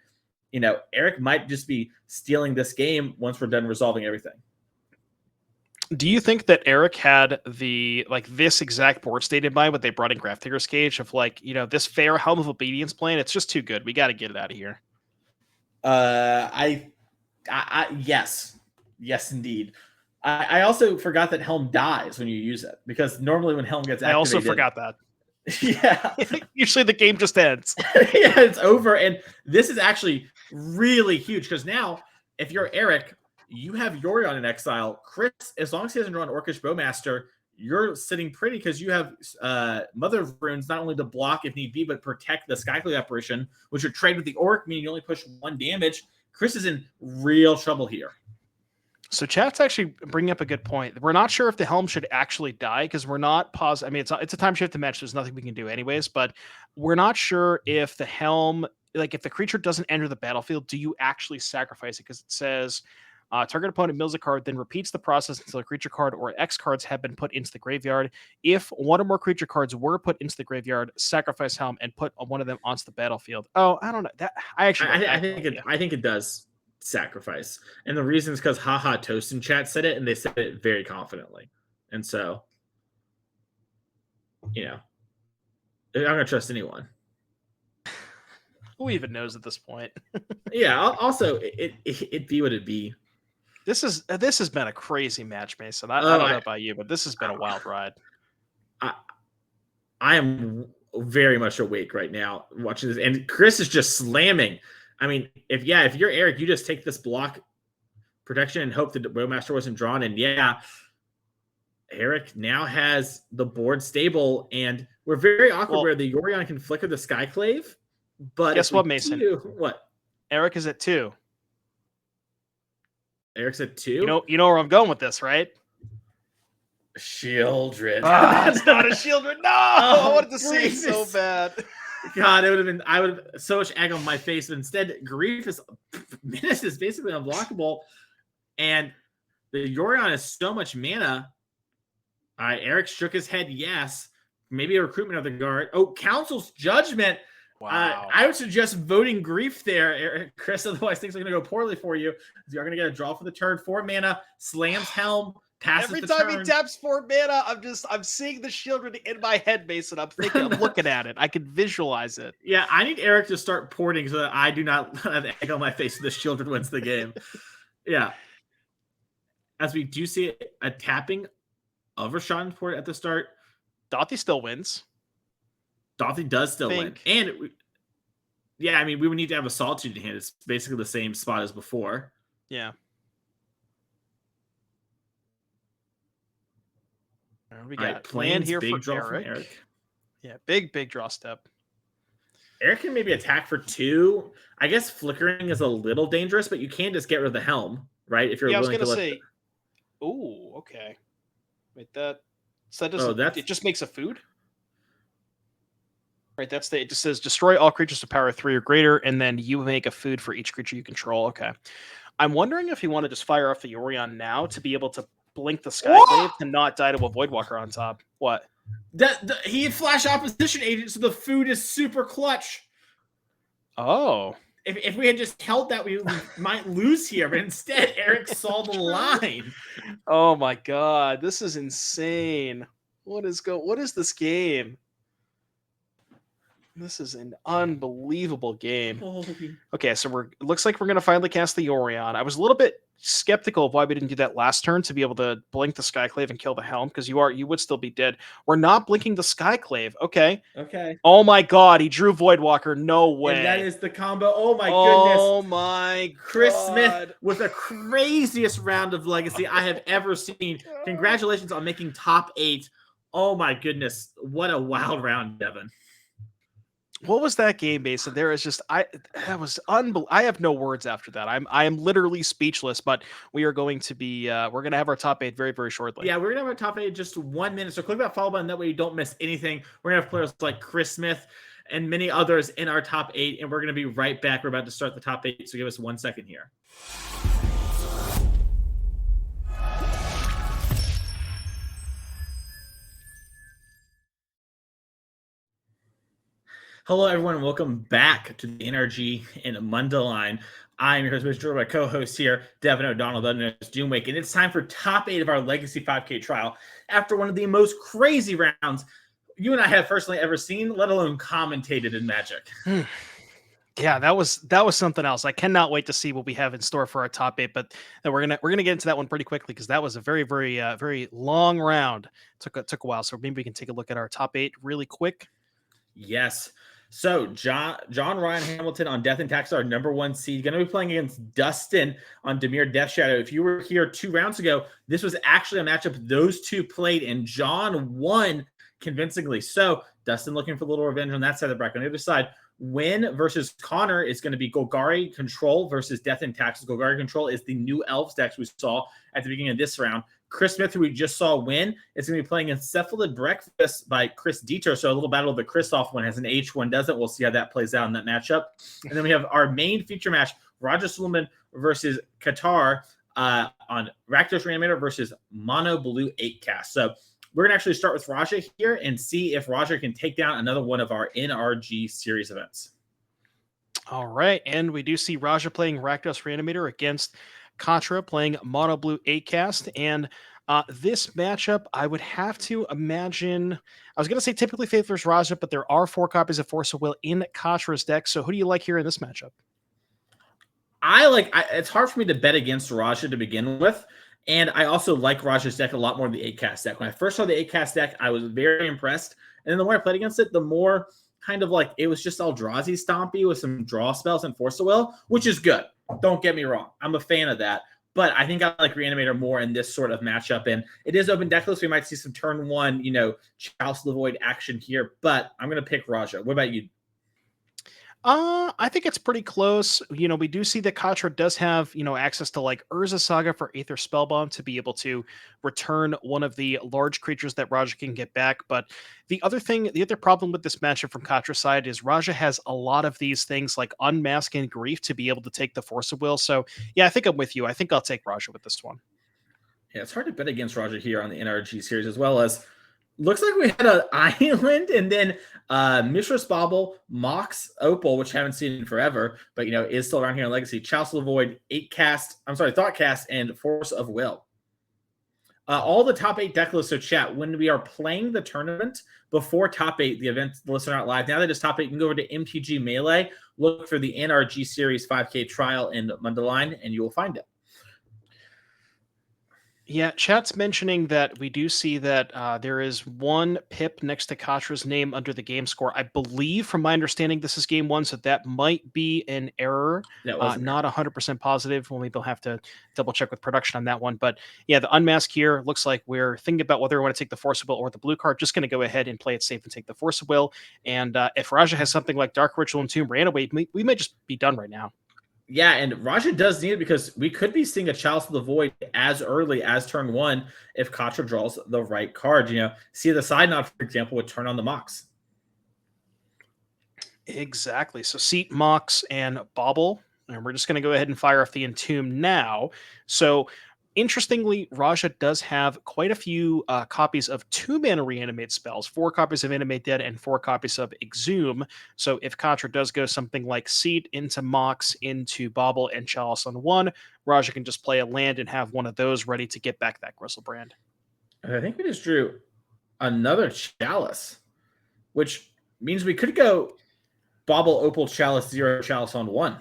Speaker 5: Eric might just be stealing this game once we're done resolving everything.
Speaker 7: Do you think that Eric had this exact board state in mind when they brought in Grafdigger's Cage of this fair Helm of Obedience plan? It's just too good. We got to get it out of here.
Speaker 5: Yes, indeed. I also forgot that Helm dies when you use it, because normally when Helm gets activated...
Speaker 7: I also forgot that.
Speaker 5: Yeah.
Speaker 7: Usually the game just ends.
Speaker 5: Yeah, it's over. And this is actually really huge, because now if you're Eric, you have Yorion in exile. Chris, as long as he doesn't draw an Orcish Bowmaster, you're sitting pretty because you have Mother of Runes not only to block if need be, but protect the Skyclave apparition, which would trade with the Orc, meaning you only push 1 damage. Chris is in real trouble here.
Speaker 7: So chat's actually bringing up a good point. We're not sure if the Helm should actually die because we're not positive. I mean, it's a time shift match. There's nothing we can do anyways, but we're not sure if the Helm, if the creature doesn't enter the battlefield, do you actually sacrifice it? Because it says Target opponent mills a card, then repeats the process until a creature card or X cards have been put into the graveyard. If one or more creature cards were put into the graveyard, sacrifice Helm and put one of them onto the battlefield. Oh, I don't know. That I
Speaker 5: think it does sacrifice, and the reason is because Haha Toast in chat said it, and they said it very confidently, and so I'm gonna trust anyone.
Speaker 7: Who even knows at this point?
Speaker 5: Yeah. Also, it be what it be.
Speaker 7: This has been a crazy match, Mason. I don't know about you, but this has been a wild ride.
Speaker 5: I am very much awake right now watching this, and Chris is just slamming. I mean, if you're Eric, you just take this block protection and hope that the Roadmaster wasn't drawn. And Eric now has the board stable, and we're very awkward where the Yorion can flicker the Skyclave. But
Speaker 7: guess what, Mason?
Speaker 5: What?
Speaker 7: Eric is at 2.
Speaker 5: Eric's at 2?
Speaker 7: You know where I'm going with this, right?
Speaker 5: Shieldred.
Speaker 7: It's not a Shieldred. No! I wanted to see it so bad.
Speaker 5: God, I would have so much egg on my face, but instead, Menace is basically unblockable, and the Yorion is so much mana. Eric shook his head, yes. Maybe a recruitment of the guard. Oh, Council's Judgment.
Speaker 7: Wow.
Speaker 5: I would suggest voting Grief there, Chris. Otherwise, things are going to go poorly for you. You're going to get a draw for the turn. 4 mana, slams Helm, passes
Speaker 7: Every
Speaker 5: the
Speaker 7: time
Speaker 5: turn.
Speaker 7: he taps 4 mana, I'm seeing the Shieldred in my head, Mason. I'm looking at it. I can visualize it.
Speaker 5: Yeah, I need Eric to start porting so that I do not have egg on my face and the Shieldred wins the game. Yeah. As we do see a tapping of Rashawn's port at the start.
Speaker 7: Dothy still wins.
Speaker 5: Dothy does still win. And we would need to have a Solitude in hand. It's basically the same spot as before.
Speaker 7: Yeah. We got plan here
Speaker 5: big
Speaker 7: for
Speaker 5: draw
Speaker 7: Eric.
Speaker 5: From Eric.
Speaker 7: Yeah, big draw step.
Speaker 5: Eric can maybe attack for 2. I guess flickering is a little dangerous, but you can just get rid of the Helm, right? If you're willing to say.
Speaker 7: Oh, okay. Wait, it just makes a food. Right, it just says destroy all creatures to power 3 or greater, and then you make a food for each creature you control. Okay. I'm wondering if you want to just fire off the Yorion now to be able to blink the Skyclave to not die to a Voidwalker on top. What?
Speaker 5: He had flash opposition agent, so the food is super clutch.
Speaker 7: Oh.
Speaker 5: If we had just held that, we might lose here, but instead Eric saw the line.
Speaker 7: Oh my god, this is insane. What is this game? This is an unbelievable game. Okay, so it looks like we're going to finally cast the Yorion. I was a little bit skeptical of why we didn't do that last turn to be able to blink the Skyclave and kill the Helm, because you would still be dead. We're not blinking the Skyclave. Okay. Oh my god, he drew Voidwalker. No way.
Speaker 5: And that is the combo. Oh my goodness.
Speaker 7: Oh my
Speaker 5: Chris Smith with the craziest round of Legacy I have ever seen. Congratulations on making top 8. Oh my goodness. What a wild round, Devin.
Speaker 7: What was that game, Mason? There is just that was unbelievable. I have no words after that. I am literally speechless. But we are going to be we're going to have our top 8 very, very shortly.
Speaker 5: Yeah, we're gonna have our top 8 in just 1 minute. So click that follow button, that way you don't miss anything. We're gonna have players like Chris Smith and many others in our top 8, and we're gonna be right back. We're about to start the top 8, so give us 1 second here. Hello, everyone, and welcome back to the NRG and Munda line. I'm your host, Mr. My co-host here, Devin O'Donnell, the known as Doomwake, and it's time for top 8 of our Legacy 5K trial after one of the most crazy rounds you and I have personally ever seen, let alone commentated in Magic.
Speaker 7: Yeah, that was something else. I cannot wait to see what we have in store for our top 8, but we're gonna get into that one pretty quickly because that was a very, very, very long round. Took a while, so maybe we can take a look at our top 8 really quick.
Speaker 5: Yes. So John Ryan Hamilton on Death and Tax, our number 1 seed, going to be playing against Dustin on Dimir Death Shadow. If you were here 2 rounds ago, this was actually a matchup those two played, and John won convincingly. So Dustin looking for a little revenge on that side of the bracket. On the other side, Wynne versus Connor is going to be Golgari Control versus Death and Taxes. Golgari Control is the new Elves deck we saw at the beginning of this round. Chris Smith, who we just saw win, is going to be playing in Cephalid Breakfast by Chris Dieter. So a little battle of the Kristoff one has an H, one doesn't. We'll see how that plays out in that matchup. And then we have our main feature match, Roger Sulaiman versus Qatar. on Rakdos Reanimator versus Mono Blue 8 cast. So we're going to actually start with Raja here and see if Raja can take down another one of our NRG series events.
Speaker 7: All right, and we do see Raja playing Rakdos Reanimator against Contra playing Mono Blue 8 cast, and this matchup, I would have to imagine, I was going to say typically favors Raja, but there are 4 copies of Force of Will in Contra's deck, so who do you like here in this matchup?
Speaker 5: It's hard for me to bet against Raja to begin with, and I also like Raja's deck a lot more than the 8 cast deck. When I first saw the 8 cast deck, I was very impressed, and then the more I played against it, the more kind of like it was just Eldrazi stompy with some draw spells and Force of Will, which is good. Don't get me wrong. I'm a fan of that. But I think I like Reanimator more in this sort of matchup. And it is open deckless. We might see some turn 1, Chalice of the Void action here. But I'm going to pick Raja. What about you?
Speaker 7: I think it's pretty close. We do see that Contra does have, access to like Urza Saga for Aether Spellbomb to be able to return one of the large creatures that Raja can get back. But the other problem with this matchup from Contra's side is Raja has a lot of these things like Unmask and Grief to be able to take the Force of Will. So yeah, I think I'm with you. I think I'll take Raja with this one.
Speaker 5: Yeah, it's hard to bet against Raja here on the NRG series, as well as looks like we had an Island and then Mishra's Bauble, Mox Opal, which I haven't seen in forever, but is still around here in Legacy. Chalice of the Void, Thought Cast, and Force of Will. All the top 8 deck lists. So chat, when we are playing the tournament before top 8, the event lists are not live. Now that it's top 8, you can go over to MTG Melee, look for the NRG Series 5K trial in Mundelein, and you will find it.
Speaker 7: Yeah, chat's mentioning that we do see that there is 1 pip next to Contra's name under the game score. I believe, from my understanding, this is game 1, so that might be an error. Not 100% positive. We'll have to double check with production on that one. But yeah, the Unmask here looks like we're thinking about whether we want to take the Force of Will or the blue card. Just going to go ahead and play it safe and take the Force of Will. And if Raja has something like Dark Ritual and Tomb ran away, we might just be done right now.
Speaker 5: Yeah, and Raja does need it because we could be seeing a Chalice of the Void as early as turn 1 if Contra draws the right card. See the side nod, for example, would turn on the Mox.
Speaker 7: Exactly. So Seat, Mox, and Bauble. And we're just going to go ahead and fire off the Entomb now. So interestingly, Raja does have quite a few copies of 2-mana Reanimate spells, 4 copies of Animate Dead and 4 copies of Exhume. So if Contra does go something like Seed into Mox, into Bauble, and Chalice on 1, Raja can just play a land and have one of those ready to get back that Griselbrand.
Speaker 5: I think we just drew another Chalice, which means we could go Bauble, Opal, Chalice, 0, Chalice on 1. I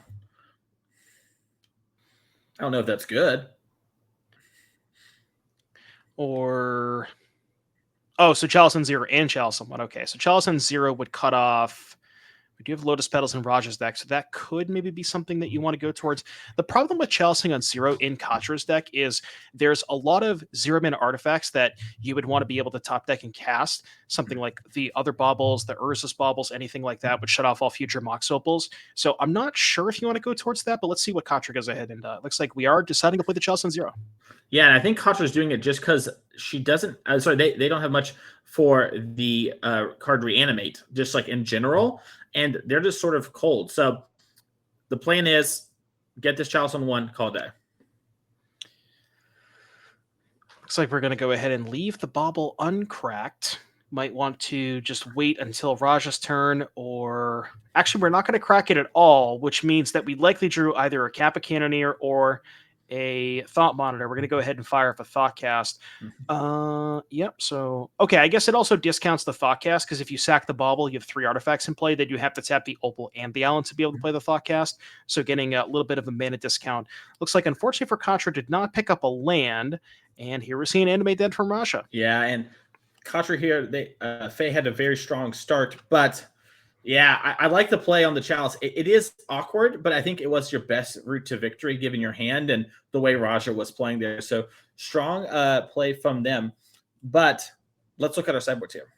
Speaker 5: don't know if that's good.
Speaker 7: So Chalice on 0 and Chalice on 1. Okay, so Chalice on 0 would cut off. We do have Lotus Petals in Raja's deck, so that could maybe be something that you want to go towards. The problem with Chalicing on 0 in Contra's deck is there's a lot of 0-mana artifacts that you would want to be able to top deck and cast. Something like the other Baubles, the Urza's Baubles, anything like that would shut off all future Mox Opals. So I'm not sure if you want to go towards that, but let's see what Contra goes ahead. And looks like we are deciding to play the Chalice on 0.
Speaker 5: Yeah, and I think Contra's doing it just because she doesn't. They don't have much for the card Reanimate, just like in general, and they're just sort of cold. So the plan is get this Chalice on 1, call day.
Speaker 7: Looks like we're going to go ahead and leave the Bauble uncracked. Might want to just wait until Raja's turn, or actually, we're not going to crack it at all, which means that we likely drew either a Kappa Cannoneer or a Thought Monitor. We're going to go ahead and fire up a Thought Cast. Yep. So, okay. I guess it also discounts the Thought Cast because if you sack the Bauble, you have 3 artifacts in play. Then you have to tap the Opal and the Allen to be able to play the Thought Cast. So getting a little bit of a mana discount. Looks like, unfortunately for Contra, did not pick up a land. And here we're seeing Animate Dead from Raja.
Speaker 5: Yeah. And Contra here, Faye had a very strong start, but yeah, I like the play on the Chalice. It is awkward, but I think it was your best route to victory given your hand and the way Raja was playing there. So strong play from them. But let's look at our sideboard here.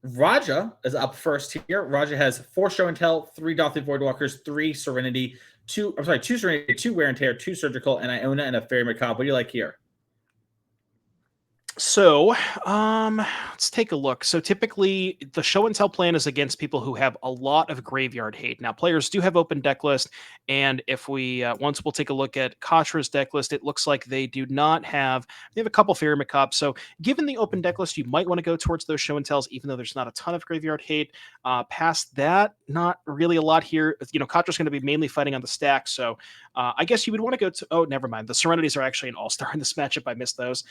Speaker 5: Raja is up first here. Raja has 4 Show and Tell, 3 Dothly Voidwalkers, 3 Serenity, 2 Serenity, 2 Wear and Tear, 2 Surgical, and Iona and a Fairy Macabre. What do you like here?
Speaker 7: So, let's take a look. So typically the show and tell plan is against people who have a lot of graveyard hate. Now players do have open deck list And if we once we'll take a look at Katra's deck list, it looks like they do not have. They have a couple Fairy Macabre. So given the open deck list, you might want to go towards those show and tells, even though there's not a ton of graveyard hate. Past that, not really a lot here. Katra's going to be mainly fighting on the stack. So I guess you would want to go to. Oh, never mind. The Serenities are actually an all-star in this matchup. I missed those.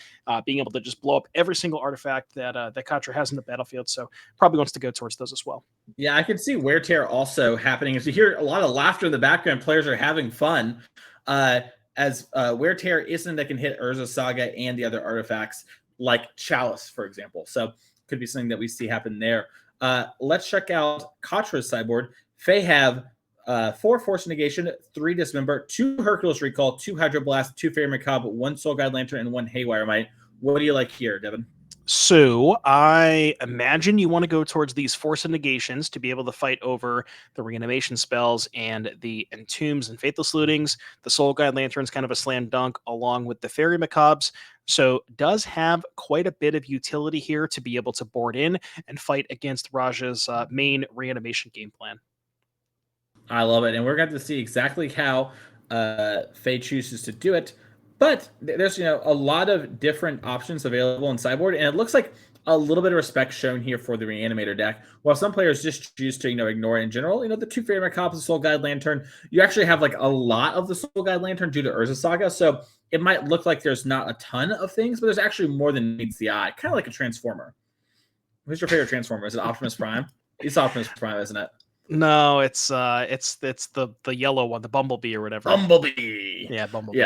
Speaker 7: Being able to just blow up every single artifact that Katra has in the battlefield. So probably wants to go towards those as well.
Speaker 5: Yeah, I can see wear tear also happening. As you hear a lot of laughter in the background, players are having fun. As wear tear isn't that can hit Urza Saga and the other artifacts like Chalice, for example. So could be something that we see happen there. Let's check out Katra's sideboard. They have 4 Force Negation, 3 Dismember, 2 Hercules Recall, 2 Hydroblast, 2 Fairy Macabre, 1 Soul Guide Lantern, and 1 Haywire Might. What do you like here, Devin?
Speaker 7: So I imagine you want to go towards these Force and Negations to be able to fight over the Reanimation spells and the Entombs and Faithless Lootings. The Soul Guide Lantern's kind of a slam dunk along with the Fairy Macabres. So does have quite a bit of utility here to be able to board in and fight against Raja's main Reanimation game plan.
Speaker 5: I love it. And we're going to see exactly how Faye chooses to do it. But there's, a lot of different options available in sideboard, and it looks like a little bit of respect shown here for the Reanimator deck. While some players just choose to, ignore it in general, the 2 Fairy Macabres, the Soul Guide Lantern, you actually have like a lot of the Soul Guide Lantern due to Urza Saga, so it might look like there's not a ton of things, but there's actually more than meets the eye, kind of like a Transformer. Who's your favorite Transformer? Is it Optimus Prime? It's Optimus Prime, isn't it?
Speaker 7: No, it's the yellow one, the Bumblebee or whatever.
Speaker 5: Bumblebee.
Speaker 7: Yeah, Bumblebee.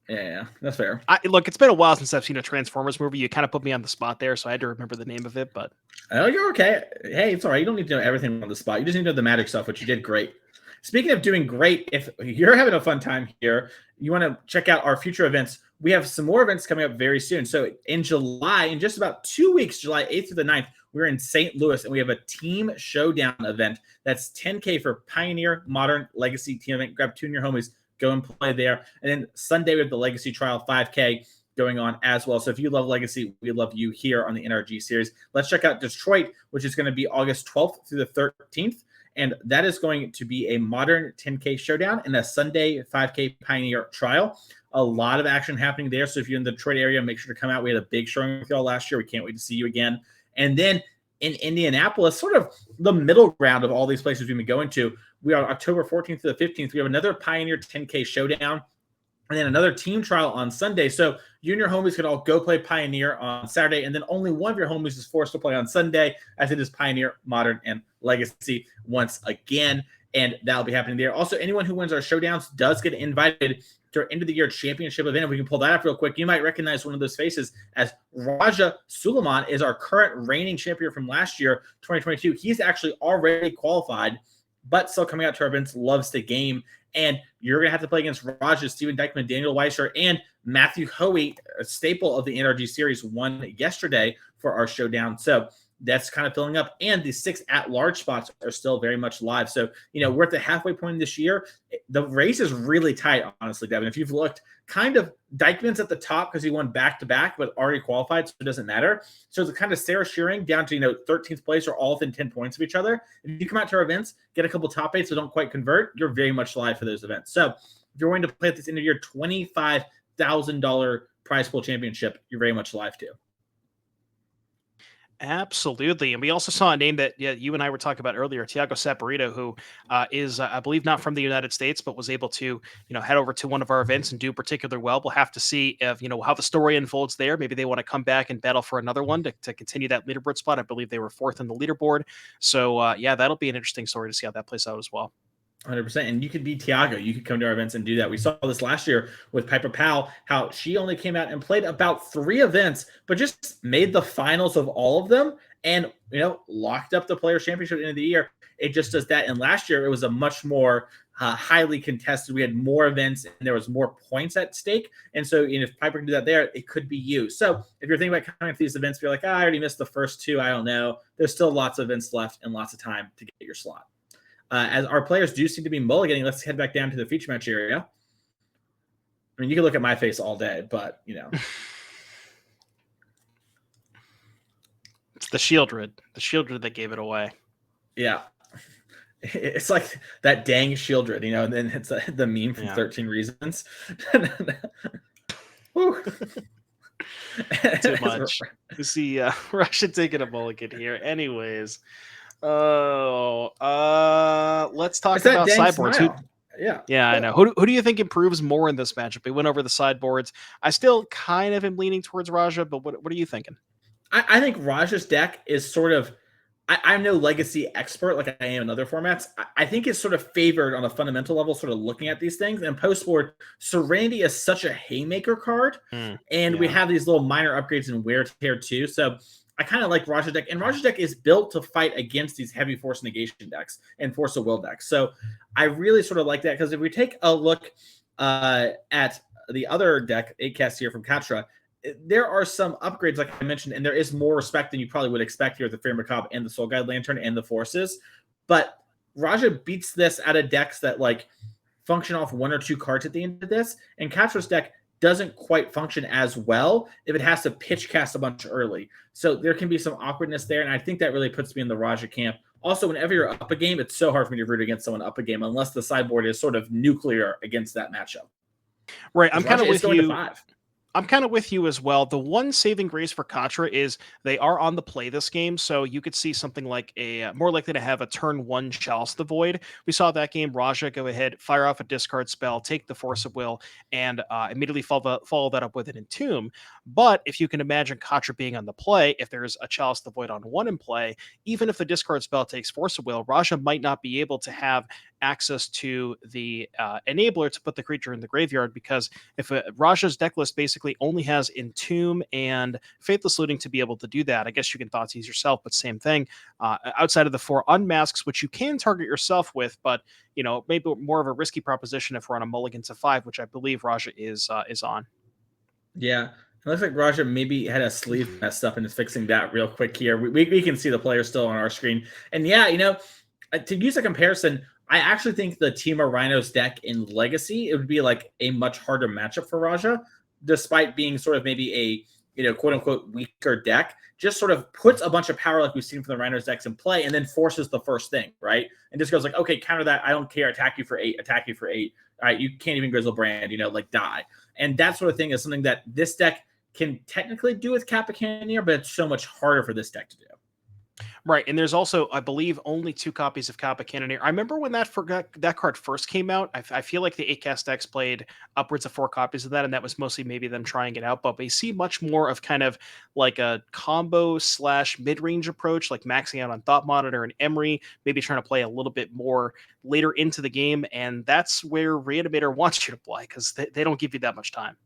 Speaker 5: Yeah, that's fair.
Speaker 7: Look, it's been a while since I've seen a Transformers movie. You kind of put me on the spot there, so I had to remember the name of it. But
Speaker 5: you're okay. Hey, it's all right. You don't need to know everything on the spot. You just need to know the magic stuff, which you did great. Speaking of doing great, if you're having a fun time here, you want to check out our future events. We have some more events coming up very soon. So in July, in just about 2 weeks, July 8th through the 9th, we're in St. Louis, and we have a Team Showdown event. That's $10K for Pioneer, Modern, Legacy team event. Grab 2 of your homies. Go and play there. And then Sunday we have the Legacy Trial 5K going on as well. So if you love Legacy, we love you here on the NRG series. Let's check out Detroit, which is going to be August 12th through the 13th. And that is going to be a Modern 10K Showdown and a Sunday 5K Pioneer Trial. A lot of action happening there. So if you're in the Detroit area, make sure to come out. We had a big showing with y'all last year. We can't wait to see you again. And then in Indianapolis, sort of the middle ground of all these places we've been going to, we are October 14th to the 15th. We have another Pioneer 10K Showdown and then another team trial on Sunday. So you and your homies can all go play Pioneer on Saturday, and then only one of your homies is forced to play on Sunday, as it is Pioneer, Modern, and Legacy once again. And that'll be happening there. Also, anyone who wins our showdowns does get invited to our end of the year championship event. If we can pull that up real quick, you might recognize one of those faces as Raja Sulaiman is our current reigning champion from last year, 2022. He's actually already qualified, but still coming out to our events, loves to game. And you're going to have to play against Raja, Steven Dykeman, Daniel Weisser, and Matthew Hoey, a staple of the NRG series, won yesterday for our showdown. So that's kind of filling up. And the 6 at-large spots are still very much live. So, we're at the halfway point this year. The race is really tight, honestly, Devin. If you've looked, kind of Dykeman's at the top because he won back-to-back, but already qualified, so it doesn't matter. So it's kind of Sarah Shearing down to, 13th place or all within 10 points of each other. If you come out to our events, get a couple top 8s so don't quite convert, you're very much live for those events. So if you're going to play at this end of year $25,000 prize pool championship, you're very much live too.
Speaker 7: Absolutely. And we also saw a name that you and I were talking about earlier, Tiago Saporito, who is, I believe, not from the United States, but was able to, head over to one of our events and do particularly well. We'll have to see if, how the story unfolds there. Maybe they want to come back and battle for another one to continue that leaderboard spot. I believe they were 4th in the leaderboard. So, that'll be an interesting story to see how that plays out as well.
Speaker 5: 100%. And you could be Tiago. You could come to our events and do that. We saw this last year with Piper Powell, how she only came out and played about 3 events, but just made the finals of all of them and, locked up the Players' Championship at the end of the year. It just does that. And last year, it was a much more highly contested. We had more events and there was more points at stake. And so if Piper can do that there, it could be you. So if you're thinking about coming to these events, you're like, I already missed the first 2. I don't know. There's still lots of events left and lots of time to get your slot. As our players do seem to be mulliganing, let's head back down to the feature match area. I mean, you can look at my face all day, but,
Speaker 7: It's the Shieldred. The Shieldred that gave it away.
Speaker 5: Yeah. It's like that dang Shieldred, and then it's the meme from 13 Reasons.
Speaker 7: Too much. You see Russia taking a mulligan here. Anyways. Let's talk about sideboards. Yeah, I know. Who do you think improves more in this matchup? We went over the sideboards. I still kind of am leaning towards Raja, but what are you thinking?
Speaker 5: I think Raja's deck is sort of, I'm no Legacy expert like I am in other formats. I think it's sort of favored on a fundamental level, sort of looking at these things. And post-board, Serenity is such a haymaker card. And we have these little minor upgrades in Wear Tear too. So I kind of like Raja's deck. And Raja's deck is built to fight against these heavy force negation decks and force of will decks. So I really sort of like that, because if we take a look at the other deck, 8-cast here from Katra, there are some upgrades, like I mentioned, and there is more respect than you probably would expect here with the Fair Macabre and the Soul Guide Lantern and the Forces. But Raja beats this out of decks that like function off 1 or 2 cards at the end of this, and Katra's deck doesn't quite function as well if it has to pitch cast a bunch early. So there can be some awkwardness there, and I think that really puts me in the Raja camp. Also, whenever you're up a game, it's so hard for me to root against someone up a game unless the sideboard is sort of nuclear against that matchup.
Speaker 7: Right, I'm kind of with you. I'm kind of with you as well. The one saving grace for Katra is they are on the play this game, so you could see something like a more likely to have a turn 1 Chalice the Void. We saw that game. Raja go ahead, fire off a discard spell, take the Force of Will, and immediately follow that up with an Entomb. But if you can imagine Katra being on the play, if there's a Chalice the Void on 1 in play, even if the discard spell takes Force of Will, Raja might not be able to have access to the enabler to put the creature in the graveyard, because if Raja's deck list basically only has Entomb and Faithless Looting to be able to do that, I guess you can Thoughtseize yourself, but same thing. Outside of the 4 unmasks, which you can target yourself with, but maybe more of a risky proposition if we're on a mulligan to 5, which I believe Raja is on.
Speaker 5: Yeah. It looks like Raja maybe had a sleeve messed up and is fixing that real quick here. We can see the player still on our screen. And yeah, to use a comparison, I actually think the Temur Rhinos deck in Legacy, it would be like a much harder matchup for Raja, despite being sort of maybe a quote unquote weaker deck. Just sort of puts a bunch of power like we've seen from the Rhinos decks in play, and then forces the first thing, right? And just goes like, okay, counter that. I don't care. Attack you for 8. Attack you for 8. All right, you can't even Grizzlebrand, die. And that sort of thing is something that this deck can technically do with Kappa Cannoneer, but it's so much harder for this deck to do.
Speaker 7: Right, and there's also, I believe, only 2 copies of Kappa Cannoneer. I remember when that card first came out, I feel like the 8-cast decks played upwards of 4 copies of that, and that was mostly maybe them trying it out, but we see much more of kind of like a combo / mid-range approach, like maxing out on Thought Monitor and Emery, maybe trying to play a little bit more later into the game, and that's where Reanimator wants you to play, because they don't give you that much time.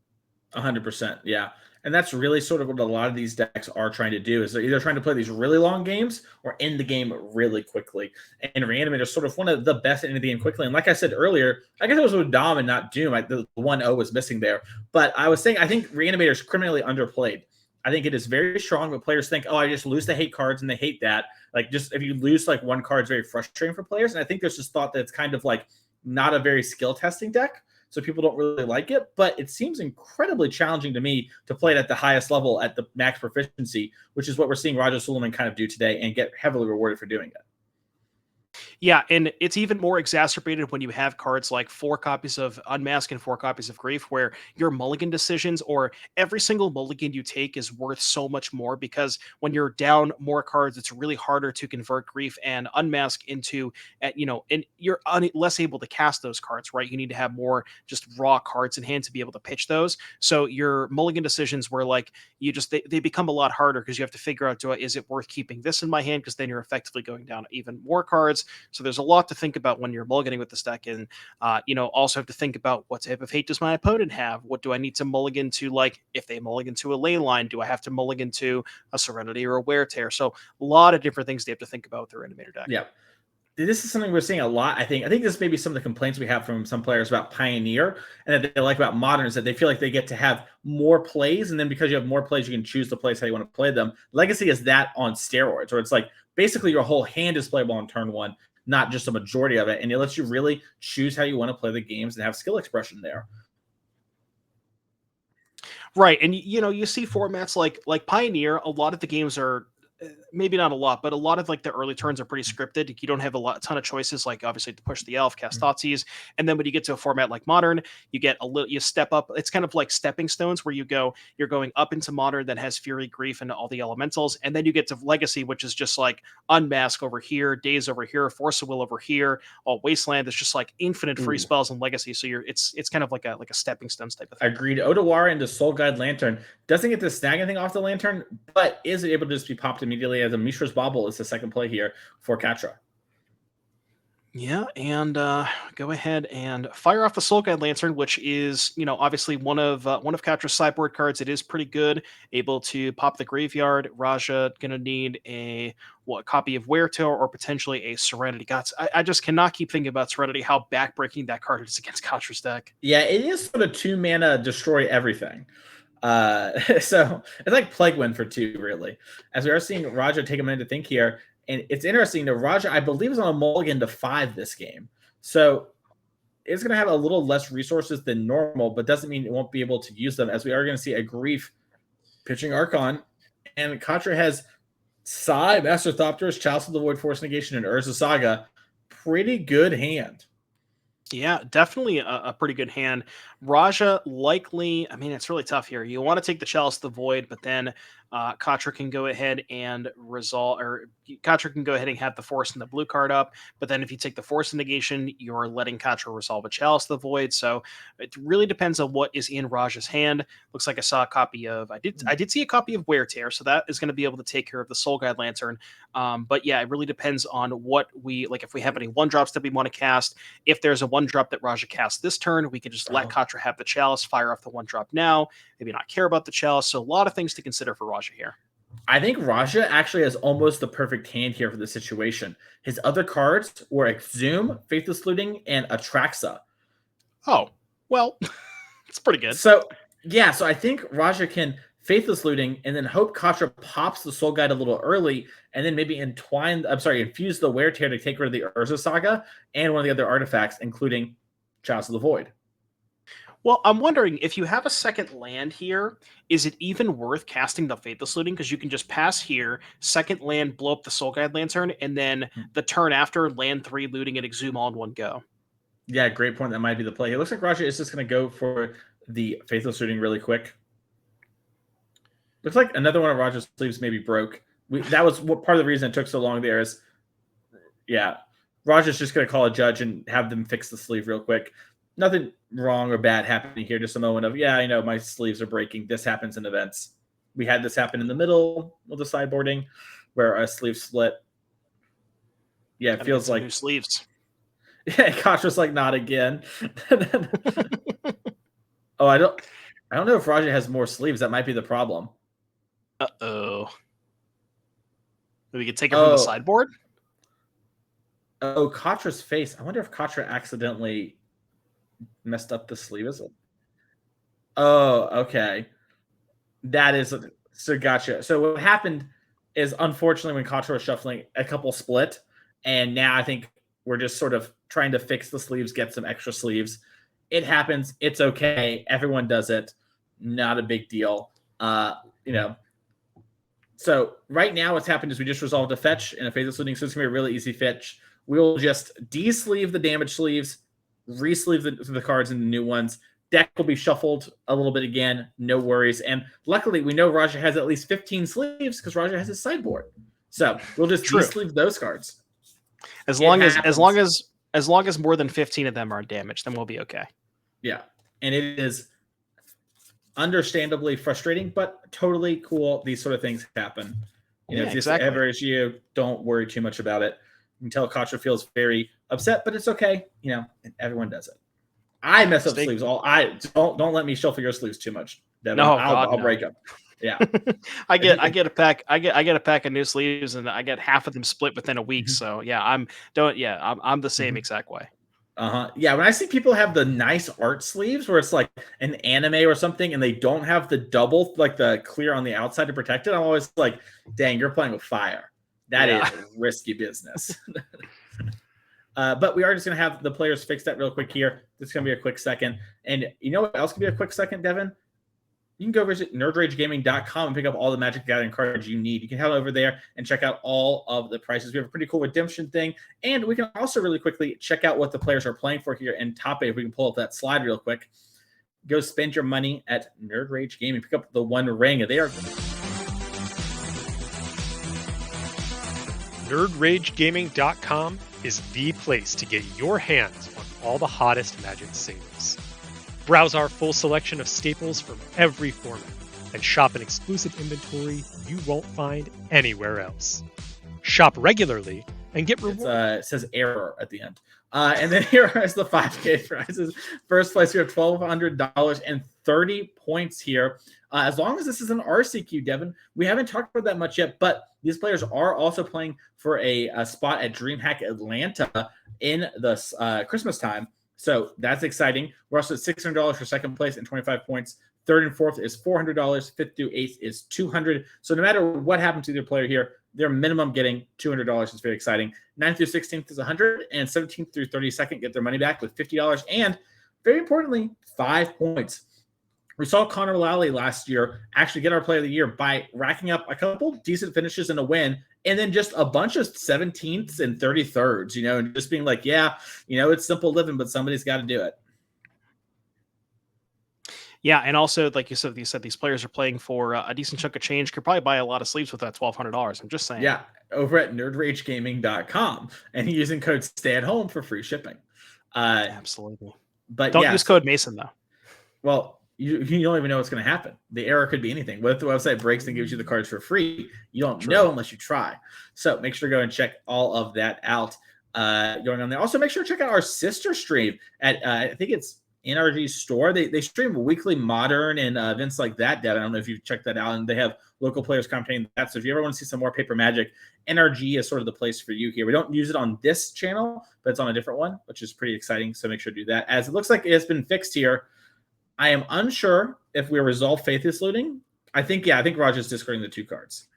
Speaker 5: 100%, yeah. And that's really sort of what a lot of these decks are trying to do, is they're either trying to play these really long games or end the game really quickly. And Reanimator is sort of one of the best at ending the game quickly. And like I said earlier, I guess it was with Dom and not Doom. The 1-0 was missing there. But I was saying, I think Reanimator is criminally underplayed. I think it is very strong, but players think, I just lose to hate cards, and they hate that. Like, just if you lose like 1 card, it's very frustrating for players. And I think there's this thought that it's kind of like not a very skill testing deck, so people don't really like it, but it seems incredibly challenging to me to play it at the highest level at the max proficiency, which is what we're seeing Roger Sulaiman kind of do today and get heavily rewarded for doing it.
Speaker 7: Yeah, and it's even more exacerbated when you have cards like 4 copies of Unmask and 4 copies of Grief, where your mulligan decisions or every single mulligan you take is worth so much more, because when you're down more cards, it's really harder to convert Grief and Unmask into, and you're less able to cast those cards, right? You need to have more just raw cards in hand to be able to pitch those. So your mulligan decisions were like, they become a lot harder, because you have to figure out, is it worth keeping this in my hand? Because then you're effectively going down even more cards. So there's a lot to think about when you're mulliganing with this deck, and also have to think about what type of hate does my opponent have? What do I need to mulligan to? Like, if they mulligan to a ley line, do I have to mulligan to a Serenity or a Wear Tear? So a lot of different things they have to think about with their Reanimator deck.
Speaker 5: Yeah. This is something we're seeing a lot. I think this may be some of the complaints we have from some players about Pioneer, and that they like about Modern, is that they feel like they get to have more plays, and then because you have more plays, you can choose the plays how you want to play them. Legacy is that on steroids, where it's like basically your whole hand is playable on turn 1, not just a majority of it, and it lets you really choose how you want to play the games and have skill expression there.
Speaker 7: Right, and you see formats like Pioneer. A lot of the games are maybe not a lot, but a lot of like the early turns are pretty scripted. You don't have a ton of choices, like obviously to push the elf, cast Thoughtseize, and then when you get to a format like modern, you get you step up. It's kind of like stepping stones where you're going up into modern that has Fury, Grief, and all the elementals, and then you get to Legacy, which is just like Unmask over here, Daze over here, Force of Will over here, all Wasteland. It's just like infinite free spells in Legacy. So it's kind of like a stepping stones type of thing.
Speaker 5: Agreed. Odawara into Soul Guide Lantern doesn't get to snag anything off the Lantern, but is able to just be popped immediately as a Mishra's Bauble is the second play here for Katra.
Speaker 7: Yeah, and go ahead and fire off the Soul Guide Lantern, which is, obviously one of Katra's sideboard cards. It is pretty good, able to pop the graveyard. Raja gonna need a copy of Weretear or potentially a Serenity. Gods, I just cannot keep thinking about Serenity. How backbreaking that card is against Katra's deck.
Speaker 5: Yeah, it is sort of 2 mana destroy everything. So it's like Plague Wind for 2, really. As we are seeing Raja take a minute to think here. And it's interesting that Raja, I believe, is on a mulligan to 5 this game. So it's going to have a little less resources than normal, but doesn't mean it won't be able to use them, as we are going to see a Grief pitching Archon. And Katra has Sai, Master Thopters, Chalice of the Void, Force Negation, and Urza Saga. Pretty good hand.
Speaker 7: Yeah, definitely a pretty good hand. Raja likely, it's really tough here. You want to take the Chalice of the Void, but then Katra can go ahead and Katra can go ahead and have the Force and the blue card up, but then if you take the Force negation, you're letting Katra resolve a Chalice of the Void. So it really depends on what is in Raja's hand. Looks like I saw a copy of, I did see a copy of Weretear, so that is going to be able to take care of the Soul Guide Lantern. But yeah, it really depends on what if we have any 1-drops that we want to cast. If there's a 1-drop that Raja casts this turn, we can just let Katra have the Chalice, fire off the 1-drop now, maybe not care about the Chalice. So a lot of things to consider for Raja here.
Speaker 5: I think Raja actually has almost the perfect hand here for the situation. His other cards were Exhume, Faithless Looting, and Atraxa.
Speaker 7: Oh, well, it's pretty good.
Speaker 5: So I think Raja can Faithless Looting and then hope Katra pops the Soul Guide a little early and then maybe infuse the Weretear to take rid of the Urza Saga and one of the other artifacts, including Chalice of the Void.
Speaker 7: Well, I'm wondering, if you have a second land here, is it even worth casting the Faithless Looting? Because you can just pass here, second land, blow up the Soul Guide Lantern, and then the turn after, land 3, looting, and Exhume all in one go.
Speaker 5: Yeah, great point. That might be the play. It looks like Raja is just going to go for the Faithless Looting really quick. Looks like another one of Raja's sleeves maybe broke. That was part of the reason it took so long there is, Raja's just going to call a judge and have them fix the sleeve real quick. Nothing wrong or bad happening here. Just a moment of, I know my sleeves are breaking. This happens in events. We had this happen in the middle of the sideboarding where a sleeve split. Yeah, it feels like
Speaker 7: new sleeves.
Speaker 5: Yeah, Katra's like, not again. Oh, I don't know if Raja has more sleeves. That might be the problem.
Speaker 7: Uh-oh. We could take it from the sideboard?
Speaker 5: Oh, Katra's face. I wonder if Katra accidentally messed up the sleeve. Is it? Oh, okay. That is so gotcha. So what happened is, unfortunately, when Katra was shuffling, a couple split, and now I think we're just sort of trying to fix the sleeves, get some extra sleeves. It happens. It's okay. Everyone does it. Not a big deal. So right now what's happened is we just resolved a fetch and a Faithless Looting, so it's going to be a really easy fetch. We'll just de-sleeve the damaged sleeves, re-sleeve the cards into new ones. Deck will be shuffled a little bit again. No worries. And luckily, we know Raja has at least 15 sleeves because Raja has his sideboard. So we'll just de-sleeve those cards.
Speaker 7: As long as more than 15 of them are damaged, then we'll be okay.
Speaker 5: Yeah. And it is understandably frustrating, but totally cool. These sort of things happen. Ever as you don't worry too much about it. You can tell Katra feels very upset, but it's okay. Everyone does it. I mess up sleeves. Don't let me shuffle your sleeves too much, Devin.
Speaker 7: No,
Speaker 5: I'll break them. Yeah.
Speaker 7: I get a pack of new sleeves, and I get half of them split within a week. So yeah, I'm the same exact way.
Speaker 5: Yeah, when I see people have the nice art sleeves where it's like an anime or something and they don't have the double, like the clear on the outside to protect it, I'm always like, dang, you're playing with fire. That is risky business. But we are just going to have the players fix that real quick here. This is going to be a quick second. And you know what else could be a quick second, Devin? you can go visit nerdragegaming.com and pick up all the Magic Gathering cards you need. You can head over there and check out all of the prices. We have a pretty cool redemption thing. And we can also really quickly check out what the players are playing for here in top 8. If we can pull up that slide real quick. Go spend your money at Nerd Rage Gaming. Pick up the One Ring. They are...
Speaker 3: NerdRageGaming.com is the place to get your hands on all the hottest Magic Savers. Browse our full selection of staples from every format and shop an exclusive inventory you won't find anywhere else. Shop regularly and get rewards.
Speaker 5: It says error at the end. And then here is the 5K prizes. First place, we have $1,200 and 30 points here. As long as this is an RCQ, Devin, we haven't talked about that much yet, but these players are also playing for a spot at DreamHack Atlanta in the Christmas time. So that's exciting. We're also at $600 for second place and 25 points. Third and fourth is $400. Fifth through eighth is $200. So no matter what happens to either player here, their minimum getting $200 is very exciting. 9th through 16th is $100, and 17th through 32nd get their money back with $50. And very importantly, 5 points. We saw Connor Lally last year actually get our Player of the Year by racking up a couple decent finishes and a win, and then just a bunch of 17ths and 33rds, and just being like, yeah, it's simple living, but somebody's got to do it.
Speaker 7: Yeah, and also, like you said, these players are playing for a decent chunk of change. Could probably buy a lot of sleeves with that $1,200. I'm just saying.
Speaker 5: Yeah, over at nerdragegaming.com and using code STAYATHOME for free shipping.
Speaker 7: Absolutely.
Speaker 5: But
Speaker 7: don't use code Mason, though.
Speaker 5: Well, you don't even know what's going to happen. The error could be anything. What if the website breaks and gives you the cards for free? You don't know unless you try. So make sure to go and check all of that out going on there. Also, make sure to check out our sister stream at, I think it's NRG Store. They stream weekly Modern and events like that, Dad. I don't know if you've checked that out. And they have local players commentating that. So if you ever want to see some more paper Magic, NRG is sort of the place for you here. We don't use it on this channel, but it's on a different one, which is pretty exciting. So make sure to do that. As it looks like it has been fixed here. I am unsure if we resolve Faithless Looting. I think Raja's discarding the 2 cards.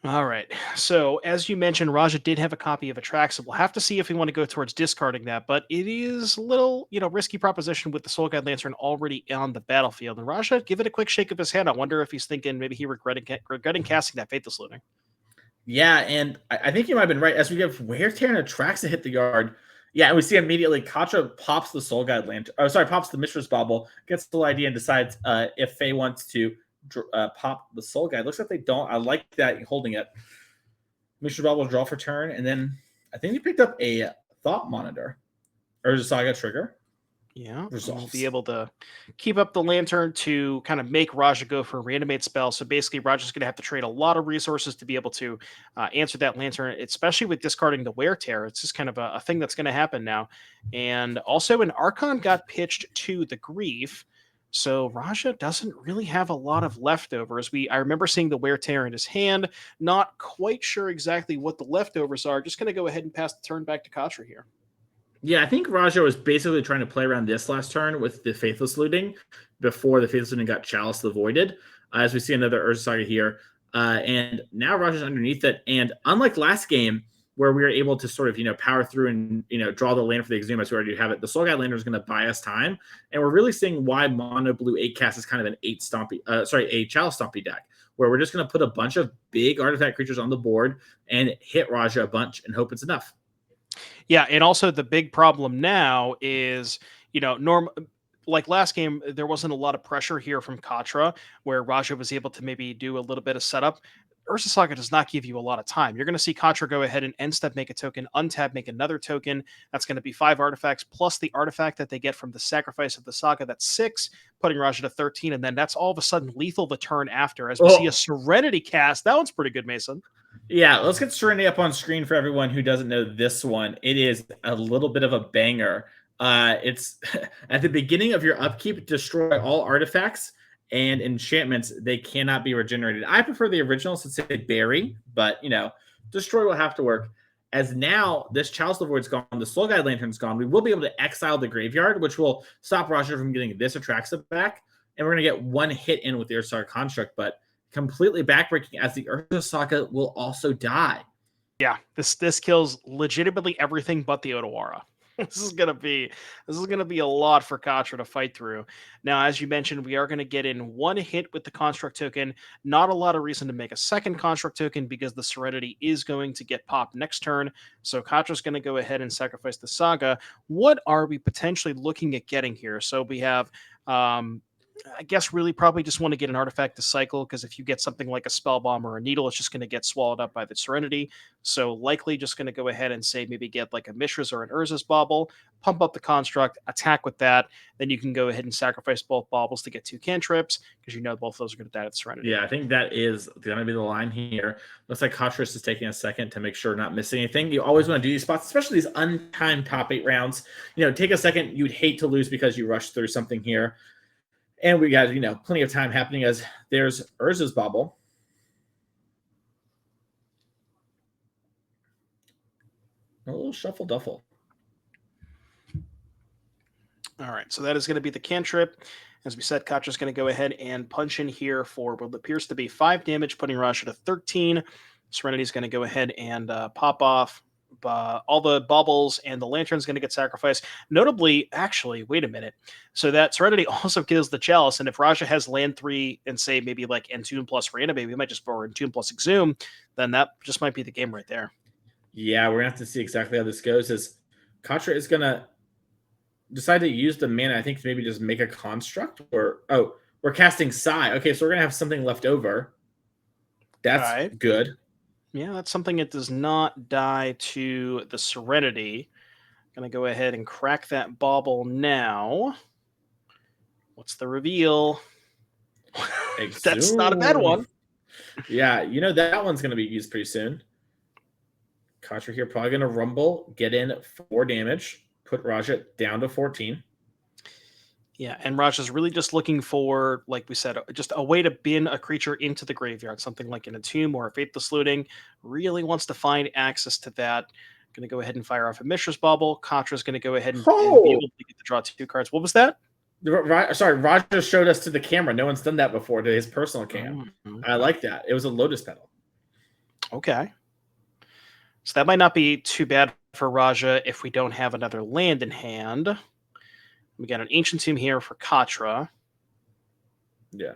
Speaker 7: All right. So as you mentioned, Raja did have a copy of Atraxa. We'll have to see if we want to go towards discarding that, but it is a little, risky proposition with the Soul Guide Lantern already on the battlefield. And Raja, give it a quick shake of his hand. I wonder if he's thinking maybe he regretting casting that Faithless Looting.
Speaker 5: Yeah, and I think you might have been right. As we have Wear Tear and Atraxa hit the yard, yeah, and we see immediately Katra pops the Soul Guide Lantern. Oh, sorry, pops the Mistress Bauble, gets the idea and decides if Faye wants to pop the Soul Guide. Looks like they don't. I like that holding it. Mistress Bauble draw for turn, and then I think he picked up a Thought Monitor. Or Saga Trigger.
Speaker 7: Yeah, we'll be able to keep up the Lantern to kind of make Raja go for a Reanimate spell. So basically, Raja's going to have to trade a lot of resources to be able to answer that Lantern, especially with discarding the Wear Tear. It's just kind of a thing that's going to happen now. And also, an Archon got pitched to the Grief. So Raja doesn't really have a lot of leftovers. I remember seeing the Wear Tear in his hand. Not quite sure exactly what the leftovers are. Just going to go ahead and pass the turn back to Katra here.
Speaker 5: Yeah, I think Raja was basically trying to play around this last turn with the Faithless Looting before the Faithless Looting got Chalice the Voided. As we see another Urza Saga here. And now Raja's underneath it. And unlike last game, where we were able to sort of, power through and, draw the land for the Exhumus, we already have it. The Soul Guide Lantern is going to buy us time. And we're really seeing why Mono Blue 8 cast is kind of an a Chalice Stompy deck, where we're just going to put a bunch of big artifact creatures on the board and hit Raja a bunch and hope it's enough.
Speaker 7: Yeah, and also the big problem now is, like last game, there wasn't a lot of pressure here from Katra, where Raja was able to maybe do a little bit of setup. Urza Saga does not give you a lot of time. You're going to see Katra go ahead and end step make a token, untap make another token. That's going to be 5 artifacts, plus the artifact that they get from the sacrifice of the Saga. That's 6, putting Raja to 13, and then that's all of a sudden lethal the turn after. As we see a Serenity cast. That one's pretty good, Mason.
Speaker 5: Yeah, let's get Serenity up on screen for everyone who doesn't know this one. It is a little bit of a banger. It's at the beginning of your upkeep, destroy all artifacts and enchantments. They cannot be regenerated. I prefer the original since they bury, but destroy will have to work. As now this Chalice of the Void's gone, the Soul Guide Lantern's gone, we will be able to exile the graveyard, which will stop Raja from getting this Atraxa back. And we're going to get one hit in with the Urza Saga Construct, but completely backbreaking as the Urza Saga will also die.
Speaker 7: Yeah, this kills legitimately everything but the Otawara. This is gonna be a lot for Katra to fight through. Now, as you mentioned, we are going to get in one hit with the construct token. Not a lot of reason to make a second construct token because the Serenity is going to get popped next turn. So Katra's going to go ahead and sacrifice the Saga. What are we potentially looking at getting here? So we have I guess really probably just want to get an artifact to cycle, because if you get something like a spell bomb or a needle, it's just going to get swallowed up by the Serenity. So likely just going to go ahead and say maybe get like a Mishra's or an Urza's Bauble, pump up the construct, attack with that. Then you can go ahead and sacrifice both baubles to get 2 cantrips, because you know both of those are going to die at the Serenity.
Speaker 5: Yeah, I think that is going to be the line here. Looks like Kotris is taking a second to make sure not missing anything. You always want to do these spots, especially these untimed top 8 rounds. Take a second. You'd hate to lose because you rushed through something here. And we got, plenty of time happening as there's Urza's Bauble. A little shuffle duffle.
Speaker 7: All right, so that is going to be the cantrip. As we said, Katra's going to go ahead and punch in here for what appears to be 5 damage, putting Rasha to 13. Serenity's going to go ahead and pop off. All the baubles and the lantern's going to get sacrificed. Notably, actually, wait a minute. So that Serenity also kills the Chalice, and if Raja has land 3 and say maybe like Entomb plus Reanimate, we might just borrow Entomb plus Exhume, then that just might be the game right there.
Speaker 5: Yeah, we're going to have to see exactly how this goes. As Katra is going to decide to use the mana, I think, to maybe just make a construct. We're casting Psy. Okay, so we're going to have something left over. That's good.
Speaker 7: Yeah, that's something that does not die to the Serenity. Going to go ahead and crack that bauble now. What's the reveal? That's not a bad one.
Speaker 5: Yeah, that one's going to be used pretty soon. Katra here probably going to rumble, get in 4 damage, put Raja down to 14.
Speaker 7: Yeah, and Raja's really just looking for, like we said, just a way to bin a creature into the graveyard, something like an Entomb or a Faithless Looting. Really wants to find access to that. Going to go ahead and fire off a Mishra's Bauble. Katra's going to go ahead and be able to get to draw 2 cards. What was that?
Speaker 5: Sorry, Raja showed us to the camera. No one's done that before, to his personal cam. I like that. It was a Lotus Petal.
Speaker 7: Okay. So that might not be too bad for Raja if we don't have another land in hand. We got an Ancient Tomb here for Katra.
Speaker 5: Yeah.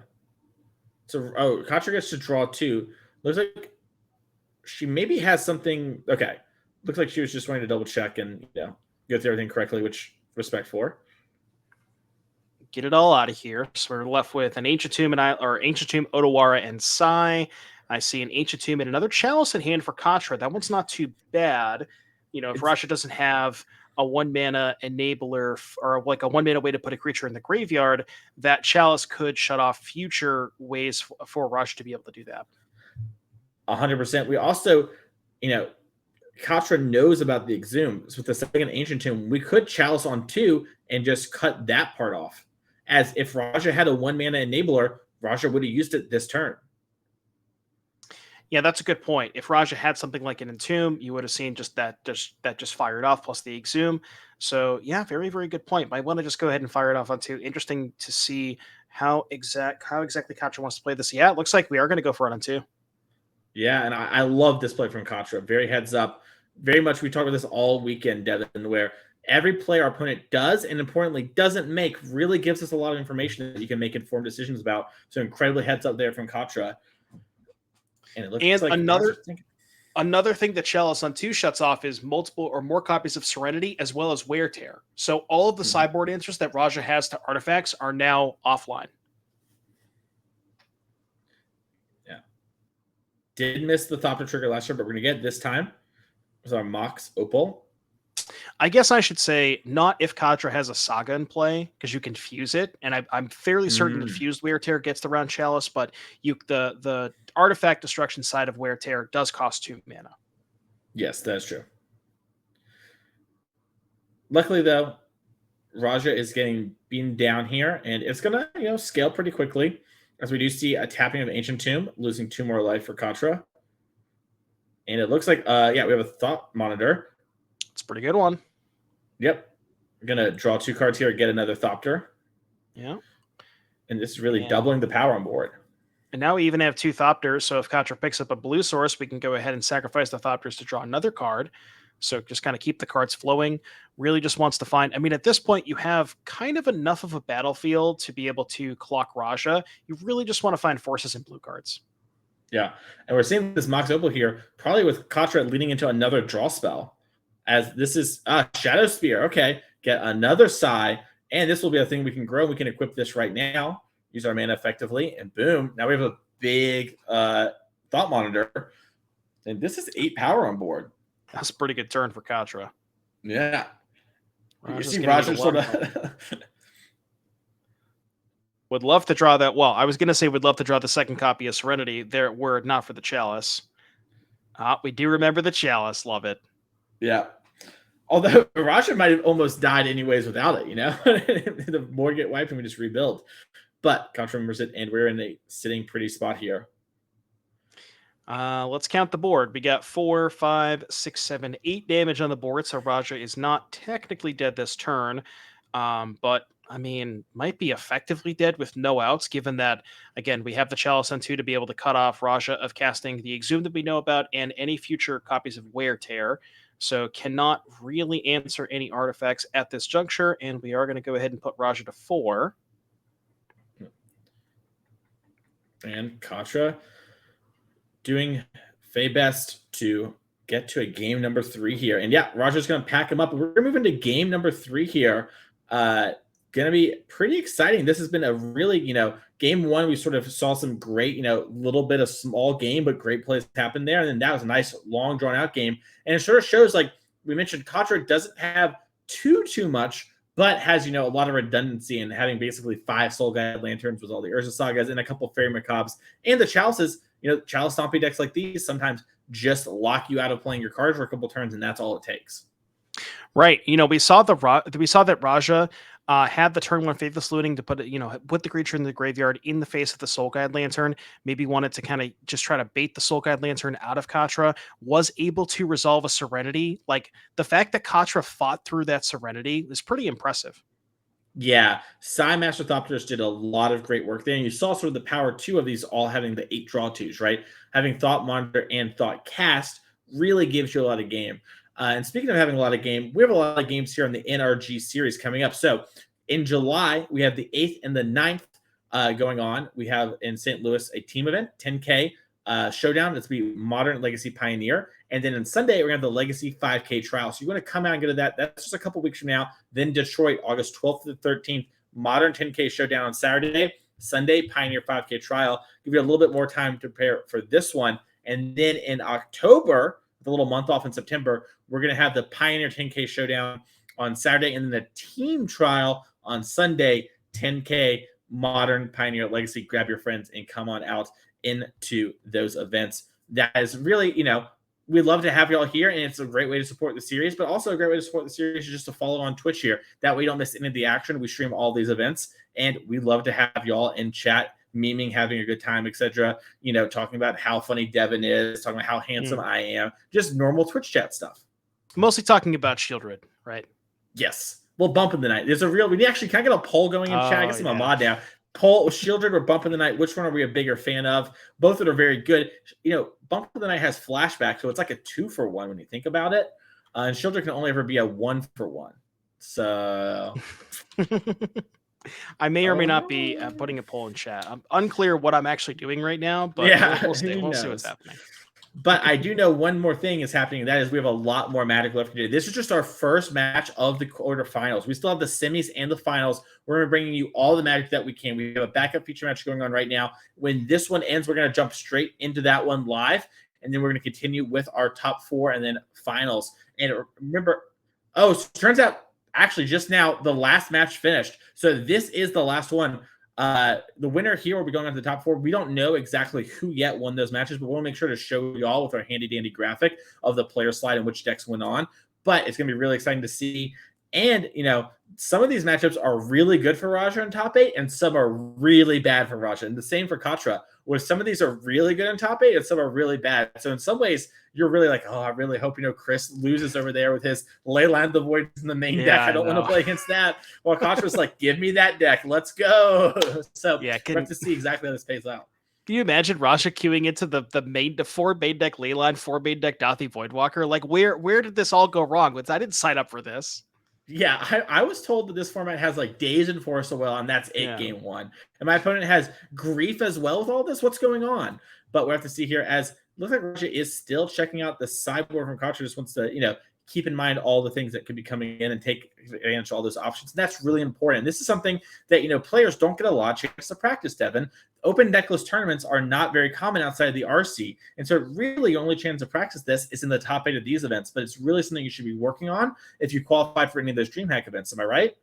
Speaker 5: So, Katra gets to draw 2. Looks like she maybe has something. Okay. Looks like she was just wanting to double check and go through everything correctly, which respect for.
Speaker 7: Get it all out of here. So we're left with an Ancient Tomb Ancient Tomb, Otawara, and Sai. I see an Ancient Tomb and another Chalice in hand for Katra. That one's not too bad. If Rasha doesn't have a 1-mana enabler or like a 1-mana way to put a creature in the graveyard, that Chalice could shut off future ways for Rush to be able to do that.
Speaker 5: 100%. We also, Katra knows about the Exhume. So with the second Ancient Tomb, we could Chalice on 2 and just cut that part off. As if Raja had a 1-mana enabler, Raja would have used it this turn.
Speaker 7: Yeah, that's a good point. If Raja had something like an Entomb, you would have seen that just fired off plus the Exhume. So yeah, very, very good point. Might want to just go ahead and fire it off on 2. Interesting to see how exactly Katra wants to play this. Yeah, it looks like we are going to go for it on 2.
Speaker 5: Yeah, and I love this play from Katra. Very heads up. Very much, we talked about this all weekend, Devin, where every play our opponent does, and importantly doesn't make, really gives us a lot of information that you can make informed decisions about. So incredibly heads up there from Katra. And it looks like
Speaker 7: another thing that Chalice on 2 shuts off is multiple or more copies of Serenity as well as Wear Tear. So all of the sideboard answers that Raja has to artifacts are now offline.
Speaker 5: Yeah. Did miss the Thopter trigger last year, but we're going to get it this time. It was our Mox Opal.
Speaker 7: I guess I should say not if Katra has a Saga in play, because you can fuse it, and I'm fairly certain that fused Wear Tear gets the round Chalice, but the artifact destruction side of Wear Tear does cost 2 mana.
Speaker 5: Yes, that's true. Luckily, though, Raja is getting beaten down here, and it's going to scale pretty quickly, as we do see a tapping of Ancient Tomb, losing 2 more life for Katra. And it looks like, we have a Thought Monitor.
Speaker 7: It's a pretty good one.
Speaker 5: Yep. We're going to draw 2 cards here and get another Thopter.
Speaker 7: Yeah.
Speaker 5: And this is really doubling the power on board.
Speaker 7: And now we even have 2 Thopters, so if Katra picks up a blue source, we can go ahead and sacrifice the Thopters to draw another card. So just kind of keep the cards flowing. Really just wants to find, I mean, at this point, you have kind of enough of a battlefield to be able to clock Raja. You really just want to find forces and blue cards.
Speaker 5: Yeah, and we're seeing this Mox Opal here, probably with Katra leading into another draw spell. As this is Shadow Spear. Okay, get another Psy, and this will be a thing we can grow. We can equip this right now, use our mana effectively, and boom, now we have a big Thought Monitor. And this is 8 power on board.
Speaker 7: That's a pretty good turn for Katra.
Speaker 5: Yeah. You see
Speaker 7: Raja
Speaker 5: Roger sort of...
Speaker 7: Would love to draw that. Well, I was going to say would love to draw the second copy of Serenity. There were not for the Chalice. We do remember the Chalice. Love it.
Speaker 5: Yeah. Although Raja might have almost died anyways without it, you know? The board get wiped and we just rebuild. But Contra remembers it, and we're in a sitting pretty spot here.
Speaker 7: Let's count the board. We got 4, 5, 6, 7, 8 damage on the board. So Raja is not technically dead this turn. But I mean, might be effectively dead with no outs, given that, again, we have the Chalice on 2 to be able to cut off Raja of casting the Exhume that we know about and any future copies of Wear Tear. So cannot really answer any artifacts at this juncture, and we are going to go ahead and put Raja to 4.
Speaker 5: And Katra doing Fey best to get to a game number 3 here. And yeah, Raja's going to pack him up. We're moving to game number 3 here. Going to be pretty exciting. This has been a really, game 1, we sort of saw some great, little bit of small game, but great plays happened there. And then that was a nice, long, drawn-out game. And it sort of shows, like we mentioned, Katra doesn't have too much, but has, a lot of redundancy in having basically 5 Soul Guide Lanterns with all the Urza Sagas and a couple Fairy Macabres. And the Chalices, Chalice Stompy decks like these sometimes just lock you out of playing your cards for a couple turns, and that's all it takes.
Speaker 7: Right. We saw that Raja had the turn 1 Faithless Looting to put it, put the creature in the graveyard in the face of the Soul Guide Lantern. Maybe wanted to kind of just try to bait the Soul Guide Lantern out of Katra. Was able to resolve a Serenity. Like, the fact that Katra fought through that Serenity is pretty impressive.
Speaker 5: Yeah, Psy Master Thopters did a lot of great work there, and you saw sort of the power 2 of these all having the 8 draw 2s, right? Having Thought Monitor and Thought Cast really gives you a lot of game. And speaking of having a lot of game, we have a lot of games here on the NRG series coming up. So in July, we have the 8th and the 9th going on. We have in St. Louis a team event, 10K showdown. That's be Modern Legacy Pioneer. And then on Sunday, we're going to have the Legacy 5K trial. So you want to come out and go to that. That's just a couple weeks from now. Then Detroit, August 12th to the 13th, Modern 10K showdown on Saturday. Sunday, Pioneer 5K trial. Give you a little bit more time to prepare for this one. And then in October, with a little month off in September, we're going to have the Pioneer 10K showdown on Saturday, and then the team trial on Sunday, 10K Modern Pioneer Legacy. Grab your friends and come on out into those events. That is really, we'd love to have y'all here, and it's a great way to support the series, but also a great way to support the series is just to follow on Twitch here. That way you don't miss any of the action. We stream all these events, and we'd love to have y'all in chat, memeing, having a good time, etc. Talking about how funny Devin is, talking about how handsome I am, just normal Twitch chat stuff.
Speaker 7: Mostly talking about Shieldred, right?
Speaker 5: Yes. We'll bump in the night. There's a real, we actually, can I get a poll going in chat? I guess I'm a mod now. Poll, Shieldred or Bump in the Night, which one are we a bigger fan of? Both that are very good. Bump in the Night has flashback, so it's like a 2-for-1 when you think about it. And Shieldred can only ever be a 1-for-1. So
Speaker 7: I may or may not be putting a poll in chat. I'm unclear what I'm actually doing right now, but we'll see what's happening.
Speaker 5: But I do know one more thing is happening, and that is we have a lot more Magic left to do. This is just our first match of the quarterfinals. We still have the semis and the finals. We're going to bring you all the Magic that we can. We have a backup feature match going on right now. When this one ends, we're going to jump straight into that one live, and then we're going to continue with our top 4 and then finals. And remember, so it turns out, actually, just now, the last match finished. So this is the last one. The winner here will be going on to the top 4. We don't know exactly who yet won those matches, but we'll make sure to show you all with our handy dandy graphic of the player slide and which decks went on. But it's going to be really exciting to see. And, some of these matchups are really good for Raja in top 8, and some are really bad for Raja. And the same for Katra, where some of these are really good in top 8 and some are really bad. So in some ways, you're really like, I really hope, Chris loses over there with his Leyline of the Void in the main deck. I don't want to play against that. While Katra's like, give me that deck. Let's go. So expect to see exactly how this plays out.
Speaker 7: Can you imagine Raja queuing into the 4 main deck Leyline, 4 main deck Dathi Voidwalker? Like, where did this all go wrong? I didn't sign up for this.
Speaker 5: Yeah, I was told that this format has like Days and Force Will, and that's it, game one. And my opponent has Grief as well with all this. What's going on? But we have to see here as looks like Raja is still checking out the sideboard from Contra. Just wants to, keep in mind all the things that could be coming in and take advantage of all those options. And that's really important. This is something that, players don't get a lot of chance to practice, Devin. Open deckless tournaments are not very common outside of the RC. And so really only chance to practice this is in the top 8 of these events, but it's really something you should be working on if you qualify for any of those DreamHack events. Am I right?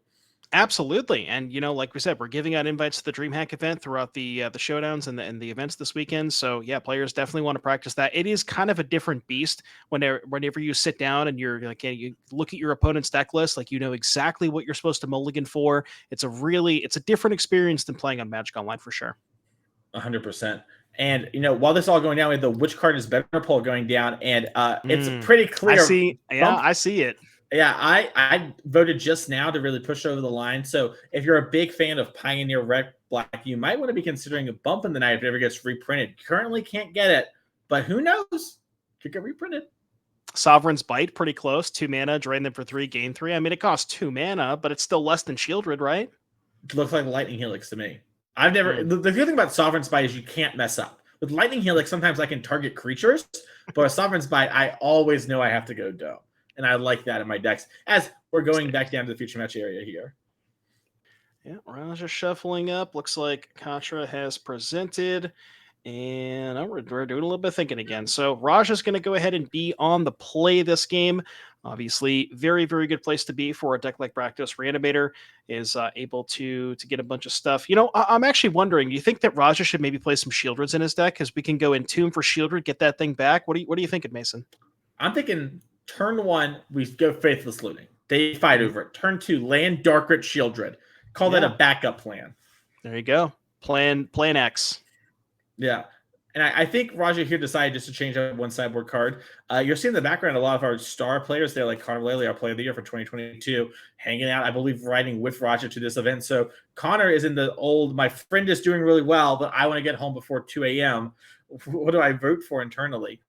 Speaker 7: Absolutely. And, like we said, we're giving out invites to the DreamHack event throughout the showdowns and the events this weekend. So, yeah, players definitely want to practice that. It is kind of a different beast whenever you sit down and you're like, you look at your opponent's deck list, like, exactly what you're supposed to mulligan for. It's a different experience than playing on Magic Online for sure.
Speaker 5: 100%. And, while this is all going down, we have the which card is better poll going down. And it's pretty clear.
Speaker 7: I see it.
Speaker 5: Yeah, I voted just now to really push over the line. So if you're a big fan of Pioneer Red Black, you might want to be considering a bump in the night if it ever gets reprinted. Currently can't get it, but who knows? Could get reprinted.
Speaker 7: Sovereign's Bite, pretty close. 2 mana, drain them for 3, gain 3. I mean, it costs 2 mana, but it's still less than Shieldred, right?
Speaker 5: It looks like Lightning Helix to me. I've never. The good thing about Sovereign's Bite is you can't mess up. With Lightning Helix, sometimes I can target creatures, but with Sovereign's Bite, I always know I have to go Doe. And I like that in my decks as we're going back down to the future match area here.
Speaker 7: Yeah, Raja shuffling up. Looks like Contra has presented. And we're doing a little bit of thinking again. So Raja's going to go ahead and be on the play this game. Obviously, very, very good place to be for a deck like Rakdos. Reanimator is able to get a bunch of stuff. I'm actually wondering, do you think that Raja should maybe play some Shieldreds in his deck? Because we can go Entomb for Shieldred, get that thing back. What are you thinking, Mason?
Speaker 5: I'm thinking turn 1, we go Faithless Looting. They fight over it. Turn 2, land Darkrit Shieldred. Call that a backup plan.
Speaker 7: There you go. Plan X.
Speaker 5: Yeah. And I think Raja here decided just to change up one sideboard card. You're seeing in the background a lot of our star players there, like Connor Laley, our player of the year for 2022, hanging out, I believe, riding with Raja to this event. So Connor is in the old, my friend is doing really well, but I want to get home before 2 a.m. What do I vote for internally?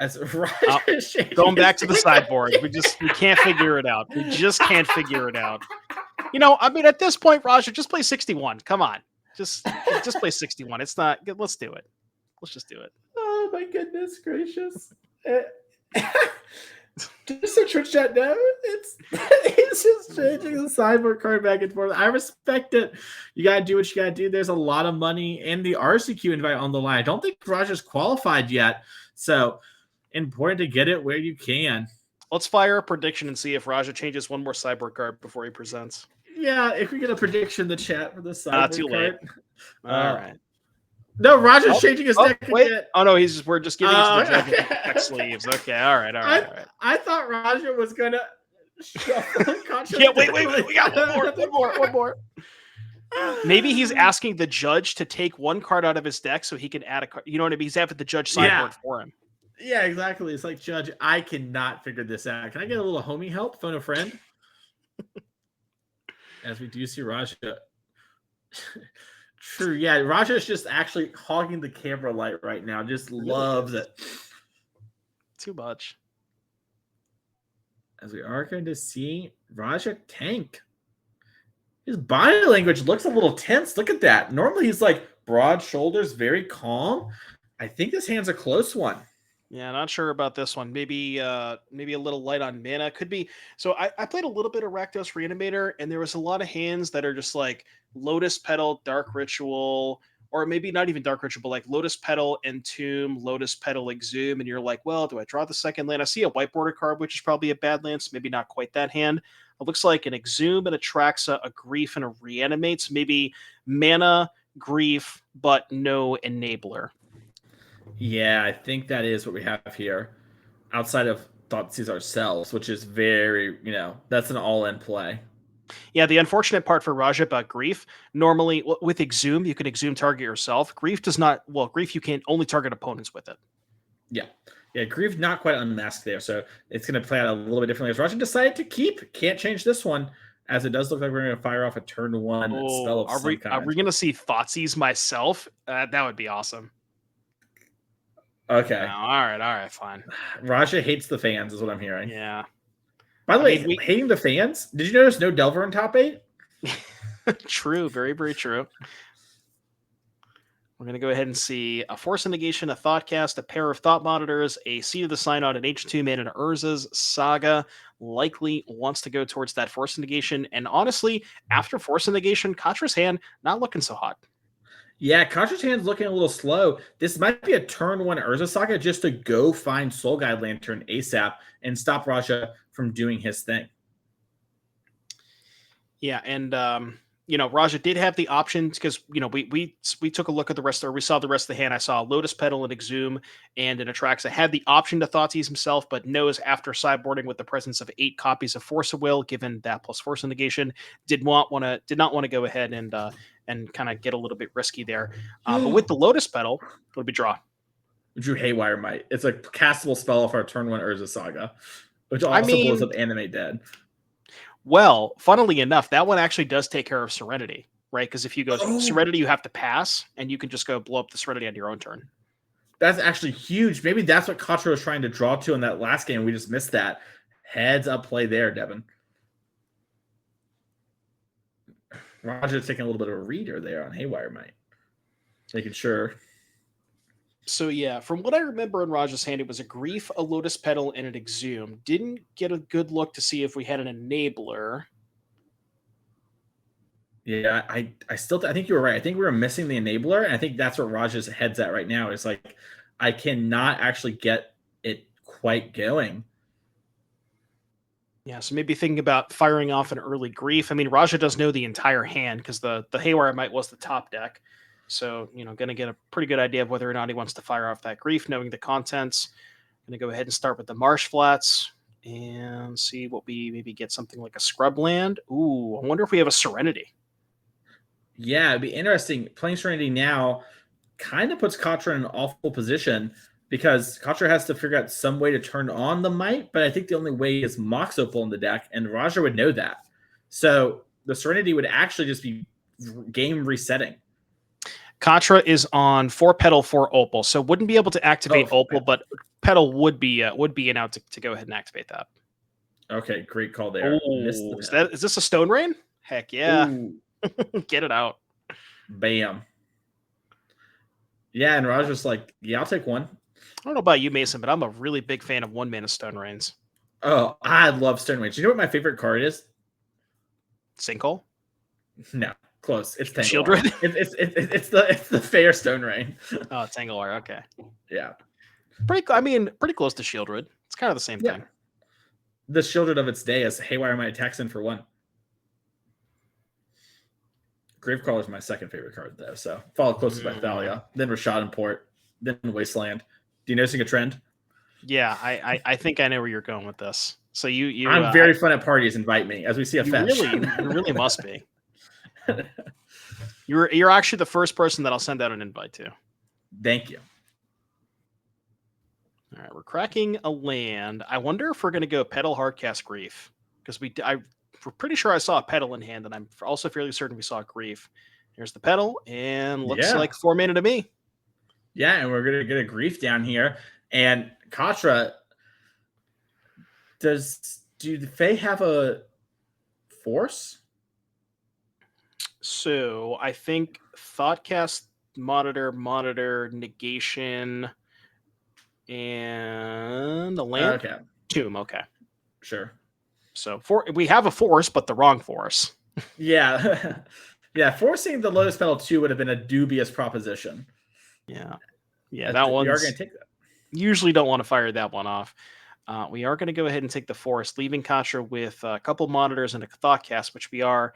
Speaker 5: As
Speaker 7: going back to the sideboard, we can't figure it out. We just can't figure it out. At this point, Raja, just play 61. Come on, just play 61. It's not. Let's do it. Let's just do it.
Speaker 5: Oh my goodness gracious! Just a Twitch chat now. It's just changing the sideboard card back and forth. I respect it. You gotta do what you gotta do. There's a lot of money and the RCQ invite on the line. I don't think Raja's qualified yet, so. Important to get it where you can.
Speaker 7: Let's fire a prediction and see if Raja changes one more sideboard card before he presents.
Speaker 5: Yeah, if we get a prediction in the chat for the sideboard
Speaker 7: too
Speaker 5: card.
Speaker 7: late. All right.
Speaker 5: No, Raja's changing his deck again.
Speaker 7: Oh no, we're just giving us the deck sleeves. Okay, all right.
Speaker 5: I thought Raja was gonna shuffle.
Speaker 7: Yeah, wait, we got one more. Maybe he's asking the judge to take one card out of his deck so he can add a card. You know what I mean? He's having the judge sideboard for him.
Speaker 5: Yeah, exactly. It's like, Judge, I cannot figure this out. Can I get a little homie help? Phone a friend? As we do see Raja. True, yeah. Raja is just actually hogging the camera light right now. Just loves it.
Speaker 7: Too much.
Speaker 5: As we are going to see Raja tank. His body language looks a little tense. Look at that. Normally he's like broad shoulders, very calm. I think this hand's a close one.
Speaker 7: Yeah, not sure about this one. Maybe a little light on mana. Could be. So I played a little bit of Rakdos Reanimator, and there was a lot of hands that are just like Lotus Petal, Dark Ritual, or maybe not even Dark Ritual, but like Lotus Petal, Entomb, Lotus Petal, Exhume, and you're like, well, do I draw the second land? I see a white border card, which is probably a bad land, so maybe not quite that hand. It looks like an Exhume and a Traxa, a Grief, and a Reanimates. Maybe mana, Grief, but no Enabler.
Speaker 5: Yeah, I think that is what we have here. Outside of Thoughtseize ourselves, which is very, that's an all-in play.
Speaker 7: Yeah, the unfortunate part for Raja about Grief, normally with Exhume, you can Exhume target yourself. Grief does not, Grief, you can only target opponents with it.
Speaker 5: Yeah, Grief not quite unmasked there, so it's going to play out a little bit differently. As Raja decided to keep, can't change this one, as it does look like we're going to fire off a turn 1 spell of some kind.
Speaker 7: Are we going to see Thoughtseize myself? That would be awesome.
Speaker 5: Okay.
Speaker 7: No, all right, fine.
Speaker 5: Raja hates the fans, is what I'm hearing.
Speaker 7: Yeah.
Speaker 5: By the way, hating the fans, did you notice no Delver in top 8?
Speaker 7: True, very, very true. We're going to go ahead and see a Force of Negation, a Thoughtcast, a pair of Thought Monitors, a Seed of the Synod, an H2 Man, and Urza's Saga. Likely wants to go towards that Force of Negation. And honestly, after Force of Negation, Katra's hand not looking so hot.
Speaker 5: Yeah, Katra's hand's looking a little slow. This might be a turn 1 Urza Saga just to go find Soul Guide Lantern ASAP and stop Raja from doing his thing.
Speaker 7: Yeah, and Raja did have the option because we took a look at the rest, or we saw the rest of the hand. I saw a Lotus Petal, an Exhume, and an Atraxa. Had the option to Thoughtseize himself, but knows after sideboarding with the presence of 8 copies of Force of Will, given that plus Force of Negation, did not want to go ahead and kind of get a little bit risky there. But with the Lotus Petal, it'll be draw.
Speaker 5: Drew Haywire Might. It's a castable spell of our turn 1 Urza Saga, which also blows up Animate Dead.
Speaker 7: Well, funnily enough, that one actually does take care of Serenity, right? Because if you go Serenity, you have to pass, and you can just go blow up the Serenity on your own turn.
Speaker 5: That's actually huge. Maybe that's what Katra was trying to draw to in that last game. We just missed that. Heads up play there, Devin. Roger's taking a little bit of a reader there on Haywire Might. Making sure.
Speaker 7: So yeah, from what I remember in Raja's hand, it was a Grief, a Lotus Petal, and an Exhume. Didn't get a good look to see if we had an Enabler.
Speaker 5: Yeah, I think you were right. I think we were missing the Enabler, and I think that's where Raja's head's at right now. It's like, I cannot actually get it quite going.
Speaker 7: Yeah, so maybe thinking about firing off an early Grief. I mean, Raja does know the entire hand because the Haywire Might was the top deck. So, going to get a pretty good idea of whether or not he wants to fire off that Grief, knowing the contents. Going to go ahead and start with the Marsh Flats and see what we maybe get something like a Scrubland. Ooh, I wonder if we have a Serenity.
Speaker 5: Yeah, it'd be interesting. Playing Serenity now kind of puts Katra in an awful position because Katra has to figure out some way to turn on the Might, but I think the only way is Mox Opal in the deck, and Raja would know that. So the Serenity would actually just be game resetting.
Speaker 7: Katra is on 4 Petal, 4 Opal, so wouldn't be able to activate Opal, but Petal would be an out to go ahead and activate that.
Speaker 5: Okay, great call there.
Speaker 7: Is this a Stone Rain? Heck yeah. Get it out.
Speaker 5: Bam. Yeah, and Raja's like, yeah, I'll take one.
Speaker 7: I don't know about you, Mason, but I'm a really big fan of 1-mana Stone Rains.
Speaker 5: Oh, I love Stone Rains. You know what my favorite card is?
Speaker 7: Sinkhole?
Speaker 5: No. Close. It's Tanglear.
Speaker 7: Shieldred?
Speaker 5: It's the fair Stone Rain.
Speaker 7: Oh, Tanglear. Okay.
Speaker 5: Yeah.
Speaker 7: Pretty close to Shieldred. It's kind of the same thing.
Speaker 5: The Shieldred of its day is Haywire Might attacks in for 1. Gravecrawler is my second favorite card, though. So followed closest by Thalia, then Rashad and Port, then Wasteland. Do you noticing a trend?
Speaker 7: Yeah, I think I know where you're going with this. So
Speaker 5: I'm very fun at parties. Invite me as we see a fetch.
Speaker 7: You really must be. You're actually the first person that I'll send out an invite to.
Speaker 5: Thank you.
Speaker 7: All right, we're cracking a land. I wonder if we're going to go Petal Hardcast Grief because we're pretty sure I saw a Petal in hand, and I'm also fairly certain we saw a Grief. Here's the Petal, and looks like 4 mana to me.
Speaker 5: Yeah, and we're going to get a Grief down here. And Katra, do the Fae have a Force?
Speaker 7: So I think Thoughtcast, Monitor, Negation, and the land.
Speaker 5: Okay.
Speaker 7: Tomb. Okay.
Speaker 5: Sure.
Speaker 7: So we have a Force, but the wrong Force.
Speaker 5: Yeah. Yeah. Forcing the Lotus Petal 2 would have been a dubious proposition.
Speaker 7: Yeah. Yeah. That one.
Speaker 5: We are going to take that.
Speaker 7: Usually don't want to fire that one off. We are going to go ahead and take the Force, leaving Katra with a couple Monitors and a Thoughtcast, which we are.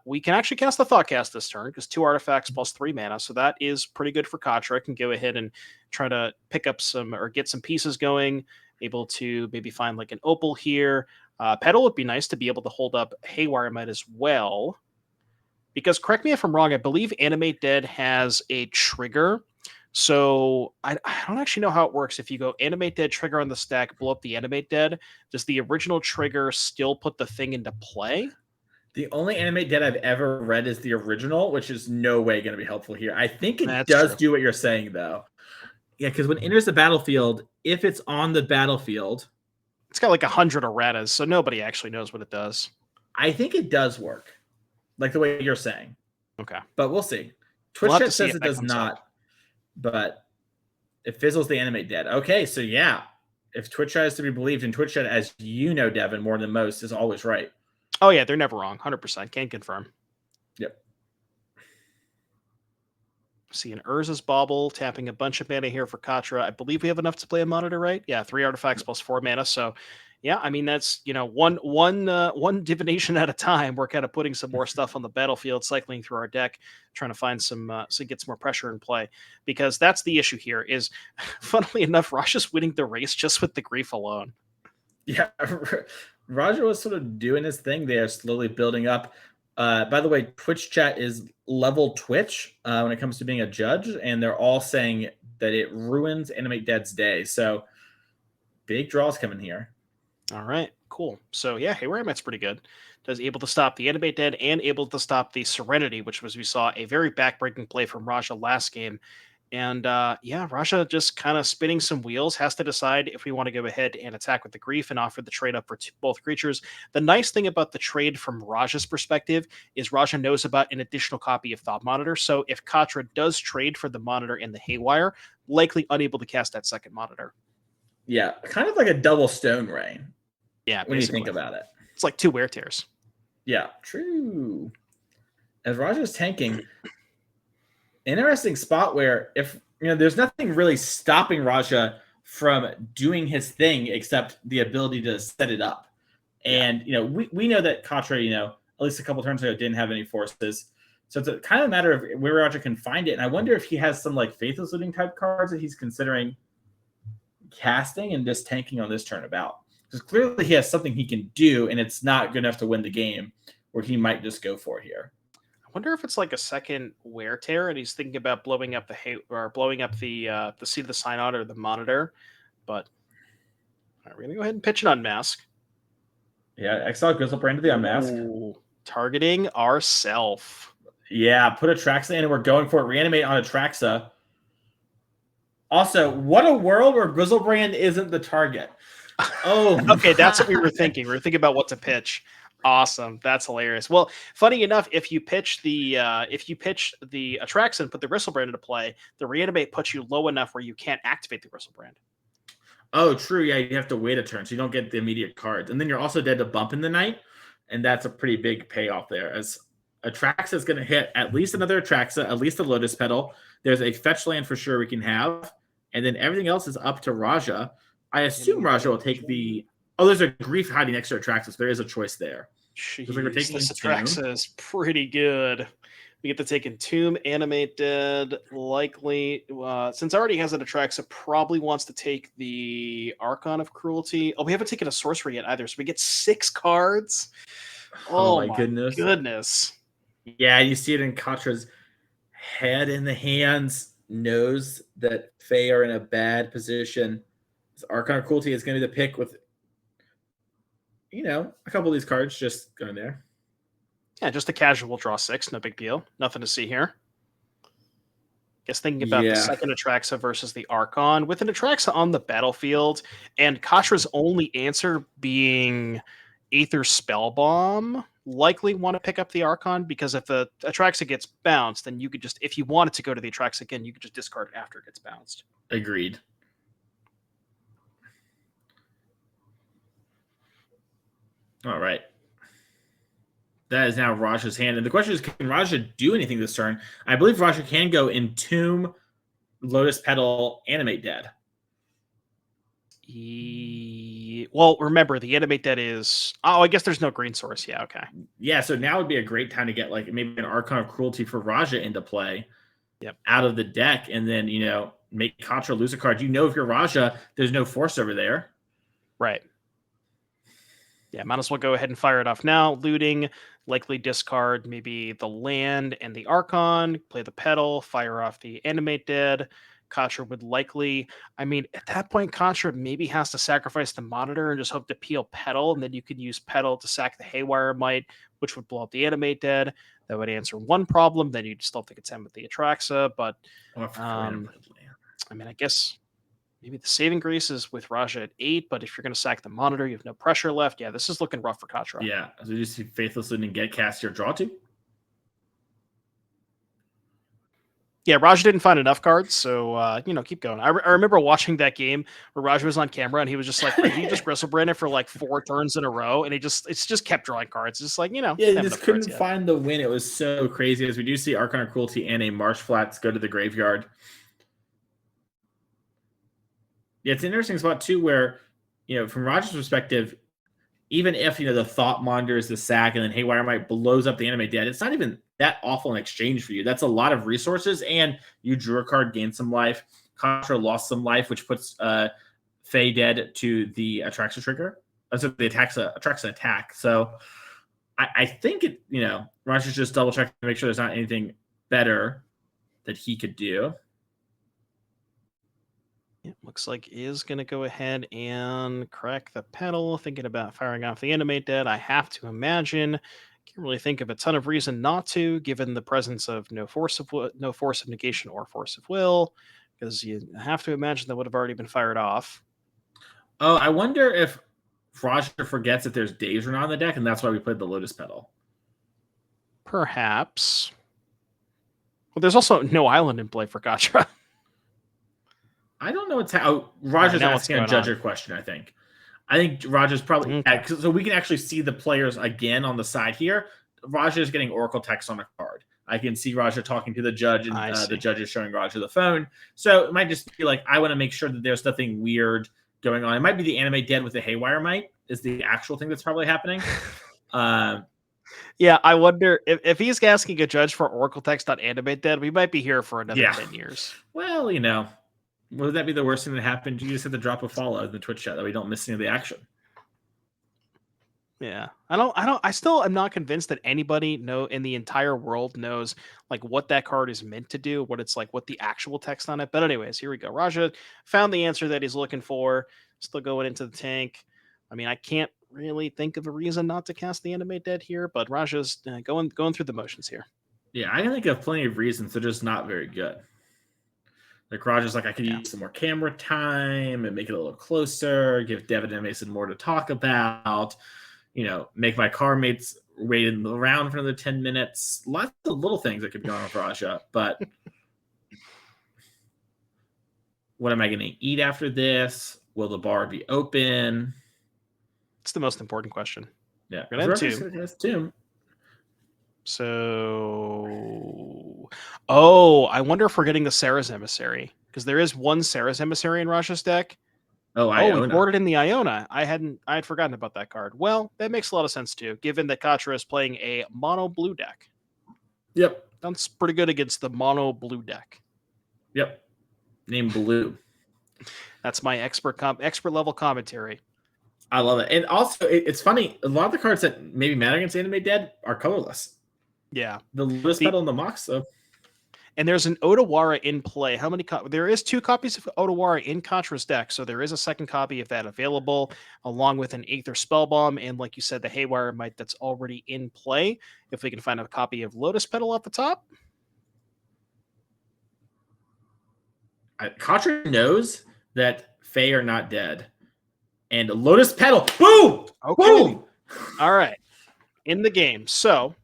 Speaker 7: We can actually cast the Thoughtcast this turn because 2 artifacts plus 3 mana. So that is pretty good for Katra. Can go ahead and try to pick up some or get some pieces going. Able to maybe find like an Opal here. Petal would be nice to be able to hold up Haywire Might as well. Because correct me if I'm wrong, I believe Animate Dead has a trigger. So I don't actually know how it works. If you go Animate Dead, trigger on the stack, blow up the Animate Dead, does the original trigger still put the thing into play?
Speaker 5: The only Animate Dead I've ever read is the original, which is no way going to be helpful here. I think it
Speaker 7: That's
Speaker 5: does
Speaker 7: true.
Speaker 5: do what you're saying, though. Yeah, because when it enters the battlefield, if it's on the battlefield,
Speaker 7: it's got like 100 erratas, so nobody actually knows what it does.
Speaker 5: I think it does work, like the way you're saying.
Speaker 7: Okay.
Speaker 5: But we'll see. Twitch
Speaker 7: We'll
Speaker 5: chat says it does not, but it fizzles the Animate Dead. Okay, so yeah, if Twitch chat is to be believed, and Twitch chat, as you know, Devin, more than most, is always right.
Speaker 7: Oh yeah, they're never wrong. 100%. Can confirm.
Speaker 5: Yep.
Speaker 7: See an Urza's Bauble, tapping a bunch of mana here for Katra. I believe we have enough to play a Monitor, right? Yeah, 3 artifacts plus 4 mana. So, yeah, I mean that's one divination at a time. We're kind of putting some more stuff on the battlefield, cycling through our deck, trying to find some get some more pressure in play. Because that's the issue here. Is funnily enough, Rasha's winning the race just with the grief alone.
Speaker 5: Yeah, Raja was sort of doing his thing there, slowly building up. By the way, Twitch chat is level Twitch when it comes to being a judge, and they're all saying that it ruins Animate Dead's day. So big draws coming here.
Speaker 7: All right, cool. So yeah, Reanimator's pretty good. Does able to stop the Animate Dead and able to stop the Serenity, which was we saw a very backbreaking play from Raja last game. And yeah, Raja just kind of spinning some wheels, has to decide if we want to go ahead and attack with the Grief and offer the trade up for both creatures. The nice thing about the trade from Raja's perspective is Raja knows about an additional copy of Thought Monitor. So if Katra does trade for the Monitor and the Haywire, likely unable to cast that second Monitor.
Speaker 5: Yeah, kind of like a double Stone Rain.
Speaker 7: Yeah,
Speaker 5: when you think about it.
Speaker 7: It's like 2 Wear Tears.
Speaker 5: Yeah, true. As Raja's tanking, interesting spot where if there's nothing really stopping Raja from doing his thing except the ability to set it up. And we know that Katra, at least a couple turns ago, didn't have any forces. So it's a kind of matter of where Raja can find it. And I wonder if he has some like Faithless Looting type cards that he's considering casting and just tanking on this turnabout. Because clearly he has something he can do, and it's not good enough to win the game, where he might just go for here.
Speaker 7: I wonder if it's like a second Wear Tear, and he's thinking about blowing up the Seat of the Synod or the Monitor. But all right, we're gonna go ahead and pitch an Unmask.
Speaker 5: Yeah, Exile Grizzlebrand to the Unmask.
Speaker 7: Ooh, targeting ourself.
Speaker 5: Yeah, put Atraxa in, and we're going for it. Reanimate on Atraxa. Also, what a world where Grizzlebrand isn't the target. Oh,
Speaker 7: okay, that's what we were thinking. We were thinking about what to pitch. Awesome, that's hilarious. Well, funny enough, if you pitch the Atraxa and put the Grizzlebrand into play, the Reanimate puts you low enough where you can't activate the Grizzlebrand.
Speaker 5: Oh, true. Yeah, you have to wait a turn, so you don't get the immediate cards, and then you're also dead to bump in the night, and that's a pretty big payoff there. As Atraxa is going to hit at least another Atraxa, at least a Lotus Petal. There's a fetch land for sure we can have, and then everything else is up to Raja. I assume Raja will take the... Oh, there's a Grief hiding next to Atraxa, so there is a choice there.
Speaker 7: Jeez, this Atraxa is pretty good. We get to take Entomb, Animate Dead, likely. Since already has an Atraxa, probably wants to take the Archon of Cruelty. Oh, we haven't taken a sorcery yet either, so we get 6 cards. Oh my goodness.
Speaker 5: Yeah, you see it in Katra's head in the hands, knows that Fae are in a bad position. This Archon of Cruelty is going to be the pick with, a couple of these cards just going there.
Speaker 7: Yeah, just a casual draw 6, no big deal. Nothing to see here. Guess thinking about the second Atraxa versus the Archon. With an Atraxa on the battlefield, and Katra's only answer being Aether Spellbomb, likely want to pick up the Archon, because if the Atraxa gets bounced, then you could just, if you wanted to go to the Atraxa again, you could just discard it after it gets bounced.
Speaker 5: Agreed. All right. That is now Raja's hand. And the question is, can Raja do anything this turn? I believe Raja can go Entomb, Lotus Petal, Animate Dead.
Speaker 7: Well, remember, the Animate Dead is... Oh, I guess there's no green source. Yeah, okay.
Speaker 5: Yeah, so now would be a great time to get like maybe an Archon of Cruelty for Raja into play.
Speaker 7: Yep.
Speaker 5: Out of the deck, and then, make Katra lose a card. If you're Raja, there's no force over there.
Speaker 7: Right. Yeah, might as well go ahead and fire it off now. Looting, likely discard maybe the land and the Archon, play the Petal, fire off the Animate Dead, Katra would likely, I mean, at that point, Katra maybe has to sacrifice the Monitor and just hope to peel Petal, and then you could use Petal to sack the Haywire Mite, which would blow up the Animate Dead. That would answer one problem. Then you'd still have to contend with the Atraxa, but I mean, I guess maybe the saving grace is with Raja at 8, but if you're going to sack the Monitor, you have no pressure left. Yeah, this is looking rough for Katra.
Speaker 5: Yeah, so you see Faithless and get cast your draw 2.
Speaker 7: Yeah, Raja didn't find enough cards, so keep going. I remember watching that game where Raja was on camera and he was just like, he just Gristlebranded for like 4 turns in a row, and it's just kept drawing cards. It's like,
Speaker 5: yeah, he just couldn't find the win. It was so crazy. As we do see Archon of Cruelty and a Marsh Flats go to the graveyard. Yeah, it's an interesting spot too, where from Raja's perspective, even if the Thought Monitor is the sack and then Haywire Mite blows up the Animate Dead, it's not even that awful in exchange for you. That's a lot of resources, and you drew a card, gained some life. Katra lost some life, which puts Fae dead to the Atraxa trigger. So the Atraxa attack. So I think Raja's just double checking to make sure there's not anything better that he could do.
Speaker 7: It looks like is going to go ahead and crack the Petal, thinking about firing off the Animate Dead. I have to imagine. Can't really think of a ton of reason not to, given the presence of no force of negation or force of will, because you have to imagine that would have already been fired off.
Speaker 5: Oh, I wonder if Raja forgets that there's Days Rune on the deck, and that's why we played the Lotus Petal.
Speaker 7: Perhaps. Well, there's also no island in play for Katra.
Speaker 5: I don't know what's how Raja's asking a judger question. I think Raja's probably so we can actually see the players again on the side here. Raja is getting Oracle text on a card. I can see Raja talking to the judge, and the judge is showing Raja the phone. So it might just be like, I want to make sure that there's nothing weird going on. It might be the Animate Dead with the Haywire Mite is the actual thing that's probably happening.
Speaker 7: Yeah, I wonder if he's asking a judge for Oracle text on Animate Dead, we might be here for another 10 years.
Speaker 5: Well, would that be the worst thing that happened? You just have to drop a follow in the Twitch chat that we don't miss any of the action.
Speaker 7: Yeah, I still am not convinced that anybody in the entire world knows like what that card is meant to do, what it's like, what the actual text on it. But anyways, here we go. Raja found the answer that he's looking for. Still going into the tank. I mean, I can't really think of a reason not to cast the Animate Dead here, but Raja's going through the motions here.
Speaker 5: Yeah, I can think of plenty of reasons. They're just not very good. Like Raja's like, I could use some more camera time and make it a little closer, give Devin and Mason more to talk about, make my car mates wait around for another 10 minutes. Lots of little things that could be going on with Raja, but what am I going to eat after this? Will the bar be open?
Speaker 7: It's the most important question.
Speaker 5: Yeah.
Speaker 7: We're going to have
Speaker 5: Tomb.
Speaker 7: So, I wonder if we're getting the Sarah's Emissary, because there is one Sarah's Emissary in Raja's deck.
Speaker 5: We
Speaker 7: boarded in the Iona. I had forgotten about that card. Well, that makes a lot of sense too, given that Katra is playing a mono blue deck.
Speaker 5: Yep.
Speaker 7: Sounds pretty good against the mono blue deck.
Speaker 5: Yep. Name Blue.
Speaker 7: That's my expert level commentary.
Speaker 5: I love it. And also, it's funny, a lot of the cards that maybe matter against Animate Dead are colorless.
Speaker 7: Yeah.
Speaker 5: The Lotus Petal and the Mox, though.
Speaker 7: And there's an Otawara in play. How many? There is 2 copies of Otawara in Katra's deck, so there is a second copy of that available, along with an Aether Spellbomb, and like you said, the Haywire Mite that's already in play. If we can find a copy of Lotus Petal at the top.
Speaker 5: Katra knows that Fae are not dead. And Lotus Petal. Boom!
Speaker 7: Okay.
Speaker 5: Boom!
Speaker 7: All right. In the game. So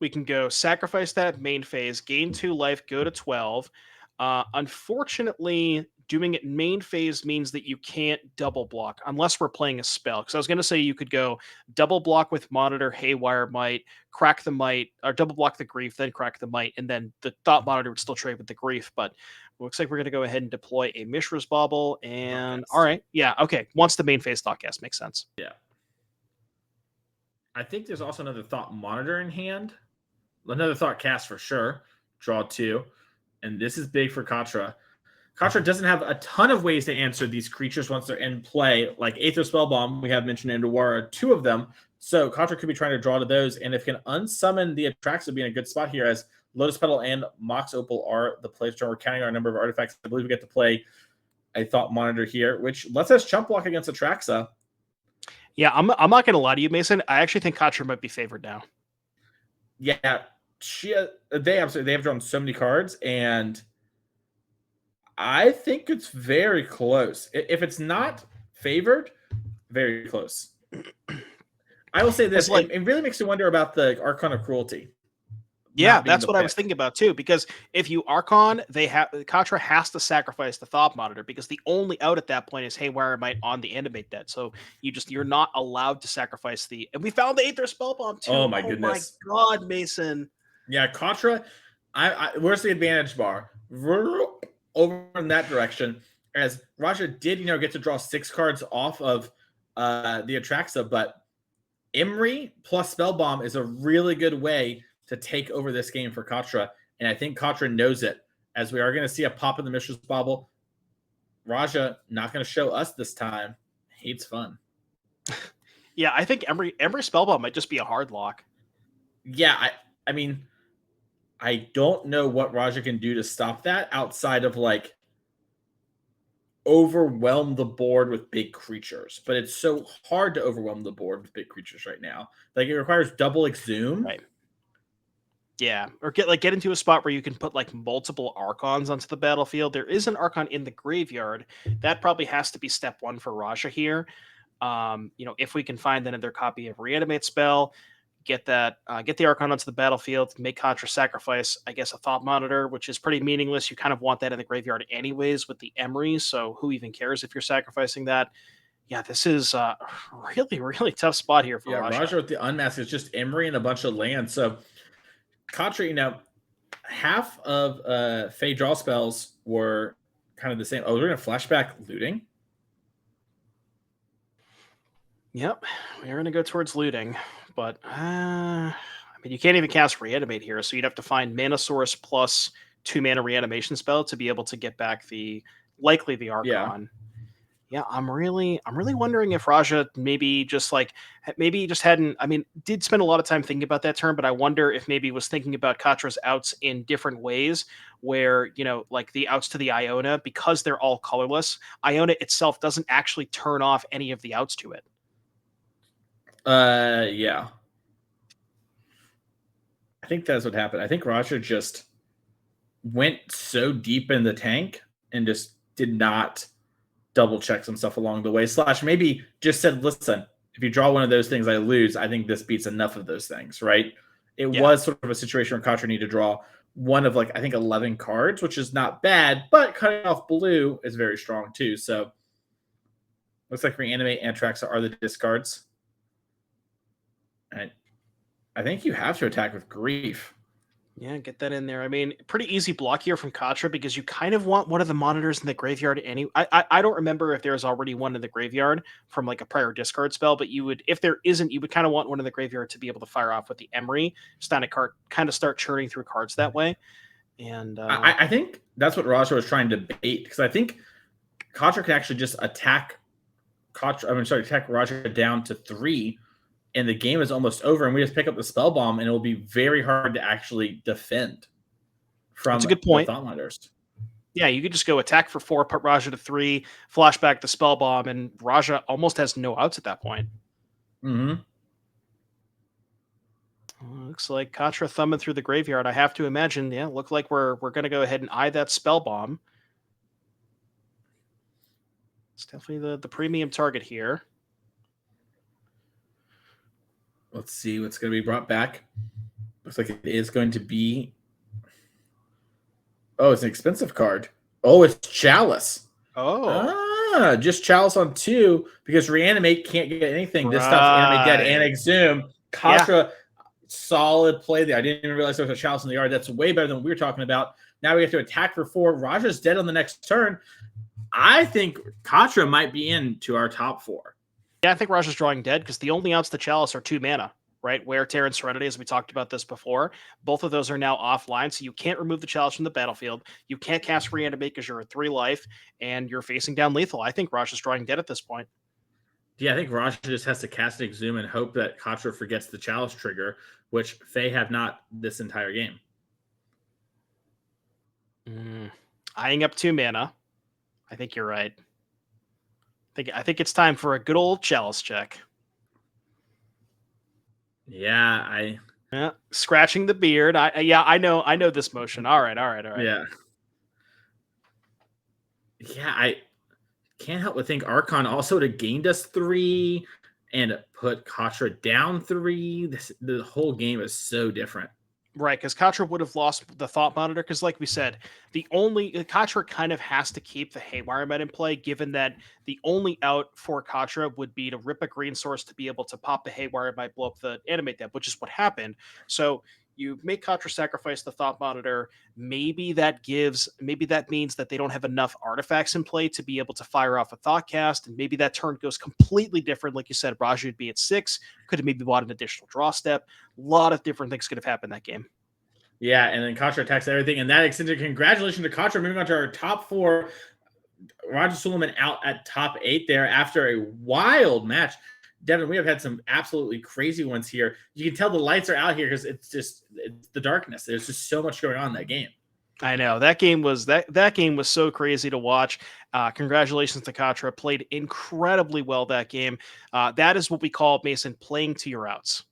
Speaker 7: we can go sacrifice that main phase, gain 2 life, go to 12. Unfortunately, doing it main phase means that you can't double block unless we're playing a spell. Because I was going to say you could go double block with Monitor, Haywire Mite, crack the Mite, or double block the Grief, then crack the Mite, and then the Thought Monitor would still trade with the Grief. But it looks like we're going to go ahead and deploy a Mishra's Bauble. And all right. Yeah. Okay. Once the main phase Thoughtcast makes sense.
Speaker 5: Yeah. I think there's also another Thought Monitor in hand. Another Thoughtcast for sure. Draw 2. And this is big for Katra. Katra doesn't have a ton of ways to answer these creatures once they're in play. Like Aether Spellbomb, we have mentioned in Dewara, 2 of them. So Katra could be trying to draw to those. And if can unsummon the Atraxa, would be in a good spot here, as Lotus Petal and Mox Opal are the plays. We're counting our number of artifacts. I believe we get to play a Thought Monitor here, which lets us chump block against Atraxa.
Speaker 7: Yeah, I'm not going to lie to you, Mason. I actually think Katra might be favored now.
Speaker 5: Yeah, they have drawn so many cards, and I think it's very close. If it's not favored, very close. I will say this: it really makes me wonder about the Archon of Cruelty.
Speaker 7: Yeah, that's what I was thinking about too. Because if you Archon, Katra has to sacrifice the Thought Monitor because the only out at that point is Haywire Might on the Animate Dead. So you're not allowed to sacrifice and we found the Aether Spellbomb too.
Speaker 5: Oh my goodness!
Speaker 7: Oh my God, Mason.
Speaker 5: Yeah, Katra. Where's the advantage bar? Over in that direction, as Raja did, get to draw 6 cards off of the Atraxa, but Imri plus Spellbomb is a really good way to take over this game for Katra, and I think Katra knows it, as we are going to see a pop in the Mishra's Bauble. Raja not going to show us this time. Hates fun.
Speaker 7: Yeah, I think Emry Spellbomb might just be a hard lock.
Speaker 5: Yeah, I mean, I don't know what Raja can do to stop that outside of overwhelm the board with big creatures. But it's so hard to overwhelm the board with big creatures right now. It requires double Exhume.
Speaker 7: Right. Yeah, or get into a spot where you can put multiple Archons onto the battlefield. There is an Archon in the graveyard. That probably has to be step 1 for Raja here. If we can find another copy of Reanimate spell, get the Archon onto the battlefield, make Katra sacrifice, I guess, a Thought Monitor, which is pretty meaningless. You kind of want that in the graveyard anyways with the Emery, so who even cares if you're sacrificing that? Yeah, this is a really, really tough spot here for Raja.
Speaker 5: Raja with the Unmask is just Emery and a bunch of land, so Katra, half of Fey draw spells were kind of the same. Oh, we're going to flashback Looting?
Speaker 7: Yep, we're going to go towards Looting, but you can't even cast Reanimate here, so you'd have to find Mana Source plus 2 mana Reanimation spell to be able to get back the Archon. Yeah, I'm really wondering if Raja maybe just hadn't. Did spend a lot of time thinking about that turn, but I wonder if maybe was thinking about Katra's outs in different ways, where the outs to the Iona, because they're all colorless. Iona itself doesn't actually turn off any of the outs to it.
Speaker 5: Yeah. I think that's what happened. I think Raja just went so deep in the tank and just did not double check some stuff along the way. / maybe just said, listen, if you draw one of those things, I lose. I think this beats enough of those things, right? It was sort of a situation where Katra needed to draw one of 11 cards, which is not bad, but cutting off blue is very strong too. So looks like Reanimate and Atraxa are the discards. And I think you have to attack with Grief.
Speaker 7: Yeah, get that in there. Pretty easy block here from Katra because you kind of want one of the monitors in the graveyard anyway. I don't remember if there's already one in the graveyard from a prior discard spell, but if there isn't, you would kind of want one in the graveyard to be able to fire off with the Emery, kind of start churning through cards that way. And
Speaker 5: I think that's what Raja was trying to bait, because I think Katra could actually just attack Raja down to 3. And the game is almost over, and we just pick up the spell bomb, and it will be very hard to actually defend from
Speaker 7: That's a good point.
Speaker 5: The Thought Monitors.
Speaker 7: Yeah, you could just go attack for 4, put Raja to 3, flashback the spell bomb, and Raja almost has no outs at that point.
Speaker 5: Mm-hmm.
Speaker 7: Looks like Katra thumbing through the graveyard. I have to imagine, look like we're going to go ahead and eye that spell bomb. It's definitely the premium target here.
Speaker 5: Let's see what's going to be brought back. Looks like it is going to be... Oh, it's an expensive card. Oh, it's Chalice.
Speaker 7: Oh.
Speaker 5: Just Chalice on 2, because Reanimate can't get anything. This stuff's Animate Dead and Exhume. Katra, solid play there. I didn't even realize there was a Chalice in the yard. That's way better than what we were talking about. Now we have to attack for 4. Raja's dead on the next turn. I think Katra might be into our top 4.
Speaker 7: Yeah, I think Raja's drawing dead because the only outs to Chalice are 2 mana, right? Wear, Tear, and Serenity, as we talked about this before. Both of those are now offline, so you can't remove the Chalice from the battlefield. You can't cast Reanimate because you're at 3 life, and you're facing down lethal. I think Raja's drawing dead at this point.
Speaker 5: Yeah, I think Raja just has to cast Exhume and hope that Katra forgets the Chalice trigger, which Faye have not this entire game.
Speaker 7: Eyeing up 2 mana. I think you're right. I think it's time for a good old chalice check.
Speaker 5: Yeah,
Speaker 7: scratching the beard. I know this motion. All right.
Speaker 5: Yeah. Yeah, I can't help but think Archon also would have gained us 3 and put Katra down 3. The whole game is so different.
Speaker 7: Right, because Katra would have lost the Thought Monitor, because like we said, Katra kind of has to keep the Haywire Med in play, given that the only out for Katra would be to rip a green source to be able to pop the Haywire Med, blow up the Animate Depth, which is what happened. So you make Katra sacrifice the Thought Monitor. Maybe that means that they don't have enough artifacts in play to be able to fire off a Thought Cast, and maybe that turn goes completely different. Like you said, Raju would be at 6, could have maybe bought an additional draw step. A lot of different things could have happened that game.
Speaker 5: Yeah, and then Katra attacks everything, and that extended congratulations to Katra, moving on to our top 4. Roger Sulaiman out at top 8 there after a wild match. Devin, we have had some absolutely crazy ones here. You can tell the lights are out here because it's the darkness. There's just so much going on in that game.
Speaker 7: I know that game was so crazy to watch. Congratulations to Katra, played incredibly well that game. That is what we call, Mason, playing to your outs.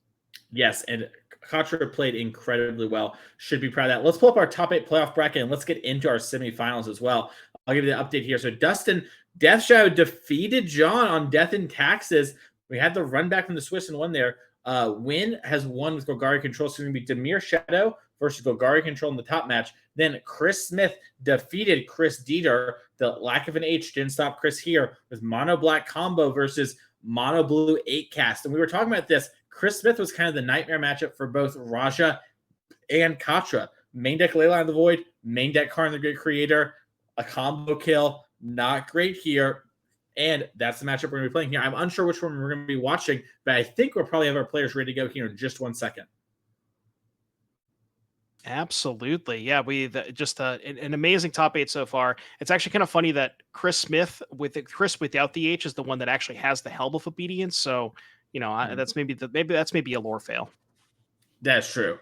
Speaker 5: Yes, and Katra played incredibly well. Should be proud of that. Let's pull up our top 8 playoff bracket and let's get into our semifinals as well. I'll give you the update here. So Dustin, Death Shadow defeated John on Death and Taxes. We had the run back from the Swiss and won there. Wynne has won with Golgari Control. So it's going to be Dimir Shadow versus Golgari Control in the top match. Then Chris Smith defeated Chris Dieter. The lack of an H didn't stop Chris here with Mono Black Combo versus Mono Blue 8 Cast. And we were talking about this. Chris Smith was kind of the nightmare matchup for both Raja and Katra. Main deck Leyline of the Void, main deck Karn the Great Creator, a combo kill. Not great here. And that's the matchup we're going to be playing here. I'm unsure which one we're going to be watching, but I think we'll probably have our players ready to go here in just 1 second.
Speaker 7: Absolutely. Yeah, just an amazing top 8 so far. It's actually kind of funny that Chris Smith, Chris without the H, is the one that actually has the Helm of Obedience. So, that's maybe a lore fail.
Speaker 5: That's true.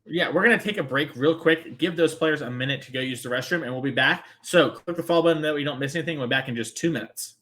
Speaker 5: Yeah, we're going to take a break real quick, give those players a minute to go use the restroom, and we'll be back. So click the follow button that we don't miss anything. We'll be back in just 2 minutes.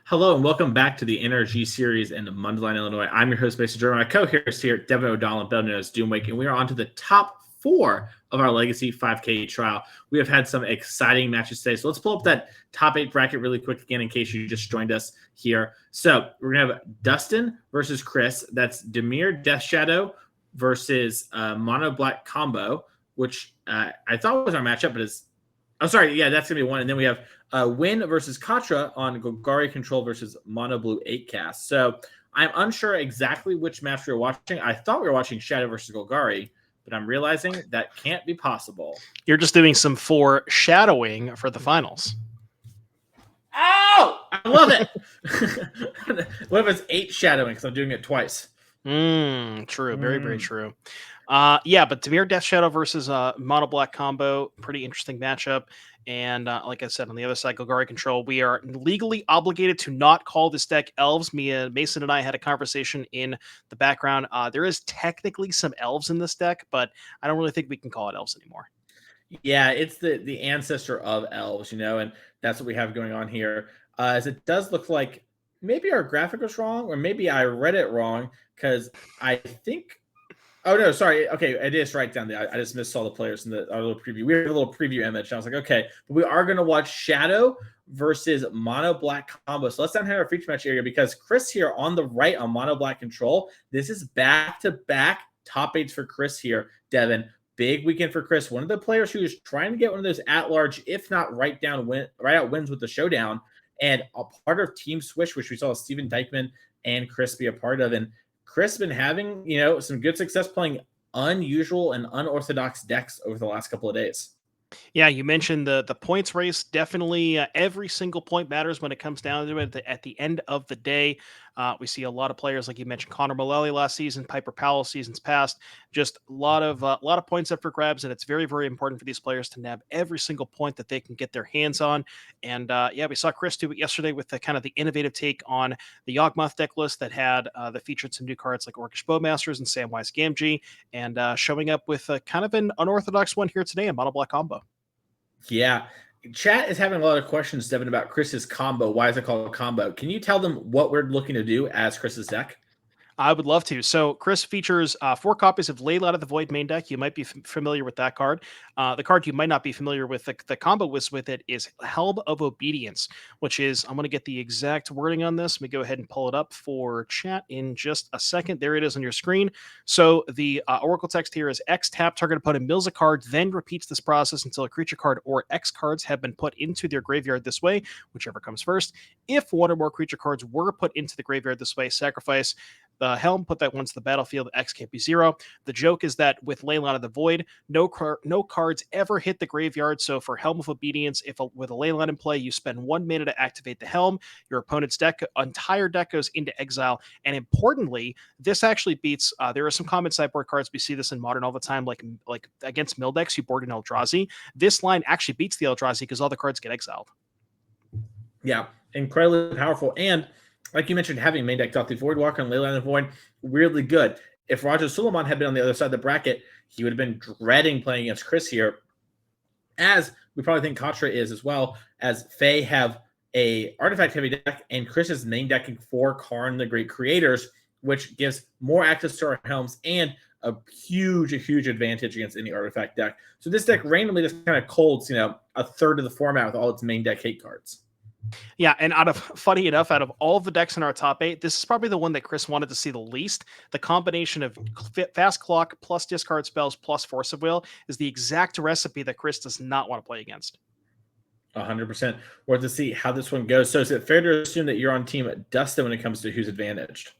Speaker 5: Hello, and welcome back to the NRG Series in Mundelein, Illinois. I'm your host, Mason Jordan. My co-host here, Devin O'Donnell, better known as Doomwake, and we are on to the top 4 of our Legacy 5K trial. We have had some exciting matches today. So let's pull up that top 8 bracket really quick again in case you just joined us here. So we're going to have Dustin versus Chris. That's Dimir Death Shadow versus Mono Black Combo, which I thought was our matchup, but it's... I'm sorry. Yeah, that's going to be one. And then we have Wynne versus Katra on Golgari Control versus Mono Blue 8 Cast. So I'm unsure exactly which match we were watching. I thought we were watching Shadow versus Golgari, but I'm realizing that can't be possible.
Speaker 7: You're just doing some foreshadowing for the finals.
Speaker 5: Oh, I love it. What if it's 8 shadowing because I'm doing it twice?
Speaker 7: True. Very, very true. Yeah, but Dimir Death Shadow versus Mono Black Combo, pretty interesting matchup. And like I said, on the other side, Golgari Control, we are legally obligated to not call this deck Elves. Mason and I had a conversation in the background. There is technically some Elves in this deck, but I don't really think we can call it Elves anymore.
Speaker 5: Yeah, it's the ancestor of Elves, and that's what we have going on here. As it does look like maybe our graphic was wrong, or maybe I read it wrong, because I think... Oh, no, sorry. Okay, I did write down I just missed all the players in our little preview. We had a little preview image. And I was like, okay, but we are going to watch Shadow versus Mono Black Combo. So let's down here our feature match area, because Chris here on the right on Mono Black Control, this is back-to-back top 8s for Chris here, Devin. Big weekend for Chris. One of the players who is trying to get one of those at-large, if not right out wins with the showdown, and a part of Team Swish, which we saw Steven Dykman and Chris be a part of. And Chris has been having, some good success playing unusual and unorthodox decks over the last couple of days.
Speaker 7: Yeah, you mentioned the points race. Definitely every single point matters when it comes down to it at the end of the day. We see a lot of players, like you mentioned, Connor Mullally last season, Piper Powell seasons past. Just a lot of points up for grabs, and it's very, very important for these players to nab every single point that they can get their hands on. And we saw Chris do it yesterday with the kind of the innovative take on the Yawgmoth deck list that had that featured some new cards like Orcish Bowmasters and Samwise Gamgee, and showing up with kind of an unorthodox one here today, a mono black combo.
Speaker 5: Yeah. Chat is having a lot of questions, Devin, about Chris's combo. Why is it called a combo? Can you tell them what we're looking to do as Chris's deck?
Speaker 7: I would love to. So Chris features 4 copies of Layla of the Void main deck. You might be familiar with that card. The card you might not be familiar with, the combo with it is Helm of Obedience, which is, I'm going to get the exact wording on this. Let me go ahead and pull it up for chat in just a second. There it is on your screen. So the Oracle text here is X tap, target opponent mills a card, then repeats this process until a creature card or X cards have been put into their graveyard this way, whichever comes first. If one or more creature cards were put into the graveyard this way, sacrifice the Helm, put that once the battlefield, X can't be 0. The joke is that with Leyline of the Void, no cards ever hit the graveyard. So for Helm of Obedience, with a Leyline in play, you spend 1 mana to activate the Helm. Your opponent's entire deck goes into exile. And importantly, this actually beats, there are some common sideboard cards, we see this in Modern all the time, like against mill decks, you board an Eldrazi. This line actually beats the Eldrazi because all the cards get exiled.
Speaker 5: Yeah, incredibly powerful. And like you mentioned, having main deck Dr. Voidwalker and Leyline of the Void, weirdly good. If Roger Sulaiman had been on the other side of the bracket, he would have been dreading playing against Chris here, as we probably think Katra is as well, as Faye have a artifact-heavy deck, and Chris is main decking 4 Karn the Great Creators, which gives more access to our Helms and a huge advantage against any artifact deck. So this deck randomly just kind of colds, a third of the format with all its main deck hate cards.
Speaker 7: Yeah, and funny enough, out of all of the decks in our top 8, this is probably the one that Chris wanted to see the least. The combination of Fast Clock plus discard spells plus Force of Will is the exact recipe that Chris does not want to play against.
Speaker 5: 100%. We'll have to see how this one goes. So is it fair to assume that you're on team Dustin when it comes to who's advantaged?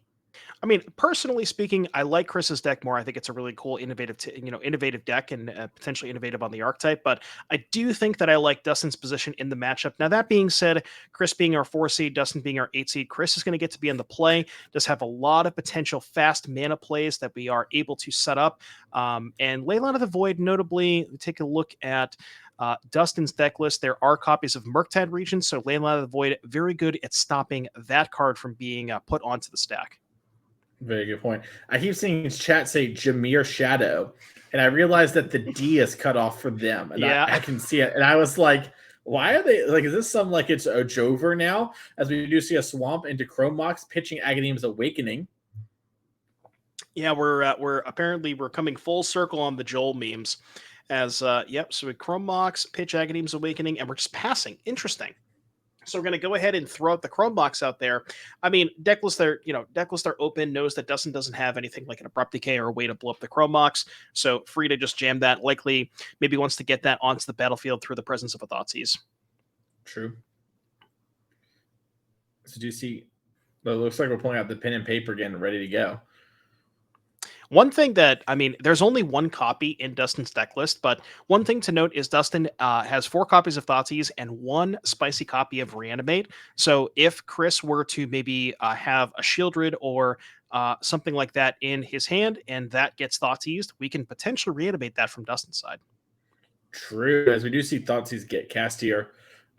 Speaker 7: I mean, personally speaking, I like Chris's deck more. I think it's a really cool, innovative deck, and potentially innovative on the archetype. But I do think that I like Dustin's position in the matchup. Now, that being said, Chris being our 4 seed, Dustin being our 8 seed, Chris is going to get to be in the play. Does have a lot of potential fast mana plays that we are able to set up. And Leyline of the Void, notably, take a look at Dustin's deck list. There are copies of Murktide Regents, so Leyline of the Void, very good at stopping that card from being put onto the stack.
Speaker 5: Very good point. I keep seeing his chat say Jameer Shadow, and I realized that the D is cut off for them, and
Speaker 7: yeah.
Speaker 5: I can see it. And I was like, why are they like? Is this some like it's a Jover now? As we do see a Swamp into Chrome Mox pitching Agadeem's Awakening.
Speaker 7: Yeah, we're coming full circle on the Joel memes, as so we Chrome Mox, pitch Agadeem's Awakening, and we're just passing. Interesting. So we're going to go ahead and throw out the Chrome Box out there. I mean, decklist are open, knows that Dustin doesn't have anything like an Abrupt Decay or a way to blow up the Chrome Box. So free to just jam that. Likely, maybe wants to get that onto the battlefield through the presence of a Thoughtseize.
Speaker 5: True. So do you see, well, it looks like we're pulling out the pen and paper again, ready to go.
Speaker 7: One thing that, I mean, there's only 1 copy in Dustin's deck list, but one thing to note is Dustin has 4 copies of Thoughtseize and 1 spicy copy of Reanimate. So if Chris were to maybe have a Shieldred or something like that in his hand, and that gets Thoughtseized, we can potentially reanimate that from Dustin's side.
Speaker 5: True, as we do see Thoughtseize get cast here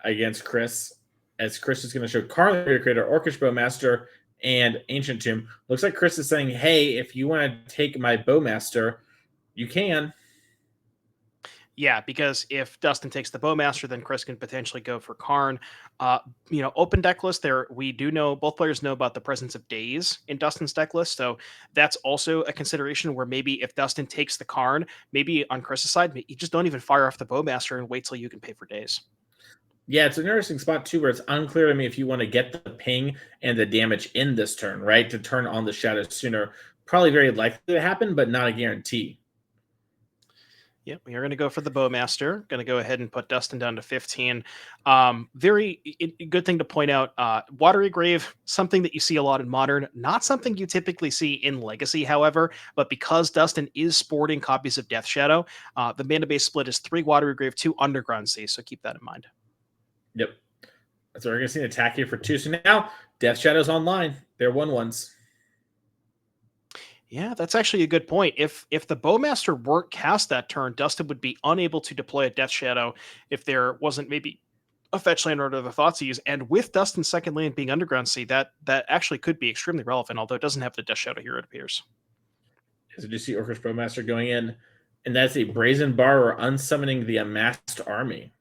Speaker 5: against Chris, as Chris is going to show Karn the Great Creator, Orcish Bowmaster, and Ancient Tomb. Looks like Chris is saying, hey, if you want to take my Bowmaster, you can.
Speaker 7: Yeah, because if Dustin takes the Bowmaster, then Chris can potentially go for Karn. Open deck list there, we do know, both players know about the presence of Daze in Dustin's deck list, so that's also a consideration where maybe if Dustin takes the Karn, maybe on Chris's side, you just don't even fire off the Bowmaster and wait till you can pay for Daze.
Speaker 5: Yeah, it's an interesting spot, too, where it's unclear to me if you want to get the ping and the damage in this turn, right? To turn on the shadow sooner. Probably very likely to happen, but not a guarantee.
Speaker 7: Yep, we are going to go for the Bowmaster. Going to go ahead and put Dustin down to 15. Very good thing to point out. Watery Grave, something that you see a lot in Modern. Not something you typically see in Legacy, however. But because Dustin is sporting copies of Death Shadow, the mana base split is 3 Watery Grave, 2 Underground Sea. So keep that in mind.
Speaker 5: Yep. So we're going to see an attack here for 2. So now Death Shadow's online. They're 1/1s.
Speaker 7: Yeah, that's actually a good point. If the Bowmaster weren't cast that turn, Dustin would be unable to deploy a Death Shadow if there wasn't maybe a fetch land or other thoughts to use. And with Dustin's second land being Underground Sea, that actually could be extremely relevant, although it doesn't have the Death Shadow here, it appears.
Speaker 5: So you see Orcish Bowmaster going in, and that's a Brazen Borrower unsummoning the amassed army.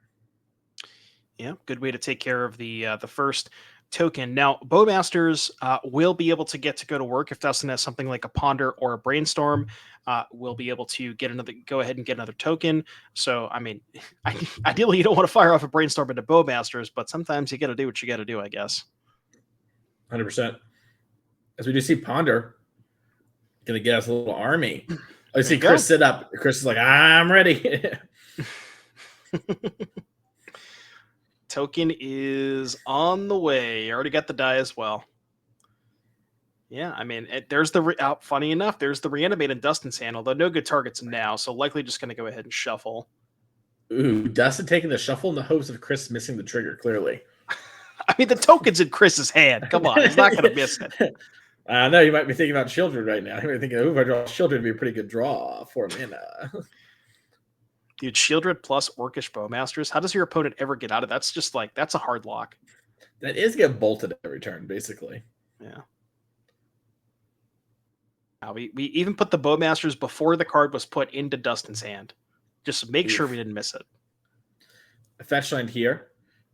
Speaker 7: Yeah, good way to take care of the first token. Now, Bowmasters will be able to get to go to work if Dustin has something like a Ponder or a Brainstorm. Will be able to go ahead and get another token. So, I mean, ideally, you don't want to fire off a Brainstorm into Bowmasters, but sometimes you got to do what you got to do, I guess.
Speaker 5: 100%. As we do see Ponder, going to get us a little army. I see Chris sit up. Chris is like, I'm ready.
Speaker 7: Token is on the way. Already got the die as well. Yeah, I mean, there's the funny enough, there's the Reanimate in Dustin's hand, although no good targets now, so likely just going to go ahead and shuffle.
Speaker 5: Ooh, Dustin taking the shuffle in the hopes of Chris missing the trigger, clearly.
Speaker 7: I mean, the token's in Chris's hand. Come on, he's not going to miss it.
Speaker 5: No, you might be thinking about Children right now. You might be thinking, if I draw Children, would be a pretty good draw for mana.
Speaker 7: Dude, Shieldred plus Orcish Bowmasters. How does your opponent ever get out of that? That's just like, that's a hard lock.
Speaker 5: That is get bolted every turn, basically.
Speaker 7: Yeah. We even put the Bowmasters before the card was put into Dustin's hand. Just to make sure we didn't miss it.
Speaker 5: A fetch land here.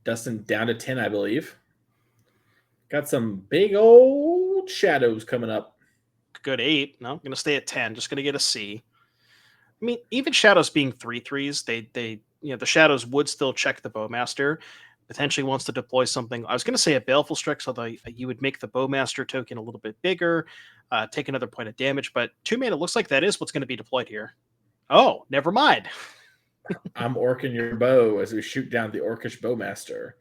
Speaker 5: Dustin down to 10, I believe. Got some big old shadows coming up.
Speaker 7: Good 8. No, I'm going to stay at 10. Just going to get a C. I mean, even shadows being 3/3s, they the shadows would still check the Bowmaster. Potentially wants to deploy something. I was going to say a Baleful Strix, although you would make the Bowmaster token a little bit bigger, take another point of damage. But 2 mana looks like that is what's going to be deployed here. Oh, never mind.
Speaker 5: I'm orking your bow as we shoot down the Orcish Bowmaster.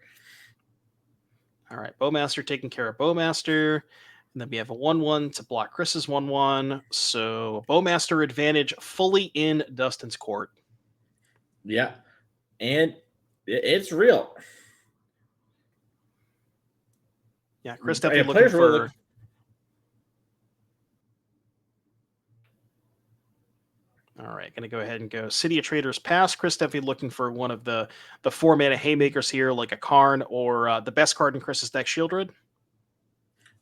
Speaker 7: All right, Bowmaster taking care of Bowmaster. And then we have a 1/1 to block Chris's 1/1. So Bowmaster advantage fully in Dustin's court.
Speaker 5: Yeah. And it's real.
Speaker 7: Yeah, Chris definitely looking for... All right, going to go ahead and go City of Traders Pass. Chris definitely looking for one of the 4 mana haymakers here, like a Karn or the best card in Chris's deck, Shieldred.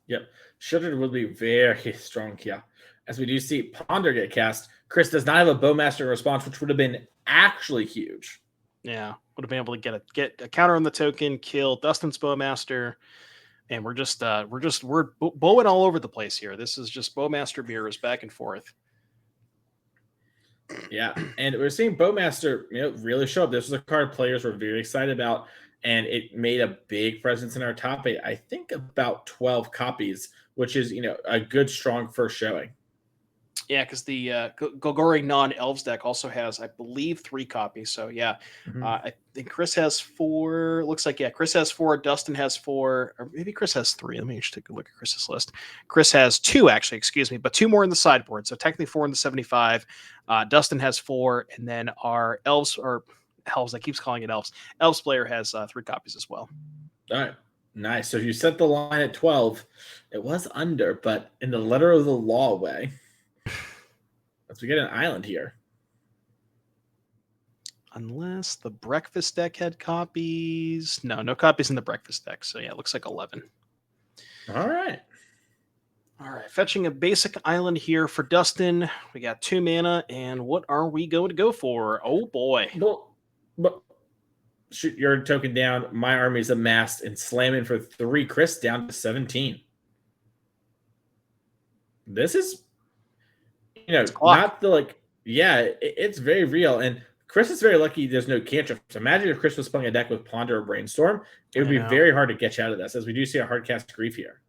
Speaker 5: Yep. Shieldred will be very strong here. As we do see Ponder get cast, Chris does not have a Bowmaster response, which would have been actually huge.
Speaker 7: Yeah, would have been able to get a counter on the token, kill Dustin's Bowmaster, and we're bowing all over the place here. This is just Bowmaster mirrors back and forth.
Speaker 5: Yeah, and we're seeing Bowmaster, really show up. This was a card players were very excited about, and it made a big presence in our top 8. I think about 12 copies, which is a good strong first showing.
Speaker 7: Yeah, because the Golgari non-Elves deck also has, I believe, 3 copies. So yeah, I think Chris has 4. Looks like Chris has 4. Dustin has 4, or maybe Chris has 3. Let me just take a look at Chris's list. Chris has 2, actually. Excuse me, but 2 more in the sideboard. So technically 4 in the 75. Dustin has 4, and then our Elves or Elves, I keeps calling it Elves. Elves player has 3 copies as well.
Speaker 5: All right. Nice. So you set the line at 12. It was under, but in the letter of the law way. As we get an island here.
Speaker 7: Unless the breakfast deck had copies. No copies in the breakfast deck. So yeah, it looks like 11.
Speaker 5: All right.
Speaker 7: All right. Fetching a basic island here for Dustin. We got 2 mana. And what are we going to go for? Oh boy.
Speaker 5: But shoot your token down. My army's amassed and slamming for 3. Chris down to 17. This is not the it's very real. And Chris is very lucky there's no cantrips. Imagine if Chris was playing a deck with Ponder or Brainstorm. It would be very hard to get you out of this, as we do see a hard cast Grief here.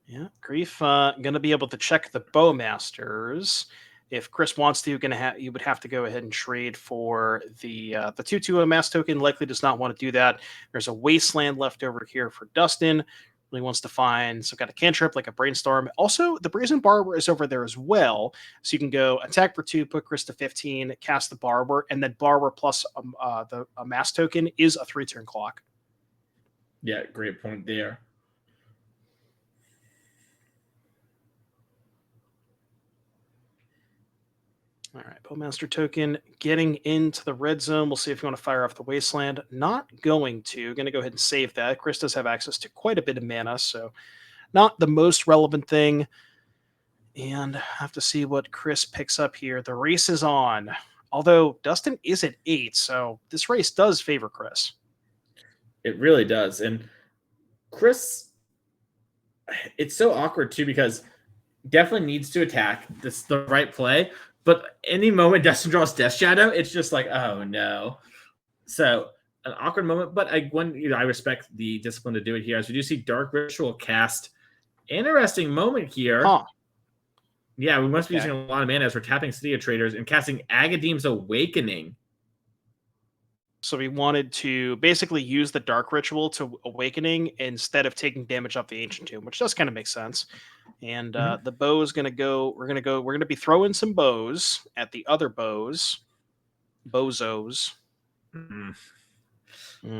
Speaker 7: Yeah, Grief going to be able to check the Bowmasters. If Chris wants to, you would have to go ahead and trade for the 2/2 amass token. Likely does not want to do that. There's a Wasteland left over here for Dustin. Really wants to find some kind of cantrip like a Brainstorm. Also, the Brazen Borrower is over there as well. So you can go attack for 2, put Chris to 15, cast the Borrower, and then Borrower plus the amass token is a 3-turn clock.
Speaker 5: Yeah, great point there.
Speaker 7: All right, Bowmaster token getting into the red zone. We'll see if you want to fire off the Wasteland. Not going to. Going to go ahead and save that. Chris does have access to quite a bit of mana, so not the most relevant thing. And have to see what Chris picks up here. The race is on. Although Dustin is at 8, so this race does favor Chris.
Speaker 5: It really does. And Chris, it's so awkward too because definitely needs to attack. This is the right play. But any moment Dustin draws Death Shadow, it's just like, oh no. So an awkward moment, but I respect the discipline to do it here. As we do see Dark Ritual cast. Interesting moment here.
Speaker 7: Huh.
Speaker 5: Yeah, we must be using a lot of mana as we're tapping City of Traders and casting Agadeem's Awakening.
Speaker 7: So we wanted to basically use the Dark Ritual to Awakening instead of taking damage off the Ancient Tomb, which does kind of make sense. And the bow is going to go. We're going to be throwing some bows at the other bows. Bozos.
Speaker 5: Going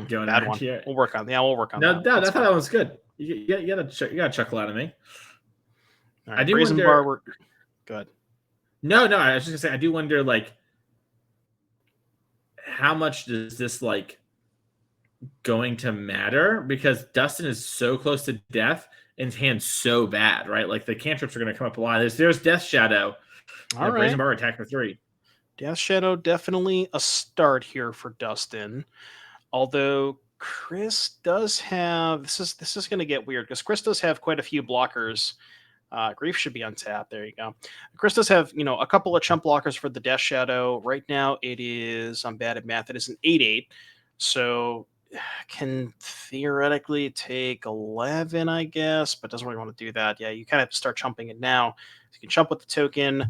Speaker 7: bad one.
Speaker 5: Here.
Speaker 7: We'll work on. Yeah, we'll work on
Speaker 5: that.
Speaker 7: No,
Speaker 5: I thought that was good. You gotta chuckle out of me.
Speaker 7: All right,
Speaker 5: I do
Speaker 7: Brazen
Speaker 5: wonder.
Speaker 7: Bar, good.
Speaker 5: No. I was just gonna say I do wonder like how much does this like going to matter because Dustin is so close to death and his hand's so bad, right? Like the cantrips are going to come up a lot. There's Death Shadow.
Speaker 7: All right.
Speaker 5: Brazen Bar attack for 3.
Speaker 7: Death Shadow definitely a start here for Dustin. Although Chris does have this is going to get weird because Chris does have quite a few blockers. Grief should be on tap. There you go. Chris does have a couple of chump blockers for the Death Shadow. Right now it is, I'm bad at math, it is an 8/8. So can theoretically take 11, I guess, but doesn't really want to do that. Yeah, you kind of have to start chumping it now. So you can chump with the token.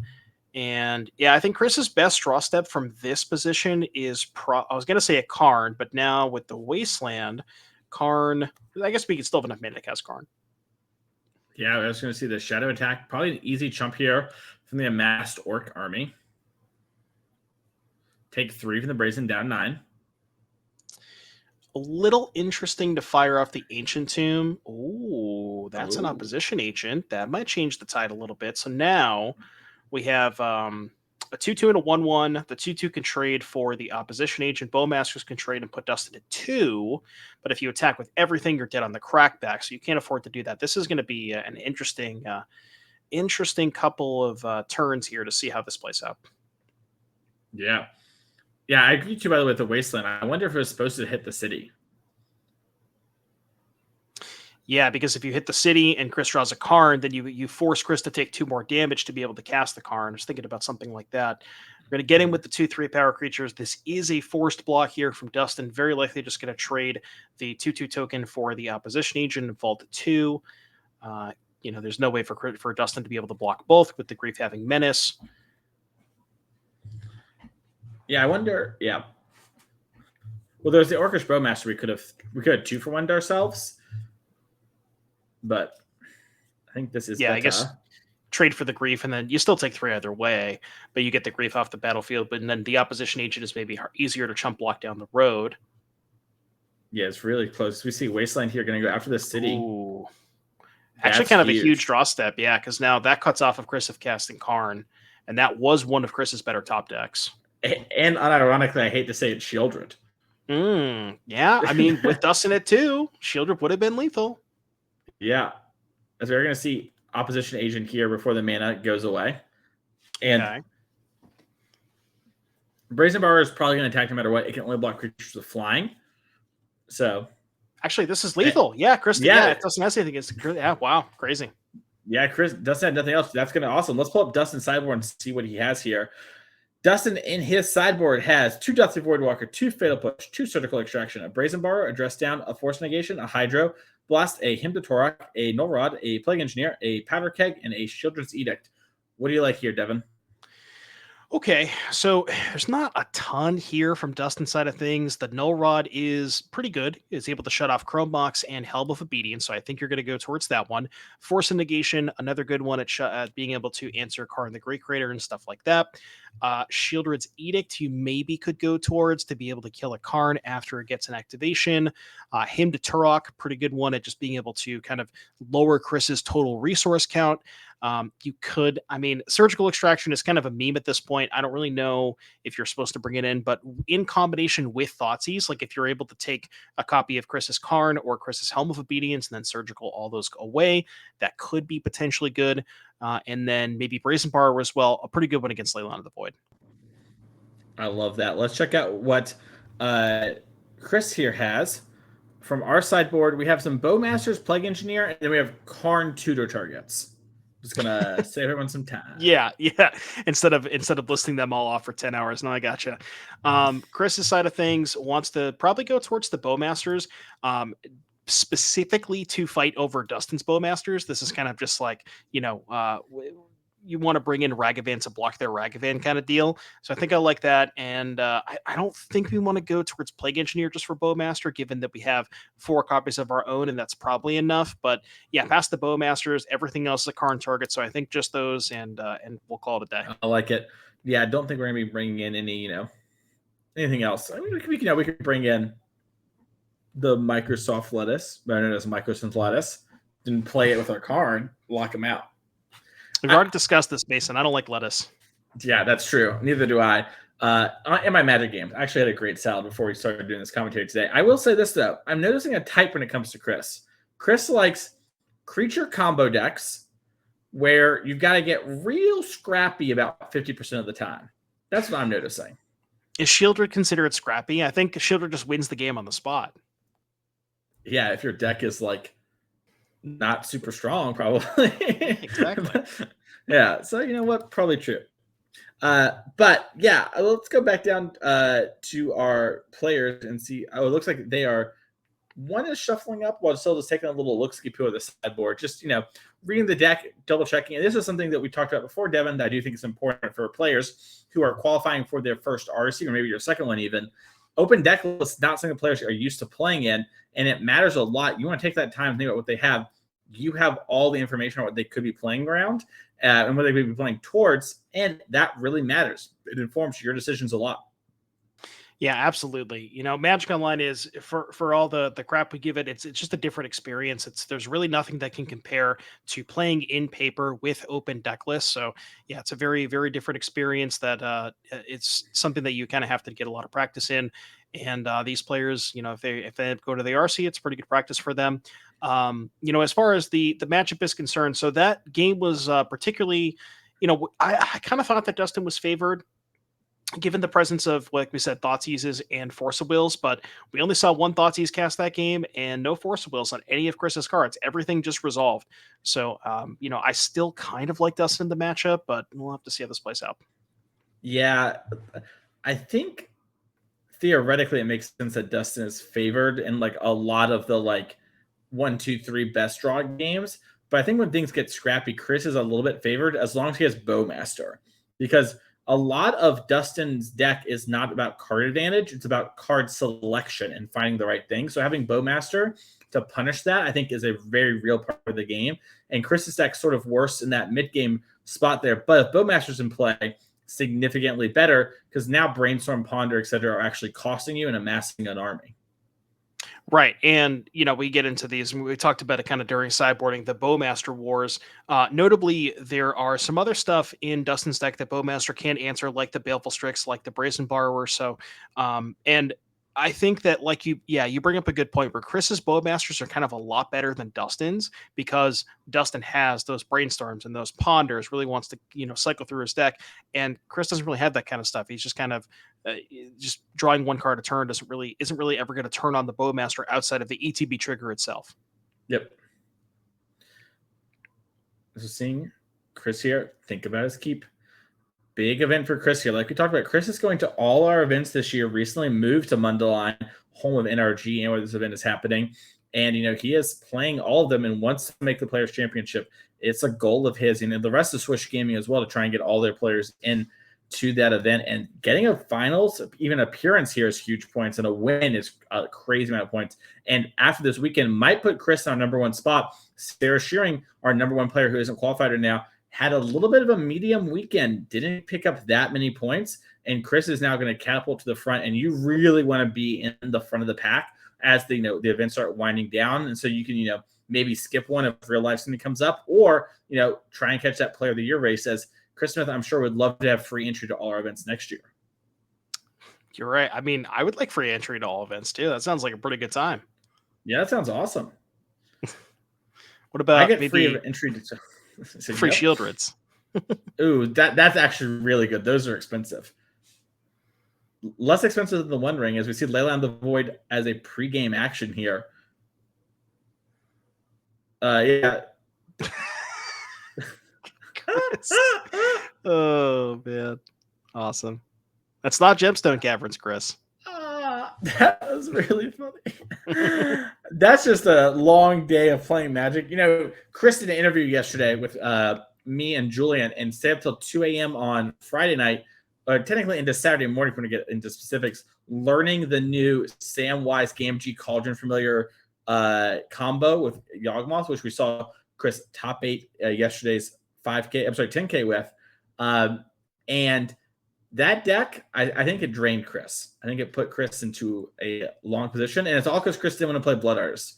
Speaker 7: And yeah, I think Chris's best draw step from this position is I was going to say a Karn, but now with the Wasteland, Karn, I guess we can still have enough mana to cast Karn.
Speaker 5: Yeah, I was going to see the Shadow attack. Probably an easy chump here from the Amassed Orc Army. Take 3 from the Brazen, down 9.
Speaker 7: A little interesting to fire off the Ancient Tomb. Ooh, that's an opposition agent. That might change the tide a little bit. So now we have a 2/2 and a 1/1. The 2/2 can trade for the opposition agent. Bowmasters can trade and put Dustin at 2. But if you attack with everything, you're dead on the crackback. So you can't afford to do that. This is going to be an interesting couple of turns here to see how this plays out.
Speaker 5: Yeah. Yeah, I agree too, by the way, with the Wasteland. I wonder if it was supposed to hit the city.
Speaker 7: Yeah, because if you hit the city and Chris draws a Karn, then you force Chris to take 2 more damage to be able to cast the Karn. I was thinking about something like that. We're going to get him with the 2/3 power creatures. This is a forced block here from Dustin. Very likely just going to trade the 2/2 token for the opposition agent and fall to 2. There's no way for Dustin to be able to block both with the Grief having Menace.
Speaker 5: Yeah, I wonder. Yeah. Well, there's the Orcish Bowmaster. We could have 2-for-1'd ourselves, but I think this is better.
Speaker 7: I guess trade for the Grief, and then you still take 3 either way, but you get the Grief off the battlefield. But then the opposition agent is maybe easier to chump block down the road.
Speaker 5: Yeah, it's really close. We see Wasteland here going to go after the city.
Speaker 7: Ooh. Actually, kind of a huge draw step, yeah, because now that cuts off of Chris of casting Karn, and that was one of Chris's better top decks.
Speaker 5: And unironically, I hate to say it, Shieldred.
Speaker 7: Yeah, I mean, with Dustin at 2, Shieldred would have been lethal.
Speaker 5: Yeah. As we're going to see opposition agent here before the mana goes away. And Brazen Bar is probably going to attack no matter what. It can only block creatures with flying. So.
Speaker 7: Actually, this is lethal. Yeah, Chris. Yeah, it doesn't have anything. Yeah, wow, crazy.
Speaker 5: Yeah, Chris doesn't have nothing else. That's going to awesome. Let's pull up Dustin's sideboard and see what he has here. Dustin in his sideboard has 2 Dusty Voidwalker, 2 Fatal Push, 2 Surgical Extraction, a Brazen Bar, a Dress Down, a Force Negation, a Hydro, Blast, a Hymn to Torok, a Null Rod, a Plague Engineer, a Powder Keg, and a Shieldred's Edict. What do you like here, Devin?
Speaker 7: Okay, so there's not a ton here from Dustin's side of things. The Null Rod is pretty good. It's able to shut off Chrome Box and Helm of Obedience, so I think you're going to go towards that one. Force and Negation, another good one at being able to answer Karn the Great Creator and stuff like that. Shieldred's Edict, you maybe could go towards to be able to kill a Karn after it gets an activation. Hymn to Turok, pretty good one at just being able to kind of lower Chris's total resource count. You could, I mean, surgical extraction is kind of a meme at this point. I don't really know if you're supposed to bring it in, but in combination with Thoughtseize, like if you're able to take a copy of Chris's Karn or Chris's Helm of Obedience and then surgical all those away, that could be potentially good. And then maybe Brazen Borrower as well, a pretty good one against Leyline of the Void.
Speaker 5: I love that. Let's check out what Chris here has. From our sideboard, we have some Bowmasters, Plague Engineer, and then we have Karn tutor targets. Just gonna save everyone some time.
Speaker 7: Yeah. Instead of listing them all off for 10 hours. No, I gotcha. Chris's side of things wants to probably go towards the Bowmasters, specifically to fight over Dustin's Bowmasters. This is kind of just like, you want to bring in Ragavan to block their Ragavan kind of deal. So I think I like that. And I don't think we want to go towards Plague Engineer just for Bowmaster, given that we have 4 copies of our own, and that's probably enough. But yeah, past the Bowmasters, everything else is a Karn target. So I think just those, and we'll call it a day.
Speaker 5: I like it. Yeah, I don't think we're going to be bringing in any, anything else. I mean, we could bring in the Microsoft lettuce, better known as Microsynth lettuce, and play it with our Karn, lock them out.
Speaker 7: We've already discussed this, Mason. I don't like lettuce.
Speaker 5: Yeah, that's true. Neither do I. In my Magic games, I actually had a great salad before we started doing this commentary today. I will say this, though. I'm noticing a type when it comes to Chris. Chris likes creature combo decks where you've got to get real scrappy about 50% of the time. That's what I'm noticing.
Speaker 7: Is Shieldred considered scrappy? I think Shieldred just wins the game on the spot.
Speaker 5: Yeah, if your deck is like not super strong, probably.
Speaker 7: Exactly.
Speaker 5: Yeah, so you know what? Probably true. But yeah, let's go back down to our players and see. Oh, it looks like they are. One is shuffling up while still just taking a little look-ski poo of the sideboard. Just, reading the deck, double-checking. And this is something that we talked about before, Devin, that I do think is important for players who are qualifying for their first RC or maybe your second one even. Open deck list is not something players are used to playing in, and it matters a lot. You want to take that time and think about what they have. You have all the information on what they could be playing around and what they could be playing towards, and that really matters. It informs your decisions a lot.
Speaker 7: Yeah, absolutely. Magic Online is for all the crap we give it. It's just a different experience. There's really nothing that can compare to playing in paper with open deck lists. So yeah, it's a very, very different experience that it's something that you kind of have to get a lot of practice in. And these players, if they go to the RC, it's pretty good practice for them. As far as the matchup is concerned, so that game was particularly, I kind of thought that Dustin was favored, given the presence of, like we said, Thoughtseizes and Force of Wills, but we only saw one Thoughtseize cast that game and no Force of Wills on any of Chris's cards. Everything just resolved. So, I still kind of like Dustin in the matchup, but we'll have to see how this plays out.
Speaker 5: Yeah, I think theoretically it makes sense that Dustin is favored in like a lot of the 1, 2, 3 best draw games. But I think when things get scrappy, Chris is a little bit favored as long as he has Bowmaster, because a lot of Dustin's deck is not about card advantage. It's about card selection and finding the right thing. So having Bowmaster to punish that, I think, is a very real part of the game. And Chris's deck's sort of worse in that mid-game spot there. But if Bowmaster's in play, significantly better, because now Brainstorm, Ponder, etc. are actually costing you and amassing an army.
Speaker 7: Right. And, we get into these, and we talked about it kind of during sideboarding, the Bowmaster Wars. Notably, there are some other stuff in Dustin's deck that Bowmaster can answer, like the Baleful Strix, like the Brazen Borrower. So, and I think that you bring up a good point where Chris's Bowmasters are kind of a lot better than Dustin's, because Dustin has those Brainstorms and those Ponders, really wants to, cycle through his deck. And Chris doesn't really have that kind of stuff. He's just kind of just drawing one card a turn isn't really ever going to turn on the Bowmaster outside of the ETB trigger itself.
Speaker 5: Yep. So seeing Chris here, think about his keep. Big event for Chris here. Like we talked about, Chris is going to all our events this year, recently moved to Mundelein, home of NRG, and where this event is happening. And, he is playing all of them and wants to make the Players' Championship. It's a goal of his, and the rest of Swish Gaming as well, to try and get all their players in to that event. And getting a finals, even appearance here, is huge points, and a win is a crazy amount of points. And after this weekend, might put Chris in our number one spot. Sarah Shearing, our number one player who isn't qualified right now, had a little bit of a medium weekend, didn't pick up that many points, and Chris is now going to catapult to the front, and you really want to be in the front of the pack as the events start winding down, and so you can, maybe skip one if real life something comes up, or try and catch that Player of the Year race. As Chris Smith, I'm sure, would love to have free entry to all our events next year.
Speaker 7: You're right. I mean, I would like free entry to all events too. That sounds like a pretty good time.
Speaker 5: Yeah, that sounds awesome.
Speaker 7: What about
Speaker 5: I get
Speaker 7: maybe
Speaker 5: free entry to
Speaker 7: free shield rids?
Speaker 5: Ooh, that's actually really good. Those are expensive. Less expensive than the One Ring, as we see Leyline the Void as a pregame action here. Yeah.
Speaker 7: Oh man, awesome. That's not Gemstone Caverns, Chris.
Speaker 5: That was really funny. That's just a long day of playing Magic. Chris did an interview yesterday with me and Julian, and stayed up till 2 a.m. on Friday night, technically into Saturday morning, if we're going to get into specifics, learning the new Samwise Gamgee Cauldron Familiar combo with Yawgmoth, which we saw Chris top 8 yesterday's 10K with. And that deck, I think it drained Chris. I think it put Chris into a long position, and it's all because Chris didn't want to play Blood Artist.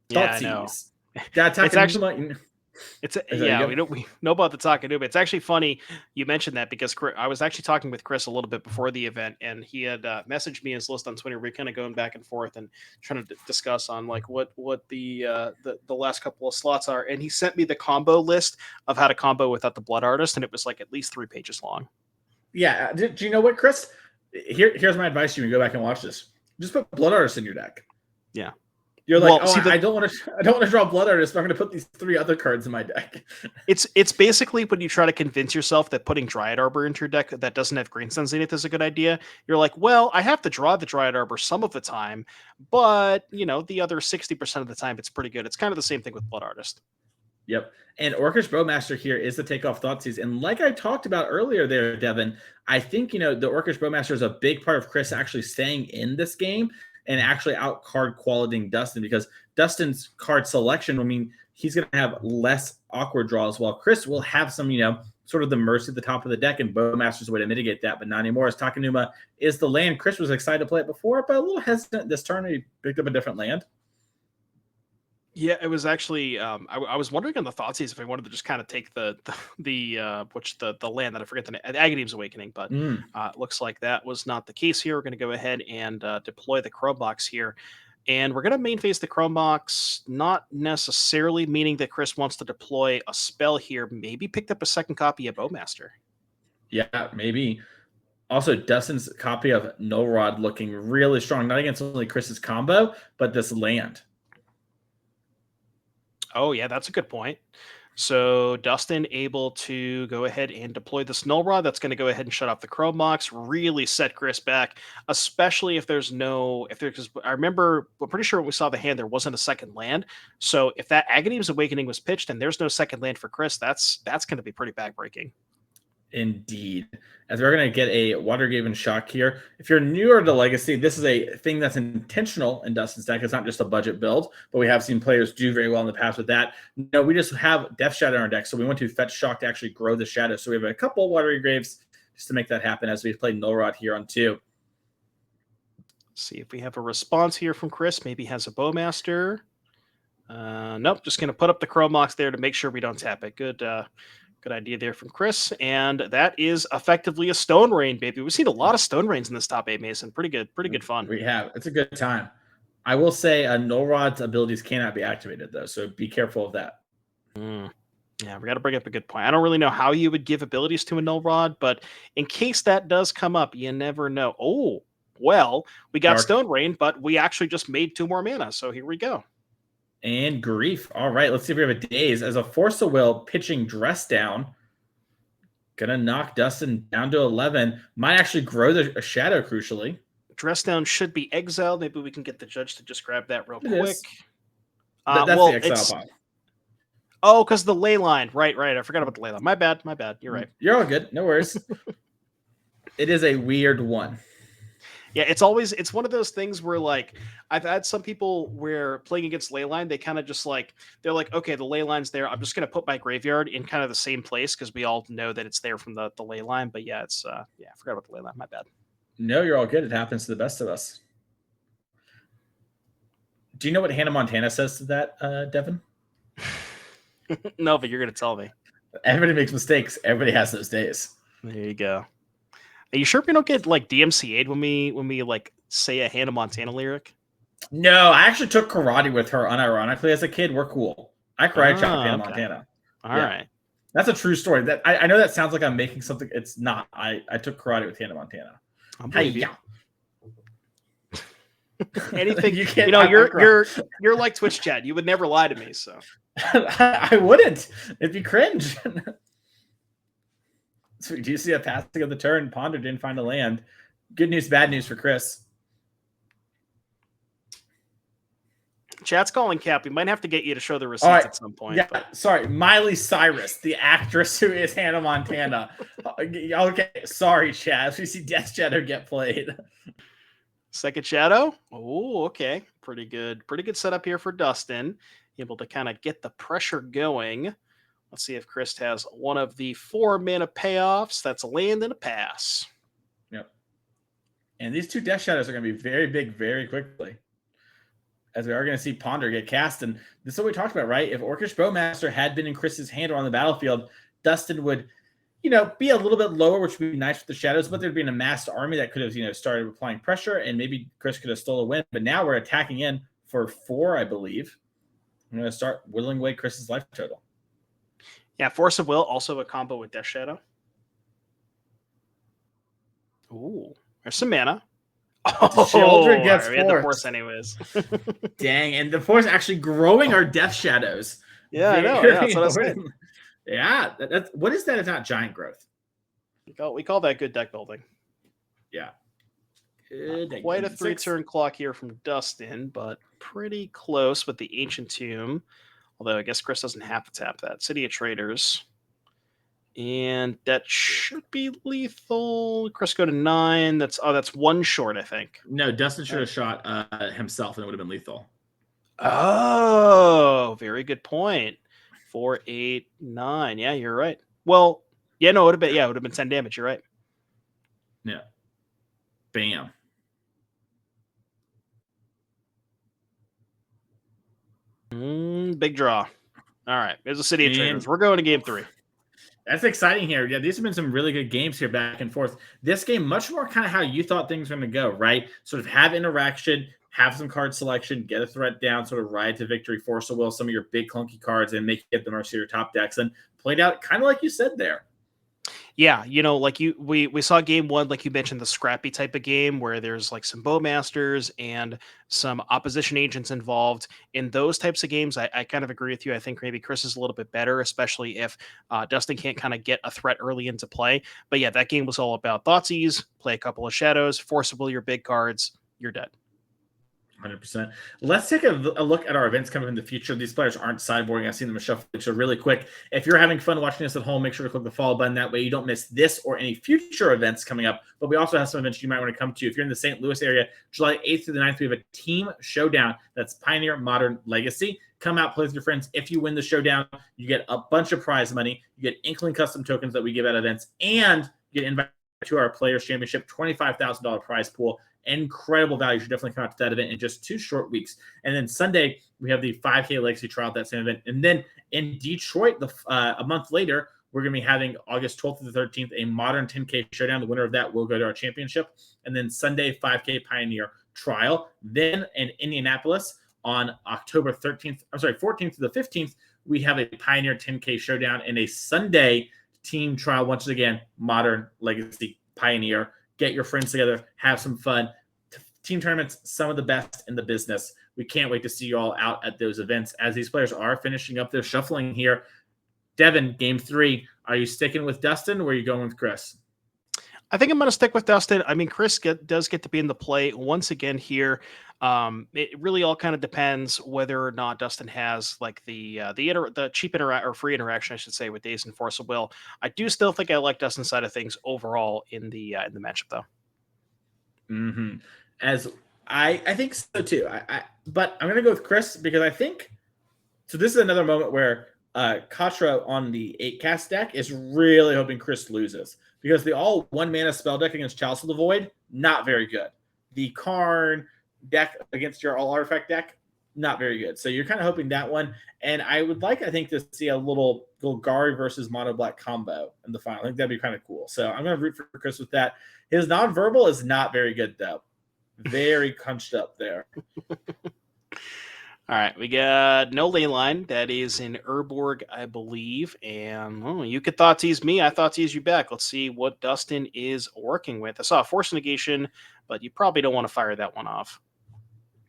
Speaker 7: Yeah, I know.
Speaker 5: It's actually...
Speaker 7: we know about the Takanuma. It's actually funny you mentioned that, because I was actually talking with Chris a little bit before the event, and he had messaged me his list on Twitter. We're kind of going back and forth and trying to discuss on like what the last couple of slots are, and he sent me the combo list of how to combo without the Blood Artist, and it was like at least 3 pages long.
Speaker 5: Yeah. Do you know what, Chris? Here's my advice to you. Go back and watch this. Just put Blood Artist in your deck.
Speaker 7: Yeah.
Speaker 5: You're like, I don't want to draw Blood Artist, but I'm going to put these 3 other cards in my deck.
Speaker 7: It's basically when you try to convince yourself that putting Dryad Arbor into your deck that doesn't have Greenstone Zenith is a good idea. You're like, well, I have to draw the Dryad Arbor some of the time, but the other 60% of the time it's pretty good. It's kind of the same thing with Blood Artist.
Speaker 5: Yep. And Orcish Bowmaster here is the takeoff Thoughtseize. And like I talked about earlier there, Devin, I think, the Orcish Bowmaster is a big part of Chris actually staying in this game and actually out card qualitating Dustin, because Dustin's card selection will mean he's going to have less awkward draws, while Chris will have some, sort of the mercy at the top of the deck, and Bowmaster's a way to mitigate that, but not anymore, as Takanuma is the land. Chris was excited to play it before, but a little hesitant this turn. He picked up a different land.
Speaker 7: Yeah, it was actually. I was wondering on the Thoughtseize if I wanted to just kind of take the land that I forget the name, Agadeem's Awakening, but looks like that was not the case here. We're going to go ahead and deploy the Chrome Box here, and we're going to main phase the Chrome Box. Not necessarily meaning that Chris wants to deploy a spell here. Maybe picked up a second copy of Bowmaster.
Speaker 5: Yeah, maybe. Also, Dustin's copy of Null Rod looking really strong, not against only Chris's combo, but this land.
Speaker 7: Oh, yeah, that's a good point. So Dustin able to go ahead and deploy this Null Rod. That's going to go ahead and shut off the Chrome Box, really set Chris back, especially if there's because I remember, I'm pretty sure when we saw the hand, there wasn't a second land. So if that Agadeem's Awakening was pitched and there's no second land for Chris, that's going to be pretty backbreaking.
Speaker 5: Indeed. As we're going to get a Waterhaven Shock here. If you're newer to Legacy, this is a thing that's intentional in Dustin's deck. It's not just a budget build, but we have seen players do very well in the past with that. No, we just have Death Shadow in our deck, so we want to fetch Shock to actually grow the shadow. So we have a couple Watery Graves just to make that happen as we play Null Rod here on 2.
Speaker 7: See if we have a response here from Chris. Maybe has a Bowmaster. Nope, just going to put up the Chrome Box there to make sure we don't tap it. Good idea there from Chris. And that is effectively a Stone Rain, baby. We've seen a lot of Stone Rains in this top 8, Mason. Pretty good fun.
Speaker 5: We have. It's a good time. I will say Null Rod's abilities cannot be activated, though, so be careful of that.
Speaker 7: Yeah, we got to bring up a good point. I don't really know how you would give abilities to a Null Rod, but in case that does come up, you never know. Oh, well, we got Stone Rain, but we actually just made 2 more mana, so here we go.
Speaker 5: And Grief. All right, let's see if we have a Daze. As a Force of Will, pitching Dress Down. Gonna knock Dustin down to 11. Might actually grow the Shadow, crucially.
Speaker 7: Dress Down should be exiled. Maybe we can get the judge to just grab that real quick.
Speaker 5: That's the exile pod.
Speaker 7: Oh, because the ley line. Right. I forgot about the ley line. My bad. You're right.
Speaker 5: You're all good. No worries. It is a weird one.
Speaker 7: Yeah, it's one of those things where, like, I've had some people where playing against Leyline, they kind of just they're like, okay, the Leyline's there. I'm just going to put my graveyard in kind of the same place because we all know that it's there from the Leyline. But yeah, I forgot about the Leyline. My bad.
Speaker 5: No, you're all good. It happens to the best of us. Do you know what Hannah Montana says to that, Devin?
Speaker 7: No, but you're gonna tell me.
Speaker 5: Everybody makes mistakes. Everybody has those days.
Speaker 7: There you go. Are you sure we don't get like DMCA'd when we like say a Hannah Montana lyric?
Speaker 5: No, I actually took karate with her unironically as a kid. We're cool. I karate chopped Hannah Montana.
Speaker 7: All right.
Speaker 5: That's a true story. That I know that sounds like I'm making something. It's not. I took karate with Hannah Montana. Hey, yeah.
Speaker 7: Anything you know, you're like Twitch chat. You would never lie to me, so
Speaker 5: I wouldn't. It'd be cringe. So do you see a passing of the turn? Ponder didn't find a land. Good news, bad news for Chris.
Speaker 7: Chat's calling Cap. We might have to get you to show the receipts at some point.
Speaker 5: Yeah, sorry. Miley Cyrus, the actress who is Hannah Montana. Okay, sorry, Chat. We see Death Shadow get played.
Speaker 7: Second Shadow. Oh, okay. Pretty good setup here for Dustin. Able to kind of get the pressure going. Let's see if Chris has one of the 4 mana payoffs. That's a land and a pass.
Speaker 5: Yep. And these 2 Death Shadows are going to be very big very quickly, as we are going to see Ponder get cast. And this is what we talked about, right? If Orcish Bowmaster had been in Chris's hand or on the battlefield, Dustin would, be a little bit lower, which would be nice with the Shadows, but there'd be an amassed army that could have, started applying pressure, and maybe Chris could have stole a win. But now we're attacking in for 4, I believe. I'm going to start whittling away Chris's life total.
Speaker 7: Yeah, Force of Will, also a combo with Death Shadow. Ooh, there's some mana.
Speaker 5: Oh, Children gets
Speaker 7: we had the Force anyways.
Speaker 5: Dang, and the Force actually growing our Death Shadows.
Speaker 7: Yeah, I know. Yeah, that's what I was saying.
Speaker 5: Yeah, that's what is that if not giant growth?
Speaker 7: We call that good deck building.
Speaker 5: Yeah.
Speaker 7: Quite a 3-turn clock here from Dustin, but pretty close with the Ancient Tomb. Although I guess Chris doesn't have to tap that. City of Traders. And that should be lethal. Chris go to 9. That's 1 short, I think.
Speaker 5: No, Dustin should have shot himself and it would have been lethal.
Speaker 7: Oh, very good point. 4, 8, 9. Yeah, you're right. Well, yeah, no, it would have been 10 damage. You're right.
Speaker 5: Yeah. Bam.
Speaker 7: Big draw. All right. There's a City of Traders. We're going to game 3.
Speaker 5: That's exciting here. Yeah, these have been some really good games here back and forth. This game, much more kind of how you thought things were going to go, right? Sort of have interaction, have some card selection, get a threat down, sort of ride to victory, force a will some of your big clunky cards, and make it get the mercy of your top decks. And played out kind of like you said there.
Speaker 7: Yeah, like we saw game 1, like you mentioned, the scrappy type of game where there's like some bowmasters and some opposition agents involved. In those types of games, I kind of agree with you. I think maybe Chris is a little bit better, especially if Dustin can't kind of get a threat early into play. But yeah, that game was all about Thoughtseize, play a couple of shadows, forcible your big cards, you're dead.
Speaker 5: 100%. Let's take a look at our events coming in the future. These players aren't sideboarding. I've seen them shuffling. So really quick, if you're having fun watching this at home, make sure to click the follow button. That way you don't miss this or any future events coming up. But we also have some events you might want to come to. If you're in the St. Louis area, July 8th through the 9th, we have a team showdown. That's Pioneer Modern Legacy. Come out, play with your friends. If you win the showdown, you get a bunch of prize money. You get Inkling custom tokens that we give at events, and you get invited to our Players Championship $25,000 prize pool. Incredible value. You should definitely come out to that event in just 2 short weeks. And then Sunday, we have the 5K Legacy trial at that same event. And then in Detroit, a month later, we're going to be having August 12th to the 13th, a modern 10K showdown. The winner of that will go to our championship. And then Sunday, 5K Pioneer trial. Then in Indianapolis on October 14th to the 15th, we have a Pioneer 10K showdown and a Sunday team trial. Once again, modern Legacy Pioneer. Get your friends together, have some fun. Team tournaments, some of the best in the business. We can't wait to see you all out at those events as these players are finishing up their shuffling here. Devin, game 3. Are you sticking with Dustin or are you going with Chris?
Speaker 7: I think I'm going to stick with Dustin. I mean, Chris does get to be in the play once again here. It really all kind of depends whether or not Dustin has like the cheap or free interaction, I should say, with Daze and Force of Will. I do still think I like Dustin's side of things overall in the matchup, though.
Speaker 5: Mm-hmm. As I think so too. But I'm going to go with Chris because I think so. This is another moment where Katra on the 8-cast deck is really hoping Chris loses because the all 1-mana spell deck against Chalice of the Void, not very good. The Karn deck against your all artifact deck, not very good. So you're kind of hoping that one. And I would like, I think, to see a little Golgari versus Mono Black combo in the final. I think that'd be kind of cool. So I'm going to root for Chris with that. His nonverbal is not very good, though. Very crunched up there.
Speaker 7: All right, we got no ley line. That is in Urborg, I believe. And you could thought tease me. I thought tease you back. Let's see what Dustin is working with. I saw a Force Negation, but you probably don't want to fire that one off.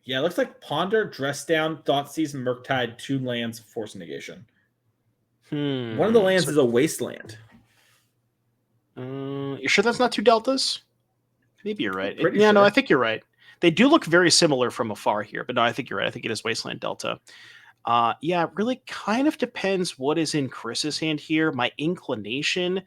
Speaker 5: Yeah, it looks like Ponder, Dress Down, Thoughtseize, Murktide, 2 lands, Force Negation. One of the lands is a Wasteland.
Speaker 7: You sure that's not 2 deltas? Maybe you're right.
Speaker 5: Pretty
Speaker 7: No,
Speaker 5: sure.
Speaker 7: I think you're right. They do look very similar from afar here, but no, I think you're right. I think it is Wasteland Delta. Yeah, it really kind of depends what is in Chris's hand here. My inclination,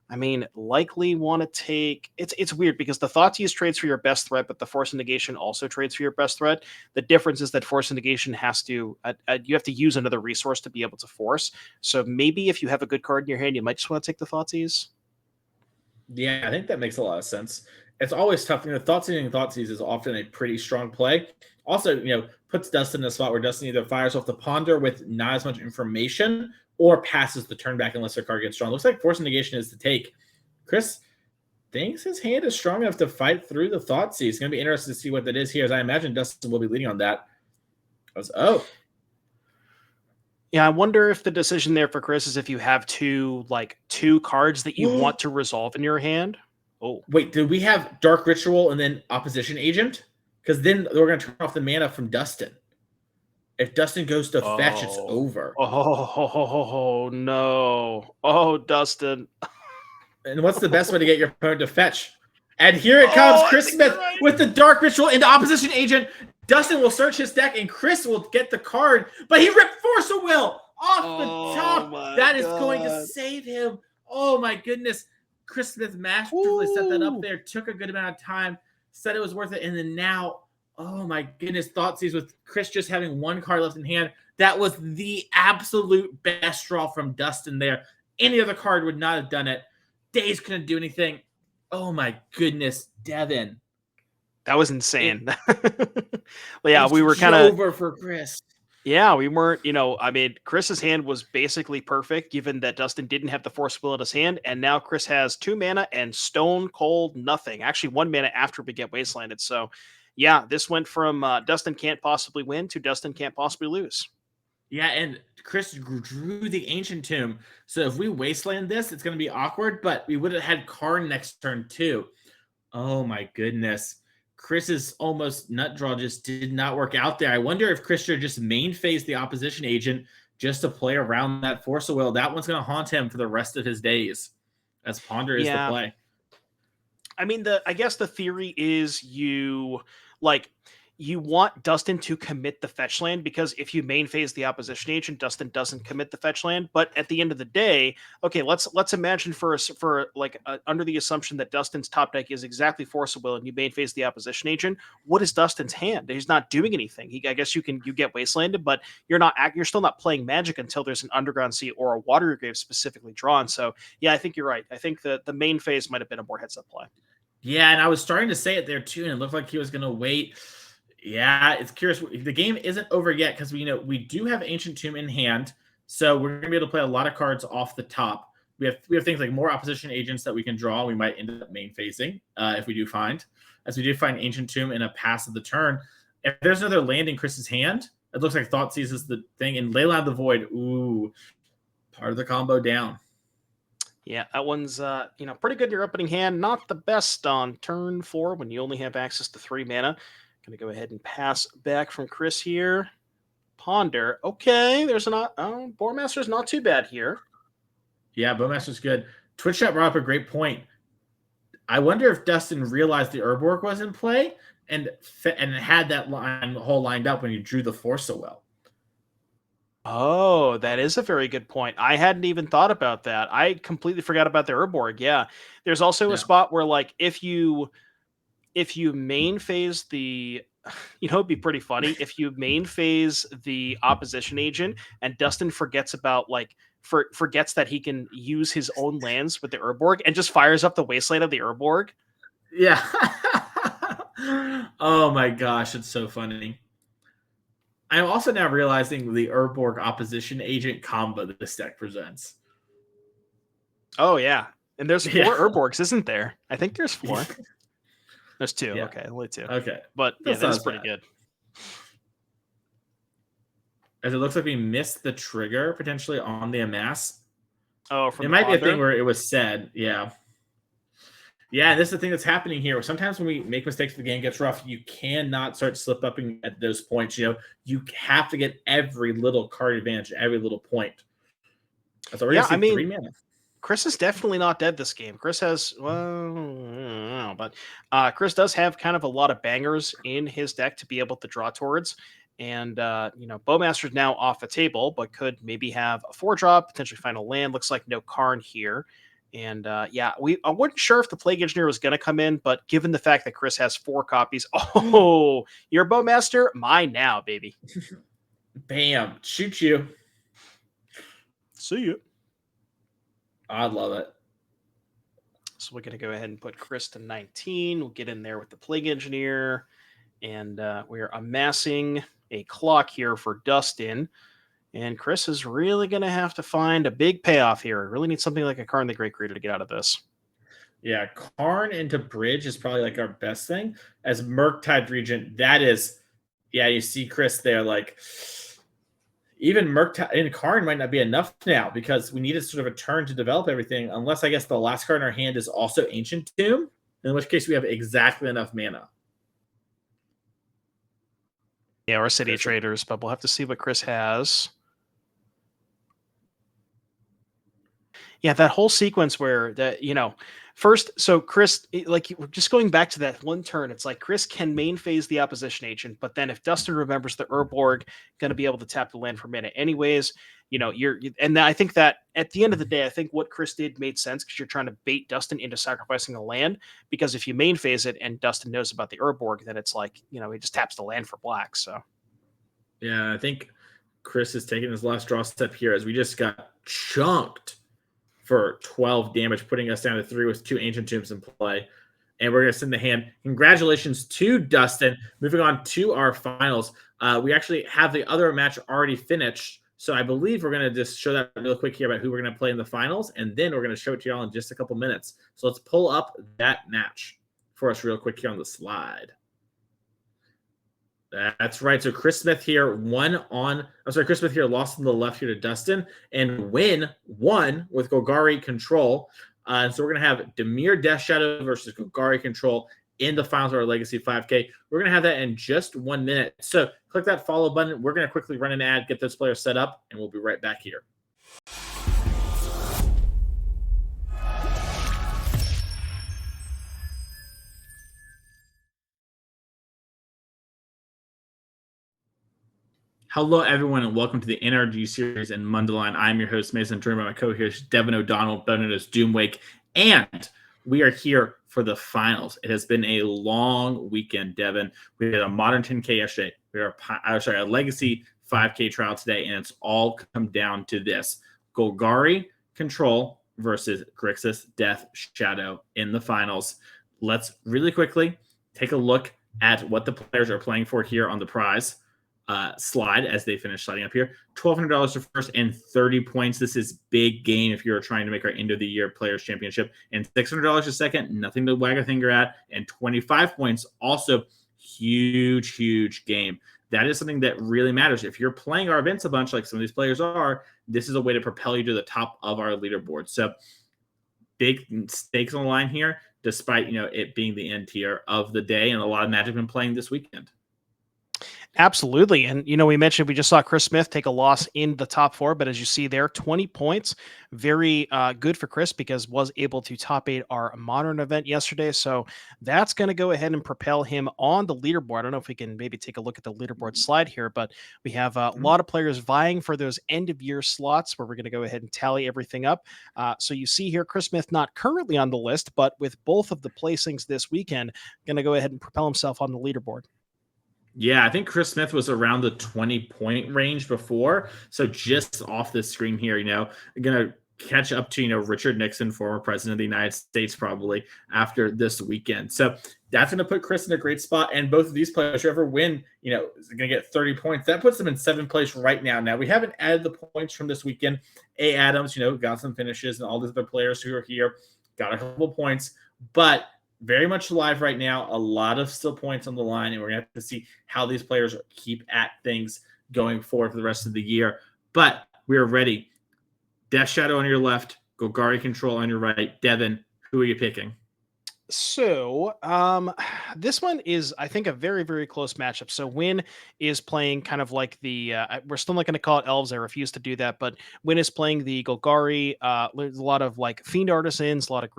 Speaker 7: I mean, likely want to take... It's weird because the Thoughtseize trades for your best threat, but the Force of Negation also trades for your best threat. The difference is that Force of Negation has to... you have to use another resource to be able to force. So maybe if you have a good card in your hand, you might just want to take the Thoughtseize.
Speaker 5: Yeah, I think that makes a lot of sense. It's always tough. Thoughtseize is often a pretty strong play. Also, puts Dustin in a spot where Dustin either fires off the Ponder with not as much information or passes the turn back unless their card gets strong. Looks like Force Negation is the take. Chris thinks his hand is strong enough to fight through the Thoughtseize. It's going to be interesting to see what that is here, as I imagine Dustin will be leading on that.
Speaker 7: Yeah, I wonder if the decision there for Chris is if you have two cards that you want to resolve in your hand. Oh,
Speaker 5: wait, did we have Dark Ritual and then Opposition Agent? Because then we're going to turn off the mana from Dustin. If Dustin goes to fetch, it's over.
Speaker 7: Oh, no. Oh, Dustin.
Speaker 5: And what's the best way to get your opponent to fetch? And here it comes, Chris Smith with the Dark Ritual into Opposition Agent. Dustin will search his deck, and Chris will get the card, but he ripped Force of Will off the top. That is going to save him. Oh, my goodness. Chris Smith masterfully set that up there, took a good amount of time, said it was worth it, and then now, oh my goodness, Thoughtseize with Chris just having 1 card left in hand. That was the absolute best draw from Dustin there. Any other card would not have done it. Days couldn't do anything. Oh my goodness, Devin.
Speaker 7: That was insane. Well, yeah, we were kind of
Speaker 5: over for Chris.
Speaker 7: Yeah, we weren't, Chris's hand was basically perfect given that Dustin didn't have the Force Will in his hand, and now Chris has 2 mana and stone cold nothing. Actually, 1 mana after we get Wastelanded. So, yeah, this went from Dustin can't possibly win to Dustin can't possibly lose.
Speaker 5: Yeah, and Chris drew the Ancient Tomb. So if we Wasteland this, it's going to be awkward, but we would have had Karn next turn too. Oh my goodness. Chris's almost nut draw just did not work out there. I wonder if Chris should just main phase the Opposition Agent just to play around that Force of Will. That one's going to haunt him for the rest of his days, as Ponder is the play.
Speaker 7: I mean, I guess the theory is you want Dustin to commit the fetch land, because if you main phase the Opposition Agent, Dustin doesn't commit the fetch land. But at the end of the day, okay, let's imagine under the assumption that Dustin's top deck is exactly Force of Will and you main phase the Opposition Agent. What is Dustin's hand? He's not doing anything. I guess you get Wastelanded, but you're still not playing Magic until there's an Underground Sea or a Watery Grave specifically drawn. So yeah, I think you're right. I think that the main phase might have been a more heads up play.
Speaker 5: Yeah, and I was starting to say it there too, and it looked like he was going to wait. Yeah, it's curious. The game isn't over yet because we do have Ancient Tomb in hand, so we're going to be able to play a lot of cards off the top. We have things like more Opposition Agents that we can draw. We might end up main phasing if we do find Ancient Tomb in a pass of the turn. If there's another land in Chris's hand, it looks like Thoughtseize is the thing, and Leyline of the Void. Ooh, part of the combo down.
Speaker 7: Yeah, that one's pretty good in your opening hand. Not the best on turn 4 when you only have access to 3 mana. Going to go ahead and pass back from Chris here. Ponder. Okay, there's Boremaster's not too bad here.
Speaker 5: Yeah, Bowmaster's good. Twitch chat brought up a great point. I wonder if Dustin realized the Urborg was in play and had that hole lined up when he drew the Force so well.
Speaker 7: Oh, that is a very good point. I hadn't even thought about that. I completely forgot about the Urborg. Yeah. There's also a spot where, if you main phase it'd be pretty funny if you main phase the Opposition Agent and Dustin forgets about forgets that he can use his own lands with the Urborg and just fires up the Wasteland of the Urborg.
Speaker 5: Yeah. Oh my gosh, it's so funny. I'm also now realizing the Urborg opposition agent combo that this deck presents.
Speaker 7: Oh, yeah. And there's 4 Urborgs, isn't there? I think there's 4. There's 2.
Speaker 5: Yeah.
Speaker 7: Okay, only 2.
Speaker 5: Okay.
Speaker 7: But yeah, that's pretty good.
Speaker 5: As it looks like we missed the trigger potentially on the amass.
Speaker 7: Oh, from
Speaker 5: it might be a thing where it was said. Yeah. Yeah, this is the thing that's happening here. Sometimes when we make mistakes, the game gets rough. You cannot start slip-upping at those points. You have to get every little card advantage, every little point. So we're gonna see 3 mana.
Speaker 7: Chris is definitely not dead this game. Chris has, well, I don't know, but Chris does have kind of a lot of bangers in his deck to be able to draw towards. And, Bowmaster's now off the table, but could maybe have a 4-drop, potentially find a land. Looks like no Karn here. And, I wasn't sure if the Plague Engineer was going to come in, but given the fact that Chris has 4 copies, you're Bowmaster? Mine now, baby.
Speaker 5: Bam. Shoot you.
Speaker 7: See you.
Speaker 5: I love it.
Speaker 7: So we're going to go ahead and put Chris to 19. We'll get in there with the Plague Engineer. And we are amassing a clock here for Dustin. And Chris is really going to have to find a big payoff here. Really need something like a Karn the Great Creator to get out of this.
Speaker 5: Yeah, Karn into Bridge is probably like our best thing. As Murktide Regent, that is, you see Chris there, like, even Murktide and Karn might not be enough now because we needed sort of a turn to develop everything, unless I guess the last card in our hand is also Ancient Tomb, in which case we have exactly enough mana.
Speaker 7: Yeah, or City of Traders, but we'll have to see what Chris has. Yeah, that whole sequence where first, so Chris, just going back to that one turn, it's like Chris can main phase the opposition agent, but then if Dustin remembers the Urborg, going to be able to tap the land for mana anyways. And I think that at the end of the day, I think what Chris did made sense because you're trying to bait Dustin into sacrificing a land. Because if you main phase it and Dustin knows about the Urborg, then it's like, he just taps the land for black. So,
Speaker 5: yeah, I think Chris is taking his last draw step here as we just got chunked for 12 damage, putting us down to 3 with 2 Ancient Tombs in play. And we're going to send the hand. Congratulations to Dustin. Moving on to our finals. We actually have the other match already finished. So I believe we're going to just show that real quick here about who we're going to play in the finals. And then we're going to show it to y'all in just a couple minutes. So let's pull up that match for us real quick here on the slide. That's right. So Chris Smith here Chris Smith here lost on the left here to Dustin, and Wynne won with Golgari Control. And so we're going to have Dimir Death Shadow versus Golgari Control in the finals of our Legacy 5K. We're going to have that in just 1 minute. So click that follow button. We're going to quickly run an ad, get those players set up, and we'll be right back here. Hello, everyone, and welcome to the NRG Series in Mundelein. I'm your host, Mason, joined by my co-host, Devin O'Donnell, better known as Doomwake, and we are here for the finals. It has been a long weekend, Devin. We had a Modern 10K yesterday. We are a Legacy 5K trial today, and it's all come down to this. Golgari Control versus Grixis Death Shadow in the finals. Let's really quickly take a look at what the players are playing for here on the prize slide as they finish sliding up here. $1,200 to first and 30 points. This is big gain if you're trying to make our end of the year players championship. And $600 a second, nothing to wag a finger at. And 25 points, also huge game. That is something that really matters. If you're playing our events a bunch like some of these players are, this is a way to propel you to the top of our leaderboard. So big stakes on the line here, despite it being the end tier of the day, and a lot of Magic been playing this weekend.
Speaker 7: Absolutely. And, we mentioned we just saw Chris Smith take a loss in the top 4, but as you see there, 20 points, very good for Chris because was able to top 8 our modern event yesterday. So that's going to go ahead and propel him on the leaderboard. I don't know if we can maybe take a look at the leaderboard slide here, but we have a lot of players vying for those end of year slots where we're going to go ahead and tally everything up. So you see here, Chris Smith not currently on the list, but with both of the placings this weekend, going to go ahead and propel himself on the leaderboard.
Speaker 5: Yeah, I think Chris Smith was around the 20-point range before. So just off this screen here, going to catch up to, Richard Nixon, former president of the United States, probably after this weekend. So That's going to put Chris in a great spot. And both of these players, whoever win, is going to get 30 points. That puts them in 7th place right now. Now, we haven't added the points from this weekend. A. Adams, got some finishes, and all these other players who are here got a couple points. But very much alive right now. A lot of still points on the line, and we're going to have to see how these players keep at things going forward for the rest of the year. But we are ready. Death Shadow on your left, Golgari Control on your right. Devin, who are you picking?
Speaker 7: So this one is, I think, a very, very close matchup. So Wynne is playing kind of like the, we're still not going to call it elves. I refuse to do that. But Wynne is playing the Golgari. There's a lot of like Fiend Artisans, a lot of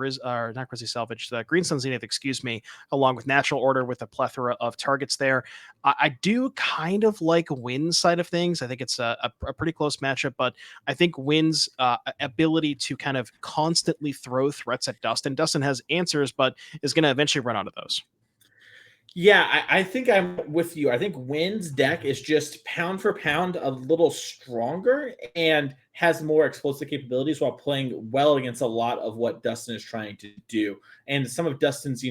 Speaker 7: not Grizzly Salvage, Green Sun Zenith, excuse me, along with Natural Order with a plethora of targets there. I do kind of like Wynne's side of things. I think it's a pretty close matchup, but I think Wynne's ability to kind of constantly throw threats at Dustin. Dustin has answers, but is going to eventually run out of those.
Speaker 5: Yeah, I think I'm with you. I think Wynne's deck is just pound for pound a little stronger and has more explosive capabilities while playing well against a lot of what Dustin is trying to do. And some of Dustin's,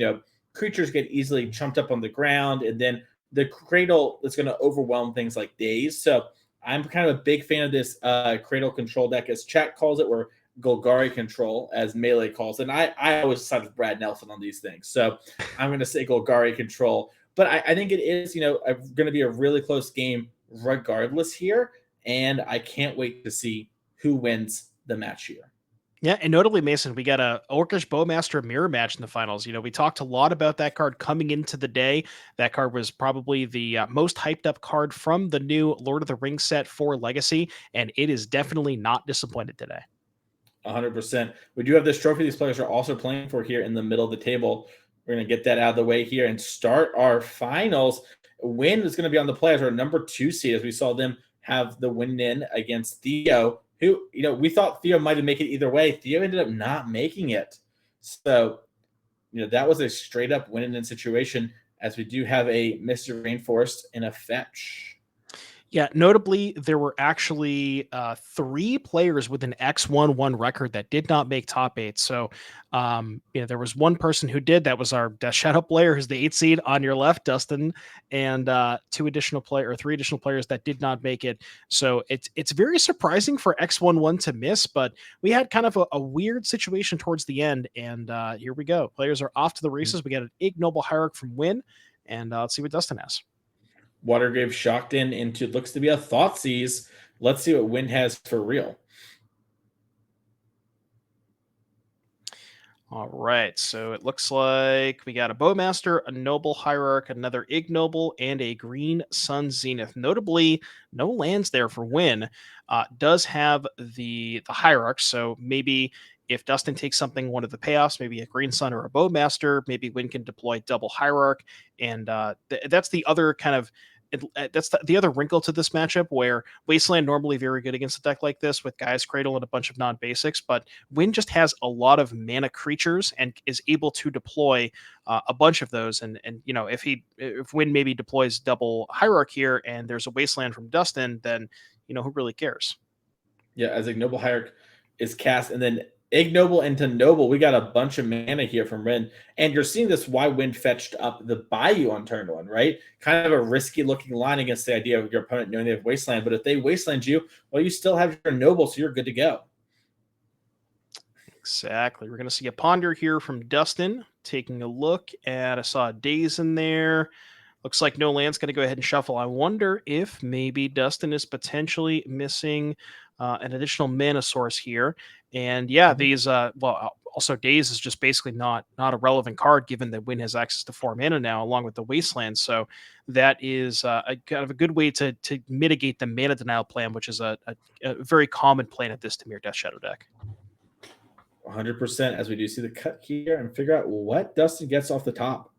Speaker 5: creatures get easily chumped up on the ground, and then the Cradle is going to overwhelm things like Daze. So I'm kind of a big fan of this Cradle control deck, as chat calls it, where Golgari Control, as Melee calls it. And I always side with Brad Nelson on these things. So I'm going to say Golgari Control. But I think it is, going to be a really close game regardless here. And I can't wait to see who wins the match here.
Speaker 7: Yeah, and notably, Mason, we got a Orcish Bowmaster mirror match in the finals. We talked a lot about that card coming into the day. That card was probably the most hyped up card from the new Lord of the Rings set for Legacy, and it is definitely not disappointed today.
Speaker 5: 100%. We do have this trophy these players are also playing for here in the middle of the table. We're going to get that out of the way here and start our finals. Wynne is going to be on the play as our number 2 seed, as we saw them have the win-in against Theo, who, we thought Theo might have made it either way. Theo ended up not making it. So, that was a straight-up win-in situation, as we do have a Mr. Rainforest and a Fetch.
Speaker 7: Yeah, notably, there were actually 3 players with an X1-1 record that did not make top 8. So, there was one person who did. That was our Death Shadow player, who's the 8th seed on your left, Dustin, and 3 additional players that did not make it. So it's very surprising for X1-1 to miss, but we had kind of a weird situation towards the end, and here we go. Players are off to the races. We got an Ignoble Hierarch from Wynne, and let's see what Dustin has.
Speaker 5: Watergrave shocked into looks to be a Thoughtseize. Let's see what Wynne has for real.
Speaker 7: All right, so it looks like we got a Bowmaster, a Noble Hierarch, another Ignoble, and a Green Sun Zenith. Notably, no lands there for Wynne. Does have the Hierarch, so maybe if Dustin takes something, one of the payoffs, maybe a Green Sun or a Bowmaster, maybe Wynne can deploy double Hierarch, and that's the other kind of that's the other wrinkle to this matchup, where Wasteland normally very good against a deck like this with Gaia's Cradle and a bunch of non-basics, but Wynne just has a lot of mana creatures and is able to deploy a bunch of those. And if Wynne maybe deploys double Hierarch here and there's a Wasteland from Dustin, then who really cares?
Speaker 5: Yeah, as Ignoble Hierarch is cast, and then Ignoble into Noble, we got a bunch of mana here from Wynne. And you're seeing this why Wynne fetched up the Bayou on turn 1, right? Kind of a risky looking line against the idea of your opponent knowing they have Wasteland. But if they Wasteland you, well, you still have your Noble, so you're good to go.
Speaker 7: Exactly. We're going to see a Ponder here from Dustin. Taking a look at, I saw a Daze in there. Looks like no land's going to go ahead and shuffle. I wonder if maybe Dustin is potentially missing an additional mana source here. And yeah, these, also Daze is just basically not a relevant card, given that Wynne has access to 4 mana now, along with the Wasteland. So that is a kind of a good way to mitigate the mana denial plan, which is a very common plan at this Temur Death Shadow deck.
Speaker 5: 100%, as we do see the cut here and figure out what Dustin gets off the top.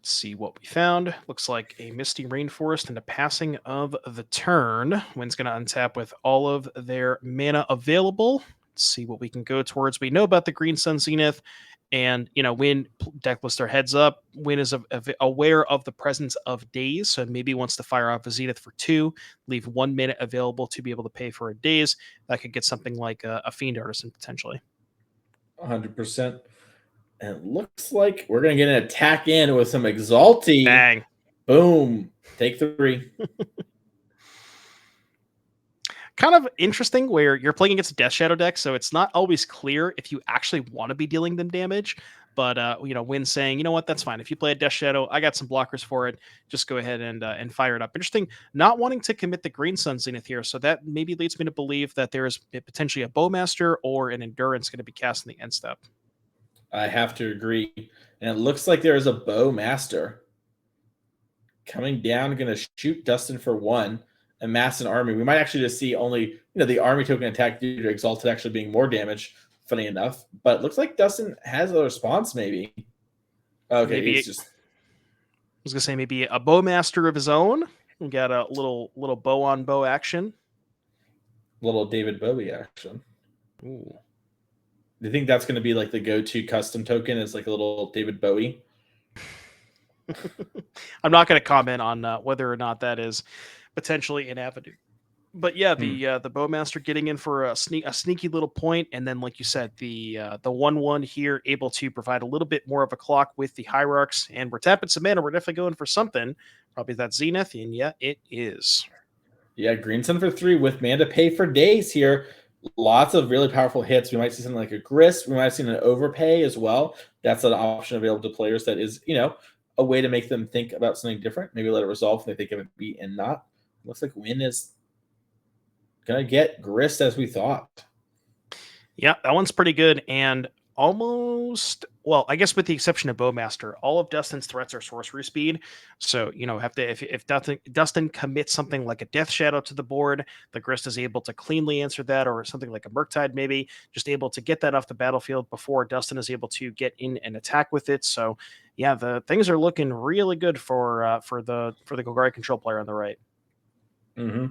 Speaker 7: See what we found. Looks like a Misty Rainforest and a passing of the turn. Wynne's going to untap with all of their mana available. Let's see what we can go towards. We know about the Green Sun Zenith, and Wynne deck lister heads up. Wynne is aware of the presence of Daze, so maybe wants to fire off a Zenith for 2, leave 1 minute available to be able to pay for a Daze. That could get something like a Fiend Artisan potentially.
Speaker 5: 100%. And it looks like we're going to get an attack in with some Exalti.
Speaker 7: Bang.
Speaker 5: Boom. Take 3.
Speaker 7: Kind of interesting where you're playing against a Death Shadow deck, so it's not always clear if you actually want to be dealing them damage. But Wynne saying, you know what, that's fine. If you play a Death Shadow, I got some blockers for it. Just go ahead and fire it up. Interesting, not wanting to commit the Green Sun Zenith here, so that maybe leads me to believe that there is potentially a Bowmaster or an Endurance going to be cast in the end step.
Speaker 5: I have to agree. And it looks like there is a Bowmaster coming down, going to shoot Dustin for 1. Amass an army. We might actually just see only the army token attack due to Exalted actually being more damage. Funny enough, but looks like Dustin has a response. Maybe. Okay,
Speaker 7: maybe
Speaker 5: he's just.
Speaker 7: I was gonna say maybe a Bowmaster of his own. We got a little bow on bow action.
Speaker 5: Little David Bowie action.
Speaker 7: Ooh.
Speaker 5: Do you think that's going to be like the go-to custom token? Is like a little David Bowie?
Speaker 7: I'm not going to comment on whether or not that is potentially an avenue. But yeah, the Bowmaster getting in for a sneaky little point, and then like you said, the 1/1 here able to provide a little bit more of a clock with the Hierarchs, and we're tapping some mana. We're definitely going for something, probably that Zenith, and yeah, it is.
Speaker 5: Yeah, Green Sun for 3 with mana to pay for days here. Lots of really powerful hits. We might see something like a Grist. We might see an overpay as well. That's an option available to players that is, a way to make them think about something different. Maybe let it resolve if they think of it beat and not. Looks like Wynne is going to get Grist as we thought.
Speaker 7: Yeah, that one's pretty good. And almost, well, I guess with the exception of Bowmaster, all of Dustin's threats are sorcery speed. So, if Dustin commits something like a Death Shadow to the board, the Grist is able to cleanly answer that, or something like a Murktide maybe, just able to get that off the battlefield before Dustin is able to get in and attack with it. So, yeah, the things are looking really good for the Golgari control player on the right.
Speaker 5: Mm-hmm.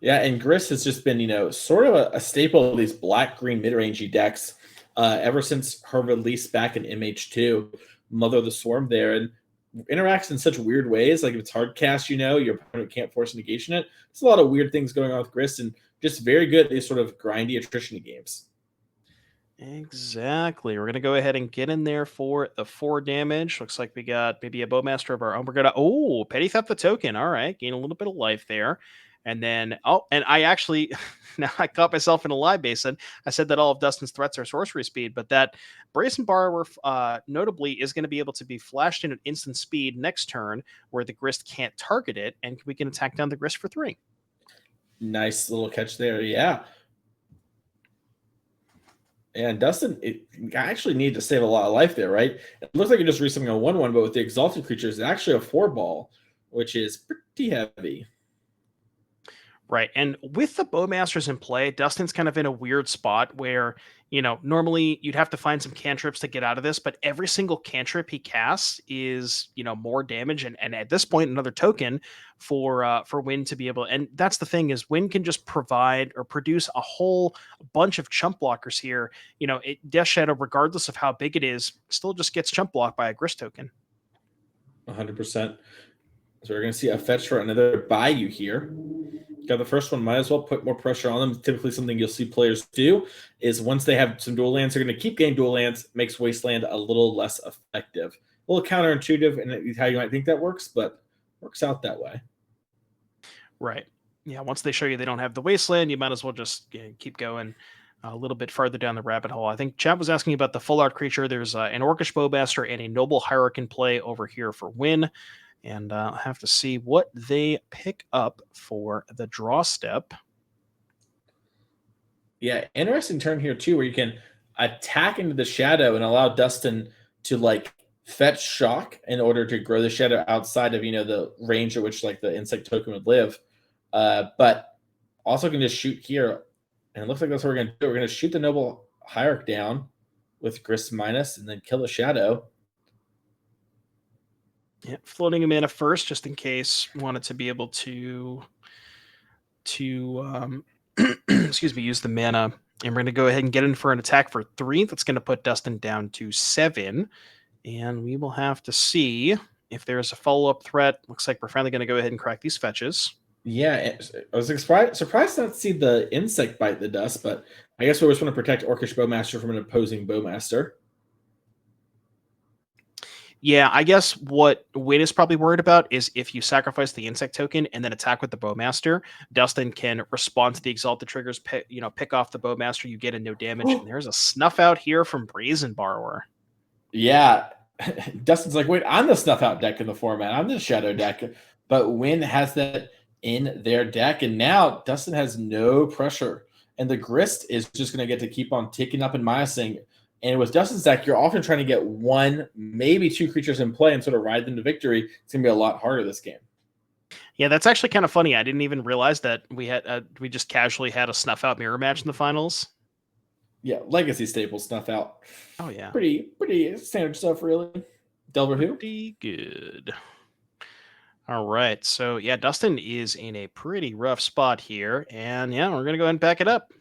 Speaker 5: Yeah, and Grist has just been, sort of a staple of these black-green mid-rangey decks ever since her release back in MH2, Mother of the Swarm there, and interacts in such weird ways. Like if it's hard cast, your opponent can't force negation it. There's a lot of weird things going on with Grist, and just very good at these sort of grindy attrition games.
Speaker 7: Exactly. We're going to go ahead and get in there for the 4 damage. Looks like we got maybe a Bowmaster of our own. We're going to, Petty Theft the token. All right. Gain a little bit of life there. And then, and I actually, now I caught myself in a lie basin. I said that all of Dustin's threats are sorcery speed, but that Brazen Borrower notably is going to be able to be flashed in at instant speed next turn where the Grist can't target it, and we can attack down the Grist for 3.
Speaker 5: Nice little catch there. Yeah. And Dustin, I actually need to save a lot of life there, right? It looks like you're just resetting a 1/1, but with the Exalted creatures, it's actually a 4-ball, which is pretty heavy.
Speaker 7: Right. And with the Bowmasters in play, Dustin's kind of in a weird spot where, normally you'd have to find some cantrips to get out of this, but every single cantrip he casts is, more damage. And at this point, another token for Wynne to be able. And that's the thing is Wynne can just provide or produce a whole bunch of chump blockers here. Death Shadow, regardless of how big it is, still just gets chump blocked by a Grist token.
Speaker 5: 100%. So we're going to see a fetch for another Bayou here. Got the first one, might as well put more pressure on them. Typically something you'll see players do is once they have some dual lands, they're going to keep getting dual lands, makes Wasteland a little less effective. A little counterintuitive in how you might think that works, but works out that way.
Speaker 7: Right. Yeah, once they show you they don't have the Wasteland, you might as well just keep going a little bit farther down the rabbit hole. I think Chad was asking about the full art creature. There's an Orcish Bowmaster and a Noble Hierarch in play over here for Wynne. And I'll have to see what they pick up for the draw step.
Speaker 5: Yeah, interesting turn here too, where you can attack into the shadow and allow Dustin to fetch shock in order to grow the shadow outside of the range at which the insect token would live. But also can just shoot here, and it looks like that's what we're going to do. We're going to shoot the Noble Hierarch down with Grist minus, and then kill the shadow.
Speaker 7: Yeah, floating a mana first, just in case wanted to be able to excuse me, use the mana. And we're going to go ahead and get in for an attack for 3. That's going to put Dustin down to 7. And we will have to see if there's a follow-up threat. Looks like we're finally going to go ahead and crack these fetches.
Speaker 5: Yeah, I was surprised not to see the insect bite the dust, but I guess we just want to protect Orcish Bowmaster from an opposing Bowmaster.
Speaker 7: Yeah, I guess what Wynne is probably worried about is if you sacrifice the insect token and then attack with the Bowmaster, Dustin can respond to the Exalted triggers, pick off the Bowmaster, you get a no damage, and there's a snuff out here from Brazen Borrower.
Speaker 5: Yeah, Dustin's like, wait, I'm the snuff out deck in the format. I'm the shadow deck, but Wynne has that in their deck, and now Dustin has no pressure, and the Grist is just going to get to keep on ticking up and minusing. And with Dustin's deck, you're often trying to get one, maybe two creatures in play and sort of ride them to victory. It's going to be a lot harder this game.
Speaker 7: Yeah, that's actually kind of funny. I didn't even realize that we just casually had a snuff out mirror match in the finals.
Speaker 5: Yeah, Legacy staple snuff out.
Speaker 7: Oh yeah,
Speaker 5: pretty standard stuff, really. Delver who?
Speaker 7: Pretty good. All right, so yeah, Dustin is in a pretty rough spot here, and yeah, we're gonna go ahead and back it up.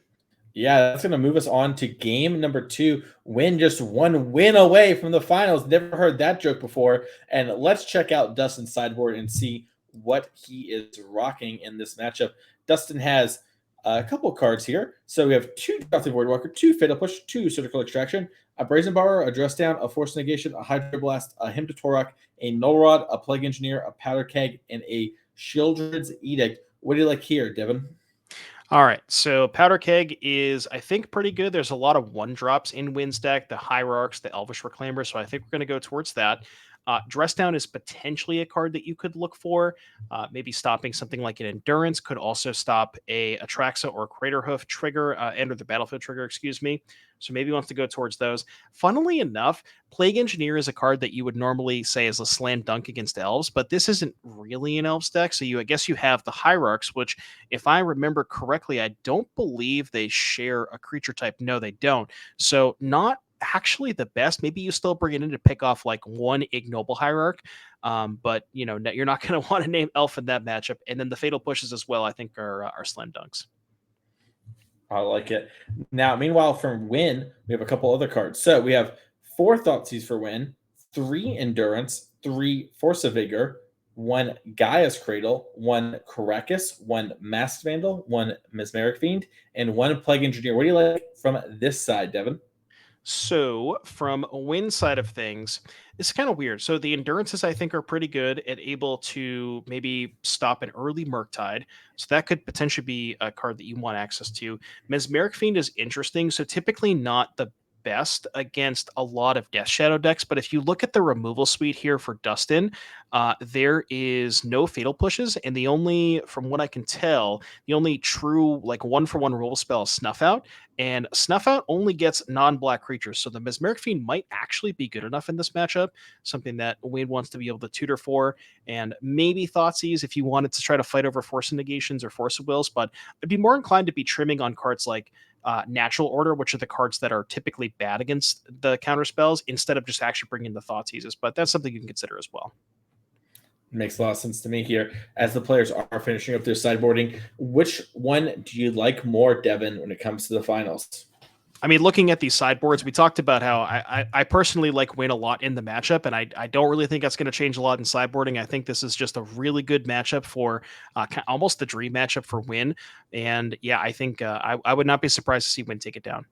Speaker 5: Yeah, that's going to move us on to game number 2. Wynne just one win away from the finals. Never heard that joke before. And let's check out Dustin's sideboard and see what he is rocking in this matchup. Dustin has a couple cards here. So we have 2 Drafting Voidwalker, 2 Fatal Push, 2 Surgical Extraction, a Brazen Borrower, a Dress Down, a Force Negation, a Hydro Blast, a Hymn to Torok, a Null Rod, a Plague Engineer, a Powder Keg, and a Shieldred's Edict. What do you like here, Devin?
Speaker 7: All right, so Powder Keg is, I think, pretty good. There's a lot of 1-drops in Wynne's deck, the Hierarchs, the Elvish Reclaimer, so I think we're going to go towards that. Dress Down is potentially a card that you could look for. Maybe stopping something like an Endurance could also stop a Atraxa or a Craterhoof trigger, enter the battlefield trigger, excuse me. So maybe he wants to go towards those. Funnily enough, Plague Engineer is a card that you would normally say is a slam dunk against Elves, but this isn't really an Elves deck. So I guess you have the Hierarchs, which, if I remember correctly, I don't believe they share a creature type. No, they don't. So not actually the best. Maybe you still bring it in to pick off like one ignoble hierarch, but you're not going to want to name Elf in that matchup. And then the Fatal Pushes as well, I think, are slam dunks.
Speaker 5: I like it. Now, meanwhile, from Wynne, we have a couple other cards. So we have 4 Thoughtseize for Wynne, 3 Endurance, 3 Force of Vigor, 1 Gaia's Cradle, 1 Caracas, 1 Masked Vandal, 1 Mesmeric Fiend, and 1 Plague Engineer. What do you like from this side, Devin?
Speaker 7: So from Wynne's side of things, it's kind of weird. So the Endurances, I think, are pretty good at able to maybe stop an early Murktide. So that could potentially be a card that you want access to. Mesmeric Fiend is interesting. So typically not the best against a lot of Death Shadow decks, but if you look at the removal suite here for Dustin, there is no Fatal Pushes, and from what I can tell, the only true like 1-for-1 removal spell is Snuff Out, and Snuff Out only gets non-black creatures, so the Mesmeric Fiend might actually be good enough in this matchup, something that Wynne wants to be able to tutor for, and maybe Thoughtseize if you wanted to try to fight over Force of Negations or Force of Wills, but I'd be more inclined to be trimming on cards like Natural Order, which are the cards that are typically bad against the counter spells, instead of just actually bringing the Thoughtseizes. But that's something you can consider as well.
Speaker 5: Makes a lot of sense to me here. As the players are finishing up their sideboarding, which one do you like more, Devin, when it comes to the finals?
Speaker 7: I mean, looking at these sideboards, we talked about how I personally like Wynne a lot in the matchup, and I don't really think that's going to change a lot in sideboarding. I think this is just a really good matchup for almost the dream matchup for Wynne. And yeah, I think I would not be surprised to see Wynne take it down.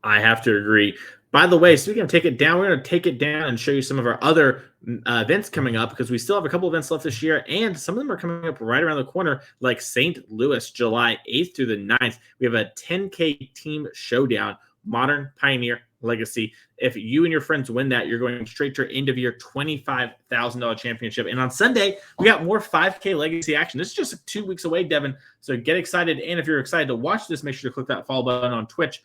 Speaker 5: I have to agree. By the way, speaking of take it down, we're going to take it down and show you some of our other events coming up, because we still have a couple events left this year, and some of them are coming up right around the corner, like St. Louis, July 8th through the 9th. We have a 10K team showdown, Modern, Pioneer, Legacy. If you and your friends win that, you're going straight to your end of year $25,000 championship. And on Sunday, we got more 5K Legacy action. This is just 2 weeks away, Devin. So get excited. And if you're excited to watch this, make sure to click that follow button on Twitch.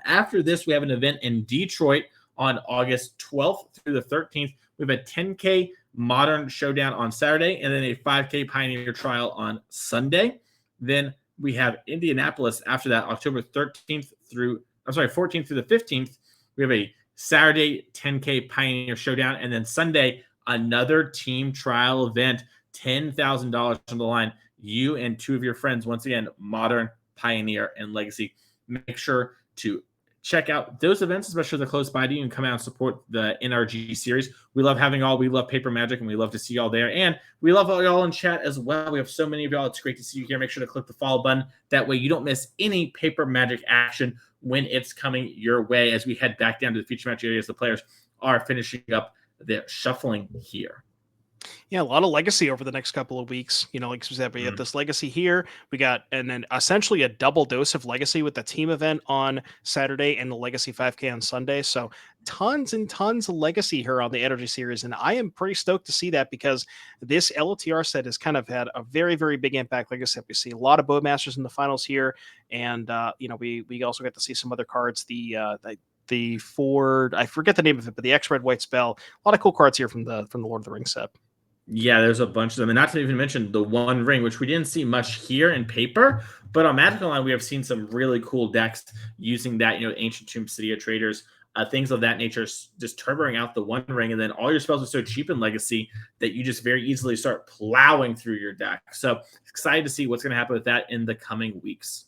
Speaker 5: After this, we have an event in Detroit on August 12th through the 13th. We have a 10K Modern Showdown on Saturday, and then a 5K Pioneer Trial on Sunday. Then we have Indianapolis after that, October 14th through the 15th. We have a Saturday 10K Pioneer Showdown, and then Sunday, another team trial event, $10,000 on the line. You and 2 of your friends, once again, Modern, Pioneer, and Legacy. Make sure to check out those events, especially the close by to you, and come out and support the NRG series. We love having y'all. We love Paper Magic, and we love to see y'all there. And we love all y'all in chat as well. We have so many of y'all. It's great to see you here. Make sure to click the follow button. That way you don't miss any Paper Magic action when it's coming your way as we head back down to the feature match area as the players are finishing up their shuffling here.
Speaker 7: Yeah, a lot of legacy over the next couple of weeks. You know, like we said, we got this legacy here. We got, and then essentially a double dose of legacy with the team event on Saturday and the legacy 5K on Sunday. So tons and tons of legacy here on the NRG series. And I am pretty stoked to see that because this LOTR set has kind of had a very, very big impact. Like I said, we see a lot of Bowmasters in the finals here. And, you know, we also get to see some other cards. The Ford, I forget the name of it, but the X Red White Spell. A lot of cool cards here from the Lord of the Rings set.
Speaker 5: Yeah, there's a bunch of them. And not to even mention the One Ring, which we didn't see much here in paper, but on Magic Online, we have seen some really cool decks using that, you know, Ancient Tomb Cydia traders, things of that nature, just turboing out the One Ring. And then all your spells are so cheap in Legacy that you just very easily start plowing through your deck. So excited to see what's going to happen with that in the coming weeks.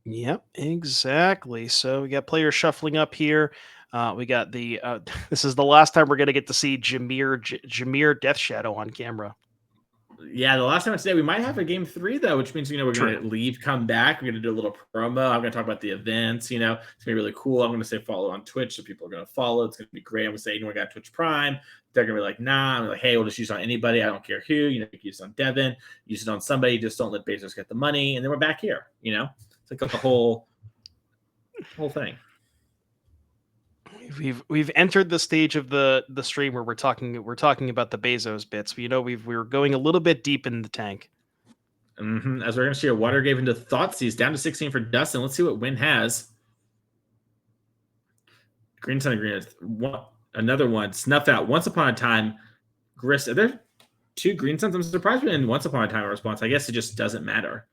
Speaker 7: Yep, exactly. So we got players shuffling up here. We got the this is the last time we're gonna get to see Jameer Death Shadow on camera.
Speaker 5: Yeah, the last time today, we might have a game 3 though, which means, you know, we're gonna leave, come back. We're gonna do a little promo. I'm gonna talk about the events. You know, it's gonna be really cool. I'm gonna say follow on Twitch, so people are gonna follow. It's gonna be great. I'm gonna say, you know, we got Twitch Prime. They're gonna be like, nah. I'm like, hey, we'll just use it on anybody. I don't care who. You know, you can use it on Devin, use it on somebody. Just don't let Bezos get the money, and then we're back here. You know, it's like the whole thing.
Speaker 7: We've entered the stage of the stream where we're talking about the Bezos bits. You know, we're going a little bit deep in the tank.
Speaker 5: As we're going to see a Water Gave into Thoughtseize down to 16 for Dustin. Let's see what Wynne has. Green Sun and Green. Another one. Snuff Out. Once Upon a Time. Grist. Are there 2 Green Suns? I'm surprised we in Once Upon a Time response. I guess it just doesn't matter.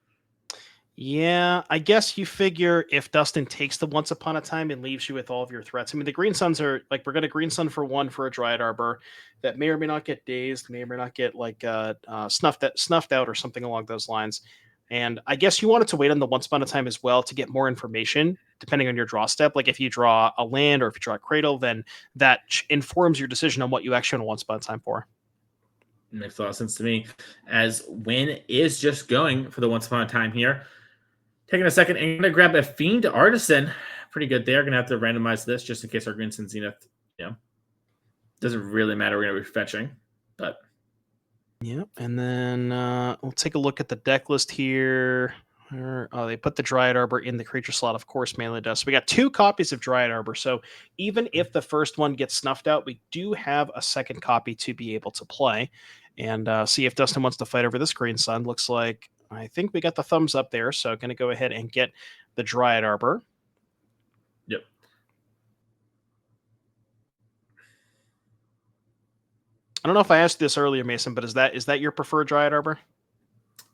Speaker 7: Yeah, I guess you figure if Dustin takes the Once Upon a Time and leaves you with all of your threats. I mean, the Green Suns are like, we're going to Green Sun for 1 for a Dryad Arbor that may or may not get dazed, may or may not get like snuffed out or something along those lines. And I guess you wanted to wait on the Once Upon a Time as well to get more information, depending on your draw step. Like if you draw a land or if you draw a Cradle, then that informs your decision on what you actually want Once Upon a Time for.
Speaker 5: Makes a lot of sense to me, as Wynne is just going for the Once Upon a Time here. Taking a second, and going to grab a Fiend Artisan. Pretty good there. Going to have to randomize this just in case our Green Sun Zenith, you know, doesn't really matter. We're going to be fetching, but.
Speaker 7: Yep. And then we'll take a look at the deck list here. Oh, they put the Dryad Arbor in the creature slot. Of course, Melee does. So we got 2 copies of Dryad Arbor. So even if the first one gets snuffed out, we do have a second copy to be able to play. And see if Dustin wants to fight over this Green Sun. Looks like I think we got the thumbs up there, so going to go ahead and get the Dryad Arbor.
Speaker 5: Yep.
Speaker 7: I don't know if I asked this earlier, Mason, but is that your preferred Dryad Arbor?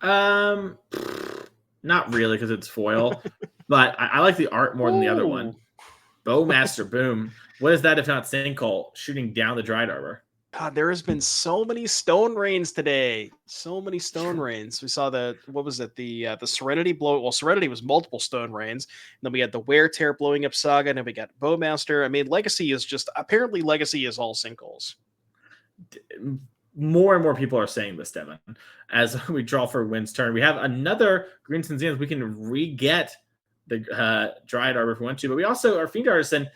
Speaker 5: Not really, because it's foil, but I like the art more than the other one. Bowmaster, boom. What is that if not Sinkhole shooting down the Dryad Arbor?
Speaker 7: God, there has been so many stone rains today. So many stone rains. We saw the Serenity blow. Well, Serenity was multiple stone rains. And then we had the Wear Tear blowing up Saga, and then we got Bowmaster. I mean, Legacy is all sinkholes.
Speaker 5: More and more people are saying this, Devin. As we draw for Wynne's turn, we have another Green Sun Zenith. We can re-get the Dryad Arbor if we want to, but we also are Fiend Artisan.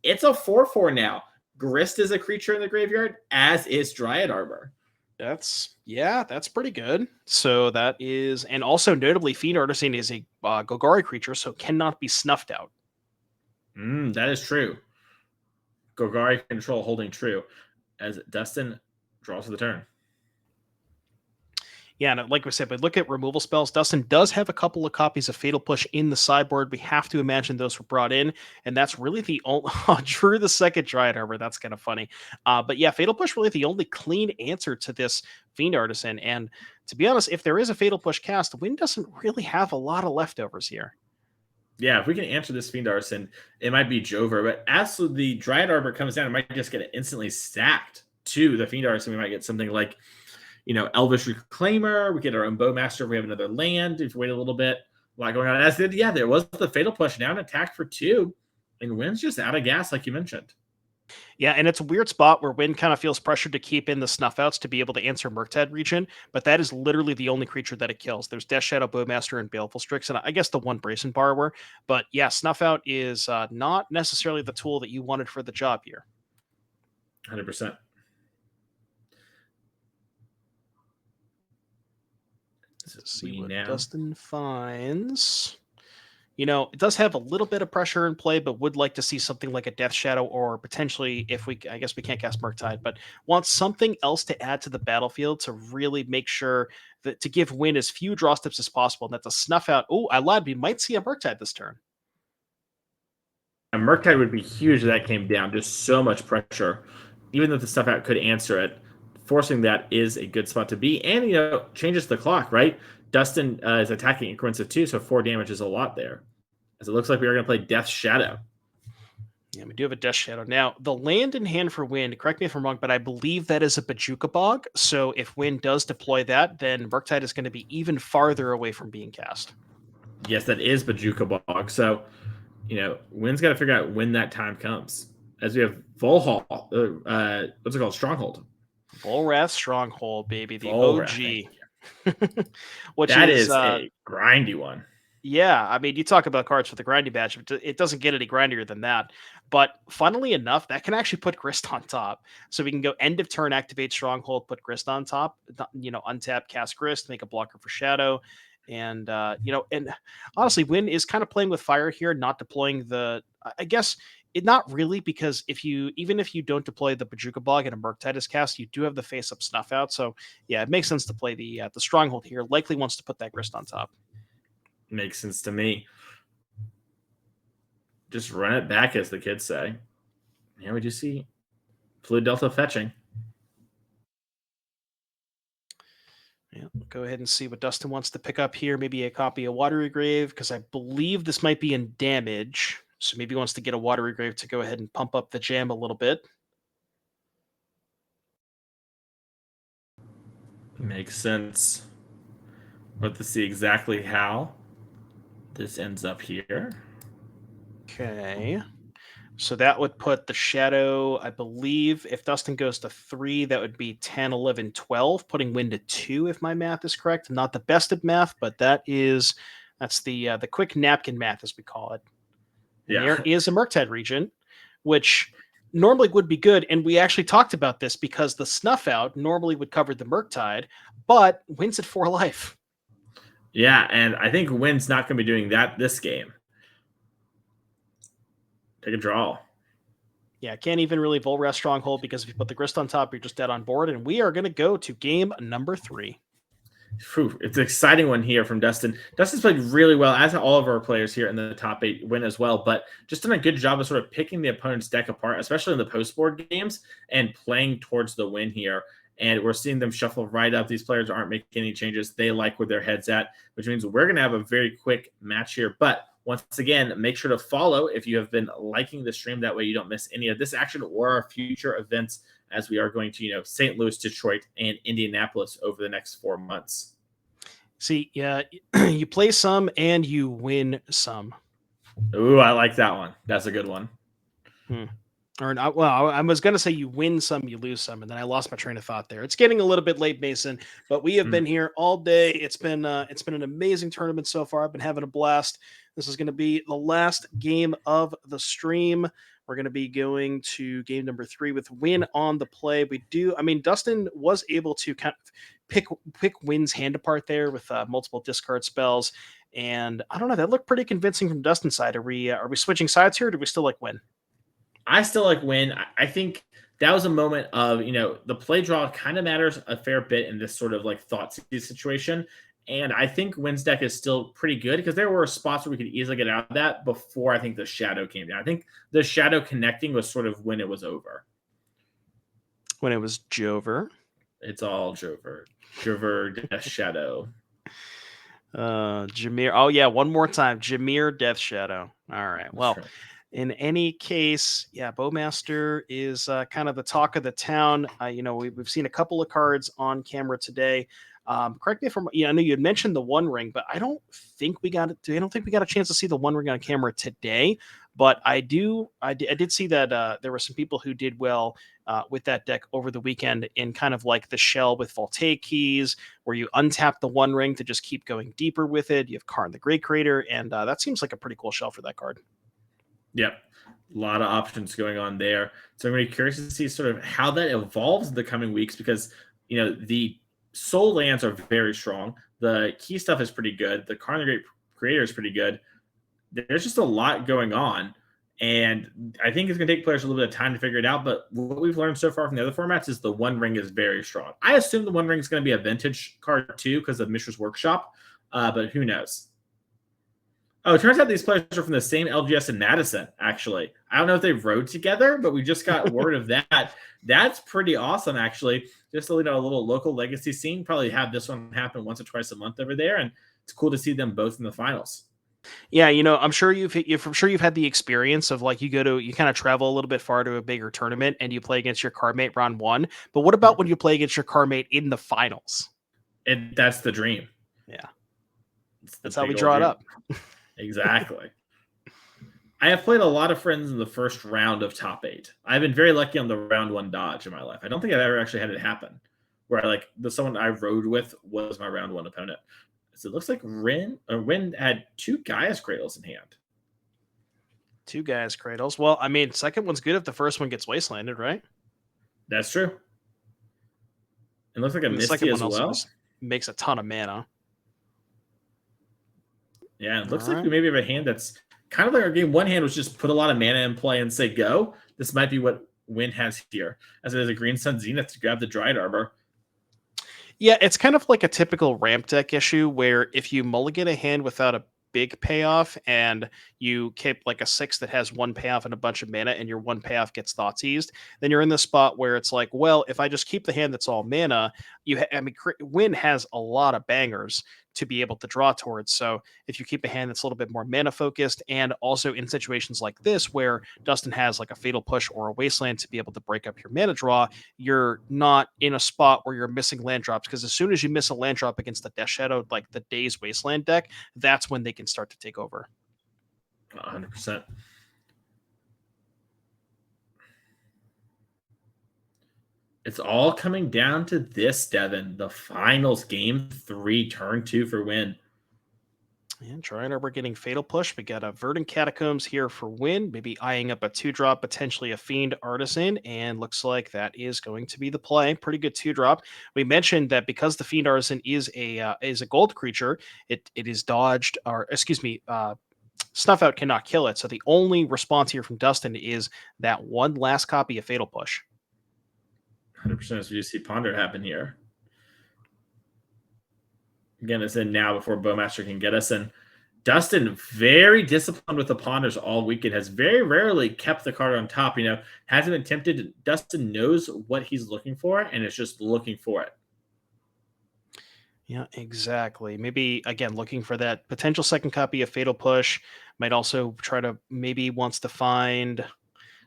Speaker 5: It's a 4/4 now. Grist is a creature in the graveyard, as is Dryad Arbor.
Speaker 7: That's pretty good. So that is, and also notably, Fiend Artisan is a Golgari creature, so cannot be snuffed out.
Speaker 5: That is true. Golgari control holding true, as Dustin draws for the turn.
Speaker 7: Yeah, and like we said, but look at removal spells. Dustin does have a couple of copies of Fatal Push in the sideboard. We have to imagine those were brought in, and that's really the only Drew the second Dryad Arbor. That's kind of funny. But yeah, Fatal Push really the only clean answer to this Fiend Artisan. And to be honest, if there is a Fatal Push cast, Wynne doesn't really have a lot of leftovers here.
Speaker 5: Yeah, if we can answer this Fiend Artisan, it might be Jover. But as the Dryad Arbor comes down, it might just get it instantly stacked to the Fiend Artisan. We might get something like, you know, Elvish Reclaimer. We get our own Bowmaster. If we have another land, if we wait a little bit, lot going on. As did, there was the Fatal Push down, attack for 2, and Wynne's just out of gas, like you mentioned.
Speaker 7: Yeah, and it's a weird spot where Wynne kind of feels pressured to keep in the snuff outs to be able to answer Murktide region, but that is literally the only creature that it kills. There's Death Shadow, Bowmaster, and Baleful Strix, and I guess the one Brazen Borrower. But yeah, snuff out is not necessarily the tool that you wanted for the job here.
Speaker 5: 100%.
Speaker 7: Let's see what Dustin finds. You know, it does have a little bit of pressure in play, but would like to see something like a Death Shadow, or potentially, I guess we can't cast Murktide, but wants something else to add to the battlefield to really make sure that to give Wynne as few draw steps as possible, and that the snuff out. Oh, I lied. We might see a Murktide this turn.
Speaker 5: A Murktide would be huge if that came down. Just so much pressure. Even though the snuff out could answer it, forcing that is a good spot to be. And, changes the clock, right? Dustin is attacking increments of 2, so 4 damage is a lot there. As it looks like we are going to play Death Shadow.
Speaker 7: Yeah, we do have a Death Shadow. Now, the land in hand for Wynne, correct me if I'm wrong, but I believe that is a Bojuka Bog. So if Wynne does deploy that, then Murktide is going to be even farther away from being cast.
Speaker 5: Yes, that is Bojuka Bog. So, Wynne's got to figure out when that time comes. As we have Volhall, what's it called? Stronghold.
Speaker 7: Volrath Stronghold, baby. The
Speaker 5: Volrath,
Speaker 7: OG. Which
Speaker 5: that is a grindy one.
Speaker 7: Yeah, I mean, you talk about cards for the grindy badge. It doesn't get any grindier than that. But funnily enough, that can actually put Grist on top. So we can go end of turn, activate Stronghold, put Grist on top, untap, cast Grist, make a blocker for Shadow. And, and honestly, Wynne is kind of playing with fire here, not deploying I guess, not really, because even if you don't deploy the Bojuka Bog and a Murktide is cast, you do have the face-up snuff out. So, yeah, it makes sense to play the Stronghold here. Likely wants to put that Grist on top.
Speaker 5: Makes sense to me. Just run it back, as the kids say. Yeah, we do see Fluid Delta fetching.
Speaker 7: Yeah, go ahead and see what Dustin wants to pick up here. Maybe a copy of Watery Grave, because I believe this might be in damage. So maybe he wants to get a Watery Grave to go ahead and pump up the jam a little bit.
Speaker 5: Makes sense. We'll have to see exactly how this ends up here.
Speaker 7: Okay. So that would put the Shadow, I believe, if Dustin goes to 3, that would be 10, 11, 12, putting Wynne to 2, if my math is correct. Not the best of math, but that's the quick napkin math, as we call it. And
Speaker 5: Yeah.
Speaker 7: there is a Murktide region, which normally would be good. And we actually talked about this because the snuff out normally would cover the Murktide, but Wynne's at 4 life.
Speaker 5: Yeah, and I think Wynne's not going to be doing that this game. Take a draw.
Speaker 7: Yeah, can't even really Volrath Stronghold, because if you put the Grist on top, you're just dead on board. And we are going to go to game number 3.
Speaker 5: Whew, it's an exciting one here from Dustin. Dustin's played really well, as all of our players here in the top 8 win as well, but just done a good job of sort of picking the opponent's deck apart, especially in the post-board games, and playing towards the win here. And we're seeing them shuffle right up. These players aren't making any changes. They like where their head's at, which means we're going to have a very quick match here. But once again, make sure to follow if you have been liking the stream. That way you don't miss any of this action or our future events, as we are going to, St. Louis, Detroit, and Indianapolis over the next 4 months.
Speaker 7: See, yeah, you play some and you win some.
Speaker 5: Ooh, I like that one. That's a good one.
Speaker 7: Or not, well, I was going to say you win some, you lose some, and then I lost my train of thought there. It's getting a little bit late, Mason, but we have been here all day. It's been an amazing tournament so far. I've been having a blast. This is going to be the last game of the stream. We're going to be going to game number 3 with Wynne on the play. Dustin was able to kind of pick Wynne's hand apart there with multiple discard spells, and I don't know, that looked pretty convincing from Dustin's side. Are we switching sides here, or do we still like Wynne?
Speaker 5: I still like Wynne. I think that was a moment of, the play draw kind of matters a fair bit in this sort of like thought situation. And I think Wynne's deck is still pretty good, because there were spots where we could easily get out of that before I think the Shadow came down. I think the Shadow connecting was sort of when it was over.
Speaker 7: When it was Jover.
Speaker 5: It's all Jover. Jover, Death Shadow.
Speaker 7: Jameer. Oh, yeah. One more time. Jameer, Death Shadow. All right. Well, In any case, yeah, Bowmaster is kind of the talk of the town. We've seen a couple of cards on camera today. Correct me if I'm. I know you had mentioned the One Ring, but I don't think we got it. I don't think we got a chance to see the One Ring on camera today. But I did see that there were some people who did well with that deck over the weekend in kind of like the shell with Voltaic keys, where you untap the One Ring to just keep going deeper with it. You have Karn the Great Creator, and that seems like a pretty cool shell for that card.
Speaker 5: Yep. A lot of options going on there. So I'm really curious to see sort of how that evolves in the coming weeks, because, the soul lands are very strong. The key stuff is pretty good. The Karn the Great Creator is pretty good. There's just a lot going on. And I think it's going to take players a little bit of time to figure it out. But what we've learned so far from the other formats is the One Ring is very strong. I assume the One Ring is going to be a vintage card too because of Mishra's Workshop. But who knows? Oh, it turns out these players are from the same LGS in Madison, actually. I don't know if they rode together, but we just got word of that. That's pretty awesome, actually. Just a little local legacy scene. Probably have this one happen once or twice a month over there, and it's cool to see them both in the finals.
Speaker 7: Yeah, I'm sure you've had the experience of like you kind of travel a little bit far to a bigger tournament and you play against your cardmate round one. But what about when you play against your cardmate in the finals?
Speaker 5: And that's the dream.
Speaker 7: Yeah, that's how we draw it up.
Speaker 5: Exactly. I have played a lot of friends in the first round of top 8. I've been very lucky on the round 1 dodge in my life. I don't think I've ever actually had it happen where someone I rode with was my round 1 opponent. So it looks like Wynne had 2 Gaia's Cradles in hand.
Speaker 7: 2 Gaia's Cradles. Well, I mean, second one's good if the first one gets wastelanded, right?
Speaker 5: That's true. It looks like a Misty as well.
Speaker 7: Makes a ton of mana.
Speaker 5: Yeah, it looks like we maybe have a hand that's kind of like our game 1 hand was just put a lot of mana in play and say go. This might be what Wynne has here, as it is a Green Sun Zenith to grab the Dried Arbor.
Speaker 7: Yeah, it's kind of like a typical ramp deck issue where if you mulligan a hand without a big payoff and you keep like a 6 that has 1 payoff and a bunch of mana and your 1 payoff gets Thoughtseize, then you're in the spot where it's like, well, if I just keep the hand that's all mana, Wynne has a lot of bangers to be able to draw towards. So if you keep a hand that's a little bit more mana focused, and also in situations like this where Dustin has like a Fatal Push or a Wasteland to be able to break up your mana draw, you're not in a spot where you're missing land drops, because as soon as you miss a land drop against the Death Shadow, like the Daze Wasteland deck, that's when they can start to take over.
Speaker 5: 100%. It's all coming down to this, Devin. The finals, game 3, turn 2 for Wynne.
Speaker 7: And Dried Arbor getting Fatal Push. We got a Verdant Catacombs here for Wynne, maybe eyeing up a 2-drop, potentially a Fiend Artisan, and looks like that is going to be the play. Pretty good 2-drop. We mentioned that because the Fiend Artisan is a gold creature, it is dodged, or excuse me, Snuff Out cannot kill it. So the only response here from Dustin is that one last copy of Fatal Push.
Speaker 5: 100%. As we see Ponder happen here. Again, it's in now before Bowmaster can get us. And Dustin, very disciplined with the Ponders all weekend, has very rarely kept the card on top. Hasn't been tempted. Dustin knows what he's looking for and is just looking for it.
Speaker 7: Yeah, exactly. Maybe, again, looking for that potential second copy of Fatal Push. Might also wants to find...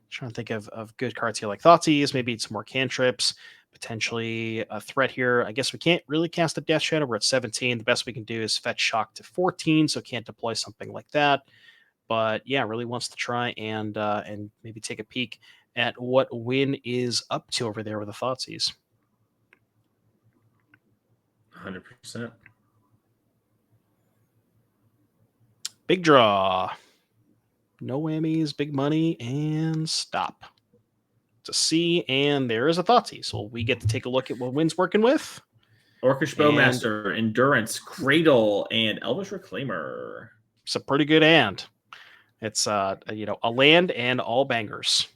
Speaker 7: Trying to think of good cards here like Thoughtseize, maybe some more cantrips, potentially a threat here. I guess we can't really cast a Death Shadow. We're at 17. The best we can do is fetch Shock to 14, so can't deploy something like that. But yeah, really wants to try and maybe take a peek at what Wynne is up to over there with the Thoughtseize.
Speaker 5: 100%.
Speaker 7: Big draw. No whammies, big money, and stop. To see, and there is a Thoughtseize. So we get to take a look at what Wynne's working with.
Speaker 5: Orcish Bowmaster, Endurance, Cradle, and Elvish Reclaimer.
Speaker 7: It's a pretty good hand. It's a land and all bangers.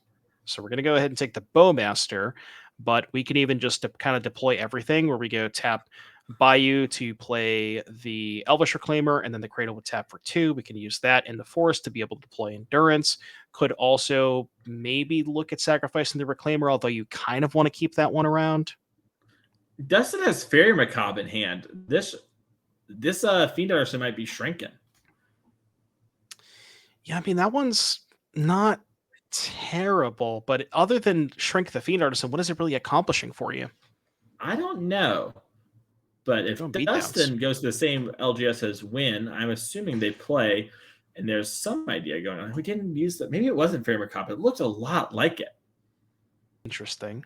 Speaker 7: So we're gonna go ahead and take the Bowmaster, but we can even just kind of deploy everything where we go tap Bayou to play the Elvish Reclaimer, and then the Cradle would tap for 2. We can use that in the forest to be able to deploy Endurance. Could also maybe look at sacrificing the Reclaimer, although you kind of want to keep that one around.
Speaker 5: Dustin has Fairy Macabre in hand. This Fiend Artisan might be shrinking.
Speaker 7: Yeah, I mean, that one's not terrible, but other than shrink the Fiend Artisan, what is it really accomplishing for you?
Speaker 5: I don't know. But if Dustin goes to the same LGS as Wynne, I'm assuming they play, and there's some idea going on. We didn't use that. Maybe it wasn't Favorite Cop. It looked a lot like it.
Speaker 7: Interesting.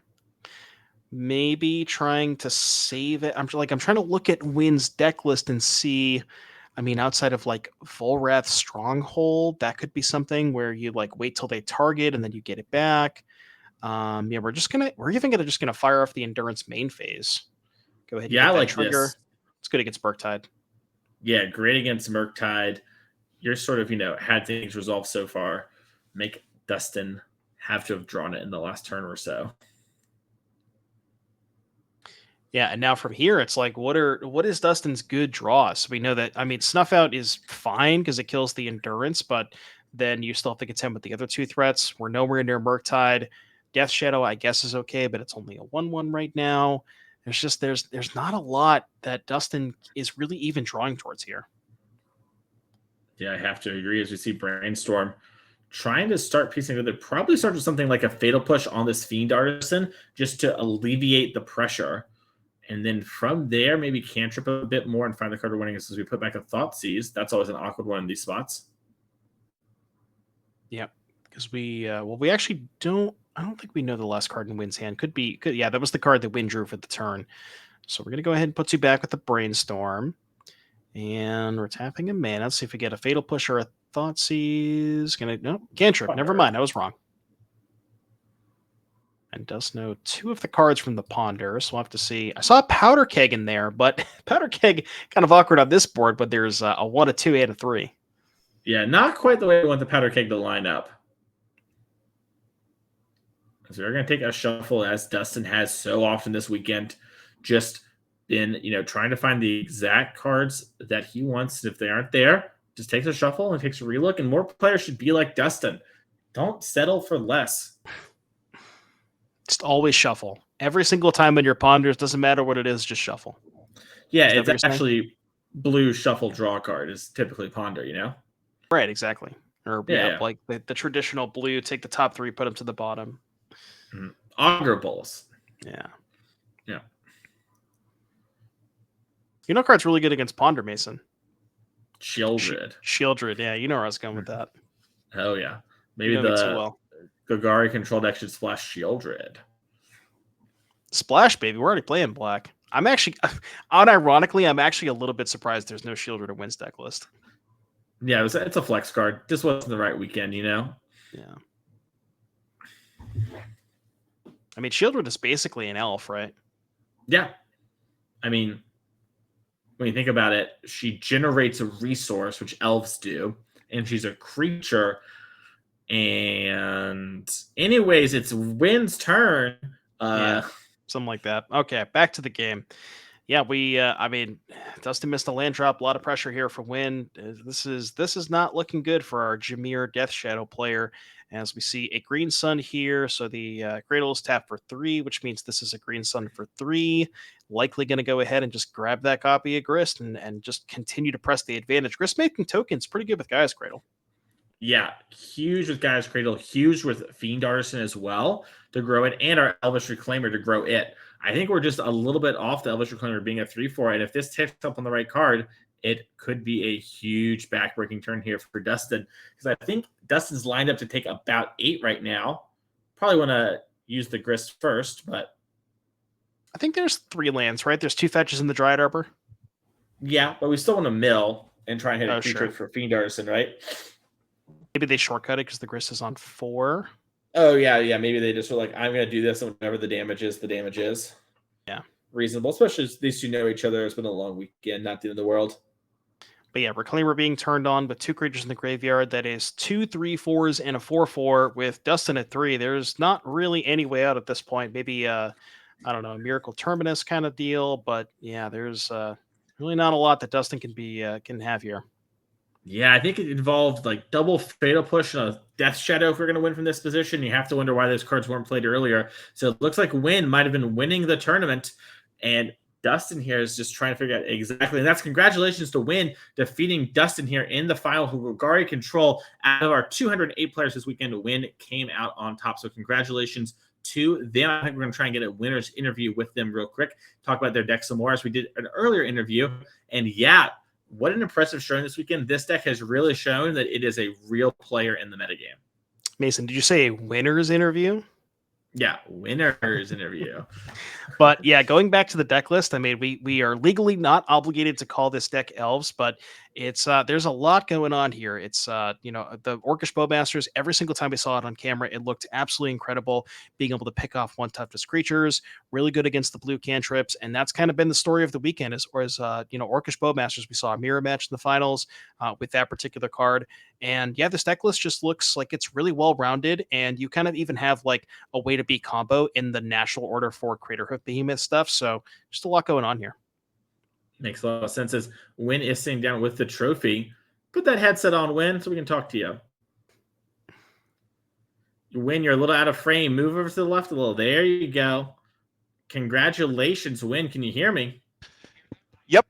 Speaker 7: Maybe trying to save it. I'm trying to look at Wynne's deck list and see. I mean, outside of like Volrath Stronghold, that could be something where you like wait till they target and then you get it back. Yeah, we're even just gonna fire off the Endurance main phase. Go ahead.
Speaker 5: Yeah, I like
Speaker 7: trigger.
Speaker 5: This.
Speaker 7: It's good against Murktide.
Speaker 5: Yeah, great against Murktide. You're sort of, had things resolved so far. Make Dustin have to have drawn it in the last turn or so.
Speaker 7: Yeah, and now from here, it's like, what is Dustin's good draws? So we know that, Snuff Out is fine because it kills the Endurance, but then you still have to contend with the other two threats. We're nowhere near Murktide. Death Shadow, I guess, is okay, but it's only a 1/1 right now. There's not a lot that Dustin is really even drawing towards here.
Speaker 5: Yeah, I have to agree. As we see Brainstorm trying to start piecing together, probably start with something like a Fatal Push on this Fiend Artisan just to alleviate the pressure. And then from there, maybe cantrip a bit more and find the card we're winning as we put back a Thoughtseize. That's always an awkward one in these spots.
Speaker 7: Yeah, because we actually don't. I don't think we know the last card in Wynne's hand. Yeah, that was the card that Wynne drew for the turn. So we're gonna go ahead and put you back with the Brainstorm, and we're tapping a mana. Let's see if we get a Fatal Push or a Thoughtseize. Cantrip. Never mind, I was wrong. And does know two of the cards from the Ponder, so we'll have to see. I saw a Powder Keg in there, but Powder Keg kind of awkward on this board, but there's a 1, a 2, and a 3.
Speaker 5: Yeah, not quite the way we want the Powder Keg to line up. So we're going to take a shuffle, as Dustin has so often this weekend, just been, trying to find the exact cards that he wants. If they aren't there, just takes a shuffle and takes a relook, and more players should be like Dustin. Don't settle for less.
Speaker 7: Just always shuffle. Every single time in your Ponders, doesn't matter what it is, just shuffle.
Speaker 5: Yeah, it's actually blue shuffle draw card is typically Ponder,
Speaker 7: Right, exactly. Or like the traditional blue, take the top 3, put them to the bottom.
Speaker 5: Mm-hmm. Augur Bowls.
Speaker 7: Yeah.
Speaker 5: Yeah.
Speaker 7: Card's really good against Ponder, Mason.
Speaker 5: Shieldred.
Speaker 7: Shieldred, yeah. You know where I was going with that.
Speaker 5: Oh, yeah. Maybe the Gogari control deck should splash Shieldred.
Speaker 7: Splash, baby. We're already playing black. I'm actually, unironically, a little bit surprised there's no Shieldred or Wynne's deck list.
Speaker 5: Yeah, it's a flex card. This wasn't the right weekend,
Speaker 7: Yeah. Shieldred is basically an elf, right?
Speaker 5: Yeah. When you think about it, she generates a resource, which elves do, and she's a creature. And anyways, it's Wynne's turn.
Speaker 7: Something like that. Okay, back to the game. Yeah, Dustin missed a land drop. A lot of pressure here for Wynne. This is not looking good for our Jameer Death Shadow player. As we see a green sun here, so the Cradle is tapped for 3, which means this is a green sun for 3. Likely going to go ahead and just grab that copy of Grist and just continue to press the advantage. Grist making tokens pretty good with Gaia's Cradle.
Speaker 5: Yeah, huge with Gaia's Cradle, huge with Fiend Artisan as well to grow it, and our Elvish Reclaimer to grow it. I think we're just a little bit off the Elvish Reclaimer being a 3/4, and if this ticks up on the right card, it could be a huge backbreaking turn here for Dustin, because I think Dustin's lined up to take about 8 right now. Probably want to use the Grist first, but
Speaker 7: I think there's 3 lands, right? There's 2 fetches in the Dryad Arbor.
Speaker 5: Yeah, but we still want to mill and try and hit a creature for Fiend Artisan, right?
Speaker 7: Maybe they shortcut it because the Grist is on 4.
Speaker 5: Oh, yeah. Maybe they just were like, I'm going to do this, and whatever the damage is, the damage is.
Speaker 7: Yeah.
Speaker 5: Reasonable, especially as these two know each other. It's been a long weekend, not the end of the world.
Speaker 7: But yeah, Reclaimer being turned on with 2 creatures in the graveyard. That is 2 3/4s and a 4/4 with Dustin at 3. There's not really any way out at this point. Maybe, a Miracle Terminus kind of deal. But yeah, there's really not a lot that Dustin can have here.
Speaker 5: Yeah, I think it involved like double Fatal Push and a Death Shadow if we're going to win from this position. You have to wonder why those cards weren't played earlier. So it looks like Wynne might have been winning the tournament. And Dustin here is just trying to figure out exactly. And that's congratulations to Wynne defeating Dustin here in the final, who will Gary control. Out of our 208 players this weekend, Wynne came out on top. So congratulations to them. I think we're going to try and get a winner's interview with them real quick, talk about their deck some more, as we did an earlier interview. And yeah, what an impressive showing this weekend. This deck has really shown that it is a real player in the metagame.
Speaker 7: Mason, did you say a winner's interview?
Speaker 5: Yeah, winner's interview.
Speaker 7: But yeah, going back to the deck list, I mean, we are legally not obligated to call this deck elves, but it's there's a lot going on here. It's the Orcish Bowmasters. Every single time we saw it on camera, it looked absolutely incredible. Being able to pick off one toughness creatures, really good against the blue cantrips, and that's kind of been the story of the weekend. As Orcish Bowmasters, we saw a mirror match in the finals with that particular card. And yeah, this deck list just looks like it's really well rounded, and you kind of even have like a way to beat combo in the natural order for Craterhoof Behemoth stuff. So just a lot going on here.
Speaker 5: Makes a lot of sense. As Wynne is sitting down with the trophy, put that headset on, Wynne, so we can talk to you. Wynne, you're a little out of frame. Move over to the left a little. There you go. Congratulations, Wynne. Can you hear me?
Speaker 9: Yep.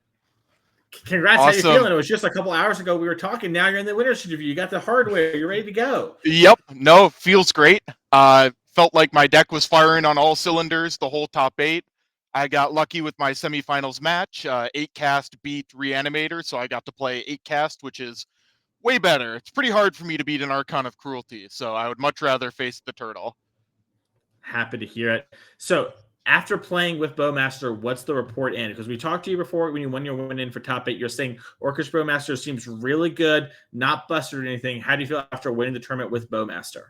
Speaker 5: Congrats.
Speaker 9: Awesome.
Speaker 5: How you feeling? It was just a couple hours ago we were talking. Now you're in the winner's interview. You got the hardware. You're ready to go.
Speaker 9: Yep. No, feels great. Felt like my deck was firing on all cylinders the whole top 8. I got lucky with my semifinals match. 8-cast beat Reanimator, so I got to play 8-cast, which is way better. It's pretty hard for me to beat an Archon of Cruelty, so I would much rather face the turtle.
Speaker 5: Happy to hear it. So after playing with Bowmaster, what's the report in? Because we talked to you before when you won your win in for top 8. You're saying Orcish Bowmaster seems really good, not busted or anything. How do you feel after winning the tournament with Bowmaster?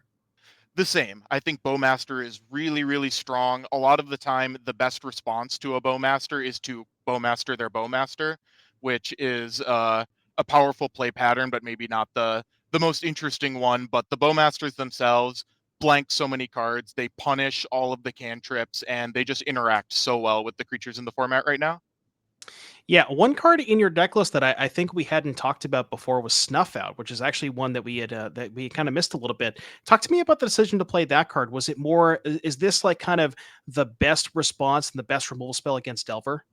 Speaker 9: The same. I think Bowmaster is really, really strong. A lot of the time, the best response to a Bowmaster is to Bowmaster their Bowmaster, which is a powerful play pattern, but maybe not the most interesting one. But the Bowmasters themselves blank so many cards. They punish all of the cantrips, and they just interact so well with the creatures in the format right now.
Speaker 7: Yeah, one card in your deck list that I think we hadn't talked about before was Snuff Out, which is actually one that we had kind of missed a little bit. Talk to me about the decision to play that card. Was it more? Is this like kind of the best response and the best removal spell against Delver?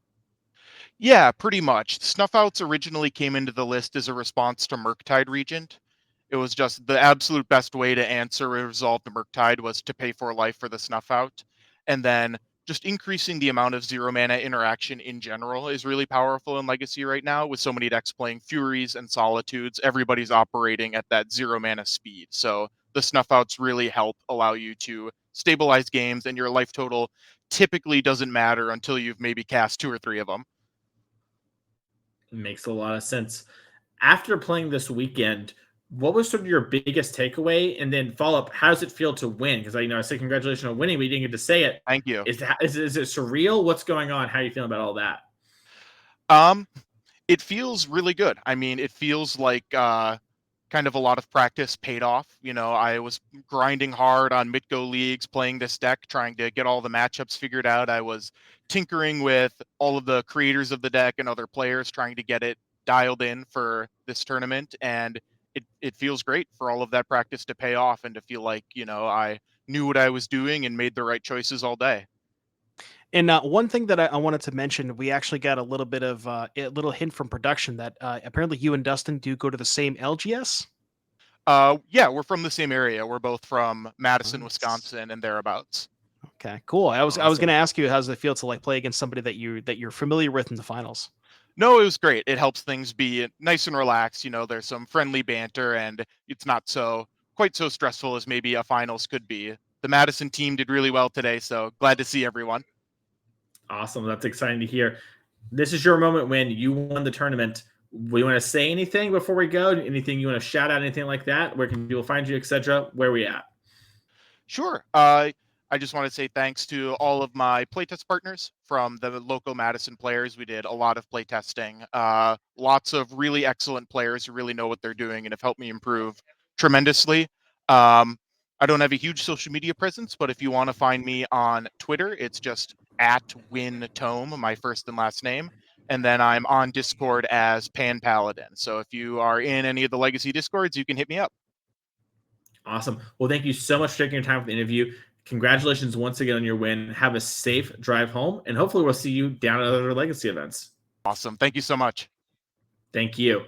Speaker 9: Yeah, pretty much. Snuff Outs originally came into the list as a response to Murktide Regent. It was just the absolute best way to answer or resolve the Murktide was to pay 4 life for the Snuff Out, and then just increasing the amount of 0 mana interaction in general is really powerful in Legacy right now. With so many decks playing Furies and Solitudes, everybody's operating at that 0 mana speed. So the Snuff Outs really help allow you to stabilize games, and your life total typically doesn't matter until you've maybe cast 2 or 3 of them.
Speaker 5: Makes a lot of sense. After playing this weekend, what was sort of your biggest takeaway? And then follow up, how does it feel to win? Because I say congratulations on winning, but you didn't get to say it.
Speaker 9: Thank you.
Speaker 5: Is it surreal? What's going on? How are you feeling about all that?
Speaker 9: It feels really good. I mean, it feels like kind of a lot of practice paid off. I was grinding hard on mid-go leagues, playing this deck, trying to get all the matchups figured out. I was tinkering with all of the creators of the deck and other players, trying to get it dialed in for this tournament. And it feels great for all of that practice to pay off and to feel like, I knew what I was doing and made the right choices all day.
Speaker 7: And one thing that I wanted to mention, we actually got a little bit of a little hint from production that apparently you and Dustin do go to the same LGS.
Speaker 9: Yeah, we're from the same area. We're both from Madison, Wisconsin, and thereabouts.
Speaker 7: Okay, cool. I was
Speaker 5: Awesome.
Speaker 7: going to ask you, how does it feel to like play against somebody that you're familiar with in the finals?
Speaker 9: No, it was great. It helps things be nice and relaxed. There's some friendly banter, and it's not quite so stressful as maybe a finals could be. The Madison team did really well today, so glad to see everyone.
Speaker 5: Awesome. That's exciting to hear. This is your moment when you won the tournament. We want to say anything before we go? Anything you want to shout out, anything like that? Where can people find you, etc.? Where are we at?
Speaker 9: Sure. I just want to say thanks to all of my playtest partners from the local Madison players. We did a lot of playtesting. Lots of really excellent players who really know what they're doing and have helped me improve tremendously. I don't have a huge social media presence, but if you want to find me on Twitter, it's just @WynneTome, my first and last name. And then I'm on Discord as Pan Paladin. So if you are in any of the Legacy Discords, you can hit me up.
Speaker 5: Awesome. Well, thank you so much for taking your time for the interview. Congratulations once again on your win. Have a safe drive home, and hopefully we'll see you down at other Legacy events.
Speaker 9: Awesome. Thank you so much.
Speaker 5: Thank you.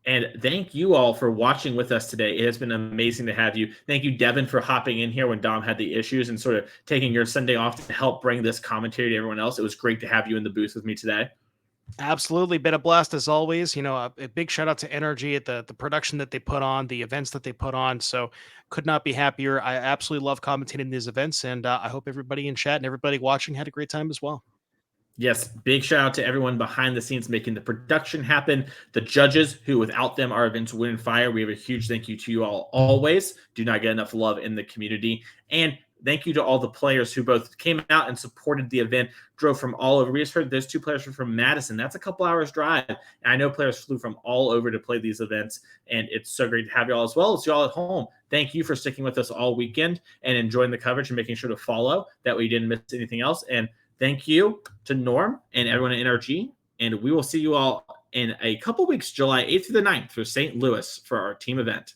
Speaker 5: And thank you all for watching with us today. It has been amazing to have you. Thank you, Devin, for hopping in here when Dom had the issues and sort of taking your Sunday off to help bring this commentary to everyone else. It was great to have you in the booth with me today.
Speaker 7: Absolutely. Been a blast as always. You know, a big shout out to NRG at the production that they put on, the events that they put on. So could not be happier. I absolutely love commentating these events, and I hope everybody in chat and everybody watching had a great time as well.
Speaker 5: Yes, big shout out to everyone behind the scenes making the production happen. The judges, who without them our events wouldn't fire. We have a huge thank you to you all always. Do not get enough love in the community. And thank you to all the players who both came out and supported the event, drove from all over. We just heard those 2 players were from Madison. That's a couple hours drive. And I know players flew from all over to play these events. And it's so great to have you all, as well as you all at home. Thank you for sticking with us all weekend and enjoying the coverage and making sure to follow. That way you didn't miss anything else. And thank you to Norm and everyone at NRG. And we will see you all in a couple weeks, July 8th through the 9th, for St. Louis for our team event.